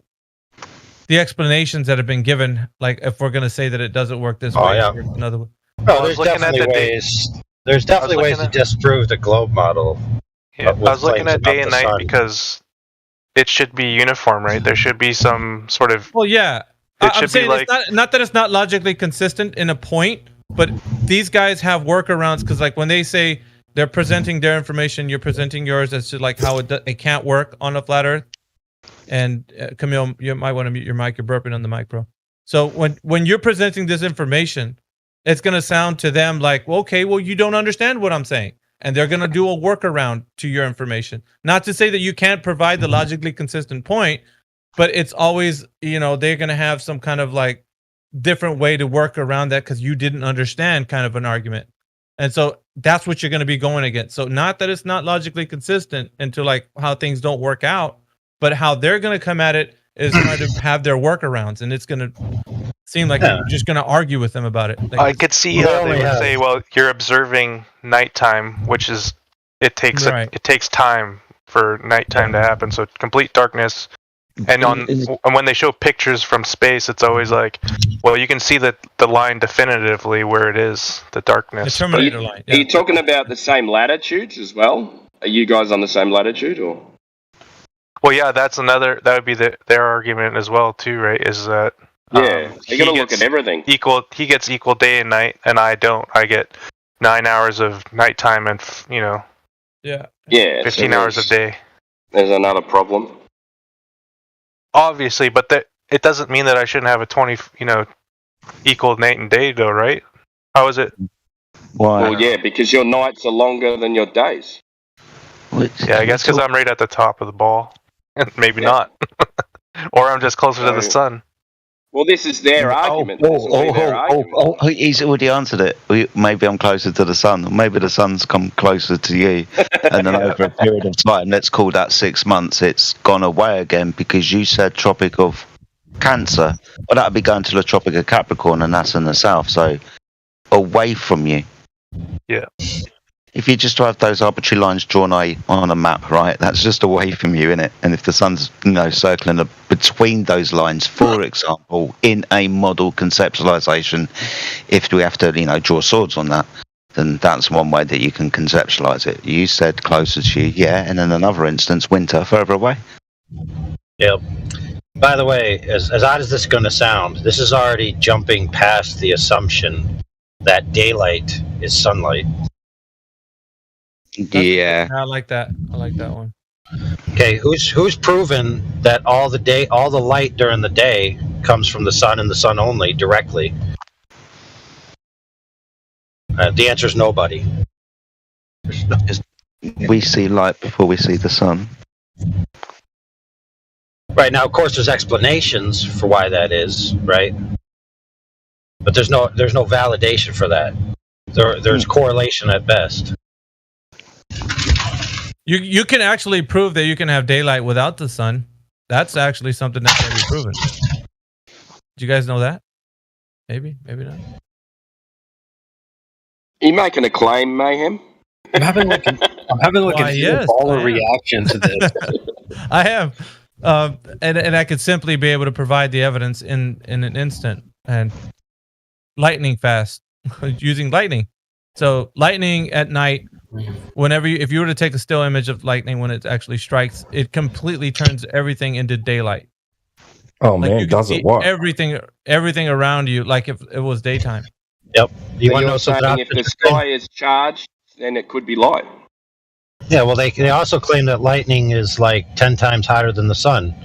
the explanations that have been given. Like if we're going to say that it doesn't work this way, or another way. No, there's definitely ways. There's definitely ways to disprove the globe model. Yeah, I was looking at day and night because it should be uniform, right? There should be some sort of. Well, yeah. I'm saying it's not that it's not logically consistent in a point, but these guys have workarounds because, like, when they say they're presenting their information, you're presenting yours as to like how it can't work on a flat Earth. And Camille, you might want to mute your mic. You're burping on the mic, bro. So when you're presenting this information, it's gonna sound to them like, well, okay, well, you don't understand what I'm saying, and they're gonna do a workaround to your information. Not to say that you can't provide the logically consistent point. But it's always, they're going to have some kind of like different way to work around that because you didn't understand kind of an argument. And so that's what you're going to be going against. So not that it's not logically consistent into like how things don't work out, but how they're going to come at it is going to have their workarounds. And it's going to seem like you're just going to argue with them about it. Like, I could see how they would say, well, you're observing nighttime, which is, it takes time for nighttime to happen. So complete darkness. And when they show pictures from space, it's always like, well, you can see the line definitively where it is, the darkness. The Terminator line. Yeah. Are you talking about the same latitudes as well? Are you guys on the same latitude, or? Well, yeah, that would be their argument as well, too, right? Is that you got to look at everything. He gets equal day and night, and I don't. I get 9 hours of nighttime and 15 hours of day. There's another problem. Obviously, but it doesn't mean that I shouldn't have a 20, equal night and day, though, right? How is it? Well, yeah, because your nights are longer than your days. Yeah, I guess because I'm right at the top of the ball. Maybe not. Or I'm just closer to the sun. Well, this is their argument. He's already answered it. Maybe I'm closer to the sun, or maybe the sun's come closer to you, and then over a period of time, let's call that 6 months, it's gone away again because you said Tropic of Cancer. Well, that'd be going to the Tropic of Capricorn, and that's in the south, so away from you. Yeah. If you just have those arbitrary lines drawn on a map, right, that's just away from you, innit? And if the sun's, circling between those lines, for example, in a model conceptualization, if we have to, draw swords on that, then that's one way that you can conceptualize it. You said closer to you, yeah, and in another instance, winter further away. Yep. By the way, as odd as this is going to sound, this is already jumping past the assumption that daylight is sunlight. Yeah. I like that. I like that one. Okay, who's proven that all the light during the day comes from the sun and the sun only directly? The answer is nobody. We see light before we see the sun. Right, now, of course, there's explanations for why that is, right? But there's no validation for that. There's correlation at best. You can actually prove that you can have daylight without the sun. That's actually something that can be proven. Did you guys know that? Maybe not. You making a claim, Mayhem? I'm having like an baller reaction to this. I have, and I could simply be able to provide the evidence in an instant and lightning fast using lightning. So lightning at night, if you were to take a still image of lightning when it actually strikes, it completely turns everything into daylight. Oh man, does it work? Everything around you, like if it was daytime. Yep. You want to know something? If the sky is charged, then it could be light. Yeah, well, they also claim that lightning is like 10 times hotter than the sun.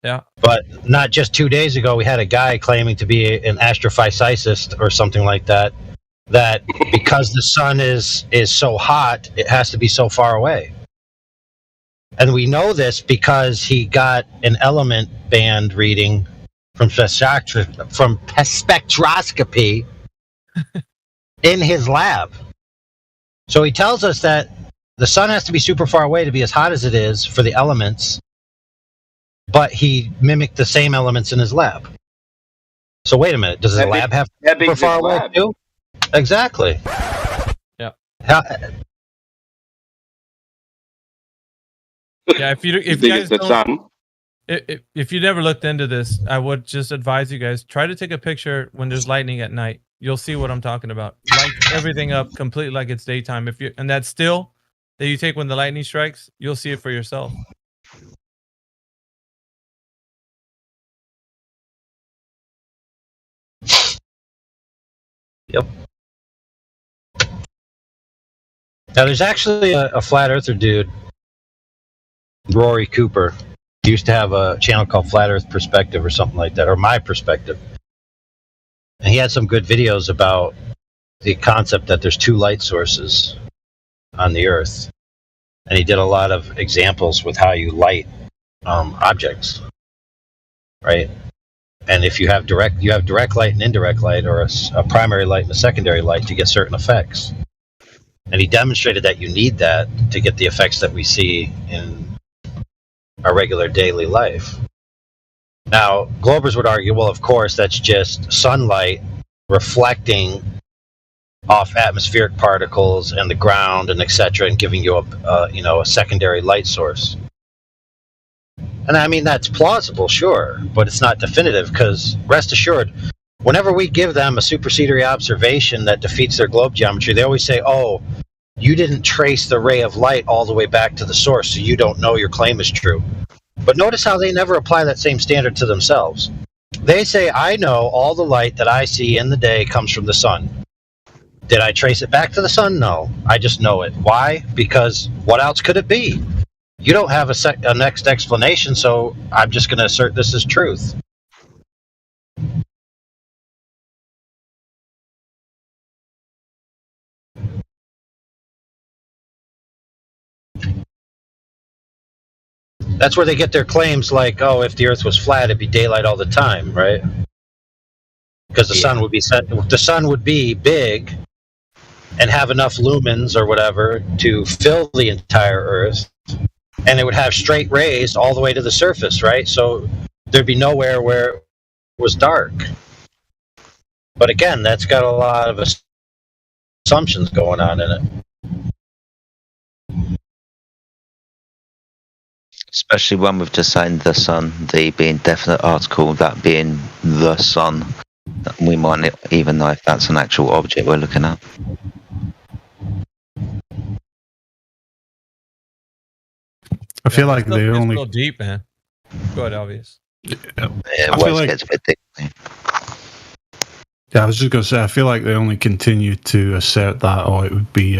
Yeah. But not just 2 days ago, we had a guy claiming to be an astrophysicist or something like that, that because the sun is so hot, it has to be so far away. And we know this because he got an element band reading from spectroscopy in his lab. So he tells us that the sun has to be super far away to be as hot as it is for the elements, but he mimicked the same elements in his lab. So wait a minute, does the lab have super far away too? Exactly. Yeah. Yeah, if you guys don't, if you never looked into this, I would just advise you guys try to take a picture when there's lightning at night. You'll see what I'm talking about. Light everything up completely like it's daytime. And that still that you take when the lightning strikes, you'll see it for yourself. Yep. Now, there's actually a flat earther dude, Rory Cooper. He used to have a channel called Flat Earth Perspective or something like that, or My Perspective. And he had some good videos about the concept that there's two light sources on the Earth. And he did a lot of examples with how you light objects, right? And if you have direct light and indirect light, or a primary light and a secondary light, to get certain effects. And he demonstrated that you need that to get the effects that we see in our regular daily life. Now, Globers would argue, well, of course, that's just sunlight reflecting off atmospheric particles and the ground and etc., and giving you a secondary light source. And I mean, that's plausible, sure, but it's not definitive, because rest assured, whenever we give them a supersedery observation that defeats their globe geometry, they always say, oh, you didn't trace the ray of light all the way back to the source, so you don't know your claim is true. But notice how they never apply that same standard to themselves. They say, I know all the light that I see in the day comes from the sun. Did I trace it back to the sun? No. I just know it. Why? Because what else could it be? You don't have a next explanation, so I'm just going to assert this as truth. That's where they get their claims like, oh, if the Earth was flat, it'd be daylight all the time, right? because the sun would be the sun would be big and have enough lumens or whatever to fill the entire Earth, and it would have straight rays all the way to the surface, right? So there'd be nowhere where it was dark. But again, that's got a lot of assumptions going on in it. Especially one with just saying the sun, the being definite article, that being the sun. We might not even know if that's an actual object we're looking at. I feel like they only go deep, man. Go ahead, obvious. Yeah, it gets a bit deep. Yeah, I was just going to say, I feel like they only continue to assert that, it would be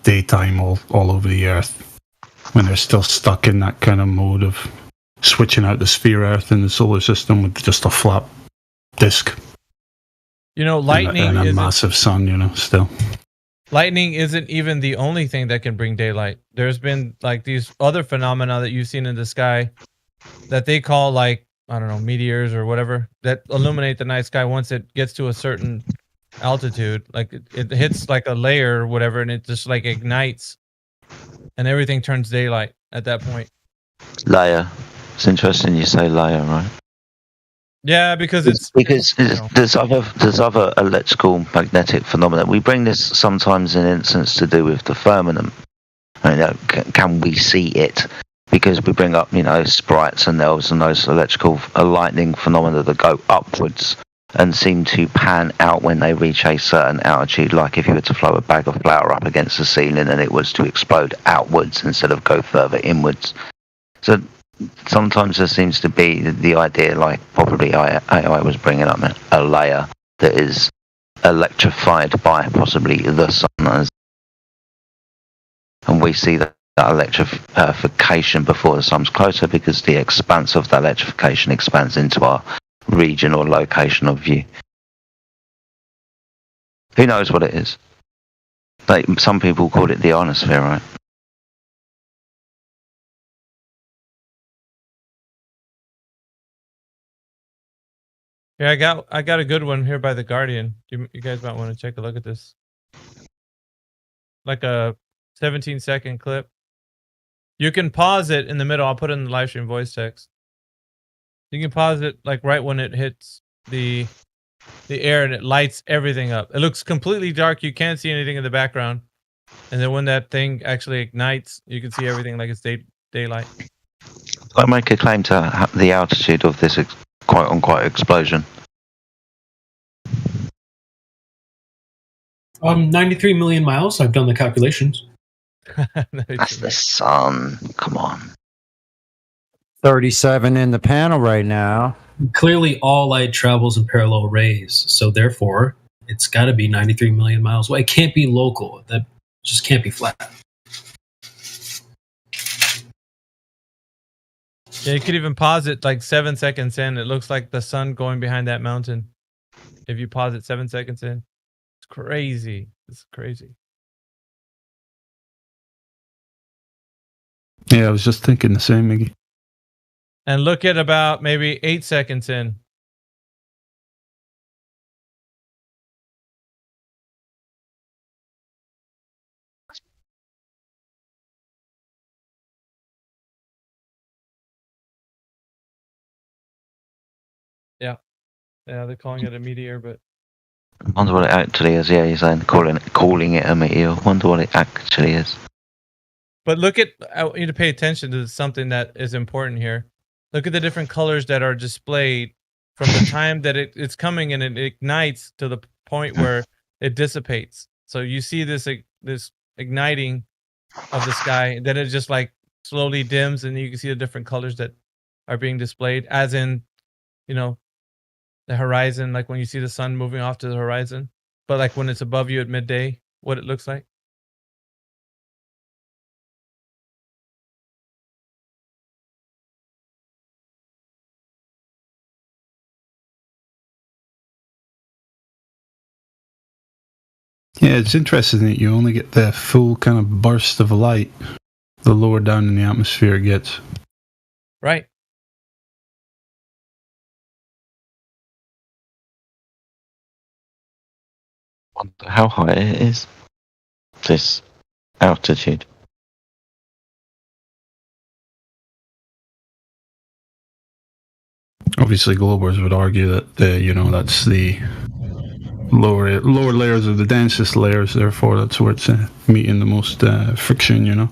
daytime all over the Earth, when they're still stuck in that kind of mode of switching out the sphere Earth in the solar system with just a flat disk. Lightning and a isn't, massive sun, still. lightning isn't even the only thing that can bring daylight. There's been like these other phenomena that you've seen in the sky that they call like, I don't know, meteors or whatever, that illuminate the night sky once it gets to a certain altitude. Like it hits like a layer or whatever, and it just like ignites and everything turns daylight at that point. Layer. It's interesting you say layer, right? Yeah, because there's other electrical magnetic phenomena. We bring this sometimes in instance to do with the firmament. Can we see it? Because we bring up, sprites and elves and those electrical lightning phenomena that go upwards and seem to pan out when they reach a certain altitude. Like if you were to throw a bag of flour up against the ceiling and it was to explode outwards instead of go further inwards. So sometimes there seems to be the idea, like probably AI was bringing up, a layer that is electrified by possibly the sun, and we see that electrification before the sun's closer because the expanse of that electrification expands into our region or location of view. Who knows what it is? Like some people call it the ionosphere, right? Yeah, I got a good one here by The Guardian. You guys might want to take a look at this. Like a 17-second clip. You can pause it in the middle. I'll put it in the live stream voice text. You can pause it like right when it hits the air and it lights everything up. It looks completely dark. You can't see anything in the background. And then when that thing actually ignites, you can see everything like it's daylight. I make a claim to the altitude of this quote-unquote explosion. 93 million miles. I've done the calculations. That's the sun. Come on. 37 in the panel right now. Clearly, all light travels in parallel rays, so therefore, it's got to be 93 million miles away. It can't be local. That just can't be flat. Yeah, you could even pause it like 7 seconds in. It looks like the sun going behind that mountain. If you pause it 7 seconds in. It's crazy. It's crazy. Yeah, I was just thinking the same, Miggy. And look at about maybe 8 seconds in. Yeah. Yeah, they're calling it a meteor, but I wonder what it actually is. Yeah, he's saying calling it a meteor. I wonder what it actually is. But look at, I want you to pay attention to something that is important here. Look at the different colors that are displayed from the time that it's coming and it ignites to the point where it dissipates. So you see this igniting of the sky, then it just like slowly dims, and you can see the different colors that are being displayed, as in, the horizon, like when you see the sun moving off to the horizon, but like when it's above you at midday, what it looks like. Yeah, it's interesting that you only get the full kind of burst of light the lower down in the atmosphere it gets. Right. wonder how high it is. This altitude. Obviously, Globers would argue that that's the lower layers are the densest layers. Therefore, that's where it's meeting the most friction. Yeah.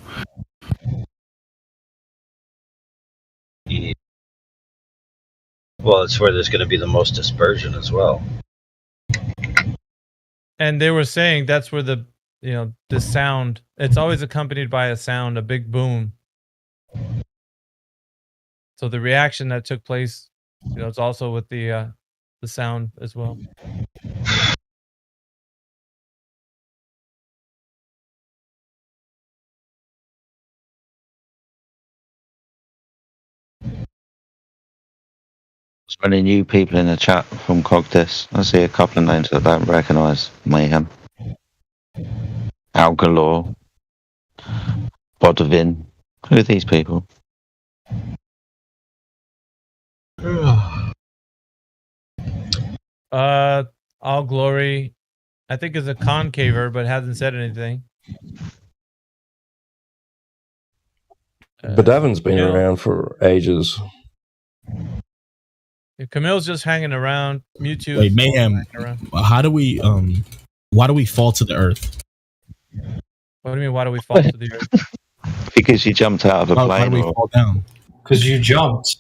Well, it's where there's going to be the most dispersion as well. And they were saying that's where the sound, it's always accompanied by a sound, a big boom. So the reaction that took place, it's also with the sound as well. There's many new people in the chat from Cogdis. I see a couple of names that I don't recognise. Mayhem, Algalore, Bodovin. Who are these people? All Glory, I think, is a concaver, but hasn't said anything. But Evan's been around for ages. Camille's just hanging around. Mewtwo. Wait, Mayhem. How do we? Why do we fall to the earth? What do you mean? Why do we fall to the earth? Because you jumped out of a plane. Why do we fall down? Because you jumped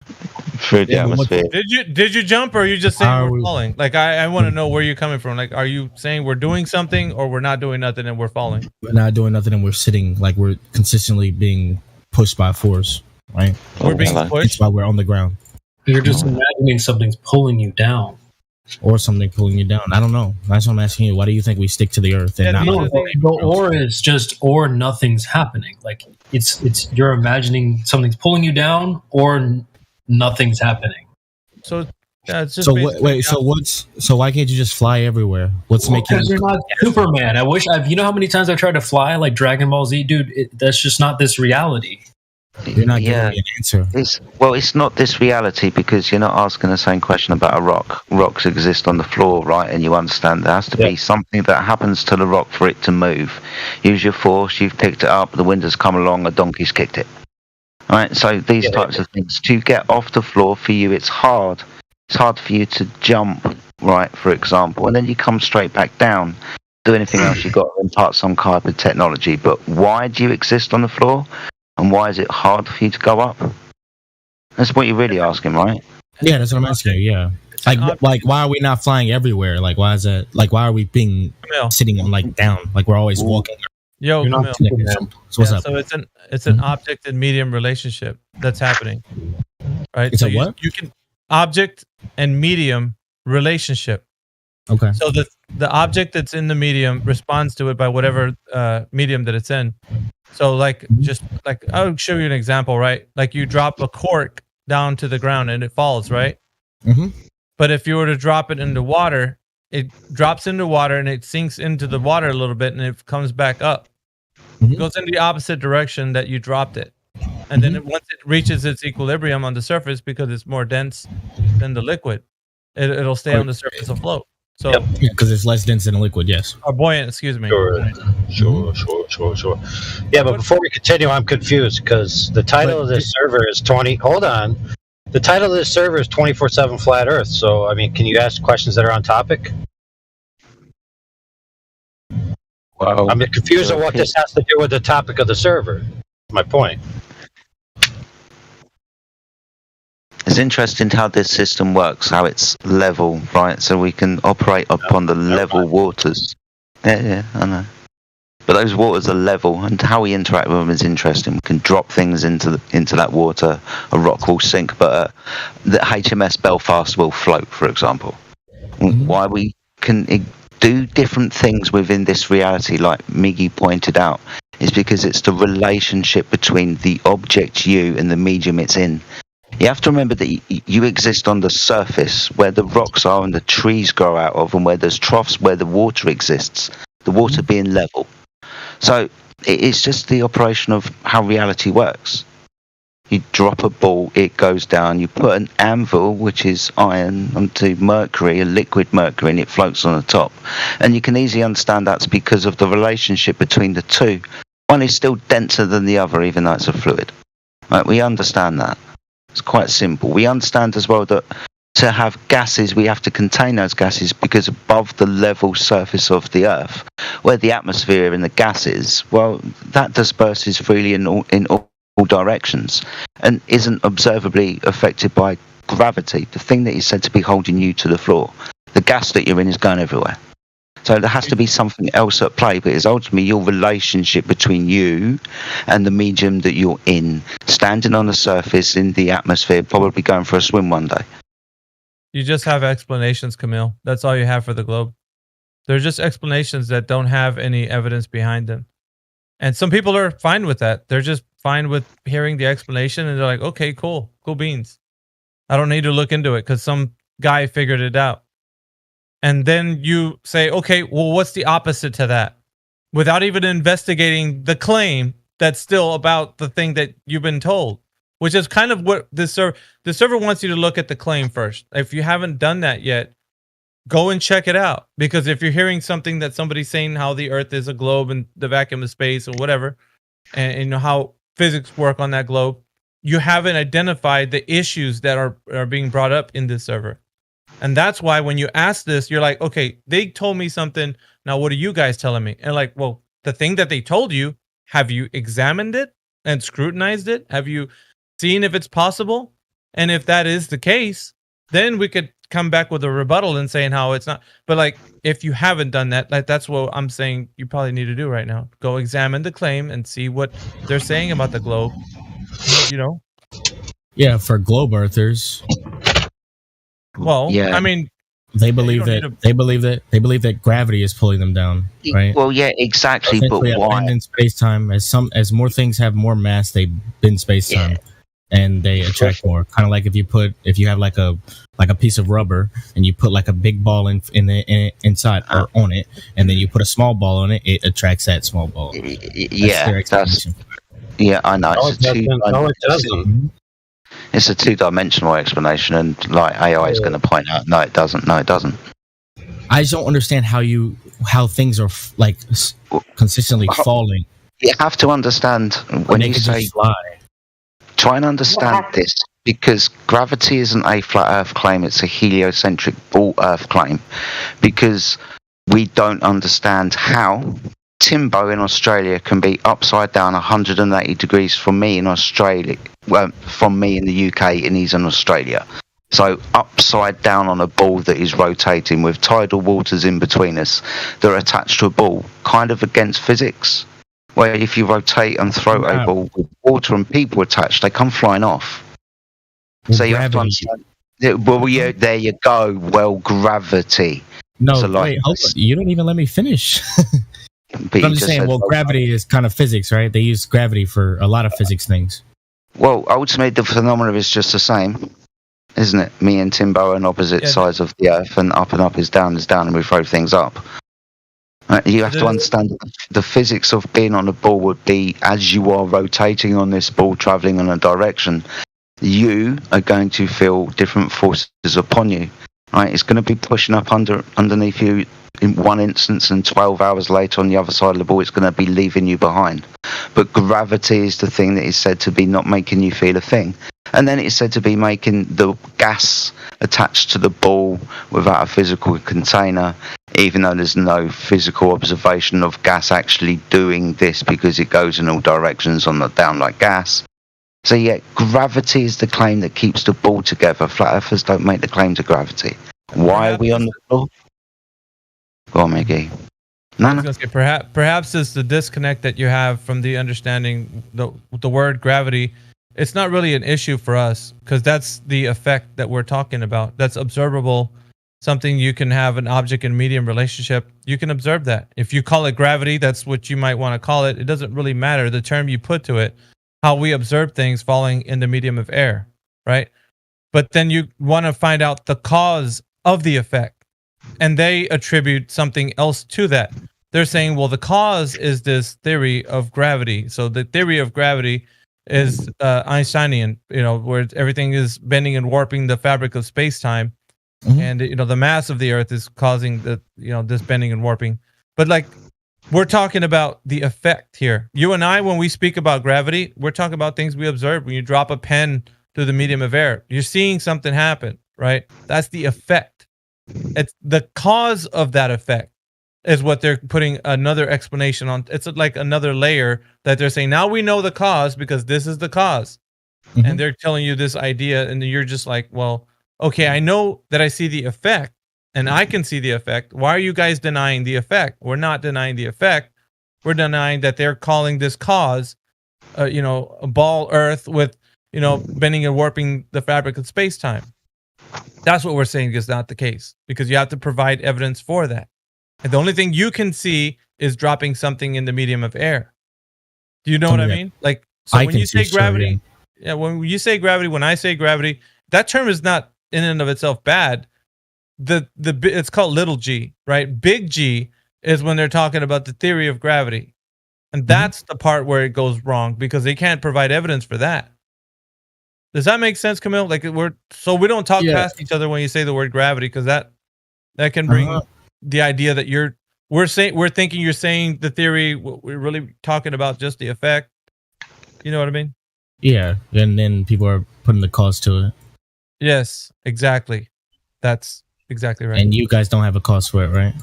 through the atmosphere. Did you jump, or are you just saying we're falling? Like, I want to know where you're coming from. Like, are you saying we're doing something, or we're not doing nothing and we're falling? We're not doing nothing and we're sitting. Like, we're consistently being pushed by force, right? We're being pushed. That's why we're on the ground. You're just imagining something's pulling you down. Or something pulling you down. I don't know. That's what I'm asking you. Why do you think we stick to the earth and not? No, the or is just or nothing's happening. Like it's you're imagining something's pulling you down or nothing's happening. So it's just so why can't you just fly everywhere? What's making because you're not Superman? I wish you know how many times I've tried to fly like Dragon Ball Z, dude. That's just not this reality. You're not giving me an answer. It's not this reality because you're not asking the same question about a rock. Rocks exist on the floor, right? And you understand there has to be something that happens to the rock for it to move. Use your force, you've picked it up, the wind has come along, a donkey's kicked it. All right, so these types of things. To get off the floor, for you, it's hard. It's hard for you to jump, right, for example, and then you come straight back down. Do anything else, you've got to impart some kind of technology. But why do you exist on the floor? And why is it hard for you to go up? That's what you're really asking, right? Yeah, that's what I'm asking. Yeah, like why are we not flying everywhere? Like, why is that? Like, why are we sitting on like down? Like we're always walking. Yo, Camille. So what's up? So it's an object and medium relationship that's happening, right? It's so a what? You can object and medium relationship. Okay. So the object that's in the medium responds to it by whatever medium that it's in. So I'll show you an example, right? Like you drop a cork down to the ground and it falls, right? Mm-hmm. But if you were to drop it into water, it drops into water and it sinks into the water a little bit and it comes back up. Mm-hmm. It goes in the opposite direction that you dropped it. And then once it reaches its equilibrium on the surface, because it's more dense than the liquid, it'll stay on the surface afloat. So, because it's less dense than a liquid, yes. Or buoyant, excuse me. Sure. Yeah, but before we continue, I'm confused because the title of this server is 20. Hold on. The title of this server is 24/7 Flat Earth. So, I mean, can you ask questions that are on topic? Wow. I'm confused on what this has to do with the topic of the server. My point. It's interesting how this system works, how it's level, right? So we can operate upon the level waters. Yeah, I know. But those waters are level, and how we interact with them is interesting. We can drop things into that water. A rock will sink, but the HMS Belfast will float, for example. Mm-hmm. Why we can do different things within this reality, like Miggy pointed out, is because it's the relationship between the object you and the medium it's in. You have to remember that you exist on the surface where the rocks are and the trees grow out of, and where there's troughs where the water exists, the water being level. So it's just the operation of how reality works. You drop a ball, it goes down. You put an anvil, which is iron, onto mercury, a liquid mercury, and it floats on the top. And you can easily understand that's because of the relationship between the two. One is still denser than the other, even though it's a fluid. Right, we understand that. It's quite simple. We understand as well that to have gases, we have to contain those gases because above the level surface of the Earth, where the atmosphere and the gases, well, that disperses freely in all directions and isn't observably affected by gravity, the thing that is said to be holding you to the floor. The gas that you're in is going everywhere. So there has to be something else at play, but it's ultimately your relationship between you and the medium that you're in, standing on the surface in the atmosphere, probably going for a swim one day. You just have explanations, Camille. That's all you have for the globe. They're just explanations that don't have any evidence behind them. And some people are fine with that. They're just fine with hearing the explanation and they're like, okay, cool beans. I don't need to look into it because some guy figured it out. And then you say, okay, well, what's the opposite to that? Without even investigating the claim that's still about the thing that you've been told, which is kind of what the server wants you to look at the claim first. If you haven't done that yet, go and check it out. Because if you're hearing something that somebody's saying how the Earth is a globe and the vacuum of space or whatever, and you know how physics work on that globe, you haven't identified the issues that are being brought up in this server. And that's why when you ask this, you're like, okay, they told me something. Now, what are you guys telling me? And like, well, the thing that they told you, have you examined it and scrutinized it? Have you seen if it's possible? And if that is the case, then we could come back with a rebuttal and saying how it's not. But like, if you haven't done that, like that's what I'm saying you probably need to do right now. Go examine the claim and see what they're saying about the globe. You know? Yeah, for globe earthers. Well, yeah. I mean, they believe that gravity is pulling them down, right? Well, yeah, exactly. But why? In space time, as more things have more mass, they bend space time, and they attract more. Kind of like if you have like a piece of rubber and you put like a big ball inside or on it, and then you put a small ball on it, it attracts that small ball. Yeah, I know. It's a two-dimensional explanation, and like AI is going to point out, no, it doesn't. No, it doesn't. I just don't understand how things are like consistently falling. You have to understand when you say try and understand this, because gravity isn't a flat Earth claim; it's a heliocentric ball Earth claim, because we don't understand how Timbo in Australia can be upside down 180 degrees from me in Australia, from me in the UK, and he's in Australia. So upside down on a ball that is rotating with tidal waters in between us that are attached to a ball, kind of against physics, where if you rotate and throw a ball with water and people attached, they come flying off. So you have to understand. Well, yeah, there you go. Well, gravity. No, wait, hold on. You don't even let me finish. But I'm just saying, well, gravity is kind of physics, right? They use gravity for a lot of physics things. Well, ultimately, the phenomenon is just the same, isn't it? Me and Timbo are on opposite sides of the Earth, and up is down, and we throw things up. You have to understand the physics of being on a ball would be, as you are rotating on this ball, traveling in a direction, you are going to feel different forces upon you. Right? It's going to be pushing up underneath you in one instance, and 12 hours later on the other side of the ball, it's going to be leaving you behind. But gravity is the thing that is said to be not making you feel a thing. And then it's said to be making the gas attached to the ball without a physical container, even though there's no physical observation of gas actually doing this, because it goes in all directions on the down like gas. So yeah, gravity is the claim that keeps the ball together. Flat earthers don't make the claim to gravity. Why are we on the floor? Go on, Mickey. No. Perhaps it's the disconnect that you have from the understanding the word gravity. It's not really an issue for us, because that's the effect that we're talking about. That's observable. Something you can have an object and medium relationship. You can observe that. If you call it gravity, that's what you might want to call it. It doesn't really matter the term you put to it. How we observe things falling in the medium of air, right? But then you want to find out the cause of the effect, and they attribute something else to that. They're saying, well, the cause is this theory of gravity. So the theory of gravity is Einsteinian, where everything is bending and warping the fabric of space-time. And the mass of the Earth is causing the this bending and warping. But like, we're talking about the effect here. You and I, when we speak about gravity, we're talking about things we observe. When you drop a pen through the medium of air, you're seeing something happen, right? That's the effect. It's the cause of that effect is what they're putting another explanation on. It's like another layer that they're saying, now we know the cause because this is the cause. And they're telling you this idea, and you're just like, well, okay, I know that I see the effect, and I can see the effect. Why are you guys denying the effect? We're not denying the effect. We're denying that they're calling this cause, a ball Earth with, bending and warping the fabric of space-time. That's what we're saying is not the case, because you have to provide evidence for that. And the only thing you can see is dropping something in the medium of air. Do you know what I mean? Like, so when you say gravity, when you say gravity, when I say gravity, that term is not in and of itself bad. It's called little g, right? Big G is when they're talking about the theory of gravity. And that's the part where it goes wrong, because they can't provide evidence for that. Does that make sense, Camille? Like, we don't talk past each other when you say the word gravity, because that can bring the idea that we're thinking you're saying the theory. We're really talking about just the effect. You know what I mean? Yeah, and then people are putting the cause to it. Yes, exactly. That's exactly right. And you guys don't have a cause for it, right?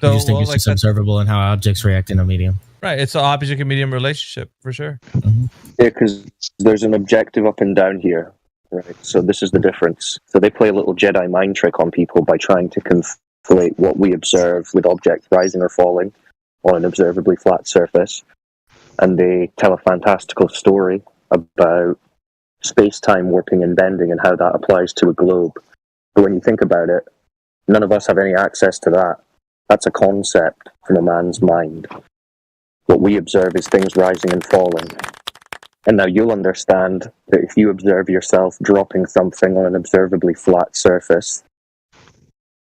So, you just think it's just observable in how objects react in a medium. Right, it's an object and medium relationship, for sure. Yeah, because there's an objective up and down here, right? So this is the difference. So they play a little Jedi mind trick on people by trying to conflate what we observe with objects rising or falling on an observably flat surface. And they tell a fantastical story about space-time warping and bending and how that applies to a globe. But when you think about it, none of us have any access to that. That's a concept from a man's mind. What we observe is things rising and falling. And now you'll understand that if you observe yourself dropping something on an observably flat surface,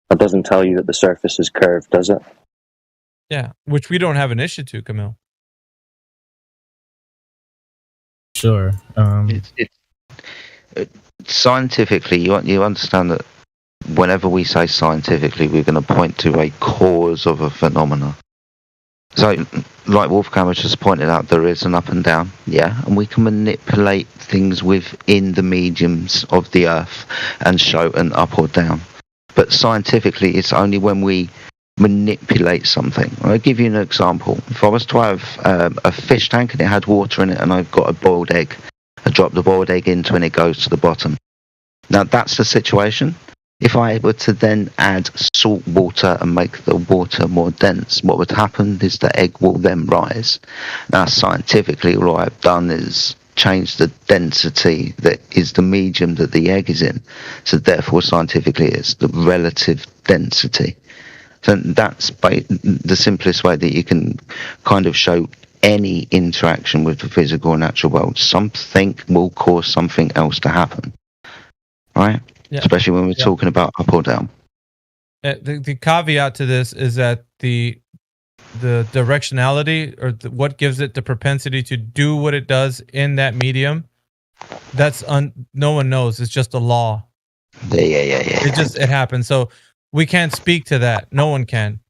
that doesn't tell you that the surface is curved, does it? Yeah, which we don't have an issue to, Camille. Sure. Scientifically, you understand that whenever we say scientifically, we're going to point to a cause of a phenomena. So, like Wolfgang has just pointed out, there is an up and down, and we can manipulate things within the mediums of the Earth and show an up or down. But scientifically, it's only when we manipulate something. I'll give you an example. If I was to have a fish tank and it had water in it, and I've got a boiled egg, I drop the boiled egg into and it goes to the bottom. Now that's the situation. If I were to then add salt water and make the water more dense, what would happen is the egg will then rise. Now scientifically, all I've done is change the density that is the medium that the egg is in. So therefore, scientifically, it's the relative density. So that's the simplest way that you can kind of show any interaction with the physical and natural world. Something will cause something else to happen, right? Yeah. Especially when we're talking about up or down. The caveat to this is that the directionality, or what gives it the propensity to do what it does in that medium, that's no one knows. It's just a law. Yeah. It happens. So we can't speak to that. No one can,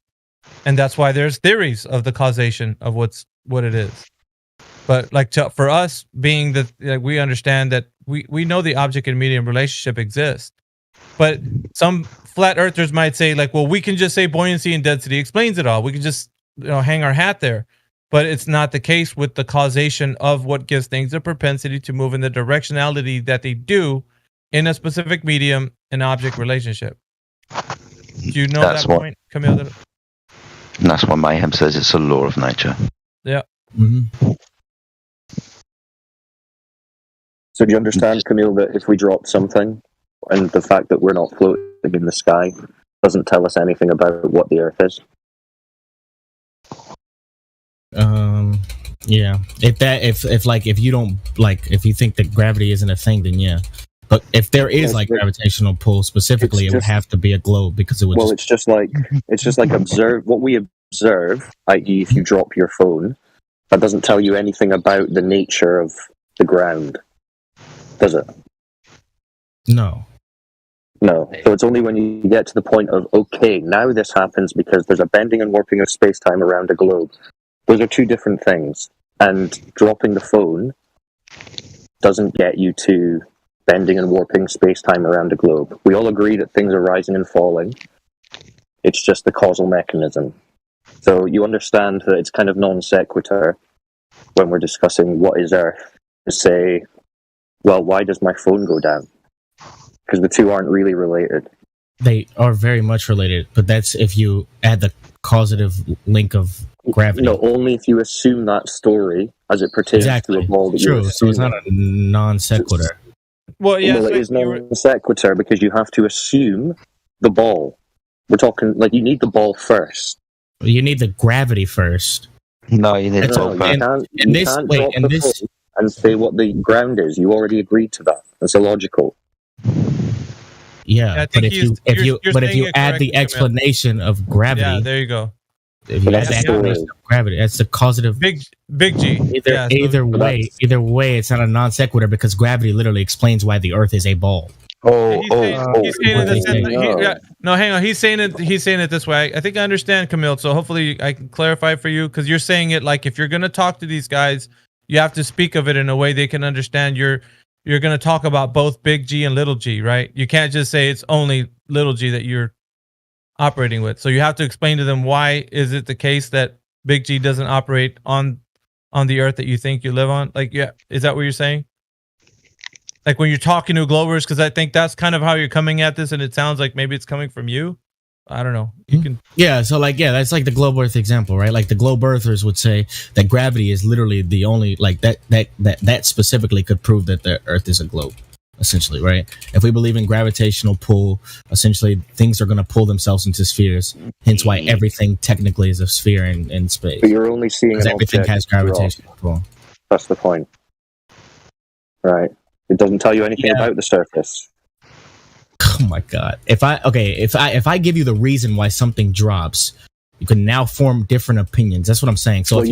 and that's why there's theories of the causation of what it is. But for us, being we understand that we know the object and medium relationship exists. But some flat earthers might say, well, we can just say buoyancy and density explains it all. We can just hang our hat there. But it's not the case with the causation of what gives things a propensity to move in the directionality that they do in a specific medium and object relationship. Do you know that point, Camille? And that's why Mayhem says it's a law of nature. Yeah. Mm-hmm. So do you understand, Camille, that if we drop something, and the fact that we're not floating in the sky doesn't tell us anything about what the Earth is? Yeah. If you don't if you think that gravity isn't a thing, then yeah. But if there is gravitational pull specifically, it would have to be a globe, because it would. Well, it's just like observe what we observe. I.e., if you drop your phone, that doesn't tell you anything about the nature of the ground, does it? No. No. So it's only when you get to the point of, okay, now this happens because there's a bending and warping of space-time around a globe. Those are two different things. And dropping the phone doesn't get you to bending and warping space-time around a globe. We all agree that things are rising and falling. It's just the causal mechanism. So you understand that it's kind of non sequitur when we're discussing what is Earth to say, well, why does my phone go down? Because the two aren't really related. They are very much related, but that's if you add the causative link of gravity. No, only if you assume that story as it pertains to a ball that you True, so it's not a non sequitur. Well, it is non sequitur because you have to assume the ball. We're talking, like, you need the ball first. You need the gravity first. No, you need You can't drop the phone and say what the ground is. You already agreed to that. That's illogical. Yeah, but if you add the explanation of gravity, Yeah, there you go. if you add the explanation of gravity, that's the causative. Big G. Either way, it's not a non sequitur because gravity literally explains why the Earth is a ball. He's saying no, hang on. He's saying it this way. I think I understand, Camille. So hopefully I can clarify for you, because you're saying it like if you're going to talk to these guys, you have to speak of it in a way they can understand. You're going to talk about both big G and little G, right? You can't just say it's only little G that you're operating with. So you have to explain to them why is it the case that big G doesn't operate on the Earth that you think you live on. Like, yeah, is that what you're saying? Like when you're talking to Globers, because I think that's kind of how you're coming at this, and it sounds like maybe it's coming from you. I don't know. You can. Yeah, so that's like the globe Earth example, right? Like the globe Earthers would say that gravity is literally the only that specifically could prove that the Earth is a globe, essentially, right? If we believe in gravitational pull, essentially things are going to pull themselves into spheres. Hence, why everything technically is a sphere in space. But you're only seeing an everything object has gravitational pull. That's the point, right? It doesn't tell you anything about the surface. Oh my god! If I give you the reason why something drops, you can now form different opinions. That's what I'm saying. So Well, if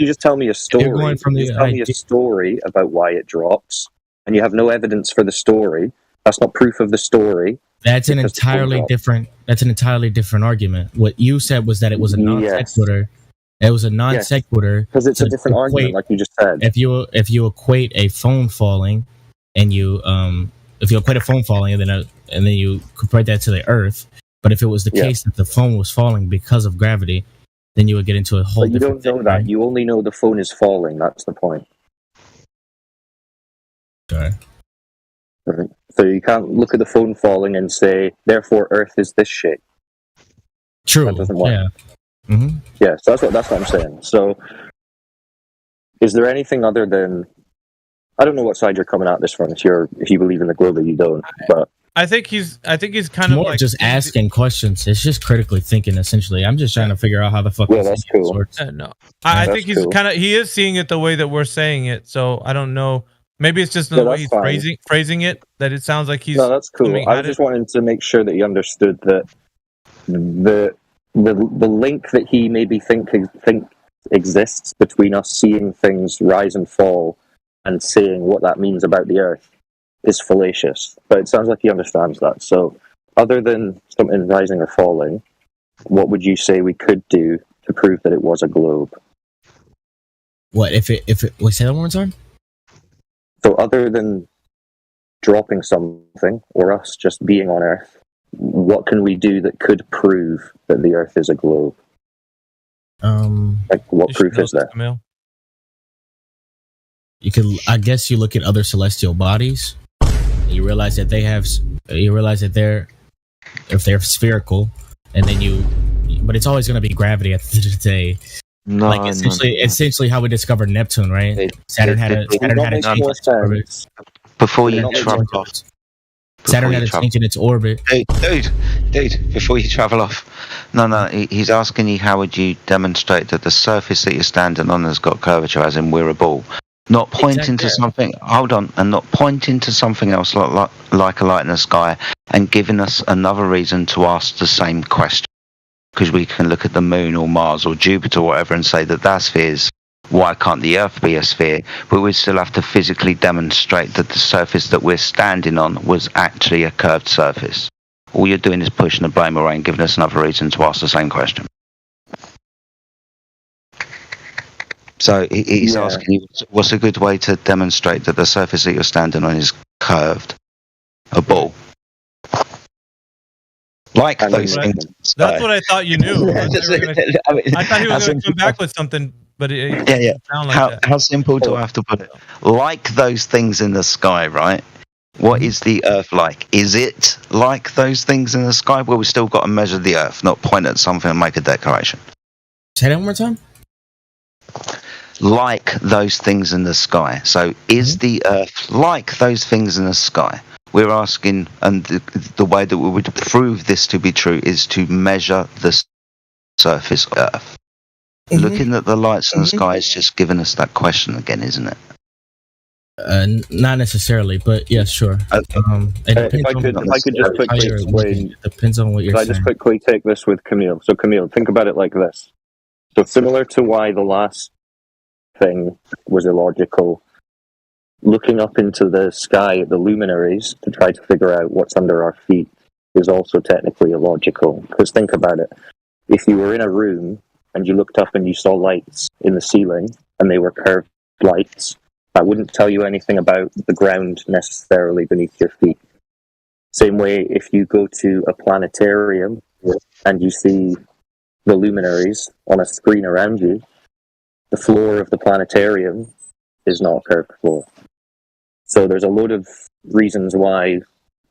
you just tell me a story, you're going from you the just tell me a story about why it drops, and you have no evidence for the story, that's not proof of the story. That's an because the phone entirely dropped. different. That's an entirely different argument. What you said was that it was a non sequitur. It was a non sequitur because it's a different argument, like you just said. If you equate a phone falling, and you equate a phone falling, and then you compare that to the Earth. But if it was the case that the phone was falling because of gravity, then you would get into a whole. But you don't know that. Right? You only know the phone is falling. That's the point. Sorry. Right. So you can't look at the phone falling and say, therefore, Earth is this shape. True. That doesn't work. Yeah. Mm-hmm. Yeah. So that's what I'm saying. So, is there anything other than? I don't know what side you're coming at this from. If you believe in the globe or you don't, but I think he's kind of more like just asking questions. It's just critically thinking. Essentially, I'm just trying to figure out how the fuck. Yeah, that's cool. No, I think he's he is seeing it the way that we're saying it. So I don't know. Maybe it's just the way he's phrasing it that it sounds like he's. No, that's cool. I just wanted to make sure that he understood that the link that he maybe think exists between us seeing things rise and fall and saying what that means about the Earth is fallacious. But it sounds like he understands that. So, other than something rising or falling, what would you say we could do to prove that it was a globe? What if it? Wait, say that one more time. So, other than dropping something or us just being on Earth, what can we do that could prove that the Earth is a globe? Like, what proof is there? Camille. You can, I guess, you look at other celestial bodies. And you realize that if they're spherical, and then but it's always going to be gravity at the end of the day. No, like essentially how we discovered Neptune, right? Saturn had a change in its orbit. Before you travel off, Saturn had a change in its orbit. Dude, before you travel off, no, he's asking you how would you demonstrate that the surface that you're standing on has got curvature, as in we're a ball. Not pointing to something. Hold on, and not pointing to something else like a light in the sky, and giving us another reason to ask the same question. Because we can look at the moon or Mars or Jupiter or whatever and say that spheres why can't the Earth be a sphere? But we still have to physically demonstrate that the surface that we're standing on was actually a curved surface. All you're doing is pushing the blame away and giving us another reason to ask the same question. So he's asking you, what's a good way to demonstrate that the surface that you're standing on is curved? A ball. Like those things. That's what I thought you knew. I thought he was going to come back with something, but it didn't sound like that. How simple do I have to put it? Like those things in the sky, right? What is the Earth like? Is it like those things in the sky? Well, we've still got to measure the Earth, not point at something and make a declaration. Say that one more time. Like those things in the sky. So is the Earth like those things in the sky? We're asking, and the way that we would prove this to be true is to measure the surface of Earth. Looking at the lights in the sky is just giving us that question again, isn't it? Not necessarily, but yeah, sure. If I could just quickly explain, depends on what you're saying. I just quickly take this with Camille. So Camille, think about it like this. So similar to why the last thing was illogical, looking up into the sky at the luminaries to try to figure out what's under our feet is also technically illogical. Because think about it. If you were in a room and you looked up and you saw lights in the ceiling and they were curved lights, that wouldn't tell you anything about the ground necessarily beneath your feet. Same way, if you go to a planetarium and you see the luminaries on a screen around you, the floor of the planetarium is not a curved floor. So there's a load of reasons why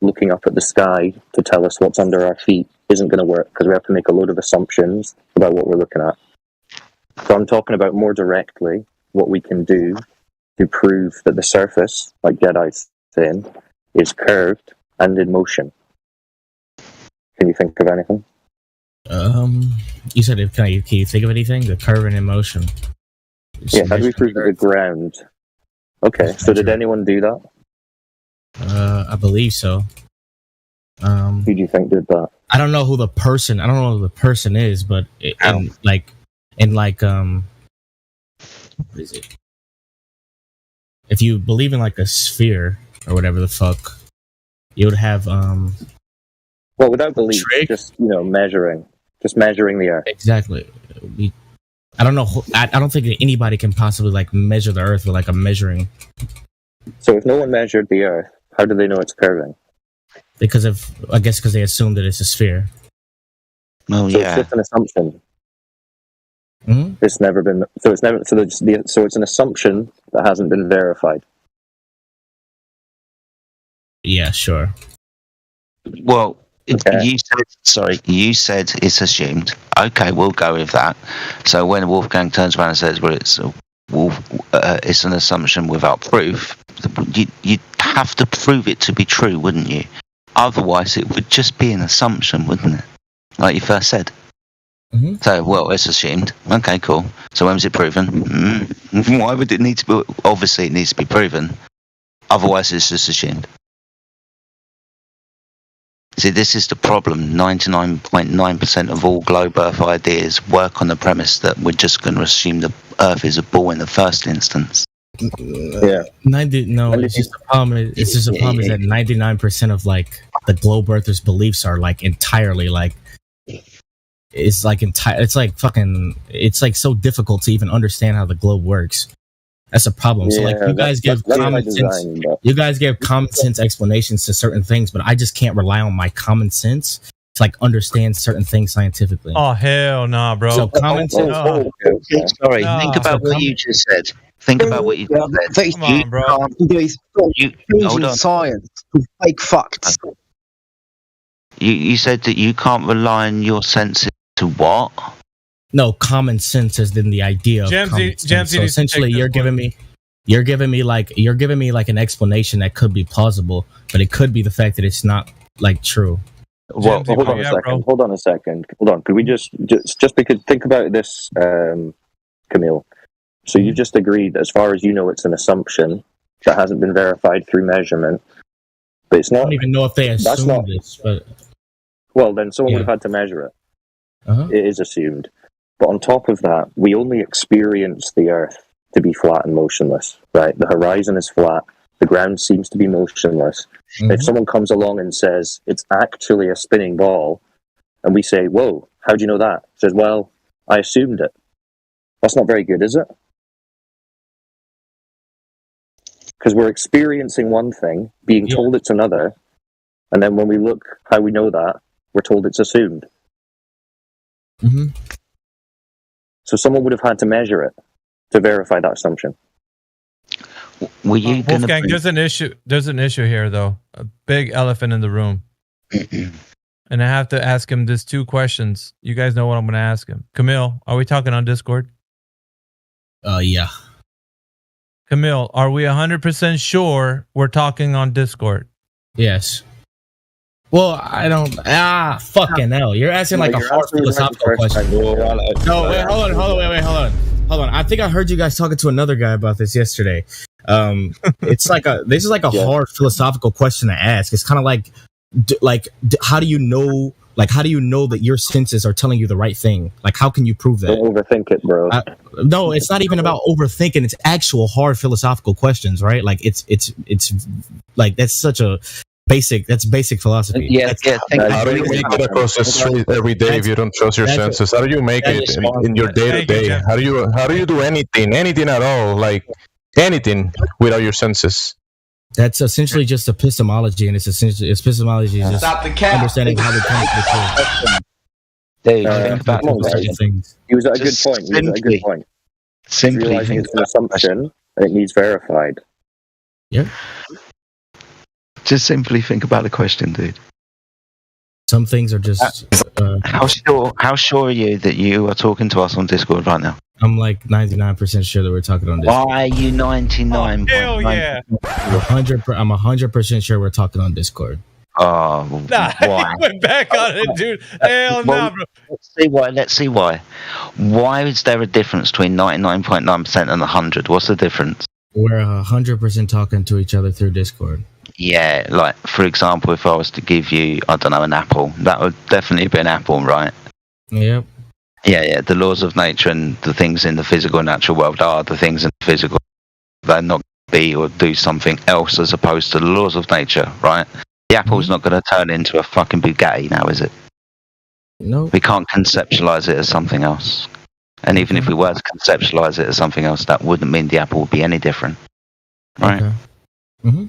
looking up at the sky to tell us what's under our feet isn't going to work, because we have to make a load of assumptions about what we're looking at. So I'm talking about more directly what we can do to prove that the surface, like Jedi's saying, is curved and in motion. Can you think of anything? You said, can you think of anything? The curve and in motion. Yeah, how do we prove that the ground? Okay, so did anyone do that? I believe so. Who do you think did that? I don't know who the person is, but what is it? If you believe in like a sphere or whatever the fuck, you would have well, without belief, just measuring the Earth. Exactly. I don't know. I don't think that anybody can possibly like measure the Earth with like a measuring. So if no one measured the Earth, how do they know it's curving? Because they assume that it's a sphere. Oh, so it's just an assumption. Mm-hmm. It's never been. So it's never. So it's an assumption that hasn't been verified. Yeah, sure. Well, you said it's assumed. Okay, we'll go with that. So when Wolfgang turns around and says, "Well, it's an assumption without proof," you'd have to prove it to be true, wouldn't you? Otherwise, it would just be an assumption, wouldn't it? Like you first said. Mm-hmm. So, well, it's assumed. Okay, cool. So when was it proven? Why would it need to be? Obviously, it needs to be proven. Otherwise, it's just assumed. See, this is the problem. 99.9% of all globe Earth ideas work on the premise that we're just going to assume the Earth is a ball in the first instance. Yeah. It's just the problem. It's just the problem is that 99% of like the globe Earthers' beliefs are like entirely like. It's like it's like so difficult to even understand how the globe works. That's a problem. So like you guys give common sense explanations to certain things, but I just can't rely on my common sense to like understand certain things scientifically. Oh hell nah, bro. So common sense. Sorry, think about what you just said. Think about what you just said. Come on, bro. Hold on. Science with fake facts. You said that you can't rely on your senses to what? No, common sense is then the idea of common sense. So essentially, you're giving me like an explanation that could be plausible, but it could be the fact that it's not like true. Well, hold on a second. Could we just because think about this, Camille. So you just agreed that as far as you know, it's an assumption that hasn't been verified through measurement, but it's not. I don't even know if they assume this, but well, then someone would have had to measure it. Uh-huh. It is assumed. But on top of that, we only experience the Earth to be flat and motionless, right? The horizon is flat. The ground seems to be motionless. Mm-hmm. If someone comes along and says it's actually a spinning ball, and we say, whoa, how do you know that? Says, well, I assumed it. That's not very good, is it? Because we're experiencing one thing, being told it's another, and then when we look how we know that, we're told it's assumed. Mm-hmm. So someone would have had to measure it to verify that assumption. Were you Wolfgang, there's an issue. There's an issue here, though. A big elephant in the room. And I have to ask him this 2 questions. You guys know what I'm going to ask him. Camille, are we talking on Discord? Yeah. Camille, are we 100% sure we're talking on Discord? Yes. Well, I don't. Fucking hell! You're asking like a hard philosophical question. No, wait, hold on. I think I heard you guys talking to another guy about this yesterday. It's like this is like a hard philosophical question to ask. It's kind of like, how do you know? Like, how do you know that your senses are telling you the right thing? Like, how can you prove that? Don't overthink it, bro. No, it's not even about overthinking. It's actual hard philosophical questions, right? Like, it's like that's such a basic philosophy. How do you make it across the street every day if you don't trust your senses? How do you make it in your day to day? How do you do anything at all, like anything without your senses? That's essentially just epistemology, and epistemology is just understanding how we come to the truth. He was at a good point. Simply realizing it's an assumption and it needs verified. Yeah. Just simply think about the question, dude. Some things are just. How sure are you that you are talking to us on Discord right now? I'm like 99% sure that we're talking on Discord. Why are you 99? Hell yeah! I'm 100% sure we're talking on Discord. Oh, why? He went back on it, dude. Hell no, bro. Let's see why. Why is there a difference between 99.9% and 100? What's the difference? We're 100% talking to each other through Discord. Yeah, like, for example, if I was to give you, I don't know, an apple, that would definitely be an apple, right? Yep. Yeah, the laws of nature and the things in the physical and natural world are the things in the physical. They're not going to be or do something else as opposed to the laws of nature, right? The apple's not going to turn into a fucking Bugatti now, is it? No. We can't conceptualize it as something else. And even if we were to conceptualize it as something else, that wouldn't mean the apple would be any different. Right? Okay. Mm-hmm.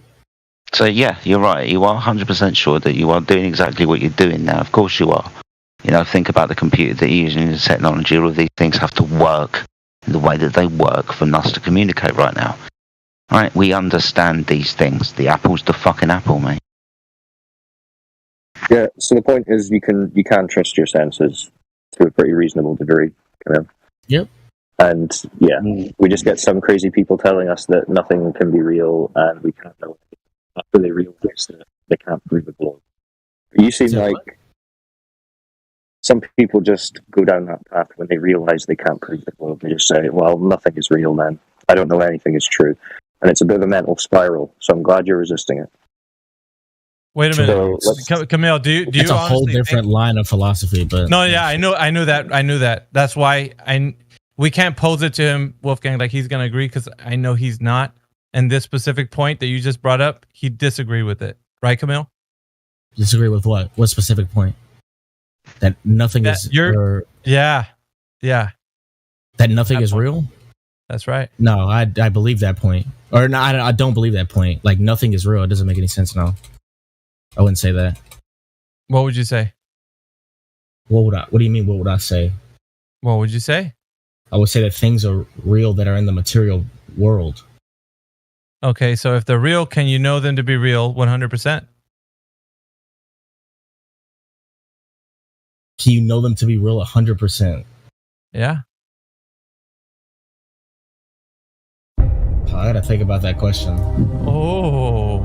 So, yeah, you're right. You are 100% sure that you are doing exactly what you're doing now. Of course you are. You know, think about the computer that you're using, the technology. All of these things have to work in the way that they work for us to communicate right now. Right? We understand these things. The apple's the fucking apple, mate. Yeah, so the point is you can trust your senses to a pretty reasonable degree. Yep. And yeah, we just get some crazy people telling us that nothing can be real and we can't know it after they realize that they can't prove the globe. You seem like some people just go down that path when they realize they can't prove the globe. They just say, well, nothing is real then. I don't know anything is true. And it's a bit of a mental spiral, so I'm glad you're resisting it. Wait a minute, Camille. Do you? It's a whole different line of philosophy, but no, yeah, I knew that. That's why we can't pose it to him, Wolfgang, like he's gonna agree because I know he's not. And this specific point that you just brought up, he disagree with it, right, Camille? Disagree with what? What specific point? That nothing is. Yeah. That nothing is real. That's right. No, I believe that point, or no, I don't believe that point. Like nothing is real. It doesn't make any sense. No. I wouldn't say that. What would you say? What do you mean? What would I say? What would you say? I would say that things are real that are in the material world. Okay, so if they're real, can you know them to be real 100%? Can you know them to be real 100%? Yeah. I gotta think about that question. Oh.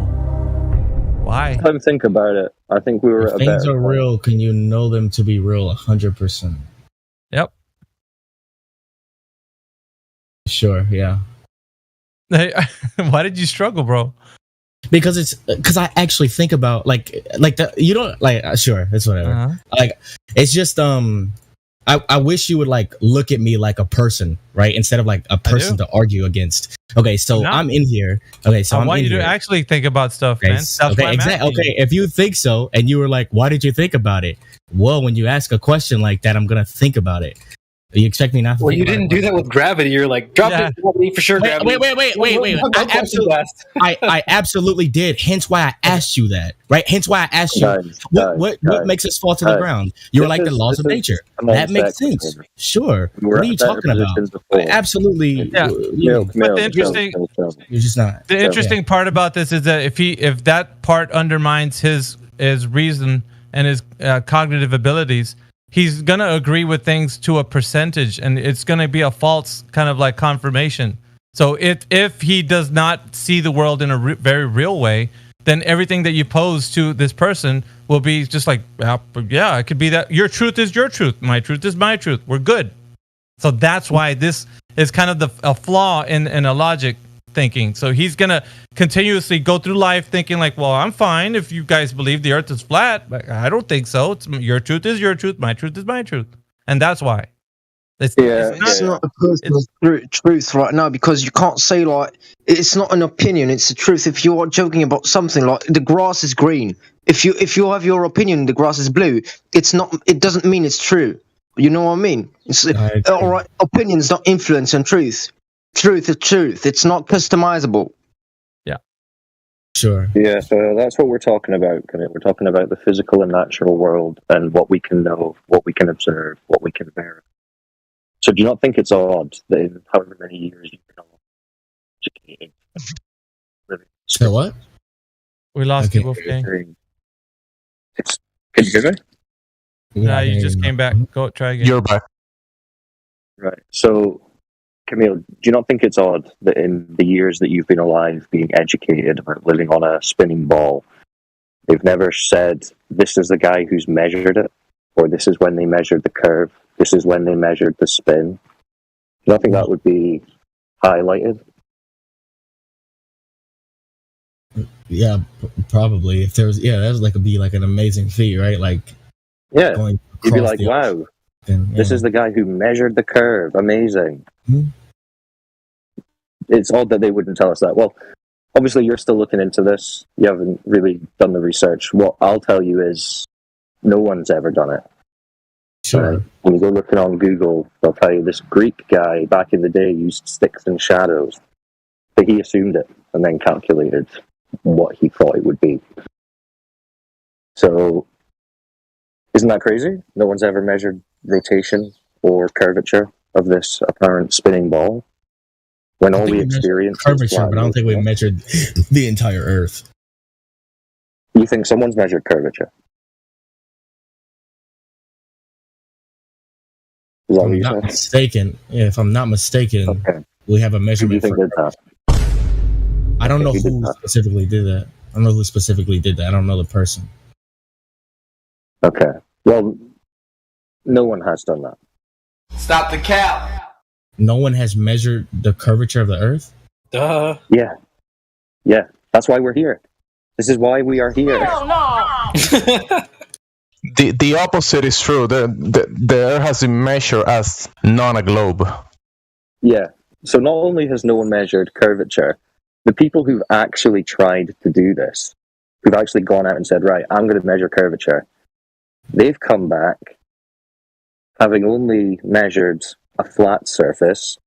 Why? Don't think about it. I think we were if things are real, can you know them to be real 100%? Yep. Sure, yeah. Hey, why did you struggle, bro? Because I actually think about like you don't like sure, it's whatever. Like it's just I wish you would like look at me like a person, right? Instead of like a person to argue against. Okay, so I'm in here. Okay, so I I'm want in you to here. actually think about stuff, Okay, man. That's why okay, I'm exactly. asking you. Okay, if you think so, and you were like, "Why did you think about it?" Well, when you ask a question like that, I'm gonna think about it. You expect me not to? Well, think you about didn't it? do that with gravity. You're like, drop it, gravity for sure. Gravity. Wait. I absolutely did. Hence why I asked you that, right? Hence why I asked you what makes us fall to the ground. You were like the laws of nature. That makes sense. Sure. What are you talking about? Absolutely. Yeah. But the interesting, you're just not. The interesting part about this is that if that part undermines his reason and his cognitive abilities, he's going to agree with things to a percentage, and it's going to be a false kind of like confirmation. So if he does not see the world in a very real way, then everything that you pose to this person will be just like, yeah, it could be that. Your truth is your truth. My truth is my truth. We're good. So that's why this is kind of a flaw in a logic thinking. So he's going to continuously go through life thinking like, well, I'm fine if you guys believe the earth is flat, but I don't think so. Your truth is your truth. My truth is my truth. And that's why. It's not a personal truth right now, because you can't say like it's not an opinion, it's the truth. If you're joking about something like the grass is green, if you have your opinion the grass is blue, it doesn't mean it's true. You know what I mean? It's all right. Opinions don't influence on truth. Truth is truth. It's not customizable. Yeah. Sure. Yeah, so that's what we're talking about. We're talking about the physical and natural world and what we can know, what we can observe, what we can verify. So do you not think it's odd that in however many years you've been educated? So what? We lost you, Wolfgang. Can you hear me? No, you just came back. Go try again. You're back. Right. So, Camille, do you not think it's odd that in the years that you've been alive, being educated, or living on a spinning ball, they've never said, this is the guy who's measured it, or this is when they measured the curve, this is when they measured the spin? Do you not think that would be highlighted? Yeah, probably. If there was, that was like be like an amazing feat, right? Like, yeah, you'd be like, wow, this is the guy who measured the curve. Amazing. Mm-hmm. It's odd that they wouldn't tell us that. Well, obviously, you're still looking into this. You haven't really done the research. What I'll tell you is, no one's ever done it. Sure. When you go looking on Google, they'll tell you this Greek guy back in the day used sticks and shadows, but he assumed it and then calculated what he thought it would be. So, isn't that crazy? No one's ever measured rotation or curvature of this apparent spinning ball. When all we experience is curvature, but I don't think we measured the entire Earth. You think someone's measured curvature? If I'm not mistaken, if I'm not mistaken, we have a measurement for that. I don't know who specifically did that. I don't know who specifically did that. I don't know the person. Okay. Well, no one has done that. Stop the cap. No one has measured the curvature of the Earth? Duh. Yeah. Yeah. That's why we're here. This is why we are here. Hell no. The opposite is true. The Earth has been measured as not a globe. Yeah. So not only has no one measured curvature, the people who've actually tried to do this, who've actually gone out and said, right, I'm going to measure curvature, they've come back having only measured a flat surface,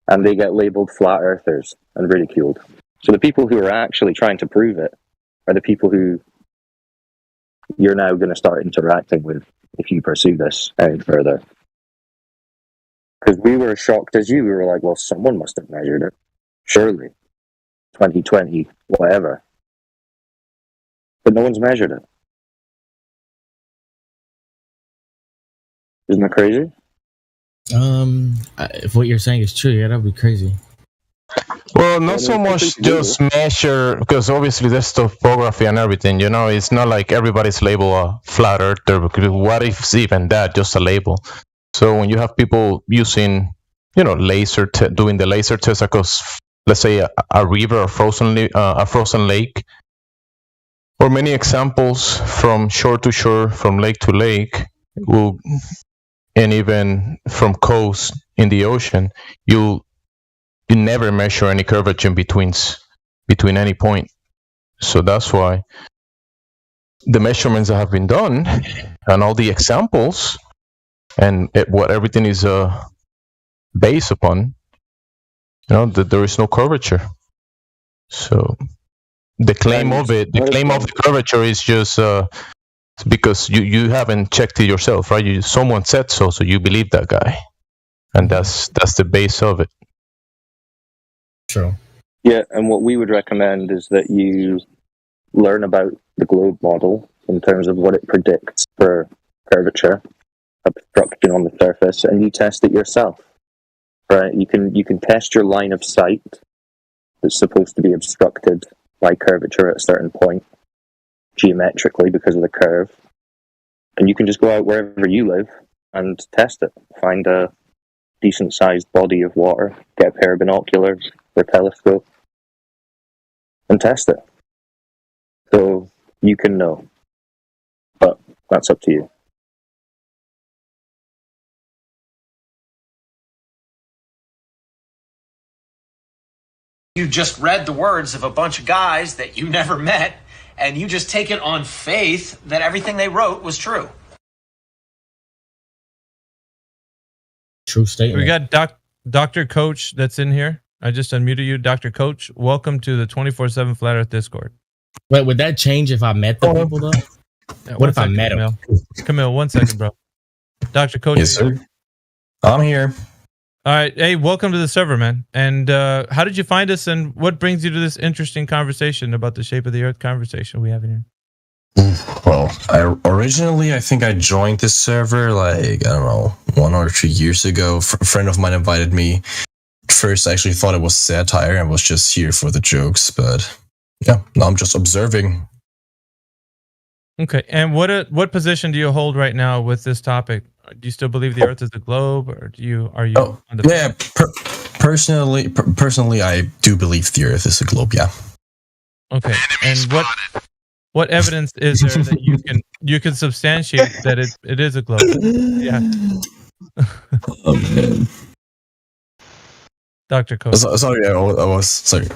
and they get labeled flat earthers and ridiculed. So the people who are actually trying to prove it are the people who you're now going to start interacting with if you pursue this any further. Because we were as shocked as you. We were like, well, someone must have measured it. Surely. 2020, whatever. But no one's measured it. Isn't that crazy? If what you're saying is true, yeah, that would be crazy. Well, not so much just measure, because obviously there's topography and everything, you know, it's not like everybody's labeled a flat earther, because what if it's even that, just a label? So when you have people using, you know, doing the laser test across, let's say, a river, a frozen lake, or many examples from shore to shore, from lake to lake, will and even from coast in the ocean, you never measure any curvature between any point. So that's why the measurements that have been done and all the examples and what everything is based upon, that there is no curvature. So the claim of the curvature is just because you haven't checked it yourself, right? Someone said so you believe that guy, and that's the base of it. True. Yeah, and what we would recommend is that you learn about the globe model in terms of what it predicts for curvature, obstruction on the surface, and you test it yourself. Right? You can test your line of sight that's supposed to be obstructed by curvature at a certain point, geometrically because of the curve, and you can just go out wherever you live and test it. Find a decent-sized body of water, get a pair of binoculars or telescope, and test it. So you can know, but that's up to you. You just read the words of a bunch of guys that you never met, and you just take it on faith that everything they wrote was true. True statement. We got Dr. Coach that's in here. I just unmuted you, Dr. Coach. Welcome to the 24/7 Flat Earth Discord. Wait, would that change if I met the people though? Yeah, what if I met them? Camille, 1 second, bro. Dr. Coach. Yes, sir. I'm here. All right. Hey, welcome to the server, man. And how did you find us, and what brings you to this interesting conversation about the shape of the Earth conversation we have in here? Well, I think I joined this server like, I don't know, 1 or 2 years ago. A friend of mine invited me. First, I actually thought it was satire and was just here for the jokes, but yeah, now I'm just observing. Okay. And what position do you hold right now with this topic? Do you still believe the Earth is a globe, or are you on the personally, I do believe the Earth is a globe, yeah. Okay. And what evidence is there that you can substantiate that it is a globe? Yeah. Oh man. Dr. Coach. Sorry, I was sorry.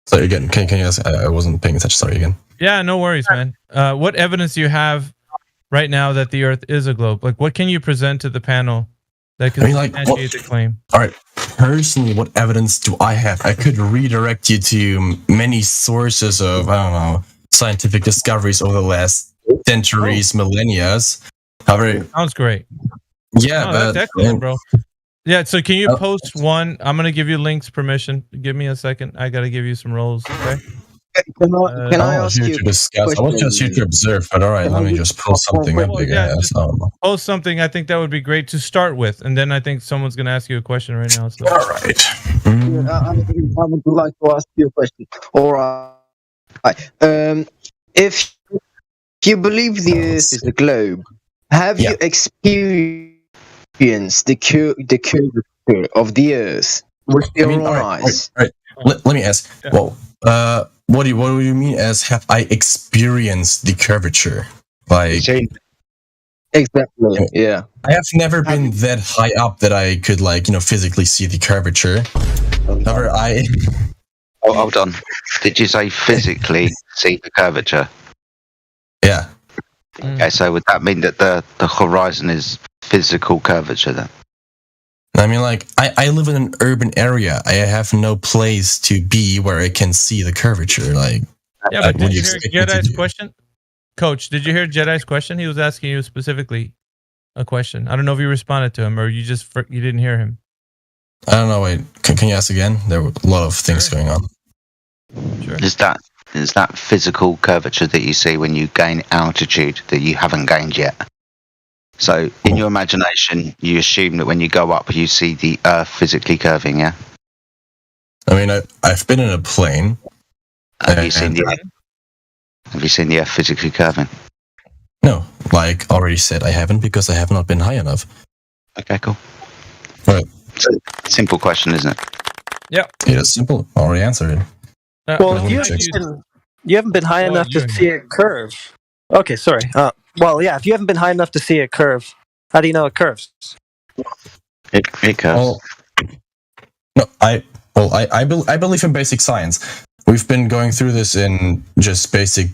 Sorry again. Can you ask? I wasn't paying attention. Sorry again. Yeah, no worries, man. What evidence do you have right now that the Earth is a globe? Like, what can you present to the panel that can substantiate the claim? All right. Personally, what evidence do I have? I could redirect you to many sources of, I don't know, scientific discoveries over the last centuries, millennia. However, sounds great. Yeah, that's excellent, bro. Yeah, so can you post one? I'm going to give you links permission. Give me a second. I got to give you some roles, okay? Can I ask you to discuss? I was just here to observe, but all right, let me just pull something up again. Post something. I think that would be great to start with, and then I think someone's going to ask you a question right now. So. All right. I would like to ask you a question. All right. If you believe the Earth is a globe, have you experienced the curvature of the Earth with your eyes? All right. Let me ask. Well, what do you mean as have I experienced the curvature? Like exactly. Yeah. I have never been that high up that I could physically see the curvature. However, Oh, hold on. Did you say physically see the curvature? Yeah. Okay, so would that mean that the horizon is physical curvature then? I mean, I live in an urban area. I have no place to be where I can see the curvature. But did you hear Jedi's question? Coach, did you hear Jedi's question? He was asking you specifically a question. I don't know if you responded to him or you didn't hear him. I don't know. Wait, can you ask again? There were a lot of things going on. Sure. Is that physical curvature that you see when you gain altitude that you haven't gained yet? So, in your imagination, you assume that when you go up, you see the Earth physically curving, yeah? I mean, I've been in a plane. Have you seen the Earth physically curving? No, like already said, I haven't because I have not been high enough. Okay, cool. Right. It's a simple question, isn't it? Yeah. It is simple. Already answered it. Well, you haven't been high enough to see a curve. Okay, sorry. Well, yeah, if you haven't been high enough to see a curve, how do you know it curves? It goes. Well, no, I believe in basic science. We've been going through this in just basic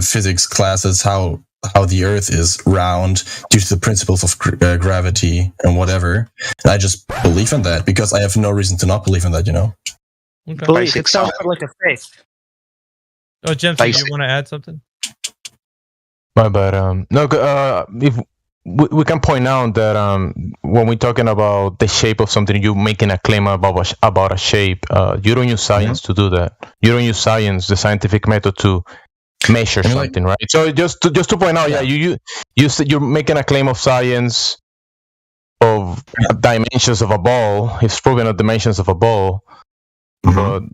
physics classes, how the Earth is round due to the principles of gravity and whatever. And I just believe in that because I have no reason to not believe in that, you know? Okay. Belief, it sounds like a faith. Oh, Jensen, do you want to add something? My bad. No, if we can point out that when we're talking about the shape of something, you're making a claim about a shape. You don't use science to do that. You don't use science, the scientific method, to measure something, right? So just to point out, you're making a claim of science of dimensions of a ball. It's proving the dimensions of a ball, but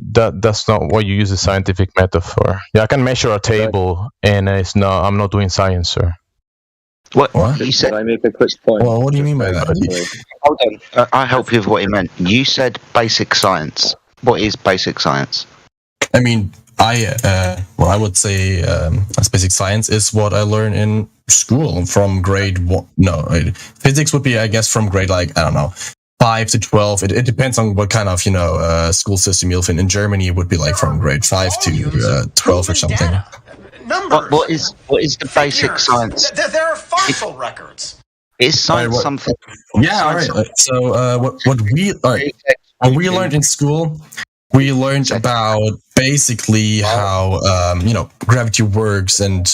that's not what you use the scientific method for. Yeah, I can measure a table, and I'm not doing science, sir. What? You said? I make a quick point? Well, what do you mean by that? Hold on. I'll help you with what you meant. You said basic science. What is basic science? I mean, I would say as basic science is what I learned in school from grade 1. No, physics would be, I guess, from grade, like, I don't know, 5 to 12. It depends on what kind of, school system you live in. In Germany, it would be like from grade 5 to 12 or something. What is the basic science? There are fossil records. Is science something? Yeah, all right. So what we learned in school, we learned about basically how gravity works, and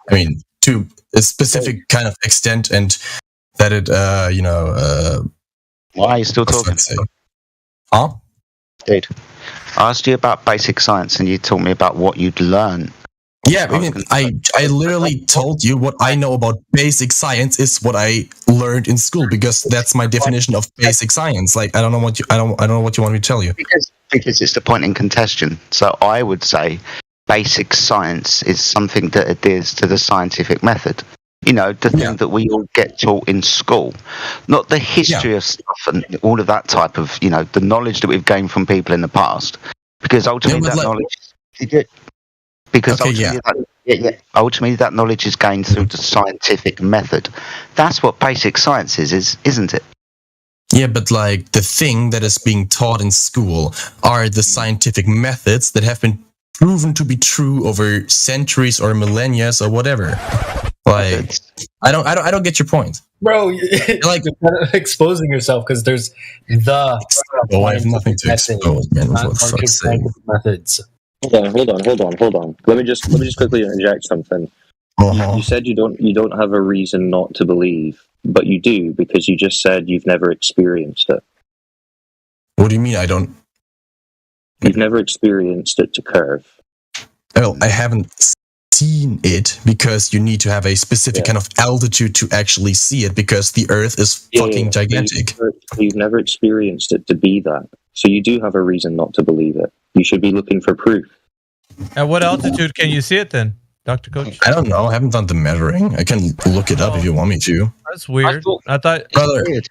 I mean to a specific kind of extent, and that it Why are you still talking? Huh? Dude, I asked you about basic science, and you told me about what you'd learn. Yeah, I literally told you what I know about basic science is what I learned in school, because that's my definition of basic science. Like, I don't know what you want me to tell you. Because it's the point in contention. So I would say basic science is something that adheres to the scientific method. The thing that we all get taught in school, not the history of stuff and all of that type of, the knowledge that we've gained from people in the past. Because ultimately ultimately that knowledge is gained through the scientific method. That's what basic science is, isn't it? Yeah, but like the thing that is being taught in school are the scientific methods that have been proven to be true over centuries or millennia or whatever. Like, I don't get your point, bro. You're like exposing yourself because there's I have nothing to expose, man. For fuck's sake. Methods. Hold on. Let me just quickly interject something. You said you don't have a reason not to believe, but you do, because you just said you've never experienced it. What do you mean I don't? You've never experienced it to curve. Well, I haven't seen it, because you need to have a specific kind of altitude to actually see it, because the Earth is fucking gigantic. You've never experienced it to be that. So you do have a reason not to believe it. You should be looking for proof. At what altitude can you see it then, Dr. Coach? I don't know. I haven't done the measuring. I can look it up if you want me to. That's weird. I thought brother, it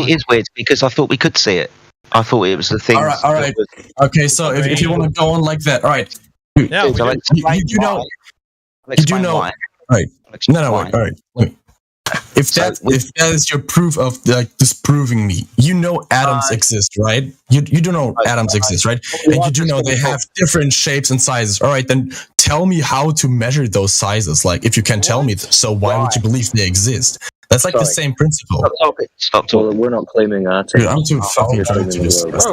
is weird, because I thought we could see it. I thought it was the thing. All right. Okay, so if you want to go on like that, all right. Yeah, you do know. All right. No. All right. If that is your proof of disproving me, atoms exist, right? You do know atoms exist, right? And you do know they have different shapes and sizes. All right, then tell me how to measure those sizes. Like, if you can tell me, so why would you believe they exist? That's like the same principle. Stop talking. Well, we're not claiming atoms. Dude, I'm too fucking trying to discuss.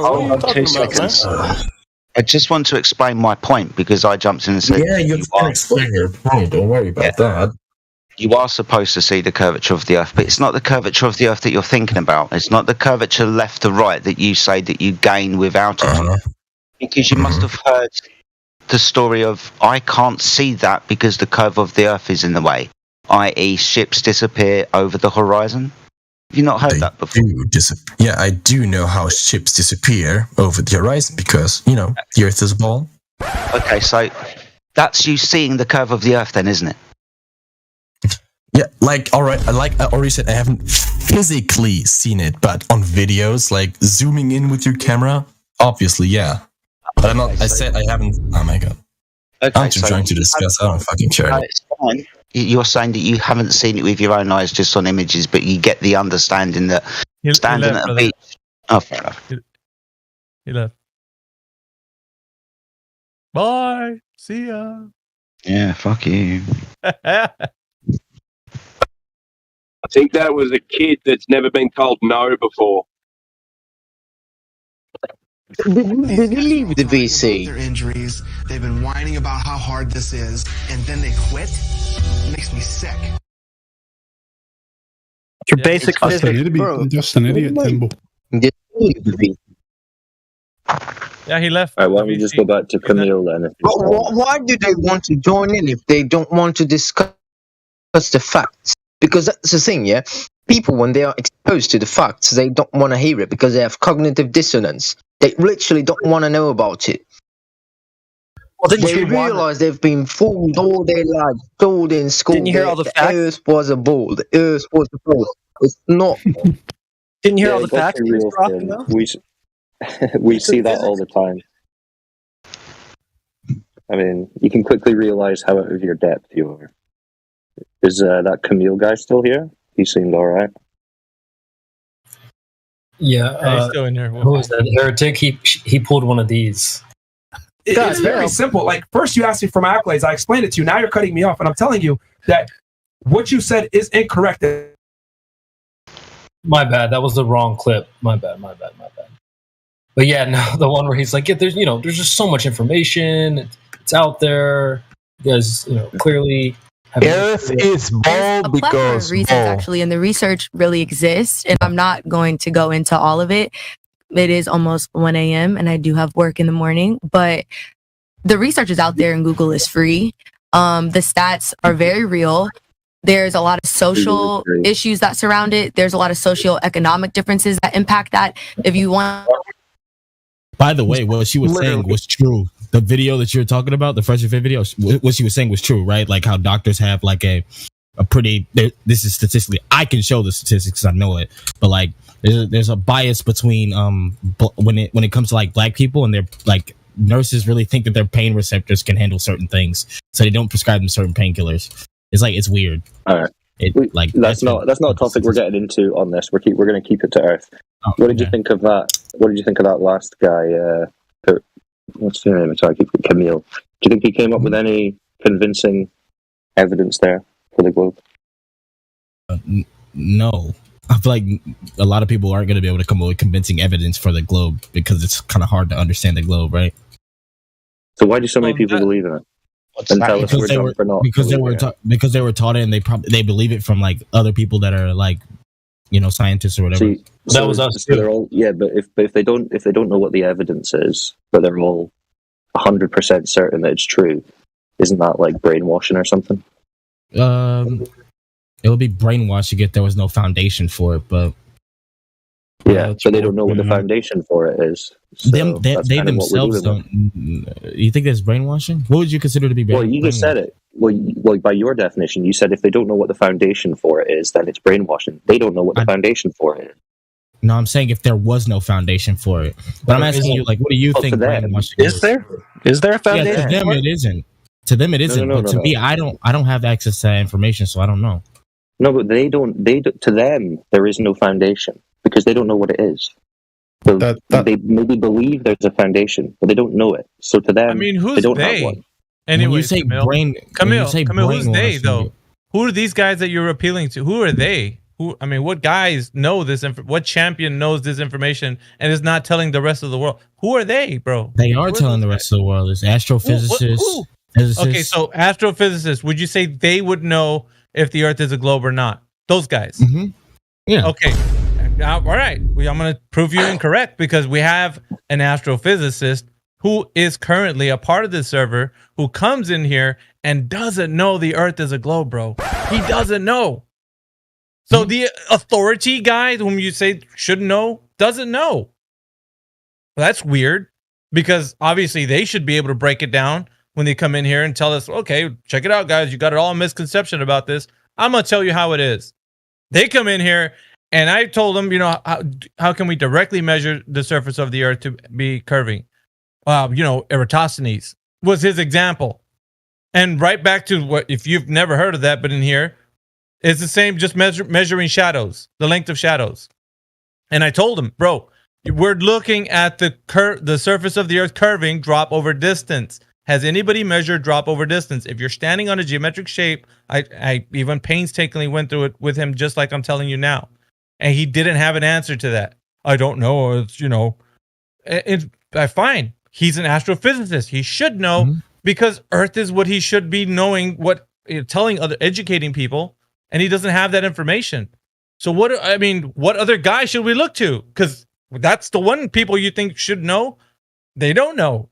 I just want to explain my point, because I jumped in and said, yeah, you can explain your point. Don't worry about that. You are supposed to see the curvature of the Earth, but it's not the curvature of the Earth that you're thinking about. It's not the curvature left to right that you say that you gain without it. Because you must have heard the story of, I can't see that because the curve of the Earth is in the way, i.e. ships disappear over the horizon. Have you not heard that before? Yeah, I do know how ships disappear over the horizon, because, the Earth is a ball. Okay, so that's you seeing the curve of the Earth then, isn't it? Yeah, all right, like I already said, I haven't physically seen it, but on videos, like zooming in with your camera, obviously, yeah. But I said I haven't. Oh my god. Okay, I'm too trying to discuss. I don't fucking care. It's fine. you're saying that you haven't seen it with your own eyes, just on images, but you get the understanding that standing at a beach. Oh, fair enough. He left. Bye. See ya. Yeah, fuck you. I think that was a kid that's never been told no before. Did you leave the VC? Their injuries. They've been whining about how hard this is, and then they quit. It makes me sick. Your basic physics, bro. Just an idiot, Timbo. Yeah, he left. All right, why don't we just go back to Camille then? But why do they want to join in if they don't want to discuss the facts? Because that's the thing, yeah? People, when they are exposed to the facts, they don't want to hear it because they have cognitive dissonance. They literally don't want to know about it. Well, they realize they've been fooled all their lives, told in school. Didn't you hear all the facts? Earth was a ball. The Earth was a ball. It's not. Didn't you hear all the that's facts? a real thing. We see that all the time. I mean, you can quickly realize how out of your depth you are. Is that Camille guy still here? He seemed all right. Yeah, he's still in here. Who was that? Heretic. He pulled one of these. It's very simple. Like, first you asked me for my accolades. I explained it to you. Now you're cutting me off, and I'm telling you that what you said is incorrect. My bad. That was the wrong clip. My bad. But yeah, no, the one where he's like, yeah, there's just so much information. It's out there. You guys, clearly. Earth is ball a plethora of reasons actually, and the research really exists. And I'm not going to go into all of it. It is almost 1 a.m. and I do have work in the morning, but the research is out there and Google is free. The stats are very real. There's a lot of social issues that surround it. There's a lot of socio-economic differences that impact that. If you want. By the way, what she was saying was true. The video that you were talking about, the Fresh and Fit video, what she was saying was true, right? Like how doctors have like a pretty, this is statistically, I can show the statistics because I know it, but like there's a bias between when it comes to like black people, and they're like nurses really think that their pain receptors can handle certain things, so they don't prescribe them certain painkillers. It's weird. All right. That's not a topic we're getting into on this. We're going to keep it to earth. What did you think of that? What did you think of that last guy? What's his name? Sorry, I keep Camille. Do you think he came up with any convincing evidence there for the globe? No. I feel like a lot of people aren't going to be able to come up with convincing evidence for the globe because it's kind of hard to understand the globe, right? So why do so many people believe in it? And tell us we're dumb for not because they were taught it, and they believe it from like other people that are like scientists or whatever. See, that was us. So they're all, yeah, but if they don't know what the evidence is, but they're all 100% certain that it's true, isn't that like brainwashing or something? It would be brainwashing if there was no foundation for it, but yeah, so they don't know what the foundation for it is. So they themselves don't. You think that's brainwashing? What would you consider to be brainwashing? Well, you just said it. Well, by your definition, you said if they don't know what the foundation for it is, then it's brainwashing. They don't know what the foundation for it is. No, I'm saying if there was no foundation for it. But I'm asking you, like, what do you think brainwashing is? Is there a foundation? Yeah, to them it isn't. To them it isn't. But to me, I don't have access to that information, so I don't know. No, but they don't. To them, there is no foundation because they don't know what it is. So they maybe believe there's a foundation, but they don't know it. So to them, they don't have one. Anyway, you say Camille, who's they though? Who are these guys that you're appealing to? Who are they? What guys know this? What champion knows this information and is not telling the rest of the world? Who are they, bro? They are telling the rest of the world. It's astrophysicists. Okay, so astrophysicists. Would you say they would know if the Earth is a globe or not? Those guys. Mm-hmm. Yeah. Okay. Now, all right. I'm going to prove you incorrect because we have an astrophysicist who is currently a part of this server who comes in here and doesn't know the Earth is a globe, bro. He doesn't know. So the authority guy whom you say should know doesn't know. Well, that's weird because obviously they should be able to break it down when they come in here and tell us, okay, check it out, guys. You got it all misconception about this. I'm going to tell you how it is. They come in here and I told them, how can we directly measure the surface of the Earth to be curving? Eratosthenes was his example. And right back to what, if you've never heard of that, but in here, it's the same, just measuring shadows, the length of shadows. And I told him, bro, we're looking at the surface of the earth curving, drop over distance. Has anybody measured drop over distance? If you're standing on a geometric shape, I even painstakingly went through it with him, just like I'm telling you now. And he didn't have an answer to that. I don't know. It's, fine. He's an astrophysicist. He should know because Earth is what he should be knowing, educating people, and he doesn't have that information. So what other guy should we look to? Because that's the one people you think should know. They don't know.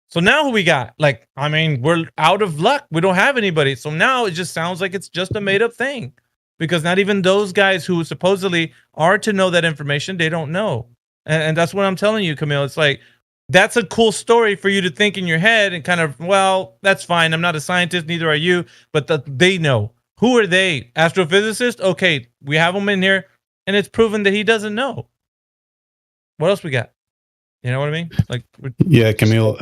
So now who we got? We're out of luck. We don't have anybody. So now it just sounds like it's just a made up thing. Because not even those guys who supposedly are to know that information, they don't know. And that's what I'm telling you, Camille. It's like, that's a cool story for you to think in your head and kind of, well, that's fine. I'm not a scientist, neither are you. But they know. Who are they? Astrophysicists? Okay, we have them in here, and it's proven that he doesn't know. What else we got? You know what I mean? Yeah, Camille,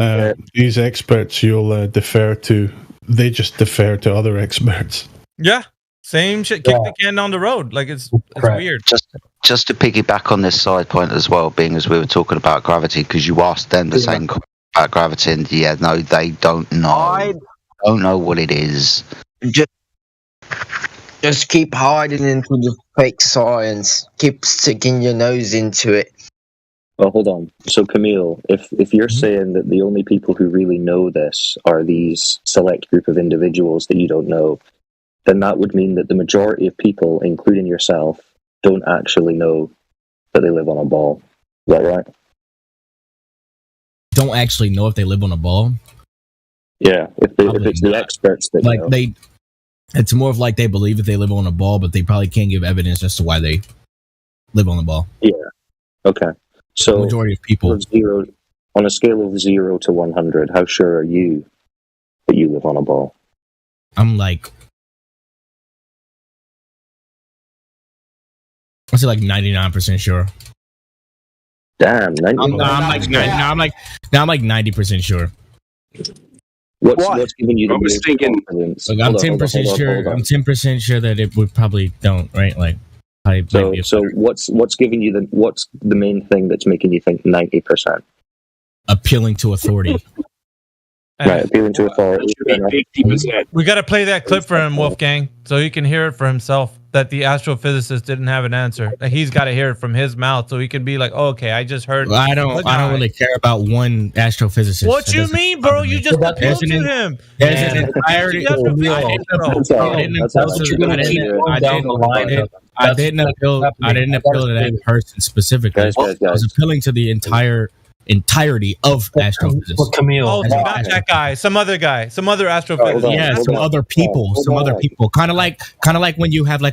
these experts you'll defer to, they just defer to other experts. Yeah. Same shit. Kick the can down the road. It's weird. Just to piggyback on this side point as well, being as we were talking about gravity, because you asked them the same question about gravity, and no, they don't know. Don't know what it is. Just keep hiding into the fake science. Keep sticking your nose into it. Well, hold on. So, Camille, if you're saying that the only people who really know this are these select group of individuals that you don't know, then that would mean that the majority of people, including yourself, don't actually know that they live on a ball. Is that right? Don't actually know if they live on a ball? Yeah, if it's the experts that know. It's more of they believe that they live on a ball, but they probably can't give evidence as to why they live on the ball. Yeah. Okay. So, the majority of people. On a scale of 0 to 100, how sure are you that you live on a ball? I'm I say 99% sure. Damn, 99%. I'm 90% sure. What's giving you the most confidence? I'm 10% sure. I'm 10% sure that it would probably don't, right? So what's giving you what's the main thing that's making you think 90%? Appealing to authority. Right, appealing to authority. 50%. We got to play that clip for him, Wolfgang, so he can hear it for himself. That the astrophysicist didn't have an answer. He's got to hear it from his mouth, so he can be like, oh, "Okay, I just heard." Well, I don't really care about one astrophysicist. What you mean, bro? You just appealed to him. There's an entirety. I didn't appeal to that person specifically. I was appealing to the entirety of astrophysics. Camille. Oh, so not that guy. Some other guy. Some other astrophysicist. Yeah, some other people. Kind of like when you have I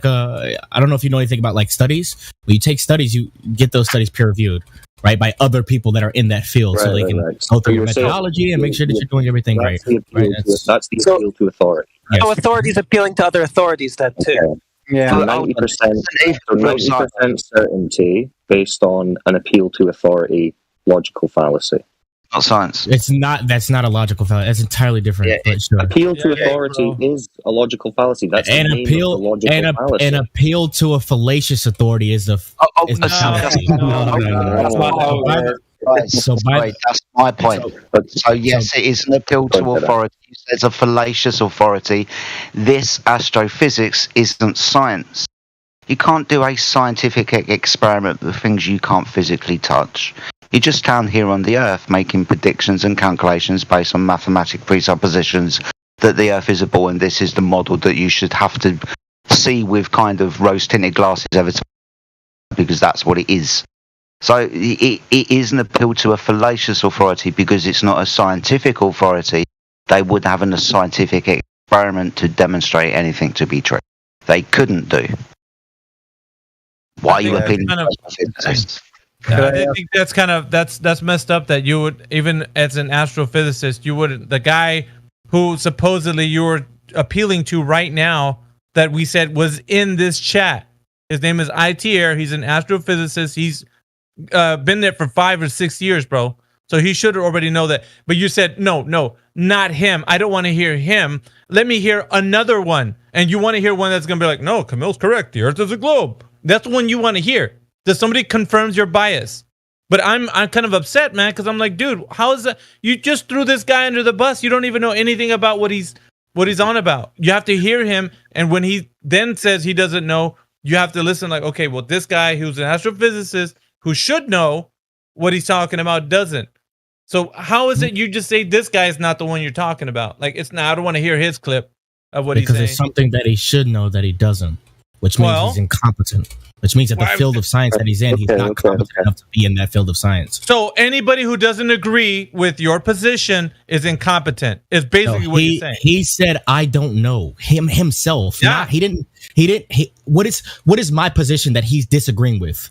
don't know if you know anything about studies. When you take studies, you get those studies peer reviewed, right, by other people that are in that field, so they can go through your methodology and make sure that you're doing everything right. That's the appeal to authority. So authorities appealing to other authorities then too. Okay. Yeah, 90% certainty based on an appeal to authority. Logical fallacy. Not science. It's not. That's not a logical fallacy. That's entirely different. Yeah, sure. Appeal to authority is a logical fallacy. That's an appeal. An appeal to a fallacious authority is the fallacy. That's my point. So yes, it is an appeal to authority. It's a fallacious authority. This astrophysics isn't science. You can't do a scientific experiment with things you can't physically touch. You're just down here on the Earth making predictions and calculations based on mathematic presuppositions that the Earth is a ball and this is the model that you should have to see with kind of rose-tinted glasses every time, because that's what it is. So it is an appeal to a fallacious authority because it's not a scientific authority. They wouldn't have a scientific experiment to demonstrate anything to be true. They couldn't do. Why are you appealing to physicists? I think that's messed up. That you would, even as an astrophysicist, you would, the guy who supposedly you were appealing to right now, that we said was in this chat. His name is ITR. He's an astrophysicist. He's been there for 5 or 6 years, bro. So he should already know that. But you said, no, not him. I don't want to hear him. Let me hear another one. And you want to hear one that's going to be like, no, Camille's correct. The Earth is a globe. That's the one you want to hear. That somebody confirms your bias. But I'm kind of upset, man, because I'm like, dude, how is that? You just threw this guy under the bus. You don't even know anything about what he's on about. You have to hear him. And when he then says he doesn't know, you have to listen like, okay, well, this guy who's an astrophysicist who should know what he's talking about doesn't. So how is it you just say this guy is not the one you're talking about? Like, it's not, I don't want to hear his clip of what he's saying. Because it's something that he should know that he doesn't, which means he's incompetent, which means that the field of science that he's in, he's not competent enough to be in that field of science. So anybody who doesn't agree with your position is incompetent. Is basically what you're saying. He said, "I don't know." Himself. Yeah. What is my position that he's disagreeing with?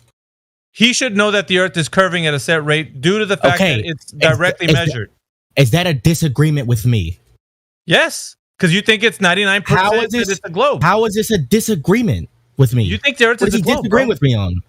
He should know that the Earth is curving at a set rate due to the fact that it's directly measured. Is that a disagreement with me? Yes, because you think it's 99% that it's a globe. How is this a disagreement with me? You think the Earth is a globe? What is he disagreeing with me on?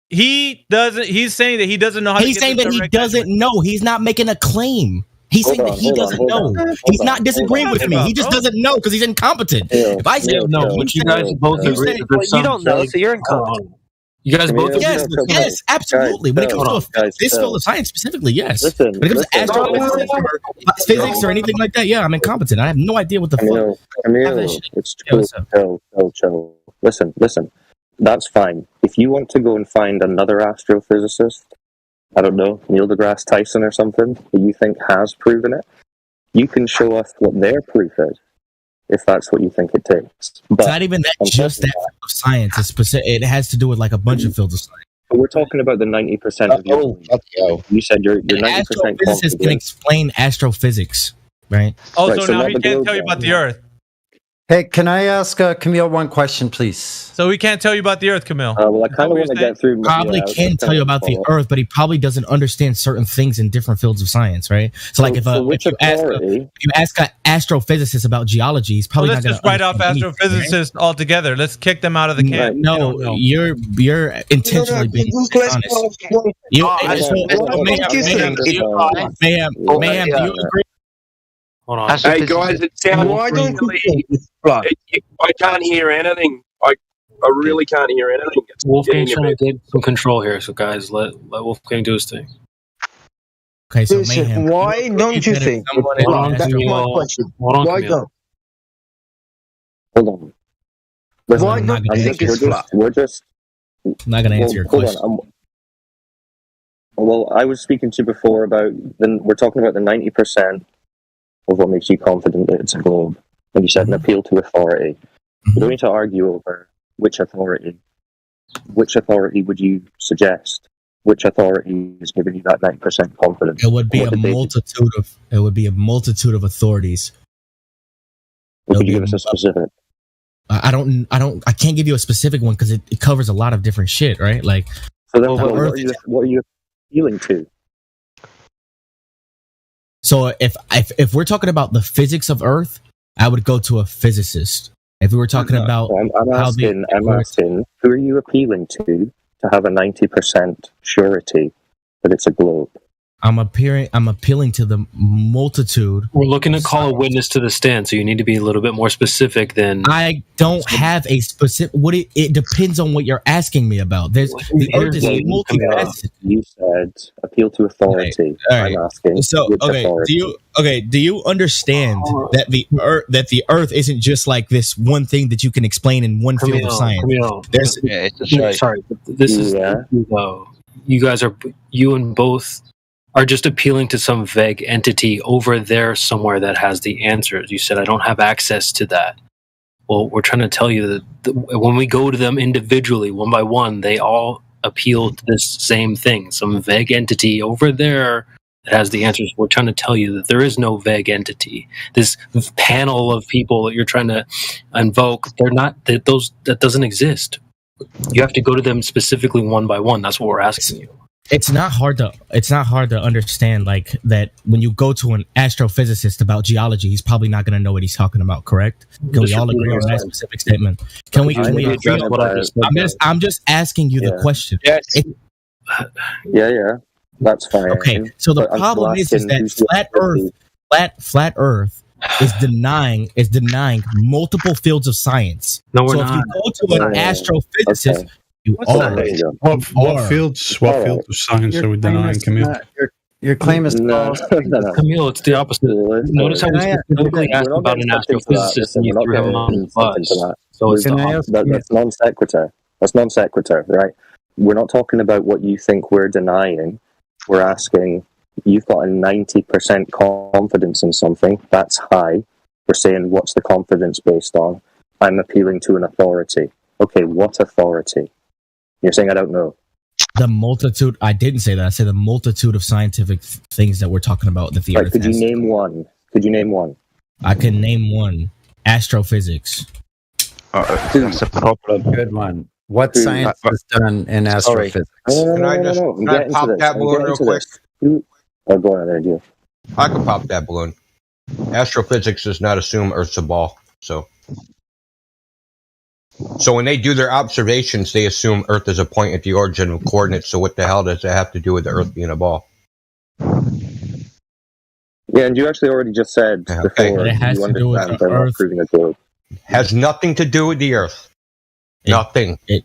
He doesn't. He's saying that he doesn't know how. He's saying that he doesn't know. He's not making a claim. He's saying that he doesn't know. He's not disagreeing with me. He just doesn't know because he's incompetent. If I say no, but you guys both agree. You don't know, so you're incompetent. You guys both yes, absolutely. When it comes to this field of science specifically, yes. When it comes to astrophysics or physics or anything like that, yeah, I'm incompetent. I have no idea what the fuck. Camille, it's chill. Listen. That's fine. If you want to go and find another astrophysicist, I don't know, Neil deGrasse Tyson or something, that you think has proven it, you can show us what their proof is, if that's what you think it takes. But it's not even that just that field of science. It's specific, it has to do with like a bunch of fields of science. But we're talking about the 90% of your. You said you're 90% astrophysicists can explain astrophysics, right? Oh, so now he can't tell you about the Earth. Hey, can I ask Camille one question, please? So we can't tell you about the Earth, Camille. Well, I kind of want to get through. Probably can tell you about the Earth, but he probably doesn't understand certain things in different fields of science, right? So like if you ask an astrophysicist about geology, he's probably let's just write off astrophysicists altogether. Let's kick them out of the camp. No, you're intentionally being honest. Mayhem, do you agree? Hold on. Hey guys, it sounds I can't hear anything. I really can't hear anything. Wolfgang's trying to get some control here, so guys, let Wolfgang do his thing. Okay, so listen, Mayhem, why don't you think? That's my question. Why don't? Hold on. Listen, Why don't you think it's flat? We're just. I'm not going to answer your question. Well, I was speaking to you before about we're talking about the 90%. Of what makes you confident that it's a globe. And you said an appeal to authority. We don't need to argue over which authority. Which authority would you suggest? Which authority is giving you that 90% confidence? It would be a multitude of authorities. Could you give us a specific? I can't give you a specific one because it covers a lot of different shit, right? Like, so then what are you appealing to? So if we're talking about the physics of Earth, I would go to a physicist. If we were talking about, I'm asking, who are you appealing to have a 90% surety that it's a globe? I'm appealing to the multitude. We're looking to call a witness to the stand, so you need to be a little bit more specific than. I don't have a specific. It depends on what you're asking me about. The Earth is multifaceted. You said appeal to authority. All right. I'm asking. So do you understand that the Earth isn't just like this one thing that you can explain in one field of science? Sorry, but this is you and both are just appealing to some vague entity over there somewhere that has the answers. You said, I don't have access to that. Well, we're trying to tell you that when we go to them individually, one by one, they all appeal to this same thing, some vague entity over there that has the answers. We're trying to tell you that there is no vague entity. This panel of people that you're trying to invoke, that doesn't exist. You have to go to them specifically one by one. That's what we're asking you. It's not hard to understand like that when you go to an astrophysicist about geology, he's probably not going to know what he's talking about, correct? Can we all agree on that specific statement? Can we agree on I'm just asking you the question. Yes. Yeah. That's fine. Okay, so the problem is that flat Earth is denying multiple fields of science. No, we're so not. if you go to an astrophysicist, you What fields of science are we denying, Camille? Your claim is false. Camille, it's the opposite. Notice how we specifically asked about an astrophysicist and you threw him on the bus. So it's that's non sequitur. That's non sequitur, right? We're not talking about what you think we're denying. We're asking, you've got a 90% confidence in something. That's high. We're saying, what's the confidence based on? I'm appealing to an authority. Okay, what authority? You're saying I don't know. The multitude. I didn't say that. I said the multitude of scientific things that we're talking about that the Earth could has. you name one? Could you name one? I can name one. Astrophysics. That's a problem. Good one. What science is done in astrophysics? Can I pop that balloon real quick? Oh, go on there, deal. I can pop that balloon. Astrophysics does not assume Earth's a ball. So when they do their observations, they assume Earth is a point at the origin of coordinates. So what the hell does that have to do with the Earth being a ball? Yeah, and you actually already just said before, it has to do with they're not Earth. proving a globe. Has nothing to do with the Earth. Nothing. It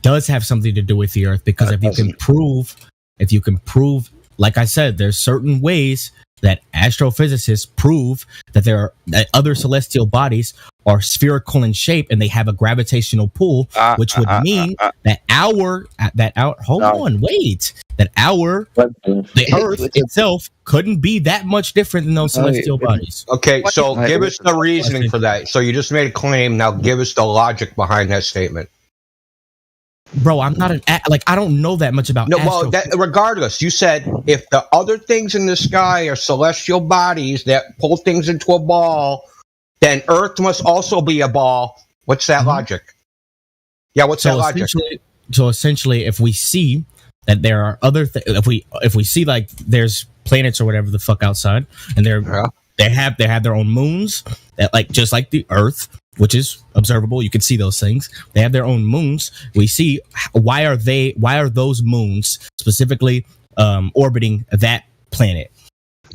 does have something to do with the Earth because if you can prove, like I said, there's certain ways that astrophysicists prove that that other celestial bodies are spherical in shape and they have a gravitational pull, which would mean that the Earth itself couldn't be that much different than those celestial bodies. Okay, so give us the reasoning for that. So you just made a claim. Now give us the logic behind that statement. Bro, I'm not I don't know that much about regardless, you said if the other things in the sky are celestial bodies that pull things into a ball, then Earth must also be a ball. What's that logic? Yeah, what's that logic? So essentially, if we see that there are other if we see like there's planets or whatever the fuck outside, and they have their own moons that just like the Earth, which is observable. You can see those things. They have their own moons. We see why are those moons specifically orbiting that planet?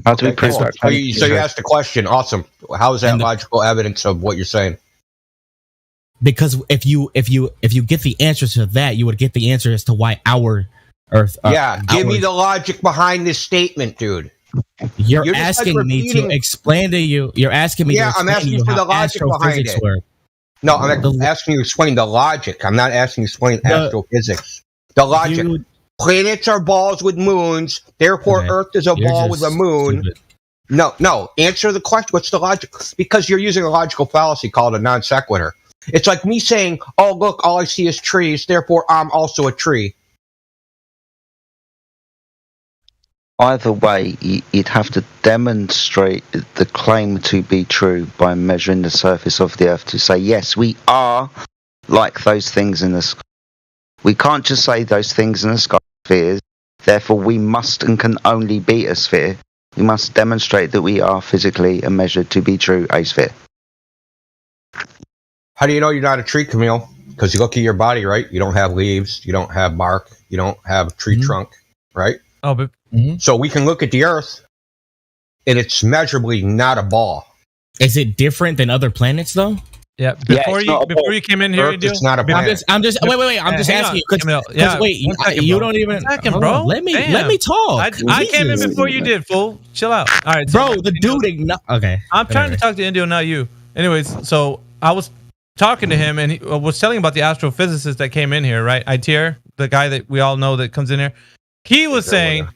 How do we prove that? So you asked the question. Awesome. How is that logical evidence of what you're saying? Because if you get the answers to that, you would get the answer as to why our Earth. Give me the logic behind this statement, dude. You're asking me to explain to you. You're asking me. I'm asking you for the logic behind it. No, I'm asking you to explain the logic. I'm not asking you to explain astrophysics. The logic. Planets are balls with moons. Therefore, Earth is a ball with a moon. Stupid. No. Answer the question. What's the logic? Because you're using a logical fallacy called a non sequitur. It's like me saying, "Oh, look, all I see is trees. Therefore, I'm also a tree." Either way, you'd have to demonstrate the claim to be true by measuring the surface of the Earth to say, yes, we are like those things in the sky. We can't just say those things in the sky are spheres, therefore we must and can only be a sphere. We must demonstrate that we are physically and measured to be true a sphere. How do you know you're not a tree, Camille? Because you look at your body, right? You don't have leaves, you don't have bark, you don't have a tree trunk, right? Oh, but so we can look at the Earth, and it's measurably not a ball. Is it different than other planets, though? Yeah. Before you came in here, Earth is not a planet. I'm just wait. I'm just asking you because you don't even. Bro. Let me talk. I came in before you did, fool. Chill out. All right, bro. The dude. Okay. I'm trying to talk to Indio, not you. Anyways, so I was talking to him, and he was telling about the astrophysicist that came in here, right? ITR, the guy that we all know that comes in here. He was saying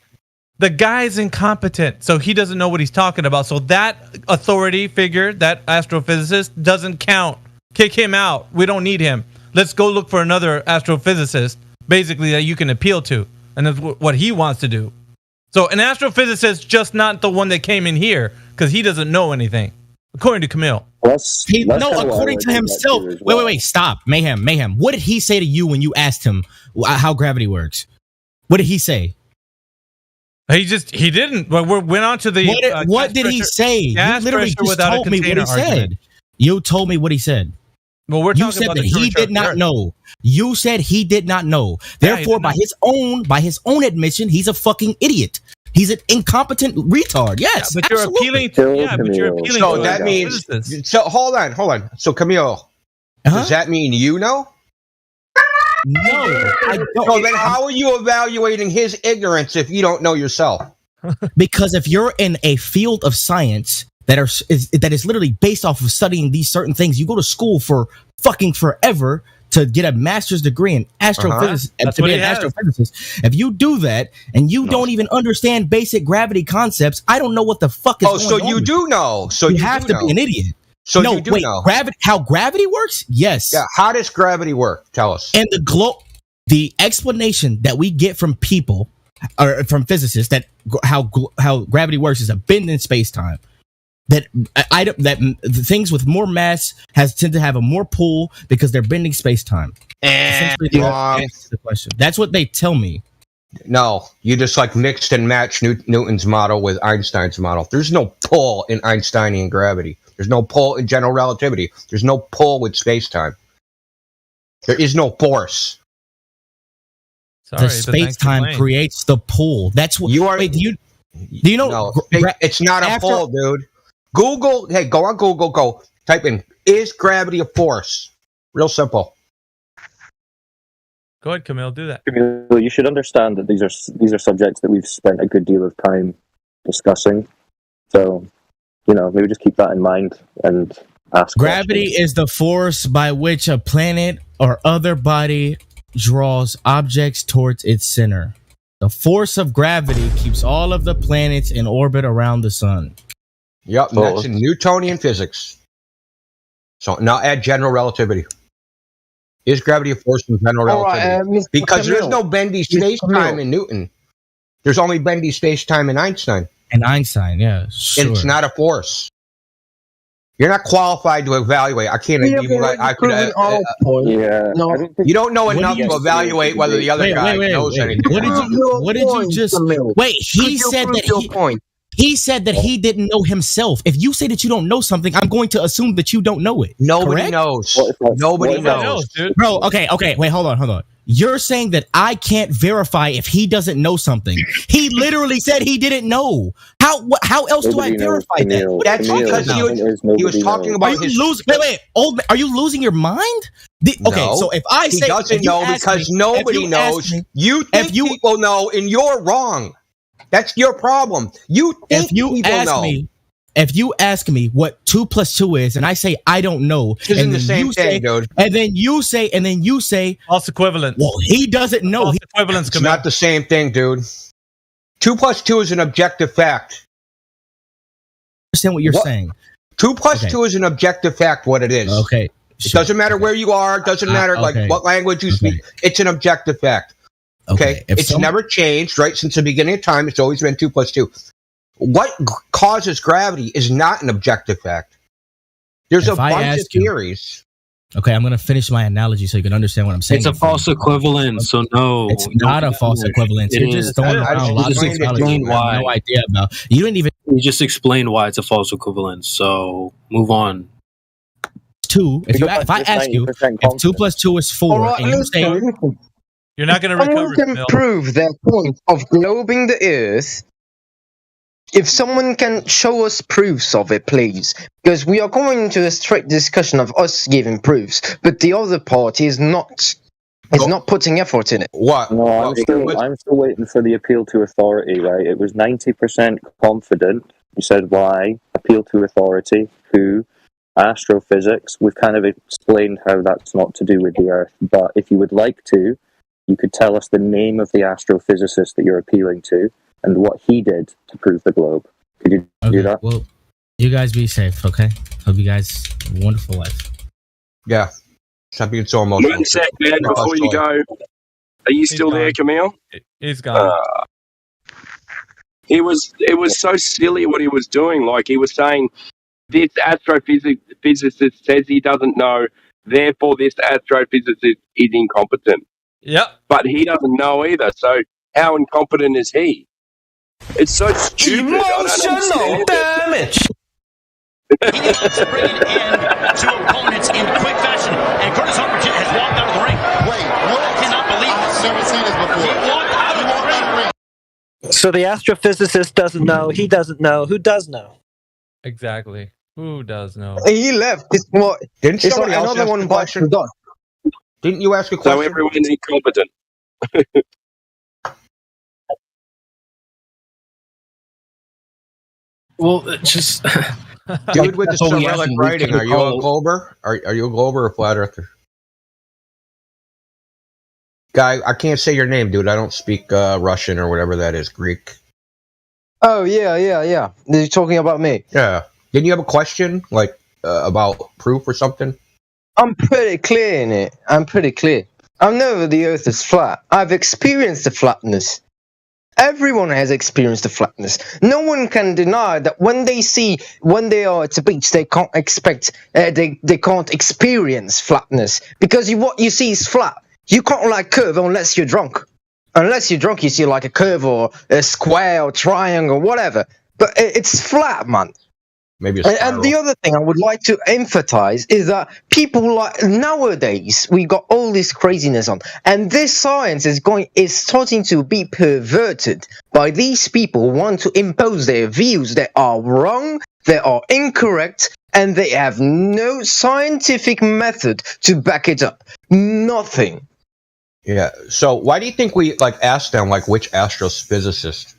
the guy's incompetent, so he doesn't know what he's talking about. So that authority figure, that astrophysicist, doesn't count. Kick him out. We don't need him. Let's go look for another astrophysicist, basically, that you can appeal to. And that's what he wants to do. So an astrophysicist, just not the one that came in here, because he doesn't know anything, according to Camille. According to himself. Wait, stop. Mayhem. What did he say to you when you asked him how gravity works? What did he say? He didn't. Well, we went on to the. What did he say? You literally just told me what he said. You told me what he said. Well, we're You talking said about that the he did not know. You said he did not know. Therefore, by his own admission, he's a fucking idiot. He's an incompetent retard. Yes, but you're appealing to. But you're appealing So to. that means. So hold on. So Camille, does that mean you know? No, I don't. So then, how are you evaluating his ignorance if you don't know yourself? Because if you're in a field of science that is literally based off of studying these certain things, you go to school for fucking forever to get a master's degree in astrophysics to be an astrophysicist. If you do that and you don't even understand basic gravity concepts, I don't know what the fuck is going on. Oh, so you do know. So you have to be an idiot. So no, you do wait, know. how gravity works? Yes. Yeah. How does gravity work? Tell us. And the explanation that we get from people or from physicists that how gravity works is a bend in space time. That the things with more mass tend to have a more pull because they're bending space time. Essentially, the question. That's what they tell me. No, you just mixed and matched Newton's model with Einstein's model. There's no pull in Einsteinian gravity. There's no pull in general relativity. There's no pull with space-time. There is no force. The space-time creates the pull. That's what you are. Wait, do you know? No, it's not a pull, dude. Google. Hey, go on Google. Go type in: is gravity a force? Real simple. Go ahead, Camille. Do that. Camille, you should understand that these are subjects that we've spent a good deal of time discussing. So, maybe just keep that in mind and ask. Gravity is the force by which a planet or other body draws objects towards its center. The force of gravity keeps all of the planets in orbit around the sun. Yep, that's in Newtonian physics. So now add general relativity. Is gravity a force in general relativity? Because there's no bendy space-time in Newton. There's only bendy space-time in Einstein. And Einstein, yeah, sure. And it's not a force. You're not qualified to evaluate. I can't even. You don't know enough to evaluate whether the other guy knows anything. What did you just? Wait, he said that he said that he didn't know himself. If you say that you don't know something, I'm going to assume that you don't know it. Nobody knows. Nobody knows, dude. Bro, okay. Wait, hold on. You're saying that I can't verify if he doesn't know something. He literally said he didn't know. How else do I verify that? That's because he was talking about his. Are you losing your mind? So if I say he doesn't know because nobody knows, you think people know, and you're wrong. That's your problem. You think people know. If you ask me what 2 + 2 is, and I say I don't know, isn't the same thing, dude. And then you say false equivalence. Well, he doesn't know. False equivalence. It's not the same thing, dude. 2 + 2 is an objective fact. I understand what you're saying. 2 + 2 is an objective fact. What it is. Okay. It doesn't matter where you are. It doesn't matter what language you speak. It's an objective fact. Okay. It's never changed, right? Since the beginning of time, it's always been 2 + 2. What causes gravity is not an objective fact. There's a bunch of theories. Okay, I'm going to finish my analogy so you can understand what I'm saying. It's a false equivalence, so no. It's not a false equivalence. You're just throwing around a lot of technology you have no idea about. You didn't even... You just explained why it's a false equivalence, so move on. 2, if I ask you if 2 + 2 is 4, and you say... You're not going to recover. Someone can prove their point of globing the Earth. If someone can show us proofs of it, please. Because we are going into a strict discussion of us giving proofs, but the other party is not putting effort in it. What? No, I'm still waiting for the appeal to authority, right? It was 90% confident. You said why? Appeal to authority. Who? Astrophysics. We've kind of explained how that's not to do with the Earth, but if you would like to, you could tell us the name of the astrophysicist that you're appealing to and what he did to prove the globe. Could you do that? Well, you guys be safe, okay? Hope you guys have a wonderful life. Yeah. Stop being so emotional. One sec, man, before you go. Are you still there, Camille? He's gone. It was so silly what he was doing. Like, he was saying, this astrophysicist says he doesn't know, therefore this astrophysicist is incompetent. Yep. But he doesn't know either, so how incompetent is he? It's so stupid. Emotional damage. He needs to bring it in to opponents in quick fashion. And Curtis Harper has walked out of the ring. Wait, what? I cannot believe this. I've never seen this before. He walked out of the ring. So the astrophysicist doesn't know. He doesn't know. Who does know? Exactly. Who does know? He left. It's what? Didn't It's somebody like else another ask one a bites question? the dust. Didn't you ask a question? So everyone's incompetent. Well, just Dude with the that's all we Cyrillic ask him. writing, We are you a call- Glober? Are you a Glober or Flat Earther? Guy, I can't say your name, dude. I don't speak Russian or whatever that is, Greek. Oh yeah. You're talking about me. Yeah. Didn't you have a question, like, about proof or something? I'm pretty clear in it. I'm pretty clear. I know the Earth is flat. I've experienced the flatness. Everyone has experienced the flatness. No one can deny that when they are at the beach, they can't they can't experience flatness because what you see is flat. You can't like curve unless you're drunk. Unless you're drunk, you see like a curve or a square or triangle, whatever. But it's flat, man. Maybe and the other thing I would like to emphasize is that people like nowadays we got all this craziness on, and this science is starting to be perverted by these people who want to impose their views that are wrong, they are incorrect, and they have no scientific method to back it up. Nothing. Yeah. So why do you think we ask them which astrophysicist?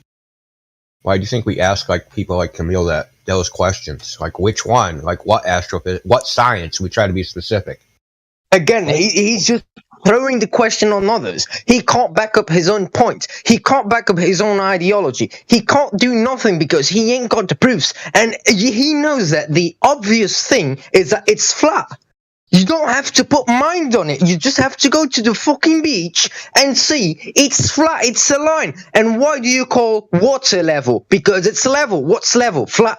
Why do you think we ask people like Camille those questions? Which one? What astrophysics? What science? We try to be specific. Again, he's just throwing the question on others. He can't back up his own point. He can't back up his own ideology. He can't do nothing because he ain't got the proofs. And he knows that the obvious thing is that it's flat. You don't have to put mind on it. You just have to go to the fucking beach and see it's flat. It's a line. And why do you call water level? Because it's level. What's level? Flat.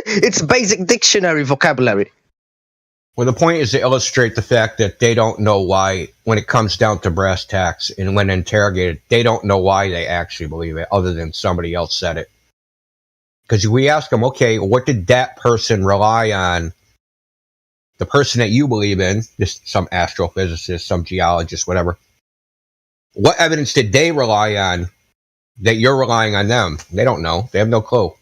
It's basic dictionary vocabulary. Well, the point is to illustrate the fact that they don't know why, when it comes down to brass tacks and when interrogated, they don't know why they actually believe it other than somebody else said it. Because we ask them, okay, what did that person rely on? The person that you believe in, just some astrophysicist, some geologist, whatever. What evidence did they rely on that you're relying on them? They don't know. They have no clue.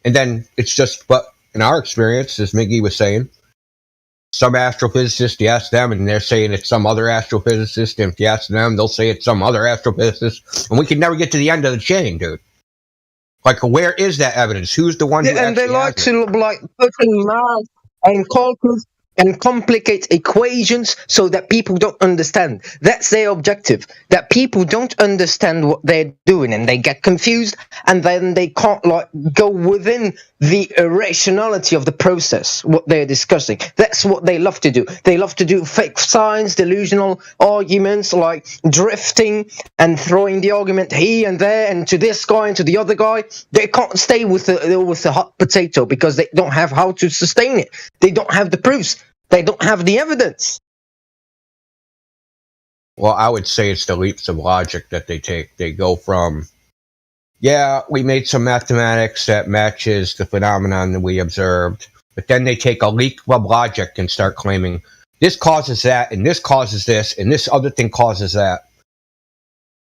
And then it's just, but in our experience, as Miggy was saying, some astrophysicist, you ask them, and they're saying it's some other astrophysicist. And if you ask them, they'll say it's some other astrophysicist. And we can never get to the end of the chain, dude. Where is that evidence? Who's the one who and they like has it? to put in math and calculus and complicate equations so that people don't understand. That's their objective. That people don't understand what they're doing and they get confused, and then they can't go within the irrationality of the process, what they're discussing. That's what they love to do. They love to do fake science, delusional arguments, like drifting and throwing the argument here and there and to this guy and to the other guy. They can't stay with the hot potato because they don't have how to sustain it. They don't have the proofs. They don't have the evidence. Well, I would say it's the leaps of logic that they take. They go from, yeah, we made some mathematics that matches the phenomenon that we observed, but then they take a leap of logic and start claiming this causes that, and this causes this, and this other thing causes that.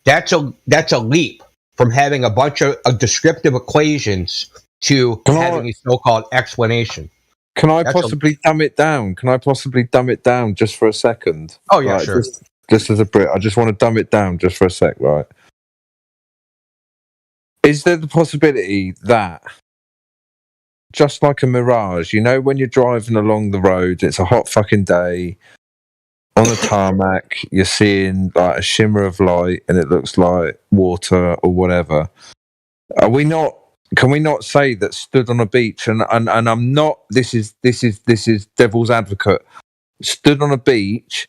That's a leap from having a bunch of descriptive equations to having a so-called explanation. Can I possibly dumb it down? Can I possibly dumb it down just for a second? Oh, yeah, sure. Just as a Brit, I just want to dumb it down just for a sec, right? Is there the possibility that, just like a mirage, when you're driving along the road, it's a hot fucking day, on the tarmac, you're seeing a shimmer of light and it looks like water or whatever. Can we not say that stood on a beach and I'm not, this is devil's advocate, stood on a beach,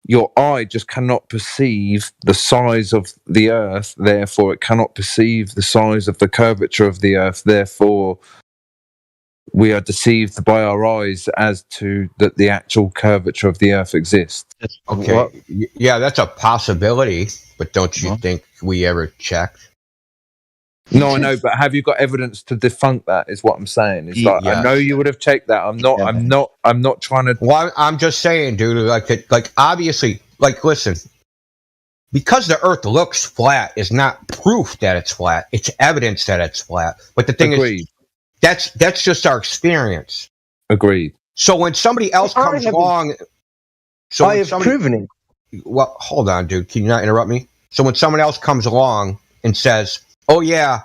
your eye just cannot perceive the size of the earth, therefore it cannot perceive the size of the curvature of the earth, therefore we are deceived by our eyes as to that the actual curvature of the earth exists. Okay, yeah, that's a possibility, but don't you think we ever checked? No, I know, but have you got evidence to defunct that? Is what I'm saying. It's like I know you would have checked that. I'm not trying to. Well, I'm just saying, dude. Like obviously, like listen, because the Earth looks flat is not proof that it's flat. It's evidence that it's flat. But the thing is, that's just our experience. Agreed. So when somebody else comes along, I have proven it. Well, hold on, dude. Can you not interrupt me? So when someone else comes along and says, "Oh yeah,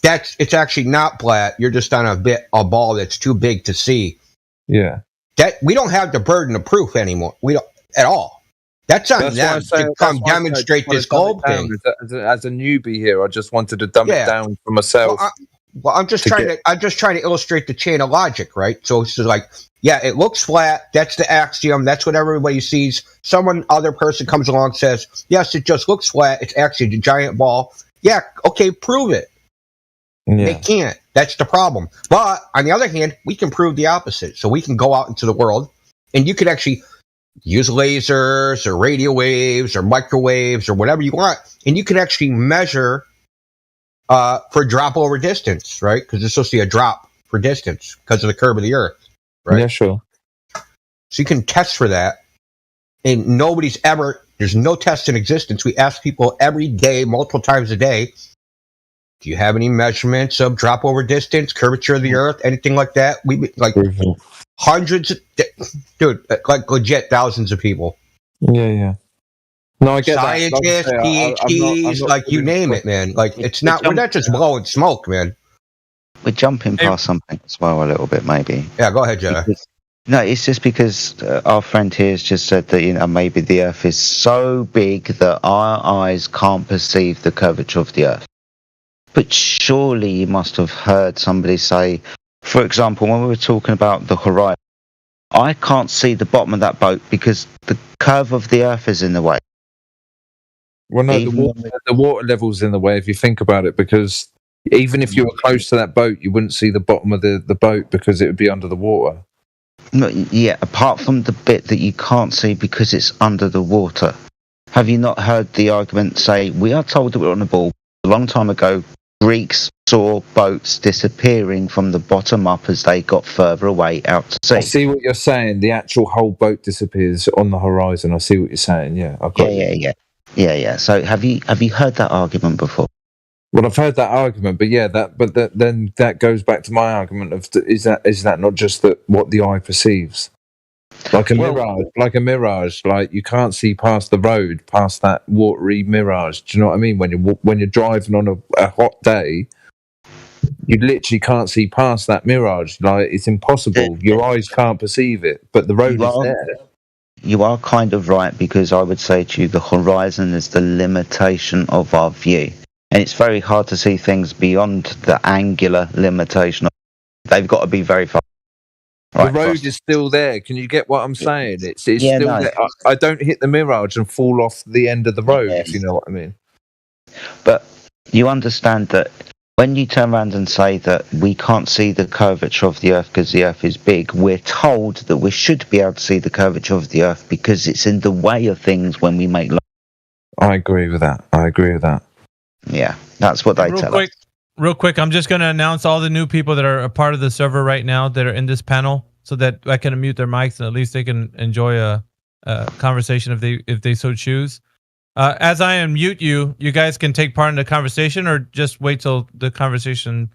it's actually not flat. You're just on a ball that's too big to see." Yeah. That we don't have the burden of proof anymore. We don't at all. That's on them to come demonstrate this globe thing. As a newbie here, I just wanted to dumb it down for myself. Well, I'm just trying to illustrate the chain of logic, right? So it's just like, yeah, it looks flat. That's the axiom. That's what everybody sees. Other person comes along and says, yes, it just looks flat. It's actually a giant ball. Yeah, okay, prove it. Yeah. They can't. That's the problem. But on the other hand, we can prove the opposite. So we can go out into the world, and you could actually use lasers or radio waves or microwaves or whatever you want, and you can actually measure for drop over distance, right? Because it's supposed to be a drop for distance because of the curve of the Earth, right? Yeah, sure. So you can test for that, and there's no test in existence. We ask people every day, multiple times a day, do you have any measurements of drop over distance, curvature of the Earth, anything like that? Hundreds, dude, like legit thousands of people. Yeah. No, I get scientists, that. PhDs, like you name it, man. Like it's not. We're not just blowing smoke, man. We're jumping past something as well a little bit, maybe. Yeah, go ahead, Jedi. No, it's just because our friend here has just said that maybe the Earth is so big that our eyes can't perceive the curvature of the Earth. But surely you must have heard somebody say, for example, when we were talking about the horizon, I can't see the bottom of that boat because the curve of the Earth is in the way. Well, no, the water level's in the way if you think about it, because even if you were close to that boat, you wouldn't see the bottom of the boat because it would be under the water. No, yeah, apart from the bit that you can't see because it's under the water. Have you not heard the argument say, we are told that we're on a ball? A long time ago, Greeks saw boats disappearing from the bottom up as they got further away out to sea. I see what you're saying. The actual whole boat disappears on the horizon. I see what you're saying. Yeah, I've got Yeah. So have you heard that argument before? Well, I've heard that argument, but then that goes back to my argument of is that not just what the eye perceives, like a mirage, like you can't see past the road, past that watery mirage. Do you know what I mean? When you're driving on a hot day, you literally can't see past that mirage. Like it's impossible. Your eyes can't perceive it, but the road is there. You are kind of right, because I would say to you the horizon is the limitation of our view. And it's very hard to see things beyond the angular limitation. They've got to be very far. The road is still there. Can you get what I'm saying? It's still there. I don't hit the mirage and fall off the end of the road, if you know what I mean. But you understand that when you turn around and say that we can't see the curvature of the Earth because the Earth is big, we're told that we should be able to see the curvature of the Earth because it's in the way of things when we make life. I agree with that. Yeah, that's what they tell us. Real quick, I'm just going to announce all the new people that are a part of the server right now that are in this panel, so that I can unmute their mics and at least they can enjoy a conversation if they so choose. As I unmute you, you guys can take part in the conversation, or just wait till the conversation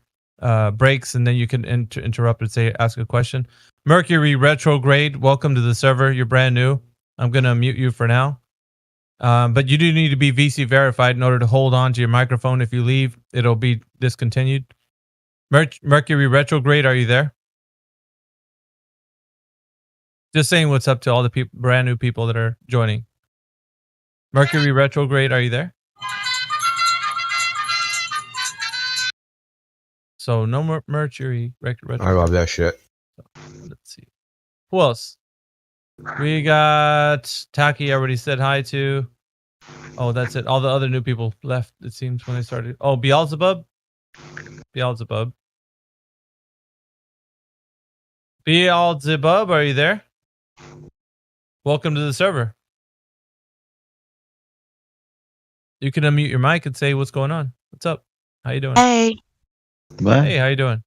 breaks and then you can interrupt and ask a question. Mercury Retrograde, welcome to the server. You're brand new. I'm going to mute you for now. But you do need to be VC verified in order to hold on to your microphone. If you leave, it'll be discontinued. Mercury Retrograde, are you there? Just saying what's up to all the brand new people that are joining. Mercury Retrograde, are you there? So no more Mercury Retrograde. I love that shit. Let's see. Who else? We got Taki, I already said hi to. Oh, that's it. All the other new people left, it seems, when they started. Oh, Beelzebub? Beelzebub, are you there? Welcome to the server. You can unmute your mic and say what's going on. What's up? How you doing? Hey, Hey, how you doing?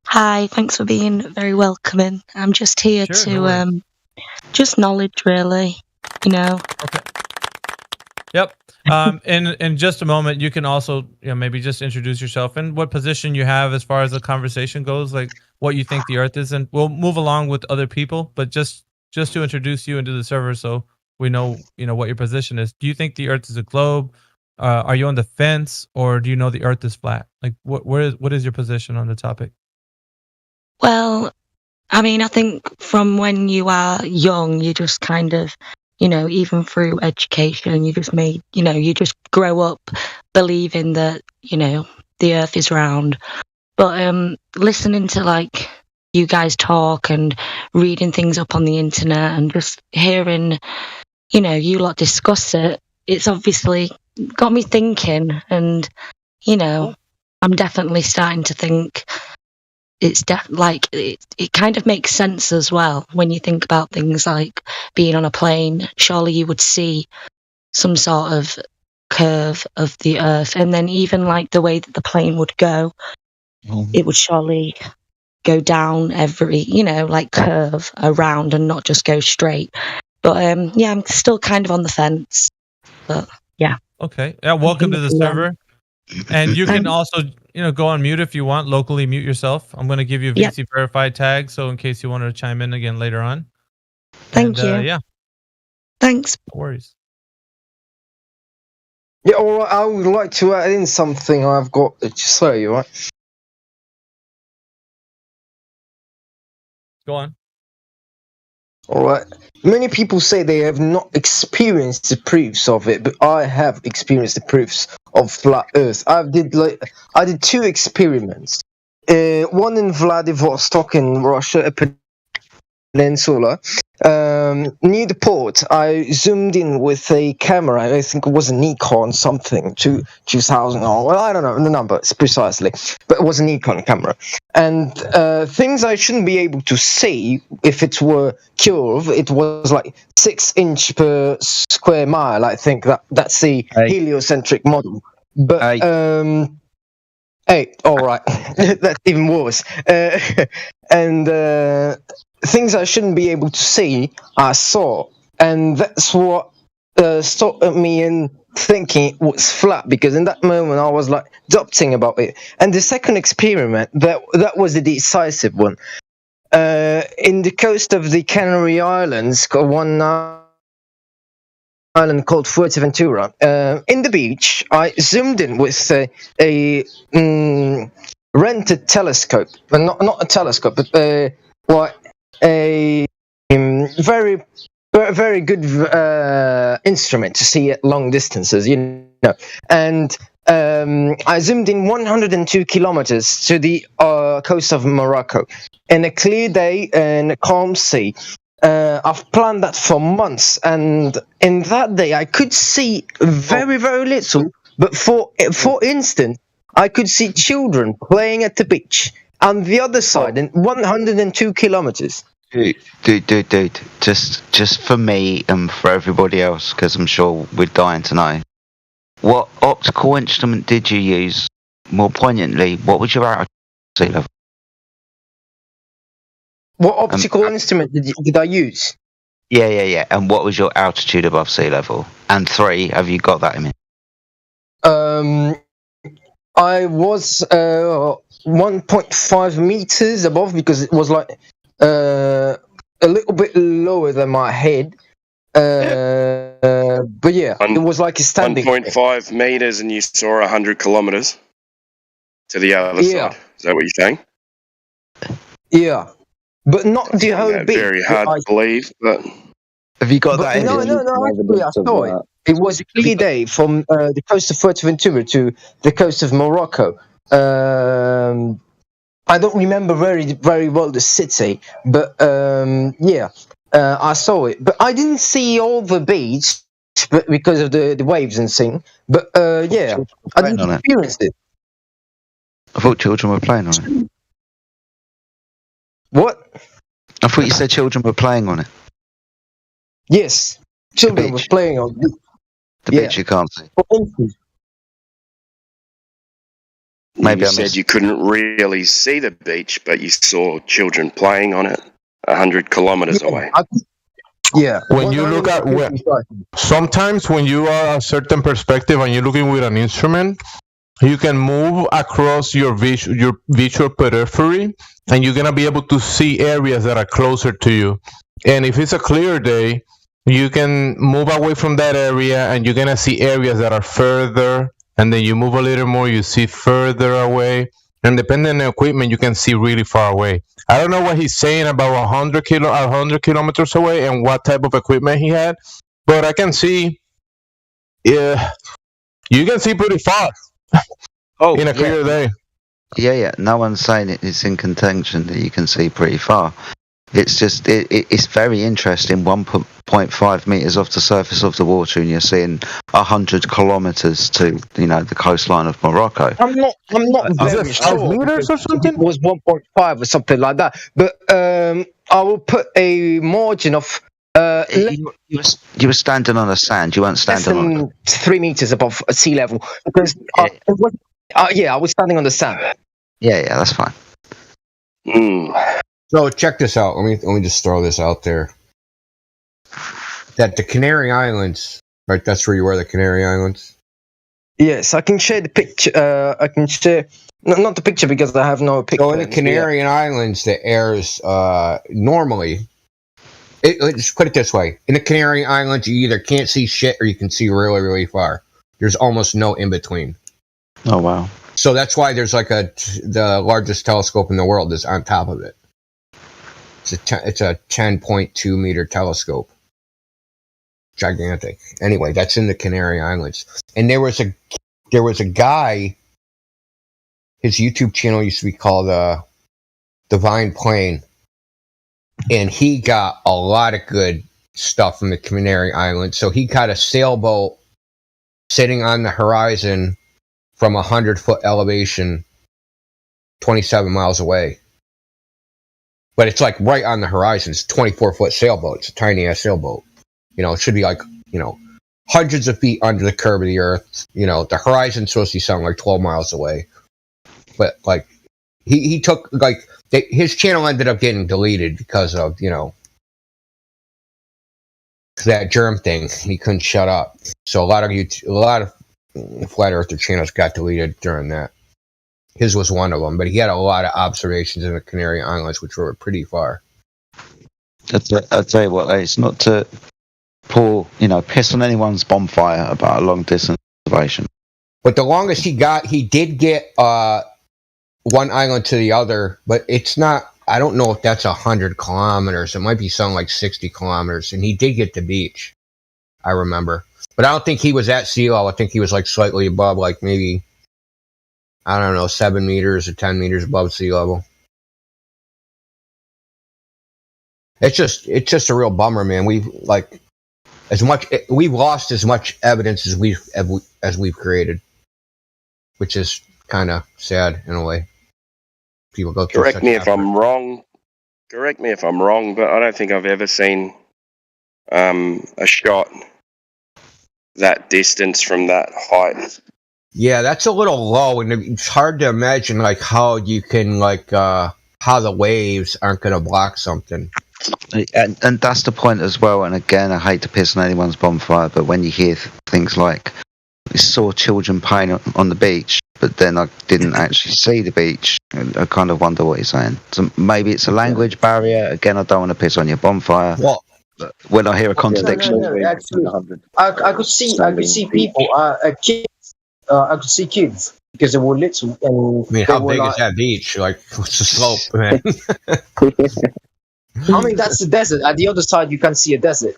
hi. Thanks for being very welcoming. I'm just here Sure, no to worries. just knowledge, really. You know. Okay. Yep. In just a moment, you can also, maybe just introduce yourself and what position you have as far as the conversation goes, like what you think the Earth is, and we'll move along with other people. But just to introduce you into the server, so we know, what your position is. Do you think the Earth is a globe? Are you on the fence, or do you know the Earth is flat? Like, what is your position on the topic? Well, I mean, I think from when you are young, you just kind of, even through education, you just grow up believing that, the Earth is round. But listening to like you guys talk and reading things up on the internet and just hearing, you lot discuss it, it's obviously got me thinking, and I'm definitely starting to think it's it kind of makes sense as well when you think about things like being on a plane. Surely you would see some sort of curve of the Earth, and then even like the way that the plane would go, it would surely go down every, like curve around and not just go straight. But yeah, I'm still kind of on the fence. But yeah. Okay. Yeah. Welcome to the server. And you can also, go on mute if you want. Locally mute yourself. I'm going to give you a VC verified tag, so in case you want to chime in again later on. Thank you. Yeah. Thanks. No worries. Yeah, all right. I would like to add in something I've got to say, all right? Go on. All right. Many people say they have not experienced the proofs of it, but I have experienced the proofs of flat Earth. I did 2 experiments. One in Vladivostok in Russia, a peninsula. Near the port, I zoomed in with a camera. I think it was a Nikon something, 2000. Well, I don't know the number precisely, but it was a Nikon camera. And things I shouldn't be able to see if it were curved. It was like 6 inch per square mile. I think that's the heliocentric model. But hey, all right, that's even worse. And things I shouldn't be able to see, I saw, and that's what stopped me in thinking it was flat, because in that moment I was like doubting about it. And the second experiment, that was the decisive one. In the coast of the Canary Islands, one island called Fuerteventura. In the beach, I zoomed in with a rented telescope, but not a telescope, but a very very good instrument to see at long distances, and I zoomed in 102 kilometers to the coast of Morocco in a clear day and a calm sea. I've planned that for months, and in that day I could see very very little, but for instance I could see children playing at the beach on the other side in 102 kilometers. Dude, just for me and for everybody else, because I'm sure we're dying to know, what optical instrument did you use? More poignantly, what was your altitude sea level? What optical instrument did I use? Yeah. And what was your altitude above sea level? And 3, have you got that in me? I was 1.5 meters above, because it was like a little bit lower than my head. But yeah, it was like a standing 1.5 meters, and you saw 100 kilometers to the other side. Is that what you're saying? Yeah, but not the whole beach. Very hard to believe, but have you got that? No. Actually, I saw it. It was a clear day from the coast of Fuerteventura to the coast of Morocco. I don't remember very very well the city, but I saw it. But I didn't see all the beach, but because of the waves and thing. But I didn't experience it. I thought children were playing on it. What? I thought you said children were playing on it. Yes, children were playing on it. The beach you can't see. Maybe you I said missed. you couldn't really see the beach, but you saw children playing on it 100 kilometers away. Yeah. When you look at sometimes when you are a certain perspective and you're looking with an instrument, you can move across your visual periphery, and you're gonna be able to see areas that are closer to you. And if it's a clear day, you can move away from that area, and you're gonna see areas that are further. And then you move a little more, you see further away. And depending on the equipment, you can see really far away. I don't know what he's saying about 100 kilometers away and what type of equipment he had, but I can see. Yeah, you can see pretty far. In a clear day. Yeah. No one's saying it's in contention that you can see pretty far. It's just it's very interesting. 1.5 meters off the surface of the water, and you're seeing 100 kilometers to the coastline of Morocco. I'm not very sure. Meters or something? It was 1.5 or something like that. But I will put a margin of. You were standing on the sand. You weren't standing on 3 meters above sea level because I was standing on the sand. Yeah, that's fine. So check this out. Let me just throw this out there. That the Canary Islands, right? That's where you are, the Canary Islands. Yes, I can share the picture. I can share not the picture because I have no picture. So in the Canary Islands, the air is normally. Let's put it this way: in the Canary Islands, you either can't see shit or you can see really, really far. There's almost no in between. Oh wow! So that's why there's like the largest telescope in the world is on top of it. It's a 10.2 meter telescope. Gigantic. Anyway, that's in the Canary Islands. And there was a guy, his YouTube channel used to be called Divine Plane. And he got a lot of good stuff from the Canary Islands. So he got a sailboat sitting on the horizon from 100-foot elevation, 27 miles away. But it's like right on the horizon. It's a 24-foot sailboat. It's a tiny-ass sailboat. It should be like, hundreds of feet under the curve of the earth. The horizon's supposed to be something like 12 miles away. But, like, he took, like, his channel ended up getting deleted because of, that germ thing. He couldn't shut up. So a lot of flat earther channels got deleted during that. His was one of them, but he had a lot of observations in the Canary Islands, which were pretty far. I'll tell you what, it's not to piss on anyone's bonfire about a long distance observation. But the longest he did get one island to the other, but it's not, I don't know if that's 100 kilometers. It might be something like 60 kilometers. And he did get the beach, I remember. But I don't think he was at sea level. I think he was like slightly above, like maybe, I don't know, 7 meters or 10 meters above sea level. It's just a real bummer, man. We've lost as much evidence as we've created, which is kind of sad in a way. People go through. Correct me if I'm wrong, but I don't think I've ever seen a shot that distance from that height. Yeah, that's a little low, and it's hard to imagine like how you can how the waves aren't going to block something. And that's the point as well. And again, I hate to piss on anyone's bonfire, but when you hear things like, I saw children playing on the beach, but then I didn't actually see the beach, I kind of wonder what he's saying. So maybe it's a language barrier. Again, I don't want to piss on your bonfire. What? But when I hear a contradiction, Actually, I could see people, kids. I could see kids because they were little. And I mean, how big is that beach? Like, what's the slope, man? I mean, that's the desert. At the other side, you can see a desert.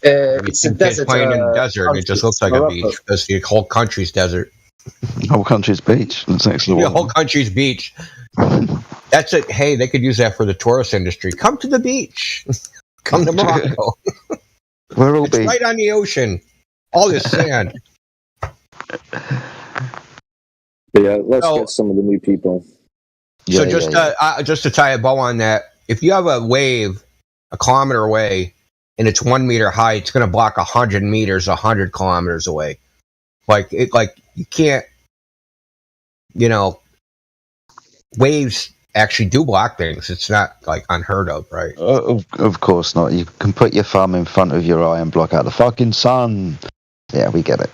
It's a desert. Playing in the desert, and it just looks like a beach because the whole country's desert. The whole country's beach. That's actually the whole country's beach. That's it. Hey, they could use that for the tourist industry. Come to the beach. Come to Morocco. We're all it's right on the ocean. All this sand. But yeah, let's get some of the new people. So just to tie a bow on that, if you have a wave a kilometer away and it's 1 meter high, it's going to block 100 meters, 100 kilometers away. You can't waves actually do block things. It's not like unheard of, right? Of course not. You can put your thumb in front of your eye and block out the fucking sun. Yeah, we get it.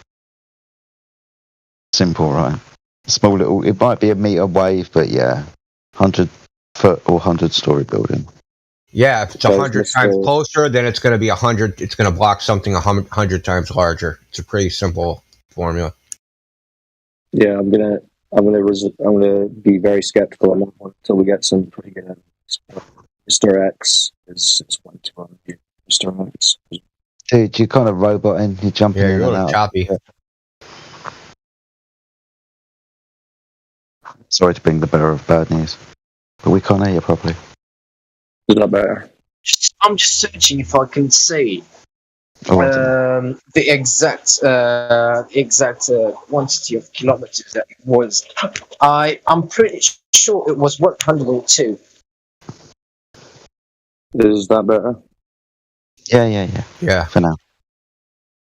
Simple, right? Small little. It might be a meter wave, but yeah, 100-foot or 100-story building. Yeah, if it's 100 times closer, then it's going to be 100. It's going to block something 100 times larger. It's a pretty simple formula. Yeah, I'm gonna be very skeptical on that one until we get some pretty good evidence. Mr. X is one to argue. Mr. X. Dude, you're kind of roboting. You're jumping in you're and out. choppy. Sorry to bring the bearer of bad news, but we can't hear you properly. Is that better? I'm just searching if I can see Oh, the exact quantity of kilometers that it was. I'm pretty sure it was 102. Is that better? Yeah. For now.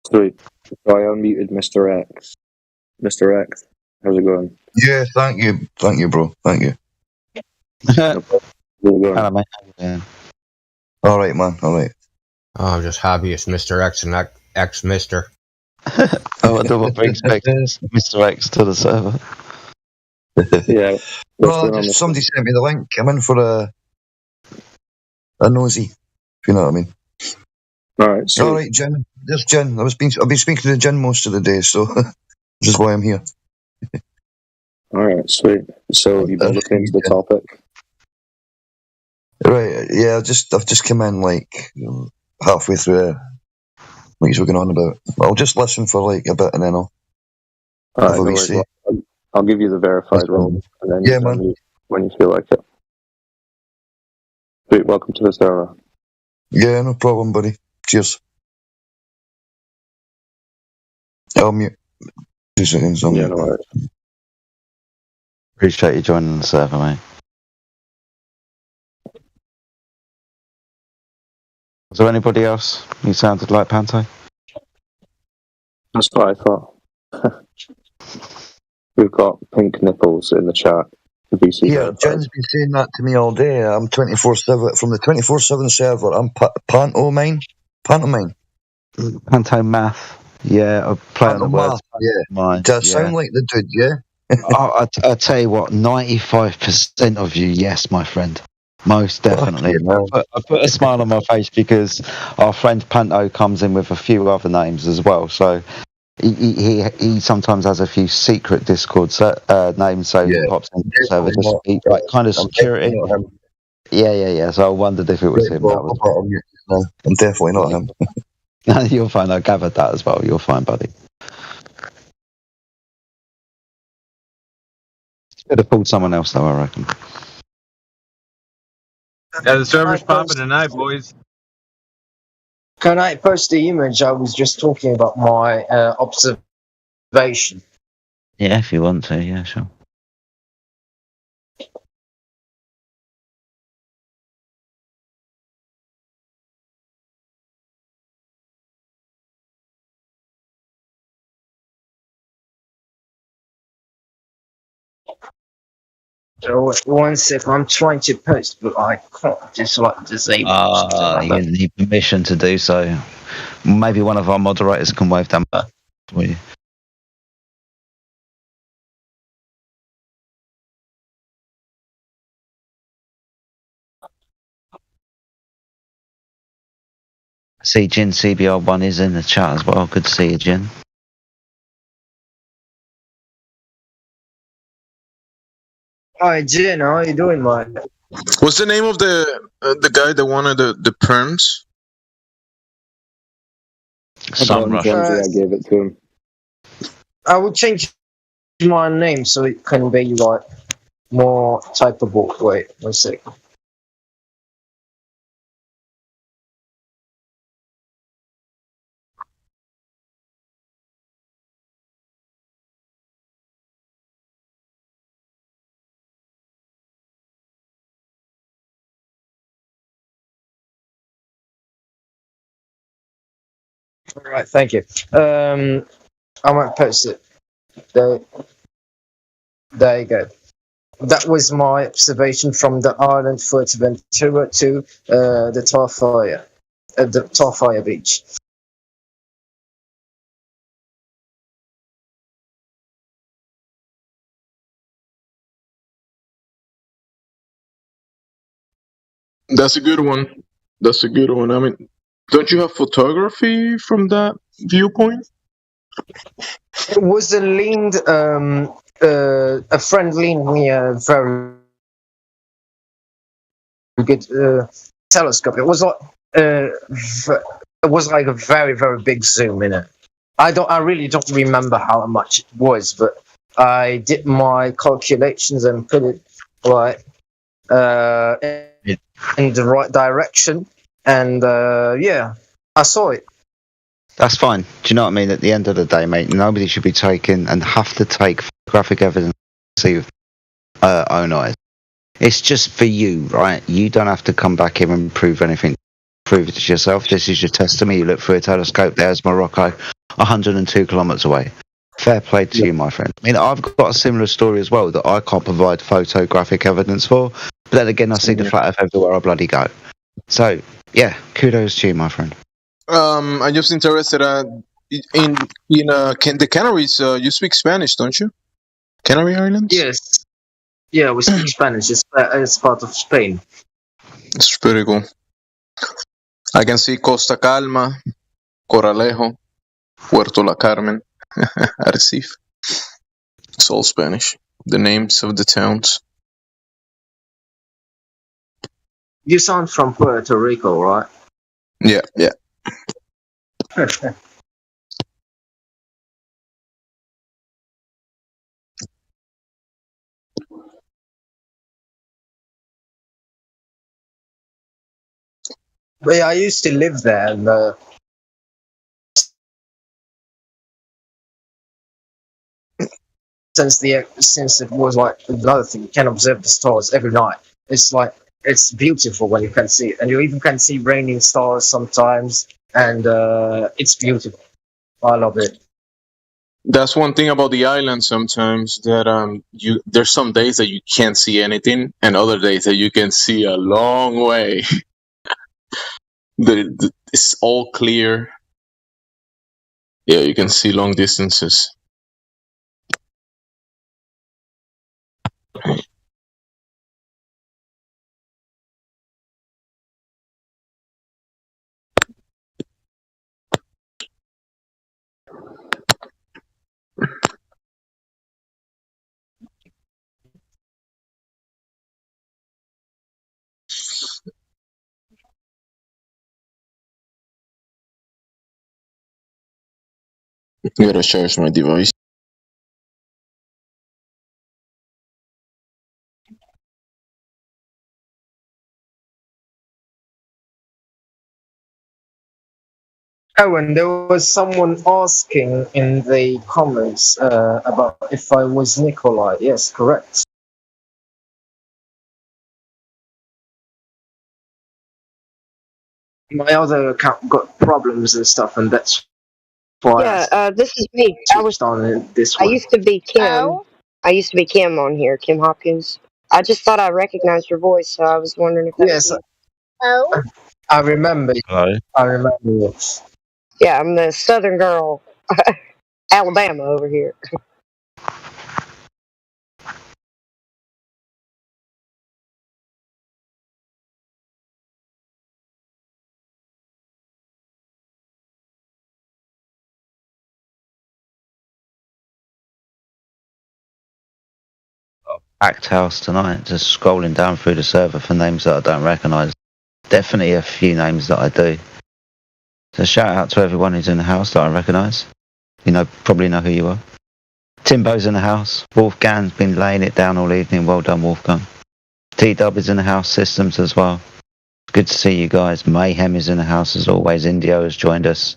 Sweet. So I unmuted Mr. X. Mr. X, how's it going? Yeah, thank you, bro. Thank you. Hello, mate. Yeah. All right, man. All right. Oh, I'm just happy it's Mr. X and not X Mister. I wonder what brings back Mr. X to the server. Yeah. Well, somebody sent me the link. I'm in for a nosy, if you know what I mean. All right, Jen. There's Jen. I've been speaking to Jen most of the day, so this is why I'm here. All right, sweet. So you've been looking into the topic. Right, yeah, I've just come in like halfway through what you're going on about. I'll just listen for like a bit and then I'll have a wee say. I'll give you the verified role, and then you tell me when you feel like it. Sweet, welcome to the server. Yeah, no problem, buddy. Cheers. I'll mute. 2 seconds. Yeah, no worries. Appreciate you joining the server, mate. Was there anybody else who sounded like Panto? That's what I thought. We've got pink nipples in the chat. VC Yeah, verified. Jen's been saying that to me all day. I'm 24/7 from the 24/7 server. I'm Pantomime. Panto Math. Yeah, I play on the words. Yeah. Does sound like the dude, yeah? I tell you what, 95% of you, yes, my friend. Most definitely. I put a smile on my face because our friend Panto comes in with a few other names as well. So he sometimes has a few secret Discord names, so he pops into the server just to be like kind of security. Yeah. So I wondered if it was him. I'm definitely not him. You're fine. I gathered that as well. You're fine, buddy. Could have pulled someone else though, I reckon. Yeah, the server's popping tonight, boys. Can I post the image? I was just talking about my observation. Yeah, if you want to, yeah, sure. So one sec, I'm trying to post, but I can't just like disable. You need permission to do so. Maybe one of our moderators can wave them back for you. I see Jin CBR1 is in the chat as well. Good to see you, Jin. Hi, Jen. How are you doing, mate? What's the name of the guy that wanted the perms? Sunrush. I gave it to him. I would change my name so it can be like more typeable. Wait, one sec. All right, thank you. I might post it. There you go. That was my observation from the island Fuerteventura to the Tarfaya beach. That's a good one. That's a good one. I mean, don't you have photography from that viewpoint? It was a leaned, a friend leaned me a very good telescope. It was like a very, very big zoom in it. I really don't remember how much it was, but I did my calculations and put it like in the right direction, and yeah, I saw it. That's fine. Do you know what I mean? At the end of the day, mate, nobody should be taking and have to take photographic evidence to see with own eyes. It's just for you, right? You don't have to come back here and prove anything. Prove it to yourself. This is your testimony. You look through a telescope. There's Morocco, 102 kilometres away. Fair play to you, my friend. I mean, I've got a similar story as well that I can't provide photographic evidence for. But then again, I see the flat earth everywhere I bloody go. So, yeah, kudos to you, my friend. I'm just interested in the Canaries. You speak Spanish, don't you? Canary Islands? Yes. Yeah, we speak Spanish. It's part of Spain. It's pretty cool. I can see Costa Calma, Coralejo, Puerto La Carmen, Arrecife. It's all Spanish. The names of the towns. You sound from Puerto Rico, right? Yeah, yeah. But yeah, I used to live there, and since it was like another thing, you can observe the stars every night. It's like it's beautiful when you can see it, and you even can see raining stars sometimes, and it's beautiful. I love it. That's one thing about the island sometimes, that there's some days that you can't see anything, and other days that you can see a long way. It's all clear. Yeah, you can see long distances. I gotta charge my device. Oh, and there was someone asking in the comments about if I was Nikolai. Yes, correct. My other account got problems and stuff, and that's why. Yeah, this is me. I used to be Kim. Oh. I used to be Kim on here, Kim Hopkins. I just thought I recognized your voice, so I was wondering if that was you. Oh. I remember. Hello. I remember you. Yeah, I'm the Southern girl, Alabama over here. Packed house tonight, just scrolling down through the server for names that I don't recognise. Definitely a few names that I do. So shout out to everyone who's in the house that I recognise. You probably know who you are. Timbo's in the house. Wolfgang's been laying it down all evening. Well done, Wolfgang. T-Dub is in the house. Systems as well. Good to see you guys. Mayhem is in the house as always. Indio has joined us.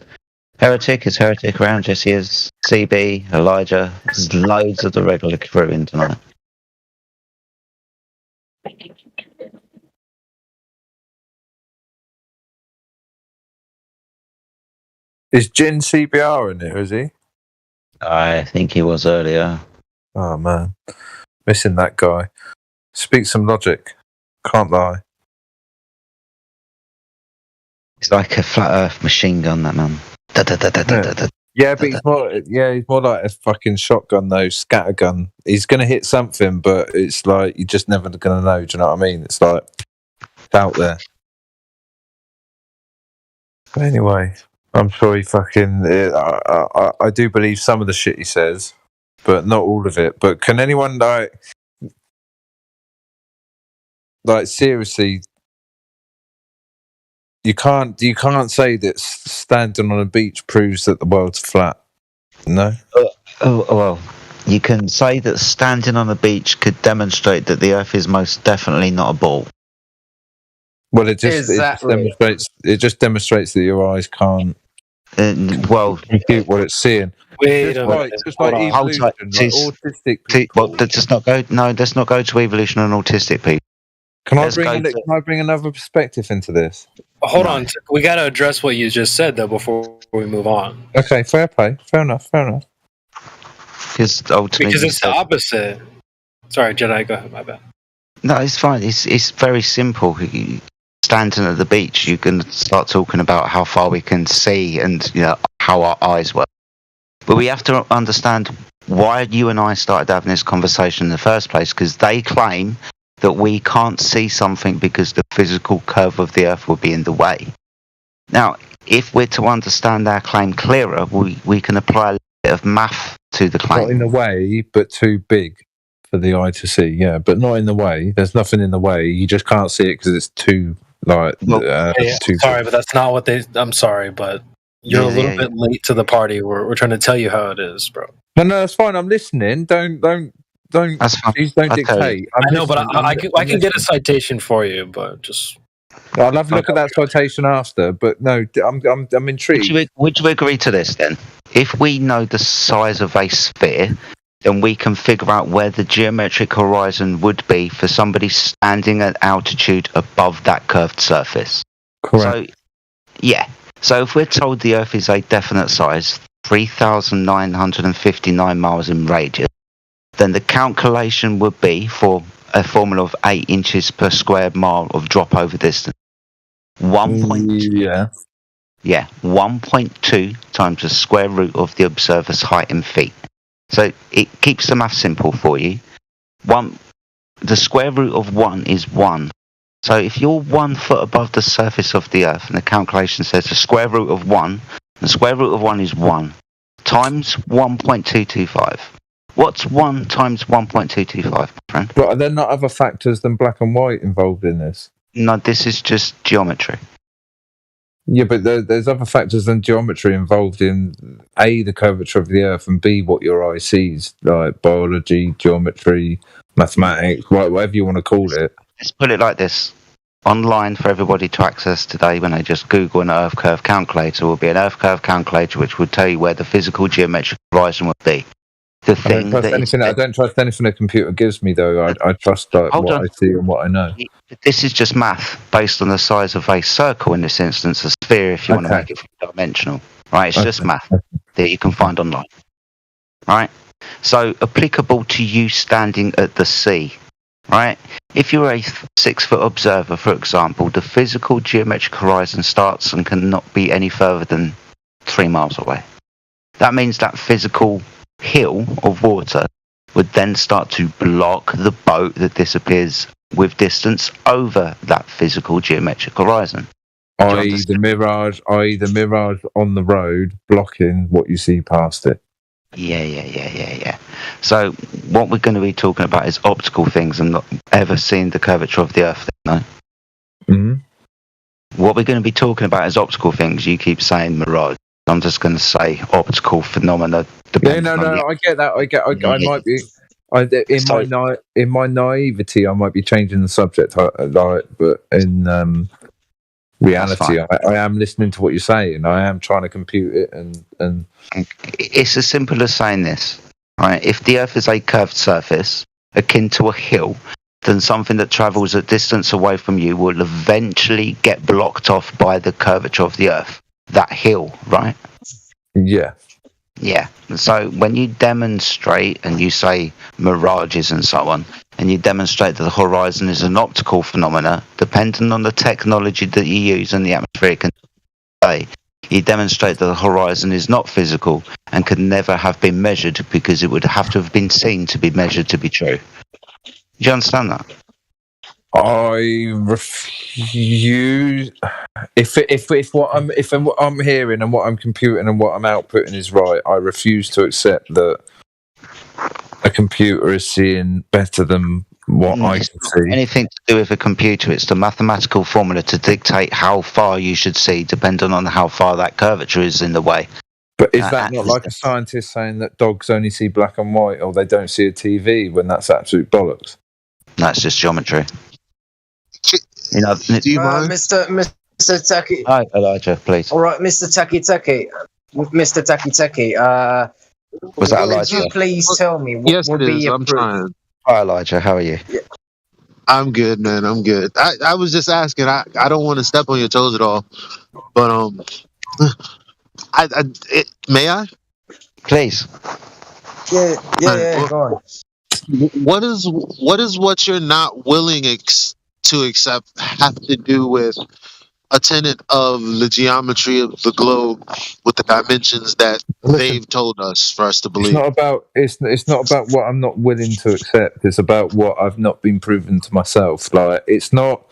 Heretic is Heretic around. Jesse is. CB, Elijah. There's loads of the regular crew in tonight. Is Jin CBR in it, is he? I think he was earlier. Oh, man. Missing that guy. Speak some logic. Can't lie. It's like a flat Earth machine gun, that man. Yeah, but he's more like a fucking shotgun though, scattergun. He's gonna hit something, but it's like you're just never gonna know. Do you know what I mean? It's like it's out there. But anyway, I'm sure he fucking. I do believe some of the shit he says, but not all of it. But can anyone like seriously? You can't say that standing on a beach proves that the world's flat. No. Oh well, you can say that standing on a beach could demonstrate that the Earth is most definitely not a ball. Well, it just demonstrates that your eyes can't compute what it's seeing. Wait a minute. Just like evolution, like autistic people. Well, let's not go. No, let's not go to evolution and autistic people. Can I bring another perspective into this? Hold on, we got to address what you just said though before we move on. Okay, fair play, fair enough. Because it's the opposite. Sorry, Jedi, go ahead. My bad. No, it's fine. It's very simple. Standing at the beach, you can start talking about how far we can see and how our eyes work. But we have to understand why you and I started having this conversation in the first place. Because they claim that we can't see something because the physical curve of the Earth will be in the way. Now, if we're to understand our claim clearer, we can apply a bit of math to the claim. Not in the way, but too big for the eye to see. Yeah, but not in the way. There's nothing in the way. You just can't see it because it's too too. Sorry, but that's not what they. I'm sorry, but you're a little bit late to the party. We're trying to tell you how it is, bro. No, that's fine. I'm listening. Don't. Please don't dictate. I know, but I can get a citation for you, but just. I'll have a look at that citation after, but no, I'm intrigued. Would you agree to this then? If we know the size of a sphere, then we can figure out where the geometric horizon would be for somebody standing at altitude above that curved surface. Correct. So if we're told the Earth is a definite size, 3,959 miles in radius, then the calculation would be for a formula of 8 inches per square mile of drop over distance. 1.2 times the square root of the observer's height in feet. So it keeps the math simple for you. The square root of 1 is 1. So if you're 1 foot above the surface of the Earth, and the calculation says the square root of 1, the square root of 1 is 1, times 1.225. What's 1 times 1.225, my friend? But are there not other factors than black and white involved in this? No, this is just geometry. Yeah, but there's other factors than geometry involved in A, the curvature of the Earth, and B, what your eye sees, like biology, geometry, mathematics, whatever you want to call it. Let's put it like this. Online for everybody to access today, when they just Google an Earth curve calculator, will be an Earth curve calculator which will tell you where the physical geometric horizon would be. I don't trust anything a computer gives me, though. I trust what I see and what I know. This is just math based on the size of a circle in this instance, a sphere if you want to make it dimensional. Right? It's just math that you can find online. Right? So applicable to you standing at the sea. Right? If you're a 6-foot observer, for example, the physical geometric horizon starts and cannot be any further than 3 miles away. That means that physical hill of water would then start to block the boat that disappears with distance over that physical geometric horizon. i.e. the mirage on the road blocking what you see past it. Yeah. So what we're going to be talking about is optical things and not ever seen the curvature of the Earth, no? Mm-hmm. What we're going to be talking about is optical things. You keep saying mirage. I'm just going to say optical phenomena. I get that. I might be. In my naivety, I might be changing the subject, but in reality, I am listening to what you're saying. I am trying to compute it, and it's as simple as saying this. Right? If the Earth is a curved surface akin to a hill, then something that travels a distance away from you will eventually get blocked off by the curvature of the Earth. That hill, right? Yeah. Yeah. So when you demonstrate and you say mirages and so on, and you demonstrate that the horizon is an optical phenomena, depending on the technology that you use and the atmospheric day, you demonstrate that the horizon is not physical and could never have been measured because it would have to have been seen to be measured to be true. Do you understand that? I refuse. If what I'm hearing and what I'm computing and what I'm outputting is right, I refuse to accept that a computer is seeing better than what I can see. Anything to do with a computer, it's the mathematical formula to dictate how far you should see, depending on how far that curvature is in the way. But is that not like a scientist saying that dogs only see black and white, or they don't see a TV, when that's absolute bollocks? That's just geometry. You know, Mr. Taki. Hi, Elijah, please. All right, Mr. Taki. Mr. Taki. Was that Elijah? Would you please tell me what Yes, would it be is. your I'm proof? trying. Hi, Elijah. How are you? I'm good, man. I'm good. I was just asking. I don't want to step on your toes at all, but may I? Please. Yeah. Go on. What is what you're not willing to accept have to do with a tenet of the geometry of the globe with the dimensions that they've told us for us to believe? It's not about what I'm not willing to accept. It's about what I've not been proven to myself. Like, it's not.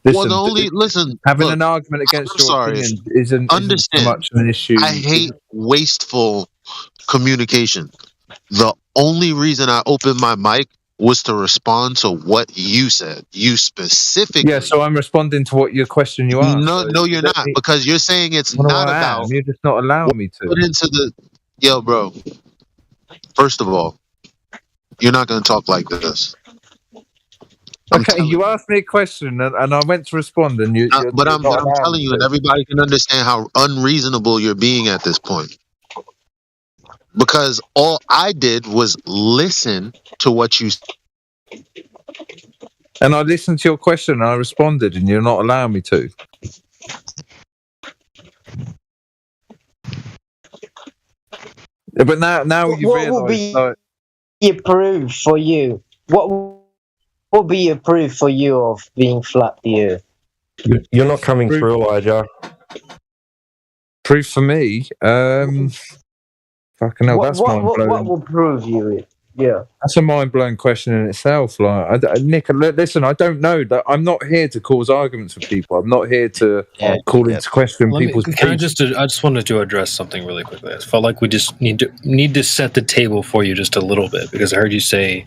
Having an argument against your opinion isn't so much an issue. I hate wasteful communication. The only reason I opened my mic was to respond to what you said. You specifically. Yeah, so I'm responding to what your question you asked. No, you're not, because you're saying it's not about. You're just not allowing me to. Put into the. Yo, bro. First of all, you're not going to talk like this. Okay, you asked me a question and I went to respond, and but I'm telling you, and everybody can understand how unreasonable you're being at this point. Because all I did was listen to what you. And I listened to your question and I responded, and you're not allowing me to. But now you realise. What would be your proof for you? What would be your proof for you of being flat the earth? You're not coming through, Elijah. Proof for me? Fucking hell, that's mind-blowing. What will prove you? Yeah, that's a mind-blowing question in itself. Like, Nick, listen, I don't know. That I'm not here to cause arguments with people. I'm not here to call into question people's. I just wanted to address something really quickly. I felt like we just need to set the table for you just a little bit, because I heard you say,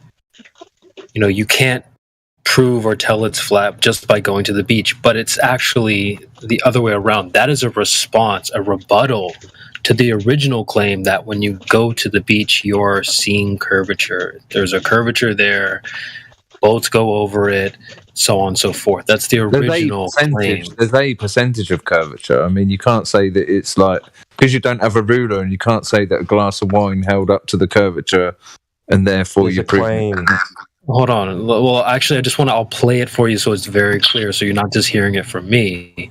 you can't prove or tell it's flat just by going to the beach, but it's actually the other way around. That is a response, a rebuttal to the original claim that when you go to the beach, you're seeing curvature. There's a curvature there. Boats go over it, so on and so forth. That's the original claim. There's a percentage of curvature. I mean, you can't say that it's like, because you don't have a ruler, and you can't say that a glass of wine held up to the curvature, and therefore you're proving. Hold on. Well, actually, I'll play it for you so it's very clear, so you're not just hearing it from me,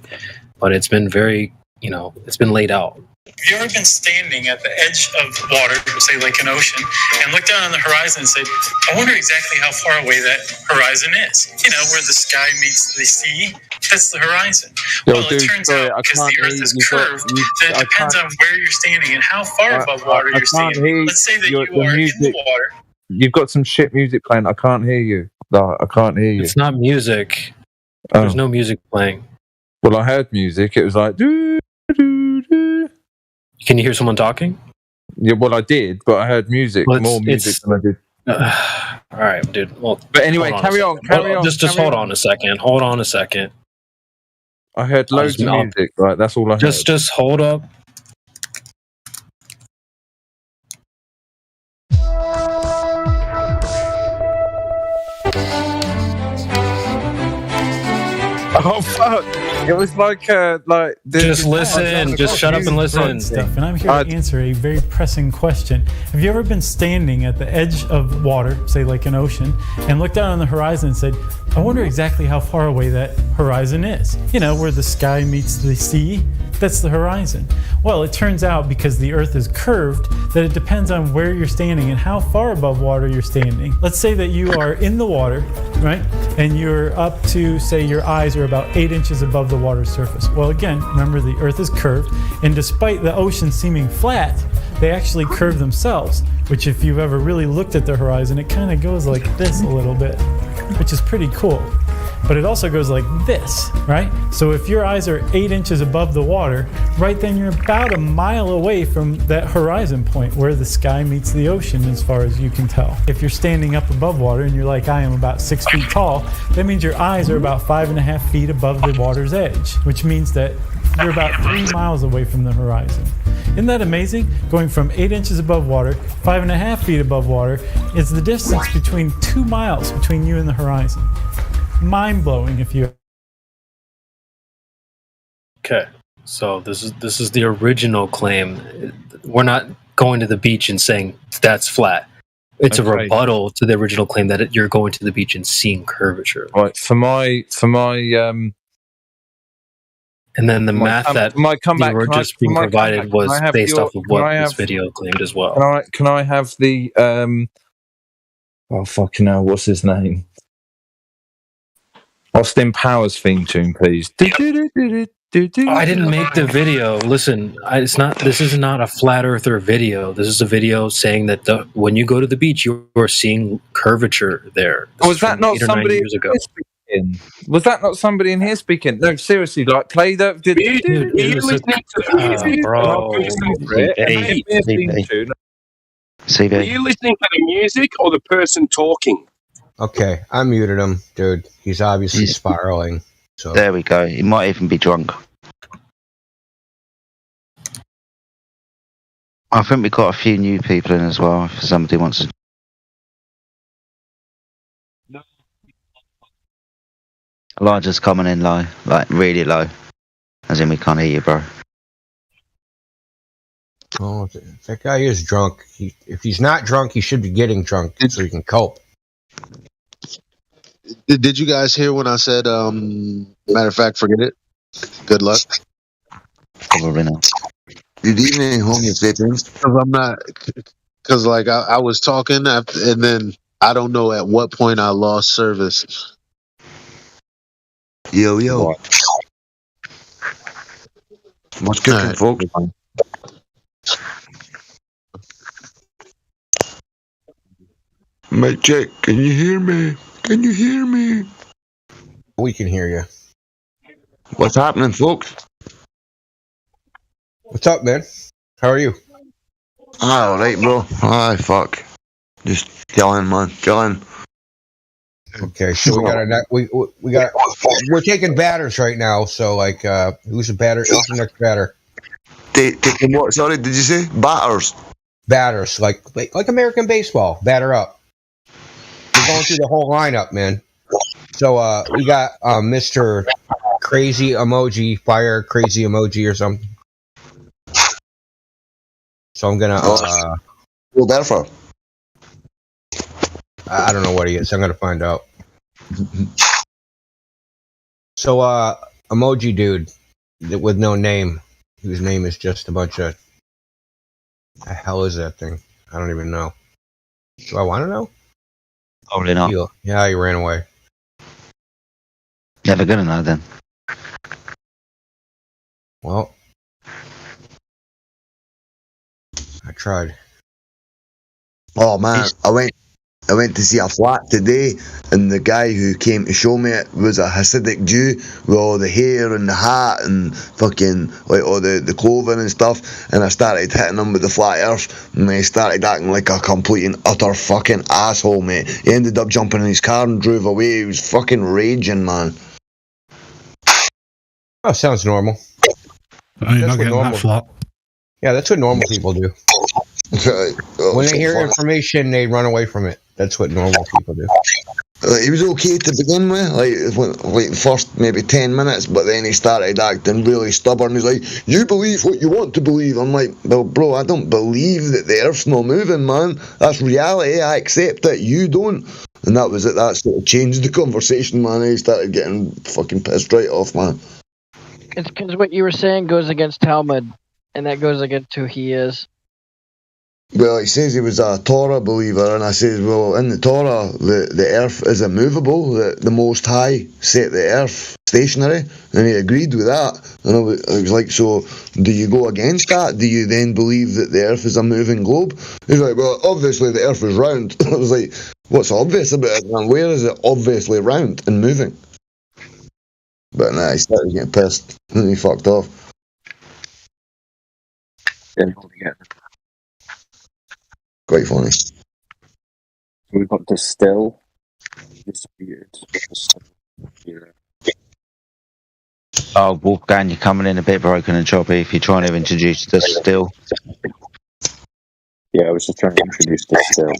but it's been very, it's been laid out. Have you ever been standing at the edge of water, say like an ocean, and looked down on the horizon and said, I wonder exactly how far away that horizon is? Where the sky meets the sea, that's the horizon. It turns out, because the earth is curved, that it depends on where you're standing and how far above water you're standing. Let's say that you are in the water. You've got some shit music playing. I can't hear you. No, I can't hear you. It's not music. There's no music playing. Well, I heard music. It was like... Can you hear someone talking? Yeah, well, I did, but I heard music, more music than I did. All right, dude. Well, but anyway, carry on. Just hold on a second. Hold on a second. I heard loads of music. Right, that's all I heard. Just hold up. Oh fuck! It was like just listen. Just shut up and listen. Stuff, and I'm here to answer a very pressing question. Have you ever been standing at the edge of water, say like an ocean, and looked down on the horizon and said, "I wonder exactly how far away that horizon is"? Where the sky meets the sea. That's the horizon. Well, it turns out because the Earth is curved that it depends on where you're standing and how far above water you're standing. Let's say that you are in the water, right? And you're up to, say, your eyes are about 8 inches above the water's surface. Well, again, remember the Earth is curved, and despite the ocean seeming flat, they actually curve themselves, which if you've ever really looked at the horizon, it kind of goes like this a little bit, which is pretty cool. But it also goes like this, right? So if your eyes are 8 inches above the water, right then you're about a mile away from that horizon point where the sky meets the ocean as far as you can tell. If you're standing up above water and you're like I am about 6 feet tall, that means your eyes are about 5.5 feet above the water's edge, which means that you're about 3 miles away from the horizon. Isn't that amazing? Going from 8 inches above water, 5.5 feet above water, is the distance between 2 miles between you and the horizon. Mind-blowing if you... Okay, so this is the original claim. We're not going to the beach and saying that's flat. It's a rebuttal to the original claim that you're going to the beach and seeing curvature. Right, for my and then the math that you were just being provided was based off of what this video claimed as well. Can I have the oh fucking hell, what's his name? Austin Powers theme tune, please. I didn't make the video. Listen, this is not a flat earther video. This is a video saying that when you go to the beach, you're seeing curvature there. Was that not somebody years ago? Was that not somebody in here speaking? No, seriously, like play the. Are you listening to the music or the person talking? Okay, I muted him, dude. He's obviously spiraling. So there we go. He might even be drunk. I think we've got a few new people in as well. If somebody wants to. Elijah's coming in low, like really low. As in, we can't hear you, bro. Oh, that guy is drunk. If he's not drunk, he should be getting drunk so he can cope. Did you guys hear when I said, matter of fact, forget it? Good luck. Probably not. Good evening, homeless veterans. Because like I was talking and then I don't know at what point I lost service. Yo. What's cooking, folks? Mic check. Can you hear me? Can you hear me? We can hear you. What's happening, folks? What's up, man? How are you? All right, bro. Aye, fuck. Just chilling, man. Chilling. Okay, so we're taking batters right now. So like, who's the batter? Who's the next batter? Taking what? Sorry, did you say batters? Batters, like American baseball. Batter up. We're going through the whole lineup, man. So we got Mr. Crazy Emoji, Fire Crazy Emoji or something. So I'm gonna. Well, therefore. I don't know what he is. I'm gonna find out. So, emoji dude with no name, whose name is just a bunch of. The hell is that thing? I don't even know. Do I want to know? Probably not. Yeah, he ran away. Never gonna know then. Well, I tried. Oh man, I went to see a flat today, and the guy who came to show me it was a Hasidic Jew with all the hair and the hat and fucking like all the clothing and stuff. And I started hitting him with the flat earth, and he started acting like a complete and utter fucking asshole, mate. He ended up jumping in his car and drove away. He was fucking raging, man. Oh, sounds normal. You're not getting that flat. Yeah, that's what normal people do. When they hear information, they run away from it. That's what normal people do. He was okay to begin with, like the first maybe 10 minutes, but then he started acting really stubborn. He's like, "You believe what you want to believe." I'm like, "Well, bro, I don't believe that the earth's not moving, man. That's reality. I accept it. You don't." And that was it. That sort of changed the conversation, man. He started getting fucking pissed right off, man. It's because what you were saying goes against Talmud, and that goes against who he is. Well, he says he was a Torah believer, and I says, well, in the Torah, the earth is immovable. The Most High set the earth stationary, and he agreed with that. And I was like, so do you go against that? Do you then believe that the earth is a moving globe? He's like, well, obviously the earth is round. I was like, what's obvious about it, man? Where is it obviously round and moving? But nah, he started getting pissed, and he fucked off. Quite funny. We've got Distill. Disputed. Oh, Wolfgang, you're coming in a bit broken and choppy if you're trying to introduce Distill. Yeah, I was just trying to introduce Distill.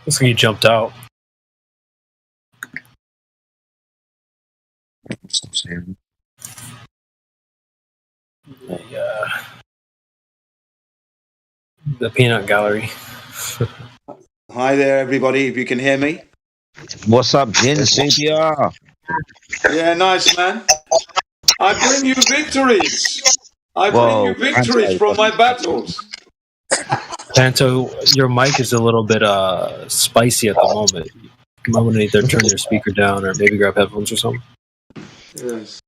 Looks like he jumped out. The peanut gallery. Hi there, everybody. If you can hear me. What's up, Jin CBR? Yeah, nice, man. I bring you victories. I bring you victories from my battles. Panto, your mic is a little bit spicy at the moment. You might want to either turn your speaker down or maybe grab headphones or something. Yes.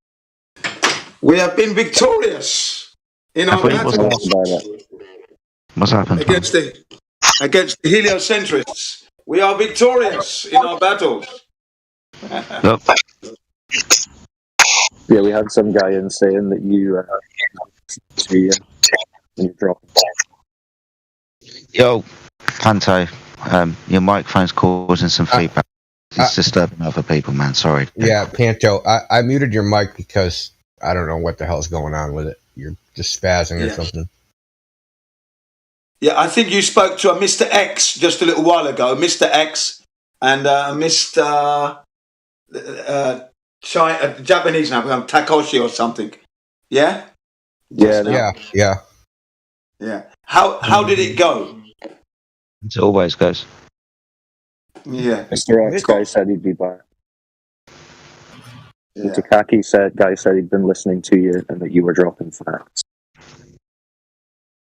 We have been victorious in our battles. What's happened? Against the heliocentrists. We are victorious in our battles. Yep. Yeah, we had some guy in saying that you when you drop. Yo, Panto, your microphone's causing some feedback. It's disturbing other people, man. Sorry. Yeah, Panto, I muted your mic because I don't know what the hell's going on with it. You're just spazzing or something. Yeah, I think you spoke to a Mr. X just a little while ago. Mr. X and Mr. Japanese now, Takoshi or something. Yeah? Yeah. How did it go? It always goes. Yeah. Mr. X guy said he'd be back. Yeah. Takaki guy said he'd been listening to you and that you were dropping facts.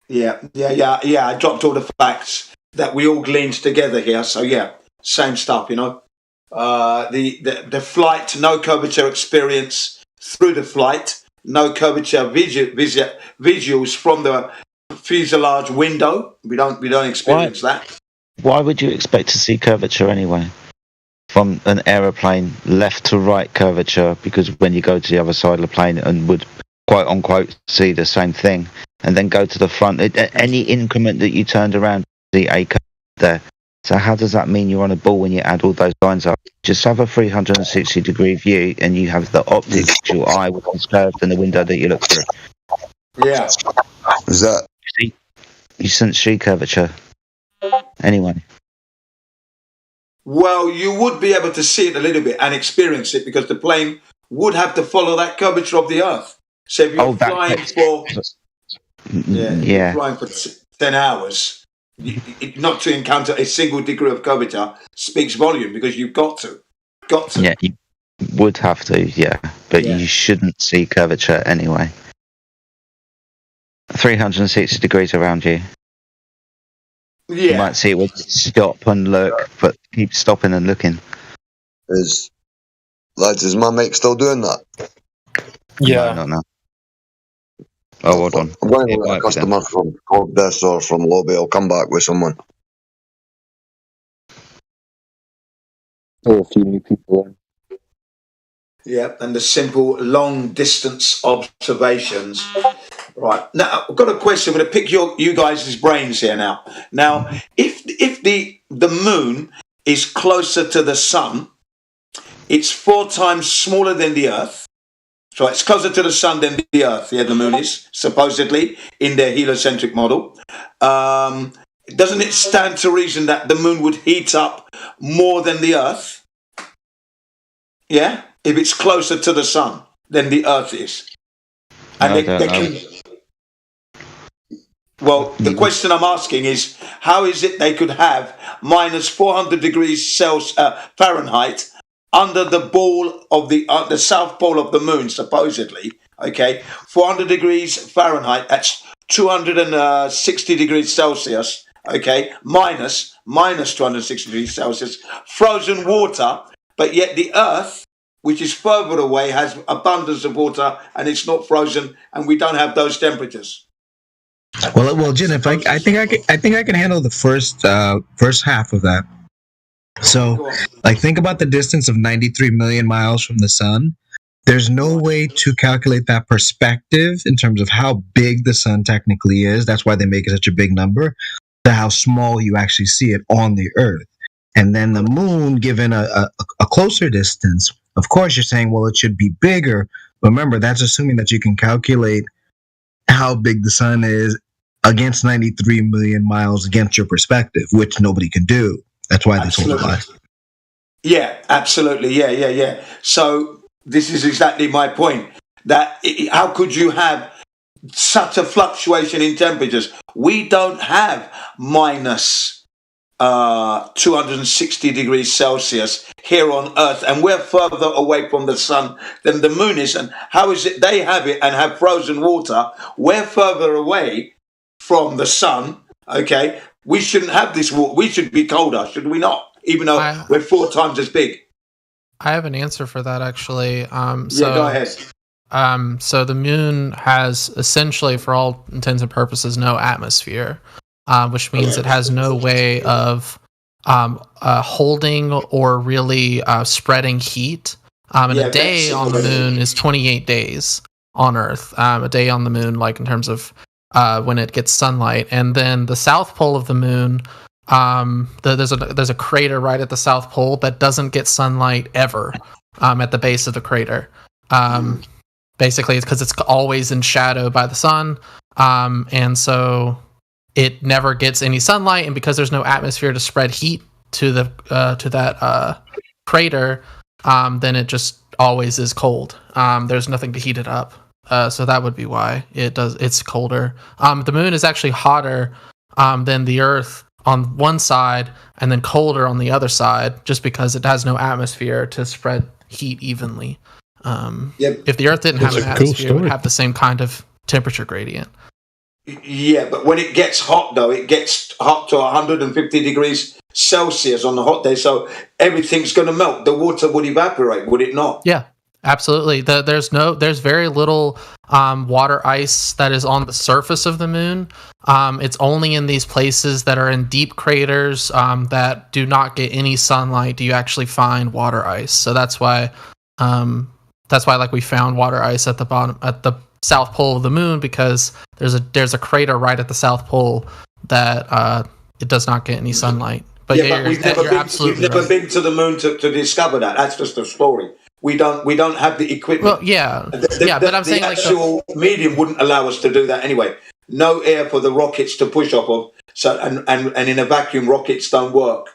Yeah. I dropped all the facts that we all gleaned together here. So yeah, same stuff, you know. The flight, no curvature experience through the flight, no curvature visuals from the fuselage window. We don't experience that. Why would you expect to see curvature anyway? From an aeroplane, left to right curvature, because when you go to the other side of the plane and would quote unquote see the same thing, and then go to the front, any increment that you turned around, see a curve there. So how does that mean you're on a ball when you add all those lines up? Just have a 360-degree view, and you have the optics, your eye was curved in the window that you look through. Yeah. Is that? You shouldn't see curvature. Anyway. Well, you would be able to see it a little bit and experience it because the plane would have to follow that curvature of the Earth. So if you're flying flying for 10 hours, not to encounter a single degree of curvature speaks volume because you've got to. Yeah, you would have to, but you shouldn't see curvature anyway. 360 degrees around you. Yeah. You might see it with stop and look, but keep stopping and looking. Is my mic still doing that? Yeah. No, not now. Oh, hold on. I'm going to let a customer from this or from lobby. I'll come back with someone. A few new people in. Yeah, and the simple long distance observations. Right. Now I've got a question. I'm going to pick you guys' brains here now. Now, if the moon is closer to the sun, it's 4 times smaller than the Earth. So it's closer to the sun than the Earth. Yeah, the moon is supposedly in their heliocentric model. Doesn't it stand to reason that the moon would heat up more than the Earth? Yeah, if it's closer to the sun than the Earth is. And the question I'm asking is, how is it they could have minus 400 degrees Fahrenheit under the ball of the south pole of the moon, supposedly. Okay, 400 degrees Fahrenheit. That's 260 degrees Celsius. Okay, minus 260 degrees Celsius. Frozen water, but yet the Earth, which is further away, has abundance of water and it's not frozen, and we don't have those temperatures. Well, Jen, if I think I can handle the first half of that. So, like, think about the distance of 93 million miles from the sun. There's no way to calculate that perspective in terms of how big the sun technically is. That's why they make it such a big number, to how small you actually see it on the Earth. And then the moon, given a closer distance, of course you're saying, well, it should be bigger. But remember, that's assuming that you can calculate how big the sun is against 93 million miles against your perspective, which nobody can do. That's why this whole applies. Yeah, absolutely. Yeah. So this is exactly my point. That how could you have such a fluctuation in temperatures? We don't have minus 260 degrees Celsius here on Earth, and we're further away from the sun than the moon is. And how is it they have it and have frozen water? We're further away from the sun. Okay, we shouldn't have this water. We should be colder, should we not? Even though we're 4 times as big. I have an answer for that, actually. Go ahead. So the moon has essentially, for all intents and purposes, no atmosphere, which means it has no way of holding or really spreading heat. And a day on the moon is 28 days on Earth. A day on the moon, like in terms of when it gets sunlight. And then the south pole of the moon, there's a crater right at the south pole that doesn't get sunlight ever at the base of the crater. Basically, it's because it's always in shadow by the sun, and so it never gets any sunlight. And because there's no atmosphere to spread heat to that crater, then it just always is cold. There's nothing to heat it up, so that would be why it's colder. The moon is actually hotter than the Earth on one side, and then colder on the other side, just because it has no atmosphere to spread heat evenly. If the Earth didn't have an atmosphere, it would have the same kind of temperature gradient. Yeah, but when it gets hot, though, it gets hot to 150 degrees Celsius on the hot day, so everything's going to melt. The water would evaporate, would it not? Yeah, absolutely. There's very little water ice that is on the surface of the moon. It's only in these places that are in deep craters that do not get any sunlight do you actually find water ice. So that's why like we found water ice at the bottom, at the south pole of the moon, because there's a crater right at the south pole that it does not get any sunlight. But we've never been to the moon to discover that. That's just a story. We don't have the equipment. Well, but I'm saying the actual medium wouldn't allow us to do that anyway. No air for the rockets to push off of. So and in a vacuum, rockets don't work.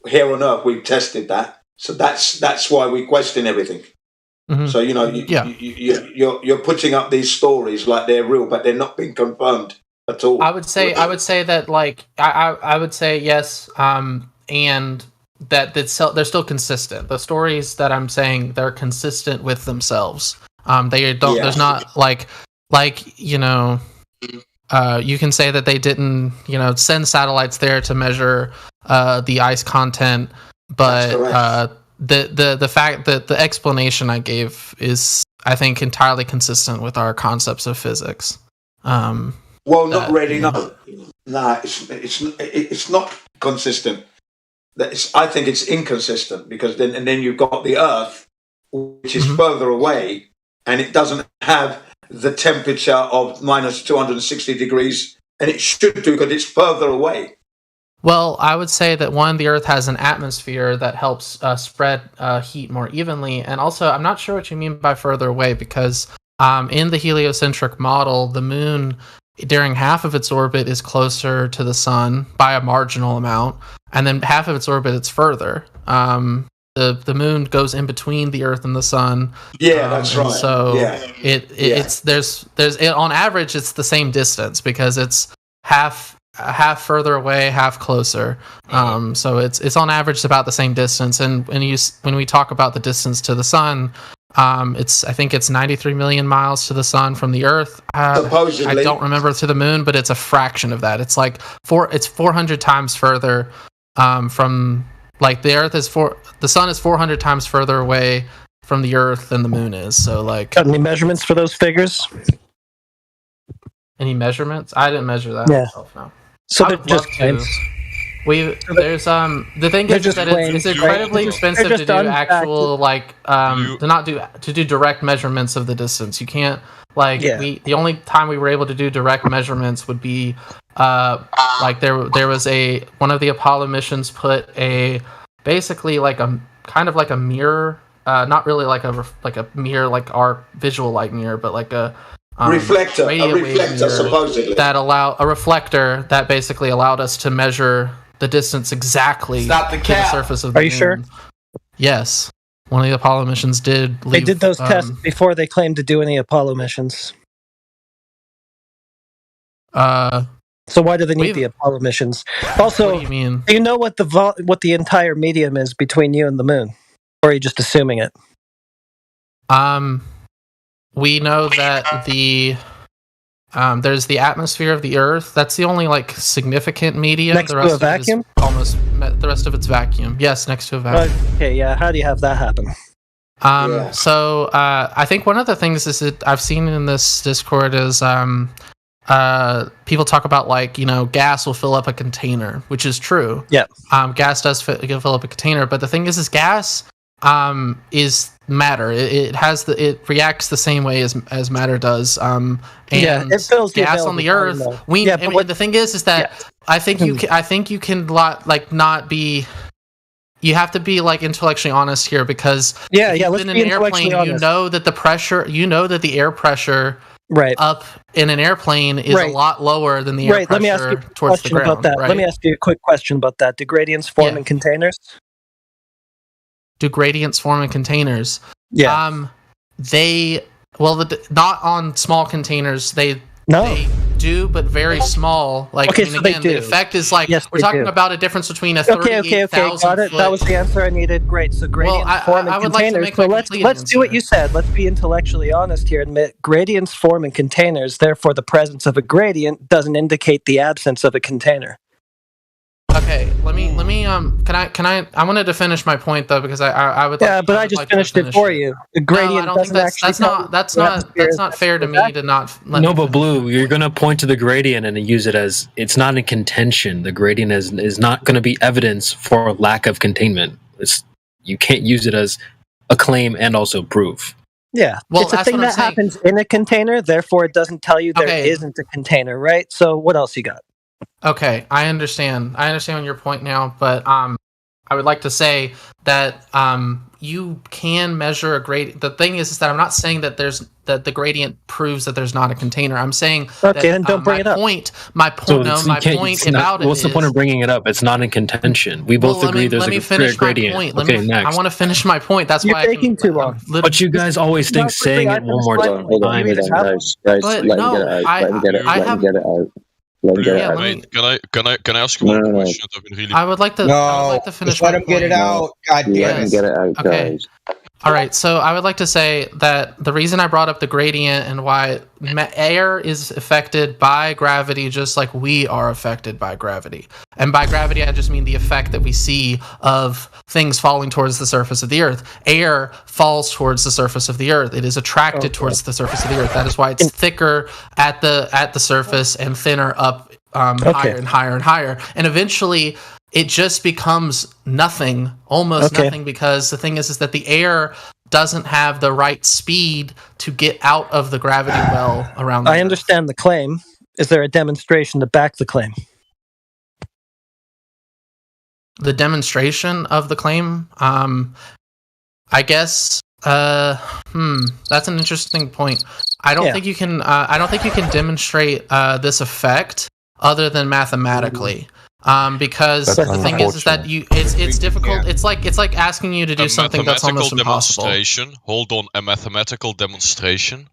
Here on Earth, we've tested that. So that's why we question everything. Mm-hmm. So you're putting up these stories like they're real, but they're not being confirmed at all. I would say that, like, I would say yes, and that they're still consistent. The stories that I'm saying, they're consistent with themselves. They don't. Yeah. There's not like you can say that they didn't send satellites there to measure the ice content, but the fact that the explanation I gave is, I think, entirely consistent with our concepts of physics. Well, not really. No, it's not consistent. I think it's inconsistent, because then you've got the Earth, which is further away, and it doesn't have the temperature of minus 260 degrees, and it should do because it's further away. Well, I would say that the Earth has an atmosphere that helps spread heat more evenly, and also I'm not sure what you mean by further away, because in the heliocentric model, the moon during half of its orbit is closer to the sun by a marginal amount, and then half of its orbit it's further. The moon goes in between the Earth and the sun. Yeah, that's right. So it's there's on average it's the same distance, because it's half half further away, half closer. So it's on average about the same distance. And when we talk about the distance to the sun, I think it's 93 million miles to the sun from the Earth. Supposedly. I don't remember to the moon, but it's a fraction of that. It's like 400 times further from, like, the Earth is the sun is 400 times further away from the Earth than the moon is. So, like, got any measurements for those figures? Any measurements? I didn't measure that myself. No. So I they're would just love to. claims. There's the thing is that it's incredibly expensive to do actual, like, to do direct measurements of the distance. You can't, like, the only time we were able to do direct measurements would be like there was one of the Apollo missions put basically like a kind of like a mirror, not really like a mirror like our visual light mirror, but like a reflector supposedly a reflector that basically allowed us to measure the distance exactly to the surface of the moon. Are you sure? Yes. One of the Apollo missions did leave, They did those tests before they claimed to do any Apollo missions. So why do they need the Apollo missions? Also, what do you mean? Do you know what the entire medium is between you and the moon? Or are you just assuming it? We know that there's the atmosphere of the Earth. That's the only, like, significant medium. Next to a vacuum? The rest of it's vacuum. Yes, next to a vacuum. Okay, yeah. How do you have that happen? So I think one of the things is that I've seen in this Discord is people talk about, like, gas will fill up a container, which is true. Yeah. Gas does fill up a container, but the thing is gas is matter. It reacts the same way as matter does. And it fills the gas on the Earth. The thing is that I think you can not be. You have to be, like, intellectually honest here, because if you've been in an airplane, you know that the air pressure up in an airplane is a lot lower than the air pressure Let me ask you a towards the question ground. about that. Let me ask you a quick question about that. Do gradients form in containers? Do gradients form in containers? Yeah. Not on small containers. They do, but very small. Like, okay, so again, the effect is like we're talking about a difference between a 38,000 got it. That was the answer I needed. Great. So gradients form in containers. So let's do what you said. Let's be intellectually honest here. Admit gradients form in containers. Therefore, the presence of a gradient doesn't indicate the absence of a container. Okay, let me I wanted to finish my point, though, because I would. Yeah, but I just finished it for you. The gradient doesn't actually. That's not fair to me to not. No, but Blue, you're gonna point to the gradient and use it as it's not in contention. The gradient is not going to be evidence for lack of containment. You can't use it as a claim and also proof. Yeah, well, it's a thing that happens in a container. Therefore, it doesn't tell you there isn't a container, right? So, what else you got? Okay, I understand your point now, but I would like to say that you can measure a gradient. The thing is that I'm not saying that the gradient proves that there's not a container. I'm saying then don't bring it up. My point about it. What's the point of bringing it up? It's not in contention. We both agree there's a gradient. Next. I want to finish my point. That's You're why taking too long. But you guys always think saying it one more time. Hold on, guys. Let him get it out. Can I ask you one question? I would like to finish. Let him get it out. God damn it. Let him get it out, guys. All right, so I would like to say that the reason I brought up the gradient and why air is affected by gravity just like we are affected by gravity. And by gravity, I just mean the effect that we see of things falling towards the surface of the Earth. Air falls towards the surface of the Earth. It is attracted towards the surface of the Earth. That is why it's thicker at the surface and thinner up higher and higher and higher. And eventually it just becomes nothing, almost nothing, because the thing is that the air doesn't have the right speed to get out of the gravity well around the Earth. Understand the claim. Is there a demonstration to back the claim? The demonstration of the claim? I guess that's an interesting point. I don't think you can demonstrate this effect other than mathematically. Because the thing is that it's difficult. It's like asking you to do something that's almost impossible. Hold on, a mathematical demonstration.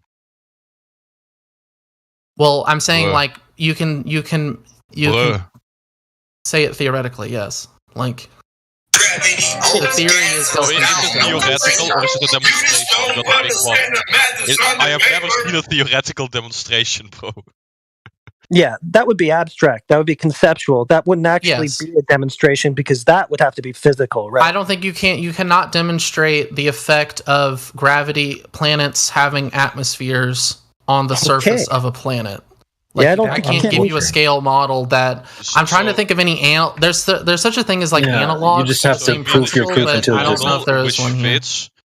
Well, I'm saying like you can You can say it theoretically, yes. Like, the theory is so is it a theoretical or is it a demonstration? Not a big one. I have never seen a theoretical demonstration, bro. Yeah, that would be abstract. That would be conceptual. That wouldn't actually be a demonstration because that would have to be physical, right? I don't think you cannot demonstrate the effect of gravity, planets having atmospheres on the surface of a planet. Like, I can't give you a scale model that I'm trying to think of any there's such a thing as analog. You just have to prove your proof until I don't know if there is one here.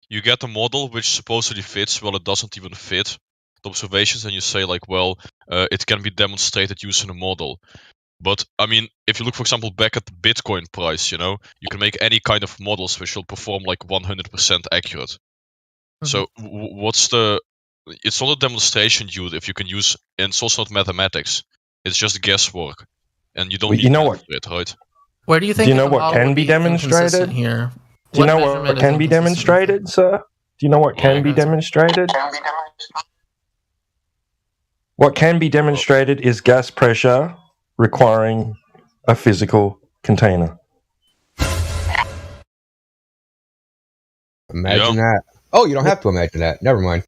You get a model which supposedly fits. Well, it doesn't even fit the observations, and you say like, well, it can be demonstrated using a model. But I mean, if you look, for example, back at the Bitcoin price, you can make any kind of models which will perform like 100% accurate. Mm-hmm. So what's the? It's not a demonstration, dude. If you can use, and it's also not mathematics. It's just guesswork, and you don't. Need it, right? Where do you think? Do you know what can be demonstrated here? Do you know what can be demonstrated, sir? Do you know what can be demonstrated? What can be demonstrated is gas pressure requiring a physical container. Imagine that. Oh, you don't have to imagine that. Never mind.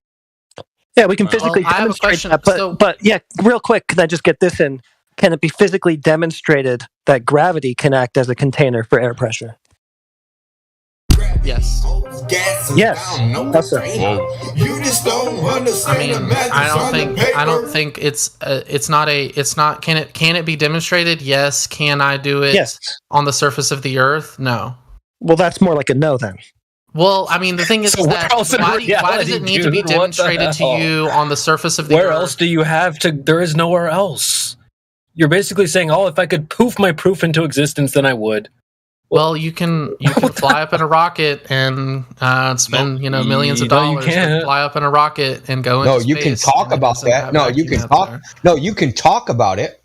Yeah, we can physically demonstrate that. But yeah, real quick, can I just get this in? Can it be physically demonstrated that gravity can act as a container for air pressure? Yes. Yes. You just don't understand. I mean, I don't think it's not. Can it be demonstrated? Yes. Can I do it? Yes. On the surface of the Earth? No. Well, that's more like a no then. Well, I mean, the thing is, why does it need to be demonstrated to you on the surface of the Earth? Where else do you have to? There is nowhere else. You're basically saying, "Oh, if I could poof my proof into existence, then I would." Well, you can fly up in a rocket and spend millions of dollars to fly up in a rocket and go into space. You can talk about that. No, you can talk. No, you can talk about it.